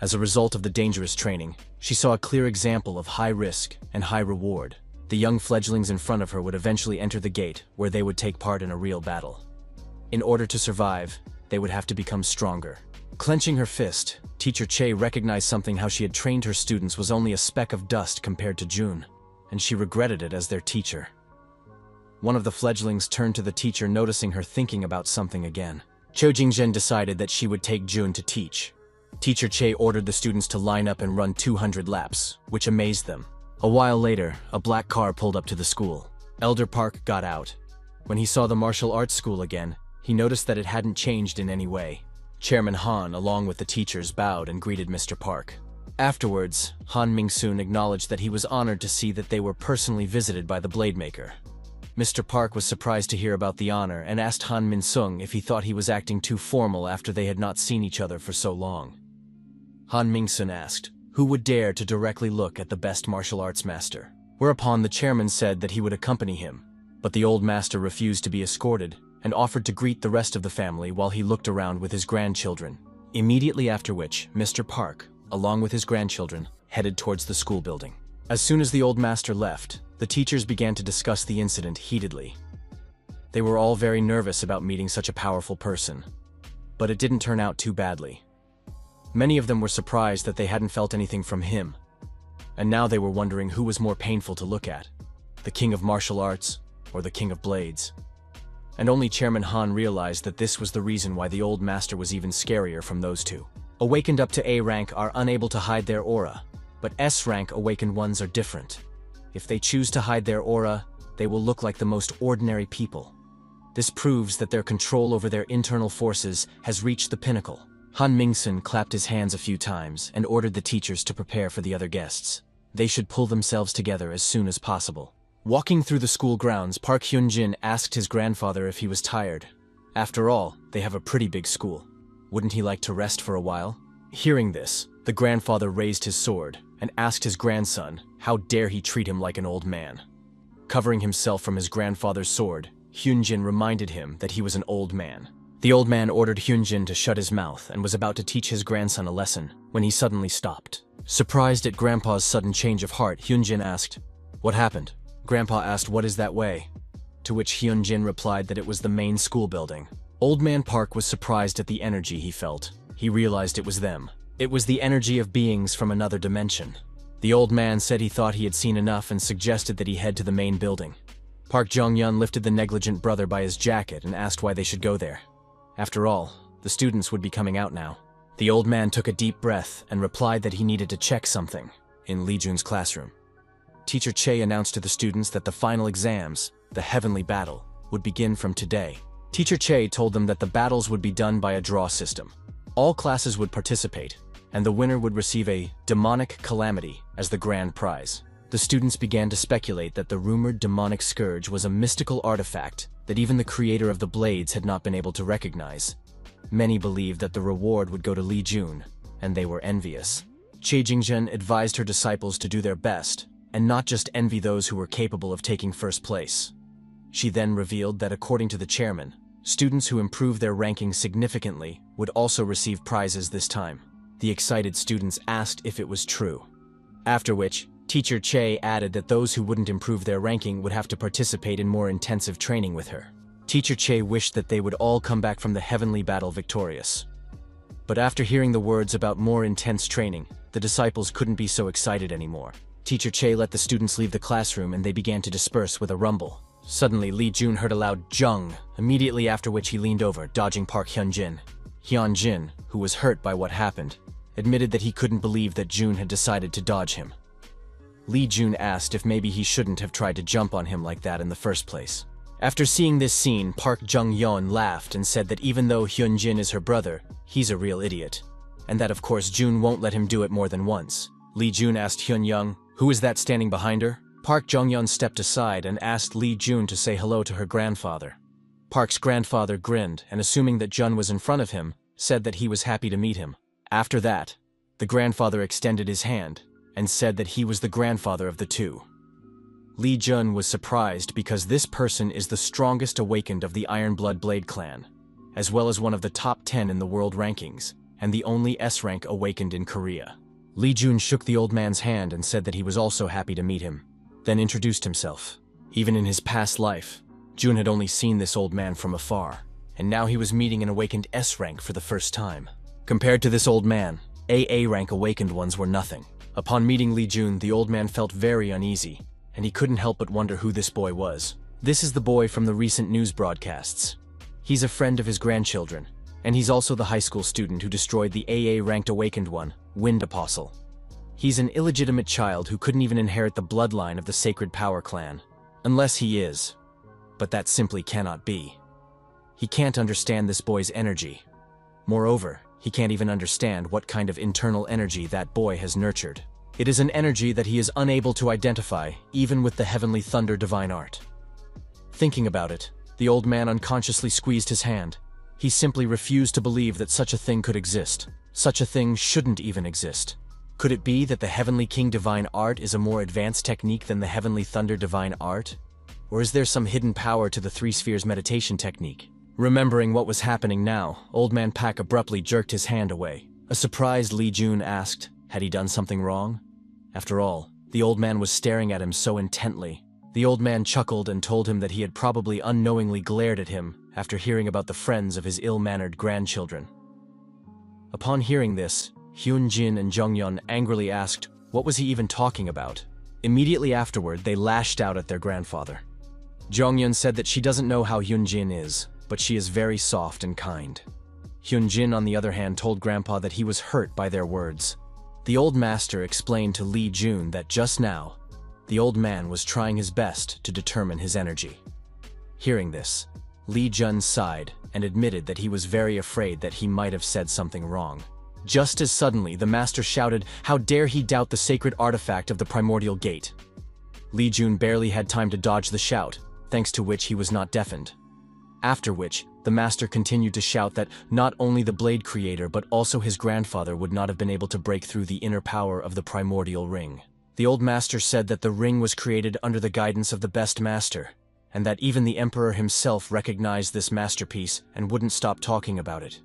As a result of the dangerous training, she saw a clear example of high risk and high reward. The young fledglings in front of her would eventually enter the gate where they would take part in a real battle. In order to survive, they would have to become stronger. Clenching her fist, teacher Che recognized something: how she had trained her students was only a speck of dust compared to Jun, and she regretted it as their teacher. One of the fledglings turned to the teacher, noticing her thinking about something again. Cho Jingzhen decided that she would take Jun to teach. Teacher Che ordered the students to line up and run 200 laps, which amazed them. A while later, a black car pulled up to the school. Elder Park got out. When he saw the martial arts school again, he noticed that it hadn't changed in any way. Chairman Han, along with the teachers, bowed and greeted Mr. Park. Afterwards, Han Ming-soon acknowledged that he was honored to see that they were personally visited by the Blademaker. Mr. Park was surprised to hear about the honor and asked Han Min-sung if he thought he was acting too formal after they had not seen each other for so long. Han Ming-sun asked, who would dare to directly look at the best martial arts master? Whereupon the chairman said that he would accompany him, but the old master refused to be escorted and offered to greet the rest of the family while he looked around with his grandchildren. Immediately after which, Mr. Park, along with his grandchildren, headed towards the school building. As soon as the old master left, the teachers began to discuss the incident heatedly. They were all very nervous about meeting such a powerful person, but it didn't turn out too badly. Many of them were surprised that they hadn't felt anything from him, and now they were wondering who was more painful to look at, the king of martial arts or the king of blades. And only Chairman Han realized that this was the reason why the old master was even scarier from those two. Awakened up to A rank are unable to hide their aura, but S rank awakened ones are different. If they choose to hide their aura, they will look like the most ordinary people. This proves that their control over their internal forces has reached the pinnacle. Han Ming-sun clapped his hands a few times and ordered the teachers to prepare for the other guests. They should pull themselves together as soon as possible. Walking through the school grounds, Park Hyun-jin asked his grandfather if he was tired. After all, they have a pretty big school. Wouldn't he like to rest for a while? Hearing this, the grandfather raised his sword and asked his grandson, how dare he treat him like an old man. Covering himself from his grandfather's sword, Hyun-jin reminded him that he was an old man. The old man ordered Hyun-jin to shut his mouth and was about to teach his grandson a lesson when he suddenly stopped. Surprised at Grandpa's sudden change of heart, Hyun-jin asked, "What happened?" Grandpa asked, "What is that way?" To which Hyun-jin replied that it was the main school building. Old Man Park was surprised at the energy he felt. He realized it was them. It was the energy of beings from another dimension. The old man said he thought he had seen enough and suggested that he head to the main building. Park Jong-yun lifted the negligent brother by his jacket and asked why they should go there. After all, the students would be coming out now. The old man took a deep breath and replied that he needed to check something in Lee Jun's classroom. Teacher Che announced to the students that the final exams, the heavenly battle, would begin from today. Teacher Che told them that the battles would be done by a draw system. All classes would participate, and the winner would receive a demonic calamity as the grand prize. The students began to speculate that the rumored demonic scourge was a mystical artifact that even the creator of the blades had not been able to recognize. Many believed that the reward would go to Li Jun, and they were envious. Che Jingzhen advised her disciples to do their best, and not just envy those who were capable of taking first place. She then revealed that according to the chairman, students who improved their ranking significantly would also receive prizes this time. The excited students asked if it was true. After which, Teacher Che added that those who wouldn't improve their ranking would have to participate in more intensive training with her. Teacher Che wished that they would all come back from the heavenly battle victorious. But after hearing the words about more intense training, the disciples couldn't be so excited anymore. Teacher Che let the students leave the classroom and they began to disperse with a rumble. Suddenly, Li Jun heard a loud "Jung," immediately after which he leaned over, dodging Park Hyunjin. Hyunjin, who was hurt by what happened, admitted that he couldn't believe that Jun had decided to dodge him. Li Jun asked if maybe he shouldn't have tried to jump on him like that in the first place. After seeing this scene, Park Jung-yeon laughed and said that even though Hyunjin is her brother, he's a real idiot, and that of course Jun won't let him do it more than once. Li Jun asked Hyunyoung, "Who is that standing behind her?" Park Jung-yeon stepped aside and asked Li Jun to say hello to her grandfather. Park's grandfather grinned and, assuming that Jun was in front of him, said that he was happy to meet him. After that, the grandfather extended his hand and said that he was the grandfather of the two. Li Jun was surprised because this person is the strongest awakened of the Iron Blood Blade clan, as well as one of the top 10 in the world rankings, and the only S-rank awakened in Korea. Li Jun shook the old man's hand and said that he was also happy to meet him, then introduced himself. Even in his past life, Jun had only seen this old man from afar, and now he was meeting an awakened S-rank for the first time. Compared to this old man, AA rank awakened ones were nothing. Upon meeting Li Jun, the old man felt very uneasy, and he couldn't help but wonder who this boy was. This is the boy from the recent news broadcasts. He's a friend of his grandchildren, and he's also the high school student who destroyed the AA-ranked awakened one, Wind Apostle. He's an illegitimate child who couldn't even inherit the bloodline of the Sacred Power clan. Unless he is. But that simply cannot be. He can't understand this boy's energy. Moreover, he can't even understand what kind of internal energy that boy has nurtured. It is an energy that he is unable to identify, even with the Heavenly Thunder Divine Art. Thinking about it, the old man unconsciously squeezed his hand. He simply refused to believe that such a thing could exist. Such a thing shouldn't even exist. Could it be that the Heavenly King Divine Art is a more advanced technique than the Heavenly Thunder Divine Art? Or is there some hidden power to the Three Spheres meditation technique? Remembering what was happening now, Old Man Pak abruptly jerked his hand away. A surprised Li Jun asked, had he done something wrong? After all, the old man was staring at him so intently. The old man chuckled and told him that he had probably unknowingly glared at him after hearing about the friends of his ill-mannered grandchildren. Upon hearing this, Hyunjin and Jungyeon angrily asked, what was he even talking about? Immediately afterward, they lashed out at their grandfather. Jungyeon said that she doesn't know how Hyunjin is, but she is very soft and kind. Hyunjin, on the other hand, told Grandpa that he was hurt by their words. The old master explained to Li Jun that just now, the old man was trying his best to determine his energy. Hearing this, Li Jun sighed and admitted that he was very afraid that he might have said something wrong. Just as suddenly, the master shouted, how dare he doubt the sacred artifact of the primordial gate? Li Jun barely had time to dodge the shout, thanks to which he was not deafened. After which, the master continued to shout that not only the blade creator but also his grandfather would not have been able to break through the inner power of the primordial ring. The old master said that the ring was created under the guidance of the best master, and that even the emperor himself recognized this masterpiece and wouldn't stop talking about it.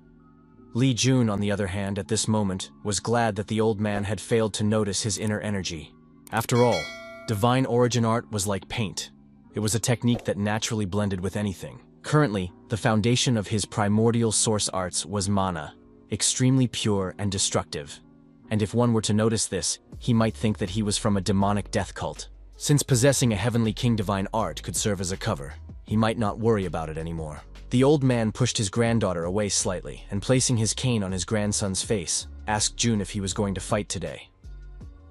Li Jun, on the other hand, at this moment, was glad that the old man had failed to notice his inner energy. After all, divine origin art was like paint. It was a technique that naturally blended with anything. Currently, the foundation of his primordial source arts was mana, extremely pure and destructive. And if one were to notice this, he might think that he was from a demonic death cult. Since possessing a heavenly king divine art could serve as a cover, he might not worry about it anymore. The old man pushed his granddaughter away slightly and, placing his cane on his grandson's face, asked Jun if he was going to fight today.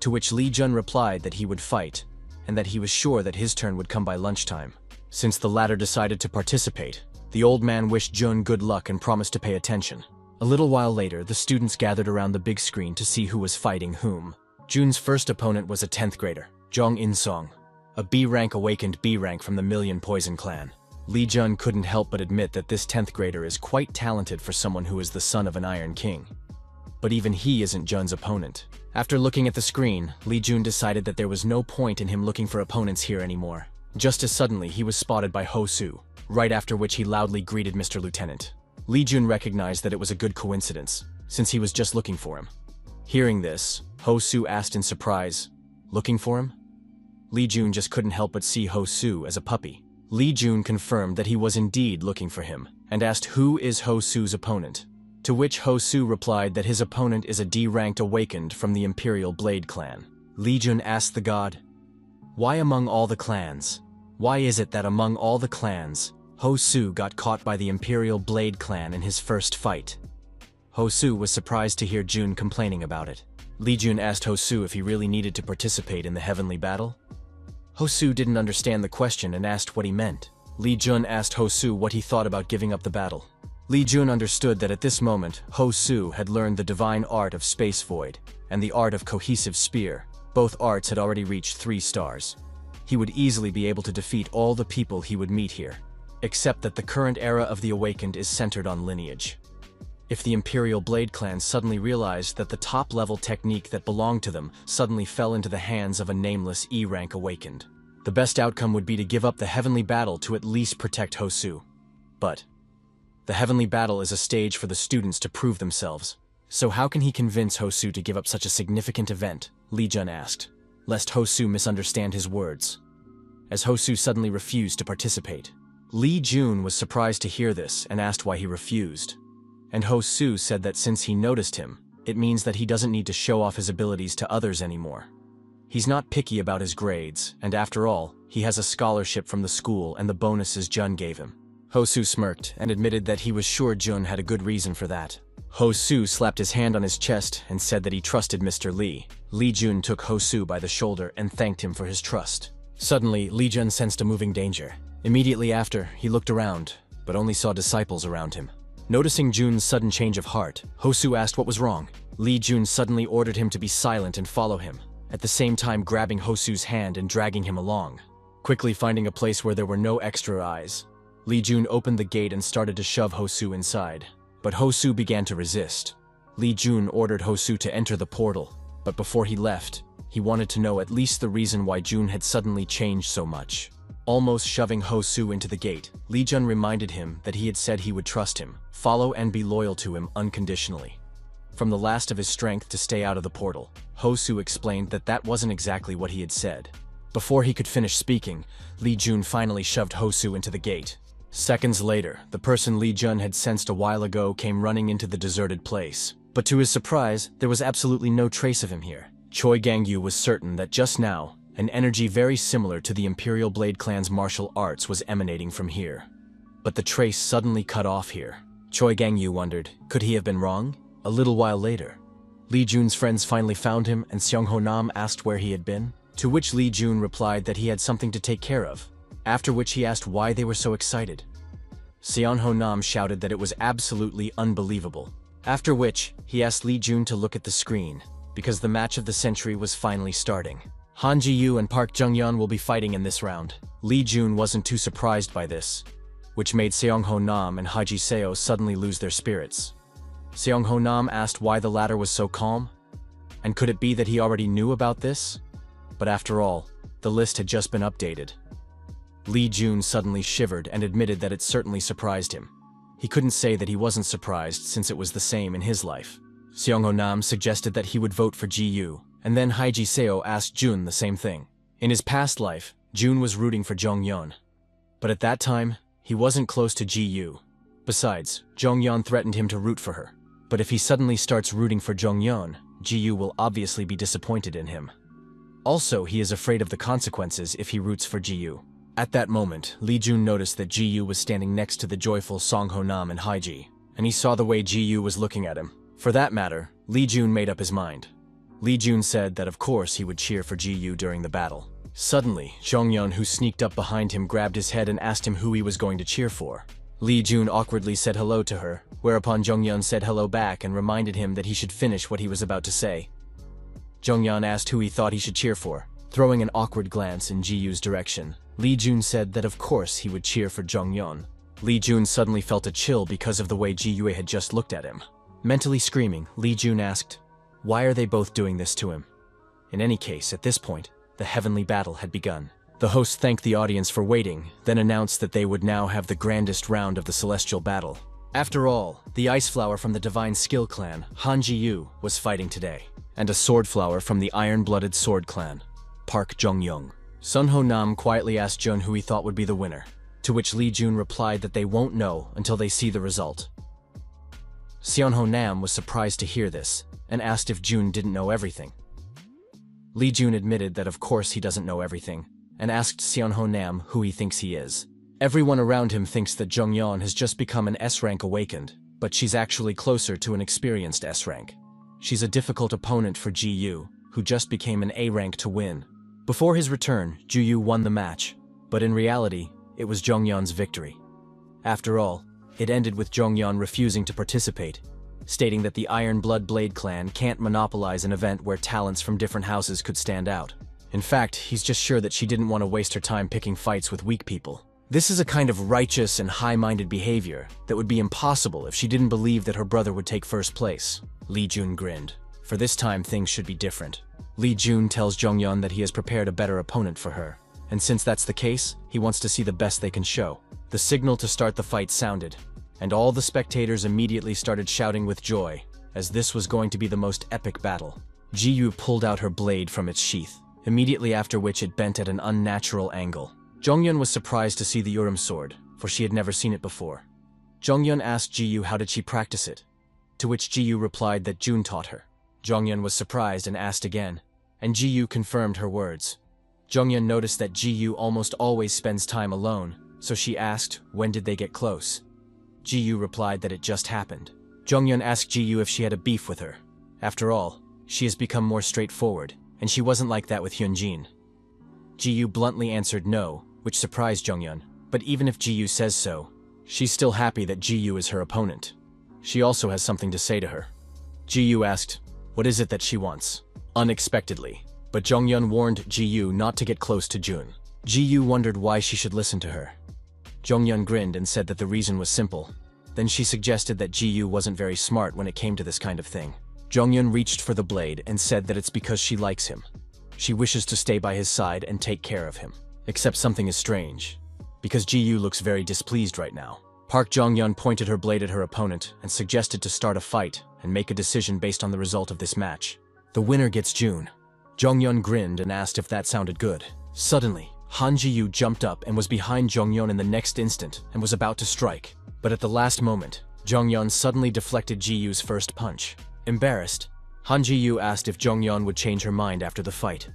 To which Li Jun replied that he would fight, and that he was sure that his turn would come by lunchtime. Since the latter decided to participate, the old man wished Jun good luck and promised to pay attention. A little while later, the students gathered around the big screen to see who was fighting whom. Jun's first opponent was a 10th grader, Jong In-song, a B-rank awakened B-rank from the Million Poison clan. Li Jun couldn't help but admit that this 10th grader is quite talented for someone who is the son of an Iron King. But even he isn't Jun's opponent. After looking at the screen, Li Jun decided that there was no point in him looking for opponents here anymore. Just as suddenly, he was spotted by Ho Su, right after which he loudly greeted Mr. Lieutenant. Li Jun recognized that it was a good coincidence, since he was just looking for him. Hearing this, Ho Su asked in surprise, Looking for him? Li Jun just couldn't help but see Ho-Su as a puppy. Li Jun confirmed that he was indeed looking for him, and asked who is Ho-Su's opponent. To which Ho-Su replied that his opponent is a D-ranked awakened from the Imperial Blade clan. Li Jun asked the god, "Why among all the clans? Why is it that among all the clans, Ho-Su got caught by the Imperial Blade clan in his first fight?" Ho-Su was surprised to hear Jun complaining about it. Li Jun asked Ho-Su if he really needed to participate in the heavenly battle. Ho-Su didn't understand the question and asked what he meant. Li Jun asked Ho-Su what he thought about giving up the battle. Li Jun understood that at this moment, Ho-Su had learned the divine art of Space Void and the art of Cohesive Spear. Both arts had already reached 3 stars. He would easily be able to defeat all the people he would meet here, except that the current era of the Awakened is centered on lineage. If the Imperial Blade clan suddenly realized that the top-level technique that belonged to them suddenly fell into the hands of a nameless E-rank Awakened, the best outcome would be to give up the heavenly battle to at least protect Ho-Su. But the heavenly battle is a stage for the students to prove themselves. So how can he convince Ho-Su to give up such a significant event? Li Jun asked, lest Ho-Su misunderstand his words, as Ho-Su suddenly refused to participate. Li Jun was surprised to hear this and asked why he refused. And Ho-Su said that since he noticed him, it means that he doesn't need to show off his abilities to others anymore. He's not picky about his grades, and after all, he has a scholarship from the school and the bonuses Jun gave him. Ho-Su smirked and admitted that he was sure Jun had a good reason for that. Ho-Su slapped his hand on his chest and said that he trusted Mr. Li. Li Jun took Ho-Su by the shoulder and thanked him for his trust. Suddenly, Li Jun sensed a moving danger. Immediately after, he looked around, but only saw disciples around him. Noticing Jun's sudden change of heart, Ho-Su asked what was wrong. Li Jun suddenly ordered him to be silent and follow him, at the same time grabbing Ho-Su's hand and dragging him along. Quickly finding a place where there were no extra eyes, Li Jun opened the gate and started to shove Ho-Su inside. But Ho-Su began to resist. Li Jun ordered Ho-Su to enter the portal, but before he left, he wanted to know at least the reason why Jun had suddenly changed so much. Almost shoving Ho-Su into the gate, Li Jun reminded him that he had said he would trust him, follow and be loyal to him unconditionally. From the last of his strength to stay out of the portal, Ho-Su explained that that wasn't exactly what he had said. Before he could finish speaking, Li Jun finally shoved Ho-Su into the gate. Seconds later, the person Li Jun had sensed a while ago came running into the deserted place. But to his surprise, there was absolutely no trace of him here. Choi Gang-yu was certain that just now, an energy very similar to the Imperial Blade clan's martial arts was emanating from here. But the trace suddenly cut off here. Choi Gang-yu wondered, could he have been wrong? A little while later, Li Jun's friends finally found him and Seong-ho Nam asked where he had been, to which Li Jun replied that he had something to take care of, after which he asked why they were so excited. Seong-ho Nam shouted that it was absolutely unbelievable, after which he asked Li Jun to look at the screen, because the match of the century was finally starting. Han Ji-yu and Park Jung-yeon will be fighting in this round. Li Jun wasn't too surprised by this, which made Seong-ho Nam and Haji Seo suddenly lose their spirits. Seong-ho Nam asked why the latter was so calm, and could it be that he already knew about this? But after all, the list had just been updated. Li Jun suddenly shivered and admitted that it certainly surprised him. He couldn't say that he wasn't surprised since it was the same in his life. Seong-ho Nam suggested that he would vote for Ji-yu, and then Haiji Seo asked Jun the same thing. In his past life, Jun was rooting for Jong-yeon, but at that time, he wasn't close to Ji-yu. Besides, Jong-yeon threatened him to root for her. But if he suddenly starts rooting for Jong-yeon, Ji-yu will obviously be disappointed in him. Also, he is afraid of the consequences if he roots for Ji-yu. At that moment, Li Jun noticed that Ji-yu was standing next to the joyful Song-ho Nam and Haiji, and he saw the way Ji-yu was looking at him. For that matter, Li Jun made up his mind. Li Jun said that of course he would cheer for Ji-yu during the battle. Suddenly, Jong-yeon, who sneaked up behind him, grabbed his head and asked him who he was going to cheer for. Li Jun awkwardly said hello to her, whereupon Jong-yeon said hello back and reminded him that he should finish what he was about to say. Jong-yeon asked who he thought he should cheer for. Throwing an awkward glance in Ji-yu's direction, Li Jun said that of course he would cheer for Jong-yeon. Li Jun suddenly felt a chill because of the way Ji-yu had just looked at him. Mentally screaming, Li Jun asked, why are they both doing this to him? In any case, at this point, the heavenly battle had begun. The host thanked the audience for waiting, then announced that they would now have the grandest round of the celestial battle. After all, the Ice Flower from the Divine Skill Clan, Han Ji-yu, was fighting today, and a Sword Flower from the Iron-Blooded Sword Clan, Park Jong-young. Sun Ho Nam quietly asked Jun who he thought would be the winner, to which Lee Jun replied that they won't know until they see the result. Sun Ho Nam was surprised to hear this, and asked if Jun didn't know everything. Lee Jun admitted that of course he doesn't know everything, and asked Sun Ho Nam who he thinks he is. Everyone around him thinks that Jongyeon has just become an S-rank awakened, but she's actually closer to an experienced S-rank. She's a difficult opponent for Ji-yu, who just became an A-rank to win. Before his return, Ji-yu won the match, but in reality, it was Jongyeon's victory. After all, it ended with Jongyeon refusing to participate, stating that the Iron Blood Blade clan can't monopolize an event where talents from different houses could stand out. In fact, he's just sure that she didn't want to waste her time picking fights with weak people. This is a kind of righteous and high-minded behavior that would be impossible if she didn't believe that her brother would take first place. Lee Jun grinned. For this time, things should be different. Lee Jun tells Jongyeon that he has prepared a better opponent for her, and since that's the case, he wants to see the best they can show. The signal to start the fight sounded, and all the spectators immediately started shouting with joy, as this was going to be the most epic battle. Ji-yu pulled out her blade from its sheath, immediately after which it bent at an unnatural angle. Jongyeon was surprised to see the Urim sword, for she had never seen it before. Jongyeon asked Ji-yu how did she practice it, to which Ji-yu replied that Jun taught her. Jongyeon was surprised and asked again, and Ji-yu confirmed her words. Jongyeon noticed that Ji-yu almost always spends time alone, so she asked when did they get close. Ji-yu replied that it just happened. Jongyeon asked Ji-yu if she had a beef with her. After all, she has become more straightforward, and she wasn't like that with Hyunjin. Ji-yu bluntly answered no, which surprised Jongyeon, but even if Ji-yu says so, she's still happy that Ji-yu is her opponent. She also has something to say to her. Ji-yu asked, what is it that she wants? Unexpectedly, but Jongyeon warned Ji-yu not to get close to Jun. Ji-yu wondered why she should listen to her. Jongyeon grinned and said that the reason was simple. Then she suggested that Ji-yu wasn't very smart when it came to this kind of thing. Jongyeon reached for the blade and said that it's because she likes him. She wishes to stay by his side and take care of him. Except something is strange, because Ji-yu looks very displeased right now. Park Jongyeon pointed her blade at her opponent and suggested to start a fight and make a decision based on the result of this match. The winner gets Jun. Jongyeon grinned and asked if that sounded good. Suddenly, Han Ji-yu jumped up and was behind Jongyeon in the next instant and was about to strike. But at the last moment, Jongyeon suddenly deflected Ji-yu's first punch. Embarrassed, Han Ji-yu asked if Jongyeon would change her mind after the fight.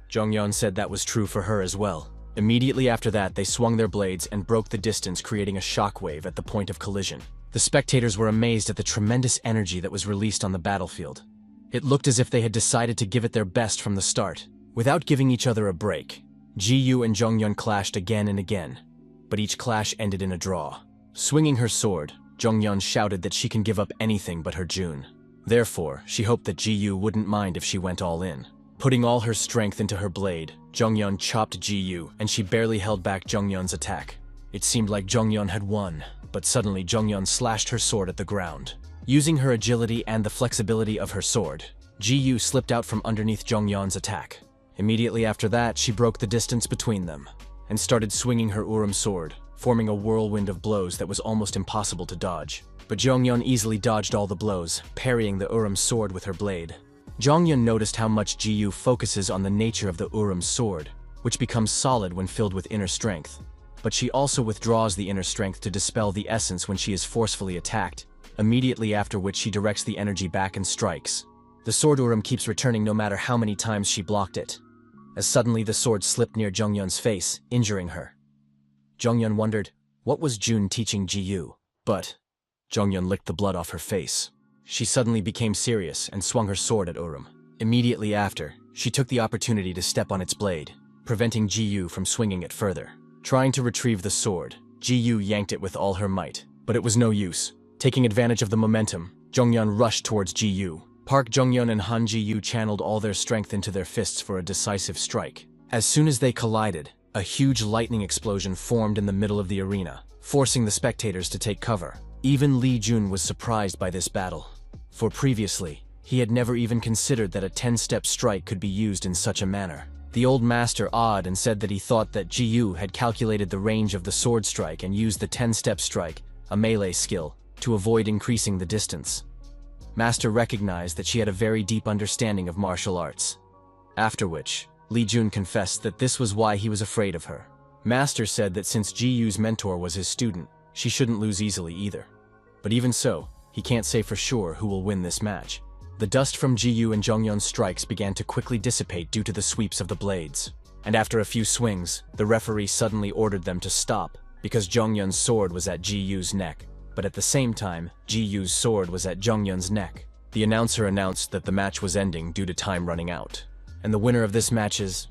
Jongyeon said that was true for her as well. Immediately after that, they swung their blades and broke the distance, creating a shockwave at the point of collision. The spectators were amazed at the tremendous energy that was released on the battlefield. It looked as if they had decided to give it their best from the start, without giving each other a break. Ji-yu and Jongyeon clashed again and again, but each clash ended in a draw. Swinging her sword, Jongyeon shouted that she can give up anything but her Jun. Therefore, she hoped that Ji-yu wouldn't mind if she went all in. Putting all her strength into her blade, Jongyeon chopped Ji-yu, and she barely held back Jongyeon's attack. It seemed like Jongyeon had won, but suddenly Jongyeon slashed her sword at the ground. Using her agility and the flexibility of her sword, Ji-yu slipped out from underneath Jongyeon's attack. Immediately after that, she broke the distance between them, and started swinging her Urim sword, forming a whirlwind of blows that was almost impossible to dodge. But Jongyeon easily dodged all the blows, parrying the Urim sword with her blade. Jongyeon noticed how much Ji-yu focuses on the nature of the Urim sword, which becomes solid when filled with inner strength. But she also withdraws the inner strength to dispel the essence when she is forcefully attacked, immediately after which she directs the energy back and strikes. The sword Urim keeps returning no matter how many times she blocked it, as suddenly the sword slipped near Jongyeon's face, injuring her. Jongyeon wondered, what was Jun teaching Ji-yu? But Jongyeon licked the blood off her face. She suddenly became serious and swung her sword at Urim. Immediately after, she took the opportunity to step on its blade, preventing Ji-yu from swinging it further. Trying to retrieve the sword, Ji-yu yanked it with all her might, but it was no use. Taking advantage of the momentum, Jongyeon rushed towards Ji-yu. Park Jongyeon and Han Ji-yu channeled all their strength into their fists for a decisive strike. As soon as they collided, a huge lightning explosion formed in the middle of the arena, forcing the spectators to take cover. Even Lee Jun was surprised by this battle, for previously, he had never even considered that a 10-step strike could be used in such a manner. The old master awed and said that he thought that Ji-yu had calculated the range of the sword strike and used the 10-step strike, a melee skill, to avoid increasing the distance. Master recognized that she had a very deep understanding of martial arts. After which, Li Jun confessed that this was why he was afraid of her. Master said that since Ji Yu's mentor was his student, she shouldn't lose easily either. But even so, he can't say for sure who will win this match. The dust from Ji Yu and Zhongyun's strikes began to quickly dissipate due to the sweeps of the blades. And after a few swings, the referee suddenly ordered them to stop, because Zhongyun's sword was at Ji Yu's neck. But at the same time, Ji Yu's sword was at Zhongyun's neck. The announcer announced that the match was ending due to time running out. And the winner of this match is...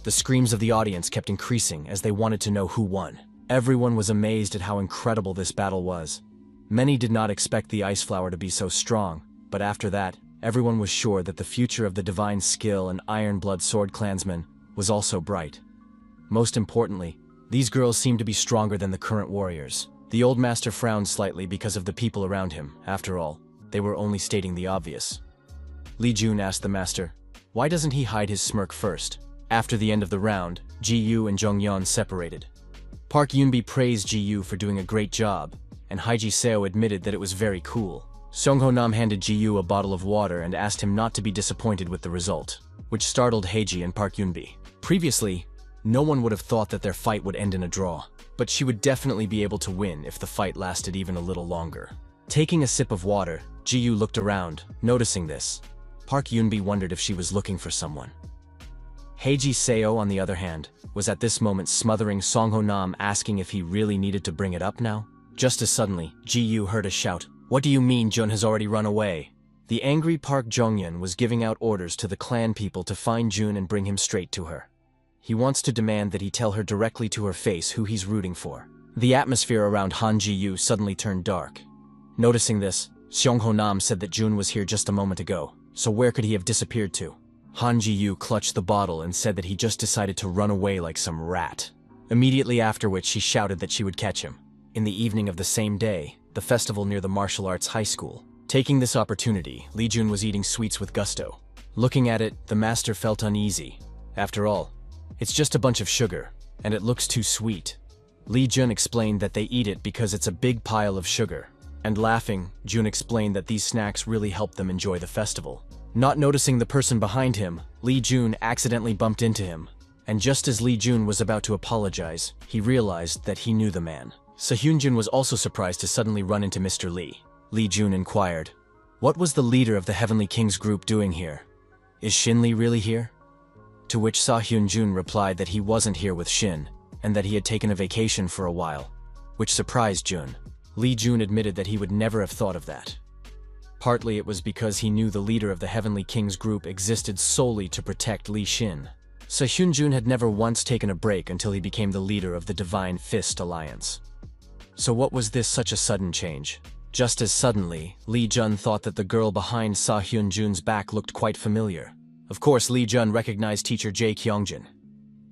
The screams of the audience kept increasing as they wanted to know who won. Everyone was amazed at how incredible this battle was. Many did not expect the Ice Flower to be so strong, but after that, everyone was sure that the future of the divine skill and Iron Blood Sword clansmen was also bright. Most importantly, these girls seemed to be stronger than the current warriors. The old master frowned slightly because of the people around him. After all, they were only stating the obvious. Li Jun asked the master, why doesn't he hide his smirk first? After the end of the round, Ji Yu and Zhongyun separated. Park Yunbi praised Ji Yu for doing a great job, and Haiji Seo admitted that it was very cool. Song Ho Nam handed Ji Yu a bottle of water and asked him not to be disappointed with the result, which startled Haiji and Park Yunbi. Previously, no one would have thought that their fight would end in a draw, but she would definitely be able to win if the fight lasted even a little longer. Taking a sip of water, Ji Yu looked around, noticing this. Park Yunbi wondered if she was looking for someone. Haiji Seo, on the other hand, was at this moment smothering Song Ho Nam, asking if he really needed to bring it up now. Just as suddenly, Ji Yu heard a shout, "What do you mean Jun has already run away?" The angry Park Jongyun was giving out orders to the clan people to find Jun and bring him straight to her. He wants to demand that he tell her directly to her face who he's rooting for. The atmosphere around Han Ji Yu suddenly turned dark. Noticing this, Song Ho Nam said that Jun was here just a moment ago, so where could he have disappeared to? Han Ji Yu clutched the bottle and said that he just decided to run away like some rat. Immediately after which she shouted that she would catch him. In the evening of the same day, the festival near the martial arts high school. Taking this opportunity, Li Jun was eating sweets with gusto. Looking at it, the master felt uneasy. After all, it's just a bunch of sugar, and it looks too sweet. Li Jun explained that they eat it because it's a big pile of sugar. And laughing, Jun explained that these snacks really help them enjoy the festival. Not noticing the person behind him, Li Jun accidentally bumped into him. And just as Li Jun was about to apologize, he realized that he knew the man. Sehyunjun was also surprised to suddenly run into Mr. Li. Li Jun inquired, "What was the leader of the Heavenly Kings group doing here? Is Shin Li really here?" To which Sehyunjun replied that he wasn't here with Shin, and that he had taken a vacation for a while, which surprised Jun. Li Jun admitted that he would never have thought of that. Partly it was because he knew the leader of the Heavenly Kings group existed solely to protect Li Shin. Sehyunjun had never once taken a break until he became the leader of the Divine Fist Alliance. So what was this such a sudden change? Just as suddenly, Li Jun thought that the girl behind Sehyunjun's back looked quite familiar. Of course, Li Jun recognized teacher Jae Kyungjin.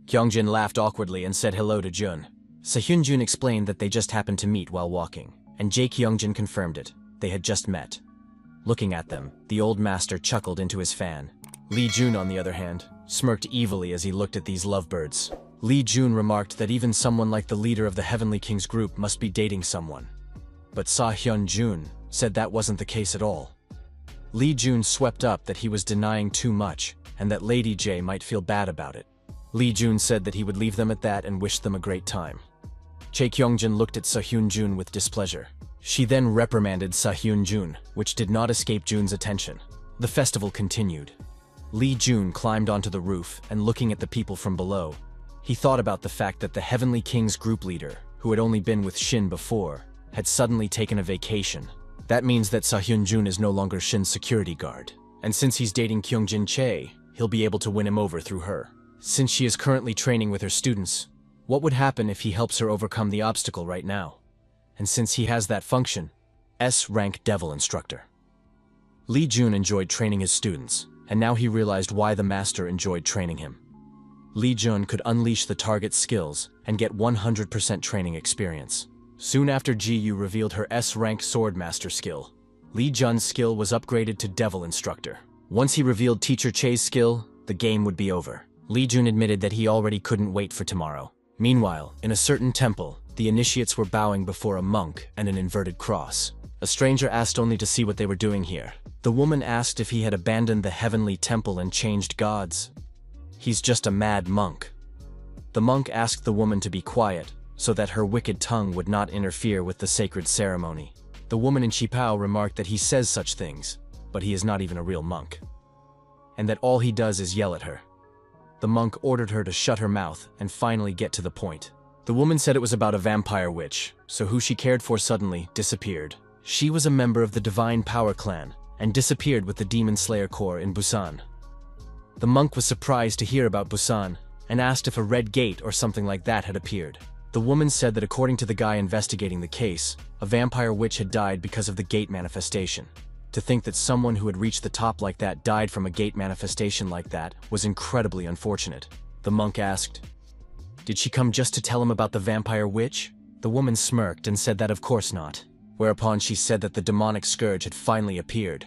Kyungjin laughed awkwardly and said hello to Jun. Sehyunjun explained that they just happened to meet while walking, and Jae Kyungjin confirmed it. They had just met. Looking at them, the old master chuckled into his fan. Li Jun, on the other hand, smirked evilly as he looked at these lovebirds. Li Jun remarked that even someone like the leader of the Heavenly Kings group must be dating someone. But Sehyunjun said that wasn't the case at all. Li Jun swept up that he was denying too much, and that Lady Jae might feel bad about it. Li Jun said that he would leave them at that and wished them a great time. Jae Kyungjin looked at Sehyunjun with displeasure. She then reprimanded Sehyunjun, which did not escape Jun's attention. The festival continued. Li Jun climbed onto the roof, and looking at the people from below, he thought about the fact that the Heavenly Kings group leader, who had only been with Shin before, had suddenly taken a vacation. That means that Sehyunjun is no longer Shin's security guard. And since he's dating Kyungjin Chae, he'll be able to win him over through her. Since she is currently training with her students, what would happen if he helps her overcome the obstacle right now? And since he has that function, S-rank Devil Instructor. Li Jun enjoyed training his students, and now he realized why the master enjoyed training him. Li Jun could unleash the target's skills and get 100% training experience. Soon after Ji Yu revealed her S-rank Sword Master skill, Li Jun's skill was upgraded to Devil Instructor. Once he revealed Teacher Che's skill, the game would be over. Li Jun admitted that he already couldn't wait for tomorrow. Meanwhile, in a certain temple, the initiates were bowing before a monk and an inverted cross. A stranger asked only to see what they were doing here. The woman asked if he had abandoned the heavenly temple and changed gods. "He's just a mad monk." The monk asked the woman to be quiet, so that her wicked tongue would not interfere with the sacred ceremony. The woman in Qipao remarked that he says such things, but he is not even a real monk, and that all he does is yell at her. The monk ordered her to shut her mouth and finally get to the point. The woman said it was about a vampire witch, so who she cared for suddenly disappeared. She was a member of the Divine Power Clan and disappeared with the Demon Slayer Corps in Busan. The monk was surprised to hear about Busan and asked if a red gate or something like that had appeared. The woman said that according to the guy investigating the case, a vampire witch had died because of the gate manifestation. To think that someone who had reached the top like that died from a gate manifestation like that was incredibly unfortunate. The monk asked, "Did she come just to tell him about the vampire witch?" The woman smirked and said that of course not, whereupon she said that the demonic scourge had finally appeared.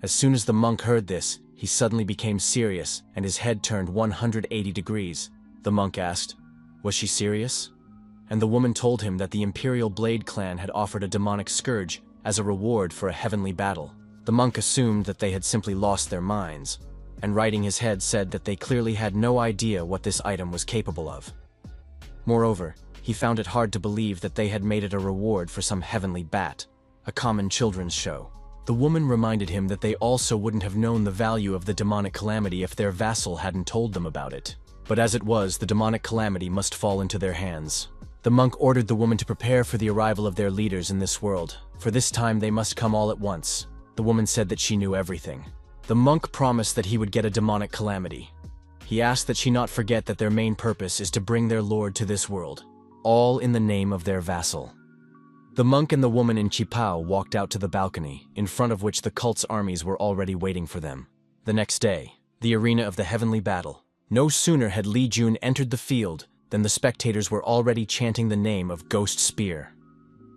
As soon as the monk heard this, he suddenly became serious and his head turned 180 degrees. The monk asked, "Was she serious?" And the woman told him that the Imperial Blade clan had offered a demonic scourge as a reward for a heavenly battle. The monk assumed that they had simply lost their minds, and writing his head said that they clearly had no idea what this item was capable of. Moreover, he found it hard to believe that they had made it a reward for some heavenly bat, a common children's show. The woman reminded him that they also wouldn't have known the value of the demonic calamity if their vassal hadn't told them about it. But as it was, the demonic calamity must fall into their hands. The monk ordered the woman to prepare for the arrival of their leaders in this world, for this time they must come all at once. The woman said that she knew everything. The monk promised that he would get a demonic calamity. He asked that she not forget that their main purpose is to bring their lord to this world, all in the name of their vassal. The monk and the woman in Qipao walked out to the balcony, in front of which the cult's armies were already waiting for them. The next day, the arena of the heavenly battle. No sooner had Li Jun entered the field than the spectators were already chanting the name of Ghost Spear.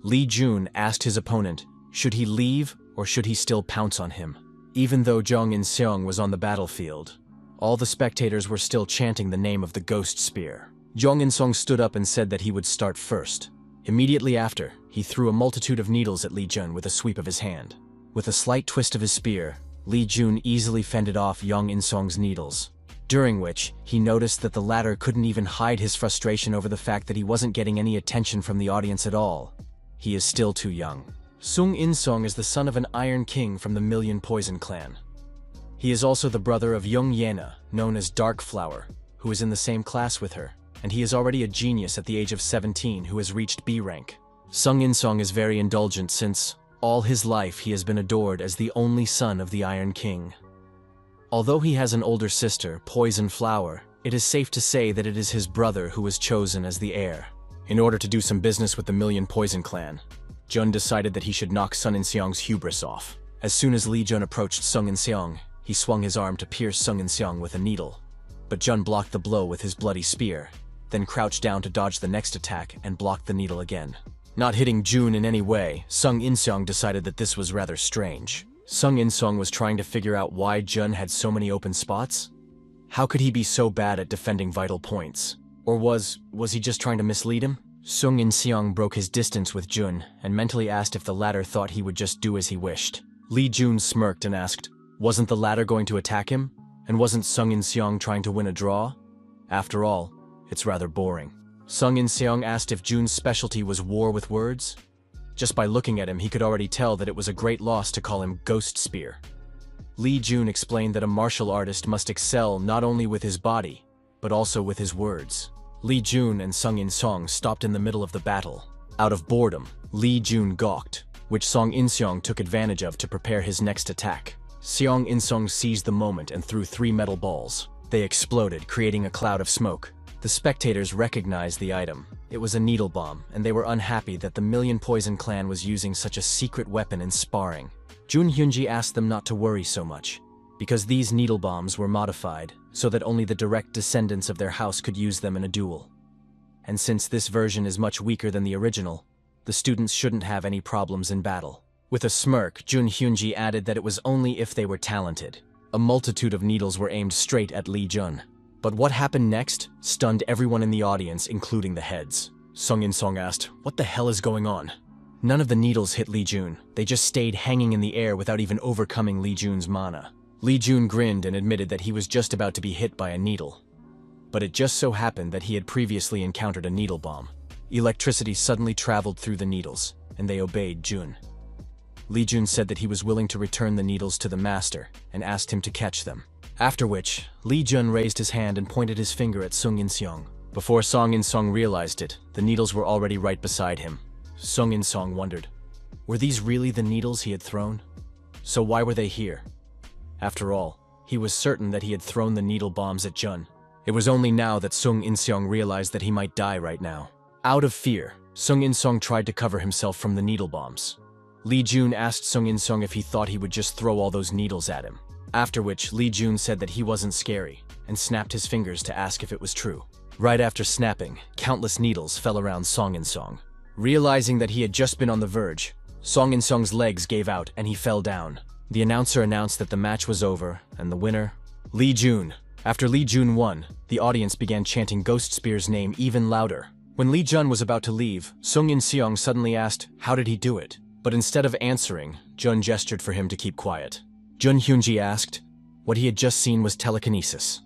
Li Jun asked his opponent, should he leave or should he still pounce on him? Even though Zhang In-seong was on the battlefield, all the spectators were still chanting the name of the Ghost Spear. Zhang In-seong stood up and said that he would start first. Immediately after, he threw a multitude of needles at Li Jun with a sweep of his hand. With a slight twist of his spear, Li Jun easily fended off Zhang In-seong's needles, during which he noticed that the latter couldn't even hide his frustration over the fact that he wasn't getting any attention from the audience at all. He is still too young. Zhang In-seong is the son of an Iron King from the Million Poison clan. He is also the brother of Young Yena, known as Dark Flower, who is in the same class with her, and he is already a genius at the age of 17 who has reached B rank. Zhang In-seong is very indulgent since, all his life he has been adored as the only son of the Iron King. Although he has an older sister, Poison Flower, it is safe to say that it is his brother who was chosen as the heir. In order to do some business with the Million Poison clan, Jun decided that he should knock Sun In-seong's hubris off. As soon as Li Jun approached Zhang In-seong, he swung his arm to pierce Zhang In-seong with a needle. But Jun blocked the blow with his bloody spear, then crouched down to dodge the next attack and blocked the needle again. Not hitting Jun in any way, Zhang In-seong decided that this was rather strange. Zhang In-seong was trying to figure out why Jun had so many open spots. How could he be so bad at defending vital points? Or was he just trying to mislead him? Zhang In-seong broke his distance with Jun and mentally asked if the latter thought he would just do as he wished. Li Jun smirked and asked, wasn't the latter going to attack him? And wasn't Zhang In-seong trying to win a draw? After all, it's rather boring. Zhang In-seong asked if Jun's specialty was war with words. Just by looking at him, he could already tell that it was a great loss to call him Ghost Spear. Li Jun explained that a martial artist must excel not only with his body, but also with his words. Li Jun and Zhang In-seong stopped in the middle of the battle. Out of boredom, Li Jun gawked, which Zhang In-seong took advantage of to prepare his next attack. Zhang In-seong seized the moment and threw 3 metal balls. They exploded, creating a cloud of smoke. The spectators recognized the item. It was a needle bomb, and they were unhappy that the Million Poison clan was using such a secret weapon in sparring. Jun Hyunji asked them not to worry so much, because these needle bombs were modified so that only the direct descendants of their house could use them in a duel. And since this version is much weaker than the original, the students shouldn't have any problems in battle. With a smirk, Jun Hyunji added that it was only if they were talented. A multitude of needles were aimed straight at Li Jun. But what happened next stunned everyone in the audience, including the heads. Zhang In-seong asked, what the hell is going on? None of the needles hit Li Jun. They just stayed hanging in the air without even overcoming Li Jun's mana. Lee Jun grinned and admitted that he was just about to be hit by a needle. But it just so happened that he had previously encountered a needle bomb. Electricity suddenly traveled through the needles, and they obeyed Jun. Lee Jun said that he was willing to return the needles to the master and asked him to catch them. After which, Lee Jun raised his hand and pointed his finger at Sung In-seong. Before Song In-song realized it, the needles were already right beside him. Sung In-song wondered, were these really the needles he had thrown? So why were they here? After all, he was certain that he had thrown the needle bombs at Jun. It was only now that Sung In-seong realized that he might die right now. Out of fear, Sung In-song tried to cover himself from the needle bombs. Lee Jun asked Sung In-song if he thought he would just throw all those needles at him. After which, Lee Jun said that he wasn't scary, and snapped his fingers to ask if it was true. Right after snapping, countless needles fell around Song In-song. Realizing that he had just been on the verge, Song In-song's legs gave out and he fell down. The announcer announced that the match was over, and the winner, Lee Jun. After Lee Jun won, the audience began chanting Ghost Spear's name even louder. When Lee Jun was about to leave, Sung In-seong suddenly asked, how did he do it? But instead of answering, Jun gestured for him to keep quiet. Jun Hyunji asked, what he had just seen was telekinesis.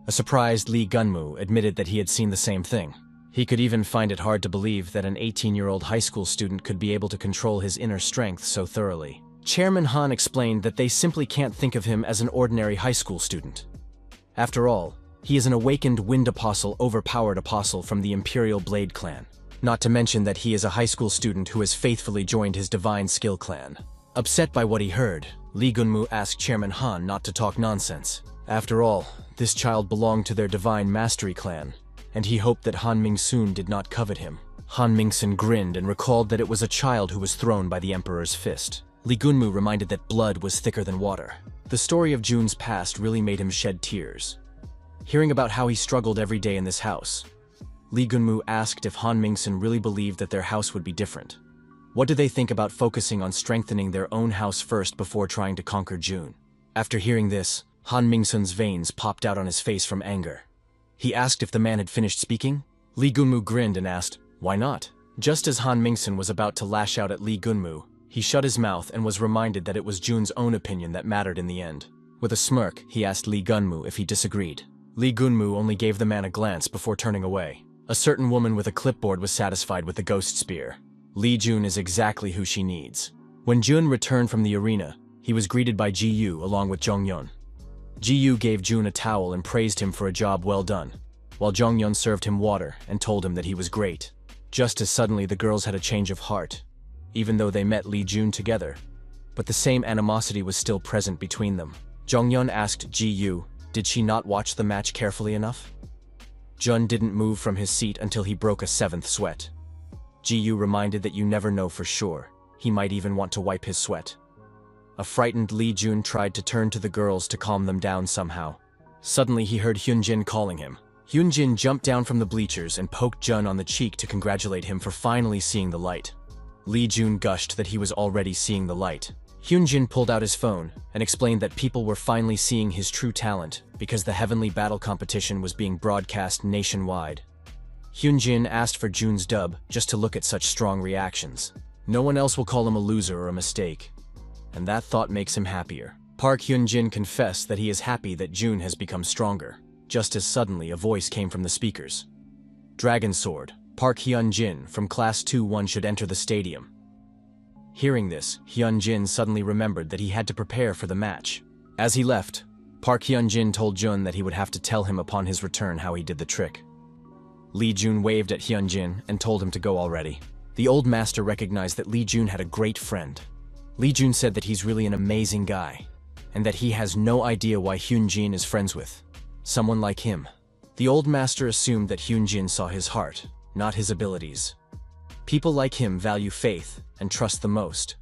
A surprised Lee Gunmoo admitted that he had seen the same thing. He could even find it hard to believe that an 18-year-old high school student could be able to control his inner strength so thoroughly. Chairman Han explained that they simply can't think of him as an ordinary high school student. After all, he is an awakened Wind Apostle, overpowered apostle from the Imperial Blade clan. Not to mention that he is a high school student who has faithfully joined his Divine Skill clan. Upset by what he heard, Lee Gunmoo asked Chairman Han not to talk nonsense. After all, this child belonged to their Divine Mastery clan, and he hoped that Han Ming-soon did not covet him. Han Ming-sun grinned and recalled that it was a child who was thrown by the Emperor's fist. Lee Gunmoo reminded that blood was thicker than water. The story of Jun's past really made him shed tears. Hearing about how he struggled every day in this house, Lee Gunmoo asked if Han Ming-sun really believed that their house would be different. What do they think about focusing on strengthening their own house first before trying to conquer Jun? After hearing this, Han Ming-sun's veins popped out on his face from anger. He asked if the man had finished speaking. Lee Gunmoo grinned and asked, why not? Just as Han Ming-sun was about to lash out at Lee Gunmoo, he shut his mouth and was reminded that it was Jun's own opinion that mattered in the end. With a smirk, he asked Lee Gunmoo if he disagreed. Lee Gunmoo only gave the man a glance before turning away. A certain woman with a clipboard was satisfied with the ghost spear. Lee Jun is exactly who she needs. When Jun returned from the arena, he was greeted by Ji-yu along with Jong-yeon. Ji-yu gave Jun a towel and praised him for a job well done, while Jong-yeon served him water and told him that he was great. Just as suddenly the girls had a change of heart, even though they met Lee Jun together, but the same animosity was still present between them. Jong-yeon asked Ji-yu, did she not watch the match carefully enough? Jun didn't move from his seat until he broke a seventh sweat. Ji-yu reminded that you never know for sure. He might even want to wipe his sweat. A frightened Lee Jun tried to turn to the girls to calm them down somehow. Suddenly he heard Hyunjin calling him. Hyunjin jumped down from the bleachers and poked Jun on the cheek to congratulate him for finally seeing the light. Lee Jun gushed that he was already seeing the light. Hyunjin pulled out his phone and explained that people were finally seeing his true talent because the Heavenly Battle competition was being broadcast nationwide. Hyunjin asked for Jun's dub just to look at such strong reactions. No one else will call him a loser or a mistake, and that thought makes him happier. Park Hyunjin confessed that he is happy that Jun has become stronger. Just as suddenly a voice came from the speakers. Dragon Sword, Park Hyunjin from Class 2-1 should enter the stadium. Hearing this, Hyunjin suddenly remembered that he had to prepare for the match. As he left, Park Hyunjin told Jun that he would have to tell him upon his return how he did the trick. Lee Jun waved at Hyunjin and told him to go already. The old master recognized that Lee Jun had a great friend. Lee Jun said that he's really an amazing guy, and that he has no idea why Hyunjin is friends with someone like him. The old master assumed that Hyunjin saw his heart, not his abilities. People like him value faith and trust the most.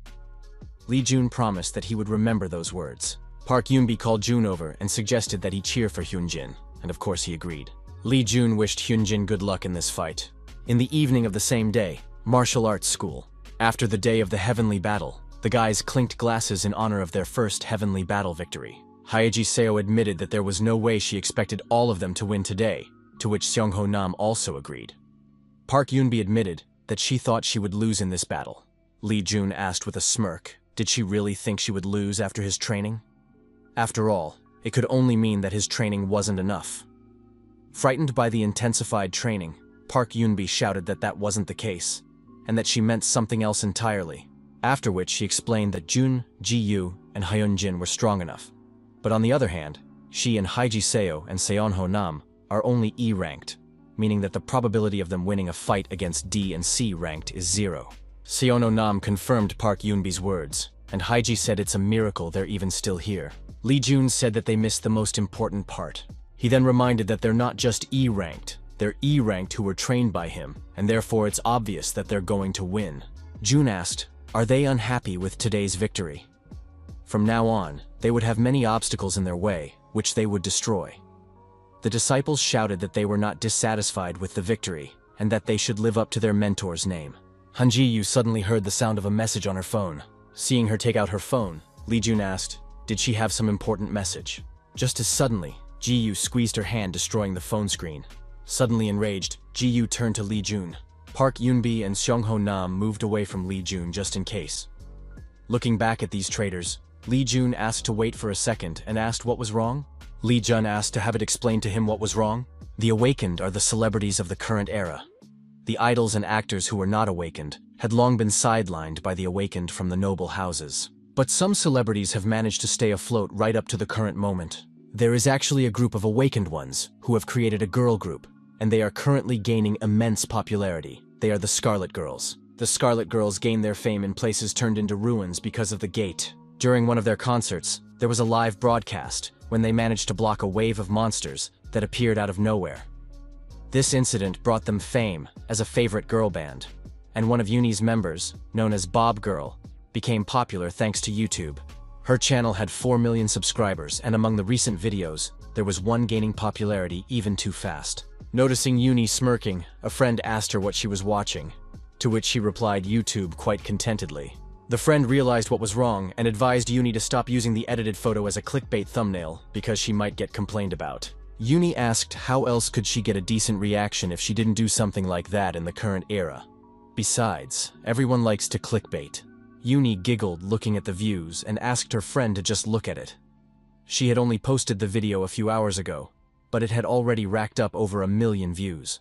Lee Jun promised that he would remember those words. Park Yoonbi called Jun over and suggested that he cheer for Hyunjin, and of course he agreed. Lee Jun wished Hyunjin good luck in this fight. In the evening of the same day, martial arts school. After the day of the heavenly battle, the guys clinked glasses in honor of their first heavenly battle victory. Hyeji Seo admitted that there was no way she expected all of them to win today, to which Seong-ho Nam also agreed. Park Yoonbi admitted that she thought she would lose in this battle. Lee Jun asked with a smirk, did she really think she would lose after his training? After all, it could only mean that his training wasn't enough. Frightened by the intensified training, Park Yoonbi shouted that that wasn't the case, and that she meant something else entirely, after which she explained that Jun, Ji-yu, and Hyun-jin were strong enough. But on the other hand, she and Haiji-seo and Seon-ho-nam are only E-ranked, meaning that the probability of them winning a fight against D and C ranked is 0. Seon-ho-nam confirmed Park Yoonbi's words, and Haiji said it's a miracle they're even still here. Lee Jun said that they missed the most important part. He then reminded that they're not just E-ranked, they're E-ranked who were trained by him, and therefore it's obvious that they're going to win. Jun asked, are they unhappy with today's victory? From now on, they would have many obstacles in their way, which they would destroy. The disciples shouted that they were not dissatisfied with the victory, and that they should live up to their mentor's name. Han Ji-yu suddenly heard the sound of a message on her phone. Seeing her take out her phone, Lee Jun asked, did she have some important message? Just as suddenly, Ji-yu squeezed her hand, destroying the phone screen. Suddenly enraged, Ji-yu turned to Lee Jun. Park Yoonbi and Seong-ho-nam moved away from Lee Jun just in case. Looking back at these traitors, Lee Jun asked to wait for a second and asked what was wrong. Lee Jun asked to have it explained to him what was wrong. The awakened are the celebrities of the current era. The idols and actors who were not awakened had long been sidelined by the awakened from the noble houses. But some celebrities have managed to stay afloat right up to the current moment. There is actually a group of awakened ones who have created a girl group, and they are currently gaining immense popularity. They are the Scarlet Girls. The Scarlet Girls gained their fame in places turned into ruins because of the gate. During one of their concerts, there was a live broadcast when they managed to block a wave of monsters that appeared out of nowhere. This incident brought them fame as a favorite girl band, and one of Uni's members, known as Bob Girl, became popular thanks to YouTube. Her channel had 4 million subscribers, and among the recent videos, there was one gaining popularity even too fast. Noticing Uni smirking, a friend asked her what she was watching, to which she replied YouTube quite contentedly. The friend realized what was wrong and advised Uni to stop using the edited photo as a clickbait thumbnail because she might get complained about. Uni asked how else could she get a decent reaction if she didn't do something like that in the current era. Besides, everyone likes to clickbait. Uni giggled looking at the views and asked her friend to just look at it. She had only posted the video a few hours ago, but it had already racked up over 1 million views.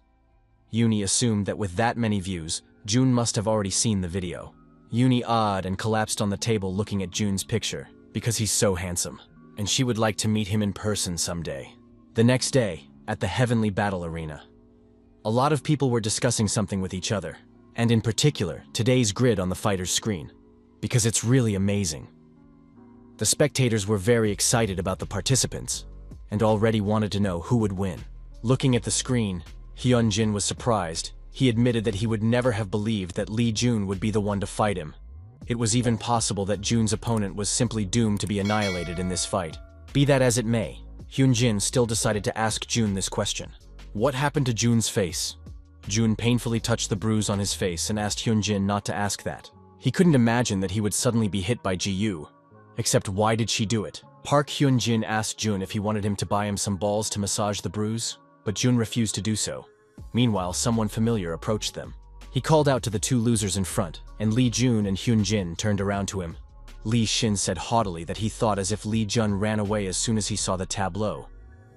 Uni assumed that with that many views, Jun must have already seen the video. Uni awed and collapsed on the table looking at Jun's picture, because he's so handsome, and she would like to meet him in person someday. The next day, at the Heavenly Battle Arena, a lot of people were discussing something with each other, and in particular, today's grid on the fighter's screen, because it's really amazing. The spectators were very excited about the participants, and already wanted to know who would win. Looking at the screen, Hyun-jin was surprised. He admitted that he would never have believed that Lee Jun would be the one to fight him. It was even possible that Jun's opponent was simply doomed to be annihilated in this fight. Be that as it may, Hyun-jin still decided to ask Jun this question. What happened to Jun's face? Jun painfully touched the bruise on his face and asked Hyun-jin not to ask that. He couldn't imagine that he would suddenly be hit by Ji-yu. Except why did she do it? Park Hyun-jin asked Jun if he wanted him to buy him some balls to massage the bruise, but Jun refused to do so. Meanwhile, someone familiar approached them. He called out to the two losers in front, and Lee Jun and Hyun-jin turned around to him. Lee Shin said haughtily that he thought as if Lee Jun ran away as soon as he saw the tableau.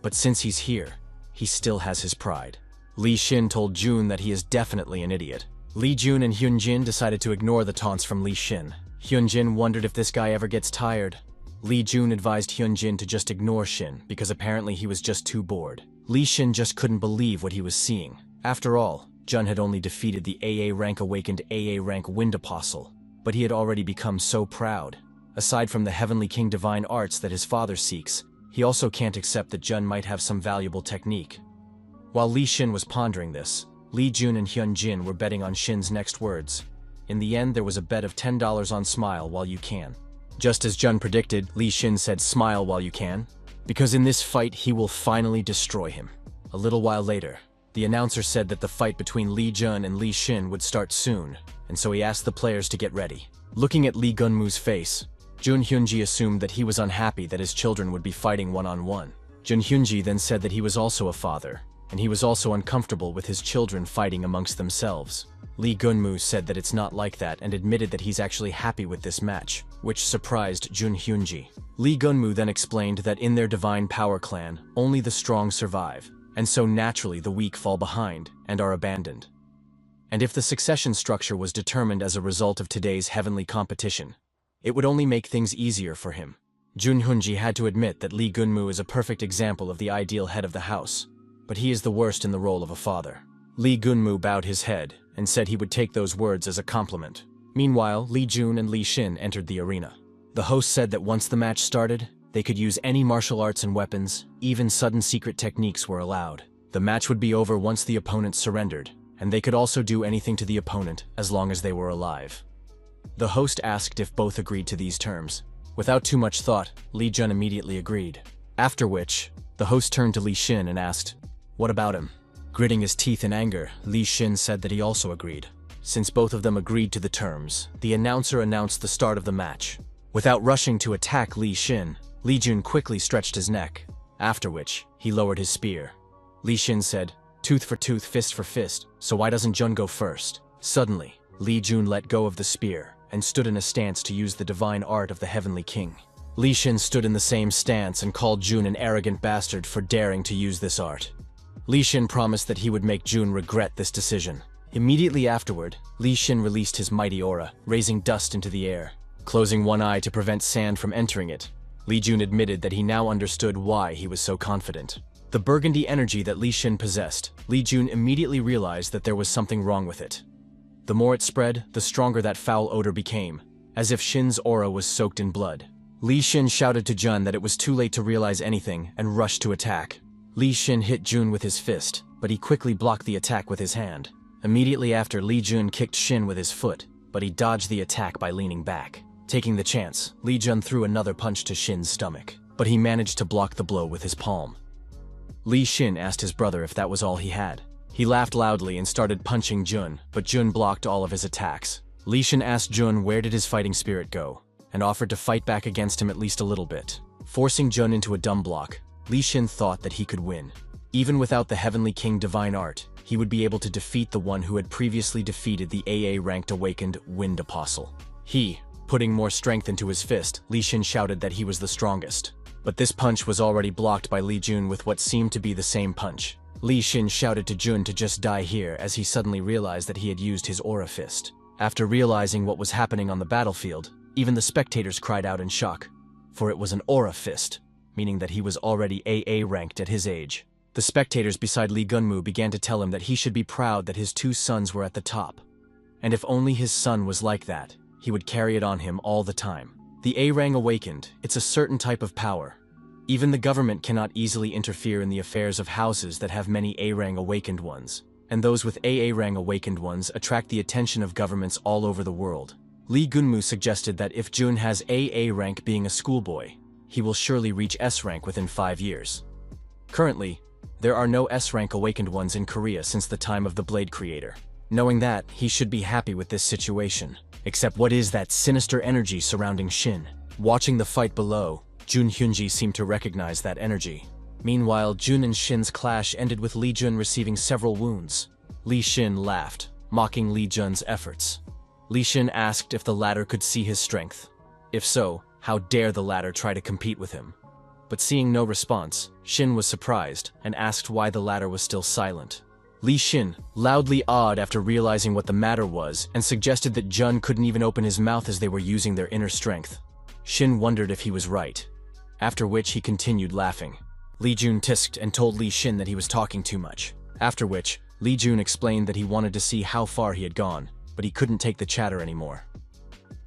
But since he's here, he still has his pride. Lee Shin told Jun that he is definitely an idiot. Lee Jun and Hyun-jin decided to ignore the taunts from Lee Shin. Hyun-jin wondered if this guy ever gets tired. Lee Jun advised Hyun-jin to just ignore Shin because apparently he was just too bored. Lee Shin just couldn't believe what he was seeing. After all, Jun had only defeated the AA rank awakened AA rank Wind Apostle, but he had already become so proud. Aside from the Heavenly King divine arts that his father seeks, he also can't accept that Jun might have some valuable technique. While Lee Shin was pondering this, Lee Jun and Hyun-jin were betting on Shin's next words. In the end, there was a bet of $10 on Smile While You Can. Just as Jun predicted, Lee Shin said smile while you can, because in this fight he will finally destroy him. A little while later, the announcer said that the fight between Lee Jun and Lee Shin would start soon, and so he asked the players to get ready. Looking at Lee Gunmu's face, Jun Hyunji assumed that he was unhappy that his children would be fighting one-on-one. Jun Hyunji then said that he was also a father, and he was also uncomfortable with his children fighting amongst themselves. Lee Gunmu said that it's not like that and admitted that he's actually happy with this match, which surprised Jun Hyunji. Lee Gunmu then explained that in their divine power clan, only the strong survive, and so naturally the weak fall behind and are abandoned. And if the succession structure was determined as a result of today's heavenly competition, it would only make things easier for him. Jun Hyunji had to admit that Lee Gunmu is a perfect example of the ideal head of the house, but he is the worst in the role of a father. Lee Gunmu bowed his head and said he would take those words as a compliment. Meanwhile, Lee Jun and Lee Shin entered the arena. The host said that once the match started, they could use any martial arts and weapons, even sudden secret techniques were allowed. The match would be over once the opponent surrendered, and they could also do anything to the opponent as long as they were alive. The host asked if both agreed to these terms. Without too much thought, Lee Jun immediately agreed. After which, the host turned to Lee Shin and asked, "What about him?" Gritting his teeth in anger, Lee Shin said that he also agreed. Since both of them agreed to the terms, the announcer announced the start of the match. Without rushing to attack Lee Shin, Lee Jun quickly stretched his neck, after which he lowered his spear. Lee Shin said, "Tooth for tooth, fist for fist, so why doesn't Jun go first?" Suddenly, Lee Jun let go of the spear and stood in a stance to use the divine art of the Heavenly King. Lee Shin stood in the same stance and called Jun an arrogant bastard for daring to use this art. Lee Shin promised that he would make Jun regret this decision. Immediately afterward, Lee Shin released his mighty aura, raising dust into the air. Closing one eye to prevent sand from entering it, Lee Jun admitted that he now understood why he was so confident. The burgundy energy that Lee Shin possessed, Lee Jun immediately realized that there was something wrong with it. The more it spread, the stronger that foul odor became, as if Shin's aura was soaked in blood. Lee Shin shouted to Jun that it was too late to realize anything and rushed to attack. Lee Shin hit Jun with his fist, but he quickly blocked the attack with his hand. Immediately after, Lee Jun kicked Shin with his foot, but he dodged the attack by leaning back. Taking the chance, Lee Jun threw another punch to Shin's stomach, but he managed to block the blow with his palm. Lee Shin asked his brother if that was all he had. He laughed loudly and started punching Jun, but Jun blocked all of his attacks. Lee Shin asked Jun where did his fighting spirit go, and offered to fight back against him at least a little bit. Forcing Jun into a dumb block, Lee Shin thought that he could win. Even without the Heavenly King divine art, he would be able to defeat the one who had previously defeated the AA-ranked awakened Wind Apostle. Putting more strength into his fist, Lee Shin shouted that he was the strongest. But this punch was already blocked by Lee Jun with what seemed to be the same punch. Lee Shin shouted to Jun to just die here as he suddenly realized that he had used his aura fist. After realizing what was happening on the battlefield, even the spectators cried out in shock, for it was an aura fist, meaning that he was already AA ranked at his age. The spectators beside Lee Gunmu began to tell him that he should be proud that his two sons were at the top. And if only his son was like that, he would carry it on him all the time. The A-Rang awakened, it's a certain type of power. Even the government cannot easily interfere in the affairs of houses that have many A-Rang awakened ones, and those with AA-Rang awakened ones attract the attention of governments all over the world. Lee Gunmu suggested that if Jun has AA rank being a schoolboy, he will surely reach S rank within 5 years. Currently, there are no S rank awakened ones in Korea since the time of the Blade Creator. Knowing that, he should be happy with this situation. Except what is that sinister energy surrounding Shin? Watching the fight below, Jun Hyunji seemed to recognize that energy. Meanwhile, Jun and Shin's clash ended with Lee Jun receiving several wounds. Lee Shin laughed, mocking Lee Jun's efforts. Lee Shin asked if the latter could see his strength. If so, how dare the latter try to compete with him? But seeing no response, Shin was surprised and asked why the latter was still silent. Lee Shin, loudly awed after realizing what the matter was, and suggested that Jun couldn't even open his mouth as they were using their inner strength. Shin wondered if he was right, after which he continued laughing. Lee Jun tisked and told Lee Shin that he was talking too much, after which Lee Jun explained that he wanted to see how far he had gone, but he couldn't take the chatter anymore.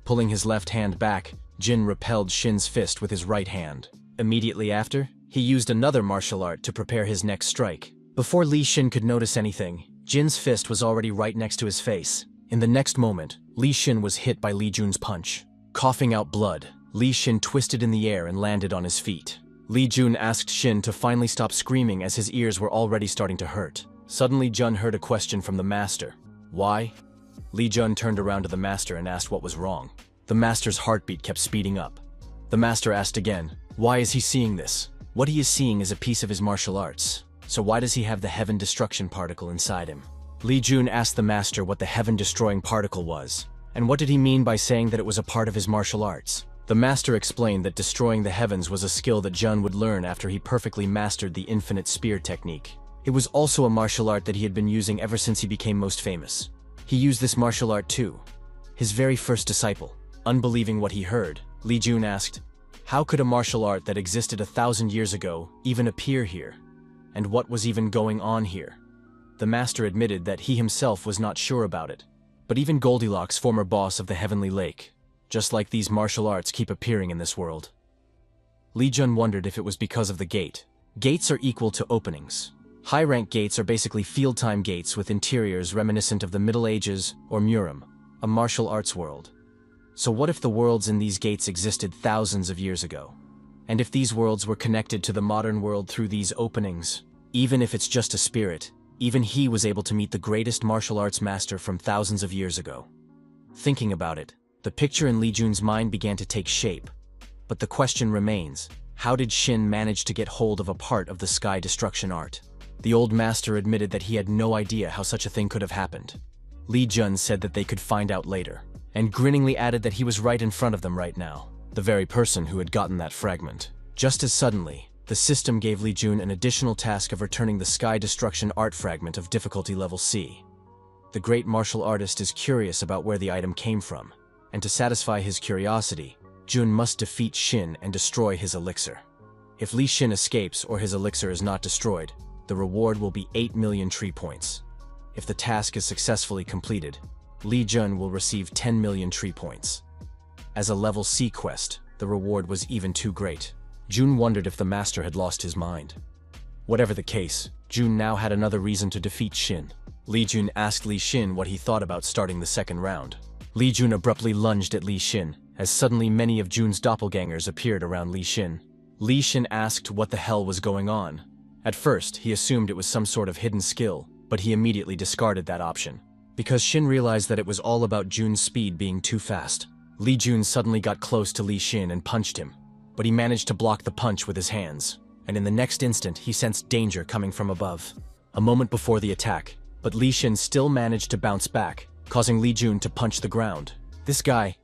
Pulling his left hand back, Jin repelled Shin's fist with his right hand. Immediately after, he used another martial art to prepare his next strike. Before Lee Shin could notice anything, Jin's fist was already right next to his face. In the next moment, Lee Shin was hit by Lee Jun's punch. Coughing out blood, Lee Shin twisted in the air and landed on his feet. Lee Jun asked Shin to finally stop screaming as his ears were already starting to hurt. Suddenly Jun heard a question from the master. Why? Lee Jun turned around to the master and asked what was wrong. The master's heartbeat kept speeding up. The master asked again, why is he seeing this? What he is seeing is a piece of his martial arts. So why does he have the heaven destruction particle inside him? Li Jun asked the master what the heaven-destroying particle was, and what did he mean by saying that it was a part of his martial arts. The master explained that destroying the heavens was a skill that Jun would learn after he perfectly mastered the infinite spear technique. It was also a martial art that he had been using ever since he became most famous. He used this martial art too. His very first disciple. Unbelieving what he heard, Li Jun asked, how could a martial art that existed 1,000 years ago even appear here? And what was even going on here? The master admitted that he himself was not sure about it. But even Goldilocks, former boss of the Heavenly Lake, just like these martial arts keep appearing in this world. Li Jun wondered if it was because of the gate. Gates are equal to openings. High-rank gates are basically field-time gates with interiors reminiscent of the Middle Ages or Murim, a martial arts world. So what if the worlds in these gates existed thousands of years ago? And if these worlds were connected to the modern world through these openings, even if it's just a spirit, even he was able to meet the greatest martial arts master from thousands of years ago. Thinking about it, the picture in Li Jun's mind began to take shape. But the question remains, how did Shin manage to get hold of a part of the sky destruction art? The old master admitted that he had no idea how such a thing could have happened. Li Jun said that they could find out later, and grinningly added that he was right in front of them right now, the very person who had gotten that fragment. Just as suddenly, the system gave Li Jun an additional task of returning the sky destruction art fragment of difficulty level C. The great martial artist is curious about where the item came from, and to satisfy his curiosity, Jun must defeat Shin and destroy his elixir. If Li Shin escapes or his elixir is not destroyed, the reward will be 8 million tree points. If the task is successfully completed, Li Jun will receive 10 million tree points. As a level C quest, the reward was even too great. Jun wondered if the master had lost his mind. Whatever the case, Jun now had another reason to defeat Shin. Li Jun asked Li Shin what he thought about starting the second round. Li Jun abruptly lunged at Li Shin, as suddenly many of Jun's doppelgangers appeared around Li Shin. Li Shin asked what the hell was going on. At first, he assumed it was some sort of hidden skill, but he immediately discarded that option. Because Shin realized that it was all about Jun's speed being too fast. Li Jun suddenly got close to Li Shin and punched him, but he managed to block the punch with his hands, and in the next instant he sensed danger coming from above. A moment before the attack, but Li Shin still managed to bounce back, causing Li Jun to punch the ground. This guy...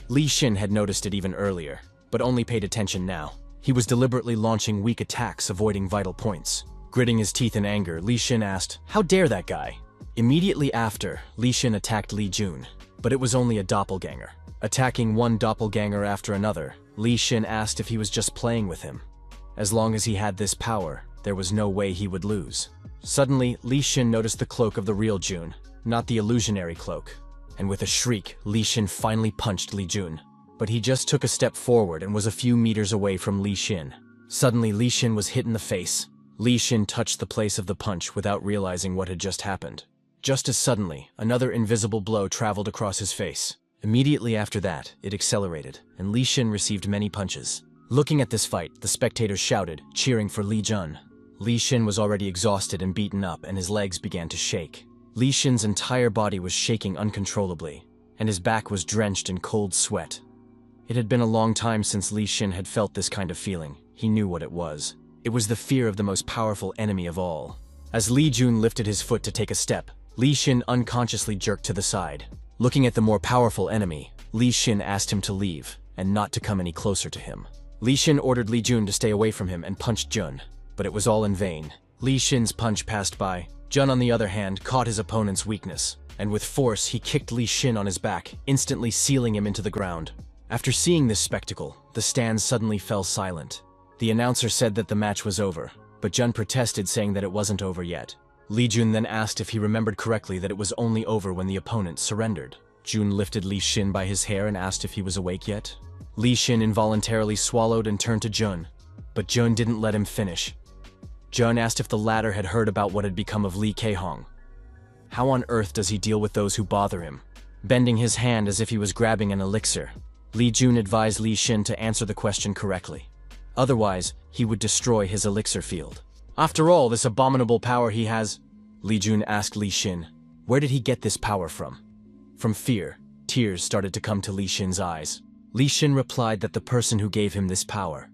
Li Shin had noticed it even earlier, but only paid attention now. He was deliberately launching weak attacks, avoiding vital points. Gritting his teeth in anger, Li Shin asked, "How dare that guy?" Immediately after, Li Shin attacked Li Jun, but it was only a doppelganger. Attacking one doppelganger after another, Li Shin asked if he was just playing with him. As long as he had this power, there was no way he would lose. Suddenly, Li Shin noticed the cloak of the real Jun, not the illusionary cloak. And with a shriek, Li Shin finally punched Li Jun. But he just took a step forward and was a few meters away from Li Shin. Suddenly, Li Shin was hit in the face. Li Shin touched the place of the punch without realizing what had just happened. Just as suddenly, another invisible blow traveled across his face. Immediately after that, it accelerated, and Li Shin received many punches. Looking at this fight, the spectators shouted, cheering for Li Jun. Li Shin was already exhausted and beaten up, and his legs began to shake. Li Shin's entire body was shaking uncontrollably, and his back was drenched in cold sweat. It had been a long time since Li Shin had felt this kind of feeling. He knew what it was. It was the fear of the most powerful enemy of all. As Li Jun lifted his foot to take a step, Li Shin unconsciously jerked to the side. Looking at the more powerful enemy, Li Shin asked him to leave, and not to come any closer to him. Li Shin ordered Li Jun to stay away from him and punched Jun, but it was all in vain. Li Shin's punch passed by. Jun, on the other hand, caught his opponent's weakness, and with force he kicked Li Shin on his back, instantly sealing him into the ground. After seeing this spectacle, the stands suddenly fell silent. The announcer said that the match was over, but Jun protested, saying that it wasn't over yet. Li Jun then asked if he remembered correctly that it was only over when the opponent surrendered. Jun lifted Li Shin by his hair and asked if he was awake yet. Li Shin involuntarily swallowed and turned to Jun, but Jun didn't let him finish. Jun asked if the latter had heard about what had become of Li Kehong. How on earth does he deal with those who bother him? Bending his hand as if he was grabbing an elixir, Li Jun advised Li Shin to answer the question correctly. Otherwise, he would destroy his elixir field. After all, this abominable power he has... Li Jun asked Li Shin, where did he get this power from? From fear, tears started to come to Li Shin's eyes. Li Shin replied that the person who gave him this power.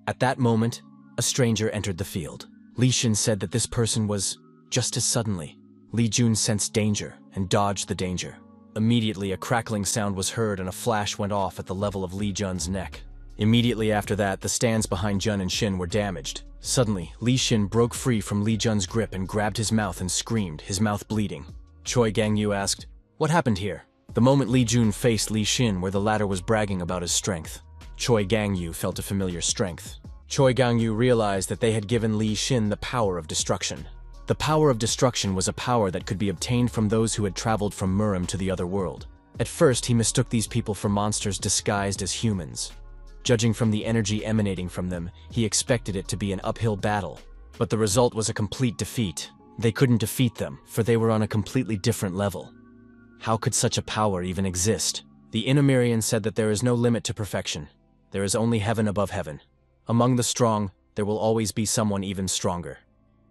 At that moment, a stranger entered the field. Li Xin said that this person was just as suddenly. Li Jun sensed danger and dodged the danger. Immediately, a crackling sound was heard and a flash went off at the level of Li Jun's neck. Immediately after that, the stands behind Jun and Xin were damaged. Suddenly, Li Xin broke free from Li Jun's grip and grabbed his mouth and screamed, his mouth bleeding. Choi Gang-yu asked, "What happened here?" The moment Li Jun faced Li Xin where the latter was bragging about his strength, Choi Gang-yu felt a familiar strength. Choi Gang-yu realized that they had given Li Xin the power of destruction. The power of destruction was a power that could be obtained from those who had traveled from Murim to the other world. At first, he mistook these people for monsters disguised as humans. Judging from the energy emanating from them, he expected it to be an uphill battle. But the result was a complete defeat. They couldn't defeat them, for they were on a completely different level. How could such a power even exist? The Inamirian said that there is no limit to perfection. There is only heaven above heaven. Among the strong, there will always be someone even stronger.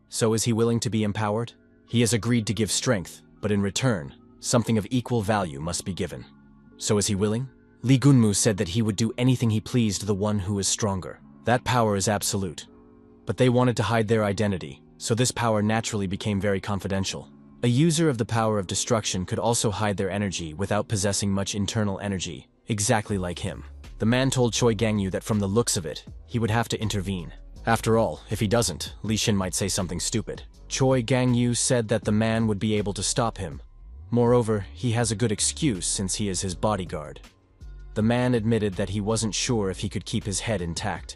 So is he willing to be empowered? He has agreed to give strength, but in return, something of equal value must be given. So is he willing? Li Gunmu said that he would do anything he pleased to the one who is stronger. That power is absolute. But they wanted to hide their identity, so this power naturally became very confidential. A user of the power of destruction could also hide their energy without possessing much internal energy, exactly like him. The man told Choi Gang-yu that from the looks of it, he would have to intervene. After all, if he doesn't, Li Xin might say something stupid. Choi Gang-yu said that the man would be able to stop him. Moreover, he has a good excuse since he is his bodyguard. The man admitted that he wasn't sure if he could keep his head intact.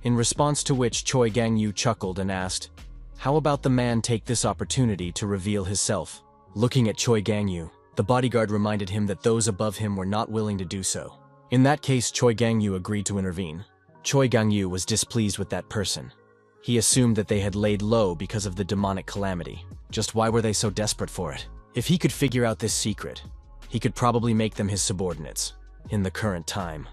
In response to which Choi Gang-yu chuckled and asked, "How about the man take this opportunity to reveal himself?" Looking at Choi Gang-yu, the bodyguard reminded him that those above him were not willing to do so. In that case, Choi Gang-yu agreed to intervene. Choi Gang-yu was displeased with that person. He assumed that they had laid low because of the demonic calamity. Just why were they so desperate for it? If he could figure out this secret, he could probably make them his subordinates. In the current time.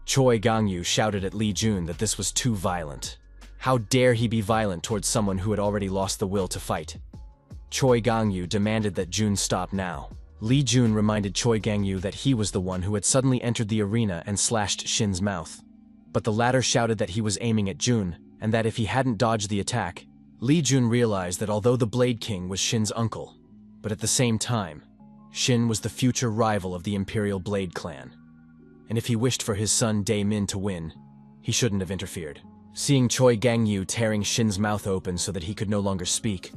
Choi Gang-yu shouted at Li Jun that this was too violent. How dare he be violent towards someone who had already lost the will to fight? Choi Gang-yu demanded that Jun stop now. Li Jun reminded Choi Gang-yu that he was the one who had suddenly entered the arena and slashed Shin's mouth. But the latter shouted that he was aiming at Jun, and that if he hadn't dodged the attack, Li Jun realized that although the Blade King was Shin's uncle, but at the same time, Shin was the future rival of the Imperial Blade clan. And if he wished for his son Dae-min to win, he shouldn't have interfered. Seeing Choi Gang-yu tearing Shin's mouth open so that he could no longer speak,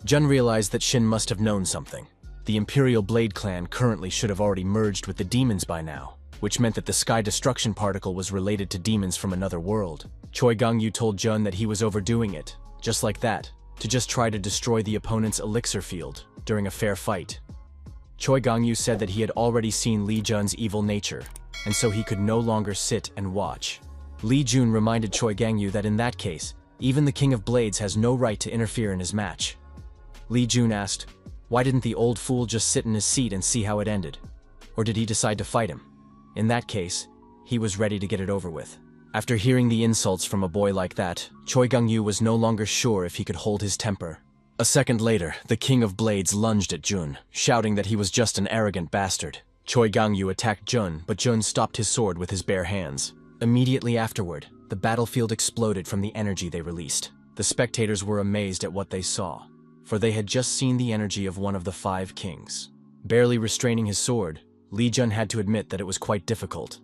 Jun realized that Shin must have known something. The Imperial Blade clan currently should have already merged with the demons by now, which meant that the Sky Destruction Particle was related to demons from another world. Choi Gang-yu told Jun that he was overdoing it, just like that, to just try to destroy the opponent's elixir field during a fair fight. Choi Gang-yu said that he had already seen Li Jun's evil nature, and so he could no longer sit and watch. Li Jun reminded Choi Gang-yu that in that case, even the King of Blades has no right to interfere in his match. Li Jun asked, why didn't the old fool just sit in his seat and see how it ended? Or did he decide to fight him? In that case, he was ready to get it over with. After hearing the insults from a boy like that, Choi Gang-yu was no longer sure if he could hold his temper. A second later, the King of Blades lunged at Jun, shouting that he was just an arrogant bastard. Choi Gang-yu attacked Jun, but Jun stopped his sword with his bare hands. Immediately afterward, the battlefield exploded from the energy they released. The spectators were amazed at what they saw, for they had just seen the energy of one of the 5 kings. Barely restraining his sword, Li Jun had to admit that it was quite difficult.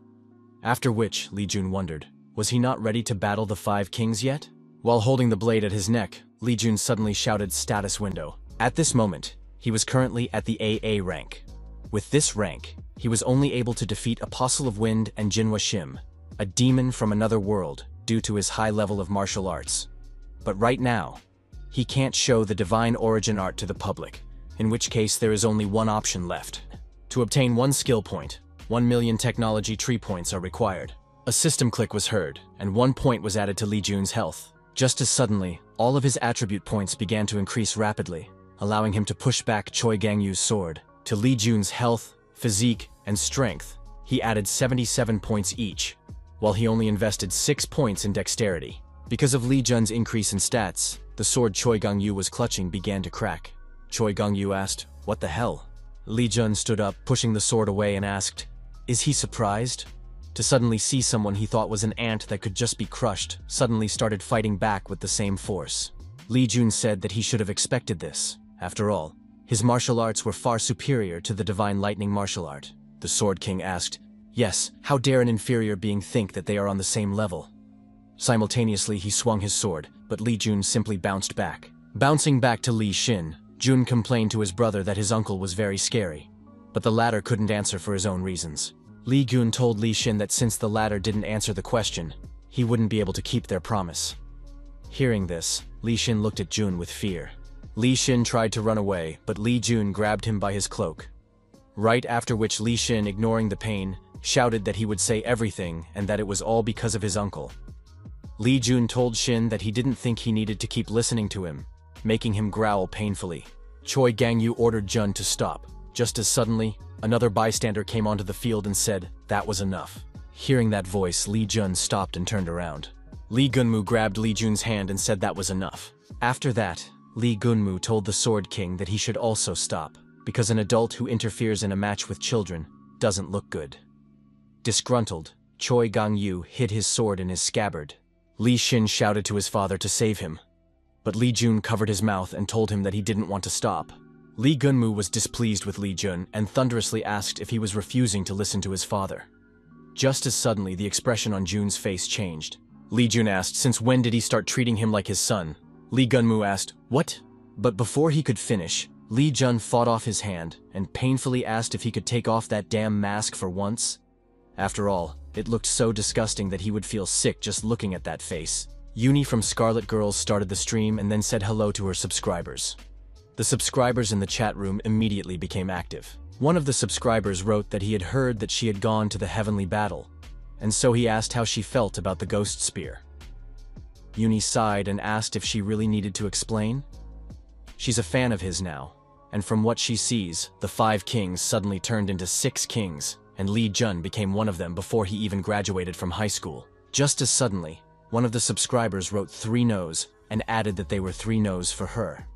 After which, Li Jun wondered, was he not ready to battle the 5 kings yet? While holding the blade at his neck, Li Jun suddenly shouted status window. At this moment, he was currently at the AA rank. With this rank, he was only able to defeat Apostle of Wind and Jinhwa Shim, a demon from another world, due to his high level of martial arts. But right now, he can't show the divine origin art to the public, in which case there is only one option left. To obtain 1 skill point, 1 million technology tree points are required. A system click was heard, and 1 point was added to Li Jun's health. Just as suddenly, all of his attribute points began to increase rapidly, allowing him to push back Choi Gang-yu's sword. To Li Jun's health, physique, and strength, he added 77 points each, while he only invested 6 points in dexterity. Because of Li Jun's increase in stats, the sword Choi Gang-yu was clutching began to crack. Choi Gang-yu asked, "What the hell?" Li Jun stood up, pushing the sword away and asked, "Is he surprised?" to suddenly see someone he thought was an ant that could just be crushed, suddenly started fighting back with the same force. Li Jun said that he should have expected this. After all, his martial arts were far superior to the divine lightning martial art. The Sword King asked, "Yes, how dare an inferior being think that they are on the same level?" Simultaneously, he swung his sword, but Li Jun simply bounced back. Bouncing back to Li Xin, Jun complained to his brother that his uncle was very scary, but the latter couldn't answer for his own reasons. Li Jun told Li Xin that since the latter didn't answer the question, he wouldn't be able to keep their promise. Hearing this, Li Xin looked at Jun with fear. Li Xin tried to run away, but Li Jun grabbed him by his cloak. Right after which Li Xin, ignoring the pain, shouted that he would say everything and that it was all because of his uncle. Li Jun told Xin that he didn't think he needed to keep listening to him, making him growl painfully. Choi Gangyu ordered Jun to stop. Just as suddenly, another bystander came onto the field and said, "That was enough." Hearing that voice, Li Jun stopped and turned around. Li Gunmu grabbed Li Jun's hand and said that was enough. After that, Li Gunmu told the Sword King that he should also stop, because an adult who interferes in a match with children doesn't look good. Disgruntled, Choi Gangyu hid his sword in his scabbard. Li Xin shouted to his father to save him, but Li Jun covered his mouth and told him that he didn't want to stop. Li Gunmu was displeased with Li Jun and thunderously asked if he was refusing to listen to his father. Just as suddenly, the expression on Jun's face changed. Li Jun asked since when did he start treating him like his son. Li Gunmu asked, "What?" But before he could finish, Li Jun fought off his hand and painfully asked if he could take off that damn mask for once. After all, it looked so disgusting that he would feel sick just looking at that face. Uni from Scarlet Girls started the stream and then said hello to her subscribers. The subscribers in the chat room immediately became active. One of the subscribers wrote that he had heard that she had gone to the heavenly battle, and so he asked how she felt about the ghost spear. Uni sighed and asked if she really needed to explain. She's a fan of his now, and from what she sees, the 5 kings suddenly turned into 6 kings, and Li Jun became one of them before he even graduated from high school. Just as suddenly, one of the subscribers wrote 3 no's and added that they were 3 no's for her.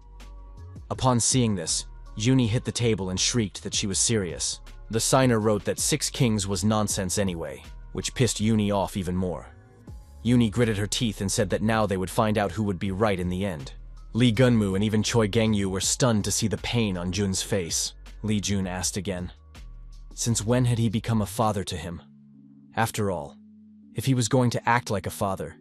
Upon seeing this, Uni hit the table and shrieked that she was serious. The signer wrote that 6 kings was nonsense anyway, which pissed Uni off even more. Uni gritted her teeth and said that now they would find out who would be right in the end. Li Gunmu and even Choi Gangyu were stunned to see the pain on Jun's face. Li Jun asked again, since when had he become a father to him? After all, if he was going to act like a father,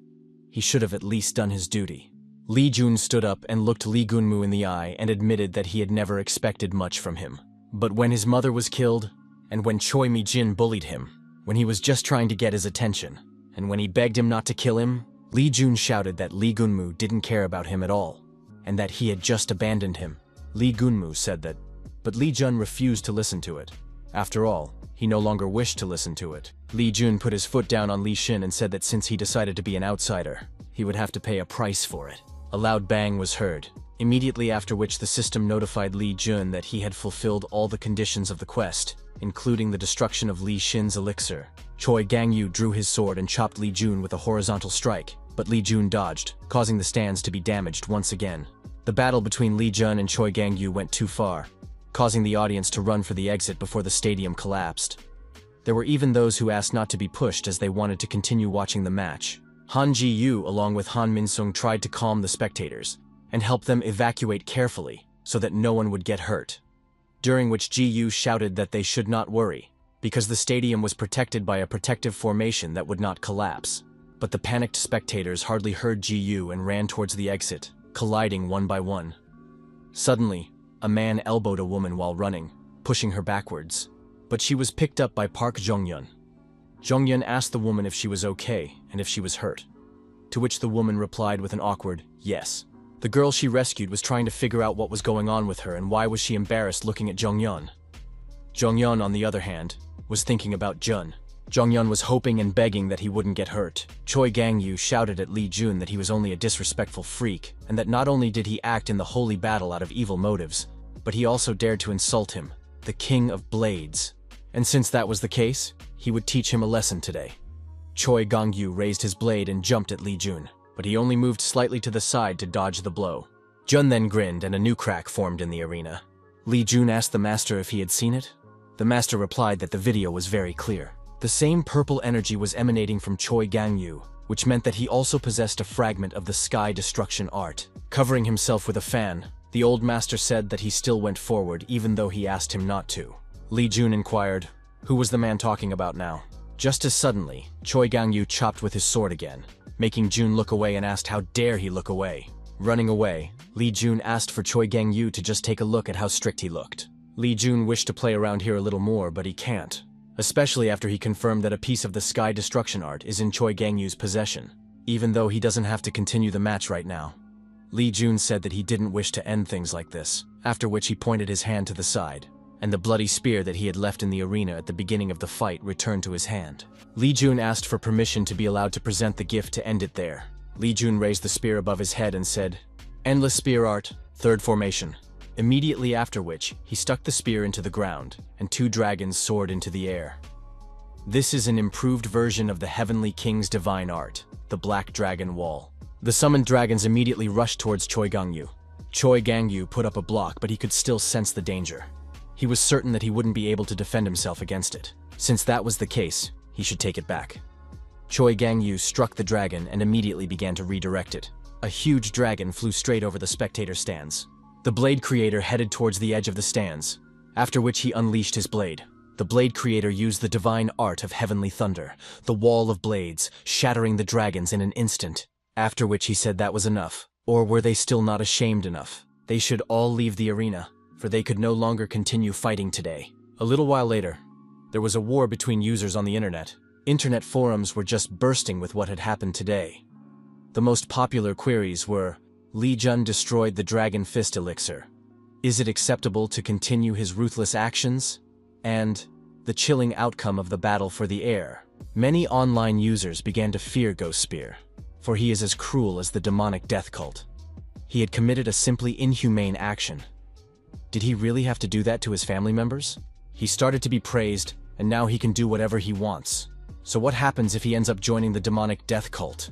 he should have at least done his duty. Li Jun stood up and looked Li Gunmu in the eye and admitted that he had never expected much from him. But when his mother was killed, and when Choi Mi-jin bullied him, when he was just trying to get his attention, and when he begged him not to kill him, Li Jun shouted that Li Gunmu didn't care about him at all, and that he had just abandoned him. Li Gunmu said that, but Li Jun refused to listen to it. After all, he no longer wished to listen to it. Li Jun put his foot down on Li Xin and said that since he decided to be an outsider, he would have to pay a price for it. A loud bang was heard, immediately after which the system notified Li Jun that he had fulfilled all the conditions of the quest, including the destruction of Li Xin's elixir. Choi Gangyu drew his sword and chopped Li Jun with a horizontal strike, but Li Jun dodged, causing the stands to be damaged once again. The battle between Li Jun and Choi Gangyu went too far, causing the audience to run for the exit before the stadium collapsed. There were even those who asked not to be pushed as they wanted to continue watching the match. Han Ji-yu along with Han Min-sung tried to calm the spectators and help them evacuate carefully so that no one would get hurt, during which Ji-yu shouted that they should not worry, because the stadium was protected by a protective formation that would not collapse. But the panicked spectators hardly heard Ji-yu and ran towards the exit, colliding one by one. Suddenly, a man elbowed a woman while running, pushing her backwards, but she was picked up by Park Jong-yeon. Jong-yeon asked the woman if she was okay and if she was hurt, to which the woman replied with an awkward yes. The girl she rescued was trying to figure out what was going on with her and why was she embarrassed looking at Jong-yeon. Jong-yeon, on the other hand, was thinking about Jun. Jong-yeon was hoping and begging that he wouldn't get hurt. Choi Gangyu shouted at Li Jun that he was only a disrespectful freak, and that not only did he act in the holy battle out of evil motives, but he also dared to insult him, the King of Blades. And since that was the case, he would teach him a lesson today. Choi Gangyu raised his blade and jumped at Li Jun, but he only moved slightly to the side to dodge the blow. Jun then grinned and a new crack formed in the arena. Li Jun asked the master if he had seen it. The master replied that the video was very clear. The same purple energy was emanating from Choi Gang-yu, which meant that he also possessed a fragment of the sky destruction art. Covering himself with a fan, the old master said that he still went forward even though he asked him not to. Li Jun inquired, who was the man talking about now? Just as suddenly, Choi Gang-yu chopped with his sword again, making Jun look away and asked how dare he look away. Running away, Li Jun asked for Choi Gang-yu to just take a look at how strict he looked. Li Jun wished to play around here a little more, but he can't, especially after he confirmed that a piece of the sky destruction art is in Choi Gang-yu's possession, even though he doesn't have to continue the match right now. Li Jun said that he didn't wish to end things like this, after which he pointed his hand to the side, and the bloody spear that he had left in the arena at the beginning of the fight returned to his hand. Li Jun asked for permission to be allowed to present the gift to end it there. Li Jun raised the spear above his head and said, "Endless spear art, third formation." Immediately after which, he stuck the spear into the ground, and 2 dragons soared into the air. This is an improved version of the Heavenly King's divine art, the Black Dragon Wall. The summoned dragons immediately rushed towards Choi Gang-yu. Choi Gang-yu put up a block, but he could still sense the danger. He was certain that he wouldn't be able to defend himself against it. Since that was the case, he should take it back. Choi Gang-yu struck the dragon and immediately began to redirect it. A huge dragon flew straight over the spectator stands. The blade creator headed towards the edge of the stands, after which he unleashed his blade. The blade creator used the divine art of heavenly thunder, the wall of blades, shattering the dragons in an instant. After which he said that was enough. Or were they still not ashamed enough? They should all leave the arena, for they could no longer continue fighting today. A little while later, there was a war between users on the internet. Internet forums were just bursting with what had happened today. The most popular queries were, Li Jun destroyed the Dragon Fist elixir. Is it acceptable to continue his ruthless actions? And the chilling outcome of the battle for the air. Many online users began to fear Ghost Spear, for he is as cruel as the demonic death cult. He had committed a simply inhumane action. Did he really have to do that to his family members? He started to be praised, and now he can do whatever he wants. So what happens if he ends up joining the demonic death cult?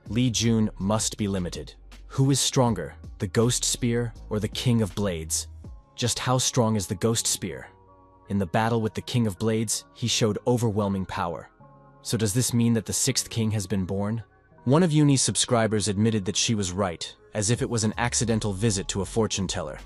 Li Jun must be limited. Who is stronger, the Ghost Spear or the King of Blades? Just how strong is the Ghost Spear? In the battle with the King of Blades, he showed overwhelming power. So does this mean that the 6th king has been born? One of Uni's subscribers admitted that she was right, as if it was an accidental visit to a fortune teller.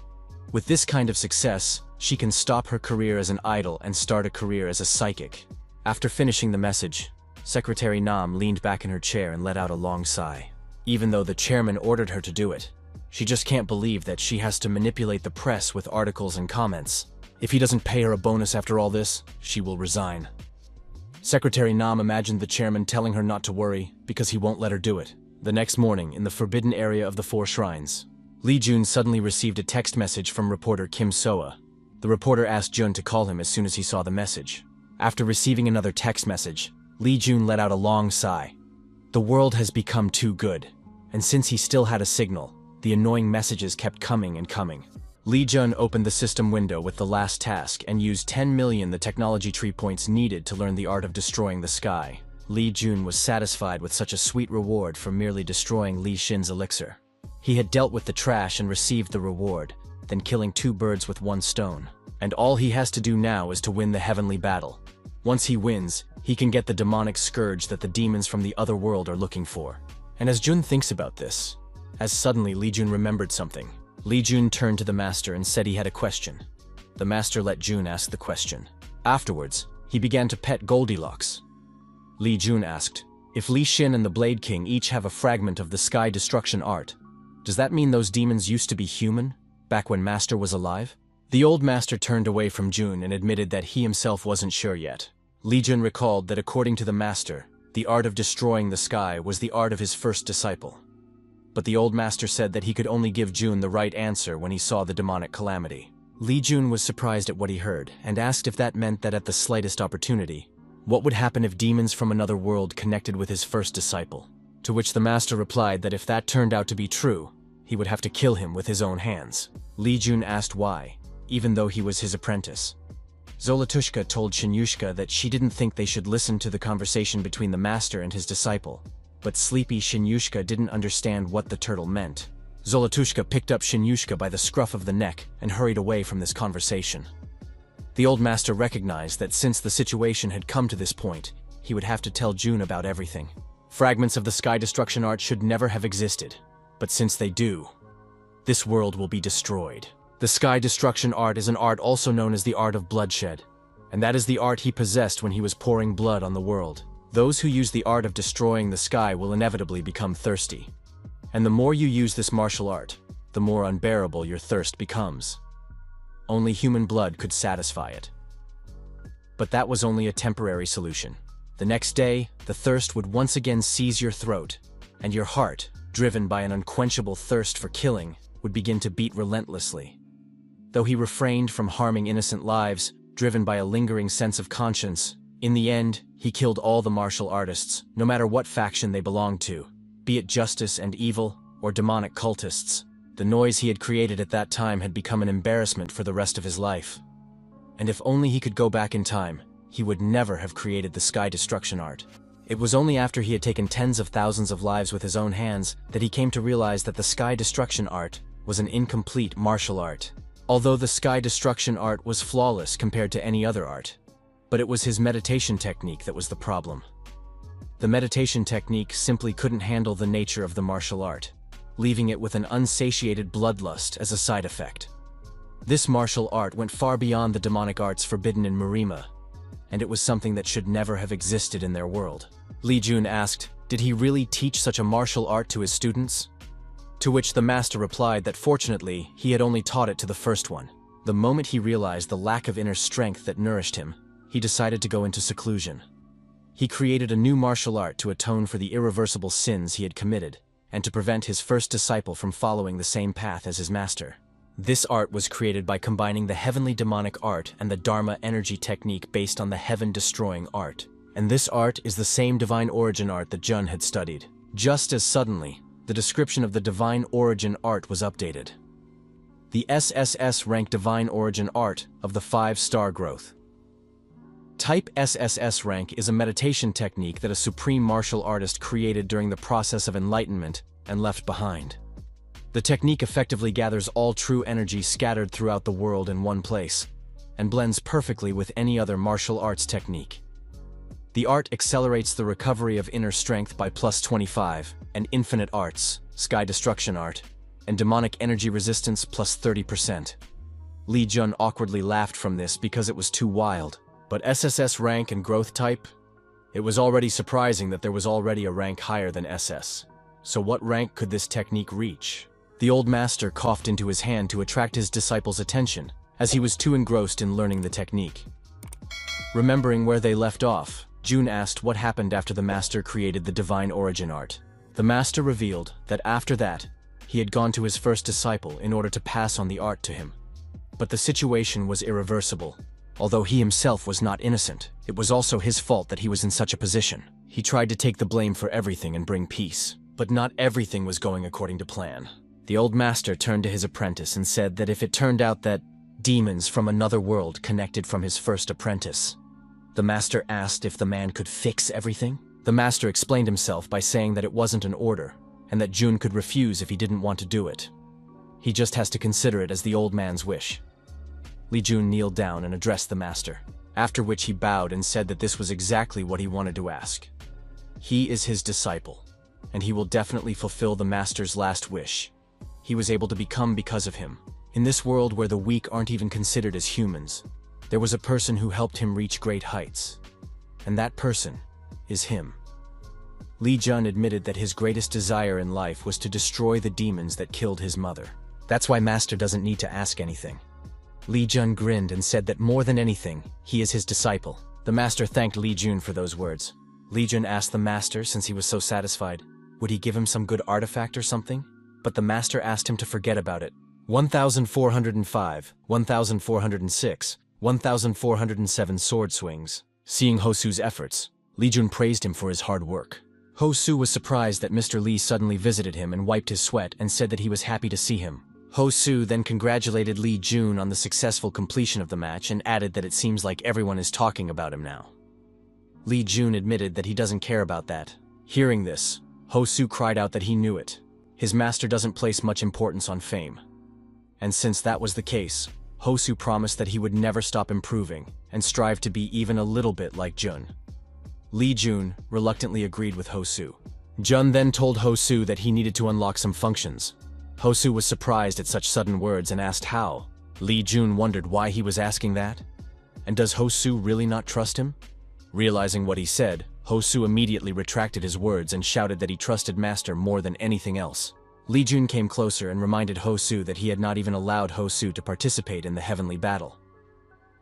With this kind of success, she can stop her career as an idol and start a career as a psychic. After finishing the message, Secretary Nam leaned back in her chair and let out a long sigh. Even though the chairman ordered her to do it, she just can't believe that she has to manipulate the press with articles and comments. If he doesn't pay her a bonus after all this, she will resign. Secretary Nam imagined the chairman telling her not to worry because he won't let her do it. The next morning, in the forbidden area of the 4 shrines, Li Jun suddenly received a text message from reporter Kim Soa. The reporter asked Jun to call him as soon as he saw the message. After receiving another text message, Li Jun let out a long sigh. The world has become too good, and since he still had a signal, the annoying messages kept coming and coming. Li Jun opened the system window with the last task and used 10 million the technology tree points needed to learn the art of destroying the sky. Li Jun was satisfied with such a sweet reward for merely destroying Li Xin's elixir. He had dealt with the trash and received the reward, then killing 2 birds with 1 stone. And all he has to do now is to win the heavenly battle. Once he wins, he can get the demonic scourge that the demons from the other world are looking for. And as Jun thinks about this, as suddenly Li Jun remembered something. Li Jun turned to the master and said he had a question. The master let Jun ask the question. Afterwards, he began to pet Goldilocks. Li Jun asked, if Li Xin and the Blade King each have a fragment of the sky destruction art, does that mean those demons used to be human, back when Master was alive? The old master turned away from Jun and admitted that he himself wasn't sure yet. Li Jun recalled that according to the master, the art of destroying the sky was the art of his first disciple. But the old master said that he could only give Jun the right answer when he saw the demonic calamity. Li Jun was surprised at what he heard and asked if that meant that at the slightest opportunity, what would happen if demons from another world connected with his first disciple? To which the master replied that if that turned out to be true, he would have to kill him with his own hands. Li Jun asked why, even though he was his apprentice. Zolotushka told Shinyushka that she didn't think they should listen to the conversation between the master and his disciple, but sleepy Shinyushka didn't understand what the turtle meant. Zolotushka picked up Shinyushka by the scruff of the neck and hurried away from this conversation. The old master recognized that since the situation had come to this point, he would have to tell Jun about everything. Fragments of the sky destruction art should never have existed, but since they do, this world will be destroyed. The sky destruction art is an art also known as the art of bloodshed, and that is the art he possessed when he was pouring blood on the world. Those who use the art of destroying the sky will inevitably become thirsty. And the more you use this martial art, the more unbearable your thirst becomes. Only human blood could satisfy it. But that was only a temporary solution. The next day, the thirst would once again seize your throat, and your heart, driven by an unquenchable thirst for killing, would begin to beat relentlessly. Though he refrained from harming innocent lives, driven by a lingering sense of conscience, in the end, he killed all the martial artists, no matter what faction they belonged to, be it justice and evil or demonic cultists. The noise he had created at that time had become an embarrassment for the rest of his life. And if only he could go back in time, he would never have created the sky destruction art. It was only after he had taken tens of thousands of lives with his own hands that he came to realize that the sky destruction art was an incomplete martial art. Although the sky destruction art was flawless compared to any other art, but it was his meditation technique that was the problem. The meditation technique simply couldn't handle the nature of the martial art, leaving it with an unsatiated bloodlust as a side effect. This martial art went far beyond the demonic arts forbidden in Marima, and it was something that should never have existed in their world. Li Jun asked, did he really teach such a martial art to his students? To which the master replied that fortunately, he had only taught it to the first one. The moment he realized the lack of inner strength that nourished him, he decided to go into seclusion. He created a new martial art to atone for the irreversible sins he had committed, and to prevent his first disciple from following the same path as his master. This art was created by combining the heavenly demonic art and the Dharma energy technique based on the heaven-destroying art. And this art is the same divine origin art that Jun had studied. Just as suddenly, the description of the divine origin art was updated. The SSS rank divine origin art of the 5-star growth. Type SSS rank is a meditation technique that a supreme martial artist created during the process of enlightenment and left behind. The technique effectively gathers all true energy scattered throughout the world in one place, and blends perfectly with any other martial arts technique. The art accelerates the recovery of inner strength by +25, and infinite arts, sky destruction art, and demonic energy resistance +30%. Li Jun awkwardly laughed from this because it was too wild. But SSS rank and growth type? It was already surprising that there was already a rank higher than SS. So what rank could this technique reach? The old master coughed into his hand to attract his disciple's attention, as he was too engrossed in learning the technique. Remembering where they left off, Jun asked what happened after the master created the divine origin art. The master revealed that after that, he had gone to his first disciple in order to pass on the art to him. But the situation was irreversible. Although he himself was not innocent, it was also his fault that he was in such a position. He tried to take the blame for everything and bring peace. But not everything was going according to plan. The old master turned to his apprentice and said that if it turned out that demons from another world connected from his first apprentice, the master asked if the man could fix everything. The master explained himself by saying that it wasn't an order, and that Jun could refuse if he didn't want to do it. He just has to consider it as the old man's wish. Li Jun kneeled down and addressed the master, after which he bowed and said that this was exactly what he wanted to ask. He is his disciple, and he will definitely fulfill the master's last wish. He was able to become because of him. In this world where the weak aren't even considered as humans, there was a person who helped him reach great heights. And that person is him. Li Jun admitted that his greatest desire in life was to destroy the demons that killed his mother. That's why Master doesn't need to ask anything. Li Jun grinned and said that more than anything, he is his disciple. The master thanked Li Jun for those words. Li Jun asked the master, since he was so satisfied, would he give him some good artifact or something? But the master asked him to forget about it. 1,405, 1,406, 1,407 sword swings. Seeing Hosu's efforts, Li Jun praised him for his hard work. Hosu was surprised that Mr. Li suddenly visited him and wiped his sweat and said that he was happy to see him. Hosu then congratulated Li Jun on the successful completion of the match and added that it seems like everyone is talking about him now. Li Jun admitted that he doesn't care about that. Hearing this, Hosu cried out that he knew it. His master doesn't place much importance on fame. And since that was the case, Hosu promised that he would never stop improving and strive to be even a little bit like Jun. Lee Jun reluctantly agreed with Hosu. Jun then told Hosu that he needed to unlock some functions. Hosu was surprised at such sudden words and asked how. Lee Jun wondered why he was asking that. And does Hosu really not trust him? Realizing what he said, Hosu immediately retracted his words and shouted that he trusted Master more than anything else. Lee Jun came closer and reminded Hosu that he had not even allowed Hosu to participate in the heavenly battle.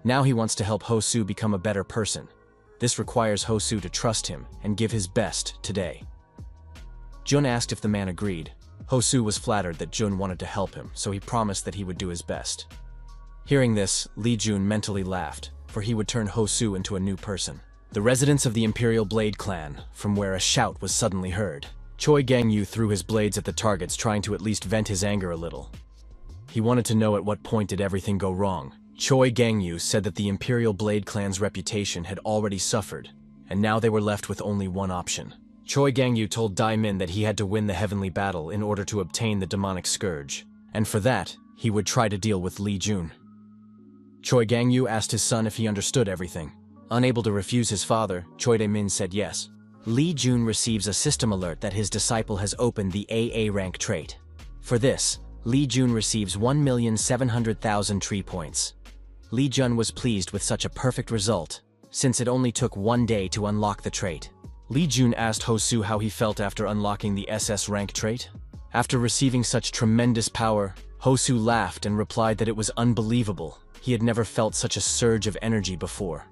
Now he wants to help Hosu become a better person. This requires Hosu to trust him and give his best today. Jun asked if the man agreed. Hosu was flattered that Jun wanted to help him, so he promised that he would do his best. Hearing this, Lee Jun mentally laughed, for he would turn Hosu into a new person. The residence of the Imperial Blade clan, from where a shout was suddenly heard. Choi Gangyu threw his blades at the targets, trying to at least vent his anger a little. He wanted to know at what point did everything go wrong. Choi Gangyu said that the Imperial Blade clan's reputation had already suffered, and now they were left with only one option. Choi Gangyu told Dai Min that he had to win the heavenly battle in order to obtain the demonic scourge, and for that, he would try to deal with Lee Jun. Choi Gangyu asked his son if he understood everything. Unable to refuse his father, Choi Dae-min said yes. Lee Jun receives a system alert that his disciple has opened the AA rank trait. For this, Lee Jun receives 1,700,000 tree points. Lee Jun was pleased with such a perfect result, since it only took 1 day to unlock the trait. Lee Jun asked Hosu how he felt after unlocking the SS rank trait. After receiving such tremendous power, Hosu laughed and replied that it was unbelievable. He had never felt such a surge of energy before.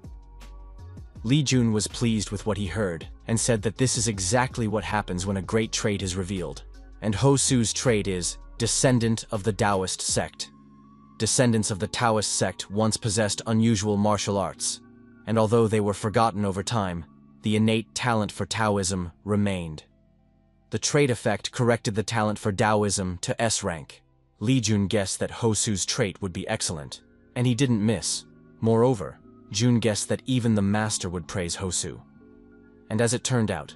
Lee Jun was pleased with what he heard, and said that this is exactly what happens when a great trait is revealed. And Hosu's trait is Descendant of the Taoist Sect. Descendants of the Taoist sect once possessed unusual martial arts, and although they were forgotten over time, the innate talent for Taoism remained. The trait effect corrected the talent for Taoism to S rank. Lee Jun guessed that Hosu's trait would be excellent, and he didn't miss. Moreover, Jun guessed that even the master would praise Hosu. And as it turned out,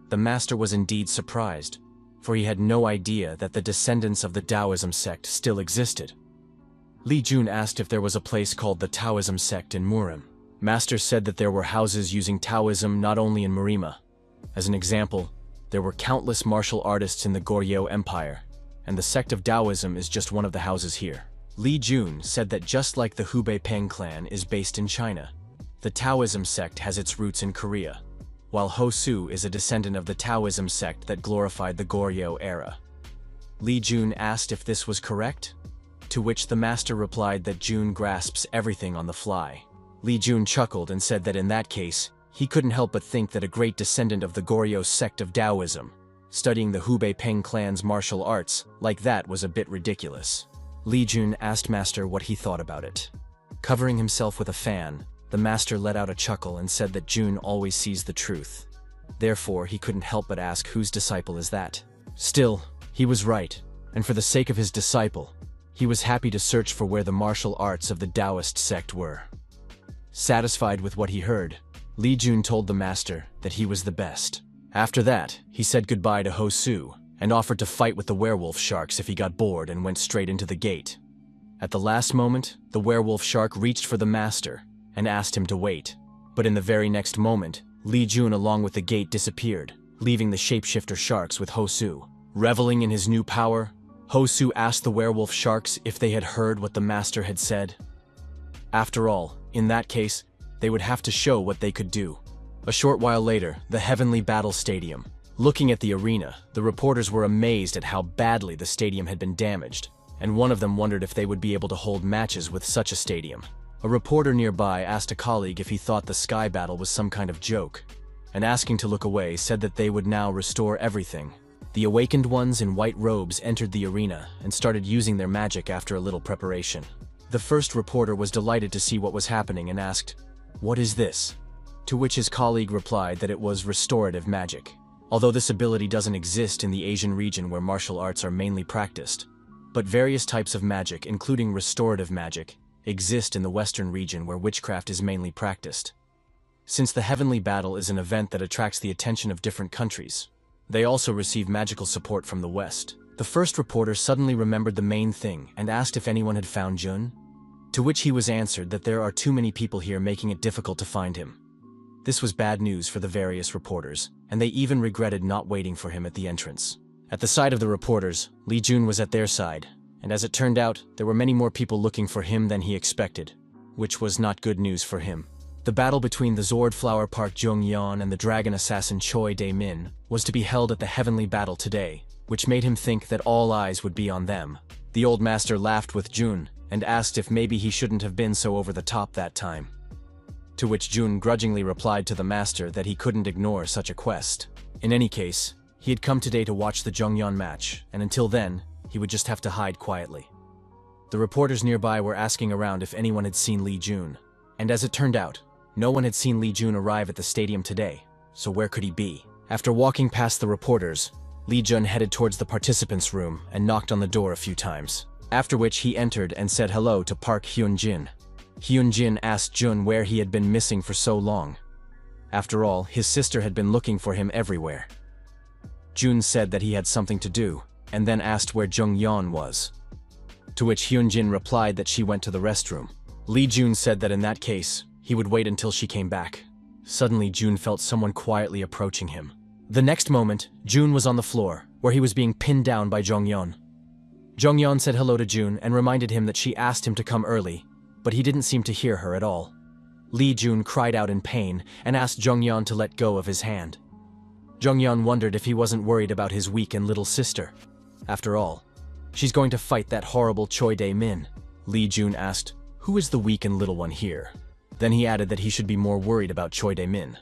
the master was indeed surprised, for he had no idea that the descendants of the Taoism sect still existed. Lee Jun asked if there was a place called the Taoism sect in Murim. Master said that there were houses using Taoism not only in Murima. As an example, there were countless martial artists in the Goryeo Empire, and the sect of Taoism is just one of the houses here. Lee Jun said that just like the Hubei Peng clan is based in China, the Taoism sect has its roots in Korea, while Hosu is a descendant of the Taoism sect that glorified the Goryeo era. Lee Jun asked if this was correct, to which the master replied that Jun grasps everything on the fly. Lee Jun chuckled and said that in that case, he couldn't help but think that a great descendant of the Goryeo sect of Taoism, studying the Hubei Peng clan's martial arts like that was a bit ridiculous. Lee Jun asked Master what he thought about it. Covering himself with a fan, the master let out a chuckle and said that Jun always sees the truth. Therefore, he couldn't help but ask whose disciple is that. Still, he was right, and for the sake of his disciple, he was happy to search for where the martial arts of the Taoist sect were. Satisfied with what he heard, Lee Jun told the master that he was the best. After that, he said goodbye to Hosu and offered to fight with the werewolf sharks if he got bored and went straight into the gate. At the last moment, the werewolf shark reached for the master and asked him to wait. But in the very next moment, Lee Jun along with the gate disappeared, leaving the shapeshifter sharks with Hosu. Reveling in his new power, Hosu asked the werewolf sharks if they had heard what the master had said. After all, in that case, they would have to show what they could do. A short while later, the Heavenly Battle Stadium. Looking at the arena, the reporters were amazed at how badly the stadium had been damaged, and one of them wondered if they would be able to hold matches with such a stadium. A reporter nearby asked a colleague if he thought the sky battle was some kind of joke, and asking to look away said that they would now restore everything. The awakened ones in white robes entered the arena and started using their magic after a little preparation. The first reporter was delighted to see what was happening and asked, "What is this?" To which his colleague replied that it was restorative magic. Although this ability doesn't exist in the Asian region where martial arts are mainly practiced, but various types of magic, including restorative magic, exist in the Western region where witchcraft is mainly practiced. Since the Heavenly Battle is an event that attracts the attention of different countries, they also receive magical support from the West. The first reporter suddenly remembered the main thing and asked if anyone had found Jun. to which he was answered that there are too many people here making it difficult to find him. This was bad news for the various reporters, and they even regretted not waiting for him at the entrance. At the side of the reporters, Lee Jun was at their side, and as it turned out, there were many more people looking for him than he expected, which was not good news for him. The battle between the Zord Flower Park Jung-yeon and the dragon assassin Choi Dae-min was to be held at the Heavenly Battle today, which made him think that all eyes would be on them. The old master laughed with Jun and asked if maybe he shouldn't have been so over the top that time. To which Jun grudgingly replied to the master that he couldn't ignore such a quest. In any case, he had come today to watch the Jungyeon match, and until then, he would just have to hide quietly. The reporters nearby were asking around if anyone had seen Lee Jun, and as it turned out, no one had seen Lee Jun arrive at the stadium today, so where could he be? After walking past the reporters, Lee Jun headed towards the participants' room and knocked on the door a few times, after which he entered and said hello to Park Hyun-jin. Hyun-jin asked Jun where he had been missing for so long. After all, his sister had been looking for him everywhere. Jun said that he had something to do, and then asked where Jung-yeon was. To which Hyun-jin replied that she went to the restroom. Lee Jun said that in that case, he would wait until she came back. Suddenly, Jun felt someone quietly approaching him. The next moment, Jun was on the floor, where he was being pinned down by Jung-yeon. Jung-yeon said hello to Jun and reminded him that she asked him to come early, but he didn't seem to hear her at all. Lee Jun cried out in pain and asked Jung-yeon to let go of his hand. Jung-yeon wondered if he wasn't worried about his weak and little sister. After all, she's going to fight that horrible Choi Dae-min. Lee Jun asked, "Who is the weak and little one here?" Then he added that he should be more worried about Choi Dae-min.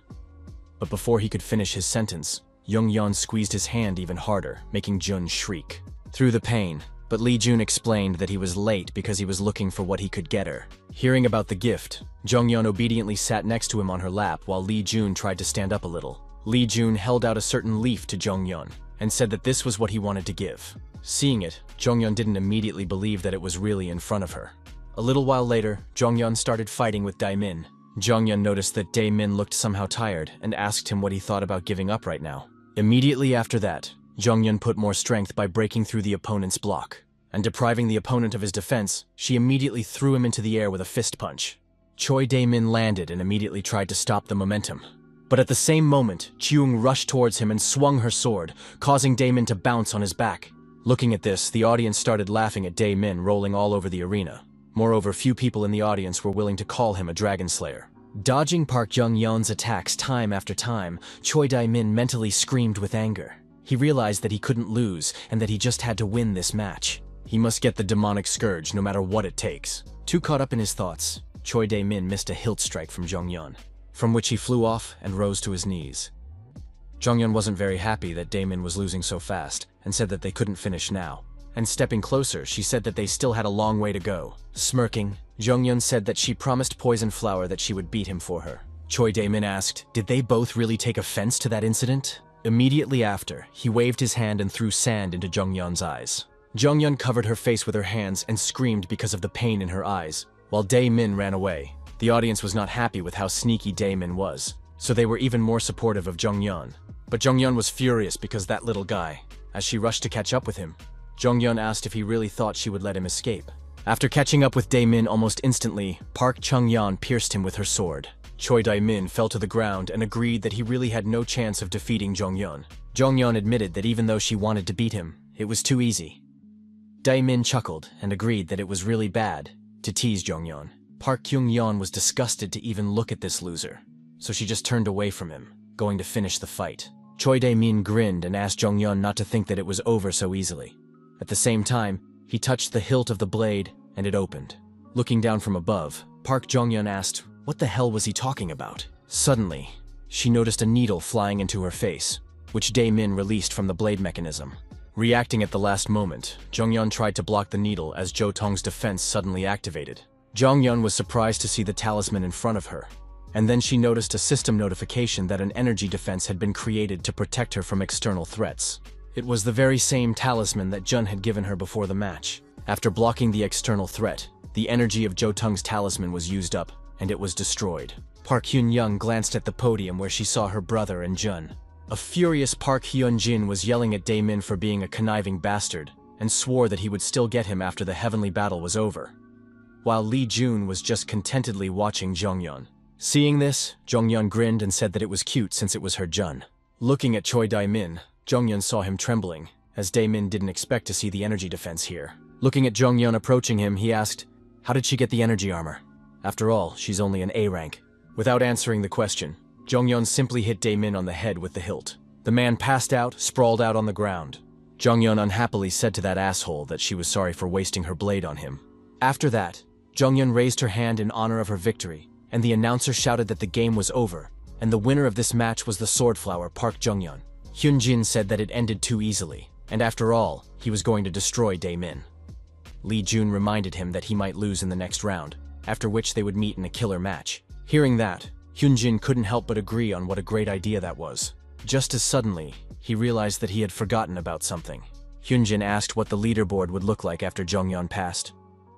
But before he could finish his sentence, Jung-yeon squeezed his hand even harder, making Jun shriek. Through the pain, but Lee Jun explained that he was late because he was looking for what he could get her. Hearing about the gift, Jung-yeon obediently sat next to him on her lap while Lee Jun tried to stand up a little. Lee Jun held out a certain leaf to Jung-yeon and said that this was what he wanted to give. Seeing it, Jung-yeon didn't immediately believe that it was really in front of her. A little while later, Jung-yeon started fighting with Dae-min. Jung-yeon noticed that Dae-min looked somehow tired and asked him what he thought about giving up right now. Immediately after that, Jung-yeon put more strength by breaking through the opponent's block. And depriving the opponent of his defense, she immediately threw him into the air with a fist punch. Choi Dae-min landed and immediately tried to stop the momentum. But at the same moment, Cheung rushed towards him and swung her sword, causing Dae-min to bounce on his back. Looking at this, the audience started laughing at Dae-min rolling all over the arena. Moreover, few people in the audience were willing to call him a dragon slayer. Dodging Park Jung-yeon's attacks time after time, Choi Dae-min mentally screamed with anger. He realized that he couldn't lose and that he just had to win this match. He must get the demonic scourge no matter what it takes. Too caught up in his thoughts, Choi Dae-min missed a hilt strike from Jung-yeon, from which he flew off and rose to his knees. Jung-yeon wasn't very happy that Dae-min was losing so fast and said that they couldn't finish now. And stepping closer, she said that they still had a long way to go. Smirking, Jung-yeon said that she promised Poison Flower that she would beat him for her. Choi Dae-min asked, did they both really take offense to that incident? Immediately after, he waved his hand and threw sand into Jung-yeon's eyes. Jung-yeon covered her face with her hands and screamed because of the pain in her eyes, while Dae-min ran away. The audience was not happy with how sneaky Dae-min was, so they were even more supportive of Jung-yeon. But Jung-yeon was furious because that little guy. As she rushed to catch up with him, Jung-yeon asked if he really thought she would let him escape. After catching up with Dae-min almost instantly, Park Chung-yeon pierced him with her sword. Choi Dae-min fell to the ground and agreed that he really had no chance of defeating Jung-yeon. Jung-yeon admitted that even though she wanted to beat him, it was too easy. Dae-min chuckled and agreed that it was really bad to tease Jung-yeon. Park Kyung-yeon was disgusted to even look at this loser, so she just turned away from him, going to finish the fight. Choi Dae-min grinned and asked Jung-yeon not to think that it was over so easily. At the same time, he touched the hilt of the blade and it opened. Looking down from above, Park Jung-yeon asked, what the hell was he talking about? Suddenly, she noticed a needle flying into her face, which Dae-min released from the blade mechanism. Reacting at the last moment, Jung-yeon tried to block the needle as Jo Tong's defense suddenly activated. Jung-yeon was surprised to see the talisman in front of her, and then she noticed a system notification that an energy defense had been created to protect her from external threats. It was the very same talisman that Jun had given her before the match. After blocking the external threat, the energy of Jo Tong's talisman was used up, and it was destroyed. Park Hyun-young glanced at the podium where she saw her brother and Jun. A furious Park Hyun-jin was yelling at Dae-min for being a conniving bastard, and swore that he would still get him after the heavenly battle was over. while Lee Jun was just contentedly watching Jonghyun. Seeing this, Jonghyun grinned and said that it was cute since it was her Jun. Looking at Choi Dae-min, Jonghyun saw him trembling, as Dae-min didn't expect to see the energy defense here. Looking at Jonghyun approaching him, he asked, "How did she get the energy armor? After all, she's only an A rank." Without answering the question, Jonghyun simply hit Dae-min on the head with the hilt. The man passed out, sprawled out on the ground. Jonghyun unhappily said to that asshole that she was sorry for wasting her blade on him. After that, Jonghyun raised her hand in honor of her victory, and the announcer shouted that the game was over, and the winner of this match was the Swordflower Park Jonghyun. Hyunjin said that it ended too easily, and after all, he was going to destroy Dae-min. Lee Jun reminded him that he might lose in the next round, after which they would meet in a killer match. Hearing that, Hyunjin couldn't help but agree on what a great idea that was. Just as suddenly, he realized that he had forgotten about something. Hyunjin asked what the leaderboard would look like after Jonghyun passed.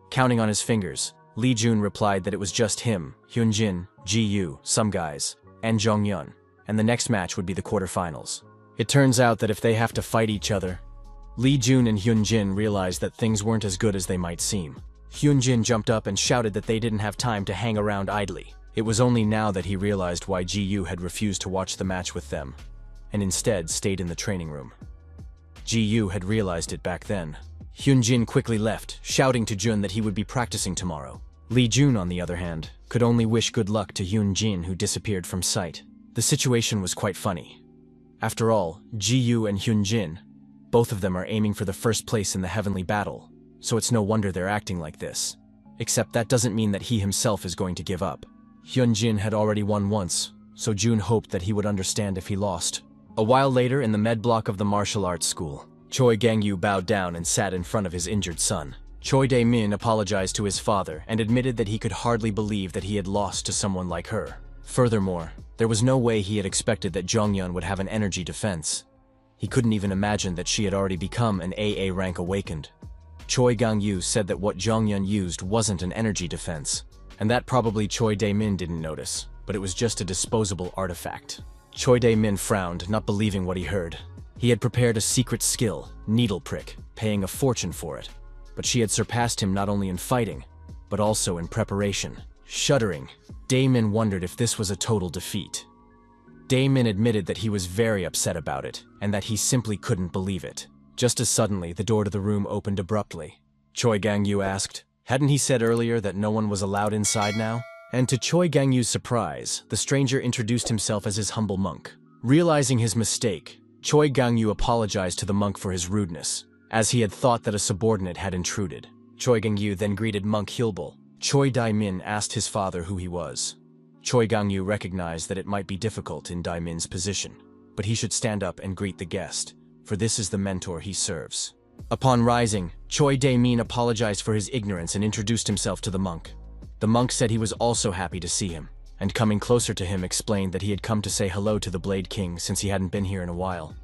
Counting on his fingers, Lee Jun replied that it was just him, Hyunjin, Ji-yu, some guys, and Jonghyun, and the next match would be the quarterfinals. It turns out that if they have to fight each other, Lee Jun and Hyunjin realized that things weren't as good as they might seem. Hyunjin jumped up and shouted that they didn't have time to hang around idly. It was only now that he realized why Ji-yu had refused to watch the match with them, and instead stayed in the training room. Ji-yu had realized it back then. Hyunjin quickly left, shouting to Jun that he would be practicing tomorrow. Lee Jun, on the other hand, could only wish good luck to Hyunjin, who disappeared from sight. The situation was quite funny. After all, Ji-yu and Hyunjin, both of them are aiming for the first place in the heavenly battle, so it's no wonder they're acting like this. Except that doesn't mean that he himself is going to give up. Hyunjin had already won once, so Jun hoped that he would understand if he lost. A while later, in the med block of the martial arts school, Choi Gang-yu bowed down and sat in front of his injured son. Choi Dae-min apologized to his father and admitted that he could hardly believe that he had lost to someone like her. Furthermore, there was no way he had expected that Jonghyun would have an energy defense. He couldn't even imagine that she had already become an AA rank awakened. Choi Gang-yu said that what Jonghyun used wasn't an energy defense, and that probably Choi Dae-min didn't notice, but it was just a disposable artifact. Choi Dae-min frowned, not believing what he heard. He had prepared a secret skill, needle prick, paying a fortune for it. But she had surpassed him not only in fighting, but also in preparation. Shuddering, Dae-min wondered if this was a total defeat. Dae-min admitted that he was very upset about it, and that he simply couldn't believe it. Just as suddenly, the door to the room opened abruptly. Choi Gang-yu asked, hadn't he said earlier that no one was allowed inside now? And to Choi Gang-yu's surprise, the stranger introduced himself as his humble monk. Realizing his mistake, Choi Gang-yu apologized to the monk for his rudeness, as he had thought that a subordinate had intruded. Choi Gang-yu then greeted Monk Hyulbul. Choi Dae-min asked his father who he was. Choi Gang-yu recognized that it might be difficult in Dae-min's position, but he should stand up and greet the guest, for this is the mentor he serves. Upon rising, Choi Dae-min apologized for his ignorance and introduced himself to the monk. The monk said he was also happy to see him, and coming closer to him explained that he had come to say hello to the Blade King since he hadn't been here in a while.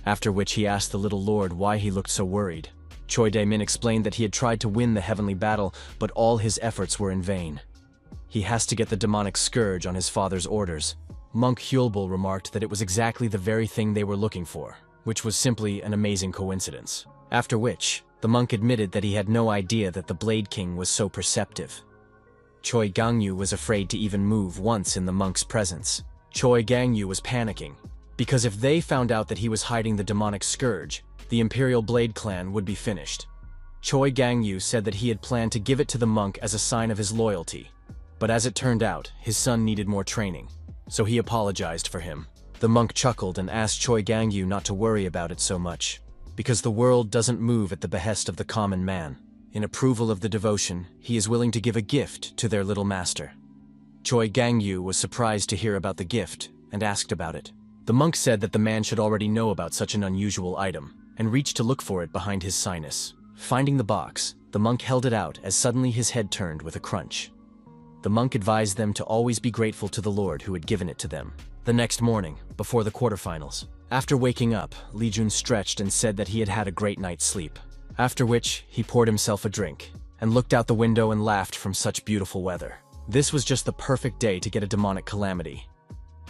After which he asked the little lord why he looked so worried. Choi Dae-min explained that he had tried to win the heavenly battle, but all his efforts were in vain. He has to get the demonic scourge on his father's orders. Monk Hyulbul remarked that it was exactly the very thing they were looking for, which was simply an amazing coincidence. After which, the monk admitted that he had no idea that the Blade King was so perceptive. Choi Gang-yu was afraid to even move once in the monk's presence. Choi Gang-yu was panicking, because if they found out that he was hiding the demonic scourge, the Imperial Blade clan would be finished. Choi Gang-yu said that he had planned to give it to the monk as a sign of his loyalty, but as it turned out, his son needed more training, so he apologized for him. The monk chuckled and asked Choi Gang-yu not to worry about it so much, because the world doesn't move at the behest of the common man. In approval of the devotion, he is willing to give a gift to their little master. Choi Gang-yu was surprised to hear about the gift and asked about it. The monk said that the man should already know about such an unusual item, and reached to look for it behind his sinus. Finding the box, the monk held it out as suddenly his head turned with a crunch. The monk advised them to always be grateful to the Lord who had given it to them. The next morning, before the quarterfinals, after waking up, Lee Jun stretched and said that he had had a great night's sleep. After which, he poured himself a drink, and looked out the window and laughed from such beautiful weather. This was just the perfect day to get a demonic calamity.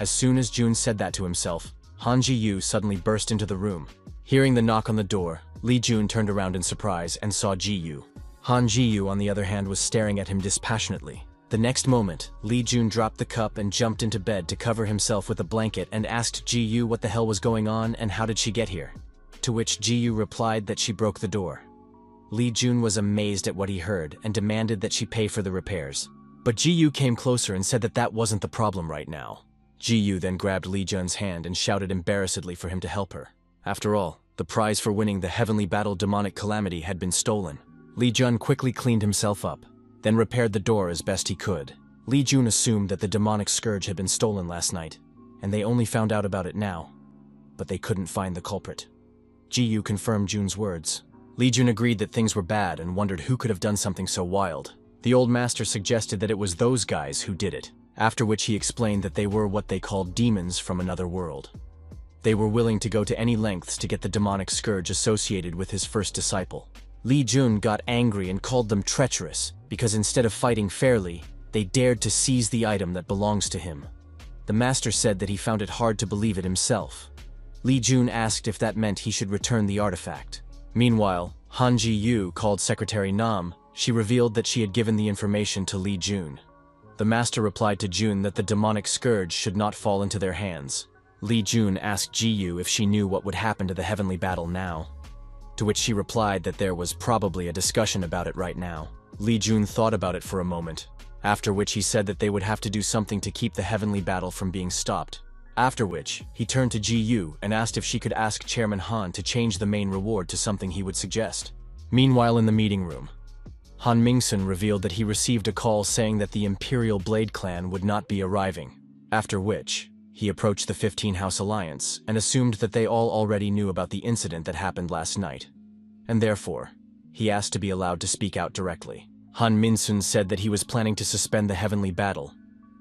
As soon as Jun said that to himself, Han Ji-yu suddenly burst into the room. Hearing the knock on the door, Lee Jun turned around in surprise and saw Ji-yu. Han Ji-yu, on the other hand, was staring at him dispassionately. The next moment, Lee Jun dropped the cup and jumped into bed to cover himself with a blanket and asked Ji-yu what the hell was going on and how did she get here. To which Ji-yu replied that she broke the door. Lee Jun was amazed at what he heard and demanded that she pay for the repairs. But Ji-yu came closer and said that that wasn't the problem right now. Ji-yu then grabbed Lee Jun's hand and shouted embarrassedly for him to help her. After all, the prize for winning the heavenly battle demonic calamity had been stolen. Lee Jun quickly cleaned himself up, then repaired the door as best he could. Lee Jun assumed that the demonic scourge had been stolen last night, and they only found out about it now. But they couldn't find the culprit. Ji-yu confirmed Jun's words. Lee Jun agreed that things were bad and wondered who could have done something so wild. The old master suggested that it was those guys who did it, after which he explained that they were what they called demons from another world. They were willing to go to any lengths to get the demonic scourge associated with his first disciple. Lee Jun got angry and called them treacherous because instead of fighting fairly, they dared to seize the item that belongs to him. The master said that he found it hard to believe it himself. Lee Jun asked if that meant he should return the artifact. Meanwhile, Han Ji-yu called Secretary Nam. She revealed that she had given the information to Lee Jun. The master replied to Jun that the demonic scourge should not fall into their hands. Lee Jun asked Ji-yu if she knew what would happen to the heavenly battle now, to which she replied that there was probably a discussion about it right now. Lee Jun thought about it for a moment, after which he said that they would have to do something to keep the heavenly battle from being stopped. After which, he turned to Ji-yu and asked if she could ask Chairman Han to change the main reward to something he would suggest. Meanwhile, in the meeting room, Han Mingsun revealed that he received a call saying that the Imperial Blade Clan would not be arriving, after which he approached the 15-House Alliance and assumed that they all already knew about the incident that happened last night, and therefore, he asked to be allowed to speak out directly. Han Mingsun said that he was planning to suspend the heavenly battle.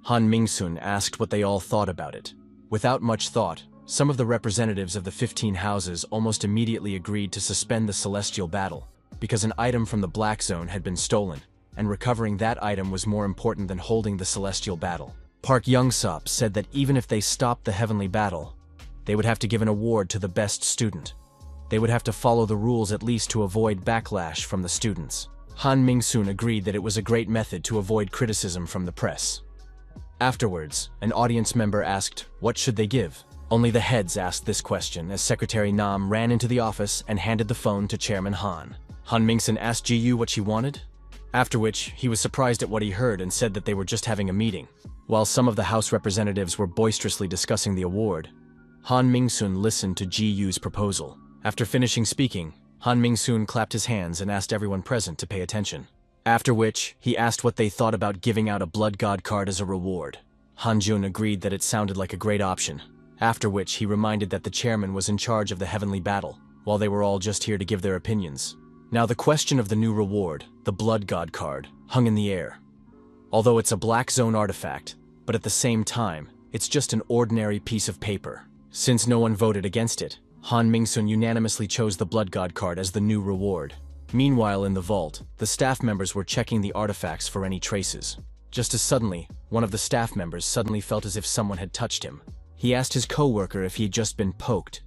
Han Mingsun asked what they all thought about it. Without much thought, some of the representatives of the 15 houses almost immediately agreed to suspend the celestial battle, because an item from the Black Zone had been stolen, and recovering that item was more important than holding the celestial battle. Park Youngsop said that even if they stopped the heavenly battle, they would have to give an award to the best student. They would have to follow the rules at least to avoid backlash from the students. Han Mingsun agreed that it was a great method to avoid criticism from the press. Afterwards, an audience member asked, what should they give? Only the heads asked this question as Secretary Nam ran into the office and handed the phone to Chairman Han. Han Mingsun asked Ji-yu what she wanted, after which he was surprised at what he heard and said that they were just having a meeting. While some of the House representatives were boisterously discussing the award, Han Mingsun listened to Ji-yu's proposal. After finishing speaking, Han Mingsun clapped his hands and asked everyone present to pay attention. After which, he asked what they thought about giving out a Blood God card as a reward. Han Jun agreed that it sounded like a great option, after which he reminded that the chairman was in charge of the heavenly battle, while they were all just here to give their opinions. Now the question of the new reward, the Blood God card, hung in the air. Although it's a Black Zone artifact, but at the same time, it's just an ordinary piece of paper. Since no one voted against it, Han Mingsun unanimously chose the Blood God card as the new reward. Meanwhile, in the vault, the staff members were checking the artifacts for any traces. Just as suddenly, one of the staff members suddenly felt as if someone had touched him. He asked his co-worker if he had just been poked,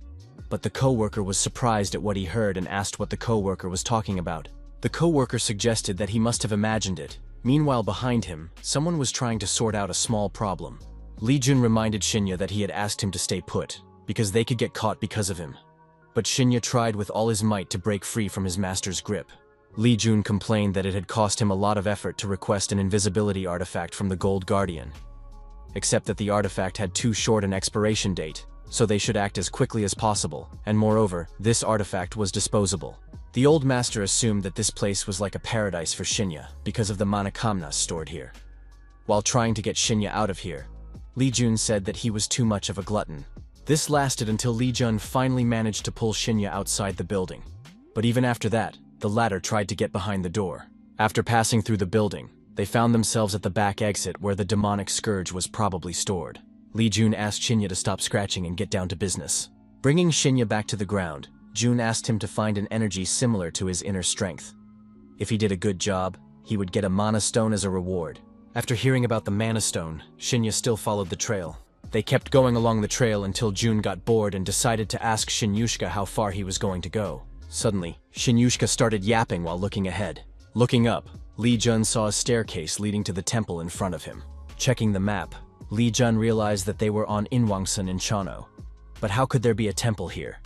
but the co-worker was surprised at what he heard and asked what the co-worker was talking about. The co-worker suggested that he must have imagined it. Meanwhile, behind him, someone was trying to sort out a small problem. Lee Jun reminded Shinya that he had asked him to stay put, because they could get caught because of him. But Shinya tried with all his might to break free from his master's grip. Lee Jun complained that it had cost him a lot of effort to request an invisibility artifact from the Gold Guardian, except that the artifact had too short an expiration date, so they should act as quickly as possible, and moreover, this artifact was disposable. The old master assumed that this place was like a paradise for Shinya because of the manakamnas stored here. While trying to get Shinya out of here, Lee Jun said that he was too much of a glutton. This lasted until Lee Jun finally managed to pull Shinya outside the building. But even after that, the latter tried to get behind the door. After passing through the building, they found themselves at the back exit where the demonic scourge was probably stored. Lee Jun asked Shinya to stop scratching and get down to business. Bringing Shinya back to the ground, Jun asked him to find an energy similar to his inner strength. If he did a good job, he would get a mana stone as a reward. After hearing about the mana stone, Shinya still followed the trail. They kept going along the trail until Jun got bored and decided to ask Shinyushka how far he was going to go. Suddenly, Shinyushka started yapping while looking ahead. Looking up, Li Jun saw a staircase leading to the temple in front of him. Checking the map, Li Jun realized that they were on Inwangsan in Chano. But how could there be a temple here?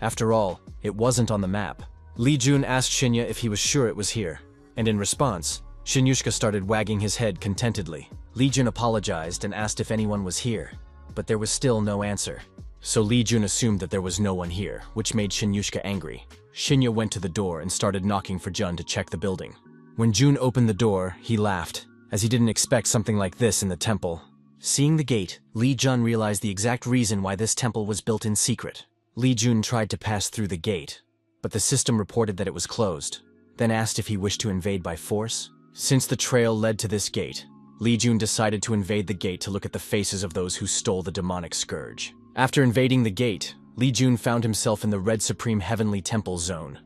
After all, it wasn't on the map. Li Jun asked Shinya if he was sure it was here, and in response, Shinyushka started wagging his head contentedly. Li Jun apologized and asked if anyone was here, but there was still no answer. So Li Jun assumed that there was no one here, which made Shinyushka angry. Shinya went to the door and started knocking for Jun to check the building. When Jun opened the door, he laughed, as he didn't expect something like this in the temple. Seeing the gate, Li Jun realized the exact reason why this temple was built in secret. Li Jun tried to pass through the gate, but the system reported that it was closed, then asked if he wished to invade by force. Since the trail led to this gate, Li Jun decided to invade the gate to look at the faces of those who stole the demonic scourge. After invading the gate, Li Jun found himself in the Red Supreme Heavenly Temple zone.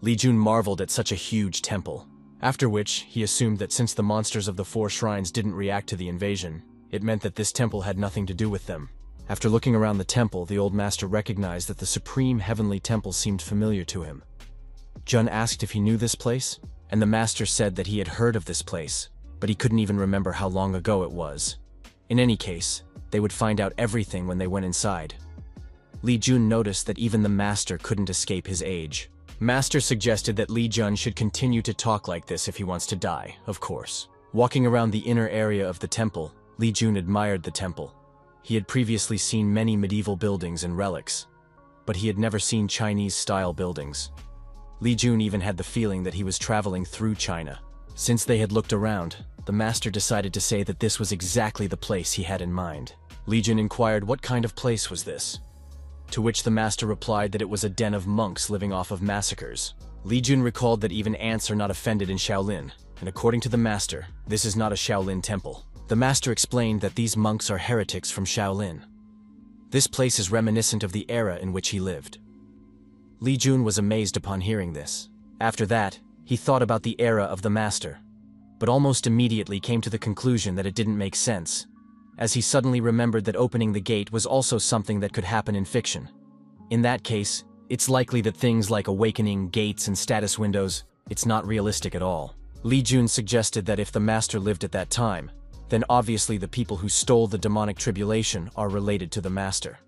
Li Jun marveled at such a huge temple, after which he assumed that since the monsters of the 4 shrines didn't react to the invasion, it meant that this temple had nothing to do with them. After looking around the temple, the old master recognized that the Supreme Heavenly Temple seemed familiar to him. Jun asked if he knew this place, and the master said that he had heard of this place, but he couldn't even remember how long ago it was. In any case, they would find out everything when they went inside. Li Jun noticed that even the master couldn't escape his age. Master suggested that Li Jun should continue to talk like this if he wants to die, of course. Walking around the inner area of the temple, Li Jun admired the temple. He had previously seen many medieval buildings and relics, but he had never seen Chinese-style buildings. Li Jun even had the feeling that he was traveling through China. Since they had looked around, the master decided to say that this was exactly the place he had in mind. Li Jun inquired what kind of place was this, to which the master replied that it was a den of monks living off of massacres. Li Jun recalled that even ants are not offended in Shaolin, and according to the master, this is not a Shaolin temple. The master explained that these monks are heretics from Shaolin. This place is reminiscent of the era in which he lived. Li Jun was amazed upon hearing this. After that, he thought about the era of the master, but almost immediately came to the conclusion that it didn't make sense, as he suddenly remembered that opening the gate was also something that could happen in fiction. In that case, it's likely that things like awakening, gates, and status windows, it's not realistic at all. Li Jun suggested that if the master lived at that time, then obviously the people who stole the demonic tribulation are related to the master.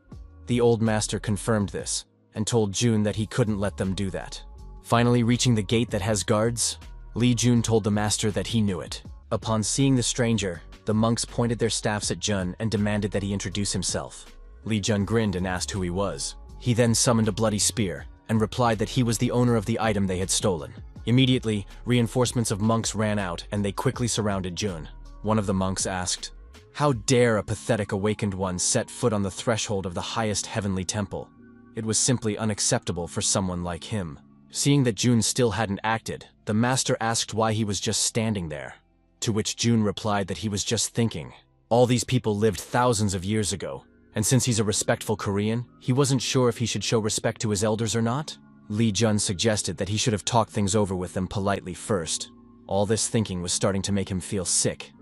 The old master confirmed this, and told Jun that he couldn't let them do that. Finally reaching the gate that has guards, Li Jun told the master that he knew it. Upon seeing the stranger, the monks pointed their staffs at Jun and demanded that he introduce himself. Li Jun grinned and asked who he was. He then summoned a bloody spear, and replied that he was the owner of the item they had stolen. Immediately, reinforcements of monks ran out and they quickly surrounded Jun. One of the monks asked, "How dare a pathetic awakened one set foot on the threshold of the highest heavenly temple? It was simply unacceptable for someone like him." Seeing that Jun still hadn't acted, the master asked why he was just standing there, to which Jun replied that he was just thinking. All these people lived thousands of years ago, and since he's a respectful Korean, he wasn't sure if he should show respect to his elders or not. Li Jun suggested that he should have talked things over with them politely first. All this thinking was starting to make him feel sick.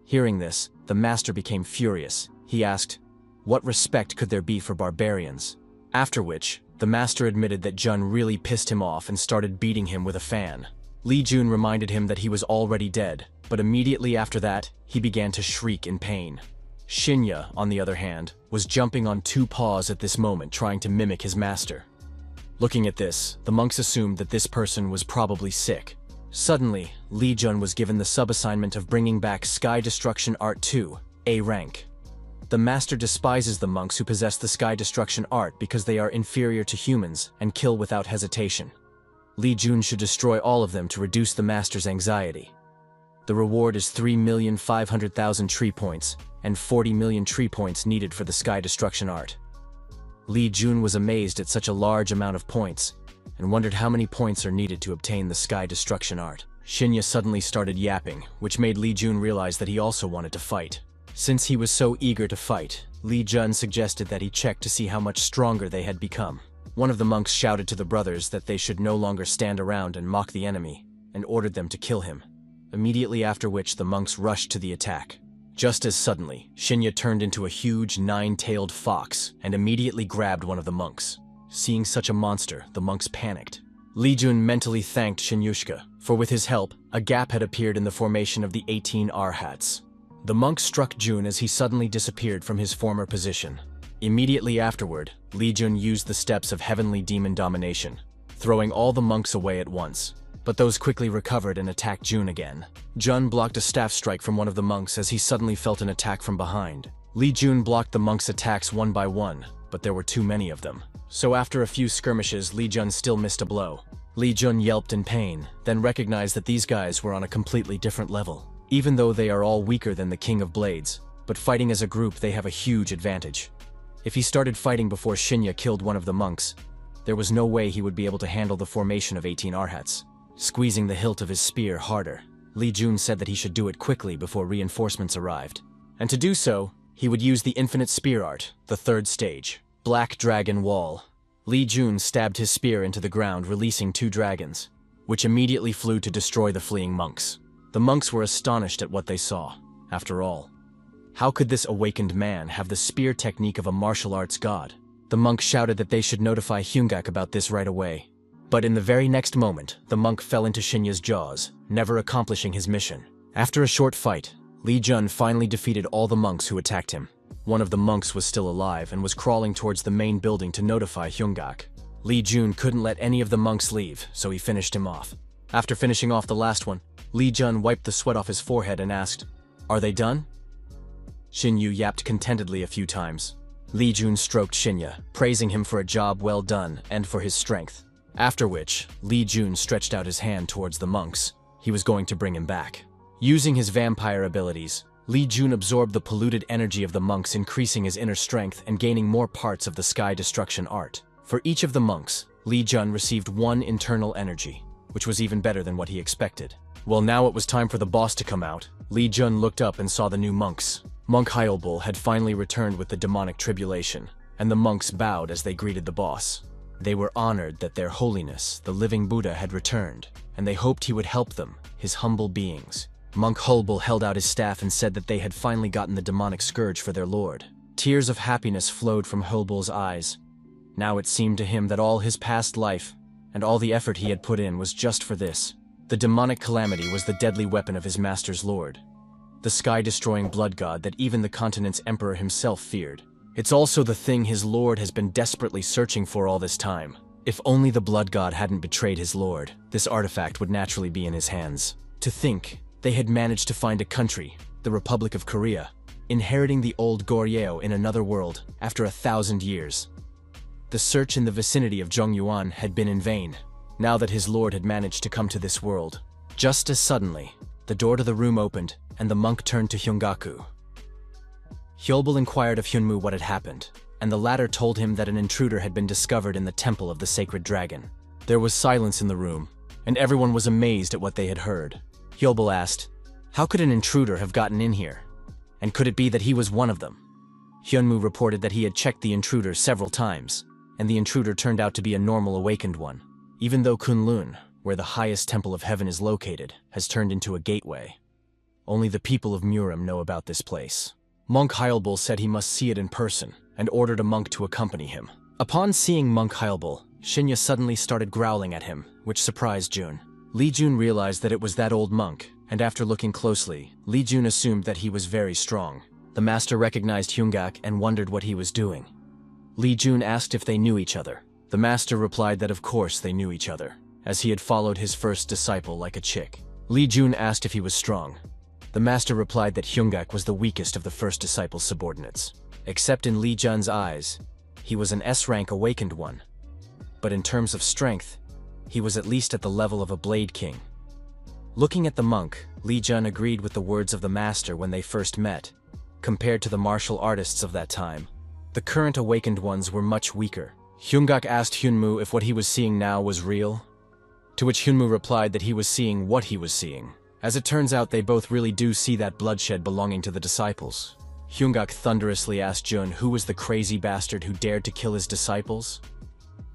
Hearing this, the master became furious. He asked, what respect could there be for barbarians? After which, the master admitted that Jun really pissed him off and started beating him with a fan. Li Jun reminded him that he was already dead, but immediately after that, he began to shriek in pain. Shinya, on the other hand, was jumping on 2 paws at this moment trying to mimic his master. Looking at this, the monks assumed that this person was probably sick. Suddenly, Li Jun was given the sub-assignment of bringing back Sky Destruction Art 2, A rank. The master despises the monks who possess the Sky Destruction Art because they are inferior to humans and kill without hesitation. Li Jun should destroy all of them to reduce the master's anxiety. The reward is 3,500,000 tree points and 40 million tree points needed for the Sky Destruction Art. Li Jun was amazed at such a large amount of points and wondered how many points are needed to obtain the Sky Destruction Art. Shinya suddenly started yapping, which made Li Jun realize that he also wanted to fight. Since he was so eager to fight, Li Jun suggested that he check to see how much stronger they had become. One of the monks shouted to the brothers that they should no longer stand around and mock the enemy, and ordered them to kill him. Immediately after which the monks rushed to the attack. Just as suddenly, Shinya turned into a huge 9-tailed fox and immediately grabbed one of the monks. Seeing such a monster, the monks panicked. Li Jun mentally thanked Shinyushka, for with his help, a gap had appeared in the formation of the 18 Arhats. The monk struck Jun as he suddenly disappeared from his former position. Immediately afterward, Li Jun used the steps of heavenly demon domination, throwing all the monks away at once. But those quickly recovered and attacked Jun again. Jun blocked a staff strike from one of the monks as he suddenly felt an attack from behind. Li Jun blocked the monks' attacks one by one, but there were too many of them. So after a few skirmishes, Li Jun still missed a blow. Li Jun yelped in pain, then recognized that these guys were on a completely different level. Even though they are all weaker than the King of Blades, but fighting as a group they have a huge advantage. If he started fighting before Shinya killed one of the monks, there was no way he would be able to handle the formation of 18 Arhats. Squeezing the hilt of his spear harder, Li Jun said that he should do it quickly before reinforcements arrived. And to do so, he would use the infinite spear art, the third stage, Black Dragon Wall. Li Jun stabbed his spear into the ground, releasing 2 dragons, which immediately flew to destroy the fleeing monks. The monks were astonished at what they saw. After all, how could this awakened man have the spear technique of a martial arts god? The monk shouted that they should notify Hyungak about this right away. But in the very next moment, the monk fell into Shinya's jaws, never accomplishing his mission. After a short fight, Li Jun finally defeated all the monks who attacked him. One of the monks was still alive and was crawling towards the main building to notify Hyungak. Li Jun couldn't let any of the monks leave, so he finished him off. After finishing off the last one, Li Jun wiped the sweat off his forehead and asked, "Are they done?" Shinyu yapped contentedly a few times. Li Jun stroked Shinya, praising him for a job well done and for his strength. After which, Li Jun stretched out his hand towards the monks. He was going to bring him back. Using his vampire abilities, Li Jun absorbed the polluted energy of the monks, increasing his inner strength and gaining more parts of the sky destruction art. For each of the monks, Li Jun received 1 internal energy, which was even better than what he expected. Well, now it was time for the boss to come out. Li Jun looked up and saw the new monks. Monk Hyolbul had finally returned with the demonic tribulation, and the monks bowed as they greeted the boss. They were honored that their holiness, the living Buddha, had returned, and they hoped he would help them, his humble beings. Monk Hyolbul held out his staff and said that they had finally gotten the demonic scourge for their lord. Tears of happiness flowed from Hyolbul's eyes. Now it seemed to him that all his past life, and all the effort he had put in was just for this. The demonic calamity was the deadly weapon of his master's lord, the sky-destroying blood god that even the continent's emperor himself feared. It's also the thing his lord has been desperately searching for all this time. If only the blood god hadn't betrayed his lord, this artifact would naturally be in his hands. To think, they had managed to find a country, the Republic of Korea, inheriting the old Goryeo in another world after 1,000 years. The search in the vicinity of Zhongyuan had been in vain, now that his lord had managed to come to this world. Just as suddenly, the door to the room opened, and the monk turned to Hyungaku. Hyolbul inquired of Hyunmu what had happened, and the latter told him that an intruder had been discovered in the temple of the sacred dragon. There was silence in the room, and everyone was amazed at what they had heard. Hyolbul asked, "How could an intruder have gotten in here? And could it be that he was one of them?" Hyunmu reported that he had checked the intruder several times, and the intruder turned out to be a normal awakened one. Even though Kunlun, where the highest temple of heaven is located, has turned into a gateway. Only the people of Murim know about this place. Monk Hyolbul said he must see it in person, and ordered a monk to accompany him. Upon seeing Monk Hyolbul, Shinya suddenly started growling at him, which surprised Jun. Li Jun realized that it was that old monk, and after looking closely, Li Jun assumed that he was very strong. The master recognized Hyungak and wondered what he was doing. Li Jun asked if they knew each other. The master replied that of course they knew each other, as he had followed his first disciple like a chick. Li Jun asked if he was strong. The master replied that Hyungak was the weakest of the first disciple's subordinates. Except in Li Jun's eyes, he was an S-rank awakened one. But in terms of strength, he was at least at the level of a Blade King. Looking at the monk, Li Jun agreed with the words of the master when they first met. Compared to the martial artists of that time, the current awakened ones were much weaker. Hyungak asked Hyunmu if what he was seeing now was real, to which Hyunmu replied that he was seeing what he was seeing. As it turns out, they both really do see that bloodshed belonging to the disciples. Hyungak thunderously asked Jun who was the crazy bastard who dared to kill his disciples.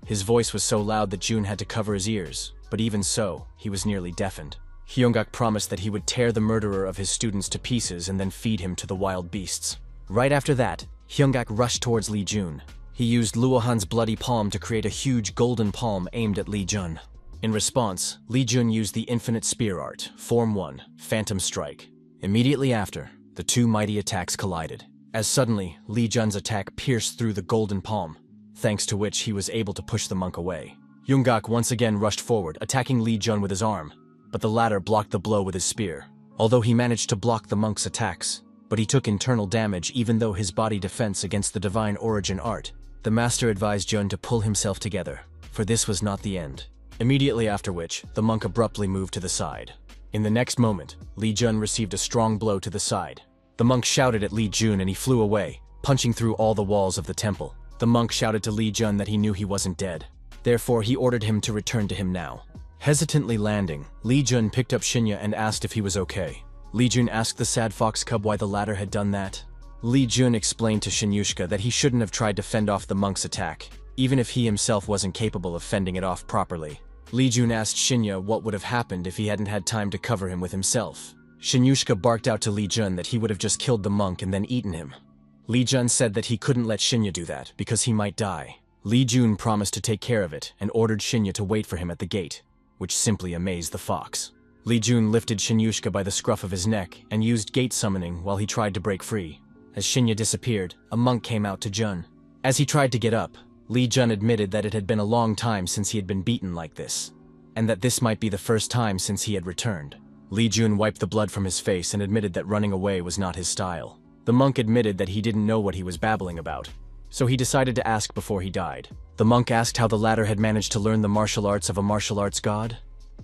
His voice was so loud that Jun had to cover his ears, but even so, he was nearly deafened. Hyungak promised that he would tear the murderer of his students to pieces and then feed him to the wild beasts. Right after that, Hyungak rushed towards Li Jun. He used Luohan's bloody palm to create a huge golden palm aimed at Li Jun. In response, Li Jun used the Infinite Spear Art, Form 1, Phantom Strike. Immediately after, the two mighty attacks collided, as suddenly Li Jun's attack pierced through the golden palm, thanks to which he was able to push the monk away. Yunggak once again rushed forward, attacking Li Jun with his arm, but the latter blocked the blow with his spear. Although he managed to block the monk's attacks, but he took internal damage even though his body defense against the divine origin art. The master advised Jun to pull himself together, for this was not the end. Immediately after which, the monk abruptly moved to the side. In the next moment, Li Jun received a strong blow to the side. The monk shouted at Li Jun and he flew away, punching through all the walls of the temple. The monk shouted to Li Jun that he knew he wasn't dead. Therefore, he ordered him to return to him now. Hesitantly landing, Li Jun picked up Shinya and asked if he was okay. Li Jun asked the sad fox cub why the latter had done that. Li Jun explained to Shinyushka that he shouldn't have tried to fend off the monk's attack, even if he himself wasn't capable of fending it off properly. Li Jun asked Shinya what would have happened if he hadn't had time to cover him with himself. Shinyushka barked out to Li Jun that he would have just killed the monk and then eaten him. Li Jun said that he couldn't let Shinya do that because he might die. Li Jun promised to take care of it and ordered Shinya to wait for him at the gate, which simply amazed the fox. Li Jun lifted Shinyushka by the scruff of his neck and used gate summoning while he tried to break free. As Shinya disappeared, a monk came out to Jun. As he tried to get up, Li Jun admitted that it had been a long time since he had been beaten like this, and that this might be the first time since he had returned. Li Jun wiped the blood from his face and admitted that running away was not his style. The monk admitted that he didn't know what he was babbling about, so he decided to ask before he died. The monk asked how the latter had managed to learn the martial arts of a martial arts god?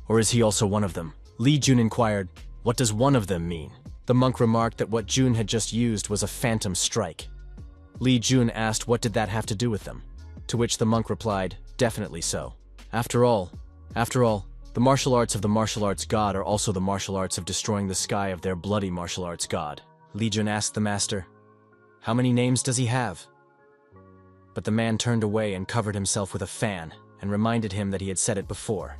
Or is he also one of them? Li Jun inquired, "What does one of them mean?" The monk remarked that what Jun had just used was a phantom strike. Li Jun asked what did that have to do with them, to which the monk replied, "Definitely so. After all, the martial arts of the martial arts god are also the martial arts of destroying the sky of their bloody martial arts god." Li Jun asked the master, "How many names does he have?" But the man turned away and covered himself with a fan and reminded him that he had said it before.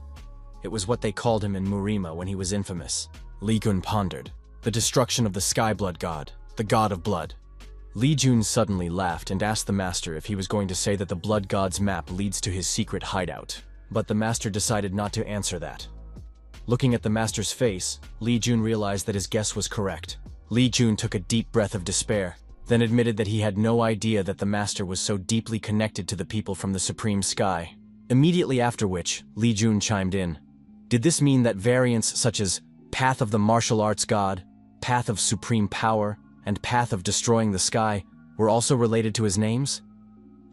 It was what they called him in Murima when he was infamous. Li Jun pondered. The destruction of the sky blood god, the god of blood. Li Jun suddenly laughed and asked the master if he was going to say that the blood god's map leads to his secret hideout. But the master decided not to answer that. Looking at the master's face, Li Jun realized that his guess was correct. Li Jun took a deep breath of despair, then admitted that he had no idea that the master was so deeply connected to the people from the supreme sky. Immediately after which, Li Jun chimed in. Did this mean that variants such as Path of the Martial Arts God, Path of Supreme Power, and Path of Destroying the Sky were also related to his names?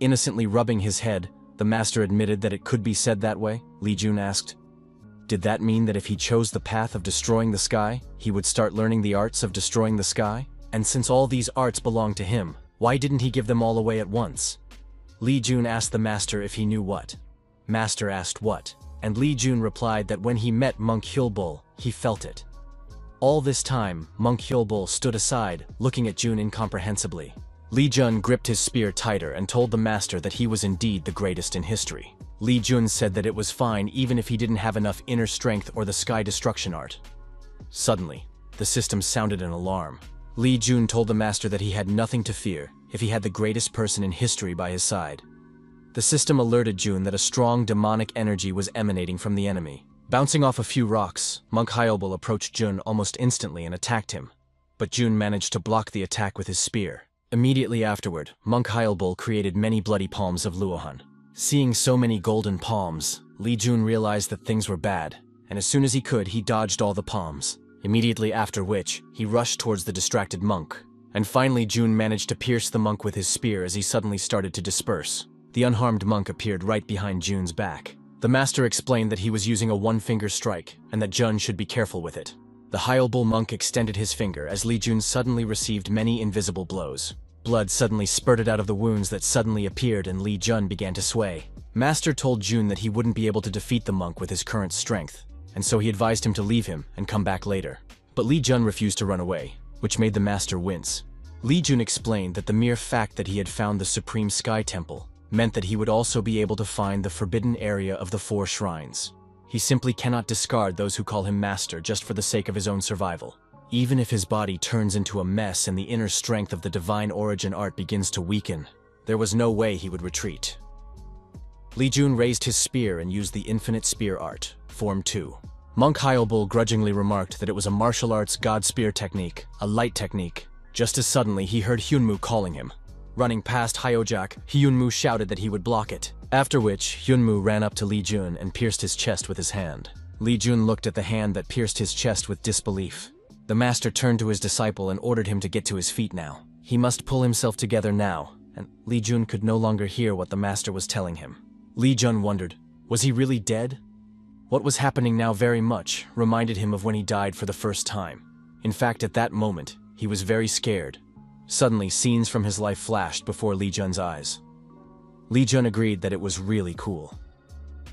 Innocently rubbing his head, the master admitted that it could be said that way. Li Jun asked, did that mean that if he chose the path of destroying the sky, he would start learning the arts of destroying the sky? And since all these arts belonged to him, why didn't he give them all away at once? Li Jun asked the master if he knew what. Master asked what, and Li Jun replied that when he met Monk Hyulbul, he felt it. All this time, Monk Hyulbul stood aside, looking at Jun incomprehensibly. Li Jun gripped his spear tighter and told the master that he was indeed the greatest in history. Li Jun said that it was fine even if he didn't have enough inner strength or the sky destruction art. Suddenly, the system sounded an alarm. Li Jun told the master that he had nothing to fear if he had the greatest person in history by his side. The system alerted Jun that a strong demonic energy was emanating from the enemy. Bouncing off a few rocks, Monk Hyulbul approached Jun almost instantly and attacked him. But Jun managed to block the attack with his spear. Immediately afterward, Monk Hyulbul created many bloody palms of Luohan. Seeing so many golden palms, Li Jun realized that things were bad, and as soon as he could, he dodged all the palms. Immediately after which, he rushed towards the distracted monk. And finally, Jun managed to pierce the monk with his spear as he suddenly started to disperse. The unharmed monk appeared right behind Jun's back. The master explained that he was using a one-finger strike, and that Jun should be careful with it. The Hyulbul monk extended his finger as Li Jun suddenly received many invisible blows. Blood suddenly spurted out of the wounds that suddenly appeared and Li Jun began to sway. Master told Jun that he wouldn't be able to defeat the monk with his current strength, and so he advised him to leave him and come back later. But Li Jun refused to run away, which made the master wince. Li Jun explained that the mere fact that he had found the Supreme Sky Temple meant that he would also be able to find the forbidden area of the 4 shrines. He simply cannot discard those who call him master just for the sake of his own survival. Even if his body turns into a mess and the inner strength of the divine origin art begins to weaken, there was no way he would retreat. Li Jun raised his spear and used the infinite spear art, Form 2. Monk Hyobul grudgingly remarked that it was a martial arts god spear technique, a light technique. Just as suddenly he heard Hyunmoo calling him. Running past Hyojak, Hyunmoo shouted that he would block it, after which Hyunmoo ran up to Li Jun and pierced his chest with his hand. Li Jun looked at the hand that pierced his chest with disbelief. The master turned to his disciple and ordered him to get to his feet now. He must pull himself together now, and Li Jun could no longer hear what the master was telling him. Li Jun wondered, was he really dead? What was happening now very much reminded him of when he died for the first time. In fact, at that moment, he was very scared. Suddenly, scenes from his life flashed before Li Jun's eyes. Li Jun agreed that it was really cool.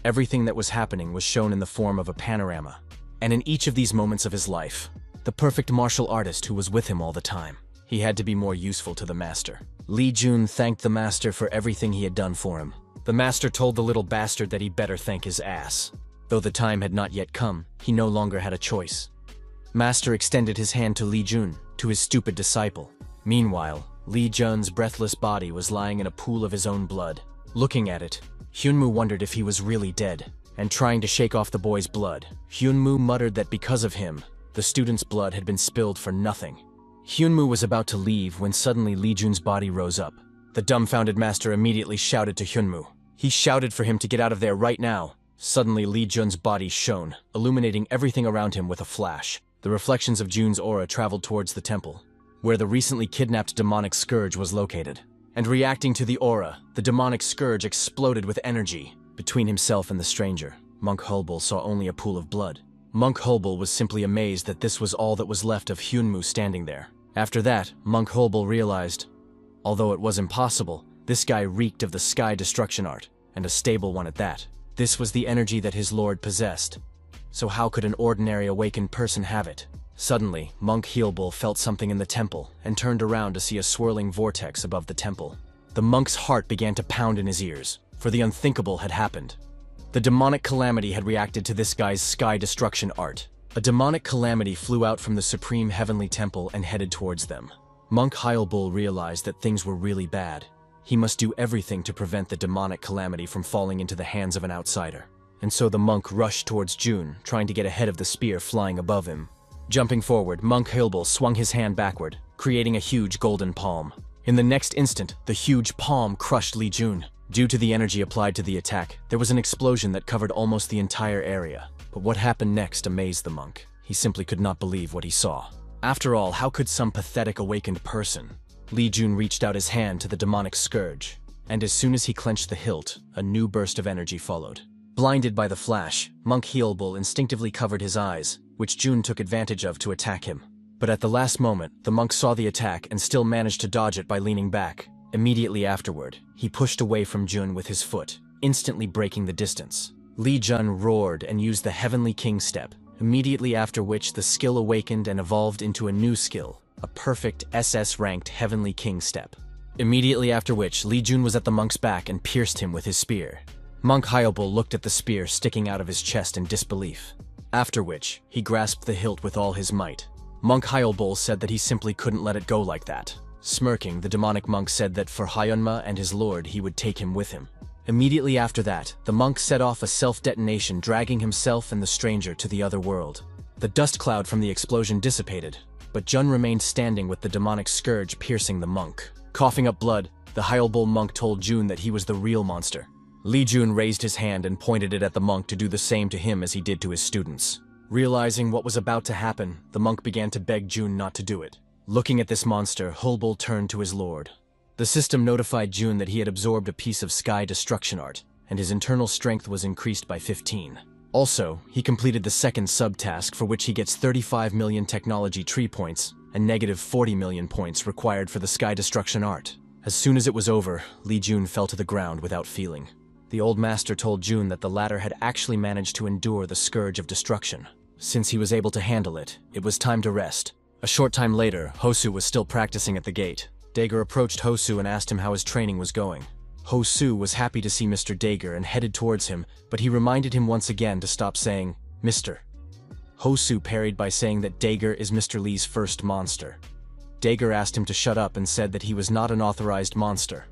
Everything that was happening was shown in the form of a panorama, and in each of these moments of his life, the perfect martial artist who was with him all the time, he had to be more useful to the master. Li Jun thanked the master for everything he had done for him. The master told the little bastard that he better thank his ass. Though the time had not yet come, he no longer had a choice. Master extended his hand to Li Jun, to his stupid disciple. Meanwhile, Li Jun's breathless body was lying in a pool of his own blood. Looking at it, Hyunmoo wondered if he was really dead, and trying to shake off the boy's blood, Hyunmoo muttered that because of him, the student's blood had been spilled for nothing. Hyunmoo was about to leave when suddenly Li Jun's body rose up. The dumbfounded master immediately shouted to Hyunmoo. He shouted for him to get out of there right now. Suddenly, Li Jun's body shone, illuminating everything around him with a flash. The reflections of Jun's aura traveled towards the temple, where the recently kidnapped demonic scourge was located. And reacting to the aura, the demonic scourge exploded with energy. Between himself and the stranger, Monk Hyobul saw only a pool of blood. Monk Hyobul was simply amazed that this was all that was left of Hyunmoo standing there. After that, Monk Hyobul realized, although it was impossible, this guy reeked of the sky destruction art, and a stable one at that. This was the energy that his lord possessed. So how could an ordinary awakened person have it? Suddenly, Monk Hyobul felt something in the temple and turned around to see a swirling vortex above the temple. The monk's heart began to pound in his ears, for the unthinkable had happened. The demonic calamity had reacted to this guy's sky destruction art. A demonic calamity flew out from the supreme heavenly temple and headed towards them. Monk Hyobul realized that things were really bad. He must do everything to prevent the demonic calamity from falling into the hands of an outsider. And so the monk rushed towards Jun, trying to get ahead of the spear flying above him. Jumping forward, Monk Hyobul swung his hand backward, creating a huge golden palm. In the next instant, the huge palm crushed Li Jun. Due to the energy applied to the attack, there was an explosion that covered almost the entire area. But what happened next amazed the monk. He simply could not believe what he saw. After all, how could some pathetic awakened person? Li Jun reached out his hand to the demonic scourge, and as soon as he clenched the hilt, a new burst of energy followed. Blinded by the flash, Monk Hyobul instinctively covered his eyes, which Jun took advantage of to attack him. But at the last moment, the monk saw the attack and still managed to dodge it by leaning back. Immediately afterward, he pushed away from Jun with his foot, instantly breaking the distance. Li Jun roared and used the Heavenly King step, immediately after which the skill awakened and evolved into a new skill, a perfect SS-ranked Heavenly King step. Immediately after which, Li Jun was at the monk's back and pierced him with his spear. Monk Hyobul looked at the spear sticking out of his chest in disbelief. After which, he grasped the hilt with all his might. Monk Hyobul said that he simply couldn't let it go like that. Smirking, the demonic monk said that for Hyunma and his lord, he would take him with him. Immediately after that, the monk set off a self-detonation, dragging himself and the stranger to the other world. The dust cloud from the explosion dissipated, but Jun remained standing with the demonic scourge piercing the monk. Coughing up blood, the Hyobul monk told Jun that he was the real monster. Li Jun raised his hand and pointed it at the monk to do the same to him as he did to his students. Realizing what was about to happen, the monk began to beg Jun not to do it. Looking at this monster, Hyobul turned to his lord. The system notified Jun that he had absorbed a piece of sky destruction art, and his internal strength was increased by 15. Also, he completed the second subtask, for which he gets 35 million technology tree points and negative 40 million points required for the sky destruction art. As soon as it was over, Li Jun fell to the ground without feeling. The old master told Jun that the latter had actually managed to endure the scourge of destruction. Since he was able to handle it, it was time to rest. A short time later, Hosu was still practicing at the gate. Dager approached Hosu and asked him how his training was going. Hosu was happy to see Mr. Dager and headed towards him, but he reminded him once again to stop saying, "Mr." Hosu parried by saying that Dager is Mr. Lee's first monster. Dager asked him to shut up and said that he was not an authorized monster.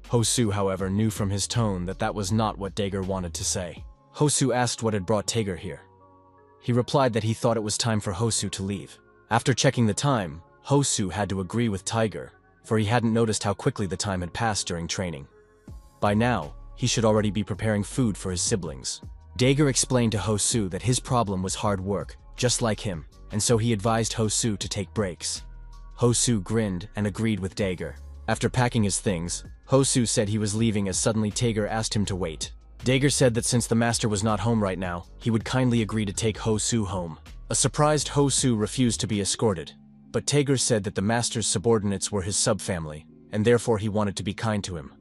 Hosu, however, knew from his tone that that was not what Dager wanted to say. Hosu asked what had brought Tager here. He replied that he thought it was time for Hosu to leave. After checking the time, Hosu had to agree with Tiger, for he hadn't noticed how quickly the time had passed during training. By now, he should already be preparing food for his siblings. Dager explained to Hosu that his problem was hard work, just like him, and so he advised Hosu to take breaks. Hosu grinned and agreed with Dager. After packing his things, Hosu said he was leaving as suddenly Tager asked him to wait. Dager said that since the master was not home right now, he would kindly agree to take Hosu home. A surprised Hosu refused to be escorted, but Tager said that the master's subordinates were his subfamily, and therefore he wanted to be kind to him.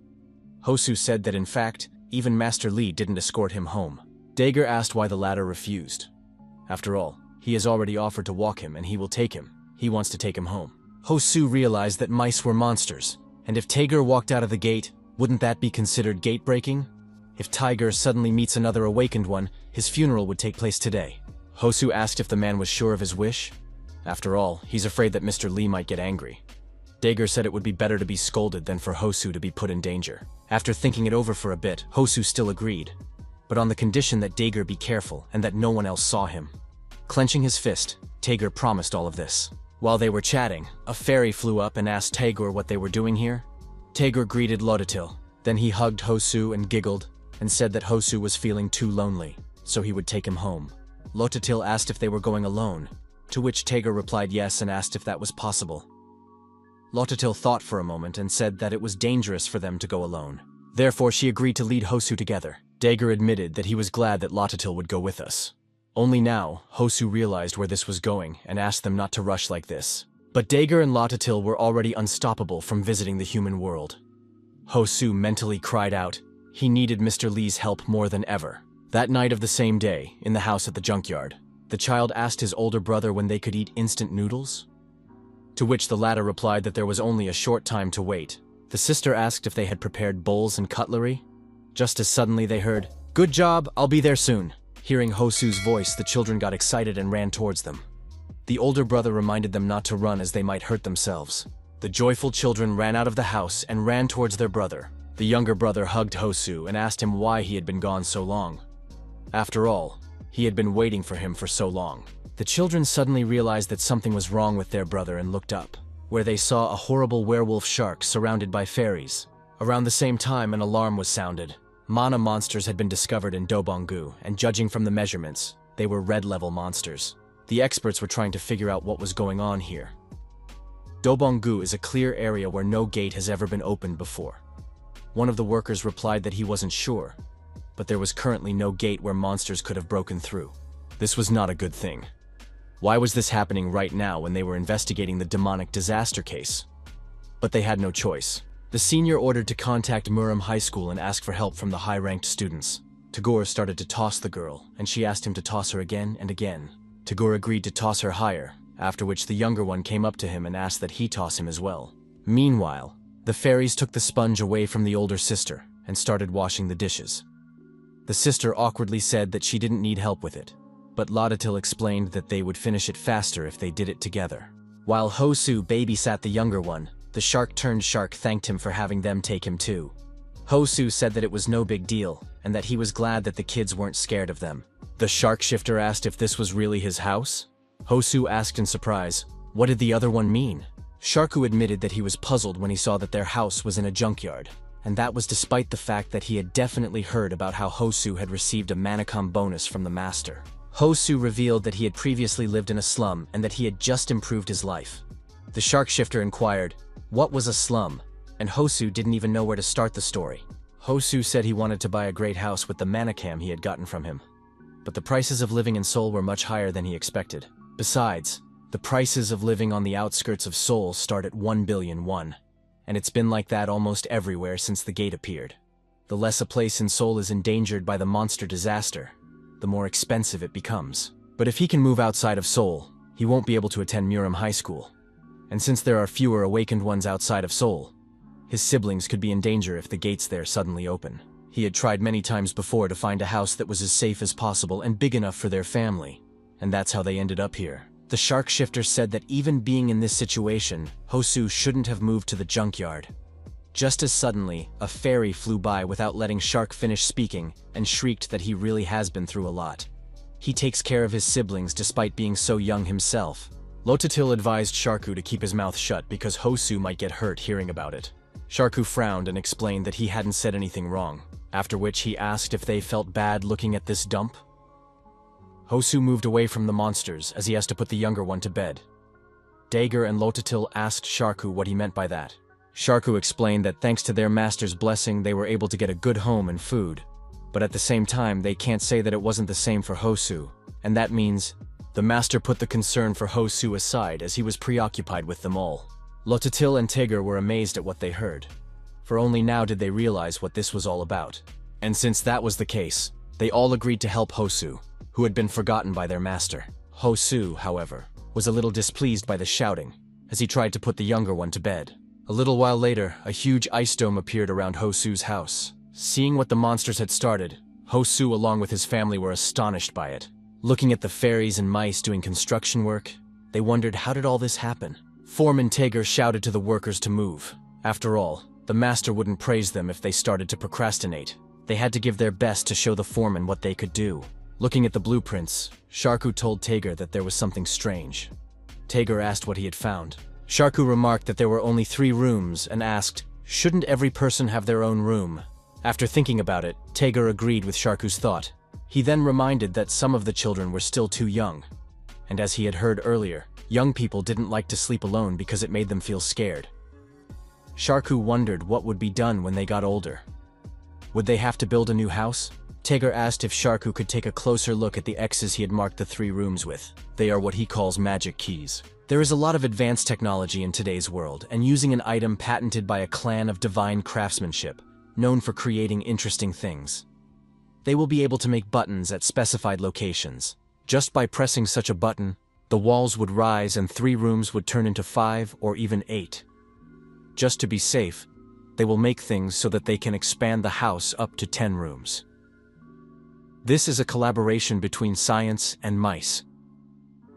Hosu said that in fact, even Master Li didn't escort him home. Dager asked why the latter refused. After all, he has already offered to walk him and he will take him. He wants to take him home. Hosu realized that mice were monsters, and if Tager walked out of the gate, wouldn't that be considered gate breaking? If Tiger suddenly meets another awakened one, his funeral would take place today. Hosu asked if the man was sure of his wish. After all, he's afraid that Mr. Li might get angry. Dager said it would be better to be scolded than for Hosu to be put in danger. After thinking it over for a bit, Hosu still agreed, but on the condition that Dager be careful and that no one else saw him. Clenching his fist, Tager promised all of this. While they were chatting, a fairy flew up and asked Tager what they were doing here. Tager greeted Lotatil. Then he hugged Hosu and giggled, and said that Hosu was feeling too lonely, so he would take him home. Lotatil asked if they were going alone, to which Tager replied yes and asked if that was possible. Lotatil thought for a moment and said that it was dangerous for them to go alone. Therefore she agreed to lead Hosu together. Dager admitted that he was glad that Lotatil would go with us. Only now, Hosu realized where this was going and asked them not to rush like this. But Dager and Lotatil were already unstoppable from visiting the human world. Hosu mentally cried out. He needed Mr. Li's help more than ever. That night of the same day, in the house at the junkyard, the child asked his older brother when they could eat instant noodles, to which the latter replied that there was only a short time to wait. The sister asked if they had prepared bowls and cutlery. Just as suddenly they heard, "Good job, I'll be there soon." Hearing Hosu's voice, the children got excited and ran towards them. The older brother reminded them not to run as they might hurt themselves. The joyful children ran out of the house and ran towards their brother. The younger brother hugged Hosu and asked him why he had been gone so long. After all, he had been waiting for him for so long. The children suddenly realized that something was wrong with their brother and looked up, where they saw a horrible werewolf shark surrounded by fairies. Around the same time, an alarm was sounded. Mana monsters had been discovered in Dobong-gu, and judging from the measurements, they were red-level monsters. The experts were trying to figure out what was going on here. Dobong-gu is a clear area where no gate has ever been opened before. One of the workers replied that he wasn't sure, but there was currently no gate where monsters could have broken through. This was not a good thing. Why was this happening right now when they were investigating the demonic disaster case? But they had no choice. The senior ordered to contact Muram High School and ask for help from the high-ranked students. Tagore started to toss the girl, and she asked him to toss her again and again. Tagore agreed to toss her higher, after which the younger one came up to him and asked that he toss him as well. Meanwhile, the fairies took the sponge away from the older sister and started washing the dishes. The sister awkwardly said that she didn't need help with it, but Lotatil explained that they would finish it faster if they did it together. While Hosu babysat the younger one, the shark-turned shark thanked him for having them take him too. Hosu said that it was no big deal, and that he was glad that the kids weren't scared of them. The shark shifter asked if this was really his house. Hosu asked in surprise, what did the other one mean? Sharku admitted that he was puzzled when he saw that their house was in a junkyard, and that was despite the fact that he had definitely heard about how Hosu had received a Manacom bonus from the master. Hosu revealed that he had previously lived in a slum and that he had just improved his life. The shark shifter inquired, what was a slum? And Hosu didn't even know where to start the story. Hosu said he wanted to buy a great house with the Manacam he had gotten from him. But the prices of living in Seoul were much higher than he expected. Besides, the prices of living on the outskirts of Seoul start at 1 billion won, and it's been like that almost everywhere since the gate appeared. The less a place in Seoul is endangered by the monster disaster, the more expensive it becomes. But if he can move outside of Seoul, he won't be able to attend Muram High School. And since there are fewer awakened ones outside of Seoul, his siblings could be in danger if the gates there suddenly open. He had tried many times before to find a house that was as safe as possible and big enough for their family, and that's how they ended up here. The shark shifter said that even being in this situation, Hosu shouldn't have moved to the junkyard. Just as suddenly, a fairy flew by without letting Shark finish speaking and shrieked that he really has been through a lot. He takes care of his siblings despite being so young himself. Lotatil advised Sharku to keep his mouth shut because Hosu might get hurt hearing about it. Sharku frowned and explained that he hadn't said anything wrong, after which he asked if they felt bad looking at this dump. Hosu moved away from the monsters as he has to put the younger one to bed. Dager and Lotatil asked Sharku what he meant by that. Sharku explained that thanks to their master's blessing they were able to get a good home and food, but at the same time they can't say that it wasn't the same for Hosu, and that means the master put the concern for Hosu aside as he was preoccupied with them all. Lotatil and Tigger were amazed at what they heard, for only now did they realize what this was all about. And since that was the case, they all agreed to help Hosu, who had been forgotten by their master. Hosu, however, was a little displeased by the shouting, as he tried to put the younger one to bed. A little while later, a huge ice dome appeared around Hosu's house. Seeing what the monsters had started, Hosu along with his family were astonished by it. Looking at the fairies and mice doing construction work, they wondered how did all this happen? Foreman Tager shouted to the workers to move. After all, the master wouldn't praise them if they started to procrastinate. They had to give their best to show the foreman what they could do. Looking at the blueprints, Sharku told Tager that there was something strange. Tager asked what he had found. Sharku remarked that there were only 3 rooms and asked, shouldn't every person have their own room? After thinking about it, Tager agreed with Sharku's thought. He then reminded that some of the children were still too young. And as he had heard earlier, young people didn't like to sleep alone because it made them feel scared. Sharku wondered what would be done when they got older. Would they have to build a new house? Tager asked if Sharku could take a closer look at the X's he had marked the 3 rooms with. They are what he calls magic keys. There is a lot of advanced technology in today's world, and using an item patented by a clan of divine craftsmanship, known for creating interesting things. They will be able to make buttons at specified locations. Just by pressing such a button, the walls would rise and 3 rooms would turn into 5 or even 8. Just to be safe, they will make things so that they can expand the house up to 10 rooms. This is a collaboration between science and mice.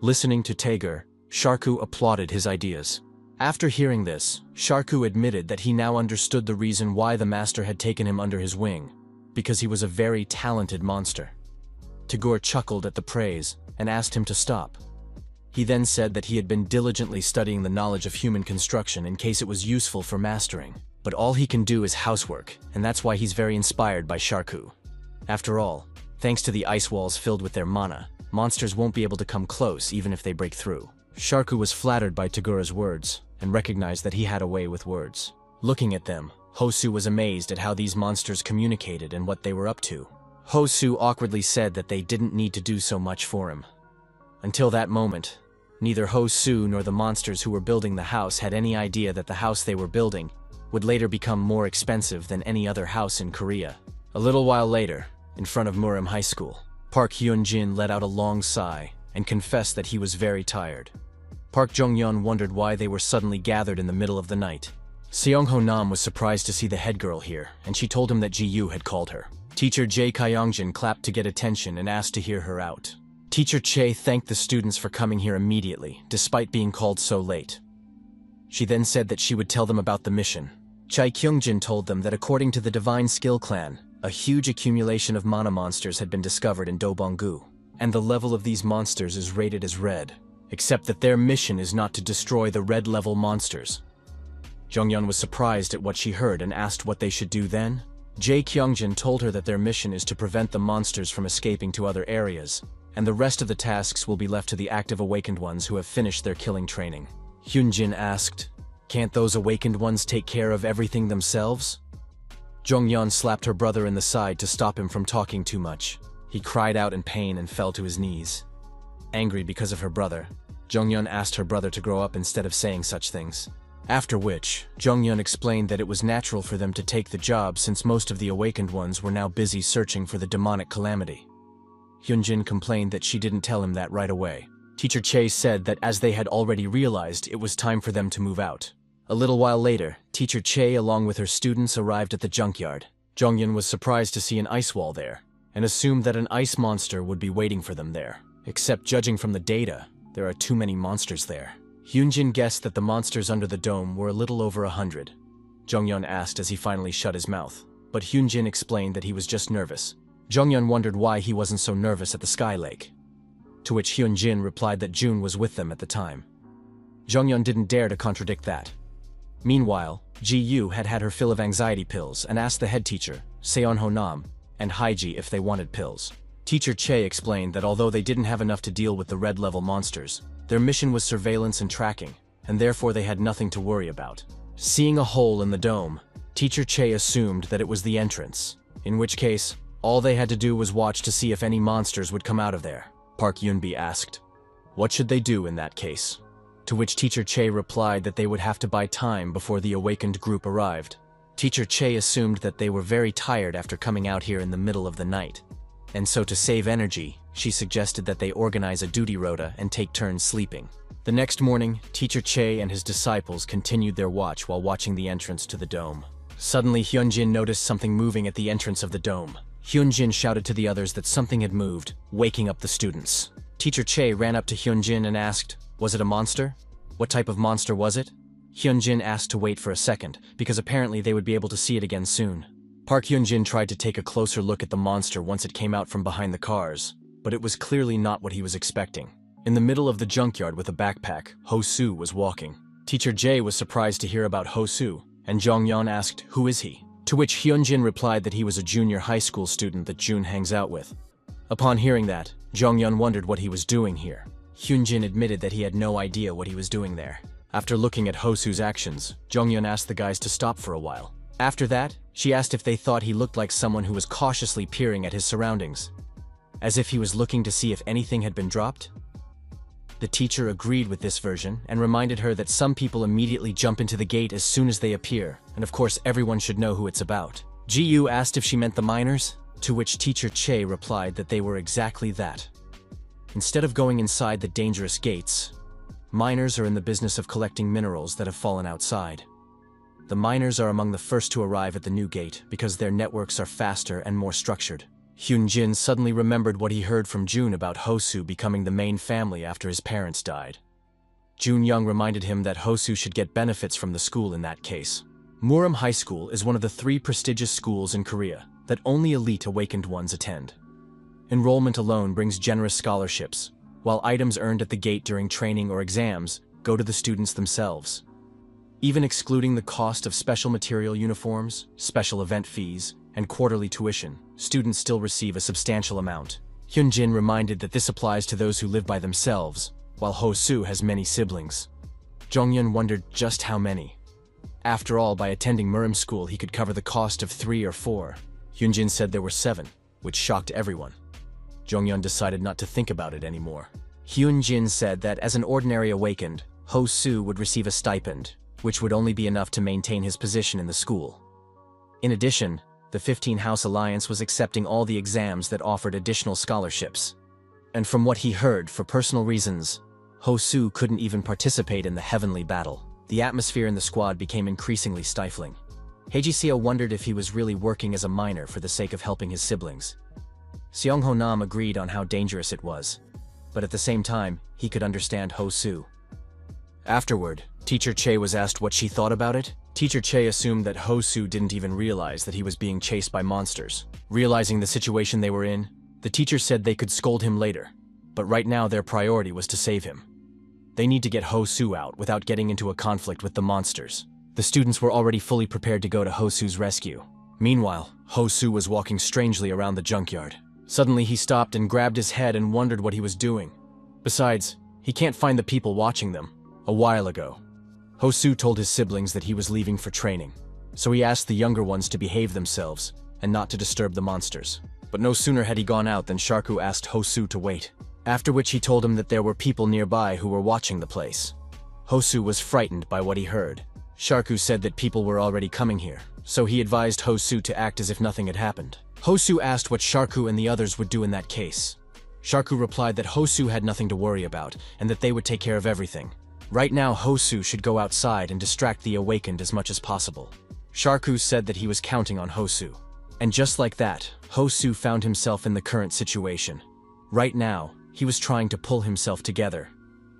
Listening to Tager, Sharku applauded his ideas. After hearing this, Sharku admitted that he now understood the reason why the master had taken him under his wing, because he was a very talented monster. Tagore chuckled at the praise and asked him to stop. He then said that he had been diligently studying the knowledge of human construction in case it was useful for mastering, but all he can do is housework, and that's why he's very inspired by Sharku. After all, thanks to the ice walls filled with their mana, monsters won't be able to come close even if they break through. Sharku was flattered by Tagora's words and recognized that he had a way with words. Looking at them, Hosu was amazed at how these monsters communicated and what they were up to. Hosu awkwardly said that they didn't need to do so much for him. Until that moment, neither Hosu nor the monsters who were building the house had any idea that the house they were building would later become more expensive than any other house in Korea. A little while later, in front of Murim High School, Park Hyun-jin let out a long sigh and confessed that he was very tired. Park Jong-yeon wondered why they were suddenly gathered in the middle of the night. Seong-ho Nam was surprised to see the head girl here, and she told him that Ji-yu had called her. Teacher Jae Kyongjin clapped to get attention and asked to hear her out. Teacher Che thanked the students for coming here immediately, despite being called so late. She then said that she would tell them about the mission. Chai Kyungjin told them that according to the Divine Skill Clan, a huge accumulation of mana monsters had been discovered in Dobong-gu, and the level of these monsters is rated as red, except that their mission is not to destroy the red-level monsters. Jonghyun was surprised at what she heard and asked what they should do then. Jae Kyungjin told her that their mission is to prevent the monsters from escaping to other areas, and the rest of the tasks will be left to the active awakened ones who have finished their killing training. Hyunjin asked, "Can't those awakened ones take care of everything themselves?" Jonghyun slapped her brother in the side to stop him from talking too much. He cried out in pain and fell to his knees. Angry because of her brother, Jonghyun asked her brother to grow up instead of saying such things. After which, Jonghyun explained that it was natural for them to take the job since most of the awakened ones were now busy searching for the demonic calamity. Hyunjin complained that she didn't tell him that right away. Teacher Che said that as they had already realized, it was time for them to move out. A little while later, Teacher Che along with her students arrived at the junkyard. Jonghyun was surprised to see an ice wall there, and assumed that an ice monster would be waiting for them there. Except judging from the data, there are too many monsters there. Hyunjin guessed that the monsters under the dome were a little over 100. Jonghyun asked as he finally shut his mouth. But Hyunjin explained that he was just nervous. Jonghyun wondered why he wasn't so nervous at the Sky Lake. To which Hyunjin replied that June was with them at the time. Jonghyun didn't dare to contradict that. Meanwhile, Ji-yu had had her fill of anxiety pills and asked the head teacher, Seon-ho Nam, and Haiji if they wanted pills. Teacher Che explained that although they didn't have enough to deal with the red-level monsters, their mission was surveillance and tracking, and therefore they had nothing to worry about. Seeing a hole in the dome, Teacher Che assumed that it was the entrance, in which case, all they had to do was watch to see if any monsters would come out of there. Park Yunbi asked, "What should they do in that case?" To which Teacher Che replied that they would have to buy time before the awakened group arrived. Teacher Che assumed that they were very tired after coming out here in the middle of the night, and so to save energy, she suggested that they organize a duty rota and take turns sleeping. The next morning, Teacher Che and his disciples continued their watch while watching the entrance to the dome. Suddenly, Hyunjin noticed something moving at the entrance of the dome. Hyunjin shouted to the others that something had moved, waking up the students. Teacher Che ran up to Hyunjin and asked, "Was it a monster? What type of monster was it?" Hyunjin asked to wait for a second, because apparently they would be able to see it again soon. Park Hyunjin tried to take a closer look at the monster once it came out from behind the cars, but it was clearly not what he was expecting. In the middle of the junkyard with a backpack, Ho-soo was walking. Teacher Jae was surprised to hear about Ho-soo, and Jonghyun asked, "Who is he?" To which Hyunjin replied that he was a junior high school student that June hangs out with. Upon hearing that, Jonghyun wondered what he was doing here. Hyunjin admitted that he had no idea what he was doing there. After looking at Ho-soo's actions, Jonghyun asked the guys to stop for a while. After that, she asked if they thought he looked like someone who was cautiously peering at his surroundings, as if he was looking to see if anything had been dropped. The teacher agreed with this version and reminded her that some people immediately jump into the gate as soon as they appear, and of course everyone should know who it's about. Ji-yu asked if she meant the miners, to which Teacher Che replied that they were exactly that. Instead of going inside the dangerous gates, miners are in the business of collecting minerals that have fallen outside. The miners are among the first to arrive at the new gate because their networks are faster and more structured. Hyunjin suddenly remembered what he heard from June about Ho-soo becoming the main family after his parents died. Jun Young reminded him that Ho-soo should get benefits from the school in that case. Muram High School is one of the 3 prestigious schools in Korea that only elite awakened ones attend. Enrollment alone brings generous scholarships, while items earned at the gate during training or exams go to the students themselves. Even excluding the cost of special material uniforms, special event fees, and quarterly tuition, students still receive a substantial amount. Hyunjin reminded that this applies to those who live by themselves, while Ho-soo has many siblings. Jonghyun wondered just how many. After all, by attending Murim school, he could cover the cost of 3 or 4. Hyunjin said there were 7, which shocked everyone. Jonghyun decided not to think about it anymore. Hyunjin said that as an ordinary awakened, Ho-soo would receive a stipend, which would only be enough to maintain his position in the school. In addition, the 15 House Alliance was accepting all the exams that offered additional scholarships. And from what he heard, for personal reasons, Ho-soo couldn't even participate in the heavenly battle. The atmosphere in the squad became increasingly stifling. Haejiseo wondered if he was really working as a miner for the sake of helping his siblings. Seong-ho Nam agreed on how dangerous it was, but at the same time, he could understand Ho-soo. Afterward, Teacher Che was asked what she thought about it. Teacher Che assumed that Ho-soo didn't even realize that he was being chased by monsters. Realizing the situation they were in, the teacher said they could scold him later, but right now their priority was to save him. They need to get Ho-soo out without getting into a conflict with the monsters. The students were already fully prepared to go to Ho-soo's rescue. Meanwhile, Ho-soo was walking strangely around the junkyard. Suddenly he stopped and grabbed his head and wondered what he was doing. Besides, he can't find the people watching them. A while ago, Ho-soo told his siblings that he was leaving for training, so he asked the younger ones to behave themselves and not to disturb the monsters. But no sooner had he gone out than Sharku asked Ho-soo to wait, after which he told him that there were people nearby who were watching the place. Ho-soo was frightened by what he heard. Sharku said that people were already coming here, so he advised Ho-soo to act as if nothing had happened. Ho-soo asked what Sharku and the others would do in that case. Sharku replied that Ho-soo had nothing to worry about and that they would take care of everything. Right now, Ho-soo should go outside and distract the awakened as much as possible. Sharku said that he was counting on Ho-soo. And just like that, Ho-soo found himself in the current situation. Right now, he was trying to pull himself together.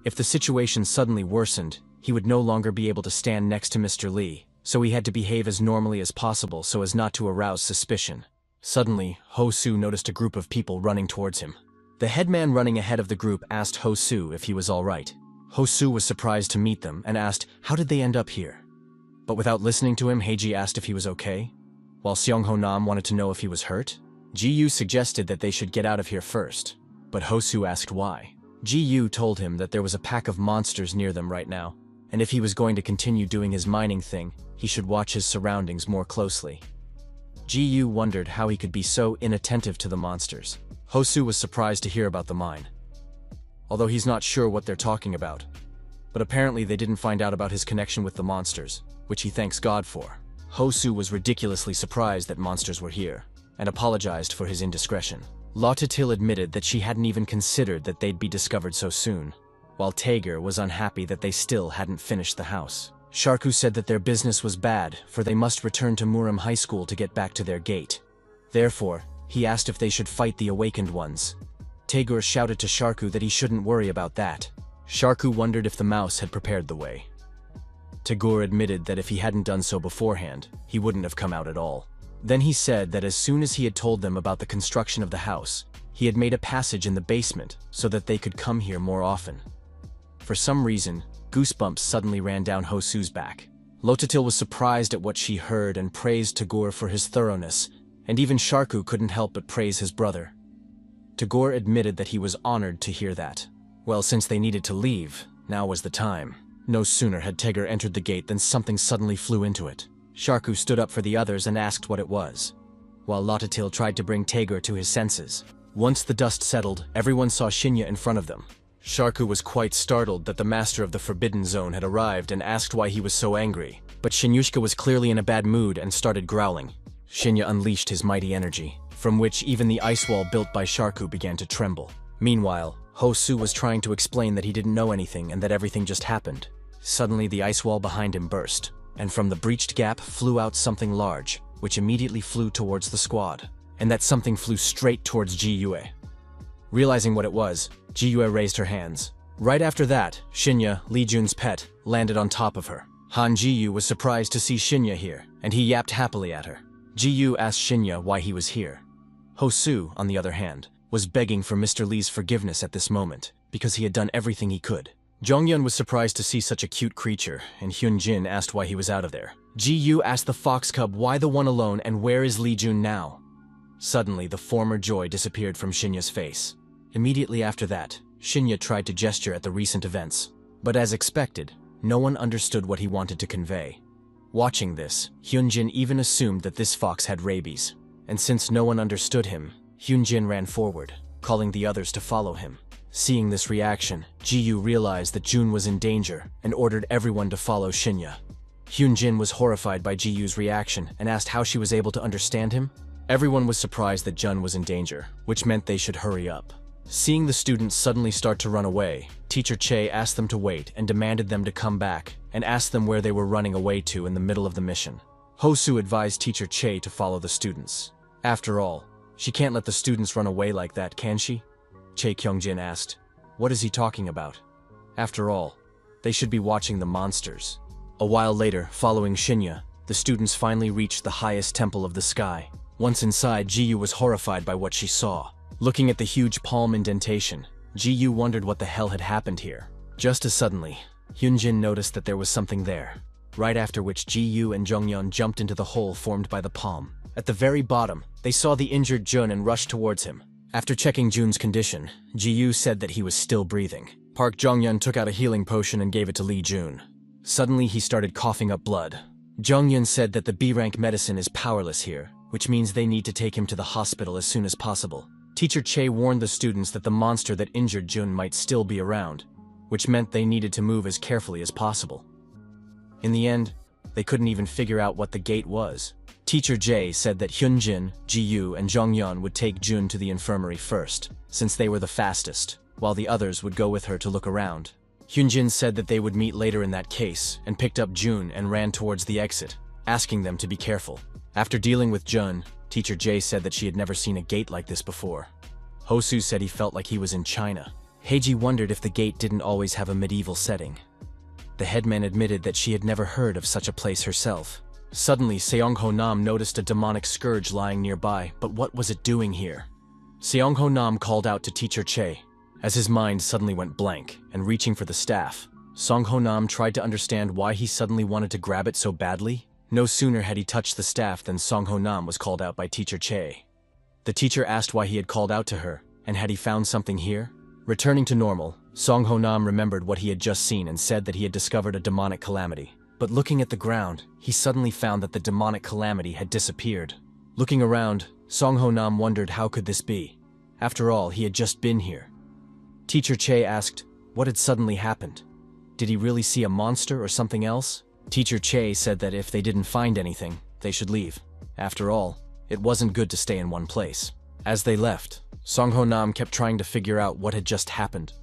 If the situation suddenly worsened, he would no longer be able to stand next to Mr. Lee, so he had to behave as normally as possible so as not to arouse suspicion. Suddenly, Ho-soo noticed a group of people running towards him. The headman running ahead of the group asked Ho-soo if he was all right. Ho-soo was surprised to meet them and asked, how did they end up here? But without listening to him, Hae-ji asked if he was okay. While Seong-ho-nam wanted to know if he was hurt, Ji-yu suggested that they should get out of here first. But Ho-soo asked why. Ji-yu told him that there was a pack of monsters near them right now, and if he was going to continue doing his mining thing, he should watch his surroundings more closely. Ji-yu wondered how he could be so inattentive to the monsters. Ho-soo was surprised to hear about the mine, although he's not sure what they're talking about. But apparently they didn't find out about his connection with the monsters, which he thanks God for. Ho-soo was ridiculously surprised that monsters were here, and apologized for his indiscretion. Lautatil admitted that she hadn't even considered that they'd be discovered so soon, while Taeger was unhappy that they still hadn't finished the house. Sharku said that their business was bad, for they must return to Murim High School to get back to their gate. Therefore, he asked if they should fight the awakened ones. Taeger shouted to Sharku that he shouldn't worry about that. Sharku wondered if the mouse had prepared the way. Taeger admitted that if he hadn't done so beforehand, he wouldn't have come out at all. Then he said that as soon as he had told them about the construction of the house, he had made a passage in the basement so that they could come here more often. For some reason, goosebumps suddenly ran down Ho-soo's back. Lautatil was surprised at what she heard and praised Taeger for his thoroughness, and even Sharku couldn't help but praise his brother. Taeger admitted that he was honored to hear that. Well, since they needed to leave, now was the time. No sooner had Taeger entered the gate than something suddenly flew into it. Sharku stood up for the others and asked what it was, while Lautatil tried to bring Taeger to his senses. Once the dust settled, everyone saw Shinya in front of them. Sharku was quite startled that the master of the Forbidden Zone had arrived and asked why he was so angry, but Shinyushka was clearly in a bad mood and started growling. Shinya unleashed his mighty energy, from which even the ice wall built by Sharku began to tremble. Meanwhile, Ho-soo was trying to explain that he didn't know anything and that everything just happened. Suddenly the ice wall behind him burst, and from the breached gap flew out something large, which immediately flew towards the squad. And that something flew straight towards Ji-yue. Realizing what it was, Ji-yue raised her hands. Right after that, Shinya, Lee Jun's pet, landed on top of her. Han Ji-yu was surprised to see Shinya here, and he yapped happily at her. Ji-yu asked Shinya why he was here. Ho-soo, on the other hand, was begging for Mr. Lee's forgiveness at this moment, because he had done everything he could. Jonghyun was surprised to see such a cute creature, and Hyunjin asked why he was out of there. Ji-yu asked the fox cub why the one alone and where is Lee Jun now. Suddenly, the former joy disappeared from Shinya's face. Immediately after that, Shinya tried to gesture at the recent events. But as expected, no one understood what he wanted to convey. Watching this, Hyunjin even assumed that this fox had rabies. And since no one understood him, Hyunjin ran forward, calling the others to follow him. Seeing this reaction, Ji-yu realized that Jun was in danger and ordered everyone to follow Shinya. Hyunjin was horrified by Ji-yu's reaction and asked how she was able to understand him. Everyone was surprised that Jun was in danger, which meant they should hurry up. Seeing the students suddenly start to run away, Teacher Che asked them to wait and demanded them to come back and asked them where they were running away to in the middle of the mission. Ho-soo advised Teacher Che to follow the students. After all, she can't let the students run away like that, can she? Che Kyungjin asked. What is he talking about? After all, they should be watching the monsters. A while later, following Shinya, the students finally reached the highest temple of the sky. Once inside, Ji-yu was horrified by what she saw. Looking at the huge palm indentation, Ji-yu wondered what the hell had happened here. Just as suddenly, Hyunjin noticed that there was something there, right after which Ji-yu and Jonghyun jumped into the hole formed by the palm. At the very bottom, they saw the injured Jun and rushed towards him. After checking Jun's condition, Ji-yu said that he was still breathing. Park Jonghyun took out a healing potion and gave it to Lee Jun. Suddenly, he started coughing up blood. Jonghyun said that the B-rank medicine is powerless here, which means they need to take him to the hospital as soon as possible. Teacher Che warned the students that the monster that injured Jun might still be around, which meant they needed to move as carefully as possible. In the end, they couldn't even figure out what the gate was. Teacher Jae said that Hyunjin, Ji-yu, and Jonghyun would take Jun to the infirmary first, since they were the fastest, while the others would go with her to look around. Hyunjin said that they would meet later in that case, and picked up Jun and ran towards the exit, asking them to be careful. After dealing with Jun, Teacher Jae said that she had never seen a gate like this before. Ho-soo said he felt like he was in China. Hae-ji wondered if the gate didn't always have a medieval setting. The headman admitted that she had never heard of such a place herself. Suddenly, Seong-ho Nam noticed a demonic scourge lying nearby, but what was it doing here? Seong-ho Nam called out to Teacher Che, as his mind suddenly went blank, and reaching for the staff. Song-ho Nam tried to understand why he suddenly wanted to grab it so badly. No sooner had he touched the staff than Song-ho Nam was called out by Teacher Che. The teacher asked why he had called out to her, and had he found something here? Returning to normal, Song-ho Nam remembered what he had just seen and said that he had discovered a demonic calamity. But looking at the ground, he suddenly found that the demonic calamity had disappeared. Looking around, Song-ho Nam wondered how could this be. After all, he had just been here. Teacher Che asked, what had suddenly happened? Did he really see a monster or something else? Teacher Che said that if they didn't find anything, they should leave. After all, it wasn't good to stay in one place. As they left, Song-ho Nam kept trying to figure out what had just happened.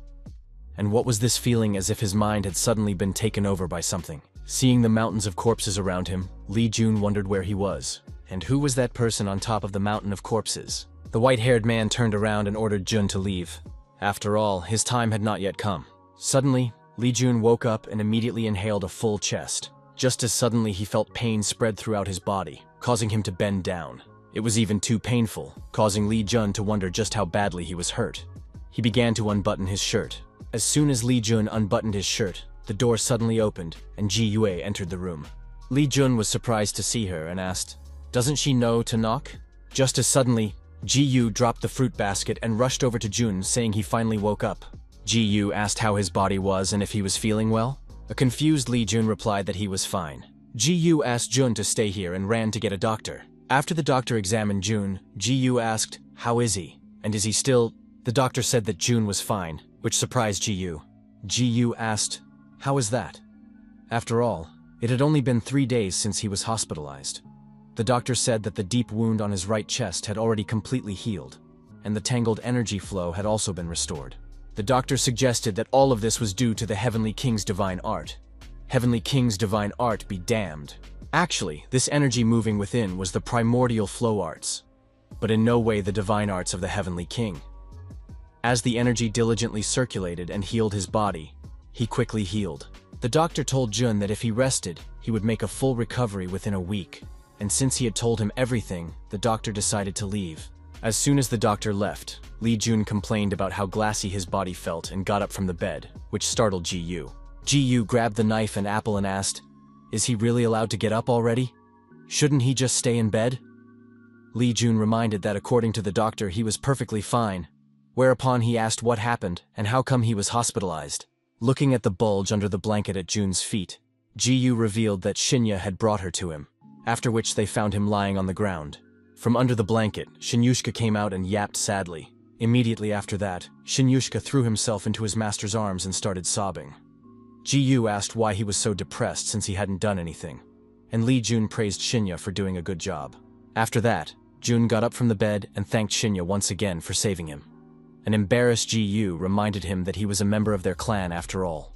And what was this feeling as if his mind had suddenly been taken over by something? Seeing the mountains of corpses around him, Lee Jun wondered where he was. And who was that person on top of the mountain of corpses? The white-haired man turned around and ordered Jun to leave. After all, his time had not yet come. Suddenly, Lee Jun woke up and immediately inhaled a full chest. Just as suddenly he felt pain spread throughout his body, causing him to bend down. It was even too painful, causing Lee Jun to wonder just how badly he was hurt. He began to unbutton his shirt. As soon as Lee Jun unbuttoned his shirt, the door suddenly opened and Ji Yue entered the room. Lee Jun was surprised to see her and asked, "Doesn't she know to knock?" Just as suddenly, Ji Yu dropped the fruit basket and rushed over to Jun, saying he finally woke up. Ji Yu asked how his body was and if he was feeling well. A confused Lee Jun replied that he was fine. Ji Yu asked Jun to stay here and ran to get a doctor. After the doctor examined Jun, Ji Yu asked, "How is he? And is he still?" The doctor said that Jun was fine, which surprised Ji Yu. Ji Yu asked, "How is that?" After all, it had only been 3 days since he was hospitalized. The doctor said that the deep wound on his right chest had already completely healed, and the tangled energy flow had also been restored. The doctor suggested that all of this was due to the Heavenly King's divine art. Heavenly King's divine art be damned. Actually, this energy moving within was the primordial flow arts, but in no way the divine arts of the Heavenly King. As the energy diligently circulated and healed his body, he quickly healed. The doctor told Jun that if he rested, he would make a full recovery within a week, and since he had told him everything, the doctor decided to leave. As soon as the doctor left, Lee Jun complained about how glassy his body felt and got up from the bed, which startled Ji Yu. Ji Yu grabbed the knife and apple and asked, "Is he really allowed to get up already? Shouldn't he just stay in bed?" Lee Jun reminded that according to the doctor he was perfectly fine, whereupon he asked what happened and how come he was hospitalized. Looking at the bulge under the blanket at Jun's feet, Ji Yu revealed that Shinya had brought her to him, after which they found him lying on the ground. From under the blanket, Shinyushka came out and yapped sadly. Immediately after that, Shinyushka threw himself into his master's arms and started sobbing. Ji Yu asked why he was so depressed since he hadn't done anything, and Lee Jun praised Shinya for doing a good job. After that, Jun got up from the bed and thanked Shinya once again for saving him. An embarrassed Ji Yu reminded him that he was a member of their clan after all.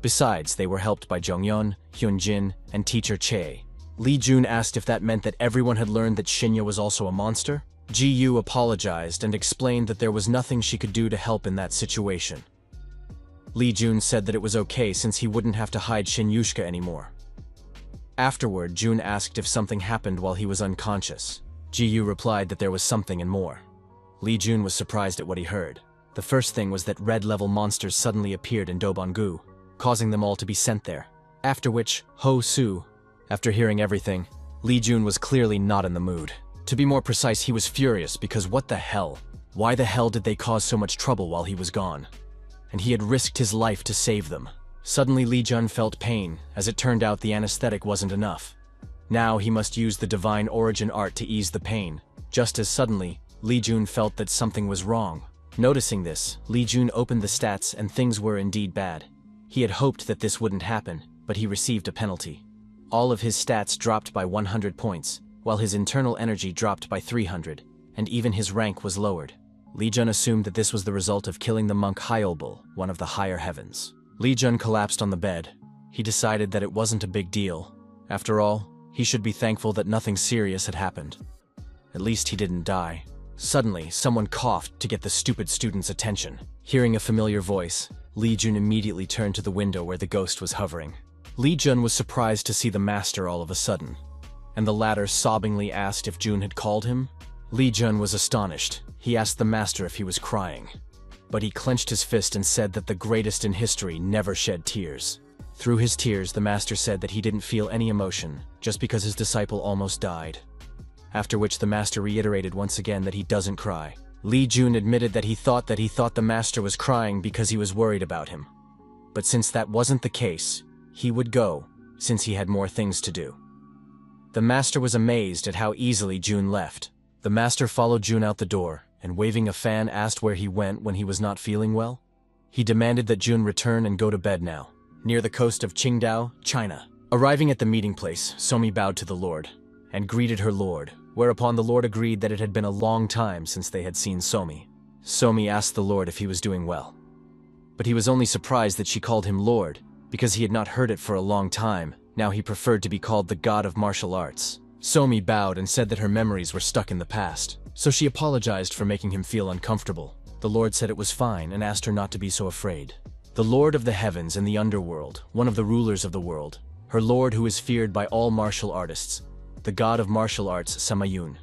Besides, they were helped by Jonghyun, Hyunjin, and Teacher Che. Lee Jun asked if that meant that everyone had learned that Shinya was also a monster. Ji Yu apologized and explained that there was nothing she could do to help in that situation. Lee Jun said that it was okay since he wouldn't have to hide Shinyushka anymore. Afterward, Jun asked if something happened while he was unconscious. Ji Yu replied that there was something and more. Lee Jun was surprised at what he heard. The first thing was that red-level monsters suddenly appeared in Dobon-gu, causing them all to be sent there. After which, Ho-Su. After hearing everything, Lee Jun was clearly not in the mood. To be more precise, he was furious because what the hell? Why the hell did they cause so much trouble while he was gone? And he had risked his life to save them. Suddenly Lee Jun felt pain, as it turned out the anesthetic wasn't enough. Now he must use the divine origin art to ease the pain. Just as suddenly, Lee Jun felt that something was wrong. Noticing this, Lee Jun opened the stats and things were indeed bad. He had hoped that this wouldn't happen, but he received a penalty. All of his stats dropped by 100 points, while his internal energy dropped by 300, and even his rank was lowered. Lee Jun assumed that this was the result of killing the monk Hyobul, one of the higher heavens. Lee Jun collapsed on the bed. He decided that it wasn't a big deal. After all, he should be thankful that nothing serious had happened. At least he didn't die. Suddenly, someone coughed to get the stupid student's attention. Hearing a familiar voice, Lee Jun immediately turned to the window where the ghost was hovering. Lee Jun was surprised to see the master all of a sudden, and the latter sobbingly asked if Jun had called him. Lee Jun was astonished. He asked the master if he was crying, but he clenched his fist and said that the greatest in history never shed tears. Through his tears, the master said that he didn't feel any emotion, just because his disciple almost died. After which the master reiterated once again that he doesn't cry. Lee Jun admitted that he thought the master was crying because he was worried about him. But since that wasn't the case, he would go, since he had more things to do. The master was amazed at how easily Jun left. The master followed Jun out the door, and waving a fan asked where he went when he was not feeling well. He demanded that Jun return and go to bed now, near the coast of Qingdao, China. Arriving at the meeting place, Somi bowed to the Lord, and greeted her Lord, whereupon the Lord agreed that it had been a long time since they had seen Somi. Somi asked the Lord if he was doing well. But he was only surprised that she called him Lord, because he had not heard it for a long time. Now he preferred to be called the God of Martial Arts. Somi bowed and said that her memories were stuck in the past, so she apologized for making him feel uncomfortable. The Lord said it was fine and asked her not to be so afraid. The Lord of the heavens and the underworld, one of the rulers of the world, her Lord who is feared by all martial artists, the God of martial arts, Samayun.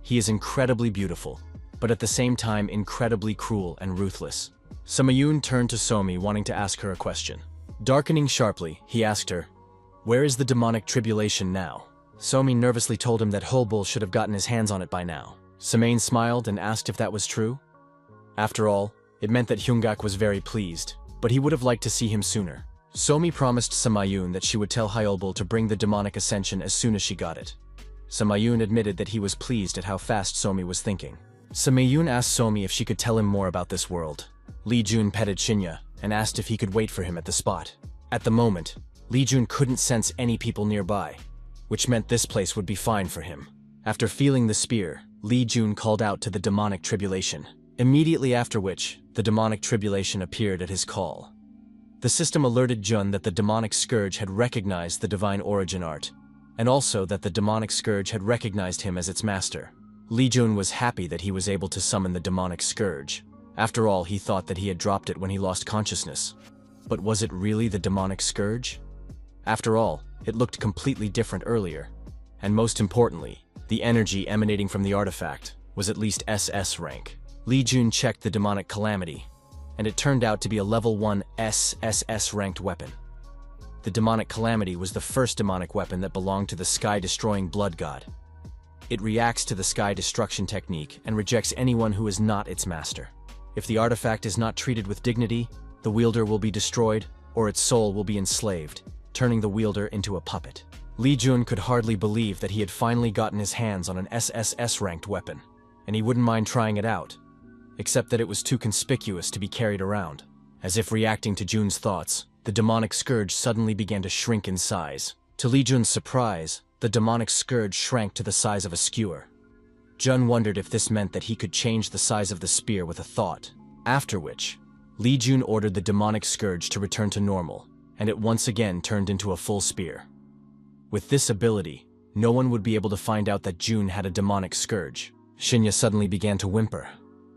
He is incredibly beautiful, but at the same time incredibly cruel and ruthless. Samayun turned to Somi wanting to ask her a question. Darkening sharply, he asked her, "Where is the demonic tribulation now?" Somi nervously told him that Holbul should have gotten his hands on it by now. Samain smiled and asked if that was true. After all, it meant that Hyungak was very pleased, but he would have liked to see him sooner. Somi promised Samayun that she would tell Hyolbul to bring the demonic ascension as soon as she got it. Samayun admitted that he was pleased at how fast Somi was thinking. Samayun asked Somi if she could tell him more about this world. Lee Jun petted Shinya and asked if he could wait for him at the spot. At the moment, Lee Jun couldn't sense any people nearby, which meant this place would be fine for him. After feeling the spear, Lee Jun called out to the demonic tribulation. Immediately after which, the demonic tribulation appeared at his call. The system alerted Jun that the demonic scourge had recognized the divine origin art, and also that the demonic scourge had recognized him as its master. Lee Jun was happy that he was able to summon the demonic scourge. After all, he thought that he had dropped it when he lost consciousness. But was it really the demonic scourge? After all, it looked completely different earlier. And most importantly, the energy emanating from the artifact was at least SS rank. Lee Jun checked the demonic calamity, and it turned out to be a level 1 SSS ranked weapon. The demonic calamity was the first demonic weapon that belonged to the sky-destroying blood god. It reacts to the sky destruction technique and rejects anyone who is not its master. If the artifact is not treated with dignity, the wielder will be destroyed, or its soul will be enslaved, turning the wielder into a puppet. Lee Jun could hardly believe that he had finally gotten his hands on an SSS-ranked weapon, and he wouldn't mind trying it out, except that it was too conspicuous to be carried around. As if reacting to Jun's thoughts, the demonic scourge suddenly began to shrink in size. To Lee Jun's surprise, the demonic scourge shrank to the size of a skewer. Jun wondered if this meant that he could change the size of the spear with a thought, after which, Lee Jun ordered the demonic scourge to return to normal, and it once again turned into a full spear. With this ability, no one would be able to find out that Jun had a demonic scourge. Shinya suddenly began to whimper.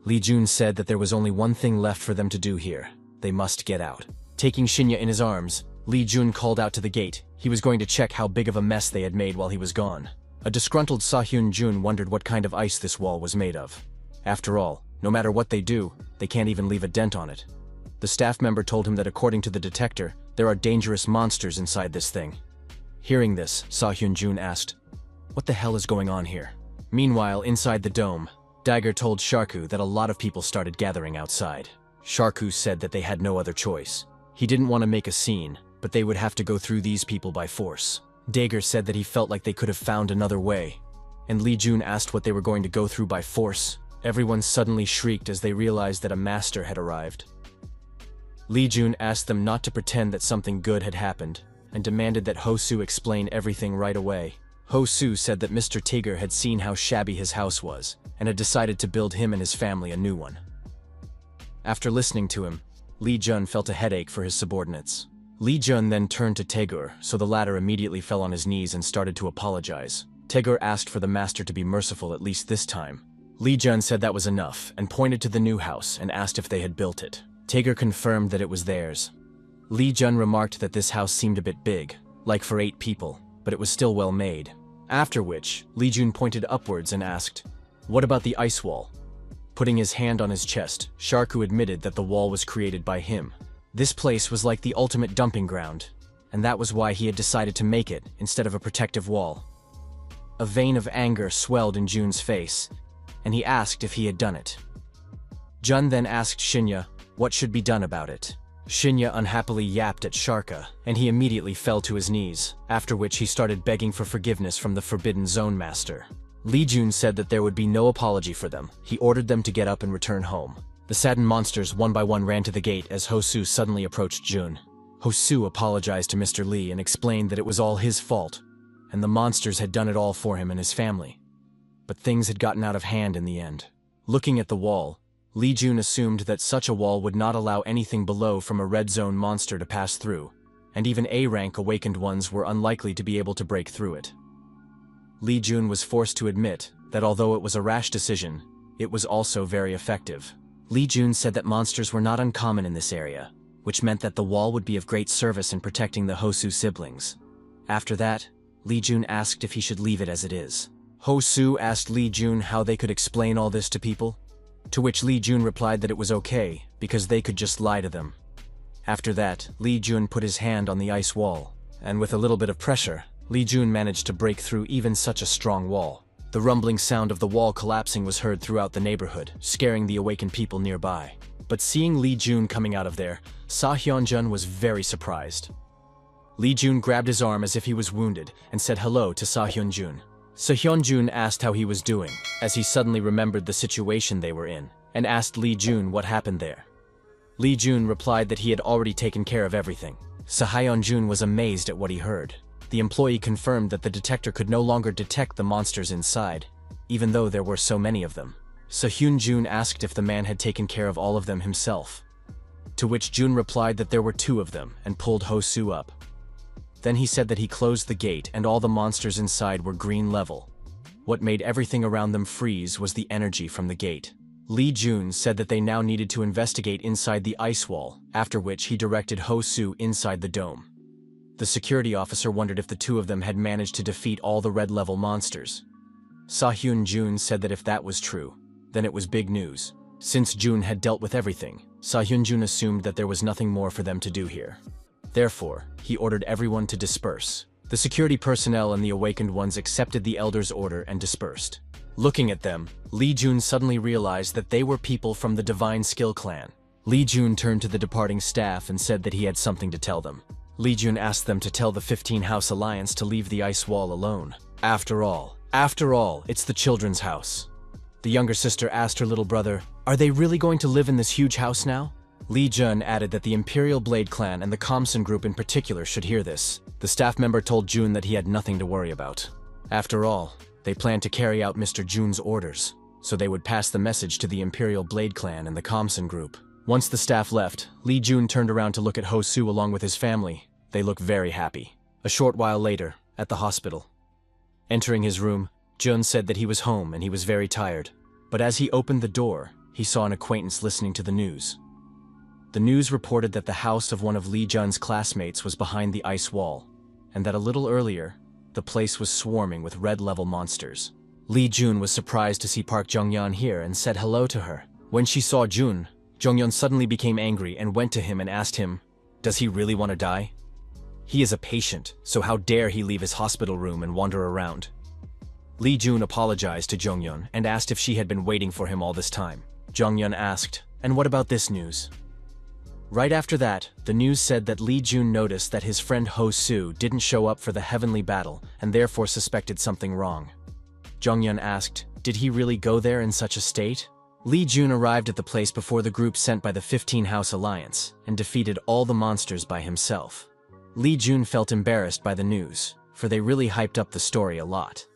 Lee Jun said that there was only one thing left for them to do here. They must get out. Taking Shinya in his arms, Lee Jun called out to the gate. He was going to check how big of a mess they had made while he was gone. A disgruntled Sahyun Jun wondered what kind of ice this wall was made of. After all, no matter what they do, they can't even leave a dent on it. The staff member told him that according to the detector, there are dangerous monsters inside this thing. Hearing this, Sahyun Jun asked, "What the hell is going on here?" Meanwhile, inside the dome, Dagger told Sharku that a lot of people started gathering outside. Sharku said that they had no other choice. He didn't want to make a scene, but they would have to go through these people by force. Dagger said that he felt like they could have found another way, and Lee Jun asked what they were going to go through by force. Everyone suddenly shrieked as they realized that a master had arrived. Lee Jun asked them not to pretend that something good had happened, and demanded that Hosu explain everything right away. Hosu said that Mr. Tigger had seen how shabby his house was, and had decided to build him and his family a new one. After listening to him, Lee Jun felt a headache for his subordinates. Lee Jun then turned to Taegur, so the latter immediately fell on his knees and started to apologize. Taegur asked for the master to be merciful at least this time, Lee Jun said that was enough and pointed to the new house and asked if they had built it. Taeger confirmed that it was theirs. Lee Jun remarked that this house seemed a bit big, like for 8 people, but it was still well made. After which, Lee Jun pointed upwards and asked, "What about the ice wall?" Putting his hand on his chest, Sharku admitted that the wall was created by him. This place was like the ultimate dumping ground, and that was why he had decided to make it instead of a protective wall. A vein of anger swelled in Jun's face, and he asked if he had done it. Jun then asked Shinya what should be done about it. Shinya unhappily yapped at Sharka, and he immediately fell to his knees, after which he started begging for forgiveness from the Forbidden Zone Master. Lee Jun said that there would be no apology for them. He ordered them to get up and return home. The saddened monsters one by one ran to the gate as Hosu suddenly approached Jun. Hosu apologized to Mr. Lee and explained that it was all his fault, and the monsters had done it all for him and his family. But things had gotten out of hand in the end. Looking at the wall, Lee Jun assumed that such a wall would not allow anything below from a red zone monster to pass through, and even A-rank awakened ones were unlikely to be able to break through it. Lee Jun was forced to admit that although it was a rash decision, it was also very effective. Lee Jun said that monsters were not uncommon in this area, which meant that the wall would be of great service in protecting the Hosu siblings. After that, Lee Jun asked if he should leave it as it is. Hosu asked Lee Jun how they could explain all this to people, to which Lee Jun replied that it was okay, because they could just lie to them. After that, Lee Jun put his hand on the ice wall, and with a little bit of pressure, Lee Jun managed to break through even such a strong wall. The rumbling sound of the wall collapsing was heard throughout the neighborhood, scaring the awakened people nearby. But seeing Lee Jun coming out of there, Sa Hyun-jun was very surprised. Lee Jun grabbed his arm as if he was wounded and said hello to Sa Hyun-jun. Sa Hyun-jun asked how he was doing, as he suddenly remembered the situation they were in, and asked Lee Jun what happened there. Lee Jun replied that he had already taken care of everything. Sa Hyun-jun was amazed at what he heard. The employee confirmed that the detector could no longer detect the monsters inside, even though there were so many of them. Sa Hyun-jun asked if the man had taken care of all of them himself, to which Jun replied that there were 2 of them and pulled Hosu up. Then he said that he closed the gate and all the monsters inside were green level. What made everything around them freeze was the energy from the gate. Lee Jun said that they now needed to investigate inside the ice wall, after which he directed Hosu inside the dome. The security officer wondered if the 2 of them had managed to defeat all the red level monsters. Sa Hyun-jun said that if that was true, then it was big news. Since Jun had dealt with everything, Sa Hyun-jun assumed that there was nothing more for them to do here. Therefore, he ordered everyone to disperse. The security personnel and the awakened ones accepted the elder's order and dispersed. Looking at them, Lee Jun suddenly realized that they were people from the Divine Skill Clan. Lee Jun turned to the departing staff and said that he had something to tell them. Lee Jun asked them to tell the 15-house alliance to leave the ice wall alone. After all, it's the children's house. The younger sister asked her little brother, "Are they really going to live in this huge house now?" Lee Jun added that the Imperial Blade Clan and the Komsun Group in particular should hear this. The staff member told Jun that he had nothing to worry about. After all, they planned to carry out Mr. Jun's orders, so they would pass the message to the Imperial Blade Clan and the Komsun Group. Once the staff left, Lee Jun turned around to look at Hosu along with his family. They looked very happy. A short while later, at the hospital. Entering his room, Jun said that he was home and he was very tired. But as he opened the door, he saw an acquaintance listening to the news. The news reported that the house of one of Lee Jun's classmates was behind the ice wall, and that a little earlier, the place was swarming with red-level monsters. Lee Jun was surprised to see Park Jonghyun here and said hello to her. When she saw Jun, Jonghyun suddenly became angry and went to him and asked him, "Does he really want to die? He is a patient, so how dare he leave his hospital room and wander around?" Lee Jun apologized to Jonghyun and asked if she had been waiting for him all this time. Jonghyun asked, "And what about this news?" Right after that, the news said that Lee Jun noticed that his friend Hosu didn't show up for the heavenly battle and therefore suspected something wrong. Jonghyun asked, did he really go there in such a state? Lee Jun arrived at the place before the group sent by the 15-house alliance and defeated all the monsters by himself. Lee Jun felt embarrassed by the news, for they really hyped up the story a lot.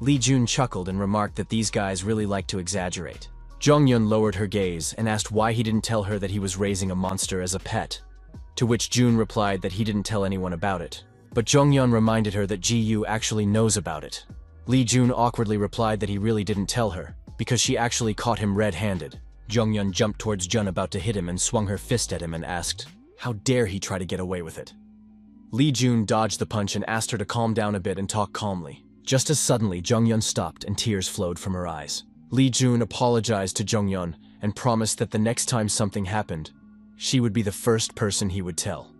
Lee Jun chuckled and remarked that these guys really like to exaggerate. Jonghyun lowered her gaze and asked why he didn't tell her that he was raising a monster as a pet, to which Jun replied that he didn't tell anyone about it. But Jonghyun reminded her that GU actually knows about it. Lee Jun awkwardly replied that he really didn't tell her, because she actually caught him red-handed. Jongyun jumped towards Jun about to hit him and swung her fist at him and asked, "How dare he try to get away with it?" Lee Jun dodged the punch and asked her to calm down a bit and talk calmly. Just as suddenly, Jongyun stopped and tears flowed from her eyes. Lee Jun apologized to Jongyun and promised that the next time something happened, she would be the first person he would tell.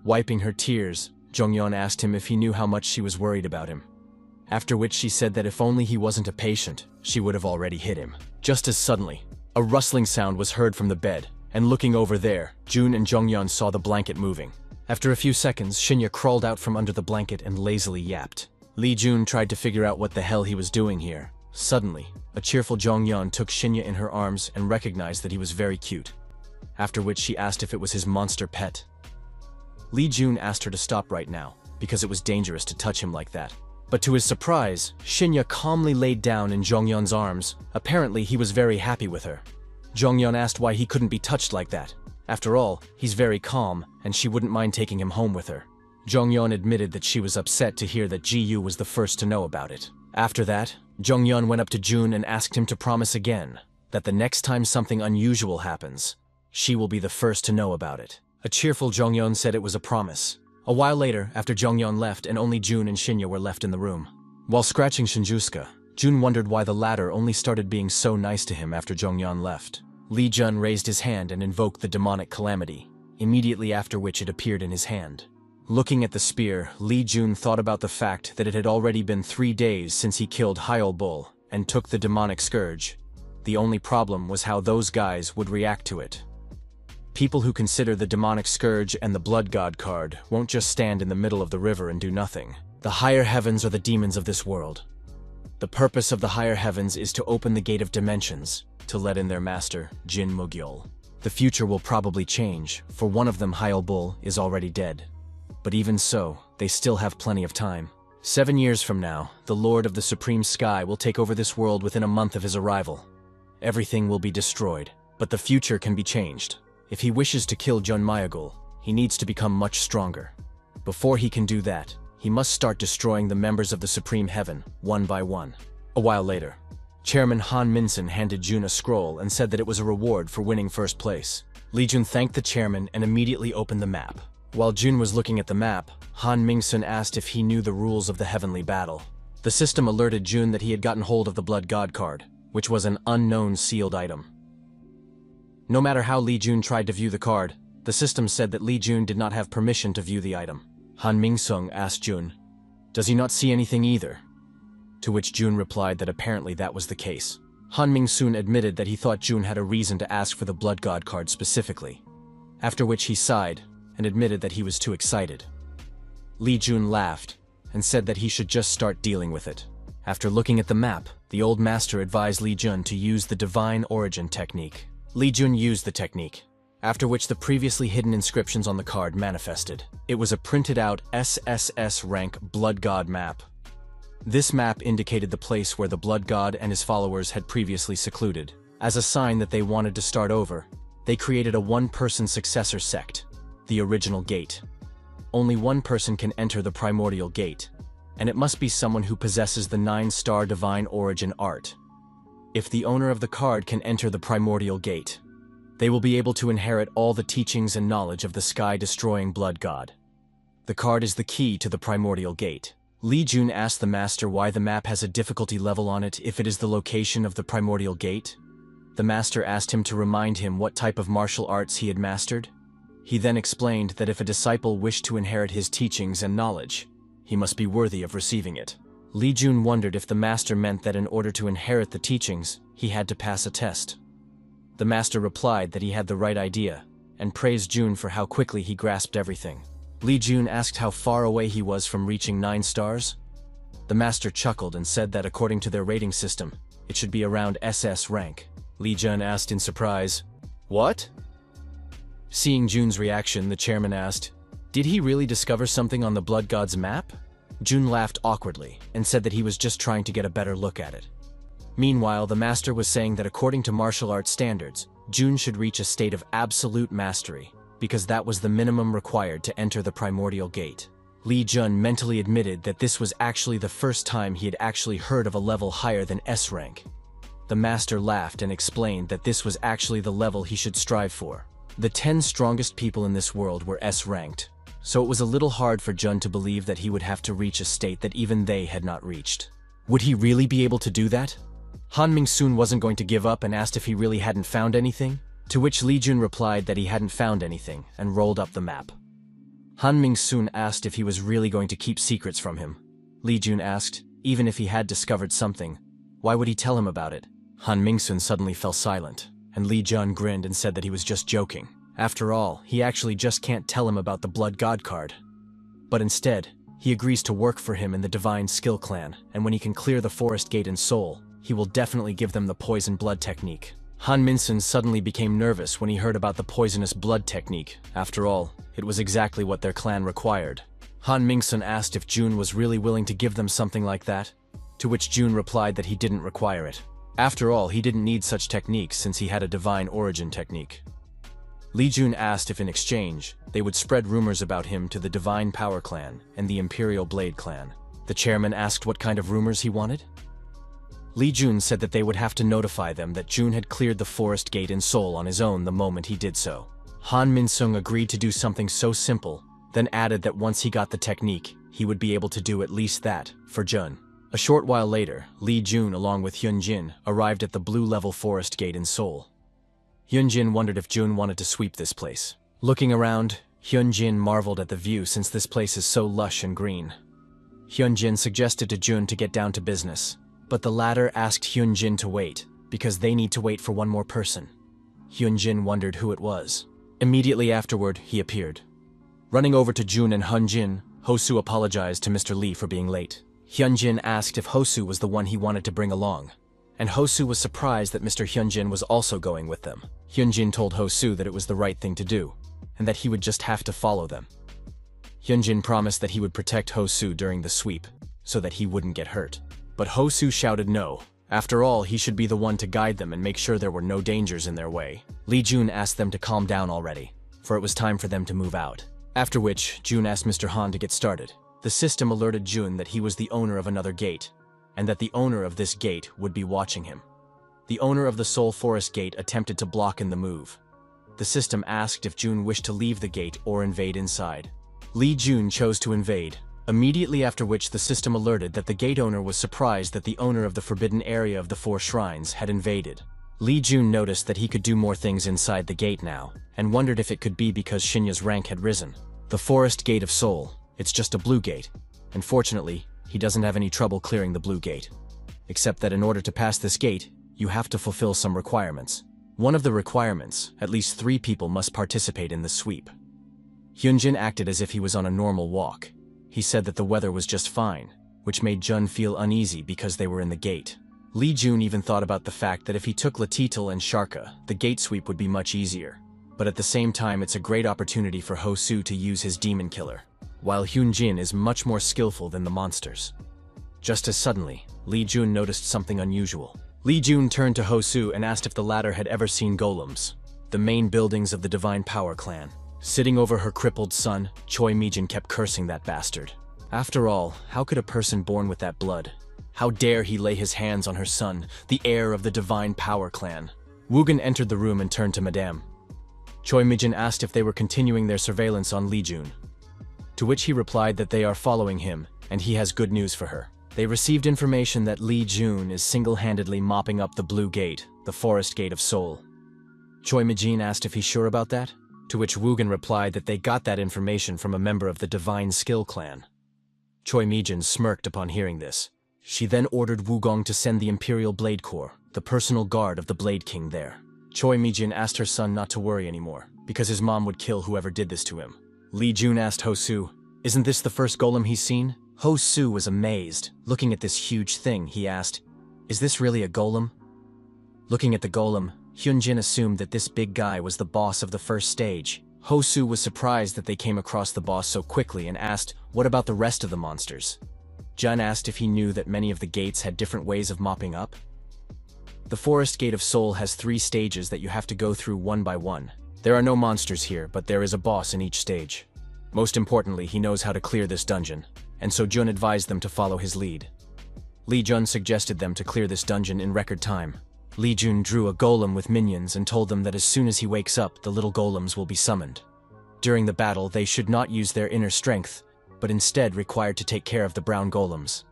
Wiping her tears, Jongyun asked him if he knew how much she was worried about him. After which she said that if only he wasn't a patient, she would have already hit him. Just as suddenly, a rustling sound was heard from the bed, and looking over there, Jun and Jongyun saw the blanket moving. After a few seconds, Shinya crawled out from under the blanket and lazily yapped. Lee Jun tried to figure out what the hell he was doing here. Suddenly, a cheerful Jongyun took Shinya in her arms and recognized that he was very cute. After which she asked if it was his monster pet. Lee Jun asked her to stop right now, because it was dangerous to touch him like that. But to his surprise, Shinya calmly laid down in Jongyun's arms. Apparently, he was very happy with her. Jongyun asked why he couldn't be touched like that. After all, he's very calm, and she wouldn't mind taking him home with her. Jongyun admitted that she was upset to hear that Ji-yu was the first to know about it. After that, Jongyun went up to Jun and asked him to promise again that the next time something unusual happens, she will be the first to know about it. A cheerful Jongyun said it was a promise. A while later, after Jongyun left and only Jun and Shinya were left in the room. While scratching Shinjuska, Jun wondered why the latter only started being so nice to him after Jongyun left. Lee Jun raised his hand and invoked the demonic calamity, immediately after which it appeared in his hand. Looking at the spear, Lee Jun thought about the fact that it had already been 3 days since he killed Hyolbul and took the demonic scourge. The only problem was how those guys would react to it. People who consider the demonic scourge and the blood god card won't just stand in the middle of the river and do nothing. The higher heavens are the demons of this world. The purpose of the higher heavens is to open the gate of dimensions, to let in their master, Jin Mugyol. The future will probably change, for one of them, Hyolbul, is already dead. But even so, they still have plenty of time. 7 years from now, the Lord of the Supreme Sky will take over this world within a month of his arrival. Everything will be destroyed, but the future can be changed. If he wishes to kill Jun Mayagul, he needs to become much stronger. Before he can do that, he must start destroying the members of the Supreme Heaven, one by one. A while later, Chairman Han Minson handed Jun a scroll and said that it was a reward for winning first place. Lee Jun thanked the chairman and immediately opened the map. While Jun was looking at the map, Han Mingsun asked if he knew the rules of the heavenly battle. The system alerted Jun that he had gotten hold of the Blood God card, which was an unknown sealed item. No matter how Lee Jun tried to view the card, the system said that Lee Jun did not have permission to view the item. Han Mingsung asked Jun, "Does he not see anything either?" To which Jun replied that apparently that was the case. Han Mingsun admitted that he thought Jun had a reason to ask for the Blood God card specifically, after which he sighed and admitted that he was too excited. Lee Jun laughed and said that he should just start dealing with it. After looking at the map, the old master advised Lee Jun to use the Divine Origin technique. Lee Jun used the technique, after which the previously hidden inscriptions on the card manifested. It was a printed-out SSS rank Blood God map. This map indicated the place where the Blood God and his followers had previously secluded. As a sign that they wanted to start over, they created a one-person successor sect, the Original Gate. Only one person can enter the Primordial Gate, and it must be someone who possesses the 9-star Divine Origin art. If the owner of the card can enter the Primordial Gate, they will be able to inherit all the teachings and knowledge of the sky-destroying Blood God. The card is the key to the Primordial Gate. Lee Jun asked the master why the map has a difficulty level on it if it is the location of the Primordial Gate. The master asked him to remind him what type of martial arts he had mastered. He then explained that if a disciple wished to inherit his teachings and knowledge, he must be worthy of receiving it. Lee Jun wondered if the master meant that in order to inherit the teachings, he had to pass a test. The master replied that he had the right idea, and praised Jun for how quickly he grasped everything. Lee Jun asked how far away he was from reaching 9 stars. The master chuckled and said that according to their rating system, it should be around SS rank. Lee Jun asked in surprise, "What?" Seeing Jun's reaction, the chairman asked, "Did he really discover something on the Blood God's map?" Jun laughed awkwardly and said that he was just trying to get a better look at it. Meanwhile, the master was saying that according to martial arts standards, Jun should reach a state of absolute mastery, because that was the minimum required to enter the Primordial Gate. Lee Jun mentally admitted that this was actually the first time he had actually heard of a level higher than S rank. The master laughed and explained that this was actually the level he should strive for. The 10 strongest people in this world were S-ranked, so it was a little hard for Jun to believe that he would have to reach a state that even they had not reached. Would he really be able to do that? Han Ming-soon wasn't going to give up and asked if he really hadn't found anything, to which Li Jun replied that he hadn't found anything and rolled up the map. Han Ming-soon asked if he was really going to keep secrets from him. Li Jun asked, even if he had discovered something, why would he tell him about it? Han Ming-soon suddenly fell silent, and Li Jun grinned and said that he was just joking. After all, he actually just can't tell him about the Blood God card. But instead, he agrees to work for him in the Divine Skill Clan, and when he can clear the Forest Gate in Seoul, he will definitely give them the poison blood technique. Han Min-sun suddenly became nervous when he heard about the poisonous blood technique. After all, it was exactly what their clan required. Han Ming-sun asked if Jun was really willing to give them something like that, to which Jun replied that he didn't require it. After all, he didn't need such techniques since he had a divine origin technique. Li Jun asked if in exchange, they would spread rumors about him to the Divine Power Clan and the Imperial Blade Clan. The chairman asked what kind of rumors he wanted. Li Jun said that they would have to notify them that Jun had cleared the Forest Gate in Seoul on his own the moment he did so. Han Min-sung agreed to do something so simple, then added that once he got the technique, he would be able to do at least that for Jun. A short while later, Li Jun along with Hyun-jin arrived at the blue-level Forest Gate in Seoul. Hyun-jin wondered if Jun wanted to sweep this place. Looking around, Hyun-jin marveled at the view since this place is so lush and green. Hyun-jin suggested to Jun to get down to business, but the latter asked Hyun-jin to wait, because they need to wait for one more person. Hyun-jin wondered who it was. Immediately afterward, he appeared. Running over to Jun and Hyun-jin, Hosu apologized to Mr. Lee for being late. Hyun-jin asked if Hosu was the one he wanted to bring along, and Hosu was surprised that Mr. Hyun-jin was also going with them. Hyun-jin told Hosu that it was the right thing to do, and that he would just have to follow them. Hyun-jin promised that he would protect Hosu during the sweep, so that he wouldn't get hurt. But Hosu shouted no. After all, he should be the one to guide them and make sure there were no dangers in their way. Li Jun asked them to calm down already, for it was time for them to move out. After which, Jun asked Mr. Han to get started. The system alerted Jun that he was the owner of another gate, and that the owner of this gate would be watching him. The owner of the Seoul Forest Gate attempted to block in the move. The system asked if Jun wished to leave the gate or invade inside. Li Jun chose to invade, immediately after which the system alerted that the gate owner was surprised that the owner of the forbidden area of the 4 shrines had invaded. Li Jun noticed that he could do more things inside the gate now, and wondered if it could be because Shinya's rank had risen. The Forest Gate of Seoul, it's just a blue gate, and fortunately, he doesn't have any trouble clearing the blue gate. Except that in order to pass this gate, you have to fulfill some requirements. One of the requirements, at least 3 people must participate in the sweep. Hyun-jin acted as if he was on a normal walk. He said that the weather was just fine, which made Jun feel uneasy because they were in the gate. Li Jun even thought about the fact that if he took Latital and Sharka, the gate sweep would be much easier. But at the same time, it's a great opportunity for Hosu to use his demon killer, while Hyun-jin is much more skillful than the monsters. Just as suddenly, Li Jun noticed something unusual. Li Jun turned to Hosu and asked if the latter had ever seen golems, the main buildings of the Divine Power Clan. Sitting over her crippled son, Choi Mi-jin kept cursing that bastard. After all, how could a person born with that blood? How dare he lay his hands on her son, the heir of the Divine Power Clan? Woogan entered the room and turned to Madame. Choi Mi-jin asked if they were continuing their surveillance on Li Jun, to which he replied that they are following him, and he has good news for her. They received information that Li Jun is single-handedly mopping up the Blue Gate, the Forest Gate of Seoul. Choi Mi-jin asked if he's sure about that, to which Woogan replied that they got that information from a member of the Divine Skill Clan. Choi Mi-jin smirked upon hearing this. She then ordered Wugong to send the Imperial Blade Corps, the personal guard of the Blade King, there. Choi Mi-jin asked her son not to worry anymore, because his mom would kill whoever did this to him. Li Jun asked Hosu, "Isn't this the first golem he's seen?" Hosu was amazed. Looking at this huge thing, he asked, "Is this really a golem?" Looking at the golem, Hyun-jin assumed that this big guy was the boss of the first stage. Hosu was surprised that they came across the boss so quickly and asked, "What about the rest of the monsters?" Jun asked if he knew that many of the gates had different ways of mopping up. The Forest Gate of Seoul has 3 stages that you have to go through one by one. There are no monsters here, but there is a boss in each stage. Most importantly, he knows how to clear this dungeon, and so Jun advised them to follow his lead. Li Jun suggested them to clear this dungeon in record time. Li Jun drew a golem with minions and told them that as soon as he wakes up, the little golems will be summoned. During the battle, they should not use their inner strength, but instead required to take care of the brown golems.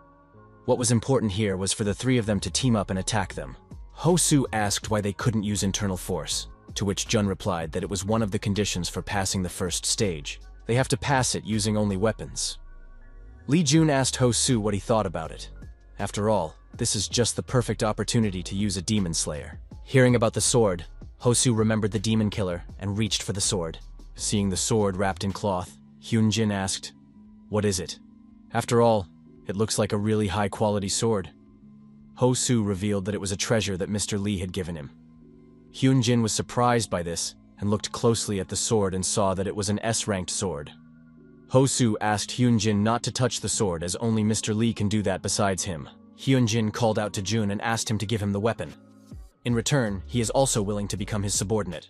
What was important here was for the three of them to team up and attack them. Hosu asked why they couldn't use internal force, to which Jun replied that it was one of the conditions for passing the first stage. They have to pass it using only weapons. Li Jun asked Hosu what he thought about it. After all, this is just the perfect opportunity to use a demon slayer. Hearing about the sword, Hosu remembered the demon killer and reached for the sword. Seeing the sword wrapped in cloth, Hyunjin asked, "What is it?" After all, it looks like a really high-quality sword. Hosu revealed that it was a treasure that Mr. Lee had given him. Hyunjin was surprised by this and looked closely at the sword and saw that it was an S-ranked sword. Hosu asked Hyunjin not to touch the sword as only Mr. Lee can do that besides him. Hyunjin called out to Jun and asked him to give him the weapon. In return, he is also willing to become his subordinate.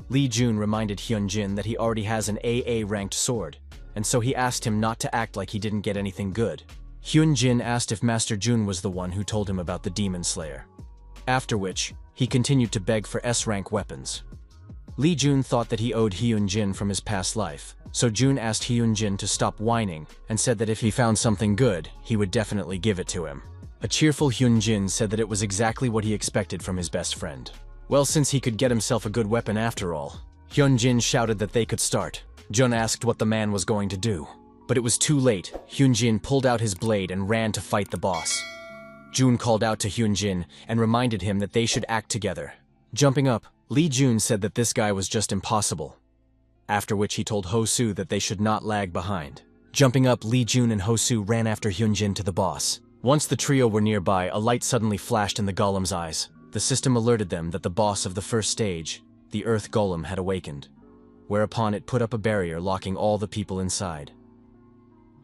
Lee Jun reminded Hyunjin that he already has an AA-ranked sword, and so he asked him not to act like he didn't get anything good. Hyunjin asked if Master Jun was the one who told him about the Demon Slayer. After which, he continued to beg for S-rank weapons. Lee Jun thought that he owed Hyunjin from his past life, so Jun asked Hyunjin to stop whining and said that if he found something good, he would definitely give it to him. A cheerful Hyunjin said that it was exactly what he expected from his best friend. Well, since he could get himself a good weapon after all, Hyunjin shouted that they could start. Jun asked what the man was going to do. But it was too late. Hyunjin pulled out his blade and ran to fight the boss. Jun called out to Hyunjin and reminded him that they should act together. Jumping up, Lee Jun said that this guy was just impossible. After which he told Hosu that they should not lag behind. Jumping up, Lee Jun and Hosu ran after Hyunjin to the boss. Once the trio were nearby, a light suddenly flashed in the golem's eyes. The system alerted them that the boss of the first stage, the Earth Golem, had awakened, whereupon it put up a barrier locking all the people inside.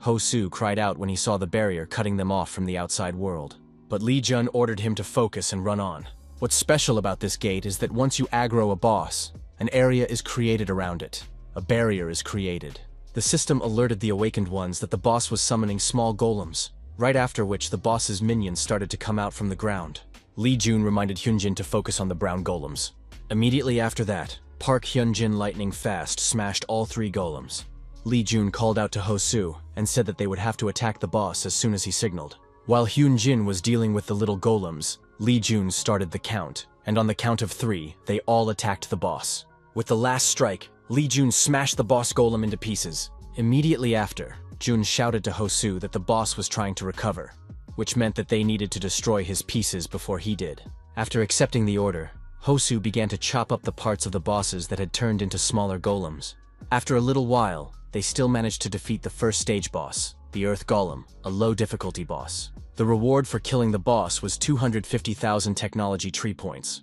Hosu cried out when he saw the barrier cutting them off from the outside world, but Lee Jun ordered him to focus and run on. What's special about this gate is that once you aggro a boss, an area is created around it. A barrier is created. The system alerted the awakened ones that the boss was summoning small golems, right after which the boss's minions started to come out from the ground. Lee Jun reminded Hyunjin to focus on the brown golems. Immediately after that, Park Hyunjin lightning fast smashed all three golems. Lee Jun called out to Hosu and said that they would have to attack the boss as soon as he signaled. While Hyunjin was dealing with the little golems, Lee Jun started the count, and on the count of 3, they all attacked the boss. With the last strike, Lee Jun smashed the boss golem into pieces. Immediately after, Jun shouted to Hosu that the boss was trying to recover, which meant that they needed to destroy his pieces before he did. After accepting the order, Hosu began to chop up the parts of the bosses that had turned into smaller golems. After a little while, they still managed to defeat the first stage boss, the Earth Golem, a low difficulty boss. The reward for killing the boss was 250,000 technology tree points.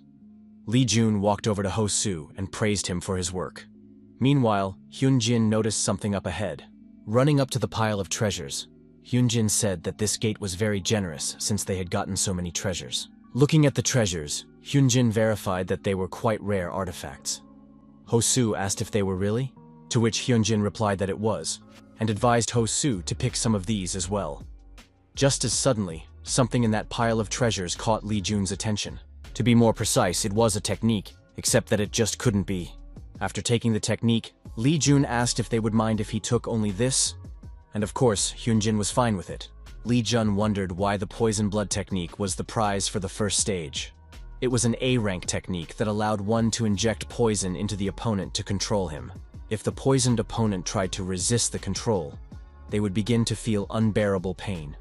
Lee Jun walked over to Hosu and praised him for his work. Meanwhile, Hyunjin noticed something up ahead. Running up to the pile of treasures, Hyunjin said that this gate was very generous since they had gotten so many treasures. Looking at the treasures, Hyunjin verified that they were quite rare artifacts. Hosu asked if they were really, to which Hyunjin replied that it was, and advised Hosu to pick some of these as well. Just as suddenly, something in that pile of treasures caught Lee Jun's attention. To be more precise, it was a technique, except that it just couldn't be. After taking the technique, Lee Jun asked if they would mind if he took only this, and of course, Hyunjin was fine with it. Lee Jun wondered why the poison blood technique was the prize for the first stage. It was an A-rank technique that allowed one to inject poison into the opponent to control him. If the poisoned opponent tried to resist the control, they would begin to feel unbearable pain.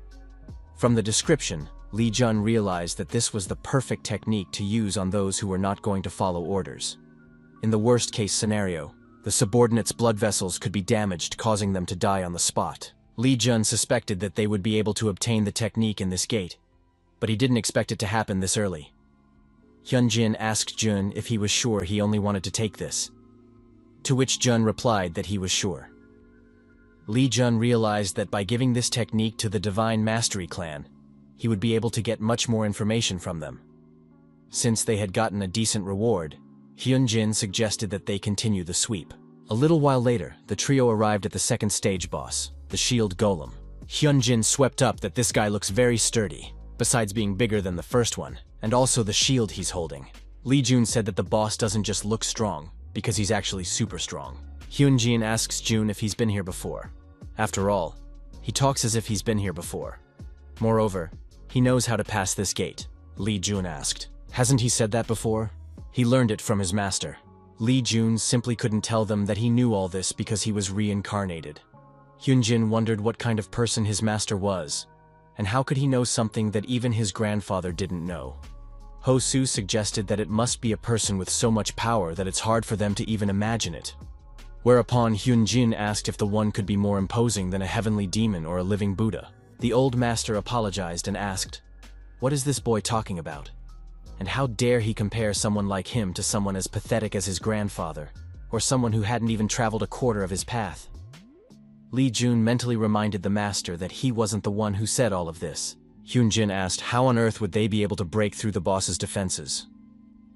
From the description, Lee Jun realized that this was the perfect technique to use on those who were not going to follow orders. In the worst-case scenario, the subordinates' blood vessels could be damaged, causing them to die on the spot. Lee Jun suspected that they would be able to obtain the technique in this gate, but he didn't expect it to happen this early. Hyunjin asked Jun if he was sure he only wanted to take this, to which Jun replied that he was sure. Lee Jun realized that by giving this technique to the Divine Mastery Clan, he would be able to get much more information from them. Since they had gotten a decent reward, Hyunjin suggested that they continue the sweep. A little while later, the trio arrived at the second stage boss, the Shield Golem. Hyunjin swept up that this guy looks very sturdy, besides being bigger than the first one, and also the shield he's holding. Lee Jun said that the boss doesn't just look strong, because he's actually super strong. Hyunjin asks Jun if he's been here before. After all, he talks as if he's been here before. Moreover, he knows how to pass this gate. Lee Jun asked. Hasn't he said that before? He learned it from his master. Lee Jun simply couldn't tell them that he knew all this because he was reincarnated. Hyunjin wondered what kind of person his master was, and how could he know something that even his grandfather didn't know. Ho-Soo suggested that it must be a person with so much power that it's hard for them to even imagine it. Whereupon Hyunjin asked if the one could be more imposing than a heavenly demon or a living Buddha. The old master apologized and asked, "What is this boy talking about? And how dare he compare someone like him to someone as pathetic as his grandfather, or someone who hadn't even traveled a quarter of his path?" Lee Jun mentally reminded the master that he wasn't the one who said all of this. Hyunjin asked how on earth would they be able to break through the boss's defenses.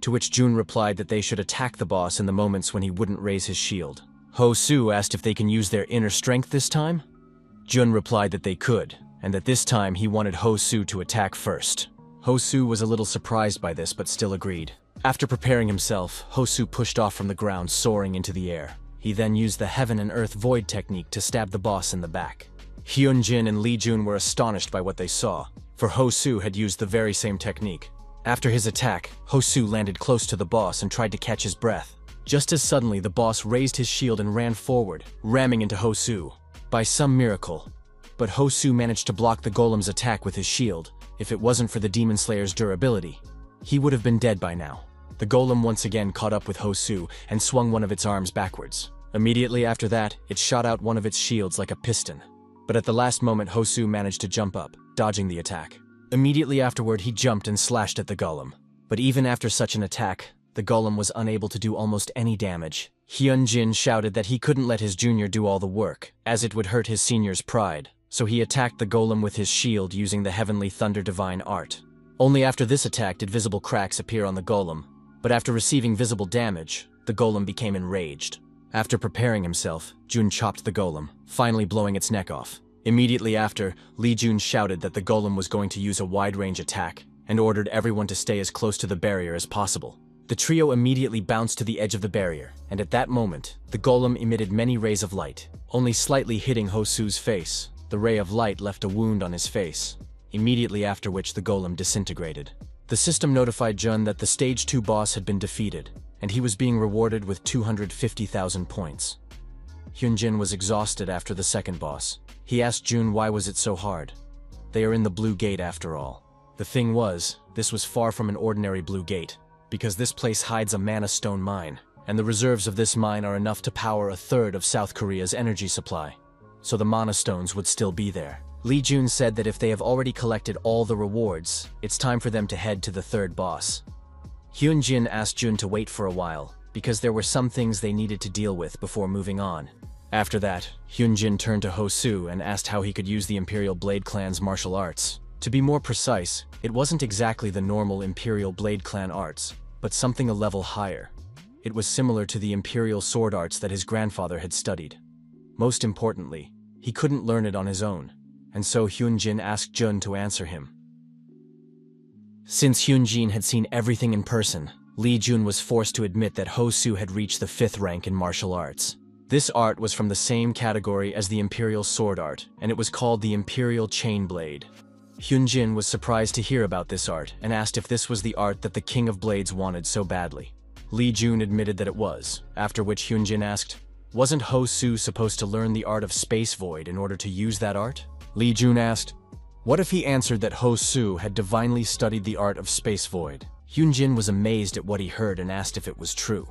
To which Jun replied that they should attack the boss in the moments when he wouldn't raise his shield. Ho-Soo asked if they can use their inner strength this time. Jun replied that they could, and that this time he wanted Ho-Soo to attack first. Ho-Soo was a little surprised by this but still agreed. After preparing himself, Ho-Soo pushed off from the ground, soaring into the air. He then used the Heaven and Earth Void technique to stab the boss in the back. Hyunjin and Lee Jun were astonished by what they saw, for Ho-Soo had used the very same technique. After his attack, Ho-Soo landed close to the boss and tried to catch his breath. Just as suddenly, the boss raised his shield and ran forward, ramming into Ho-Soo. By some miracle. But Ho-Soo managed to block the golem's attack with his shield. If it wasn't for the Demon Slayer's durability, he would have been dead by now. The golem once again caught up with Ho-Soo and swung one of its arms backwards. Immediately after that, it shot out one of its shields like a piston. But at the last moment, Ho-Soo managed to jump up, dodging the attack. Immediately afterward, he jumped and slashed at the golem. But even after such an attack, the golem was unable to do almost any damage. Hyunjin shouted that he couldn't let his junior do all the work, as it would hurt his senior's pride, so he attacked the golem with his shield using the Heavenly Thunder Divine Art. Only after this attack did visible cracks appear on the golem, but after receiving visible damage, the golem became enraged. After preparing himself, Jun chopped the golem, finally blowing its neck off. Immediately after, Lee Jun shouted that the golem was going to use a wide-range attack, and ordered everyone to stay as close to the barrier as possible. The trio immediately bounced to the edge of the barrier, and at that moment, the golem emitted many rays of light, only slightly hitting Ho-Soo's face. The ray of light left a wound on his face, immediately after which the golem disintegrated. The system notified Jun that the Stage 2 boss had been defeated, and he was being rewarded with 250,000 points. Hyunjin was exhausted after the second boss. He asked Jun why was it so hard. They are in the Blue Gate after all. The thing was, this was far from an ordinary Blue Gate, because this place hides a mana stone mine, and the reserves of this mine are enough to power a third of South Korea's energy supply. So the mana stones would still be there. Lee Jun said that if they have already collected all the rewards, it's time for them to head to the third boss. Hyunjin asked Jun to wait for a while, because there were some things they needed to deal with before moving on. After that, Hyunjin turned to Ho-Soo and asked how he could use the Imperial Blade Clan's martial arts. To be more precise, it wasn't exactly the normal Imperial Blade Clan arts, but something a level higher. It was similar to the Imperial sword arts that his grandfather had studied. Most importantly, he couldn't learn it on his own, and so Hyunjin asked Jun to answer him. Since Hyunjin had seen everything in person, Lee Jun was forced to admit that Ho-Soo had reached the 5th rank in martial arts. This art was from the same category as the Imperial sword art, and it was called the Imperial Chain Blade. Hyunjin was surprised to hear about this art and asked if this was the art that the King of Blades wanted so badly. Lee Jun admitted that it was, after which Hyunjin asked, wasn't Ho-Soo supposed to learn the art of Space Void in order to use that art? Lee Jun asked, what if he answered that Ho-Soo had divinely studied the art of Space Void? Hyunjin was amazed at what he heard and asked if it was true.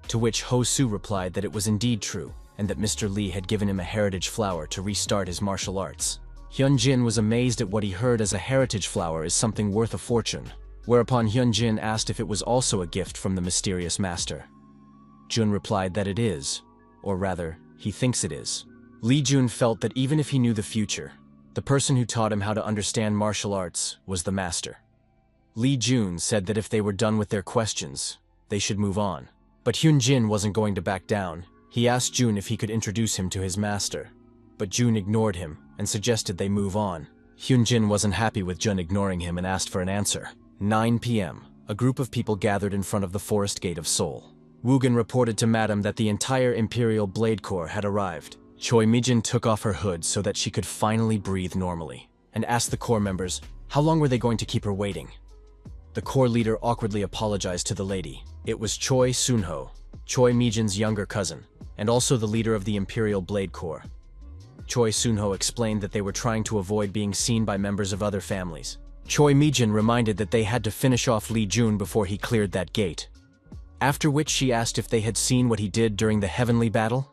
To which Ho-Soo replied that it was indeed true, and that Mr. Lee had given him a heritage flower to restart his martial arts. Hyunjin was amazed at what he heard, as a heritage flower is something worth a fortune, whereupon Hyunjin asked if it was also a gift from the mysterious master. Jun replied that it is, or rather, he thinks it is. Lee Jun felt that even if he knew the future, the person who taught him how to understand martial arts was the master. Lee Jun said that if they were done with their questions, they should move on. But Hyunjin wasn't going to back down. He asked Jun if he could introduce him to his master, but Jun ignored him and suggested they move on. Hyunjin wasn't happy with Jun ignoring him and asked for an answer. 9 p.m. A group of people gathered in front of the forest gate of Seoul. Woogan reported to Madam that the entire Imperial Blade Corps had arrived. Choi Mijin took off her hood so that she could finally breathe normally, and asked the Corps members how long were they going to keep her waiting. The Corps leader awkwardly apologized to the lady. It was Choi Sunho, Choi Mijin's younger cousin, and also the leader of the Imperial Blade Corps. Choi Sunho explained that they were trying to avoid being seen by members of other families. Choi Mijin reminded that they had to finish off Lee Jun before he cleared that gate. After which she asked if they had seen what he did during the heavenly battle.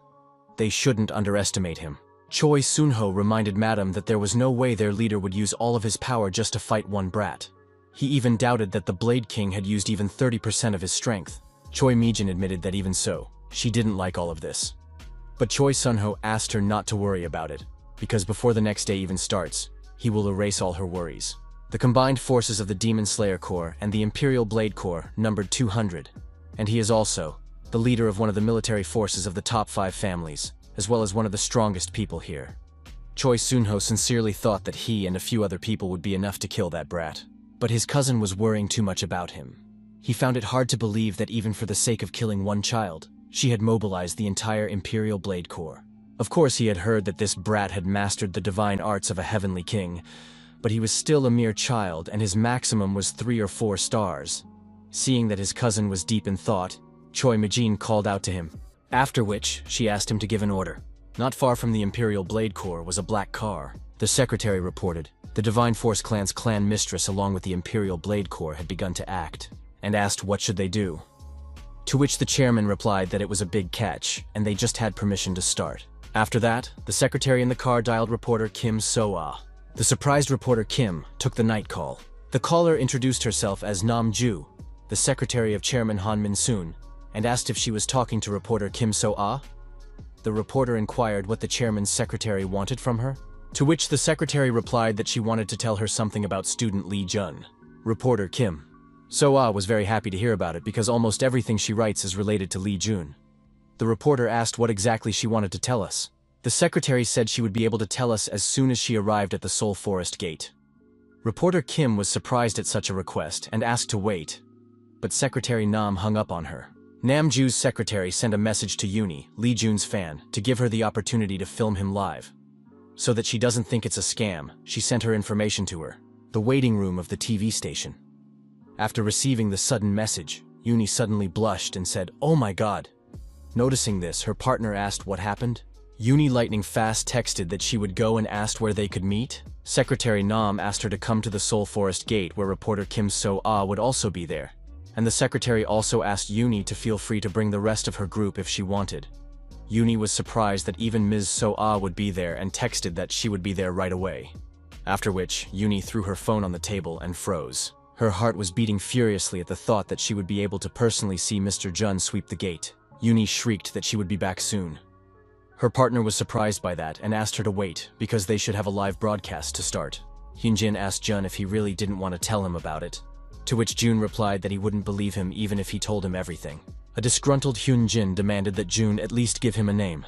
They shouldn't underestimate him. Choi Sunho reminded Madam that there was no way their leader would use all of his power just to fight one brat. He even doubted that the Blade King had used even 30% of his strength. Choi Mijin admitted that even so, she didn't like all of this. But Choi Sunho asked her not to worry about it, because before the next day even starts, he will erase all her worries. The combined forces of the Demon Slayer Corps and the Imperial Blade Corps numbered 200, and he is also the leader of one of the military forces of the top 5 families, as well as one of the strongest people here. Choi Sunho sincerely thought that he and a few other people would be enough to kill that brat. But his cousin was worrying too much about him. He found it hard to believe that even for the sake of killing one child, she had mobilized the entire Imperial Blade Corps. Of course he had heard that this brat had mastered the divine arts of a heavenly king, but he was still a mere child and his maximum was 3 or 4 stars. Seeing that his cousin was deep in thought, Choi Mijin called out to him, after which she asked him to give an order. Not far from the Imperial Blade Corps was a black car. The secretary reported, the Divine Force clan's clan mistress along with the Imperial Blade Corps had begun to act, and asked what should they do. To which the chairman replied that it was a big catch, and they just had permission to start. After that, the secretary in the car dialed reporter Kim So-ah. The surprised reporter Kim took the night call. The caller introduced herself as Nam Ju, the secretary of Chairman Han Min-soon, and asked if she was talking to reporter Kim So-ah. The reporter inquired what the chairman's secretary wanted from her, to which the secretary replied that she wanted to tell her something about student Lee Jun. Reporter Kim So-ah was very happy to hear about it because almost everything she writes is related to Lee Jun. The reporter asked what exactly she wanted to tell us. The secretary said she would be able to tell us as soon as she arrived at the Seoul Forest Gate. Reporter Kim was surprised at such a request and asked to wait, but Secretary Nam hung up on her. Namju's secretary sent a message to Uni, Lee Jun's fan, to give her the opportunity to film him live. So that she doesn't think it's a scam, she sent her information to her, the waiting room of the TV station. After receiving the sudden message, Uni suddenly blushed and said, "Oh my god." Noticing this, her partner asked what happened. Uni lightning fast texted that she would go and asked where they could meet. Secretary Nam asked her to come to the Seoul Forest Gate where reporter Kim So-ah would also be there. And the secretary also asked Uni to feel free to bring the rest of her group if she wanted. Uni was surprised that even Ms. So-ah would be there and texted that she would be there right away. After which, Uni threw her phone on the table and froze. Her heart was beating furiously at the thought that she would be able to personally see Mr. Jun sweep the gate. Uni shrieked that she would be back soon. Her partner was surprised by that and asked her to wait because they should have a live broadcast to start. Hyunjin asked Jun if he really didn't want to tell him about it, to which Jun replied that he wouldn't believe him even if he told him everything. A disgruntled Hyunjin demanded that Jun at least give him a name.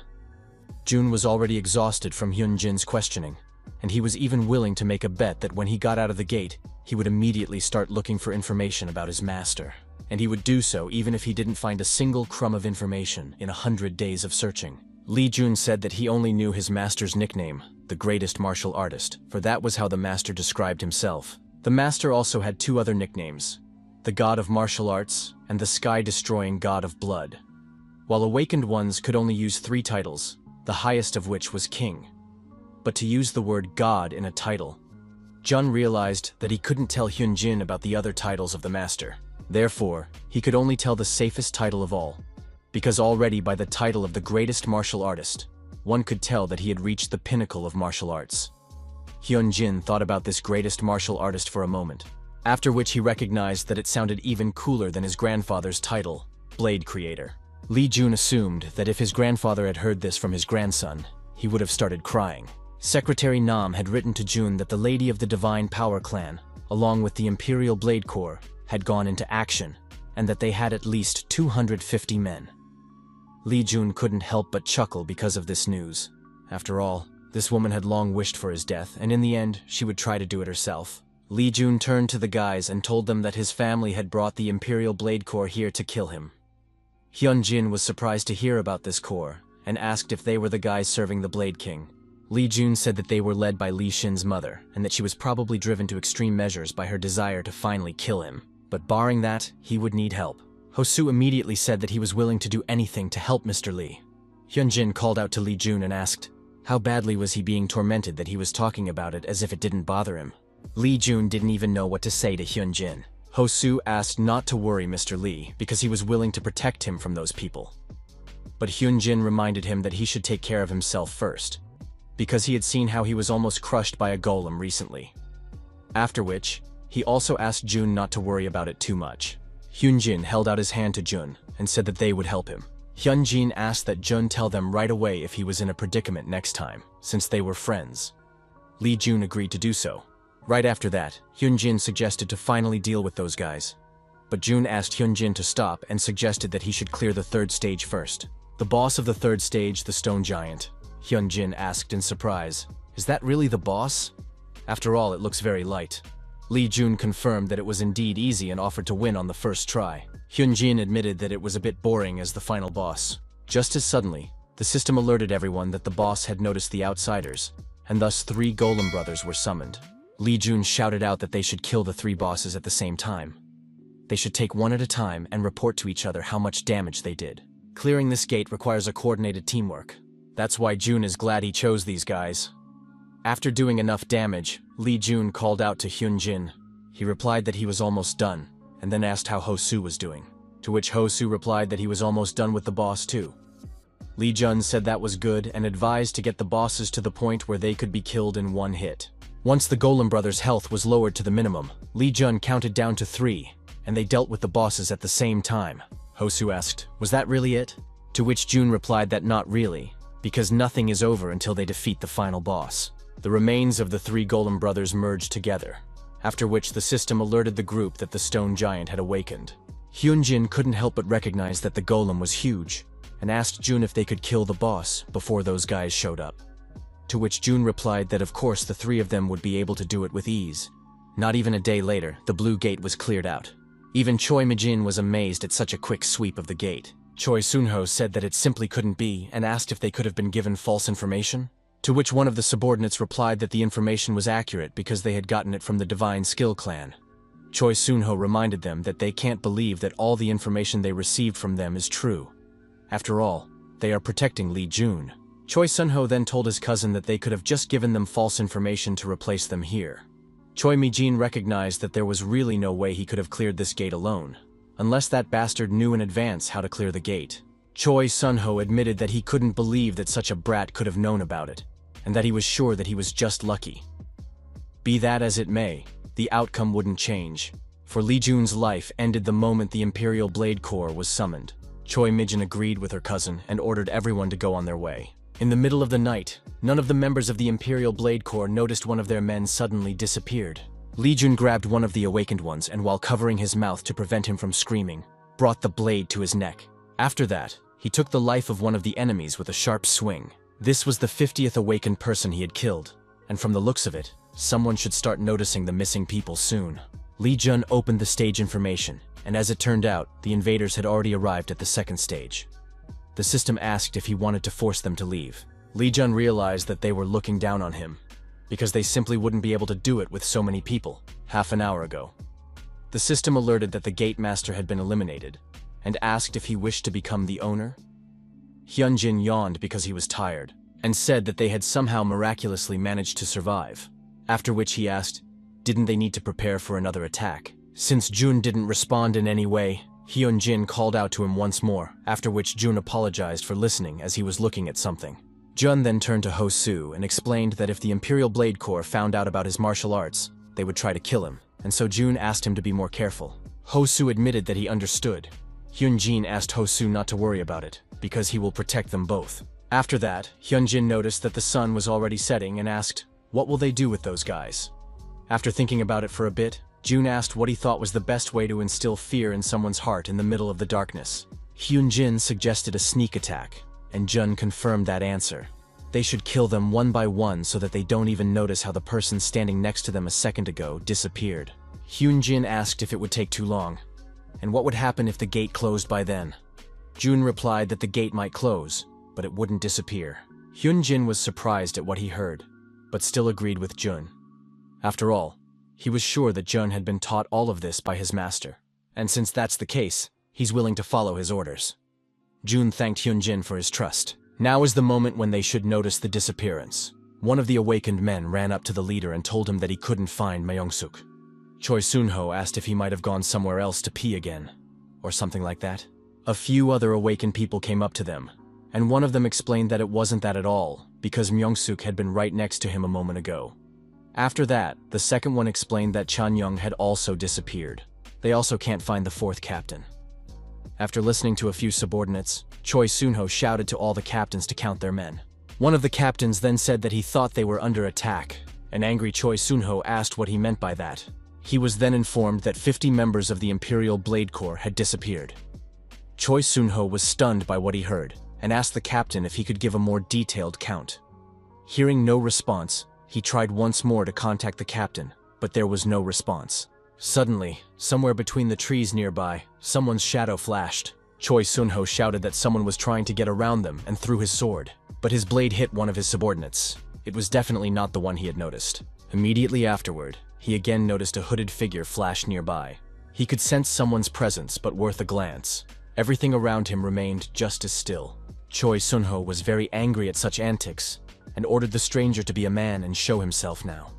Jun was already exhausted from Hyunjin's questioning, and he was even willing to make a bet that when he got out of the gate, he would immediately start looking for information about his master. And he would do so even if he didn't find a single crumb of information in 100 days of searching. Lee Jun said that he only knew his master's nickname, the greatest martial artist, for that was how the master described himself. The master also had 2 other nicknames, the god of martial arts and the sky-destroying god of blood, while awakened ones could only use 3 titles, the highest of which was king. But to use the word god in a title, Jun realized that he couldn't tell Hyunjin about the other titles of the master. Therefore, he could only tell the safest title of all, because already by the title of the greatest martial artist, one could tell that he had reached the pinnacle of martial arts. Hyunjin thought about this greatest martial artist for a moment, after which he recognized that it sounded even cooler than his grandfather's title, Blade Creator. Lee Jun assumed that if his grandfather had heard this from his grandson, he would have started crying. Secretary Nam had written to Jun that the Lady of the Divine Power Clan, along with the Imperial Blade Corps, had gone into action, and that they had at least 250 men. Lee Jun couldn't help but chuckle because of this news. After all, this woman had long wished for his death, and in the end, she would try to do it herself. Lee Jun turned to the guys and told them that his family had brought the Imperial Blade Corps here to kill him. Hyunjin was surprised to hear about this corps and asked if they were the guys serving the Blade King. Lee Jun said that they were led by Lee Shin's mother and that she was probably driven to extreme measures by her desire to finally kill him. But barring that, he would need help. Hosu immediately said that he was willing to do anything to help Mr. Lee. Hyunjin called out to Lee Jun and asked, how badly was he being tormented that he was talking about it as if it didn't bother him. Lee Jun didn't even know what to say to Hyunjin. Hosu asked not to worry Mr. Lee because he was willing to protect him from those people. But Hyunjin reminded him that he should take care of himself first, because he had seen how he was almost crushed by a golem recently. After which, he also asked Jun not to worry about it too much. Hyunjin held out his hand to Jun and said that they would help him. Hyunjin asked that Jun tell them right away if he was in a predicament next time, since they were friends. Lee Jun agreed to do so. Right after that, Hyunjin suggested to finally deal with those guys. But Jun asked Hyunjin to stop and suggested that he should clear the third stage first. The boss of the third stage, the stone giant, Hyunjin asked in surprise, is that really the boss? After all, it looks very light. Lee Jun confirmed that it was indeed easy and offered to win on the first try. Hyunjin admitted that it was a bit boring as the final boss. Just as suddenly, the system alerted everyone that the boss had noticed the outsiders, and thus 3 Golem brothers were summoned. Lee Jun shouted out that they should kill the 3 bosses at the same time. They should take one at a time and report to each other how much damage they did. Clearing this gate requires a coordinated teamwork. That's why Jun is glad he chose these guys. After doing enough damage, Lee Jun called out to Hyunjin. He replied that he was almost done, and then asked how Hosu was doing. To which Hosu replied that he was almost done with the boss too. Lee Jun said that was good and advised to get the bosses to the point where they could be killed in one hit. Once the Golem brothers' health was lowered to the minimum, Lee Jun counted down to 3, and they dealt with the bosses at the same time. Hosu asked, was that really it? To which Jun replied that not really, because nothing is over until they defeat the final boss. The remains of the 3 Golem brothers merged together, after which the system alerted the group that the stone giant had awakened. Hyunjin couldn't help but recognize that the golem was huge, and asked Jun if they could kill the boss before those guys showed up. To which Jun replied that of course the 3 of them would be able to do it with ease. Not even a day later, the blue gate was cleared out. Even Choi Mijin was amazed at such a quick sweep of the gate. Choi Sunho said that it simply couldn't be and asked if they could have been given false information. To which one of the subordinates replied that the information was accurate because they had gotten it from the Divine Skill Clan. Choi Sunho reminded them that they can't believe that all the information they received from them is true. After all, they are protecting Lee Jun. Choi Sunho then told his cousin that they could have just given them false information to replace them here. Choi Mijin recognized that there was really no way he could have cleared this gate alone, unless that bastard knew in advance how to clear the gate. Choi Sunho admitted that he couldn't believe that such a brat could have known about it, and that he was sure that he was just lucky. Be that as it may, the outcome wouldn't change, for Lee Jun's life ended the moment the Imperial Blade Corps was summoned. Choi Mijin agreed with her cousin and ordered everyone to go on their way. In the middle of the night, none of the members of the Imperial Blade Corps noticed one of their men suddenly disappeared. Lee Jun grabbed one of the awakened ones and while covering his mouth to prevent him from screaming, brought the blade to his neck. After that, he took the life of one of the enemies with a sharp swing. This was the 50th awakened person he had killed, and from the looks of it, someone should start noticing the missing people soon. Lee Jun opened the stage information, and as it turned out, the invaders had already arrived at the second stage. The system asked if he wanted to force them to leave. Lee Jun realized that they were looking down on him, because they simply wouldn't be able to do it with so many people, half an hour ago. The system alerted that the gate master had been eliminated, and asked if he wished to become the owner. Hyunjin yawned because he was tired, and said that they had somehow miraculously managed to survive. After which he asked, didn't they need to prepare for another attack? Since Jun didn't respond in any way, Hyunjin called out to him once more, after which Jun apologized for listening as he was looking at something. Jun then turned to Hosu and explained that if the Imperial Blade Corps found out about his martial arts, they would try to kill him, and so Jun asked him to be more careful. Hosu admitted that he understood. Hyunjin asked Hosu not to worry about it, because he will protect them both. After that, Hyunjin noticed that the sun was already setting and asked, what will they do with those guys? After thinking about it for a bit, Jun asked what he thought was the best way to instill fear in someone's heart in the middle of the darkness. Hyunjin suggested a sneak attack, and Jun confirmed that answer. They should kill them one by one so that they don't even notice how the person standing next to them a second ago disappeared. Hyunjin asked if it would take too long, and what would happen if the gate closed by then. Jun replied that the gate might close, but it wouldn't disappear. Hyunjin was surprised at what he heard, but still agreed with Jun. After all, he was sure that Jun had been taught all of this by his master, and since that's the case, he's willing to follow his orders. Jun thanked Hyunjin for his trust. Now is the moment when they should notice the disappearance. One of the awakened men ran up to the leader and told him that he couldn't find Myeongsuk. Choi Sunho asked if he might have gone somewhere else to pee again, or something like that. A few other awakened people came up to them, and one of them explained that it wasn't that at all, because Myeongsuk had been right next to him a moment ago. After that, the second one explained that Chanyeong had also disappeared. They also can't find the fourth captain. After listening to a few subordinates, Choi Sunho shouted to all the captains to count their men. One of the captains then said that he thought they were under attack. An angry Choi Sunho asked what he meant by that. He was then informed that 50 members of the Imperial Blade Corps had disappeared. Choi Sunho was stunned by what he heard, and asked the captain if he could give a more detailed count. Hearing no response, he tried once more to contact the captain, but there was no response. Suddenly, somewhere between the trees nearby, someone's shadow flashed. Choi Sunho shouted that someone was trying to get around them and threw his sword, but his blade hit one of his subordinates. It was definitely not the one he had noticed. Immediately afterward, he again noticed a hooded figure flash nearby. He could sense someone's presence, but worth a glance. Everything around him remained just as still. Choi Sunho was very angry at such antics, and ordered the stranger to be a man and show himself now.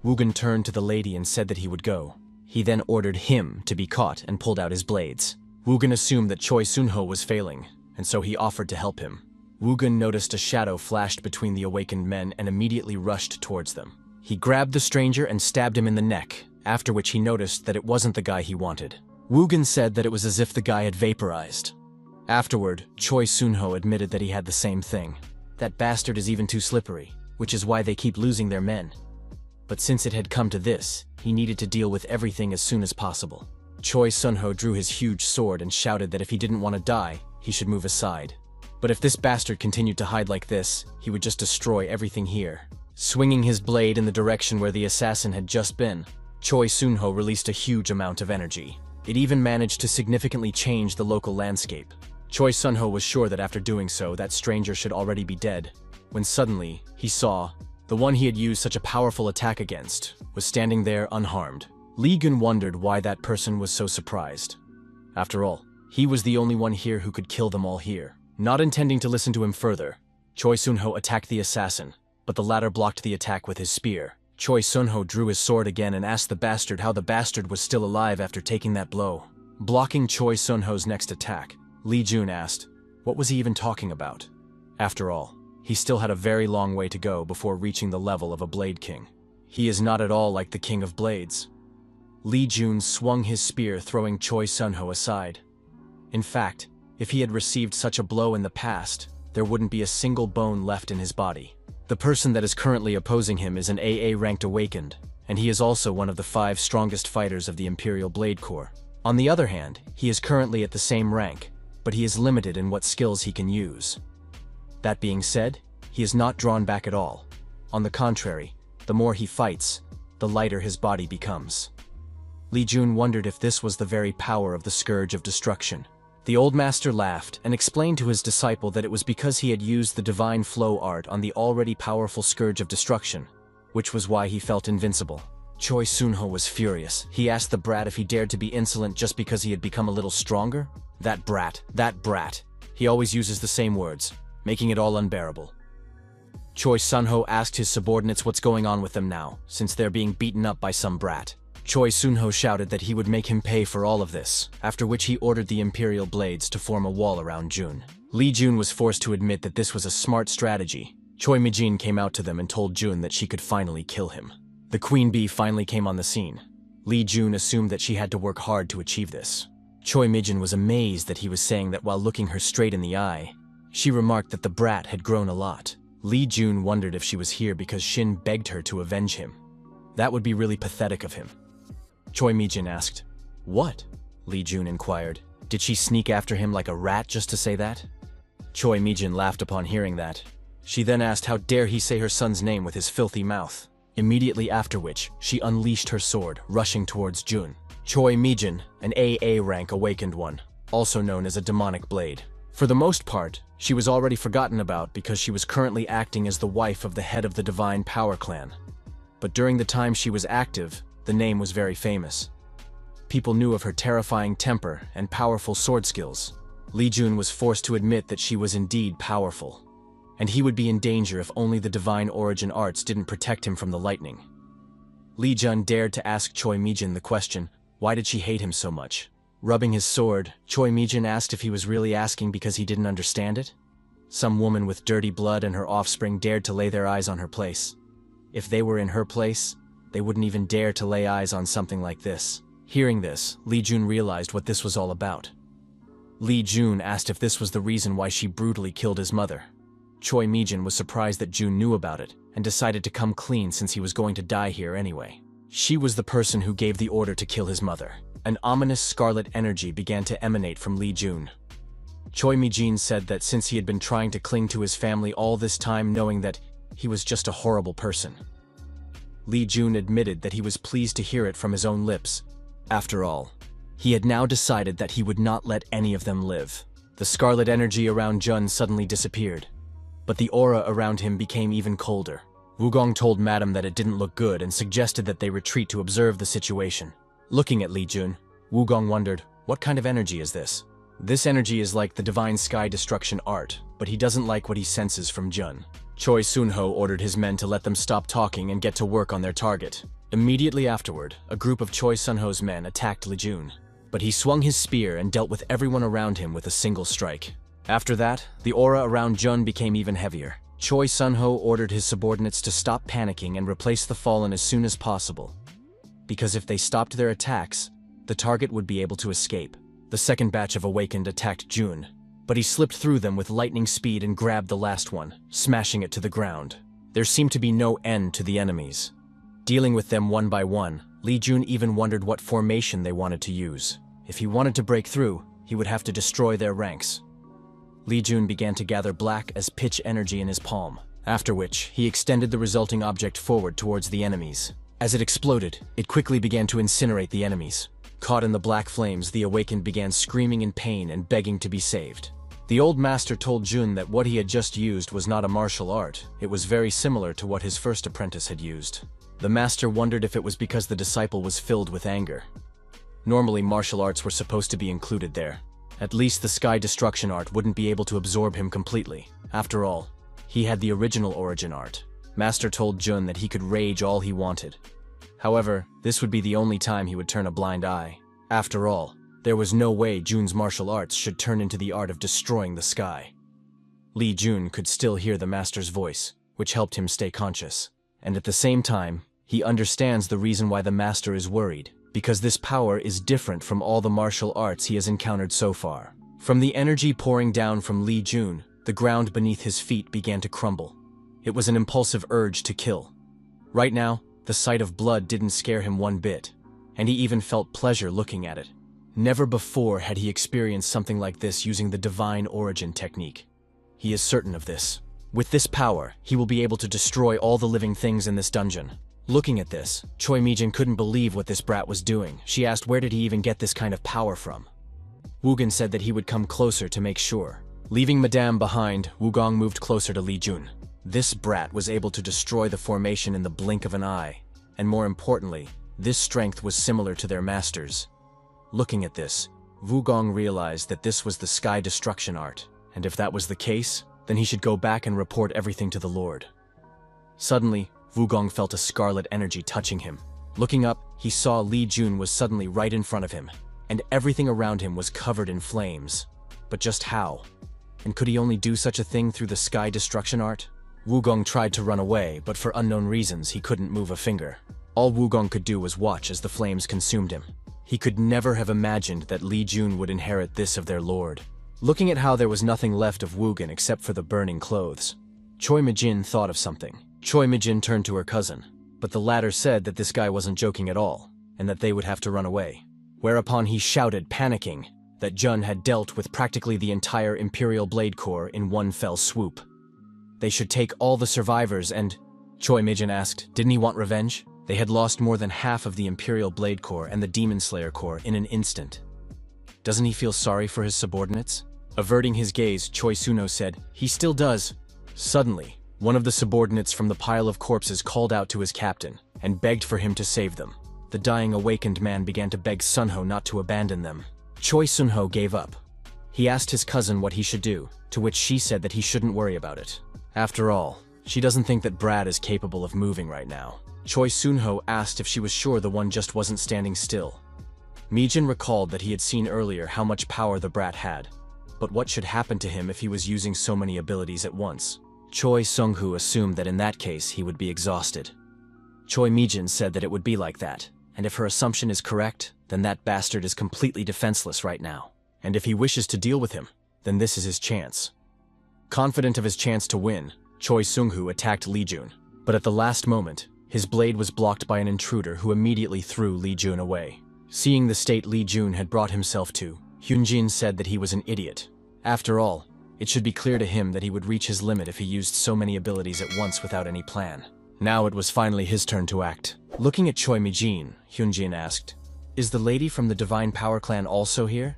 Woogan turned to the lady and said that he would go. He then ordered him to be caught and pulled out his blades. Woogan assumed that Choi Sunho was failing, and so he offered to help him. Woogan noticed a shadow flashed between the awakened men and immediately rushed towards them. He grabbed the stranger and stabbed him in the neck, after which he noticed that it wasn't the guy he wanted. Woogan said that it was as if the guy had vaporized. Afterward, Choi Sunho admitted that he had the same thing. That bastard is even too slippery, which is why they keep losing their men. But since it had come to this, he needed to deal with everything as soon as possible. Choi Sunho drew his huge sword and shouted that if he didn't want to die, he should move aside. But if this bastard continued to hide like this, he would just destroy everything here. Swinging his blade in the direction where the assassin had just been, Choi Sunho released a huge amount of energy. It even managed to significantly change the local landscape. Choi Sunho was sure that after doing so, that stranger should already be dead, when suddenly, he saw the one he had used such a powerful attack against was standing there unharmed. Lee Gun wondered why that person was so surprised. After all, he was the only one here who could kill them all here. Not intending to listen to him further, Choi Sunho attacked the assassin, but the latter blocked the attack with his spear. Choi Sunho drew his sword again and asked the bastard how the bastard was still alive after taking that blow. Blocking Choi Sunho's next attack, Lee Jun asked, what was he even talking about? After all, he still had a very long way to go before reaching the level of a Blade King. He is not at all like the King of Blades. Lee Jun swung his spear, throwing Choi Sunho aside. In fact, if he had received such a blow in the past, there wouldn't be a single bone left in his body. The person that is currently opposing him is an AA-ranked Awakened, and he is also one of the 5 strongest fighters of the Imperial Blade Corps. On the other hand, he is currently at the same rank, but he is limited in what skills he can use. That being said, he is not drawn back at all. On the contrary, the more he fights, the lighter his body becomes. Lee Jun wondered if this was the very power of the Scourge of Destruction. The old master laughed and explained to his disciple that it was because he had used the divine flow art on the already powerful Scourge of Destruction, which was why he felt invincible. Choi Sunho was furious. He asked the brat if he dared to be insolent just because he had become a little stronger. That brat. He always uses the same words, making it all unbearable. Choi Sunho asked his subordinates what's going on with them now, since they're being beaten up by some brat. Choi Sunho shouted that he would make him pay for all of this, after which he ordered the Imperial Blades to form a wall around Jun. Lee Jun was forced to admit that this was a smart strategy. Choi Mijin came out to them and told Jun that she could finally kill him. The Queen Bee finally came on the scene. Lee Jun assumed that she had to work hard to achieve this. Choi Mijin was amazed that he was saying that while looking her straight in the eye. She remarked that the brat had grown a lot. Lee Jun wondered if she was here because Shin begged her to avenge him. That would be really pathetic of him. Choi Mijin asked, "What?" Lee Jun inquired. "Did she sneak after him like a rat just to say that?" Choi Mijin laughed upon hearing that. She then asked how dare he say her son's name with his filthy mouth. Immediately after which, she unleashed her sword, rushing towards Jun. Choi Mijin, an AA rank awakened one, also known as a demonic blade. For the most part, she was already forgotten about because she was currently acting as the wife of the head of the Divine Power Clan. But during the time she was active, the name was very famous. People knew of her terrifying temper and powerful sword skills. Lee Jun was forced to admit that she was indeed powerful, and he would be in danger if only the divine origin arts didn't protect him from the lightning. Lee Jun dared to ask Choi Mijin the question, why did she hate him so much? Rubbing his sword, Choi Mijin asked if he was really asking because he didn't understand it. Some woman with dirty blood and her offspring dared to lay their eyes on her place. If they were in her place, they wouldn't even dare to lay eyes on something like this. Hearing this, Lee Jun realized what this was all about. Lee Jun asked if this was the reason why she brutally killed his mother. Choi Mijin was surprised that Jun knew about it and decided to come clean since he was going to die here anyway. She was the person who gave the order to kill his mother. An ominous scarlet energy began to emanate from Lee Jun. Choi Mijin said that since he had been trying to cling to his family all this time knowing that he was just a horrible person. Lee Jun admitted that he was pleased to hear it from his own lips. After all, he had now decided that he would not let any of them live. The scarlet energy around Jun suddenly disappeared, but the aura around him became even colder. Wugong told Madam that it didn't look good and suggested that they retreat to observe the situation. Looking at Lee Jun, Wugong wondered, what kind of energy is this? This energy is like the divine sky destruction art, but he doesn't like what he senses from Jun. Choi Sunho ordered his men to let them stop talking and get to work on their target. Immediately afterward, a group of Choi Sunho's men attacked Lee Jun, but he swung his spear and dealt with everyone around him with a single strike. After that, the aura around Jun became even heavier. Choi Sunho ordered his subordinates to stop panicking and replace the fallen as soon as possible, because if they stopped their attacks, the target would be able to escape. The second batch of awakened attacked Jun, but he slipped through them with lightning speed and grabbed the last one, smashing it to the ground. There seemed to be no end to the enemies. Dealing with them one by one, Lee Jun even wondered what formation they wanted to use. If he wanted to break through, he would have to destroy their ranks. Lee Jun began to gather black as pitch energy in his palm, after which he extended the resulting object forward towards the enemies. As it exploded, it quickly began to incinerate the enemies. Caught in the black flames, the awakened began screaming in pain and begging to be saved. The old master told Jun that what he had just used was not a martial art. It was very similar to what his first apprentice had used. The master wondered if it was because the disciple was filled with anger. Normally, martial arts were supposed to be included there. At least the sky destruction art wouldn't be able to absorb him completely. After all, he had the original origin art. Master told Jun that he could rage all he wanted. However, this would be the only time he would turn a blind eye. After all, there was no way Jun's martial arts should turn into the art of destroying the sky. Lee Jun could still hear the master's voice, which helped him stay conscious. And at the same time, he understands the reason why the master is worried, because this power is different from all the martial arts he has encountered so far. From the energy pouring down from Lee Jun, the ground beneath his feet began to crumble. It was an impulsive urge to kill. Right now, the sight of blood didn't scare him one bit, and he even felt pleasure looking at it. Never before had he experienced something like this using the divine origin technique. He is certain of this. With this power, he will be able to destroy all the living things in this dungeon. Looking at this, Choi Mijin couldn't believe what this brat was doing. She asked where did he even get this kind of power from. Wugong said that he would come closer to make sure. Leaving Madame behind, Wugong moved closer to Lee Jun. This brat was able to destroy the formation in the blink of an eye, and more importantly, this strength was similar to their master's. Looking at this, Wugong realized that this was the sky destruction art, and if that was the case, then he should go back and report everything to the Lord. Suddenly, Wugong felt a scarlet energy touching him. Looking up, he saw Lee Jun was suddenly right in front of him, and everything around him was covered in flames. But just how? And could he only do such a thing through the sky destruction art? Wugong tried to run away, but for unknown reasons he couldn't move a finger. All Wugong could do was watch as the flames consumed him. He could never have imagined that Lee Jun would inherit this of their lord. Looking at how there was nothing left of Wugong except for the burning clothes, Choi Mijin thought of something. Choi Mijin turned to her cousin, but the latter said that this guy wasn't joking at all, and that they would have to run away. Whereupon he shouted, panicking, that Jun had dealt with practically the entire Imperial Blade Corps in one fell swoop. They should take all the survivors and… Choi Mijin asked, didn't he want revenge? They had lost more than half of the Imperial Blade Corps and the Demon Slayer Corps in an instant. Doesn't he feel sorry for his subordinates? Averting his gaze, Choi Suno said, he still does. Suddenly, one of the subordinates from the pile of corpses called out to his captain and begged for him to save them. The dying awakened man began to beg Sunho not to abandon them. Choi Sunho gave up. He asked his cousin what he should do, to which she said that he shouldn't worry about it. After all, she doesn't think that Brad is capable of moving right now. Choi Sunho asked if she was sure the one just wasn't standing still. Mijin recalled that he had seen earlier how much power the brat had. But what should happen to him if he was using so many abilities at once? Choi Sungho assumed that in that case he would be exhausted. Choi Mijin said that it would be like that, and if her assumption is correct, then that bastard is completely defenseless right now. And if he wishes to deal with him, then this is his chance. Confident of his chance to win, Choi Sungho attacked Lee Jun, but at the last moment, his blade was blocked by an intruder who immediately threw Lee Jun away. Seeing the state Lee Jun had brought himself to, Hyunjin said that he was an idiot. After all, it should be clear to him that he would reach his limit if he used so many abilities at once without any plan. Now it was finally his turn to act. Looking at Choi Mijin, Hyunjin asked, is the lady from the Divine Power Clan also here?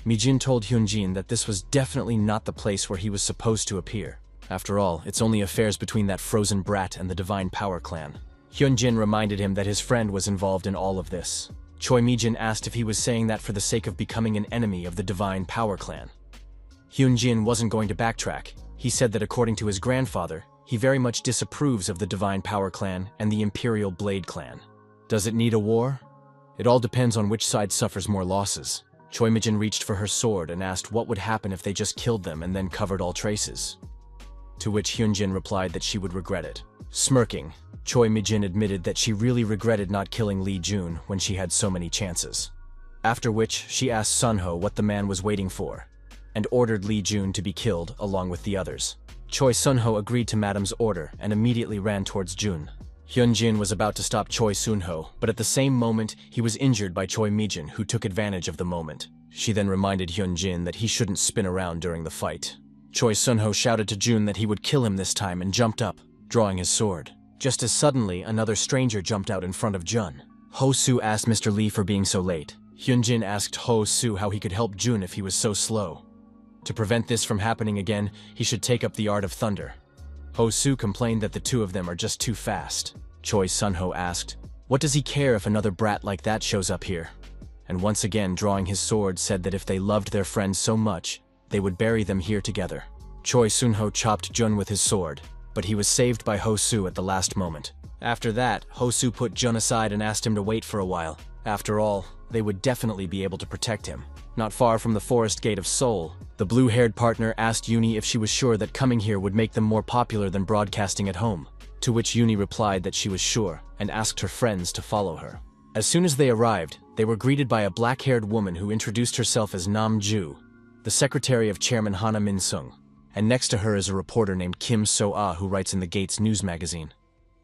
Mijin told Hyunjin that this was definitely not the place where he was supposed to appear. After all, it's only affairs between that frozen brat and the Divine Power Clan. Hyunjin reminded him that his friend was involved in all of this. Choi Mijin asked if he was saying that for the sake of becoming an enemy of the Divine Power Clan. Hyunjin wasn't going to backtrack. He said that according to his grandfather, he very much disapproves of the Divine Power Clan and the Imperial Blade Clan. Does it need a war? It all depends on which side suffers more losses. Choi Mijin reached for her sword and asked what would happen if they just killed them and then covered all traces. To which Hyunjin replied that she would regret it. Smirking, Choi Mijin admitted that she really regretted not killing Lee Jun when she had so many chances. After which, she asked Sunho what the man was waiting for, and ordered Lee Jun to be killed along with the others. Choi Sunho agreed to Madam's order and immediately ran towards Jun. Hyunjin was about to stop Choi Sunho, but at the same moment, he was injured by Choi Mijin, who took advantage of the moment. She then reminded Hyunjin that he shouldn't spin around during the fight. Choi Sunho shouted to Jun that he would kill him this time and jumped up, drawing his sword. Just as suddenly, another stranger jumped out in front of Jun. Ho-soo asked Mr. Lee for being so late. Hyunjin asked Ho-soo how he could help Jun if he was so slow. To prevent this from happening again, he should take up the art of thunder. Ho-soo complained that the two of them are just too fast. Choi Sunho asked, what does he care if another brat like that shows up here? And once again, drawing his sword, said that if they loved their friends so much, they would bury them here together. Choi Sunho chopped Jun with his sword, but he was saved by Ho-soo at the last moment. After that, Ho-soo put Jun aside and asked him to wait for a while. After all, they would definitely be able to protect him. Not far from the Forest Gate of Seoul, the blue-haired partner asked Uni if she was sure that coming here would make them more popular than broadcasting at home, to which Uni replied that she was sure and asked her friends to follow her. As soon as they arrived, they were greeted by a black-haired woman who introduced herself as Nam Ju, the secretary of Chairman Hana Min-sung, and next to her is a reporter named Kim So-ah who writes in the Gates news magazine.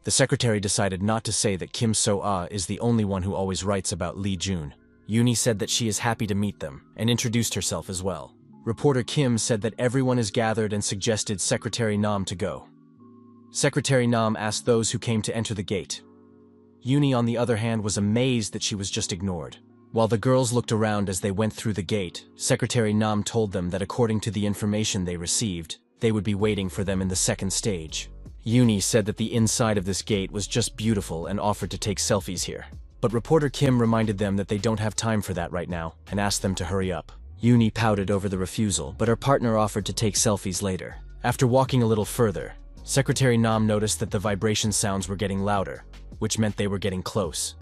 The secretary decided not to say that Kim So-ah is the only one who always writes about Lee Jun. Uni said that she is happy to meet them, and introduced herself as well. Reporter Kim said that everyone is gathered and suggested Secretary Nam to go. Secretary Nam asked those who came to enter the gate. Uni, on the other hand, was amazed that she was just ignored. While the girls looked around as they went through the gate, Secretary Nam told them that according to the information they received, they would be waiting for them in the second stage. Uni said that the inside of this gate was just beautiful and offered to take selfies here. But reporter Kim reminded them that they don't have time for that right now and asked them to hurry up. Uni pouted over the refusal, but her partner offered to take selfies later. After walking a little further, Secretary Nam noticed that the vibration sounds were getting louder, which meant they were getting close.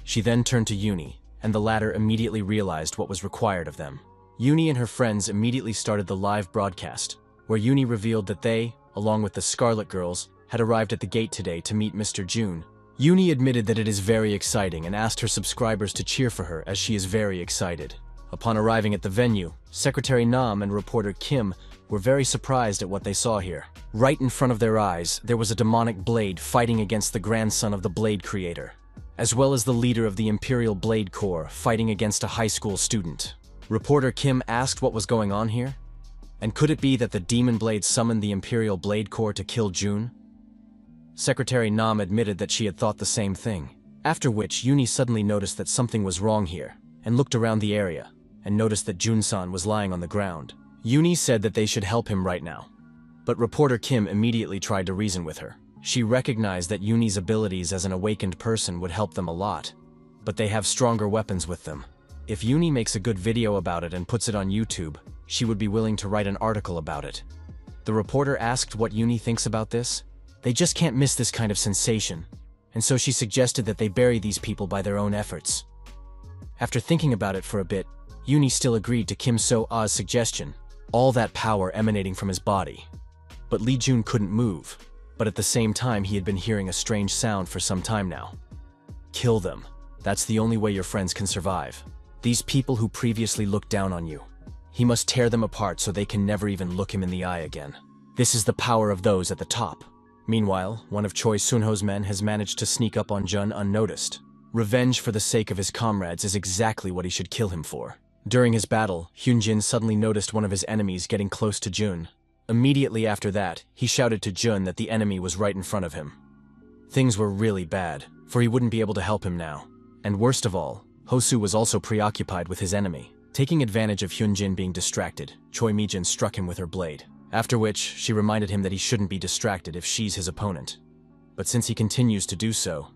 She then turned to Uni, and the latter immediately realized what was required of them. Uni and her friends immediately started the live broadcast, where Uni revealed that they, along with the Scarlet Girls, had arrived at the gate today to meet Mr. Jun. Uni admitted that it is very exciting and asked her subscribers to cheer for her as she is very excited. Upon arriving at the venue, Secretary Nam and reporter Kim were very surprised at what they saw here. Right in front of their eyes, there was a demonic blade fighting against the grandson of the Blade Creator, as well as the leader of the Imperial Blade Corps fighting against a high school student. Reporter Kim asked what was going on here, And could it be that the Demon Blade summoned the Imperial Blade Corps to kill June? Secretary Nam admitted that she had thought the same thing, after which Yuni suddenly noticed that something was wrong here, and looked around the area, and noticed that Jun-san was lying on the ground. Yuni said that they should help him right now. But reporter Kim immediately tried to reason with her. She recognized that Yuni's abilities as an awakened person would help them a lot, but they have stronger weapons with them. If Yuni makes a good video about it and puts it on YouTube, she would be willing to write an article about it. The reporter asked what Yuni thinks about this. They just can't miss this kind of sensation, and so she suggested that they bury these people by their own efforts. After thinking about it for a bit, Yuni still agreed to Kim So-ah's suggestion, all that power emanating from his body. But Lee Jun couldn't move, but at the same time he had been hearing a strange sound for some time now. Kill them. That's the only way your friends can survive. These people who previously looked down on you. He must tear them apart so they can never even look him in the eye again. This is the power of those at the top. Meanwhile, one of Choi Sun-ho's men has managed to sneak up on Jun unnoticed. Revenge for the sake of his comrades is exactly what he should kill him for. During his battle, Hyunjin suddenly noticed one of his enemies getting close to Jun. Immediately after that, he shouted to Jun that the enemy was right in front of him. Things were really bad, for he wouldn't be able to help him now. And worst of all, Hosu was also preoccupied with his enemy. Taking advantage of Hyunjin being distracted, Choi Mi-jin struck him with her blade. After which, she reminded him that he shouldn't be distracted if she's his opponent. But since he continues to do so,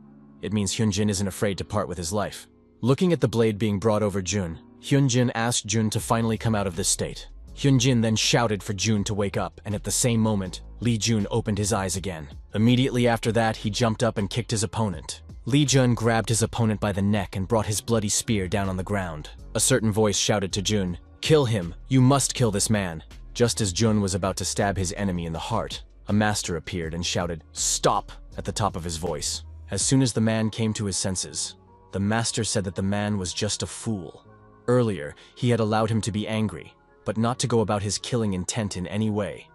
it means Hyunjin isn't afraid to part with his life. Looking at the blade being brought over Jun, Hyunjin asked Jun to finally come out of this state. Hyunjin then shouted for Jun to wake up, and at the same moment, Lee Jun opened his eyes again. Immediately after that, he jumped up and kicked his opponent. Lee Jun grabbed his opponent by the neck and brought his bloody spear down on the ground. A certain voice shouted to Jun, "Kill him! You must kill this man!" Just as Jun was about to stab his enemy in the heart, a master appeared and shouted, "Stop!" at the top of his voice. As soon as the man came to his senses, the master said that the man was just a fool. Earlier, he had allowed him to be angry, but not to go about his killing intent in any way.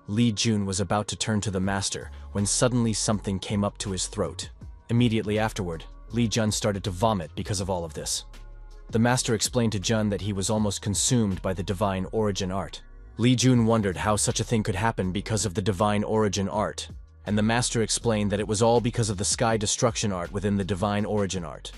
Lee Jun was about to turn to the master when suddenly something came up to his throat. Immediately afterward, Lee Jun started to vomit because of all of this. The master explained to Jun that he was almost consumed by the divine origin art. Lee Jun wondered how such a thing could happen because of the divine origin art, and the master explained that it was all because of the sky destruction art within the divine origin art.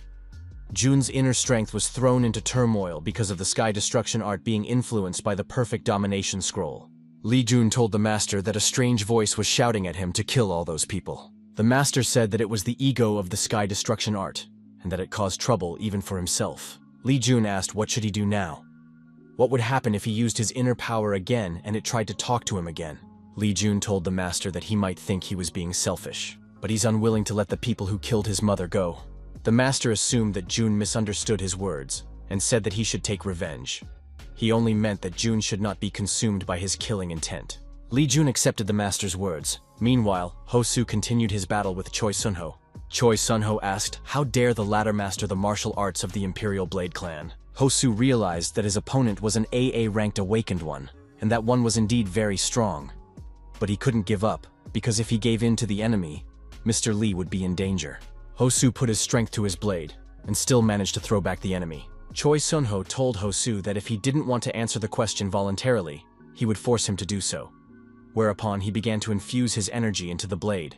Jun's inner strength was thrown into turmoil because of the sky destruction art being influenced by the perfect domination scroll. Lee Jun told the master that a strange voice was shouting at him to kill all those people. The master said that it was the ego of the sky destruction art, and that it caused trouble even for himself. Lee Jun asked what should he do now. What would happen if he used his inner power again and it tried to talk to him again? Lee Jun told the master that he might think he was being selfish, but he's unwilling to let the people who killed his mother go. The master assumed that Jun misunderstood his words and said that he should take revenge. He only meant that Jun should not be consumed by his killing intent. Lee Jun accepted the master's words. Meanwhile, Hosu continued his battle with Choi Sun-ho. Choi Sun-ho asked, how dare the latter master the martial arts of the Imperial Blade clan? Hosu realized that his opponent was an AA-ranked awakened one, and that one was indeed very strong. But he couldn't give up, because if he gave in to the enemy, Mr. Lee would be in danger. Hosu put his strength to his blade, and still managed to throw back the enemy. Choi Sun-ho told Hosu that if he didn't want to answer the question voluntarily, he would force him to do so. Whereupon he began to infuse his energy into the blade.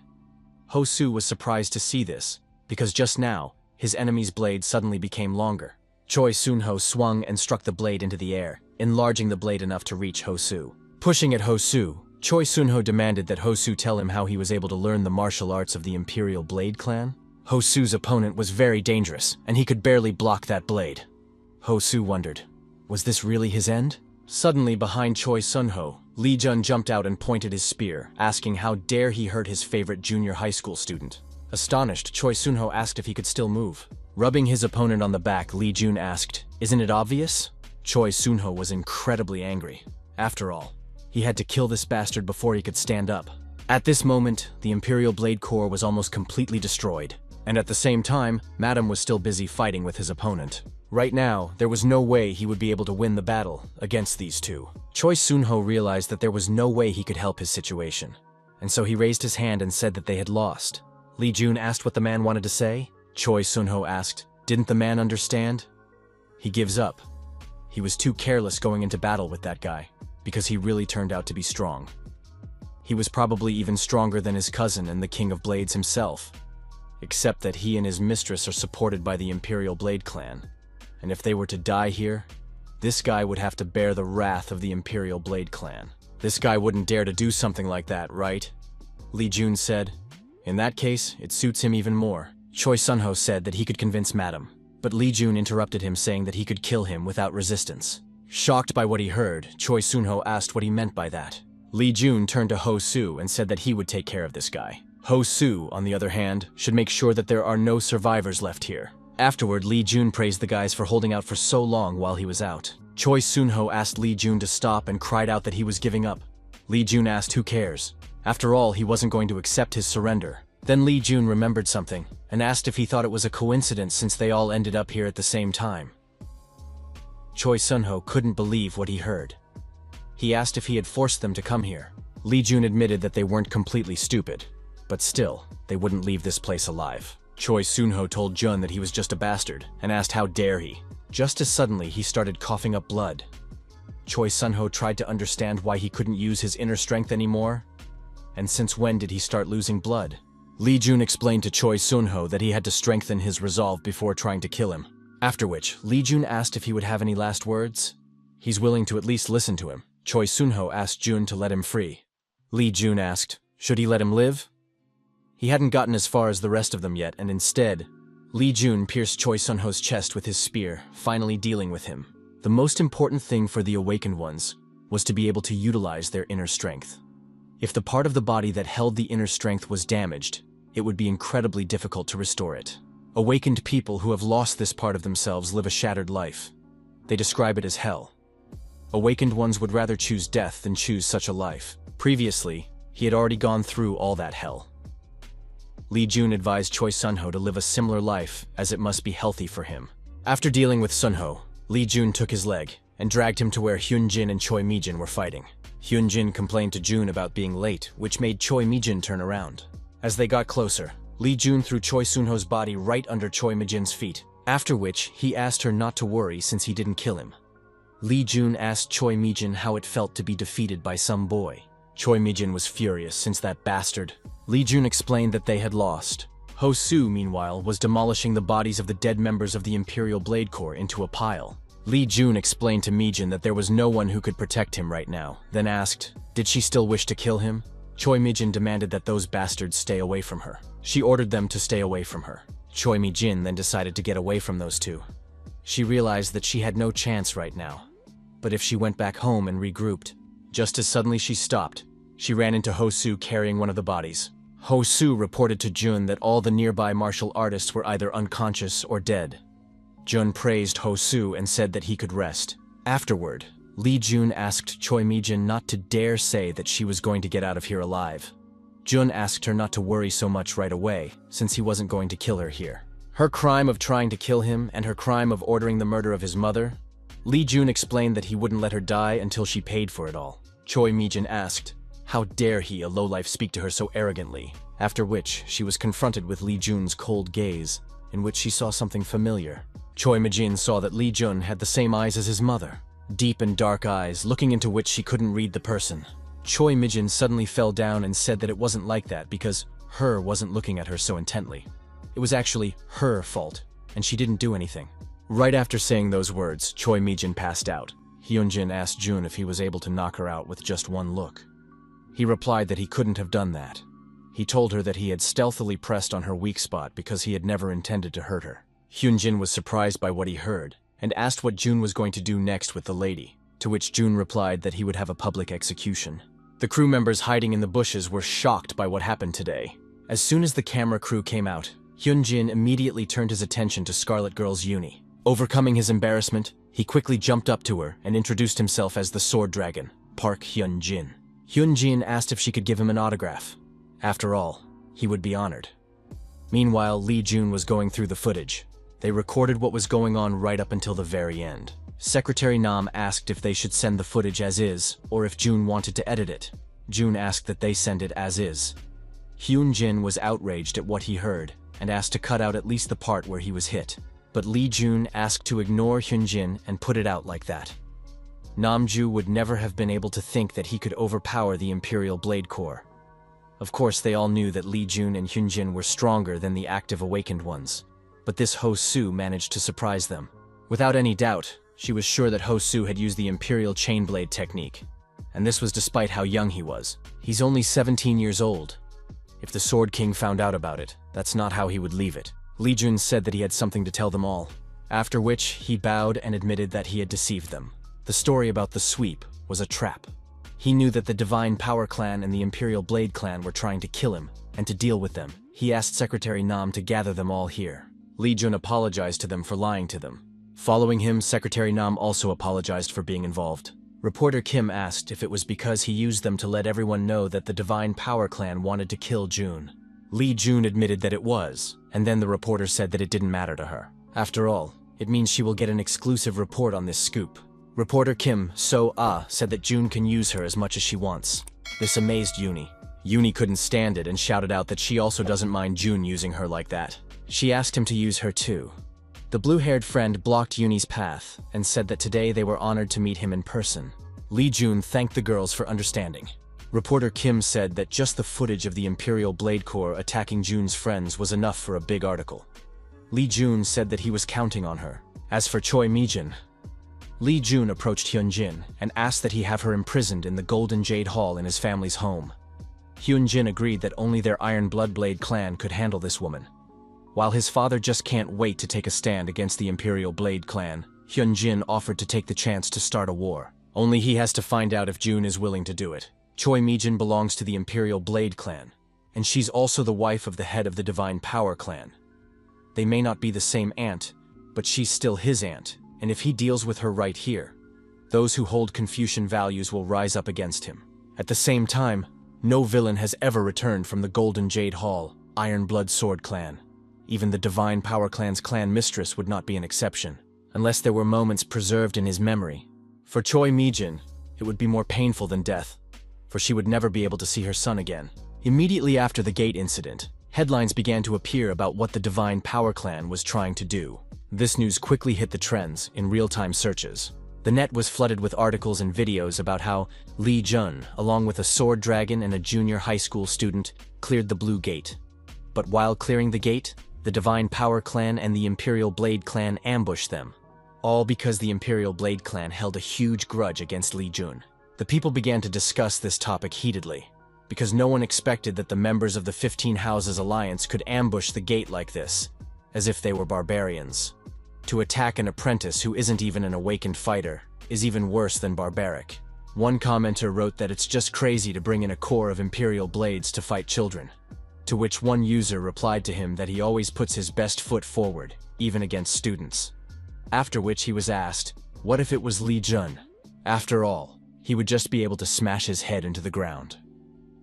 Hosu was surprised to see this, because just now, his enemy's blade suddenly became longer. Choi Sun-ho swung and struck the blade into the air, enlarging the blade enough to reach Hosu. Pushing at Hosu, Choi Sun-ho demanded that Hosu tell him how he was able to learn the martial arts of the Imperial Blade clan. Hosu's opponent was very dangerous, and he could barely block that blade. Hosu wondered, was this really his end? Suddenly, behind Choi Sun-ho, Lee Jun jumped out and pointed his spear, asking how dare he hurt his favorite junior high school student. Astonished, Choi Sun-ho asked if he could still move. Rubbing his opponent on the back, Lee Jun asked, isn't it obvious? Choi Sun-ho was incredibly angry. After all, he had to kill this bastard before he could stand up. At this moment, the Imperial Blade Corps was almost completely destroyed, and at the same time, Madam was still busy fighting with his opponent. Right now, there was no way he would be able to win the battle against these two. Choi Sun-ho realized that there was no way he could help his situation, and so he raised his hand and said that they had lost. Lee Jun asked what the man wanted to say. Choi Sun-ho asked, didn't the man understand? He gives up. He was too careless going into battle with that guy. because he really turned out to be strong. He was probably even stronger than his cousin and the King of Blades himself, except that he and his mistress are supported by the Imperial Blade clan, and if they were to die here, this guy would have to bear the wrath of the Imperial Blade clan. This guy wouldn't dare to do something like that, right? Li Jun said. In that case, it suits him even more. Choi Sunho said that he could convince Madam, but Li Jun interrupted him saying that he could kill him without resistance. Shocked by what he heard, Choi Sunho asked what he meant by that. Li Jun turned to Ho Su and said that he would take care of this guy. Ho Su, on the other hand, should make sure that there are no survivors left here. Afterward, Li Jun praised the guys for holding out for so long while he was out. Choi Sunho asked Li Jun to stop and cried out that he was giving up. Li Jun asked who cares. After all, he wasn't going to accept his surrender. Then Li Jun remembered something and asked if he thought it was a coincidence since they all ended up here at the same time. Choi Sunho couldn't believe what he heard. He asked if he had forced them to come here. Li Jun admitted that they weren't completely stupid, but still, they wouldn't leave this place alive. Choi Sunho told Jun that he was just a bastard and asked how dare he. Just as suddenly, he started coughing up blood. Choi Sunho tried to understand why he couldn't use his inner strength anymore. And since when did he start losing blood? Li Jun explained to Choi Sunho that he had to strengthen his resolve before trying to kill him. After which, Li Jun asked if he would have any last words. He's willing to at least listen to him. Choi Sunho asked Jun to let him free. Li Jun asked, should he let him live? He hadn't gotten as far as the rest of them yet, and instead, Li Jun pierced Choi Sunho's chest with his spear, finally dealing with him. The most important thing for the awakened ones was to be able to utilize their inner strength. If the part of the body that held the inner strength was damaged, it would be incredibly difficult to restore it. Awakened people who have lost this part of themselves live a shattered life. They describe it as hell. Awakened ones would rather choose death than choose such a life. Previously, he had already gone through all that hell. Li Jun advised Choi Sunho to live a similar life, as it must be healthy for him. After dealing with Sunho, Li Jun took his leg and dragged him to where Hyun Jin and Choi Mi-jin were fighting. Hyun Jin complained to Jun about being late, which made Choi Mi-jin turn around. As they got closer, Li Jun threw Choi Sunho's body right under Choi Mi-jin's feet, after which he asked her not to worry since he didn't kill him. Li Jun asked Choi Mi-jin how it felt to be defeated by some boy. Choi Mi-jin was furious since that bastard. Li Jun explained that they had lost. Ho Su, meanwhile, was demolishing the bodies of the dead members of the Imperial Blade Corps into a pile. Li Jun explained to Mi-jin that there was no one who could protect him right now, then asked, did she still wish to kill him? Choi Mi-jin demanded that those bastards stay away from her. She ordered them to stay away from her. Choi Mi-jin then decided to get away from those two. She realized that she had no chance right now. But if she went back home and regrouped, just as suddenly she stopped, she ran into Ho Su carrying one of the bodies. Ho Su reported to Jun that all the nearby martial artists were either unconscious or dead. Jun praised Ho Su and said that he could rest. Afterward, Li Jun asked Choi Mi-jin not to dare say that she was going to get out of here alive. Jun asked her not to worry so much right away, since he wasn't going to kill her here. Her crime of trying to kill him and her crime of ordering the murder of his mother, Li Jun explained that he wouldn't let her die until she paid for it all. Choi Mi-jin asked, how dare he, a lowlife, speak to her so arrogantly? After which, she was confronted with Li Jun's cold gaze, in which she saw something familiar. Choi Mi-jin saw that Li Jun had the same eyes as his mother. Deep and dark eyes, looking into which she couldn't read the person. Choi Mi-jin suddenly fell down and said that it wasn't like that because her wasn't looking at her so intently. It was actually her fault, and she didn't do anything. Right after saying those words, Choi Mi-jin passed out. Hyun Jin asked Jun if he was able to knock her out with just one look. He replied that he couldn't have done that. He told her that he had stealthily pressed on her weak spot because he had never intended to hurt her. Hyun Jin was surprised by what he heard and asked what Jun was going to do next with the lady, to which Jun replied that he would have a public execution. The crew members hiding in the bushes were shocked by what happened today. As soon as the camera crew came out, Hyun Jin immediately turned his attention to Scarlet Girl's Uni. Overcoming his embarrassment, he quickly jumped up to her and introduced himself as the Sword Dragon, Park Hyun Jin. Hyun Jin asked if she could give him an autograph. After all, he would be honored. Meanwhile, Li Jun was going through the footage. They recorded what was going on right up until the very end. Secretary Nam asked if they should send the footage as is, or if Jun wanted to edit it. Jun asked that they send it as is. Hyun Jin was outraged at what he heard, and asked to cut out at least the part where he was hit. But Li Jun asked to ignore Hyun Jin and put it out like that. Namju would never have been able to think that he could overpower the Imperial Blade Corps. Of course, they all knew that Li Jun and Hyunjin were stronger than the active awakened ones, but this Ho Su managed to surprise them. Without any doubt, she was sure that Ho Su had used the Imperial Chainblade technique, and this was despite how young he was. He's only 17 years old. If the Sword King found out about it, that's not how he would leave it. Li Jun said that he had something to tell them all, after which he bowed and admitted that he had deceived them. The story about the sweep was a trap. He knew that the Divine Power Clan and the Imperial Blade Clan were trying to kill him, and to deal with them, he asked Secretary Nam to gather them all here. Li Jun apologized to them for lying to them. Following him, Secretary Nam also apologized for being involved. Reporter Kim asked if it was because he used them to let everyone know that the Divine Power Clan wanted to kill Jun. Li Jun admitted that it was, and then the reporter said that it didn't matter to her. After all, it means she will get an exclusive report on this scoop. Reporter Kim So-ah said that Jun can use her as much as she wants. This amazed Uni. Uni couldn't stand it and shouted out that she also doesn't mind Jun using her like that. She asked him to use her too. The blue-haired friend blocked Uni's path and said that today they were honored to meet him in person. Li Jun thanked the girls for understanding. Reporter Kim said that just the footage of the Imperial Blade Corps attacking Jun's friends was enough for a big article. Li Jun said that he was counting on her. As for Choi Mi-jin, Li Jun approached Hyunjin and asked that he have her imprisoned in the Golden Jade Hall in his family's home. Hyunjin agreed that only their Iron Bloodblade clan could handle this woman. While his father just can't wait to take a stand against the Imperial Blade clan, Hyunjin offered to take the chance to start a war. Only he has to find out if Jun is willing to do it. Choi Mi-jin belongs to the Imperial Blade clan, and she's also the wife of the head of the Divine Power clan. They may not be the same aunt, but she's still his aunt, and if he deals with her right here, those who hold Confucian values will rise up against him. At the same time, no villain has ever returned from the Golden Jade Hall, Iron Blood Sword clan. Even the Divine Power clan's clan mistress would not be an exception, unless there were moments preserved in his memory. For Choi Mi-jin, it would be more painful than death, for she would never be able to see her son again. Immediately after the gate incident, headlines began to appear about what the Divine Power clan was trying to do. This news quickly hit the trends in real-time searches. The net was flooded with articles and videos about how Li Jun, along with a sword dragon and a junior high school student, cleared the Blue Gate. But while clearing the gate, the Divine Power clan and the Imperial Blade clan ambushed them. All because the Imperial Blade clan held a huge grudge against Li Jun. The people began to discuss this topic heatedly, because no one expected that the members of the 15 Houses Alliance could ambush the gate like this, as if they were barbarians. To attack an apprentice who isn't even an awakened fighter is even worse than barbaric. One commenter wrote that it's just crazy to bring in a corps of Imperial Blades to fight children, to which one user replied to him that he always puts his best foot forward, even against students. After which he was asked, what if it was Li Jun? After all, he would just be able to smash his head into the ground.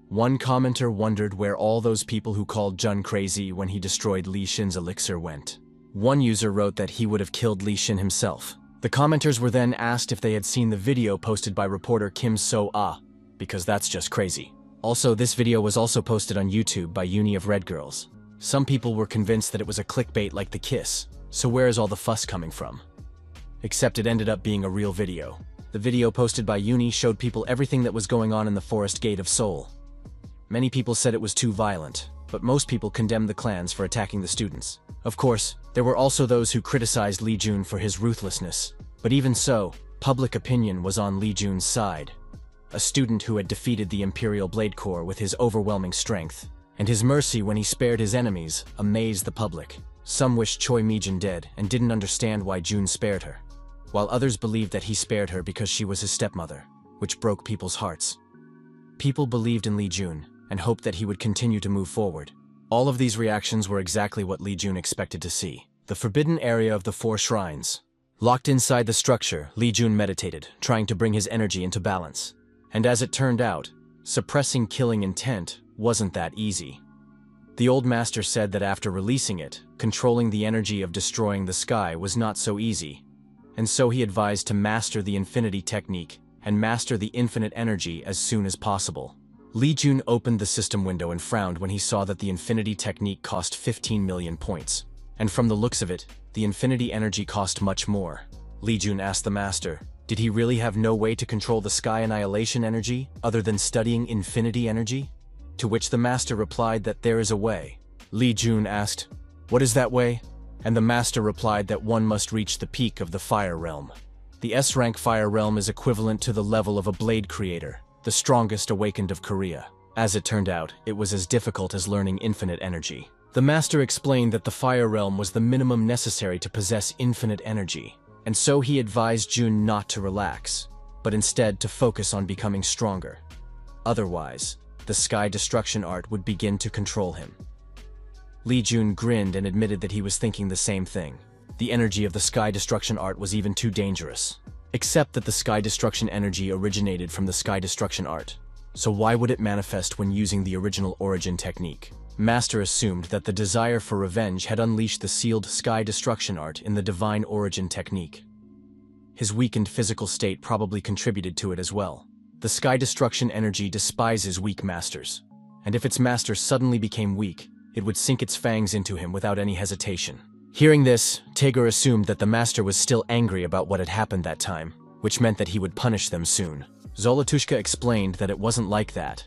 One commenter wondered where all those people who called Jun crazy when he destroyed Li Shin's elixir went. One user wrote that he would have killed Li Shin himself. The commenters were then asked if they had seen the video posted by reporter Kim So-ah, because that's just crazy. Also, this video was also posted on YouTube by Uni of Red Girls. Some people were convinced that it was a clickbait like the kiss, so where is all the fuss coming from? Except it ended up being a real video. The video posted by Uni showed people everything that was going on in the Forest Gate of Seoul. Many people said it was too violent, but most people condemned the clans for attacking the students. Of course, there were also those who criticized Li Jun for his ruthlessness, but even so, public opinion was on Li Jun's side. A student who had defeated the Imperial Blade Corps with his overwhelming strength, and his mercy when he spared his enemies amazed the public. Some wished Choi Mi-jin dead and didn't understand why Jun spared her, while others believed that he spared her because she was his stepmother, which broke people's hearts. People believed in Li Jun and hoped that he would continue to move forward. All of these reactions were exactly what Li Jun expected to see. The forbidden area of the 4 shrines. Locked inside the structure, Li Jun meditated, trying to bring his energy into balance. And as it turned out, suppressing killing intent wasn't that easy. The old master said that after releasing it, controlling the energy of destroying the sky was not so easy, and so he advised to master the infinity technique and master the infinite energy as soon as possible. Li Jun opened the system window and frowned when he saw that the infinity technique cost 15 million points. And from the looks of it, the infinity energy cost much more. Li Jun asked the master, did he really have no way to control the sky annihilation energy other than studying infinity energy? To which the master replied that there is a way. Li Jun asked, what is that way? And the master replied that one must reach the peak of the fire realm. The S-rank fire realm is equivalent to the level of a blade creator, the strongest awakened of Korea. As it turned out, it was as difficult as learning infinite energy. The master explained that the fire realm was the minimum necessary to possess infinite energy, and so he advised Jun not to relax, but instead to focus on becoming stronger. Otherwise, the sky destruction art would begin to control him. Li Jun grinned and admitted that he was thinking the same thing. The energy of the sky destruction art was even too dangerous. Except that the sky destruction energy originated from the sky destruction art. So why would it manifest when using the original origin technique? Master assumed that the desire for revenge had unleashed the sealed sky destruction art in the divine origin technique. His weakened physical state probably contributed to it as well. The sky destruction energy despises weak masters, and if its master suddenly became weak, it would sink its fangs into him without any hesitation. Hearing this, Taeger assumed that the master was still angry about what had happened that time, which meant that he would punish them soon. Zolotushka explained that it wasn't like that,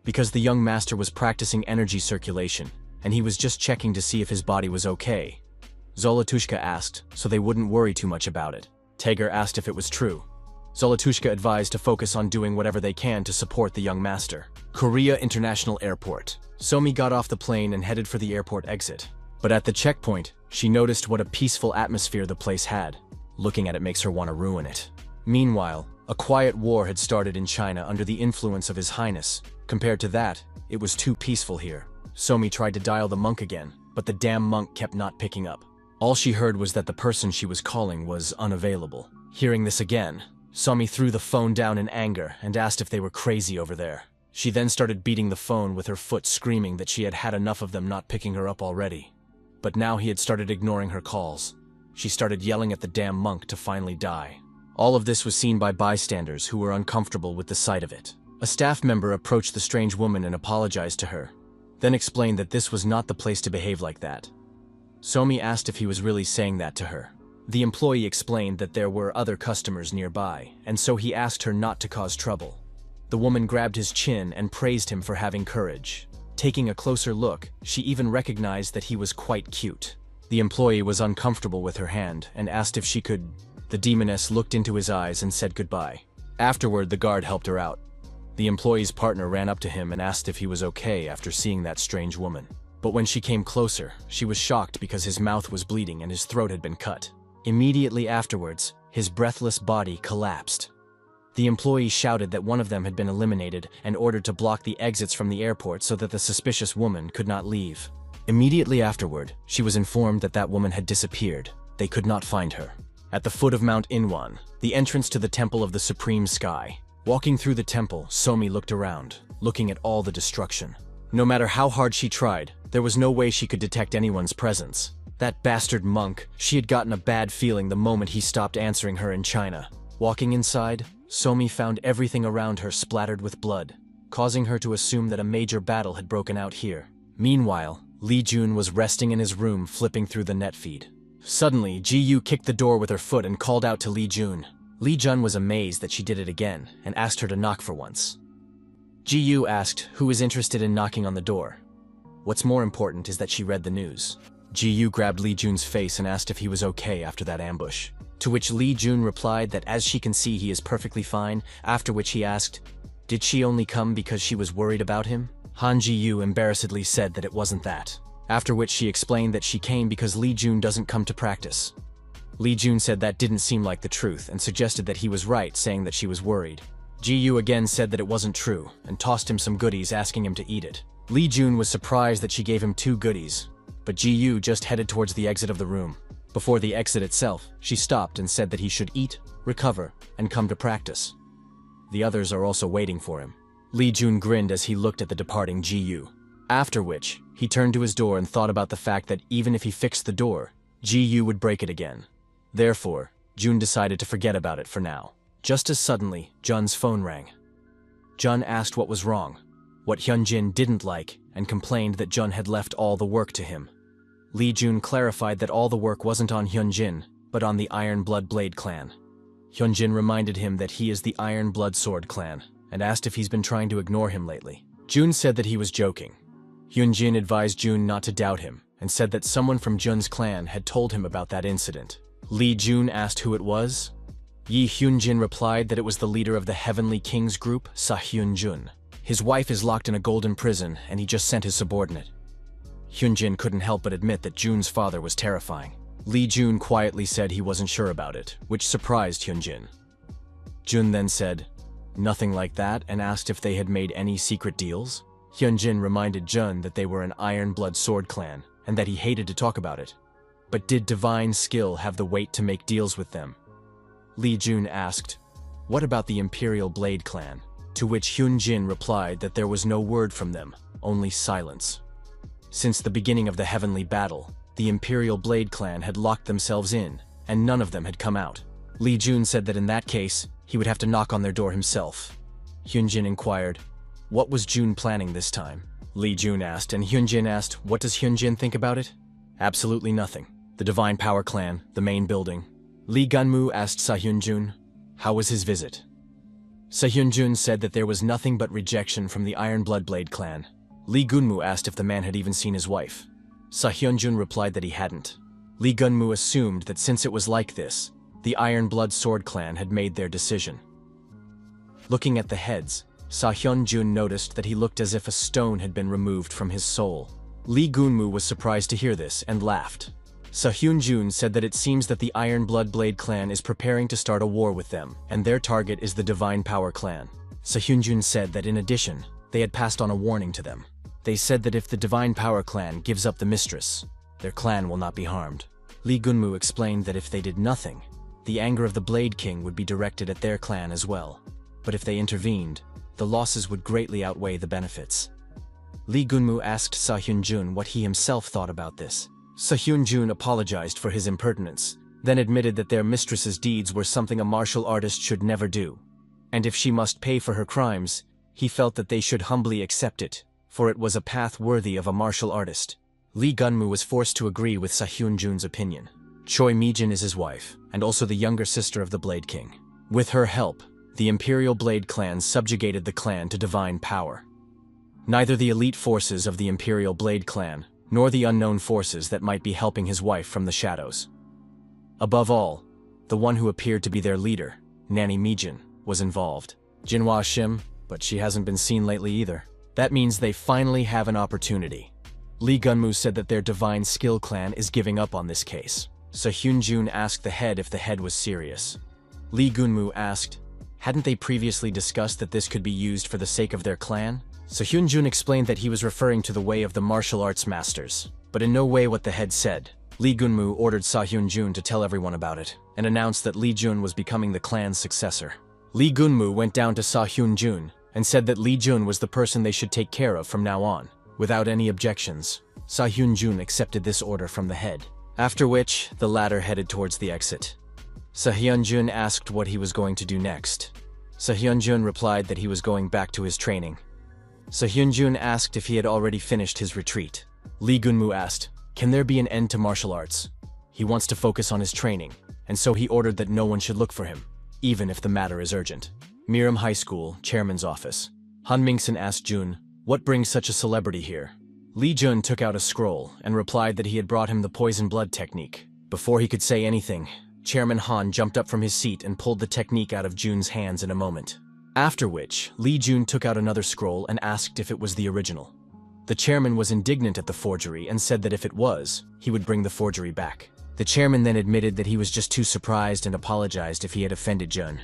because the young master was practicing energy circulation, and he was just checking to see if his body was okay. Zolotushka asked, so they wouldn't worry too much about it. Taeger asked if it was true. Zolotushka advised to focus on doing whatever they can to support the young master. Korea International Airport. Somi got off the plane and headed for the airport exit. But at the checkpoint, she noticed what a peaceful atmosphere the place had. Looking at it makes her want to ruin it. Meanwhile, a quiet war had started in China under the influence of His Highness. Compared to that, it was too peaceful here. Somi tried to dial the monk again, but the damn monk kept not picking up. All she heard was that the person she was calling was unavailable. Hearing this again, Somi threw the phone down in anger and asked if they were crazy over there. She then started beating the phone with her foot, screaming that she had had enough of them not picking her up already. But now he had started ignoring her calls. She started yelling at the damn monk to finally die. All of this was seen by bystanders who were uncomfortable with the sight of it. A staff member approached the strange woman and apologized to her, then explained that this was not the place to behave like that. Somi asked if he was really saying that to her. The employee explained that there were other customers nearby, and so he asked her not to cause trouble. The woman grabbed his chin and praised him for having courage. Taking a closer look, she even recognized that he was quite cute. The employee was uncomfortable with her hand and asked if she could. The demoness looked into his eyes and said goodbye. Afterward, the guard helped her out. The employee's partner ran up to him and asked if he was okay after seeing that strange woman. But when she came closer, she was shocked because his mouth was bleeding and his throat had been cut. Immediately afterwards, his breathless body collapsed. The employee shouted that one of them had been eliminated and ordered to block the exits from the airport so that the suspicious woman could not leave. Immediately afterward, she was informed that that woman had disappeared. They could not find her. At the foot of Mount Inwan, the entrance to the Temple of the Supreme Sky. Walking through the temple, Somi looked around, looking at all the destruction. No matter how hard she tried, there was no way she could detect anyone's presence. That bastard monk, she had gotten a bad feeling the moment he stopped answering her in China. Walking inside, Somi found everything around her splattered with blood, causing her to assume that a major battle had broken out here. Meanwhile, Li Jun was resting in his room flipping through the net feed. Suddenly, Ji-Yu kicked the door with her foot and called out to Li Jun. Li Jun was amazed that she did it again and asked her to knock for once. Ji-Yu asked who was interested in knocking on the door. What's more important is that she read the news. Ji-Yu grabbed Li Jun's face and asked if he was okay after that ambush. To which Li Jun replied that as she can see he is perfectly fine, after which he asked, did she only come because she was worried about him? Han Ji-Yu embarrassedly said that it wasn't that. After which she explained that she came because Li Jun doesn't come to practice. Li Jun said that didn't seem like the truth and suggested that he was right, saying that she was worried. Ji-Yu again said that it wasn't true and tossed him some goodies, asking him to eat it. Li Jun was surprised that she gave him 2 goodies, but Ji-Yu just headed towards the exit of the room. Before the exit itself, she stopped and said that he should eat, recover, and come to practice. The others are also waiting for him. Li Jun grinned as he looked at the departing Ji-Yu. After which, he turned to his door and thought about the fact that even if he fixed the door, Ji-Yu would break it again. Therefore, Jun decided to forget about it for now. Just as suddenly, Jun's phone rang. Jun asked what was wrong, what Hyunjin didn't like, and complained that Jun had left all the work to him. Li Jun clarified that all the work wasn't on Hyunjin, but on the Iron Blood Blade clan. Hyunjin reminded him that he is the Iron Blood Sword clan, and asked if he's been trying to ignore him lately. Jun said that he was joking. Hyunjin advised Jun not to doubt him, and said that someone from Jun's clan had told him about that incident. Lee Jun asked who it was. Yi Hyunjin replied that it was the leader of the Heavenly Kings group, Hyunjun. His wife is locked in a golden prison, and he just sent his subordinate. Hyunjin couldn't help but admit that Jun's father was terrifying. Lee Jun quietly said he wasn't sure about it, which surprised Hyunjin. Jun then said, "Nothing like that," and asked if they had made any secret deals. Hyunjin reminded Jun that they were an Iron Blood Sword clan, and that he hated to talk about it. But did divine skill have the weight to make deals with them? Lee Jun asked, "What about the Imperial Blade clan?" To which Hyunjin replied that there was no word from them, only silence. Since the beginning of the heavenly battle, the Imperial Blade clan had locked themselves in, and none of them had come out. Lee Jun said that in that case, he would have to knock on their door himself. Hyunjin inquired, "What was Jun planning this time?" Lee Jun asked, and Hyunjin asked, "What does Hyunjin think about it?" "Absolutely nothing. The Divine Power clan, the main building." Lee Gunmu asked Hyunjin, "How was his visit?" Hyunjin said that there was nothing but rejection from the Iron Blood Blade clan. Lee Gunmu asked if the man had even seen his wife. Hyunjin replied that he hadn't. Lee Gunmu assumed that since it was like this, the Iron Blood Sword clan had made their decision. Looking at the heads, Hyunjin noticed that he looked as if a stone had been removed from his soul. Lee Gunmu was surprised to hear this and laughed. Hyunjin said that it seems that the Iron Blood Blade clan is preparing to start a war with them, and their target is the Divine Power clan. Hyunjin said that in addition, they had passed on a warning to them. They said that if the Divine Power clan gives up the mistress, their clan will not be harmed. Lee Gunmu explained that if they did nothing, the anger of the Blade King would be directed at their clan as well. But if they intervened, the losses would greatly outweigh the benefits. Lee Gunmu asked Hyunjin what he himself thought about this. Hyunjin apologized for his impertinence, then admitted that their mistress's deeds were something a martial artist should never do. And if she must pay for her crimes, he felt that they should humbly accept it, for it was a path worthy of a martial artist. Lee Gunmu was forced to agree with Hyunjin's opinion. Choi Mijin is his wife, and also the younger sister of the Blade King. With her help, the Imperial Blade clan subjugated the clan to divine power. Neither the elite forces of the Imperial Blade clan, nor the unknown forces that might be helping his wife from the shadows. Above all, the one who appeared to be their leader, Nanny Mijin, was involved. Jinhua Shim, but she hasn't been seen lately either. That means they finally have an opportunity. Lee Gunmu said that their Divine Skill clan is giving up on this case. Hyunjin asked the head if the head was serious. Lee Gunmu asked, hadn't they previously discussed that this could be used for the sake of their clan? Hyunjin explained that he was referring to the way of the martial arts masters, but in no way what the head said. Lee Gunmu ordered Hyunjin to tell everyone about it, and announced that Lee Jun was becoming the clan's successor. Lee Gunmu went down to Hyunjin and said that Lee Jun was the person they should take care of from now on. Without any objections, Hyunjin accepted this order from the head, after which the latter headed towards the exit. Hyunjin asked what he was going to do next. Hyunjin replied that he was going back to his training. Hyunjin asked if he had already finished his retreat. Lee Gunmu asked, can there be an end to martial arts? He wants to focus on his training, and so he ordered that no one should look for him, even if the matter is urgent. Miram High School, chairman's office. Han Mingsun asked Jun, what brings such a celebrity here? Lee Jun took out a scroll and replied that he had brought him the poison blood technique. Before he could say anything, Chairman Han jumped up from his seat and pulled the technique out of Jun's hands in a moment. After which, Lee Jun took out another scroll and asked if it was the original. The chairman was indignant at the forgery and said that if it was, he would bring the forgery back. The chairman then admitted that he was just too surprised and apologized if he had offended Jun.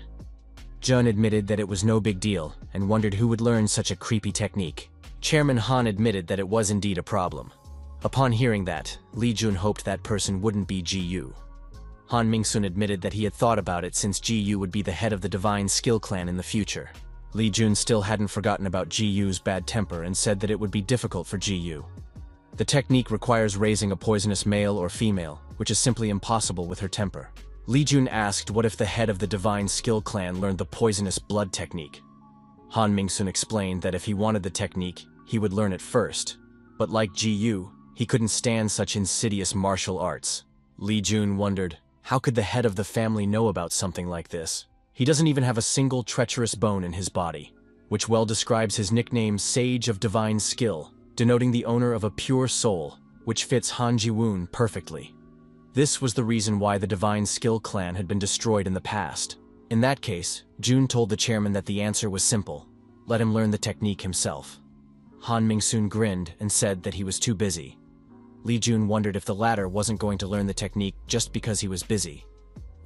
Jun admitted that it was no big deal and wondered who would learn such a creepy technique. Chairman Han admitted that it was indeed a problem. Upon hearing that, Lee Jun hoped that person wouldn't be Ji-Yu. Han Mingsun admitted that he had thought about it since Ji-Yu would be the head of the Divine Skill clan in the future. Lee Jun still hadn't forgotten about Ji-Yu's bad temper and said that it would be difficult for Ji-Yu. The technique requires raising a poisonous male or female, which is simply impossible with her temper. Lee Jun asked what if the head of the Divine Skill clan learned the poisonous blood technique. Han Mingsun explained that if he wanted the technique, he would learn it first. But like Ji-Yu, he couldn't stand such insidious martial arts. Lee Jun wondered, How could the head of the family know about something like this? He doesn't even have a single treacherous bone in his body, which well describes his nickname Sage of Divine Skill, denoting the owner of a pure soul, which fits Han Ji-woon perfectly. This was the reason why the Divine Skill clan had been destroyed in the past. In that case, Jun told the chairman that the answer was simple: let him learn the technique himself. Han Ming-soon grinned and said that he was too busy. Lee Jun wondered if the latter wasn't going to learn the technique just because he was busy.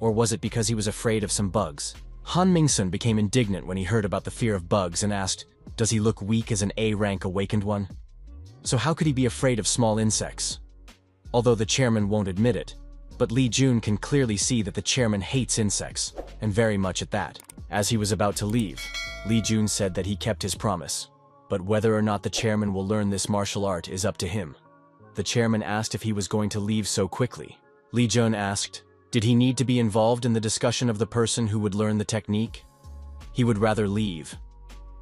Or was it because he was afraid of some bugs? Han Ming-soon became indignant when he heard about the fear of bugs and asked, does he look weak as an A-rank awakened one? So how could he be afraid of small insects? Although the chairman won't admit it, but Lee Jun can clearly see that the chairman hates insects, and very much at that. As he was about to leave, Lee Jun said that he kept his promise. But whether or not the chairman will learn this martial art is up to him. The chairman asked if he was going to leave so quickly. Lee Jun asked, did he need to be involved in the discussion of the person who would learn the technique? He would rather leave.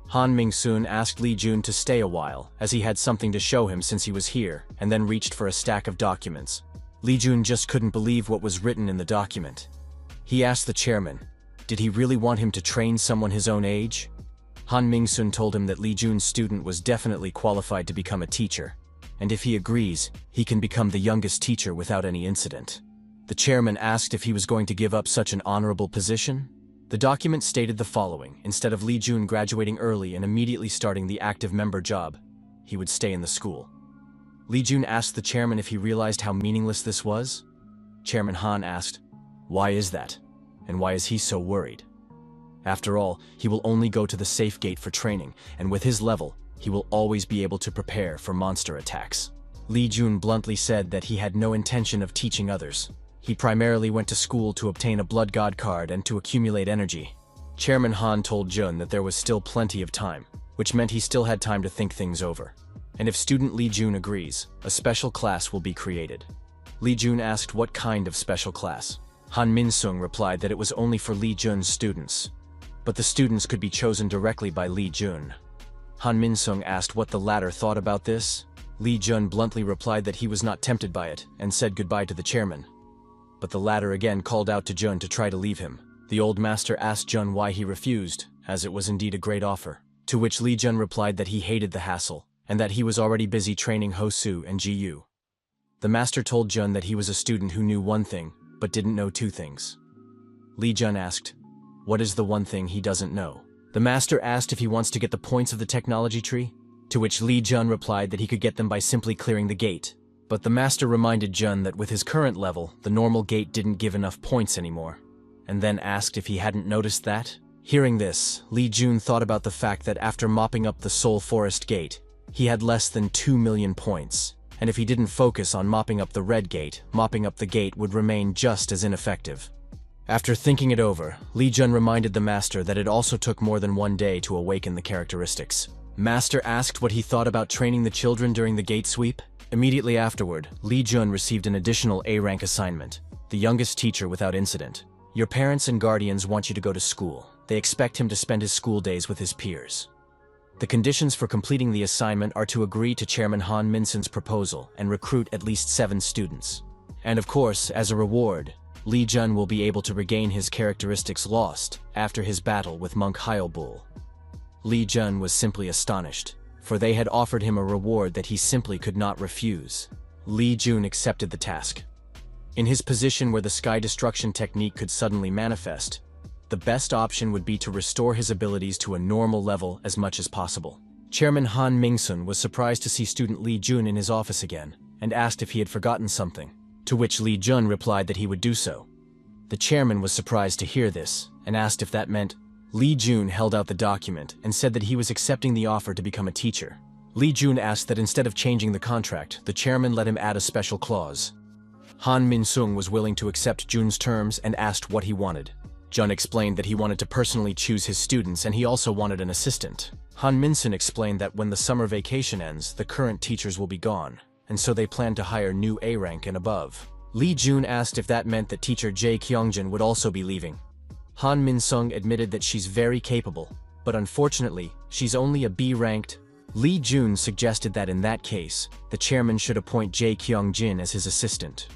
Han Ming-soon asked Lee Jun to stay a while, as he had something to show him since he was here, and then reached for a stack of documents. Lee Jun just couldn't believe what was written in the document. He asked the chairman, did he really want him to train someone his own age? Han Ming-soon told him that Lee Jun's student was definitely qualified to become a teacher, and if he agrees, he can become the youngest teacher without any incident. The chairman asked if he was going to give up such an honorable position. The document stated the following: instead of Lee Jun graduating early and immediately starting the active member job, he would stay in the school. Lee Jun asked the chairman if he realized how meaningless this was. Chairman Han asked, why is that? And why is he so worried? After all, he will only go to the safe gate for training, and with his level, he will always be able to prepare for monster attacks. Lee Jun bluntly said that he had no intention of teaching others. He primarily went to school to obtain a blood god card and to accumulate energy. Chairman Han told Jun that there was still plenty of time, which meant he still had time to think things over. And if student Lee Jun agrees, a special class will be created. Lee Jun asked what kind of special class. Han Min-sung replied that it was only for Lee Jun's students, but the students could be chosen directly by Lee Jun. Han Min-sung asked what the latter thought about this. Lee Jun bluntly replied that he was not tempted by it and said goodbye to the chairman. But the latter again called out to Jun to try to leave him. The old master asked Jun why he refused, as it was indeed a great offer, to which Lee Jun replied that he hated the hassle, and that he was already busy training Ho-soo and Ji-yu. The master told Jun that he was a student who knew one thing, but didn't know two things. Lee Jun asked, what is the one thing he doesn't know? The master asked if he wants to get the points of the technology tree, to which Lee Jun replied that he could get them by simply clearing the gate. But the master reminded Jun that with his current level, the normal gate didn't give enough points anymore, and then asked if he hadn't noticed that. Hearing this, Lee Jun thought about the fact that after mopping up the Soul Forest gate, he had less than 2 million points, and if he didn't focus on mopping up the red gate, mopping up the gate would remain just as ineffective. After thinking it over, Lee Jun reminded the master that it also took more than one day to awaken the characteristics. Master asked what he thought about training the children during the gate sweep. Immediately afterward, Lee Jun received an additional A-rank assignment, the youngest teacher without incident. Your parents and guardians want you to go to school. They expect him to spend his school days with his peers. The conditions for completing the assignment are to agree to Chairman Han Min-sun's proposal and recruit at least 7 students. And of course, as a reward, Lee Jun will be able to regain his characteristics lost after his battle with Monk Hyobul. Lee Jun was simply astonished, for they had offered him a reward that he simply could not refuse. Lee Jun accepted the task. In his position where the sky destruction technique could suddenly manifest, the best option would be to restore his abilities to a normal level as much as possible. Chairman Han Ming-sun was surprised to see student Lee Jun in his office again, and asked if he had forgotten something, to which Lee Jun replied that he would do so. The chairman was surprised to hear this, and asked if that meant. Lee Jun held out the document and said that he was accepting the offer to become a teacher. Lee Jun asked that instead of changing the contract, the chairman let him add a special clause. Han Min-sung was willing to accept Jun's terms and asked what he wanted. Jun explained that he wanted to personally choose his students and he also wanted an assistant. Han Min-sun explained that when the summer vacation ends, the current teachers will be gone, and so they plan to hire new A-rank and above. Lee Jun asked if that meant that teacher Jae Kyungjin would also be leaving. Han Min-sung admitted that she's very capable, but unfortunately, she's only a B-ranked. Lee Jun suggested that in that case, the chairman should appoint Jae Kyungjin as his assistant.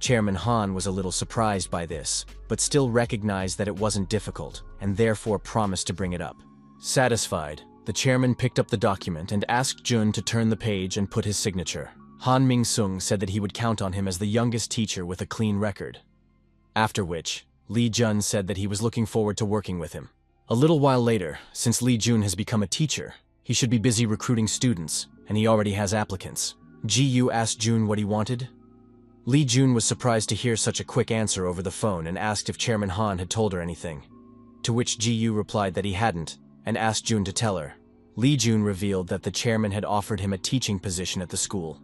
Chairman Han was a little surprised by this, but still recognized that it wasn't difficult, and therefore promised to bring it up. Satisfied, the chairman picked up the document and asked Jun to turn the page and put his signature. Han Ming-sung said that he would count on him as the youngest teacher with a clean record. After which, Lee Jun said that he was looking forward to working with him. A little while later, since Lee Jun has become a teacher, he should be busy recruiting students, and he already has applicants. Ji-yu asked Jun what he wanted. Lee Jun was surprised to hear such a quick answer over the phone and asked if Chairman Han had told her anything. To which Ji-yu replied that he hadn't, and asked Jun to tell her. Lee Jun revealed that the chairman had offered him a teaching position at the school.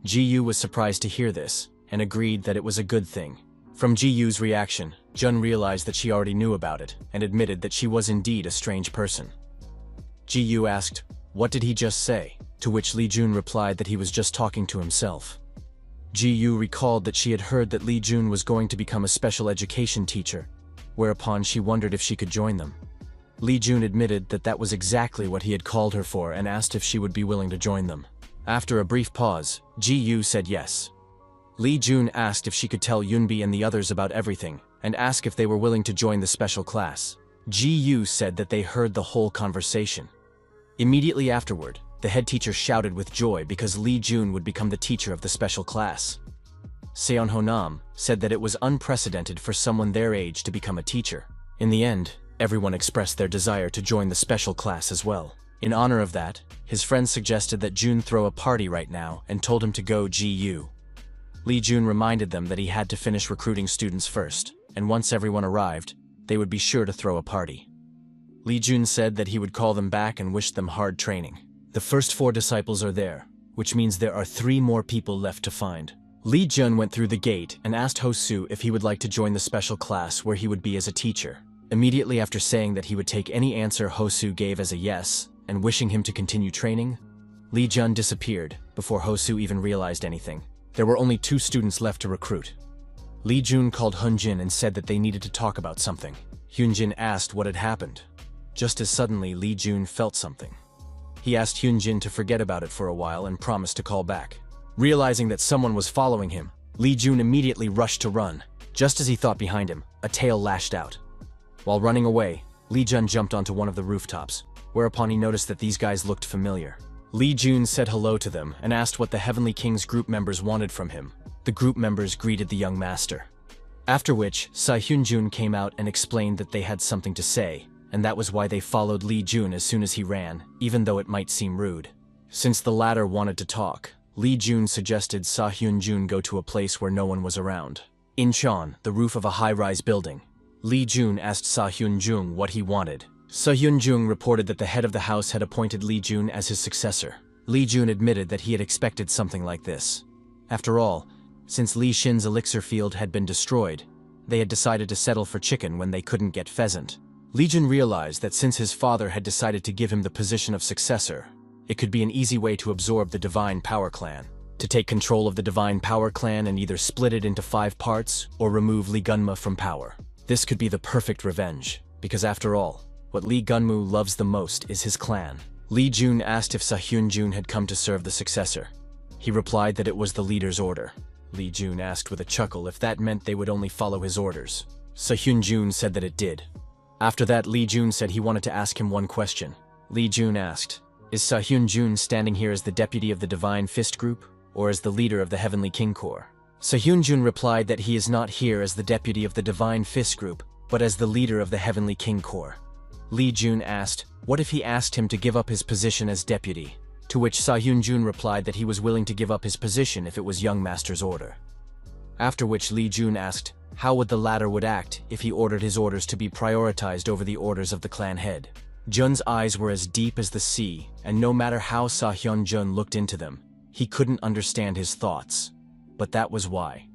Ji-yu was surprised to hear this, and agreed that it was a good thing. From Ji-yu's reaction, Jun realized that she already knew about it, and admitted that she was indeed a strange person. Ji-yu asked, "What did he just say?" To which Lee Jun replied that he was just talking to himself. Ji-yu recalled that she had heard that Lee Jun was going to become a special education teacher, whereupon she wondered if she could join them. Lee Jun admitted that that was exactly what he had called her for and asked if she would be willing to join them. After a brief pause, Ji-yu said yes. Lee Jun asked if she could tell Yunbi and the others about everything, and asked if they were willing to join the special class. Ji-yu said that they heard the whole conversation. Immediately afterward, the head teacher shouted with joy because Lee Jun would become the teacher of the special class. Seon Honam said that it was unprecedented for someone their age to become a teacher. In the end, everyone expressed their desire to join the special class as well. In honor of that, his friends suggested that Jun throw a party right now and told him to go Ji-yu. Lee Jun reminded them that he had to finish recruiting students first, and once everyone arrived, they would be sure to throw a party. Lee Jun said that he would call them back and wish them hard training. The first 4 disciples are there, which means there are 3 more people left to find. Lee Jun went through the gate and asked Ho-soo if he would like to join the special class where he would be as a teacher. Immediately after saying that he would take any answer Ho-soo gave as a yes, and wishing him to continue training, Lee Jun disappeared before Ho-soo even realized anything. There were only 2 students left to recruit. Lee Jun called Hyunjin and said that they needed to talk about something. Hyunjin asked what had happened. Just as suddenly, Lee Jun felt something. He asked Hyunjin to forget about it for a while and promised to call back. Realizing that someone was following him, Lee Jun immediately rushed to run. Just as he thought behind him, a tail lashed out. While running away, Lee Jun jumped onto one of the rooftops, whereupon he noticed that these guys looked familiar. Lee Jun said hello to them and asked what the Heavenly King's group members wanted from him. The group members greeted the young master. After which, Hyunjun came out and explained that they had something to say, and that was why they followed Lee Jun as soon as he ran, even though it might seem rude. Since the latter wanted to talk, Lee Jun suggested Hyunjun go to a place where no one was around. In Cheon, the roof of a high-rise building, Lee Jun asked Hyunjun what he wanted. Hyunjun reported that the head of the house had appointed Lee Jun as his successor. Lee Jun admitted that he had expected something like this. After all, since Lee Shin's elixir field had been destroyed, they had decided to settle for chicken when they couldn't get pheasant. Lee Jun realized that since his father had decided to give him the position of successor, it could be an easy way to absorb the Divine Power Clan. To take control of the Divine Power Clan and either split it into 5 parts or remove Lee Gunma from power. This could be the perfect revenge, because after all, what Lee Gunmu loves the most is his clan. Lee Jun asked if Hyunjun had come to serve the successor. He replied that it was the leader's order. Lee Jun asked with a chuckle if that meant they would only follow his orders. Hyunjun said that it did. After that, Lee Jun said he wanted to ask him one question. Lee Jun asked, "Is Hyunjun standing here as the deputy of the Divine Fist Group, or as the leader of the Heavenly King Corps?" Hyunjun replied that he is not here as the deputy of the Divine Fist Group, but as the leader of the Heavenly King Corps. Lee Jun asked, what if he asked him to give up his position as deputy? To which Hyunjun replied that he was willing to give up his position if it was young master's order. After which Lee Jun asked how would the latter would act if he ordered his orders to be prioritized over the orders of the clan head. Jun's eyes were as deep as the sea, and no matter how Hyunjun looked into them, he couldn't understand his thoughts. But that was why.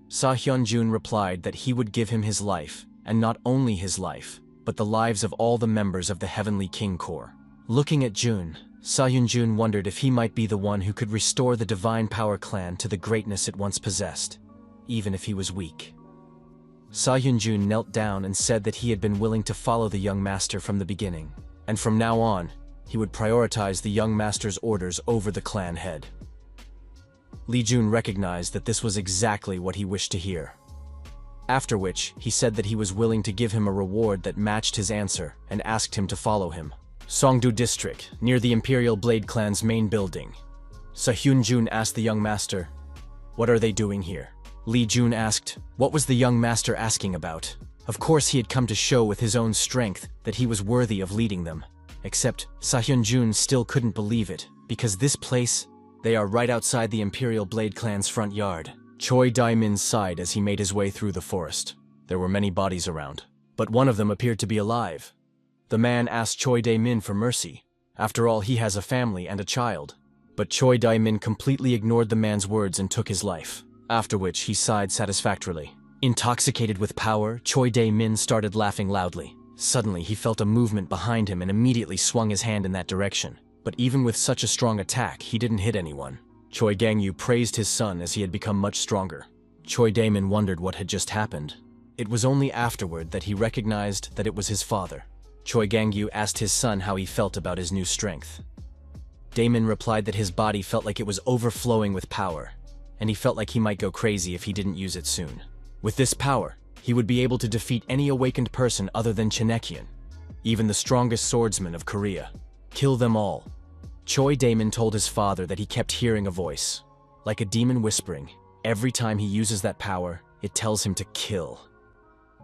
Hyunjun replied that he would give him his life, and not only his life, but the lives of all the members of the Heavenly King Corps. Looking at Jun, Hyunjun wondered if he might be the one who could restore the Divine Power Clan to the greatness it once possessed, even if he was weak. Hyunjun knelt down and said that he had been willing to follow the young master from the beginning, and from now on, he would prioritize the young master's orders over the clan head. Li Jun recognized that this was exactly what he wished to hear. After which, he said that he was willing to give him a reward that matched his answer and asked him to follow him. Songdo District, near the Imperial Blade Clan's main building. Hyun-jun asked the young master, "What are they doing here?" Li Jun asked, what was the young master asking about? Of course he had come to show with his own strength that he was worthy of leading them. Except Hyun-jun still couldn't believe it, because this place, they are right outside the Imperial Blade Clan's front yard. Choi Dae-min sighed as he made his way through the forest. There were many bodies around, but one of them appeared to be alive. The man asked Choi Dae-min for mercy. After all, he has a family and a child. But Choi Dae-min completely ignored the man's words and took his life. After which, he sighed satisfactorily. Intoxicated with power, Choi Dae-min started laughing loudly. Suddenly, he felt a movement behind him and immediately swung his hand in that direction. But even with such a strong attack, he didn't hit anyone. Choi Gang-yu praised his son as he had become much stronger. Choi Dae-min wondered what had just happened. It was only afterward that he recognized that it was his father. Choi Gang-yu asked his son how he felt about his new strength. Dae-min replied that his body felt like it was overflowing with power, and he felt like he might go crazy if he didn't use it soon. With this power, he would be able to defeat any awakened person other than Chenekian, even the strongest swordsman of Korea. Kill them all. Choi Dae-min told his father that he kept hearing a voice, like a demon whispering. Every time he uses that power, it tells him to kill.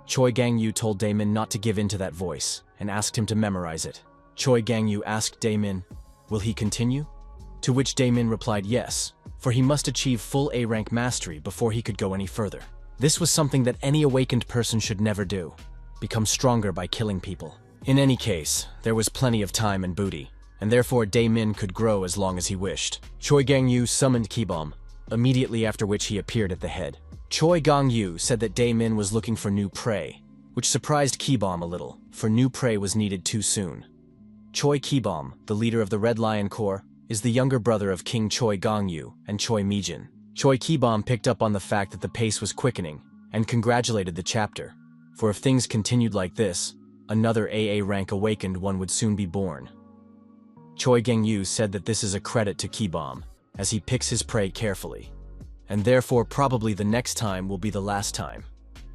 Choi Gang-yu told Dae-min not to give in to that voice, and asked him to memorize it. Choi Gang-yu asked Dae-min, will he continue? To which Dae-min replied yes, for he must achieve full A-rank mastery before he could go any further. This was something that any awakened person should never do, become stronger by killing people. In any case, there was plenty of time and booty, and therefore Dae-min could grow as long as he wished. Choi Gang-yu summoned Kibom, immediately after which he appeared at the head. Choi Gang-yu said that Dae-min was looking for new prey, which surprised Kibom a little, for new prey was needed too soon. Choi Kibom, the leader of the Red Lion Corps, is the younger brother of King Choi Gang-yu and Choi Mijin. Choi Kibom picked up on the fact that the pace was quickening, and congratulated the chapter, for if things continued like this, another AA rank awakened one would soon be born. Choi Gang-yu said that this is a credit to Kibom, as he picks his prey carefully, and therefore probably the next time will be the last time,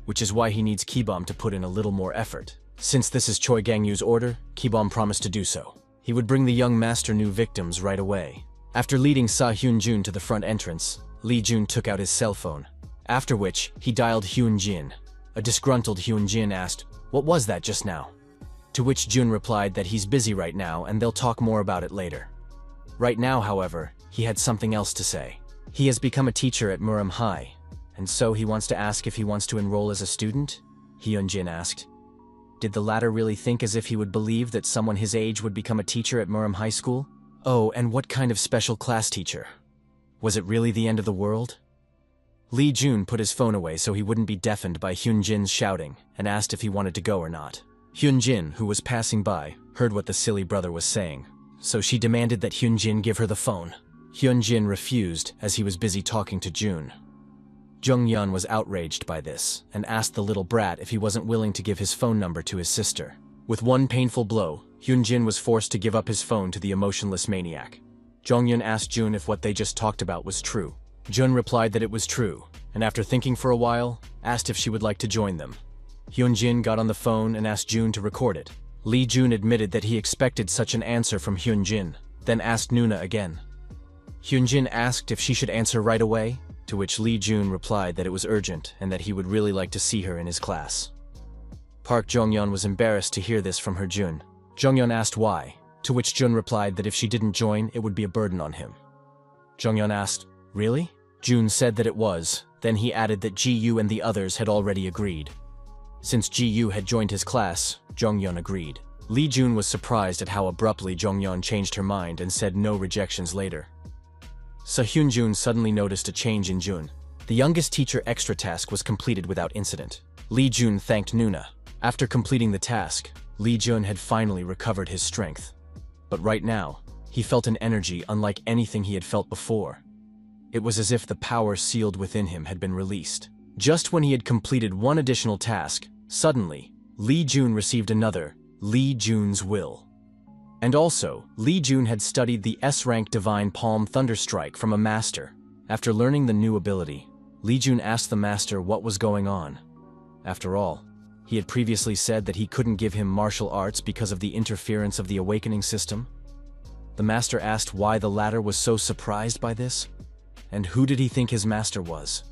which is why he needs Kibom to put in a little more effort. Since this is Choi Gang-yu's order, Kibom promised to do so. He would bring the young master new victims right away. After leading Hyun-jun to the front entrance, Li Jun took out his cell phone, after which he dialed Hyun-jin. A disgruntled Hyun-jin asked, "What was that just now?" To which Jun replied that he's busy right now and they'll talk more about it later. Right now, however, he had something else to say. He has become a teacher at Muram High, and so he wants to ask if he wants to enroll as a student? Hyun-jin asked. Did the latter really think as if he would believe that someone his age would become a teacher at Muram High School? Oh, and what kind of special class teacher? Was it really the end of the world? Li Jun put his phone away so he wouldn't be deafened by Hyun-jin's shouting and asked if he wanted to go or not. Hyun-jin, who was passing by, heard what the silly brother was saying, so she demanded that Hyun-jin give her the phone. Hyun-jin refused as he was busy talking to Jun. Jung-yeon was outraged by this and asked the little brat if he wasn't willing to give his phone number to his sister. With one painful blow, Hyun-jin was forced to give up his phone to the emotionless maniac. Jung-yeon asked Jun if what they just talked about was true. Jun replied that it was true, and after thinking for a while, asked if she would like to join them. Hyun-jin got on the phone and asked Jun to record it. Li Jun admitted that he expected such an answer from Hyun-jin, then asked Nuna again. Hyun-jin asked if she should answer right away, to which Li Jun replied that it was urgent and that he would really like to see her in his class. Park Jong-yeon was embarrassed to hear this from her Jun. Jong-yeon asked why, to which Jun replied that if she didn't join, it would be a burden on him. Jong-yeon asked, "Really?" Jun said that it was, then he added that Ji-yu and the others had already agreed. Since Ji-yu had joined his class, Jong-yeon agreed. Li Jun was surprised at how abruptly Jong-yeon changed her mind and said no rejections later. Hyun-jun suddenly noticed a change in Jun. The youngest teacher extra task was completed without incident. Li Jun thanked Nuna. After completing the task, Li Jun had finally recovered his strength. But right now, he felt an energy unlike anything he had felt before. It was as if the power sealed within him had been released. Just when he had completed one additional task, suddenly, Li Jun received another, Li Jun's Will. And also, Li Jun had studied the S-rank Divine Palm Thunderstrike from a master, After learning the new ability, Li Jun asked the master what was going on. After all, he had previously said that he couldn't give him martial arts because of the interference of the awakening system. The master asked why the latter was so surprised by this, and who did he think his master was?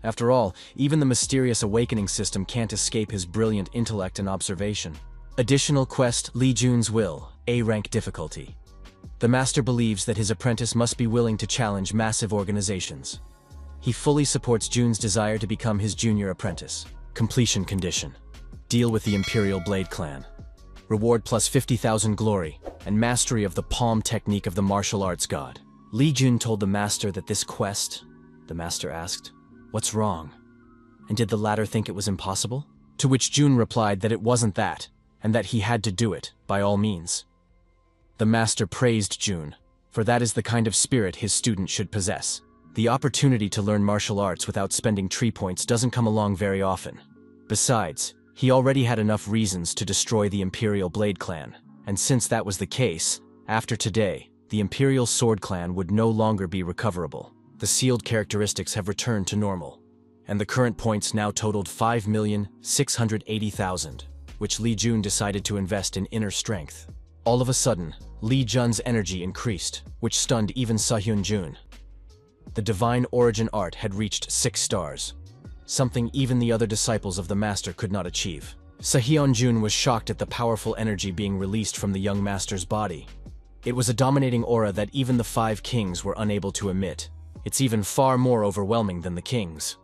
After all, even the mysterious awakening system can't escape his brilliant intellect and observation. Additional quest: Li Jun's Will, A rank difficulty. The master believes that his apprentice must be willing to challenge massive organizations. He fully supports Jun's desire to become his junior apprentice. Completion condition: deal with the Imperial Blade Clan. Reward plus 50,000 glory, and mastery of the palm technique of the martial arts god. Li Jun told the master that this quest. The master asked, "What's wrong?" And did the latter think it was impossible? To which Jun replied that it wasn't that, and that he had to do it, by all means. The master praised Jun, for that is the kind of spirit his student should possess. The opportunity to learn martial arts without spending tree points doesn't come along very often. Besides, he already had enough reasons to destroy the Imperial Blade Clan, and since that was the case, after today, the Imperial Sword Clan would no longer be recoverable. The sealed characteristics have returned to normal, and the current points now totaled 5,680,000, which Li Jun decided to invest in inner strength. All of a sudden, Li Jun's energy increased, which stunned even Sahyun Jun. The divine origin art had reached 6 stars, something even the other disciples of the master could not achieve. Sahyun Jun was shocked at the powerful energy being released from the young master's body. It was a dominating aura that even the 5 kings were unable to emit. It's even far more overwhelming than the kings.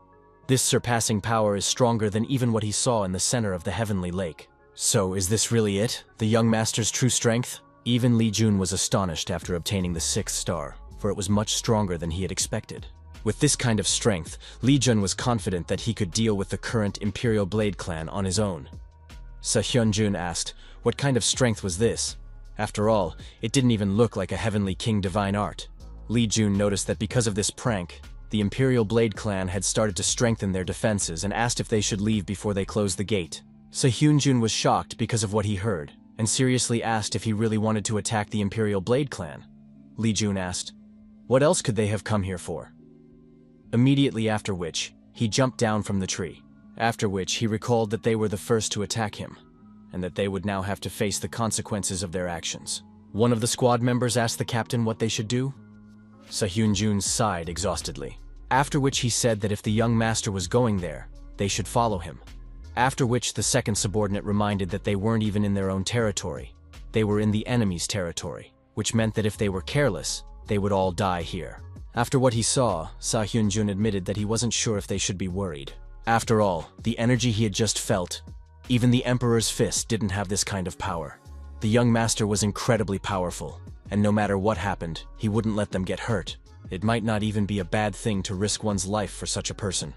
This surpassing power is stronger than even what he saw in the center of the heavenly lake. So, is this really it? The young master's true strength? Even Li Jun was astonished after obtaining the 6th star, for it was much stronger than he had expected. With this kind of strength, Li Jun was confident that he could deal with the current Imperial Blade Clan on his own. Sahyun Jun asked, what kind of strength was this? After all, it didn't even look like a Heavenly King divine art. Li Jun noticed that because of this prank, the Imperial Blade Clan had started to strengthen their defenses and asked if they should leave before they closed the gate. Sahyun Jun was shocked because of what he heard, and seriously asked if he really wanted to attack the Imperial Blade Clan. Li Jun asked, what else could they have come here for? Immediately after which, he jumped down from the tree, after which he recalled that they were the first to attack him, and that they would now have to face the consequences of their actions. One of the squad members asked the captain what they should do. Sahyun Jun sighed exhaustedly, after which he said that if the young master was going there, they should follow him. After which the second subordinate reminded that they weren't even in their own territory. They were in the enemy's territory, which meant that if they were careless, they would all die here. After what he saw, Sahyun Jun admitted that he wasn't sure if they should be worried. After all, the energy he had just felt, even the Emperor's fist didn't have this kind of power. The young master was incredibly powerful, and no matter what happened, he wouldn't let them get hurt. It might not even be a bad thing to risk one's life for such a person.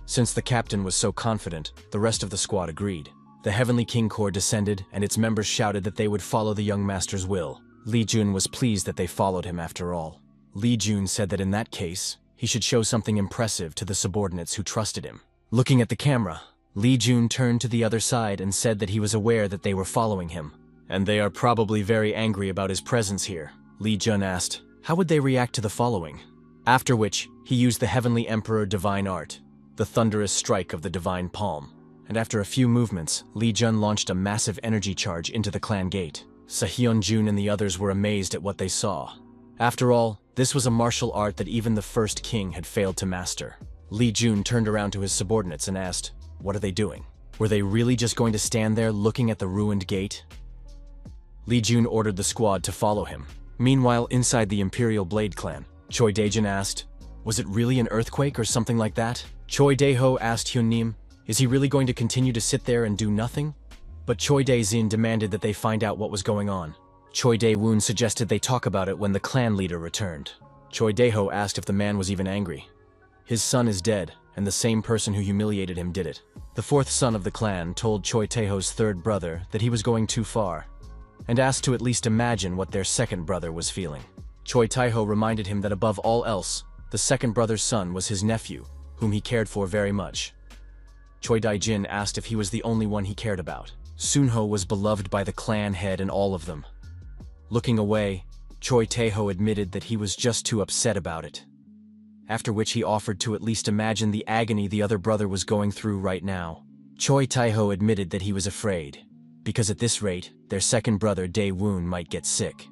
Since the captain was so confident, the rest of the squad agreed. The Heavenly King Corps descended, and its members shouted that they would follow the young master's will. Li Jun was pleased that they followed him after all. Li Jun said that in that case, he should show something impressive to the subordinates who trusted him. Looking at the camera, Li Jun turned to the other side and said that he was aware that they were following him. And they are probably very angry about his presence here. Li Jun asked, how would they react to the following? After which, he used the Heavenly Emperor Divine Art, the thunderous strike of the Divine Palm. And after a few movements, Li Jun launched a massive energy charge into the clan gate. Sahyun Jun and the others were amazed at what they saw. After all, this was a martial art that even the first king had failed to master. Li Jun turned around to his subordinates and asked, what are they doing? Were they really just going to stand there looking at the ruined gate? Li Jun ordered the squad to follow him. Meanwhile, inside the Imperial Blade Clan, Choi Daejin asked, was it really an earthquake or something like that? Choi Daeho asked Hyun Nim, is he really going to continue to sit there and do nothing? But Choi Dae-jin demanded that they find out what was going on. Choi Dae-woon suggested they talk about it when the clan leader returned. Choi Daeho asked if the man was even angry. His son is dead, and the same person who humiliated him did it. The 4th son of the clan told Choi Taeho's 3rd brother that he was going too far, and asked to at least imagine what their 2nd brother was feeling. Choi Taeho reminded him that above all else, the 2nd brother's son was his nephew, whom he cared for very much. Choi Dae-jin asked if he was the only one he cared about. Sunho was beloved by the clan head and all of them. Looking away, Choi Taeho admitted that he was just too upset about it. after which he offered to at least imagine the agony the other brother was going through right now. Choi Tae-ho admitted that he was afraid, because at this rate, their second brother Dae-woon might get sick.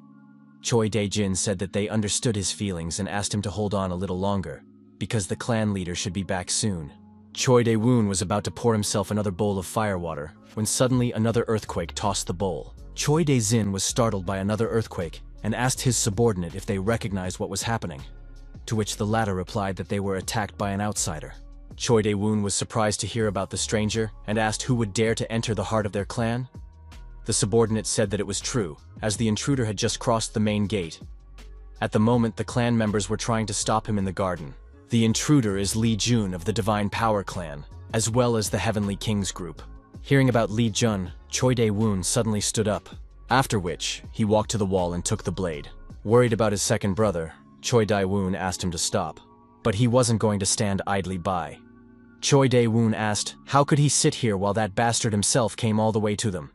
Choi Dae-jin said that they understood his feelings and asked him to hold on a little longer, because the clan leader should be back soon. Choi Dae-woon was about to pour himself another bowl of firewater, when suddenly another earthquake tossed the bowl. Choi Dae-jin was startled by another earthquake and asked his subordinate if they recognized what was happening, to which the latter replied that they were attacked by an outsider. Choi Dae-woon was surprised to hear about the stranger and asked who would dare to enter the heart of their clan. The subordinate said that it was true, as the intruder had just crossed the main gate. At the moment, the clan members were trying to stop him in the garden. The intruder is Lee Jun of the Divine Power clan, as well as the Heavenly Kings group. Hearing about Lee Jun, Choi Dae-woon suddenly stood up, after which he walked to the wall and took the blade. Worried about his second brother, Choi Dae-woon asked him to stop, but he wasn't going to stand idly by. Choi Dae-woon asked, how could he sit here while that bastard himself came all the way to them?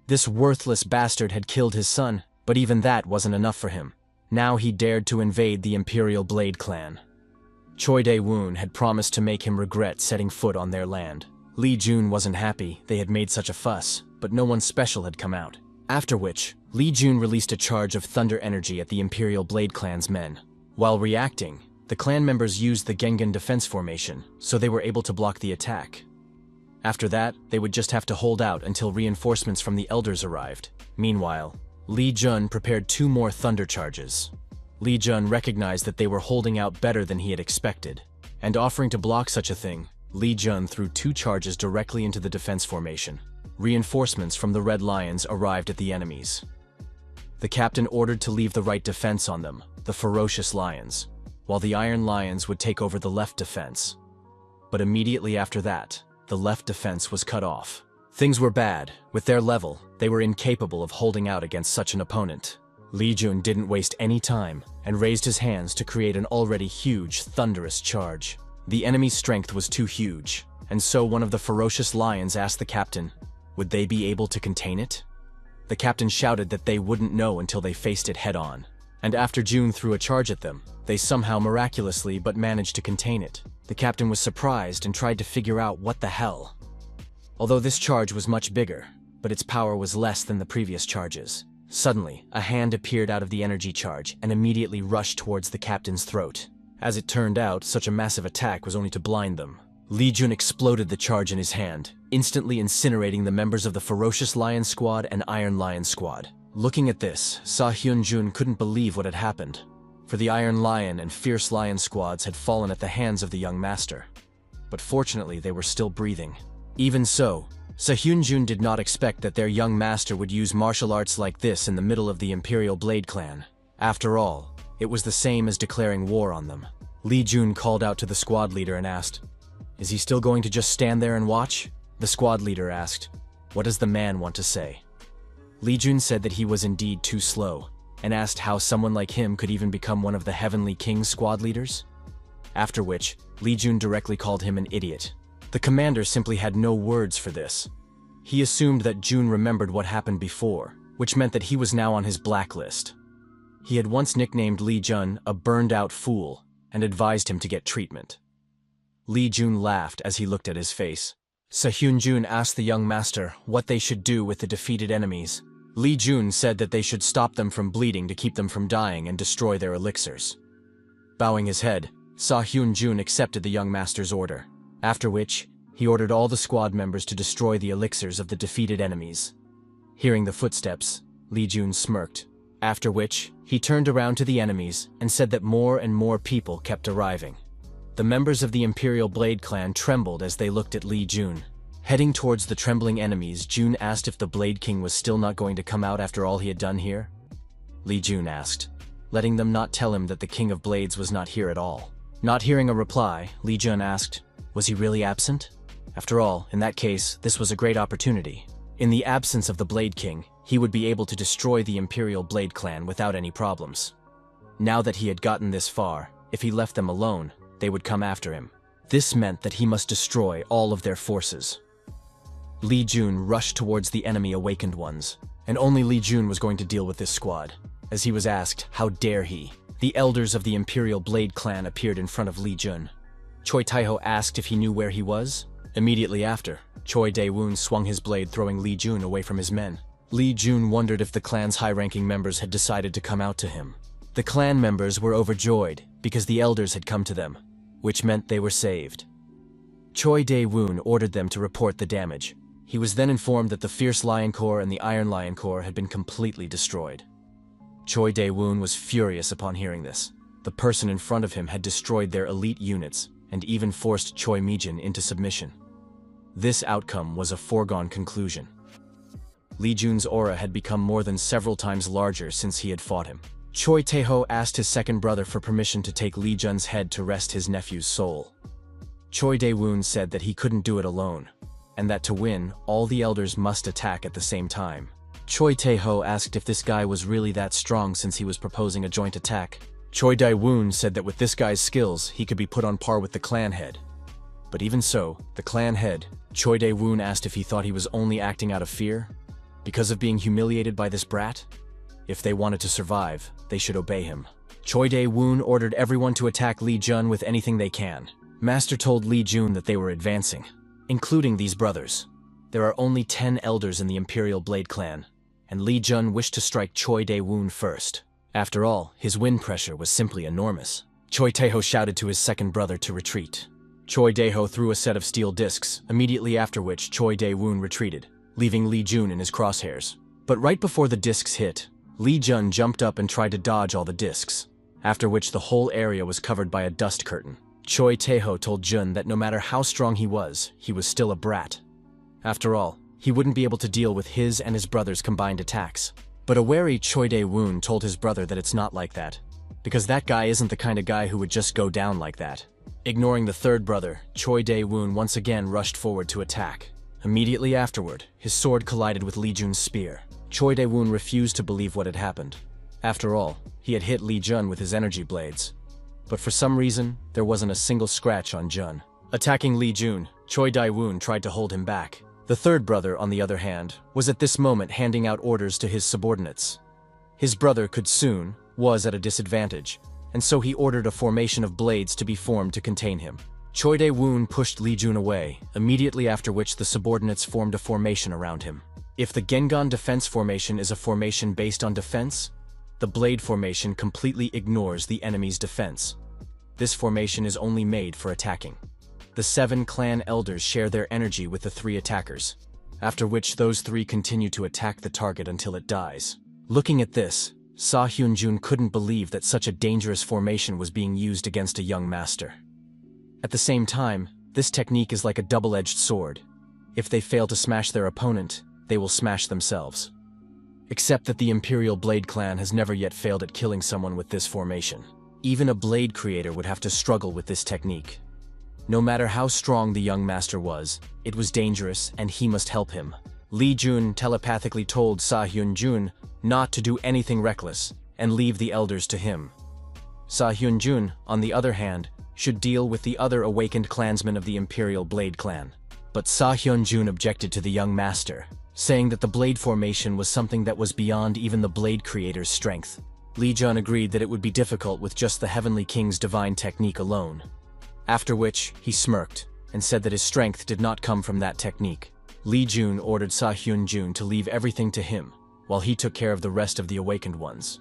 This worthless bastard had killed his son, but even that wasn't enough for him. Now he dared to invade the Imperial Blade clan. Choi Dae-woon had promised to make him regret setting foot on their land. Lee Jun wasn't happy they had made such a fuss, but no one special had come out. After which, Lee Jun released a charge of thunder energy at the Imperial Blade clan's men. While reacting, the clan members used the Gengan defense formation, so they were able to block the attack. After that, they would just have to hold out until reinforcements from the elders arrived. Meanwhile, Lee Jun prepared 2 more thunder charges. Lee Jun recognized that they were holding out better than he had expected, and offering to block such a thing, Lee Jun threw 2 charges directly into the defense formation. Reinforcements from the Red Lions arrived at the enemies. The captain ordered to leave the right defense on them, the Ferocious Lions, while the Iron Lions would take over the left defense. But immediately after that, the left defense was cut off. Things were bad. With their level, they were incapable of holding out against such an opponent. Lee Jun didn't waste any time and raised his hands to create an already huge, thunderous charge. The enemy's strength was too huge, and so one of the Ferocious Lions asked the captain, would they be able to contain it? The captain shouted that they wouldn't know until they faced it head-on, and after Jun threw a charge at them, they somehow miraculously but managed to contain it. The captain was surprised and tried to figure out what the hell. Although this charge was much bigger, but its power was less than the previous charges. Suddenly, a hand appeared out of the energy charge and immediately rushed towards the captain's throat. As it turned out, such a massive attack was only to blind them. Lee Jun exploded the charge in his hand, instantly incinerating the members of the Ferocious Lion Squad and Iron Lion Squad. Looking at this, Sa Hyun-jun couldn't believe what had happened, for the Iron Lion and Fierce Lion squads had fallen at the hands of the young master. But fortunately, they were still breathing. Even so, Sa Hyun-jun did not expect that their young master would use martial arts like this in the middle of the Imperial Blade clan. After all, it was the same as declaring war on them. Lee Jun called out to the squad leader and asked, "Is he still going to just stand there and watch?" The squad leader asked, "What does the man want to say?" Lee Jun said that he was indeed too slow, and asked how someone like him could even become one of the Heavenly King's squad leaders. After which, Lee Jun directly called him an idiot. The commander simply had no words for this. He assumed that Jun remembered what happened before, which meant that he was now on his blacklist. He had once nicknamed Lee Jun a burned-out fool and advised him to get treatment. Lee Jun laughed as he looked at his face. Sa Hyun-jun asked the young master what they should do with the defeated enemies. Lee Jun said that they should stop them from bleeding to keep them from dying and destroy their elixirs. Bowing his head, Sa Hyun-jun accepted the young master's order, after which he ordered all the squad members to destroy the elixirs of the defeated enemies. Hearing the footsteps, Lee Jun smirked, after which he turned around to the enemies and said that more and more people kept arriving. The members of the Imperial Blade clan trembled as they looked at Lee Jun. Heading towards the trembling enemies, Jun asked if the Blade King was still not going to come out after all he had done here. Lee Jun asked, letting them not tell him that the King of Blades was not here at all. Not hearing a reply, Lee Jun asked, was he really absent? After all, in that case, this was a great opportunity. In the absence of the Blade King, he would be able to destroy the Imperial Blade clan without any problems. Now that he had gotten this far, if he left them alone, they would come after him. This meant that he must destroy all of their forces. Lee Jun rushed towards the enemy awakened ones, and only Lee Jun was going to deal with this squad. As he was asked, how dare he, the elders of the Imperial Blade clan appeared in front of Li Jun. Choi Taiho asked if he knew where he was. Immediately after, Choi Dae-woon swung his blade, throwing Li Jun away from his men. Li Jun wondered if the clan's high-ranking members had decided to come out to him. The clan members were overjoyed because the elders had come to them, which meant they were saved. Choi Dae-woon ordered them to report the damage. He was then informed that the Fierce Lion Corps and the Iron Lion Corps had been completely destroyed. Choi Dae-woon was furious upon hearing this. The person in front of him had destroyed their elite units and even forced Choi Mi-jin into submission. This outcome was a foregone conclusion. Li Jun's aura had become more than several times larger since he had fought him. Choi Tae-ho asked his second brother for permission to take Li Jun's head to rest his nephew's soul. Choi Dae-woon said that he couldn't do it alone, and that to win, all the elders must attack at the same time. Choi Tae-ho asked if this guy was really that strong since he was proposing a joint attack. Choi Dae-woon said that with this guy's skills, he could be put on par with the clan head. But even so, the clan head, Choi Dae-woon asked if he thought he was only acting out of fear, because of being humiliated by this brat. If they wanted to survive, they should obey him. Choi Dae-woon ordered everyone to attack Li Jun with anything they can. Master told Li Jun that they were advancing, including these brothers. There are only 10 elders in the Imperial Blade clan, and Li Jun wished to strike Choi Dae-woon first. After all, his wind pressure was simply enormous. Choi Tae-ho shouted to his second brother to retreat. Choi Dae-ho threw a set of steel discs, immediately after which Choi Dae-woon retreated, leaving Li Jun in his crosshairs. But right before the discs hit, Li Jun jumped up and tried to dodge all the discs, after which the whole area was covered by a dust curtain. Choi Tae-ho told Jun that no matter how strong he was still a brat. After all, he wouldn't be able to deal with his and his brother's combined attacks. But a wary Choi Dae-woon told his brother that it's not like that, because that guy isn't the kind of guy who would just go down like that. Ignoring the third brother, Choi Dae-woon once again rushed forward to attack. Immediately afterward, his sword collided with Li Jun's spear. Choi Dae-woon refused to believe what had happened. After all, he had hit Li Jun with his energy blades. But for some reason, there wasn't a single scratch on Jun. Attacking Li Jun, Choi Dae-woon tried to hold him back. The third brother, on the other hand, was at this moment handing out orders to his subordinates. His brother was at a disadvantage, and so he ordered a formation of blades to be formed to contain him. Choi Dae-woon pushed Li Jun away, immediately after which the subordinates formed a formation around him. If the Gengan defense formation is a formation based on defense, the blade formation completely ignores the enemy's defense. This formation is only made for attacking. The 7 clan elders share their energy with the 3 attackers, after which those 3 continue to attack the target until it dies. Looking at this, Sa Hyun-jun couldn't believe that such a dangerous formation was being used against a young master. At the same time, this technique is like a double-edged sword. If they fail to smash their opponent, they will smash themselves. Except that the Imperial Blade clan has never yet failed at killing someone with this formation. Even a blade creator would have to struggle with this technique. No matter how strong the young master was, it was dangerous and he must help him. Li Jun telepathically told Sa Hyun-jun not to do anything reckless and leave the elders to him. Sa Hyun-jun, on the other hand, should deal with the other awakened clansmen of the Imperial Blade clan. But Sa Hyun-jun objected to the young master, saying that the blade formation was something that was beyond even the blade creator's strength. Li Jun agreed that it would be difficult with just the Heavenly King's divine technique alone. After which, he smirked, and said that his strength did not come from that technique. Li Jun ordered Sa Hyun-jun to leave everything to him, while he took care of the rest of the awakened ones.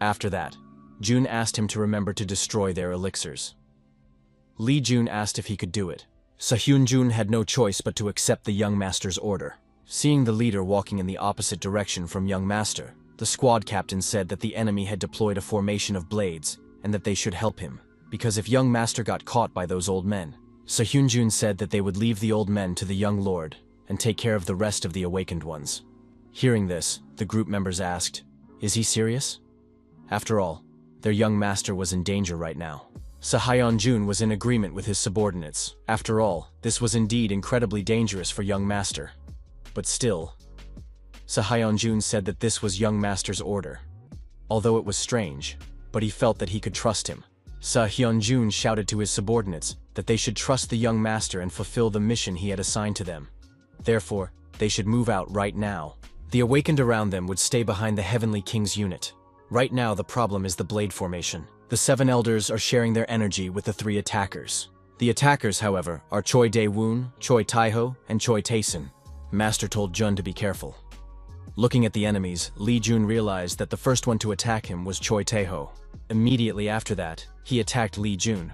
After that, Jun asked him to remember to destroy their elixirs. Li Jun asked if he could do it. Sa Hyun-jun had no choice but to accept the young master's order. Seeing the leader walking in the opposite direction from young master, the squad captain said that the enemy had deployed a formation of blades, and that they should help him. Because if young master got caught by those old men, Sa Hyun-jun said that they would leave the old men to the young lord and take care of the rest of the awakened ones. Hearing this, the group members asked, "Is he serious?" After all, their young master was in danger right now. Sa Hyun-jun was in agreement with his subordinates. After all, this was indeed incredibly dangerous for young master. But still, Sa Hyun-jun said that this was young master's order. Although it was strange, but he felt that he could trust him. Sa Hyun-jun shouted to his subordinates that they should trust the young master and fulfill the mission he had assigned to them. Therefore, they should move out right now. The awakened around them would stay behind the Heavenly King's unit. Right now, the problem is the blade formation. The 7 elders are sharing their energy with the 3 attackers. The attackers, however, are Choi Dae-woon, Choi Tae-ho, and Choi Tae-sin. Master told Jun to be careful. Looking at the enemies, Lee Jun realized that the first one to attack him was Choi Tae-ho. Immediately after that, he attacked Lee Jun.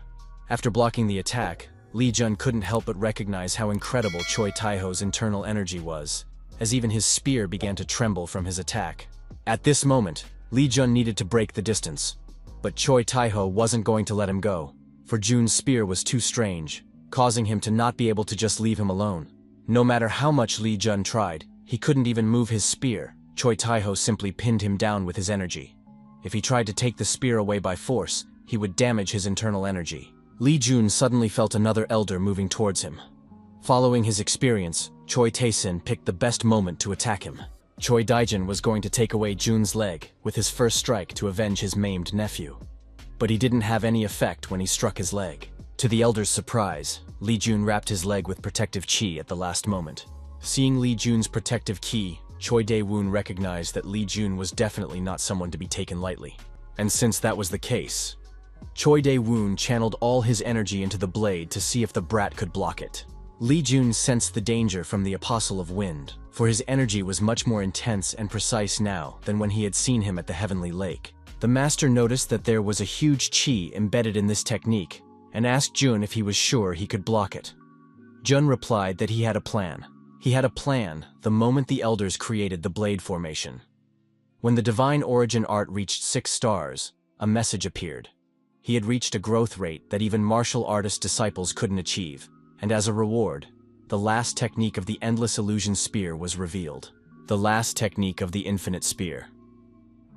After blocking the attack, Lee Jun couldn't help but recognize how incredible Choi Tae-ho's internal energy was, as even his spear began to tremble from his attack. At this moment, Lee Jun needed to break the distance, but Choi Tae-ho wasn't going to let him go, for Jun's spear was too strange, causing him to not be able to just leave him alone. No matter how much Lee Jun tried, he couldn't even move his spear. Choi Tae-ho simply pinned him down with his energy. If he tried to take the spear away by force, he would damage his internal energy. Lee Jun suddenly felt another elder moving towards him. Following his experience, Choi Tae-sin picked the best moment to attack him. Choi Daijin was going to take away Jun's leg with his first strike to avenge his maimed nephew. But he didn't have any effect when he struck his leg. To the elder's surprise, Lee Jun wrapped his leg with protective chi at the last moment. Seeing Lee Jun's protective ki, Choi Dae-woon recognized that Lee Jun was definitely not someone to be taken lightly. And since that was the case, Choi Dae-woon channeled all his energy into the blade to see if the brat could block it. Lee Jun sensed the danger from the Apostle of Wind, for his energy was much more intense and precise now than when he had seen him at the Heavenly Lake. The master noticed that there was a huge chi embedded in this technique, and asked Jun if he was sure he could block it. Jun replied that he had a plan. He had a plan the moment the elders created the blade formation. When the Divine Origin art reached 6 stars, a message appeared. He had reached a growth rate that even martial artist disciples couldn't achieve, and as a reward, the last technique of the Endless Illusion Spear was revealed. The last technique of the Infinite Spear.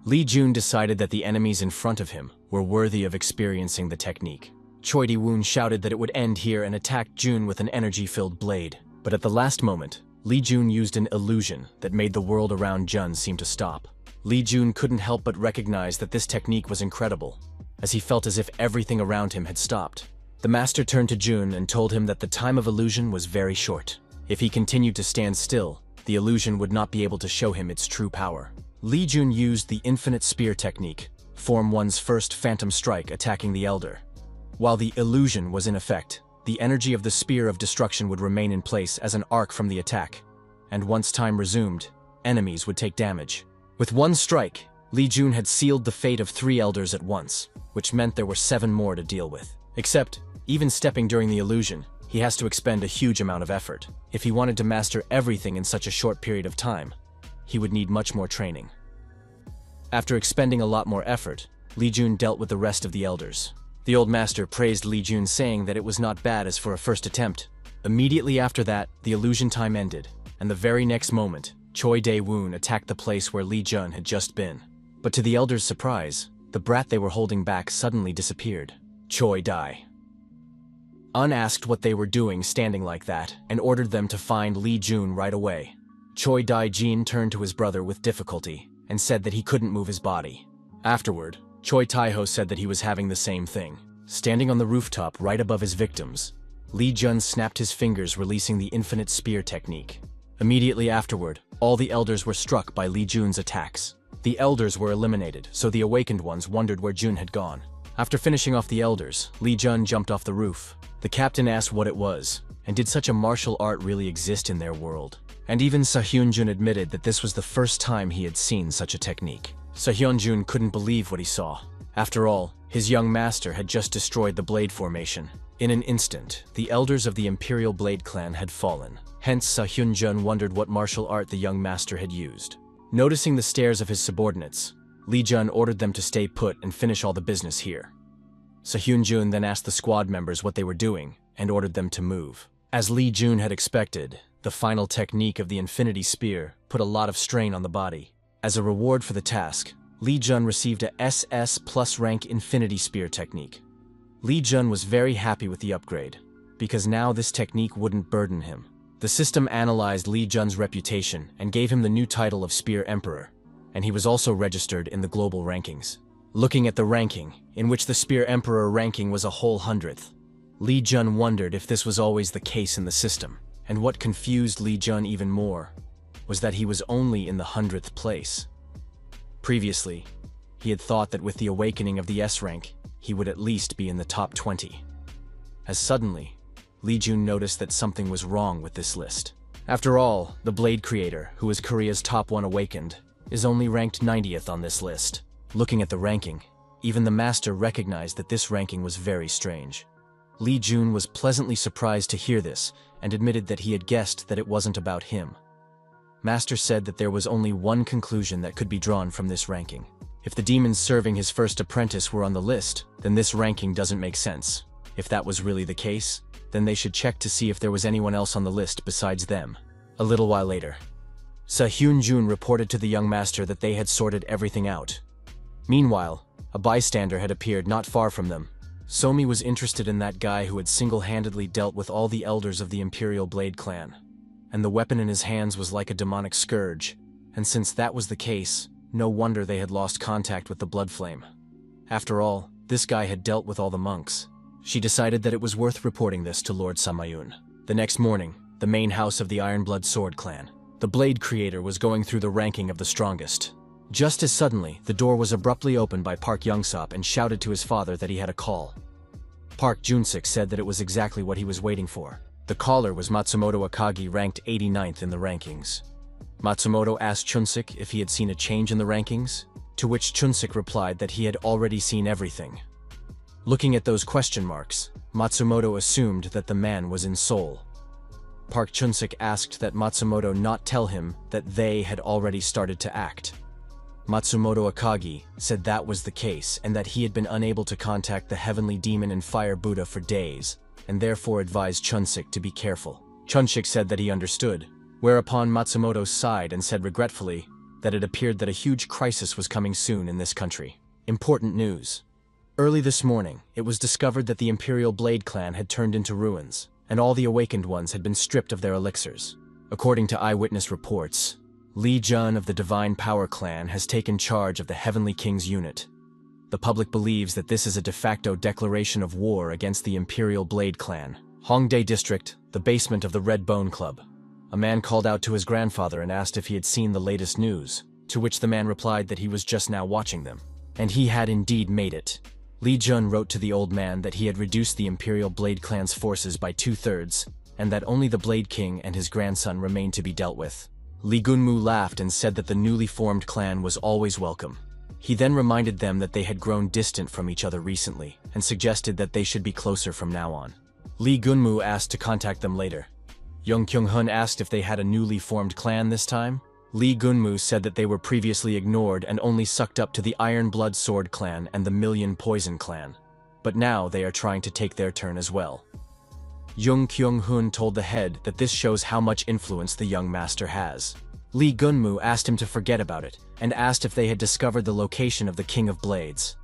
Lee Jun decided that the enemies in front of him were worthy of experiencing the technique. Choi Dae-woon shouted that it would end here and attacked Jun with an energy-filled blade. But at the last moment, Lee Jun used an illusion that made the world around Jun seem to stop. Lee Jun couldn't help but recognize that this technique was incredible, as he felt as if everything around him had stopped. The master turned to Jun and told him that the time of illusion was very short. If he continued to stand still, the illusion would not be able to show him its true power. Lee Jun used the Infinite Spear technique, Form 1's first Phantom Strike attacking the Elder. While the illusion was in effect, the energy of the Spear of Destruction would remain in place as an arc from the attack, and once time resumed, enemies would take damage. With one strike, Lee Jun had sealed the fate of 3 elders at once, which meant there were 7 more to deal with. Except, even stepping during the illusion, he has to expend a huge amount of effort. If he wanted to master everything in such a short period of time, he would need much more training. After expending a lot more effort, Lee Jun dealt with the rest of the elders. The old master praised Lee Jun, saying that it was not bad as for a first attempt. Immediately after that, the illusion time ended, and the very next moment, Choi Dae-woon attacked the place where Lee Jun had just been. But to the elders' surprise, the brat they were holding back suddenly disappeared. Choi Dae-woon asked what they were doing standing like that, and ordered them to find Lee Jun right away. Choi Dae-jin turned to his brother with difficulty, and said that he couldn't move his body. Afterward, Choi Tae-ho said that he was having the same thing. Standing on the rooftop right above his victims, Lee Jun snapped his fingers, releasing the Infinite Spear technique. Immediately afterward, all the elders were struck by Lee Jun's attacks. The elders were eliminated, so the awakened ones wondered where Jun had gone. After finishing off the elders, Lee Jun jumped off the roof. The captain asked what it was, and did such a martial art really exist in their world? And even Seo-hyun admitted that this was the first time he had seen such a technique. Seo-hyun couldn't believe what he saw. After all, his young master had just destroyed the blade formation. In an instant, the elders of the Imperial Blade Clan had fallen. Hence, Seo-hyun wondered what martial art the young master had used. Noticing the stares of his subordinates, Lee Jun ordered them to stay put and finish all the business here. Seo-hyun then asked the squad members what they were doing and ordered them to move. As Lee Jun had expected, the final technique of the Infinity Spear put a lot of strain on the body. As a reward for the task, Lee Jun received a SS plus rank Infinity Spear technique. Lee Jun was very happy with the upgrade, because now this technique wouldn't burden him. The system analyzed Lee Jun's reputation and gave him the new title of Spear Emperor, and he was also registered in the global rankings. Looking at the ranking, in which the Spear Emperor ranking was a whole 100th, Lee Jun wondered if this was always the case in the system. And what confused Lee Jun even more was that he was only in the 100th place. Previously, He had thought that with the awakening of the S rank, he would at least be in the top 20. As suddenly, Lee Jun noticed that something was wrong with this list. After all, the Blade Creator, who is Korea's top 1 awakened, is only ranked 90th on this list. Looking at the ranking, even the Master recognized that this ranking was very strange. Lee Jun was pleasantly surprised to hear this and admitted that he had guessed that it wasn't about him. Master said that there was only one conclusion that could be drawn from this ranking. If the demons serving his first apprentice were on the list, then this ranking doesn't make sense. If that was really the case, then they should check to see if there was anyone else on the list besides them. A little while later, Seo Hyun reported to the young master that they had sorted everything out. Meanwhile, a bystander had appeared not far from them. Somi was interested in that guy who had single-handedly dealt with all the elders of the Imperial Blade clan, and the weapon in his hands was like a demonic scourge, and since that was the case, no wonder they had lost contact with the Blood Flame. After all, this guy had dealt with all the monks. She decided that it was worth reporting this to Lord Samayun. The next morning, the main house of the Ironblood Sword clan, the Blade Creator was going through the ranking of the strongest. Just as suddenly, the door was abruptly opened by Park Youngsop and shouted to his father that he had a call. Park Junsik said that it was exactly what he was waiting for. The caller was Matsumoto Akagi, ranked 89th in the rankings. Matsumoto asked Chunsik if he had seen a change in the rankings, to which Chunsik replied that he had already seen everything. Looking at those question marks, Matsumoto assumed that the man was in Seoul. Park Chunsik asked that Matsumoto not tell him that they had already started to act. Matsumoto Akagi said that was the case and that he had been unable to contact the Heavenly Demon and Fire Buddha for days, and therefore advised Chunsik to be careful. Chunsik said that he understood, whereupon Matsumoto sighed and said regretfully that it appeared that a huge crisis was coming soon in this country. Important news. Early this morning, it was discovered that the Imperial Blade clan had turned into ruins, and all the awakened ones had been stripped of their elixirs. According to eyewitness reports, Lee Jun of the Divine Power clan has taken charge of the Heavenly King's unit. The public believes that this is a de facto declaration of war against the Imperial Blade clan. Hongdae District, the basement of the Red Bone Club. A man called out to his grandfather and asked if he had seen the latest news, to which the man replied that he was just now watching them. And he had indeed made it. Lee Jun wrote to the old man that he had reduced the Imperial Blade clan's forces by 2/3, and that only the Blade King and his grandson remained to be dealt with. Lee Gunmu laughed and said that the newly formed clan was always welcome. He then reminded them that they had grown distant from each other recently, and suggested that they should be closer from now on. Lee Gunmu asked to contact them later. Young Kyung-hun asked if they had a newly formed clan this time. Lee Gunmu said that they were previously ignored and only sucked up to the Iron Blood Sword clan and the Million Poison clan. But now they are trying to take their turn as well. Young Kyung-hun told the head that this shows how much influence the young master has. Lee Gunmu asked him to forget about it, and asked if they had discovered the location of the King of Blades.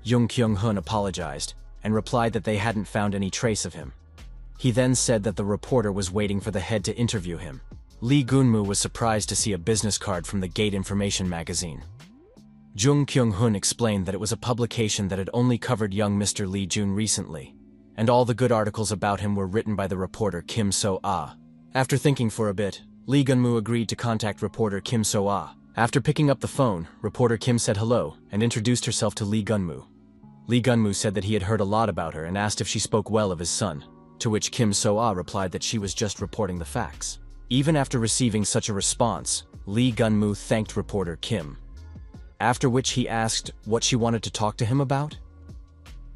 Young Kyung-hun apologized, and replied that they hadn't found any trace of him. He then said that the reporter was waiting for the head to interview him. Lee Gunmu was surprised to see a business card from the Gate Information magazine. Jung Kyung-hun explained that it was a publication that had only covered young Mr. Lee Jun recently, and all the good articles about him were written by the reporter Kim So-ah. After thinking for a bit, Lee Gunmu agreed to contact reporter Kim So-ah. After picking up the phone, reporter Kim said hello and introduced herself to Lee Gunmu. Lee Gunmu said that he had heard a lot about her and asked if she spoke well of his son, to which Kim So-ah replied that she was just reporting the facts. Even after receiving such a response, Lee Gunmu thanked reporter Kim. After which he asked what she wanted to talk to him about.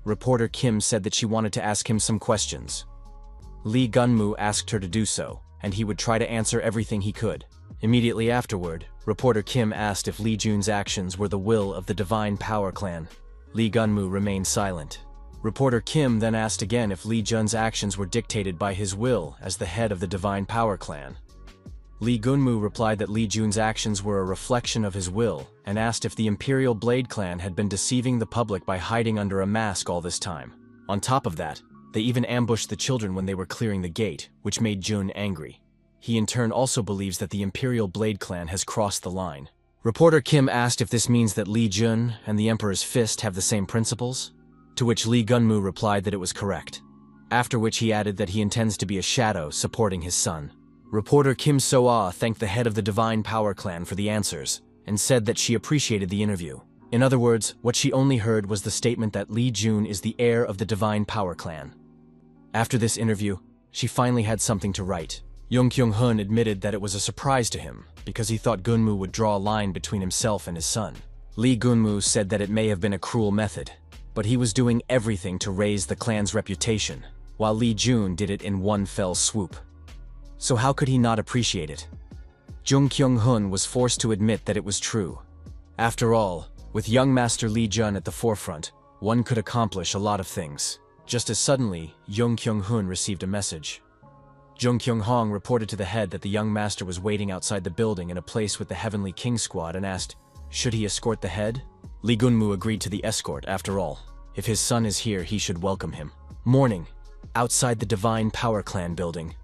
Reporter Kim said that she wanted to ask him some questions. Lee Gunmu asked her to do so, and he would try to answer everything he could. Immediately afterward, reporter Kim asked if Lee Jun's actions were the will of the Divine Power clan. Lee Gunmu remained silent. Reporter Kim then asked again if Lee Jun's actions were dictated by his will as the head of the Divine Power clan. Lee Gunmu replied that Lee Jun's actions were a reflection of his will, and asked if the Imperial Blade clan had been deceiving the public by hiding under a mask all this time. On top of that, they even ambushed the children when they were clearing the gate, which made Jun angry. He in turn also believes that the Imperial Blade clan has crossed the line. Reporter Kim asked if this means that Lee Jun and the Emperor's Fist have the same principles, to which Lee Gunmu replied that it was correct, after which he added that he intends to be a shadow supporting his son. Reporter Kim So-ah thanked the head of the Divine Power clan for the answers, and said that she appreciated the interview. In other words, what she only heard was the statement that Lee Jun is the heir of the Divine Power Clan. After this interview, she finally had something to write. Jung Kyung-hun admitted that it was a surprise to him because he thought Gunmu would draw a line between himself and his son. Lee Gunmu said that it may have been a cruel method, but he was doing everything to raise the clan's reputation, while Lee Jun did it in one fell swoop. So how could he not appreciate it? Jung Kyung-hun was forced to admit that it was true. After all, with young Master Lee Jun at the forefront, one could accomplish a lot of things. Just as suddenly, Jung Kyung-hun received a message. Jung Kyung-hong reported to the head that the young master was waiting outside the building in a place with the Heavenly King squad and asked, should he escort the head? Lee Gunmu agreed to the escort. After all, if his son is here, he should welcome him. Morning, outside the Divine Power Clan building.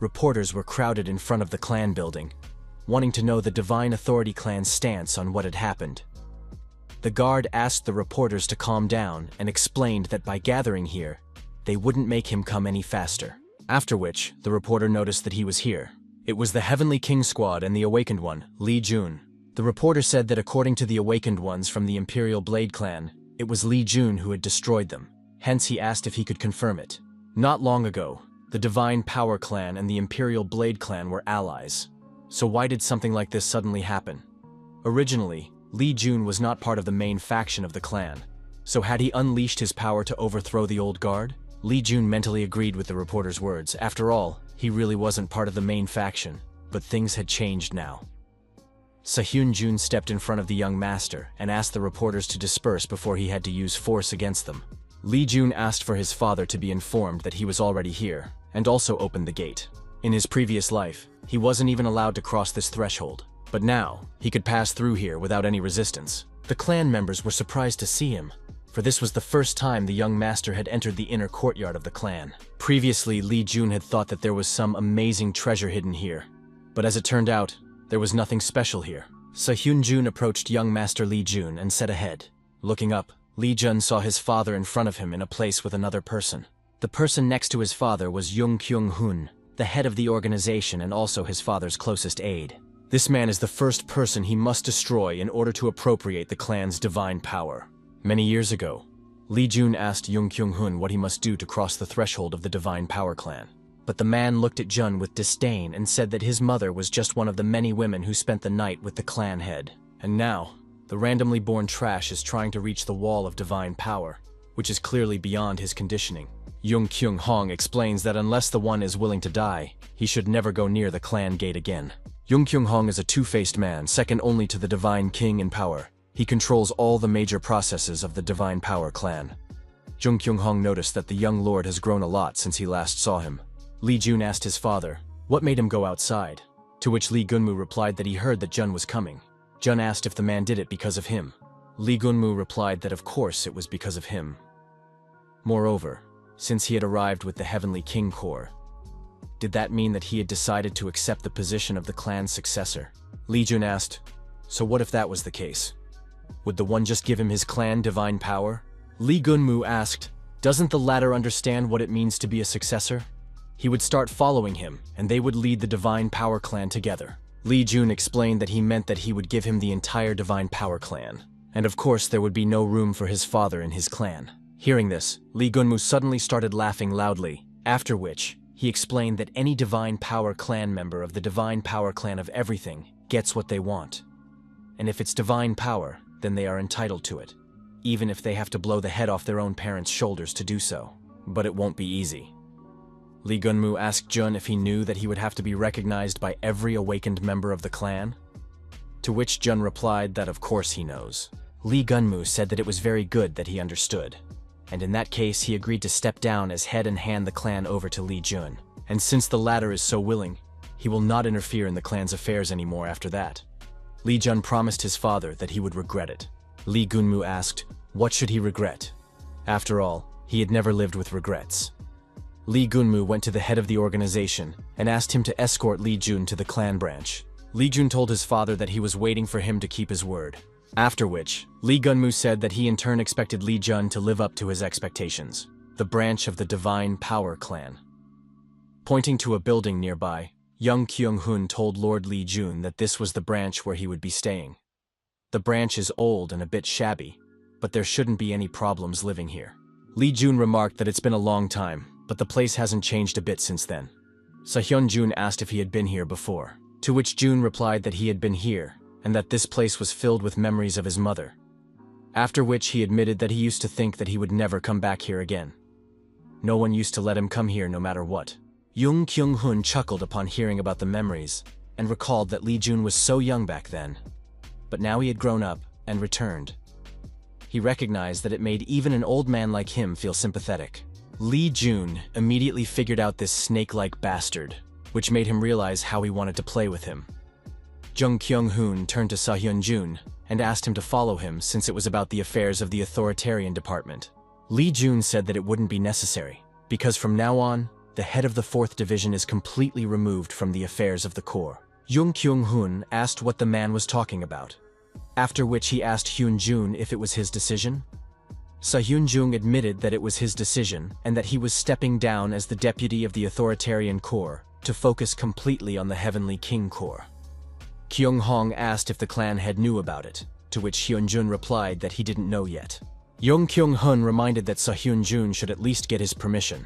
Reporters were crowded in front of the clan building, wanting to know the Divine Authority clan's stance on what had happened. The guard asked the reporters to calm down and explained that by gathering here, they wouldn't make him come any faster. After which, the reporter noticed that he was here. It was the Heavenly King squad and the Awakened One, Lee Jun. The reporter said that according to the Awakened Ones from the Imperial Blade Clan, it was Lee Jun who had destroyed them. Hence he asked if he could confirm it. Not long ago, the Divine Power Clan and the Imperial Blade Clan were allies. So why did something like this suddenly happen? Originally, Lee Jun was not part of the main faction of the clan. So had he unleashed his power to overthrow the old guard? Lee Jun mentally agreed with the reporter's words. After all, he really wasn't part of the main faction, but things had changed now. Sehyun Jun stepped in front of the young master and asked the reporters to disperse before he had to use force against them. Lee Jun asked for his father to be informed that he was already here, and also opened the gate. In his previous life, he wasn't even allowed to cross this threshold, but now, he could pass through here without any resistance. The clan members were surprised to see him, for this was the first time the young master had entered the inner courtyard of the clan. Previously, Lee Jun had thought that there was some amazing treasure hidden here, but as it turned out, there was nothing special here. Sehyun Jun approached young Master Lee Jun and said ahead. Looking up, Lee Jun saw his father in front of him in a place with another person. The person next to his father was Jung Kyung-hun, the head of the organization and also his father's closest aide. This man is the first person he must destroy in order to appropriate the clan's divine power. Many years ago, Lee Jun asked Jung Kyung-hun what he must do to cross the threshold of the Divine Power Clan. But the man looked at Jun with disdain and said that his mother was just one of the many women who spent the night with the clan head. And now, the randomly born trash is trying to reach the wall of divine power, which is clearly beyond his conditioning. Jung Kyung-hong explains that unless the one is willing to die, he should never go near the clan gate again. Jung Kyung-hong is a two-faced man, second only to the Divine King in power. He controls all the major processes of the Divine Power Clan. Jung Kyung-hong noticed that the young lord has grown a lot since he last saw him. Lee Jun asked his father, what made him go outside? To which Lee Gunmu replied that he heard that Jun was coming. Jun asked if the man did it because of him. Lee Gunmu replied that of course it was because of him. Moreover, since he had arrived with the Heavenly King Corps, did that mean that he had decided to accept the position of the clan's successor? Lee Jun asked, so what if that was the case? Would the one just give him his clan divine power? Lee Gunmu asked, doesn't the latter understand what it means to be a successor? He would start following him, and they would lead the Divine Power Clan together. Lee Jun explained that he meant that he would give him the entire Divine Power Clan, and of course there would be no room for his father in his clan. Hearing this, Lee Gunmu suddenly started laughing loudly, after which, he explained that any Divine Power Clan member of the Divine Power Clan of everything gets what they want. And if it's divine power, then they are entitled to it, even if they have to blow the head off their own parents' shoulders to do so. But it won't be easy. Lee Gunmu asked Jun if he knew that he would have to be recognized by every awakened member of the clan, to which Jun replied that of course he knows. Lee Gunmu said that it was very good that he understood, and in that case he agreed to step down as head and hand the clan over to Lee Jun, and since the latter is so willing, he will not interfere in the clan's affairs anymore after that. Lee Jun promised his father that he would regret it. Lee Gunmu asked, what should he regret? After all, he had never lived with regrets. Lee Gunmu went to the head of the organization and asked him to escort Lee Jun to the clan branch. Lee Jun told his father that he was waiting for him to keep his word. After which, Lee Gunmu said that he in turn expected Lee Jun to live up to his expectations. The branch of the Divine Power Clan. Pointing to a building nearby, Jung Kyung-hun told Lord Lee Jun that this was the branch where he would be staying. The branch is old and a bit shabby, but there shouldn't be any problems living here. Lee Jun remarked that it's been a long time, but the place hasn't changed a bit since then. Seo Jun asked if he had been here before, to which Jun replied that he had been here, and that this place was filled with memories of his mother. After which he admitted that he used to think that he would never come back here again. No one used to let him come here no matter what. Jung Kyung-hun chuckled upon hearing about the memories, and recalled that Lee Jun was so young back then. But now he had grown up and returned. He recognized that it made even an old man like him feel sympathetic. Lee Jun immediately figured out this snake-like bastard, which made him realize how he wanted to play with him. Jung Kyung-hun turned to Seo Jun and asked him to follow him since it was about the affairs of the authoritarian department. Lee Jun said that it wouldn't be necessary, because from now on, the head of the 4th Division is completely removed from the affairs of the Corps. Jung Kyung-hun asked what the man was talking about, after which he asked Hyun Jun if it was his decision. Hyun Jun admitted that it was his decision and that he was stepping down as the deputy of the authoritarian Corps to focus completely on the Heavenly King Corps. Kyung Hong asked if the clan head knew about it, to which Hyun Jun replied that he didn't know yet. Jung Kyung-hun reminded that Hyun Jun should at least get his permission.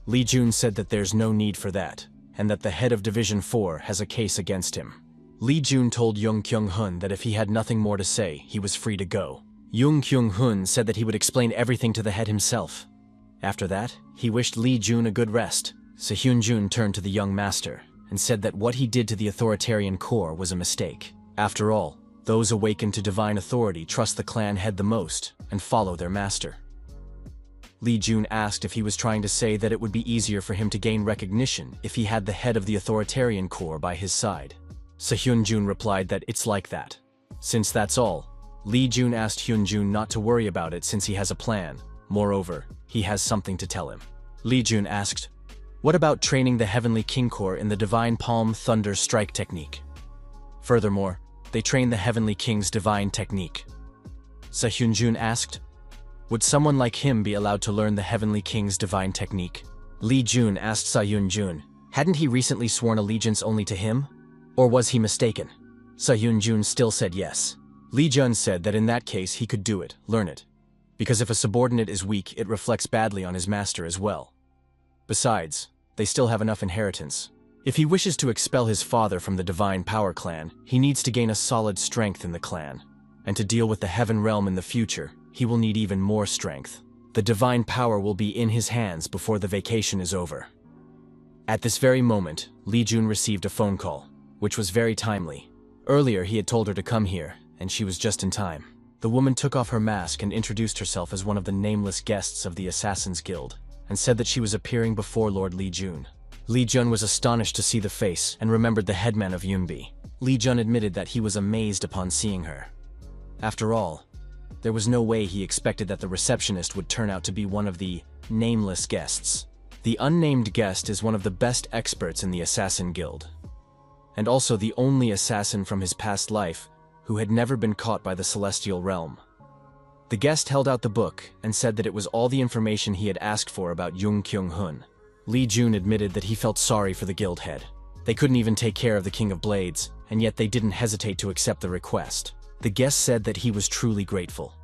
Lee Jun said that there's no need for that, and that the head of Division 4 has a case against him. Lee Jun told Jung Kyung-hun that if he had nothing more to say, he was free to go. Jung Kyung-hun said that he would explain everything to the head himself. After that, he wished Lee Jun a good rest. Hyun Jun turned to the young master and said that what he did to the authoritarian Corps was a mistake. After all, those awakened to divine authority trust the clan head the most and follow their master. Lee Jun asked if he was trying to say that it would be easier for him to gain recognition if he had the head of the authoritarian Corps by his side. Hyun Jun replied that it's like that. Since that's all, Lee Jun asked Hyun Jun not to worry about it since he has a plan. Moreover, he has something to tell him. Lee Jun asked, "What about training the Heavenly King Corps in the Divine Palm Thunder Strike technique?" Furthermore, they train the Heavenly King's divine technique. Hyun Jun asked, "Would someone like him be allowed to learn the Heavenly King's divine technique?" Lee Jun asked Hyun Jun, hadn't he recently sworn allegiance only to him? Or was he mistaken? Hyun Jun still said yes. Lee Jun said that in that case he could do it, learn it. Because if a subordinate is weak, it reflects badly on his master as well. Besides, they still have enough inheritance. If he wishes to expel his father from the Divine Power Clan, he needs to gain a solid strength in the clan. And to deal with the Heaven Realm in the future, he will need even more strength. The Divine Power will be in his hands before the vacation is over. At this very moment, Lee Jun received a phone call, which was very timely. Earlier he had told her to come here, and she was just in time. The woman took off her mask and introduced herself as one of the nameless guests of the Assassin's Guild, and said that she was appearing before Lord Lee Jun. Lee Jun was astonished to see the face and remembered the headman of Yunbi. Lee Jun admitted that he was amazed upon seeing her. After all, there was no way he expected that the receptionist would turn out to be one of the nameless guests. The unnamed guest is one of the best experts in the Assassin Guild, and also the only assassin from his past life who had never been caught by the Celestial Realm. The guest held out the book and said that it was all the information he had asked for about Jung Kyung-hun. Lee Jun admitted that he felt sorry for the guild head. They couldn't even take care of the King of Blades, and yet they didn't hesitate to accept the request. The guest said that he was truly grateful.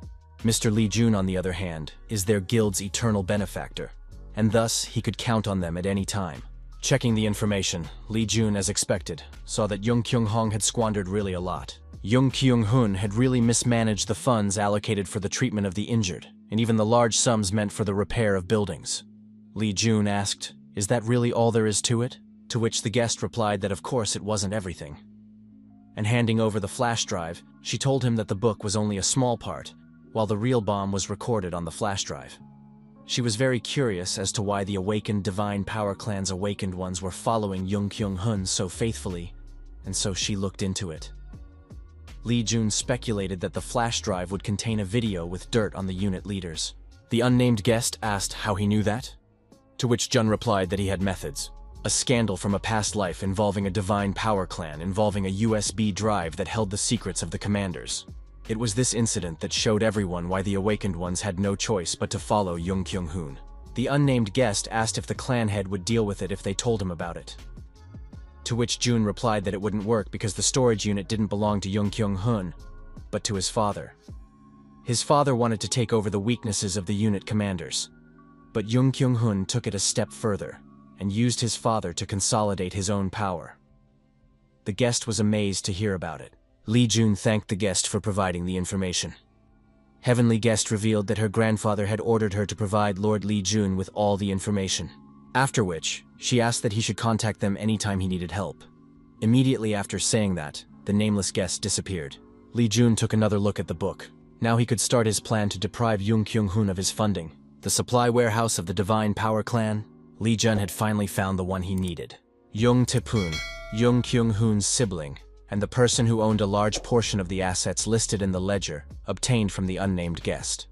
Mr. Lee Jun, on the other hand, is their guild's eternal benefactor, and thus he could count on them at any time. Checking the information, Lee Jun, as expected, saw that Jung Kyung-hong had squandered really a lot. Jung Kyung-hun had really mismanaged the funds allocated for the treatment of the injured, and even the large sums meant for the repair of buildings. Lee Jun asked, "Is that really all there is to it?" To which the guest replied that of course it wasn't everything. And handing over the flash drive, she told him that the book was only a small part, while the real bomb was recorded on the flash drive. She was very curious as to why the awakened Divine Power Clan's awakened ones were following Jung Kyung-hun so faithfully, and so she looked into it. Lee Jun speculated that the flash drive would contain a video with dirt on the unit leaders. The unnamed guest asked how he knew that, to which Jun replied that he had methods. A scandal from a past life involving a Divine Power Clan involving a USB drive that held the secrets of the commanders. It was this incident that showed everyone why the awakened ones had no choice but to follow Jung Kyung-hun. The unnamed guest asked if the clan head would deal with it if they told him about it. To which Jun replied that it wouldn't work because the storage unit didn't belong to Jung Kyung-hun, but to his father. His father wanted to take over the weaknesses of the unit commanders, but Jung Kyung-hun took it a step further and used his father to consolidate his own power. The guest was amazed to hear about it. Lee Jun thanked the guest for providing the information. Heavenly Guest revealed that her grandfather had ordered her to provide Lord Lee Jun with all the information, after which she asked that he should contact them anytime he needed help. Immediately after saying that, the nameless guest disappeared. Lee Jun took another look at the book. Now he could start his plan to deprive Jung Kyung-hun of his funding. The supply warehouse of the Divine Power Clan, Lee Jun had finally found the one he needed. Jung Tae-poon, Jung Kyung-hun's sibling, and the person who owned a large portion of the assets listed in the ledger, obtained from the unnamed guest.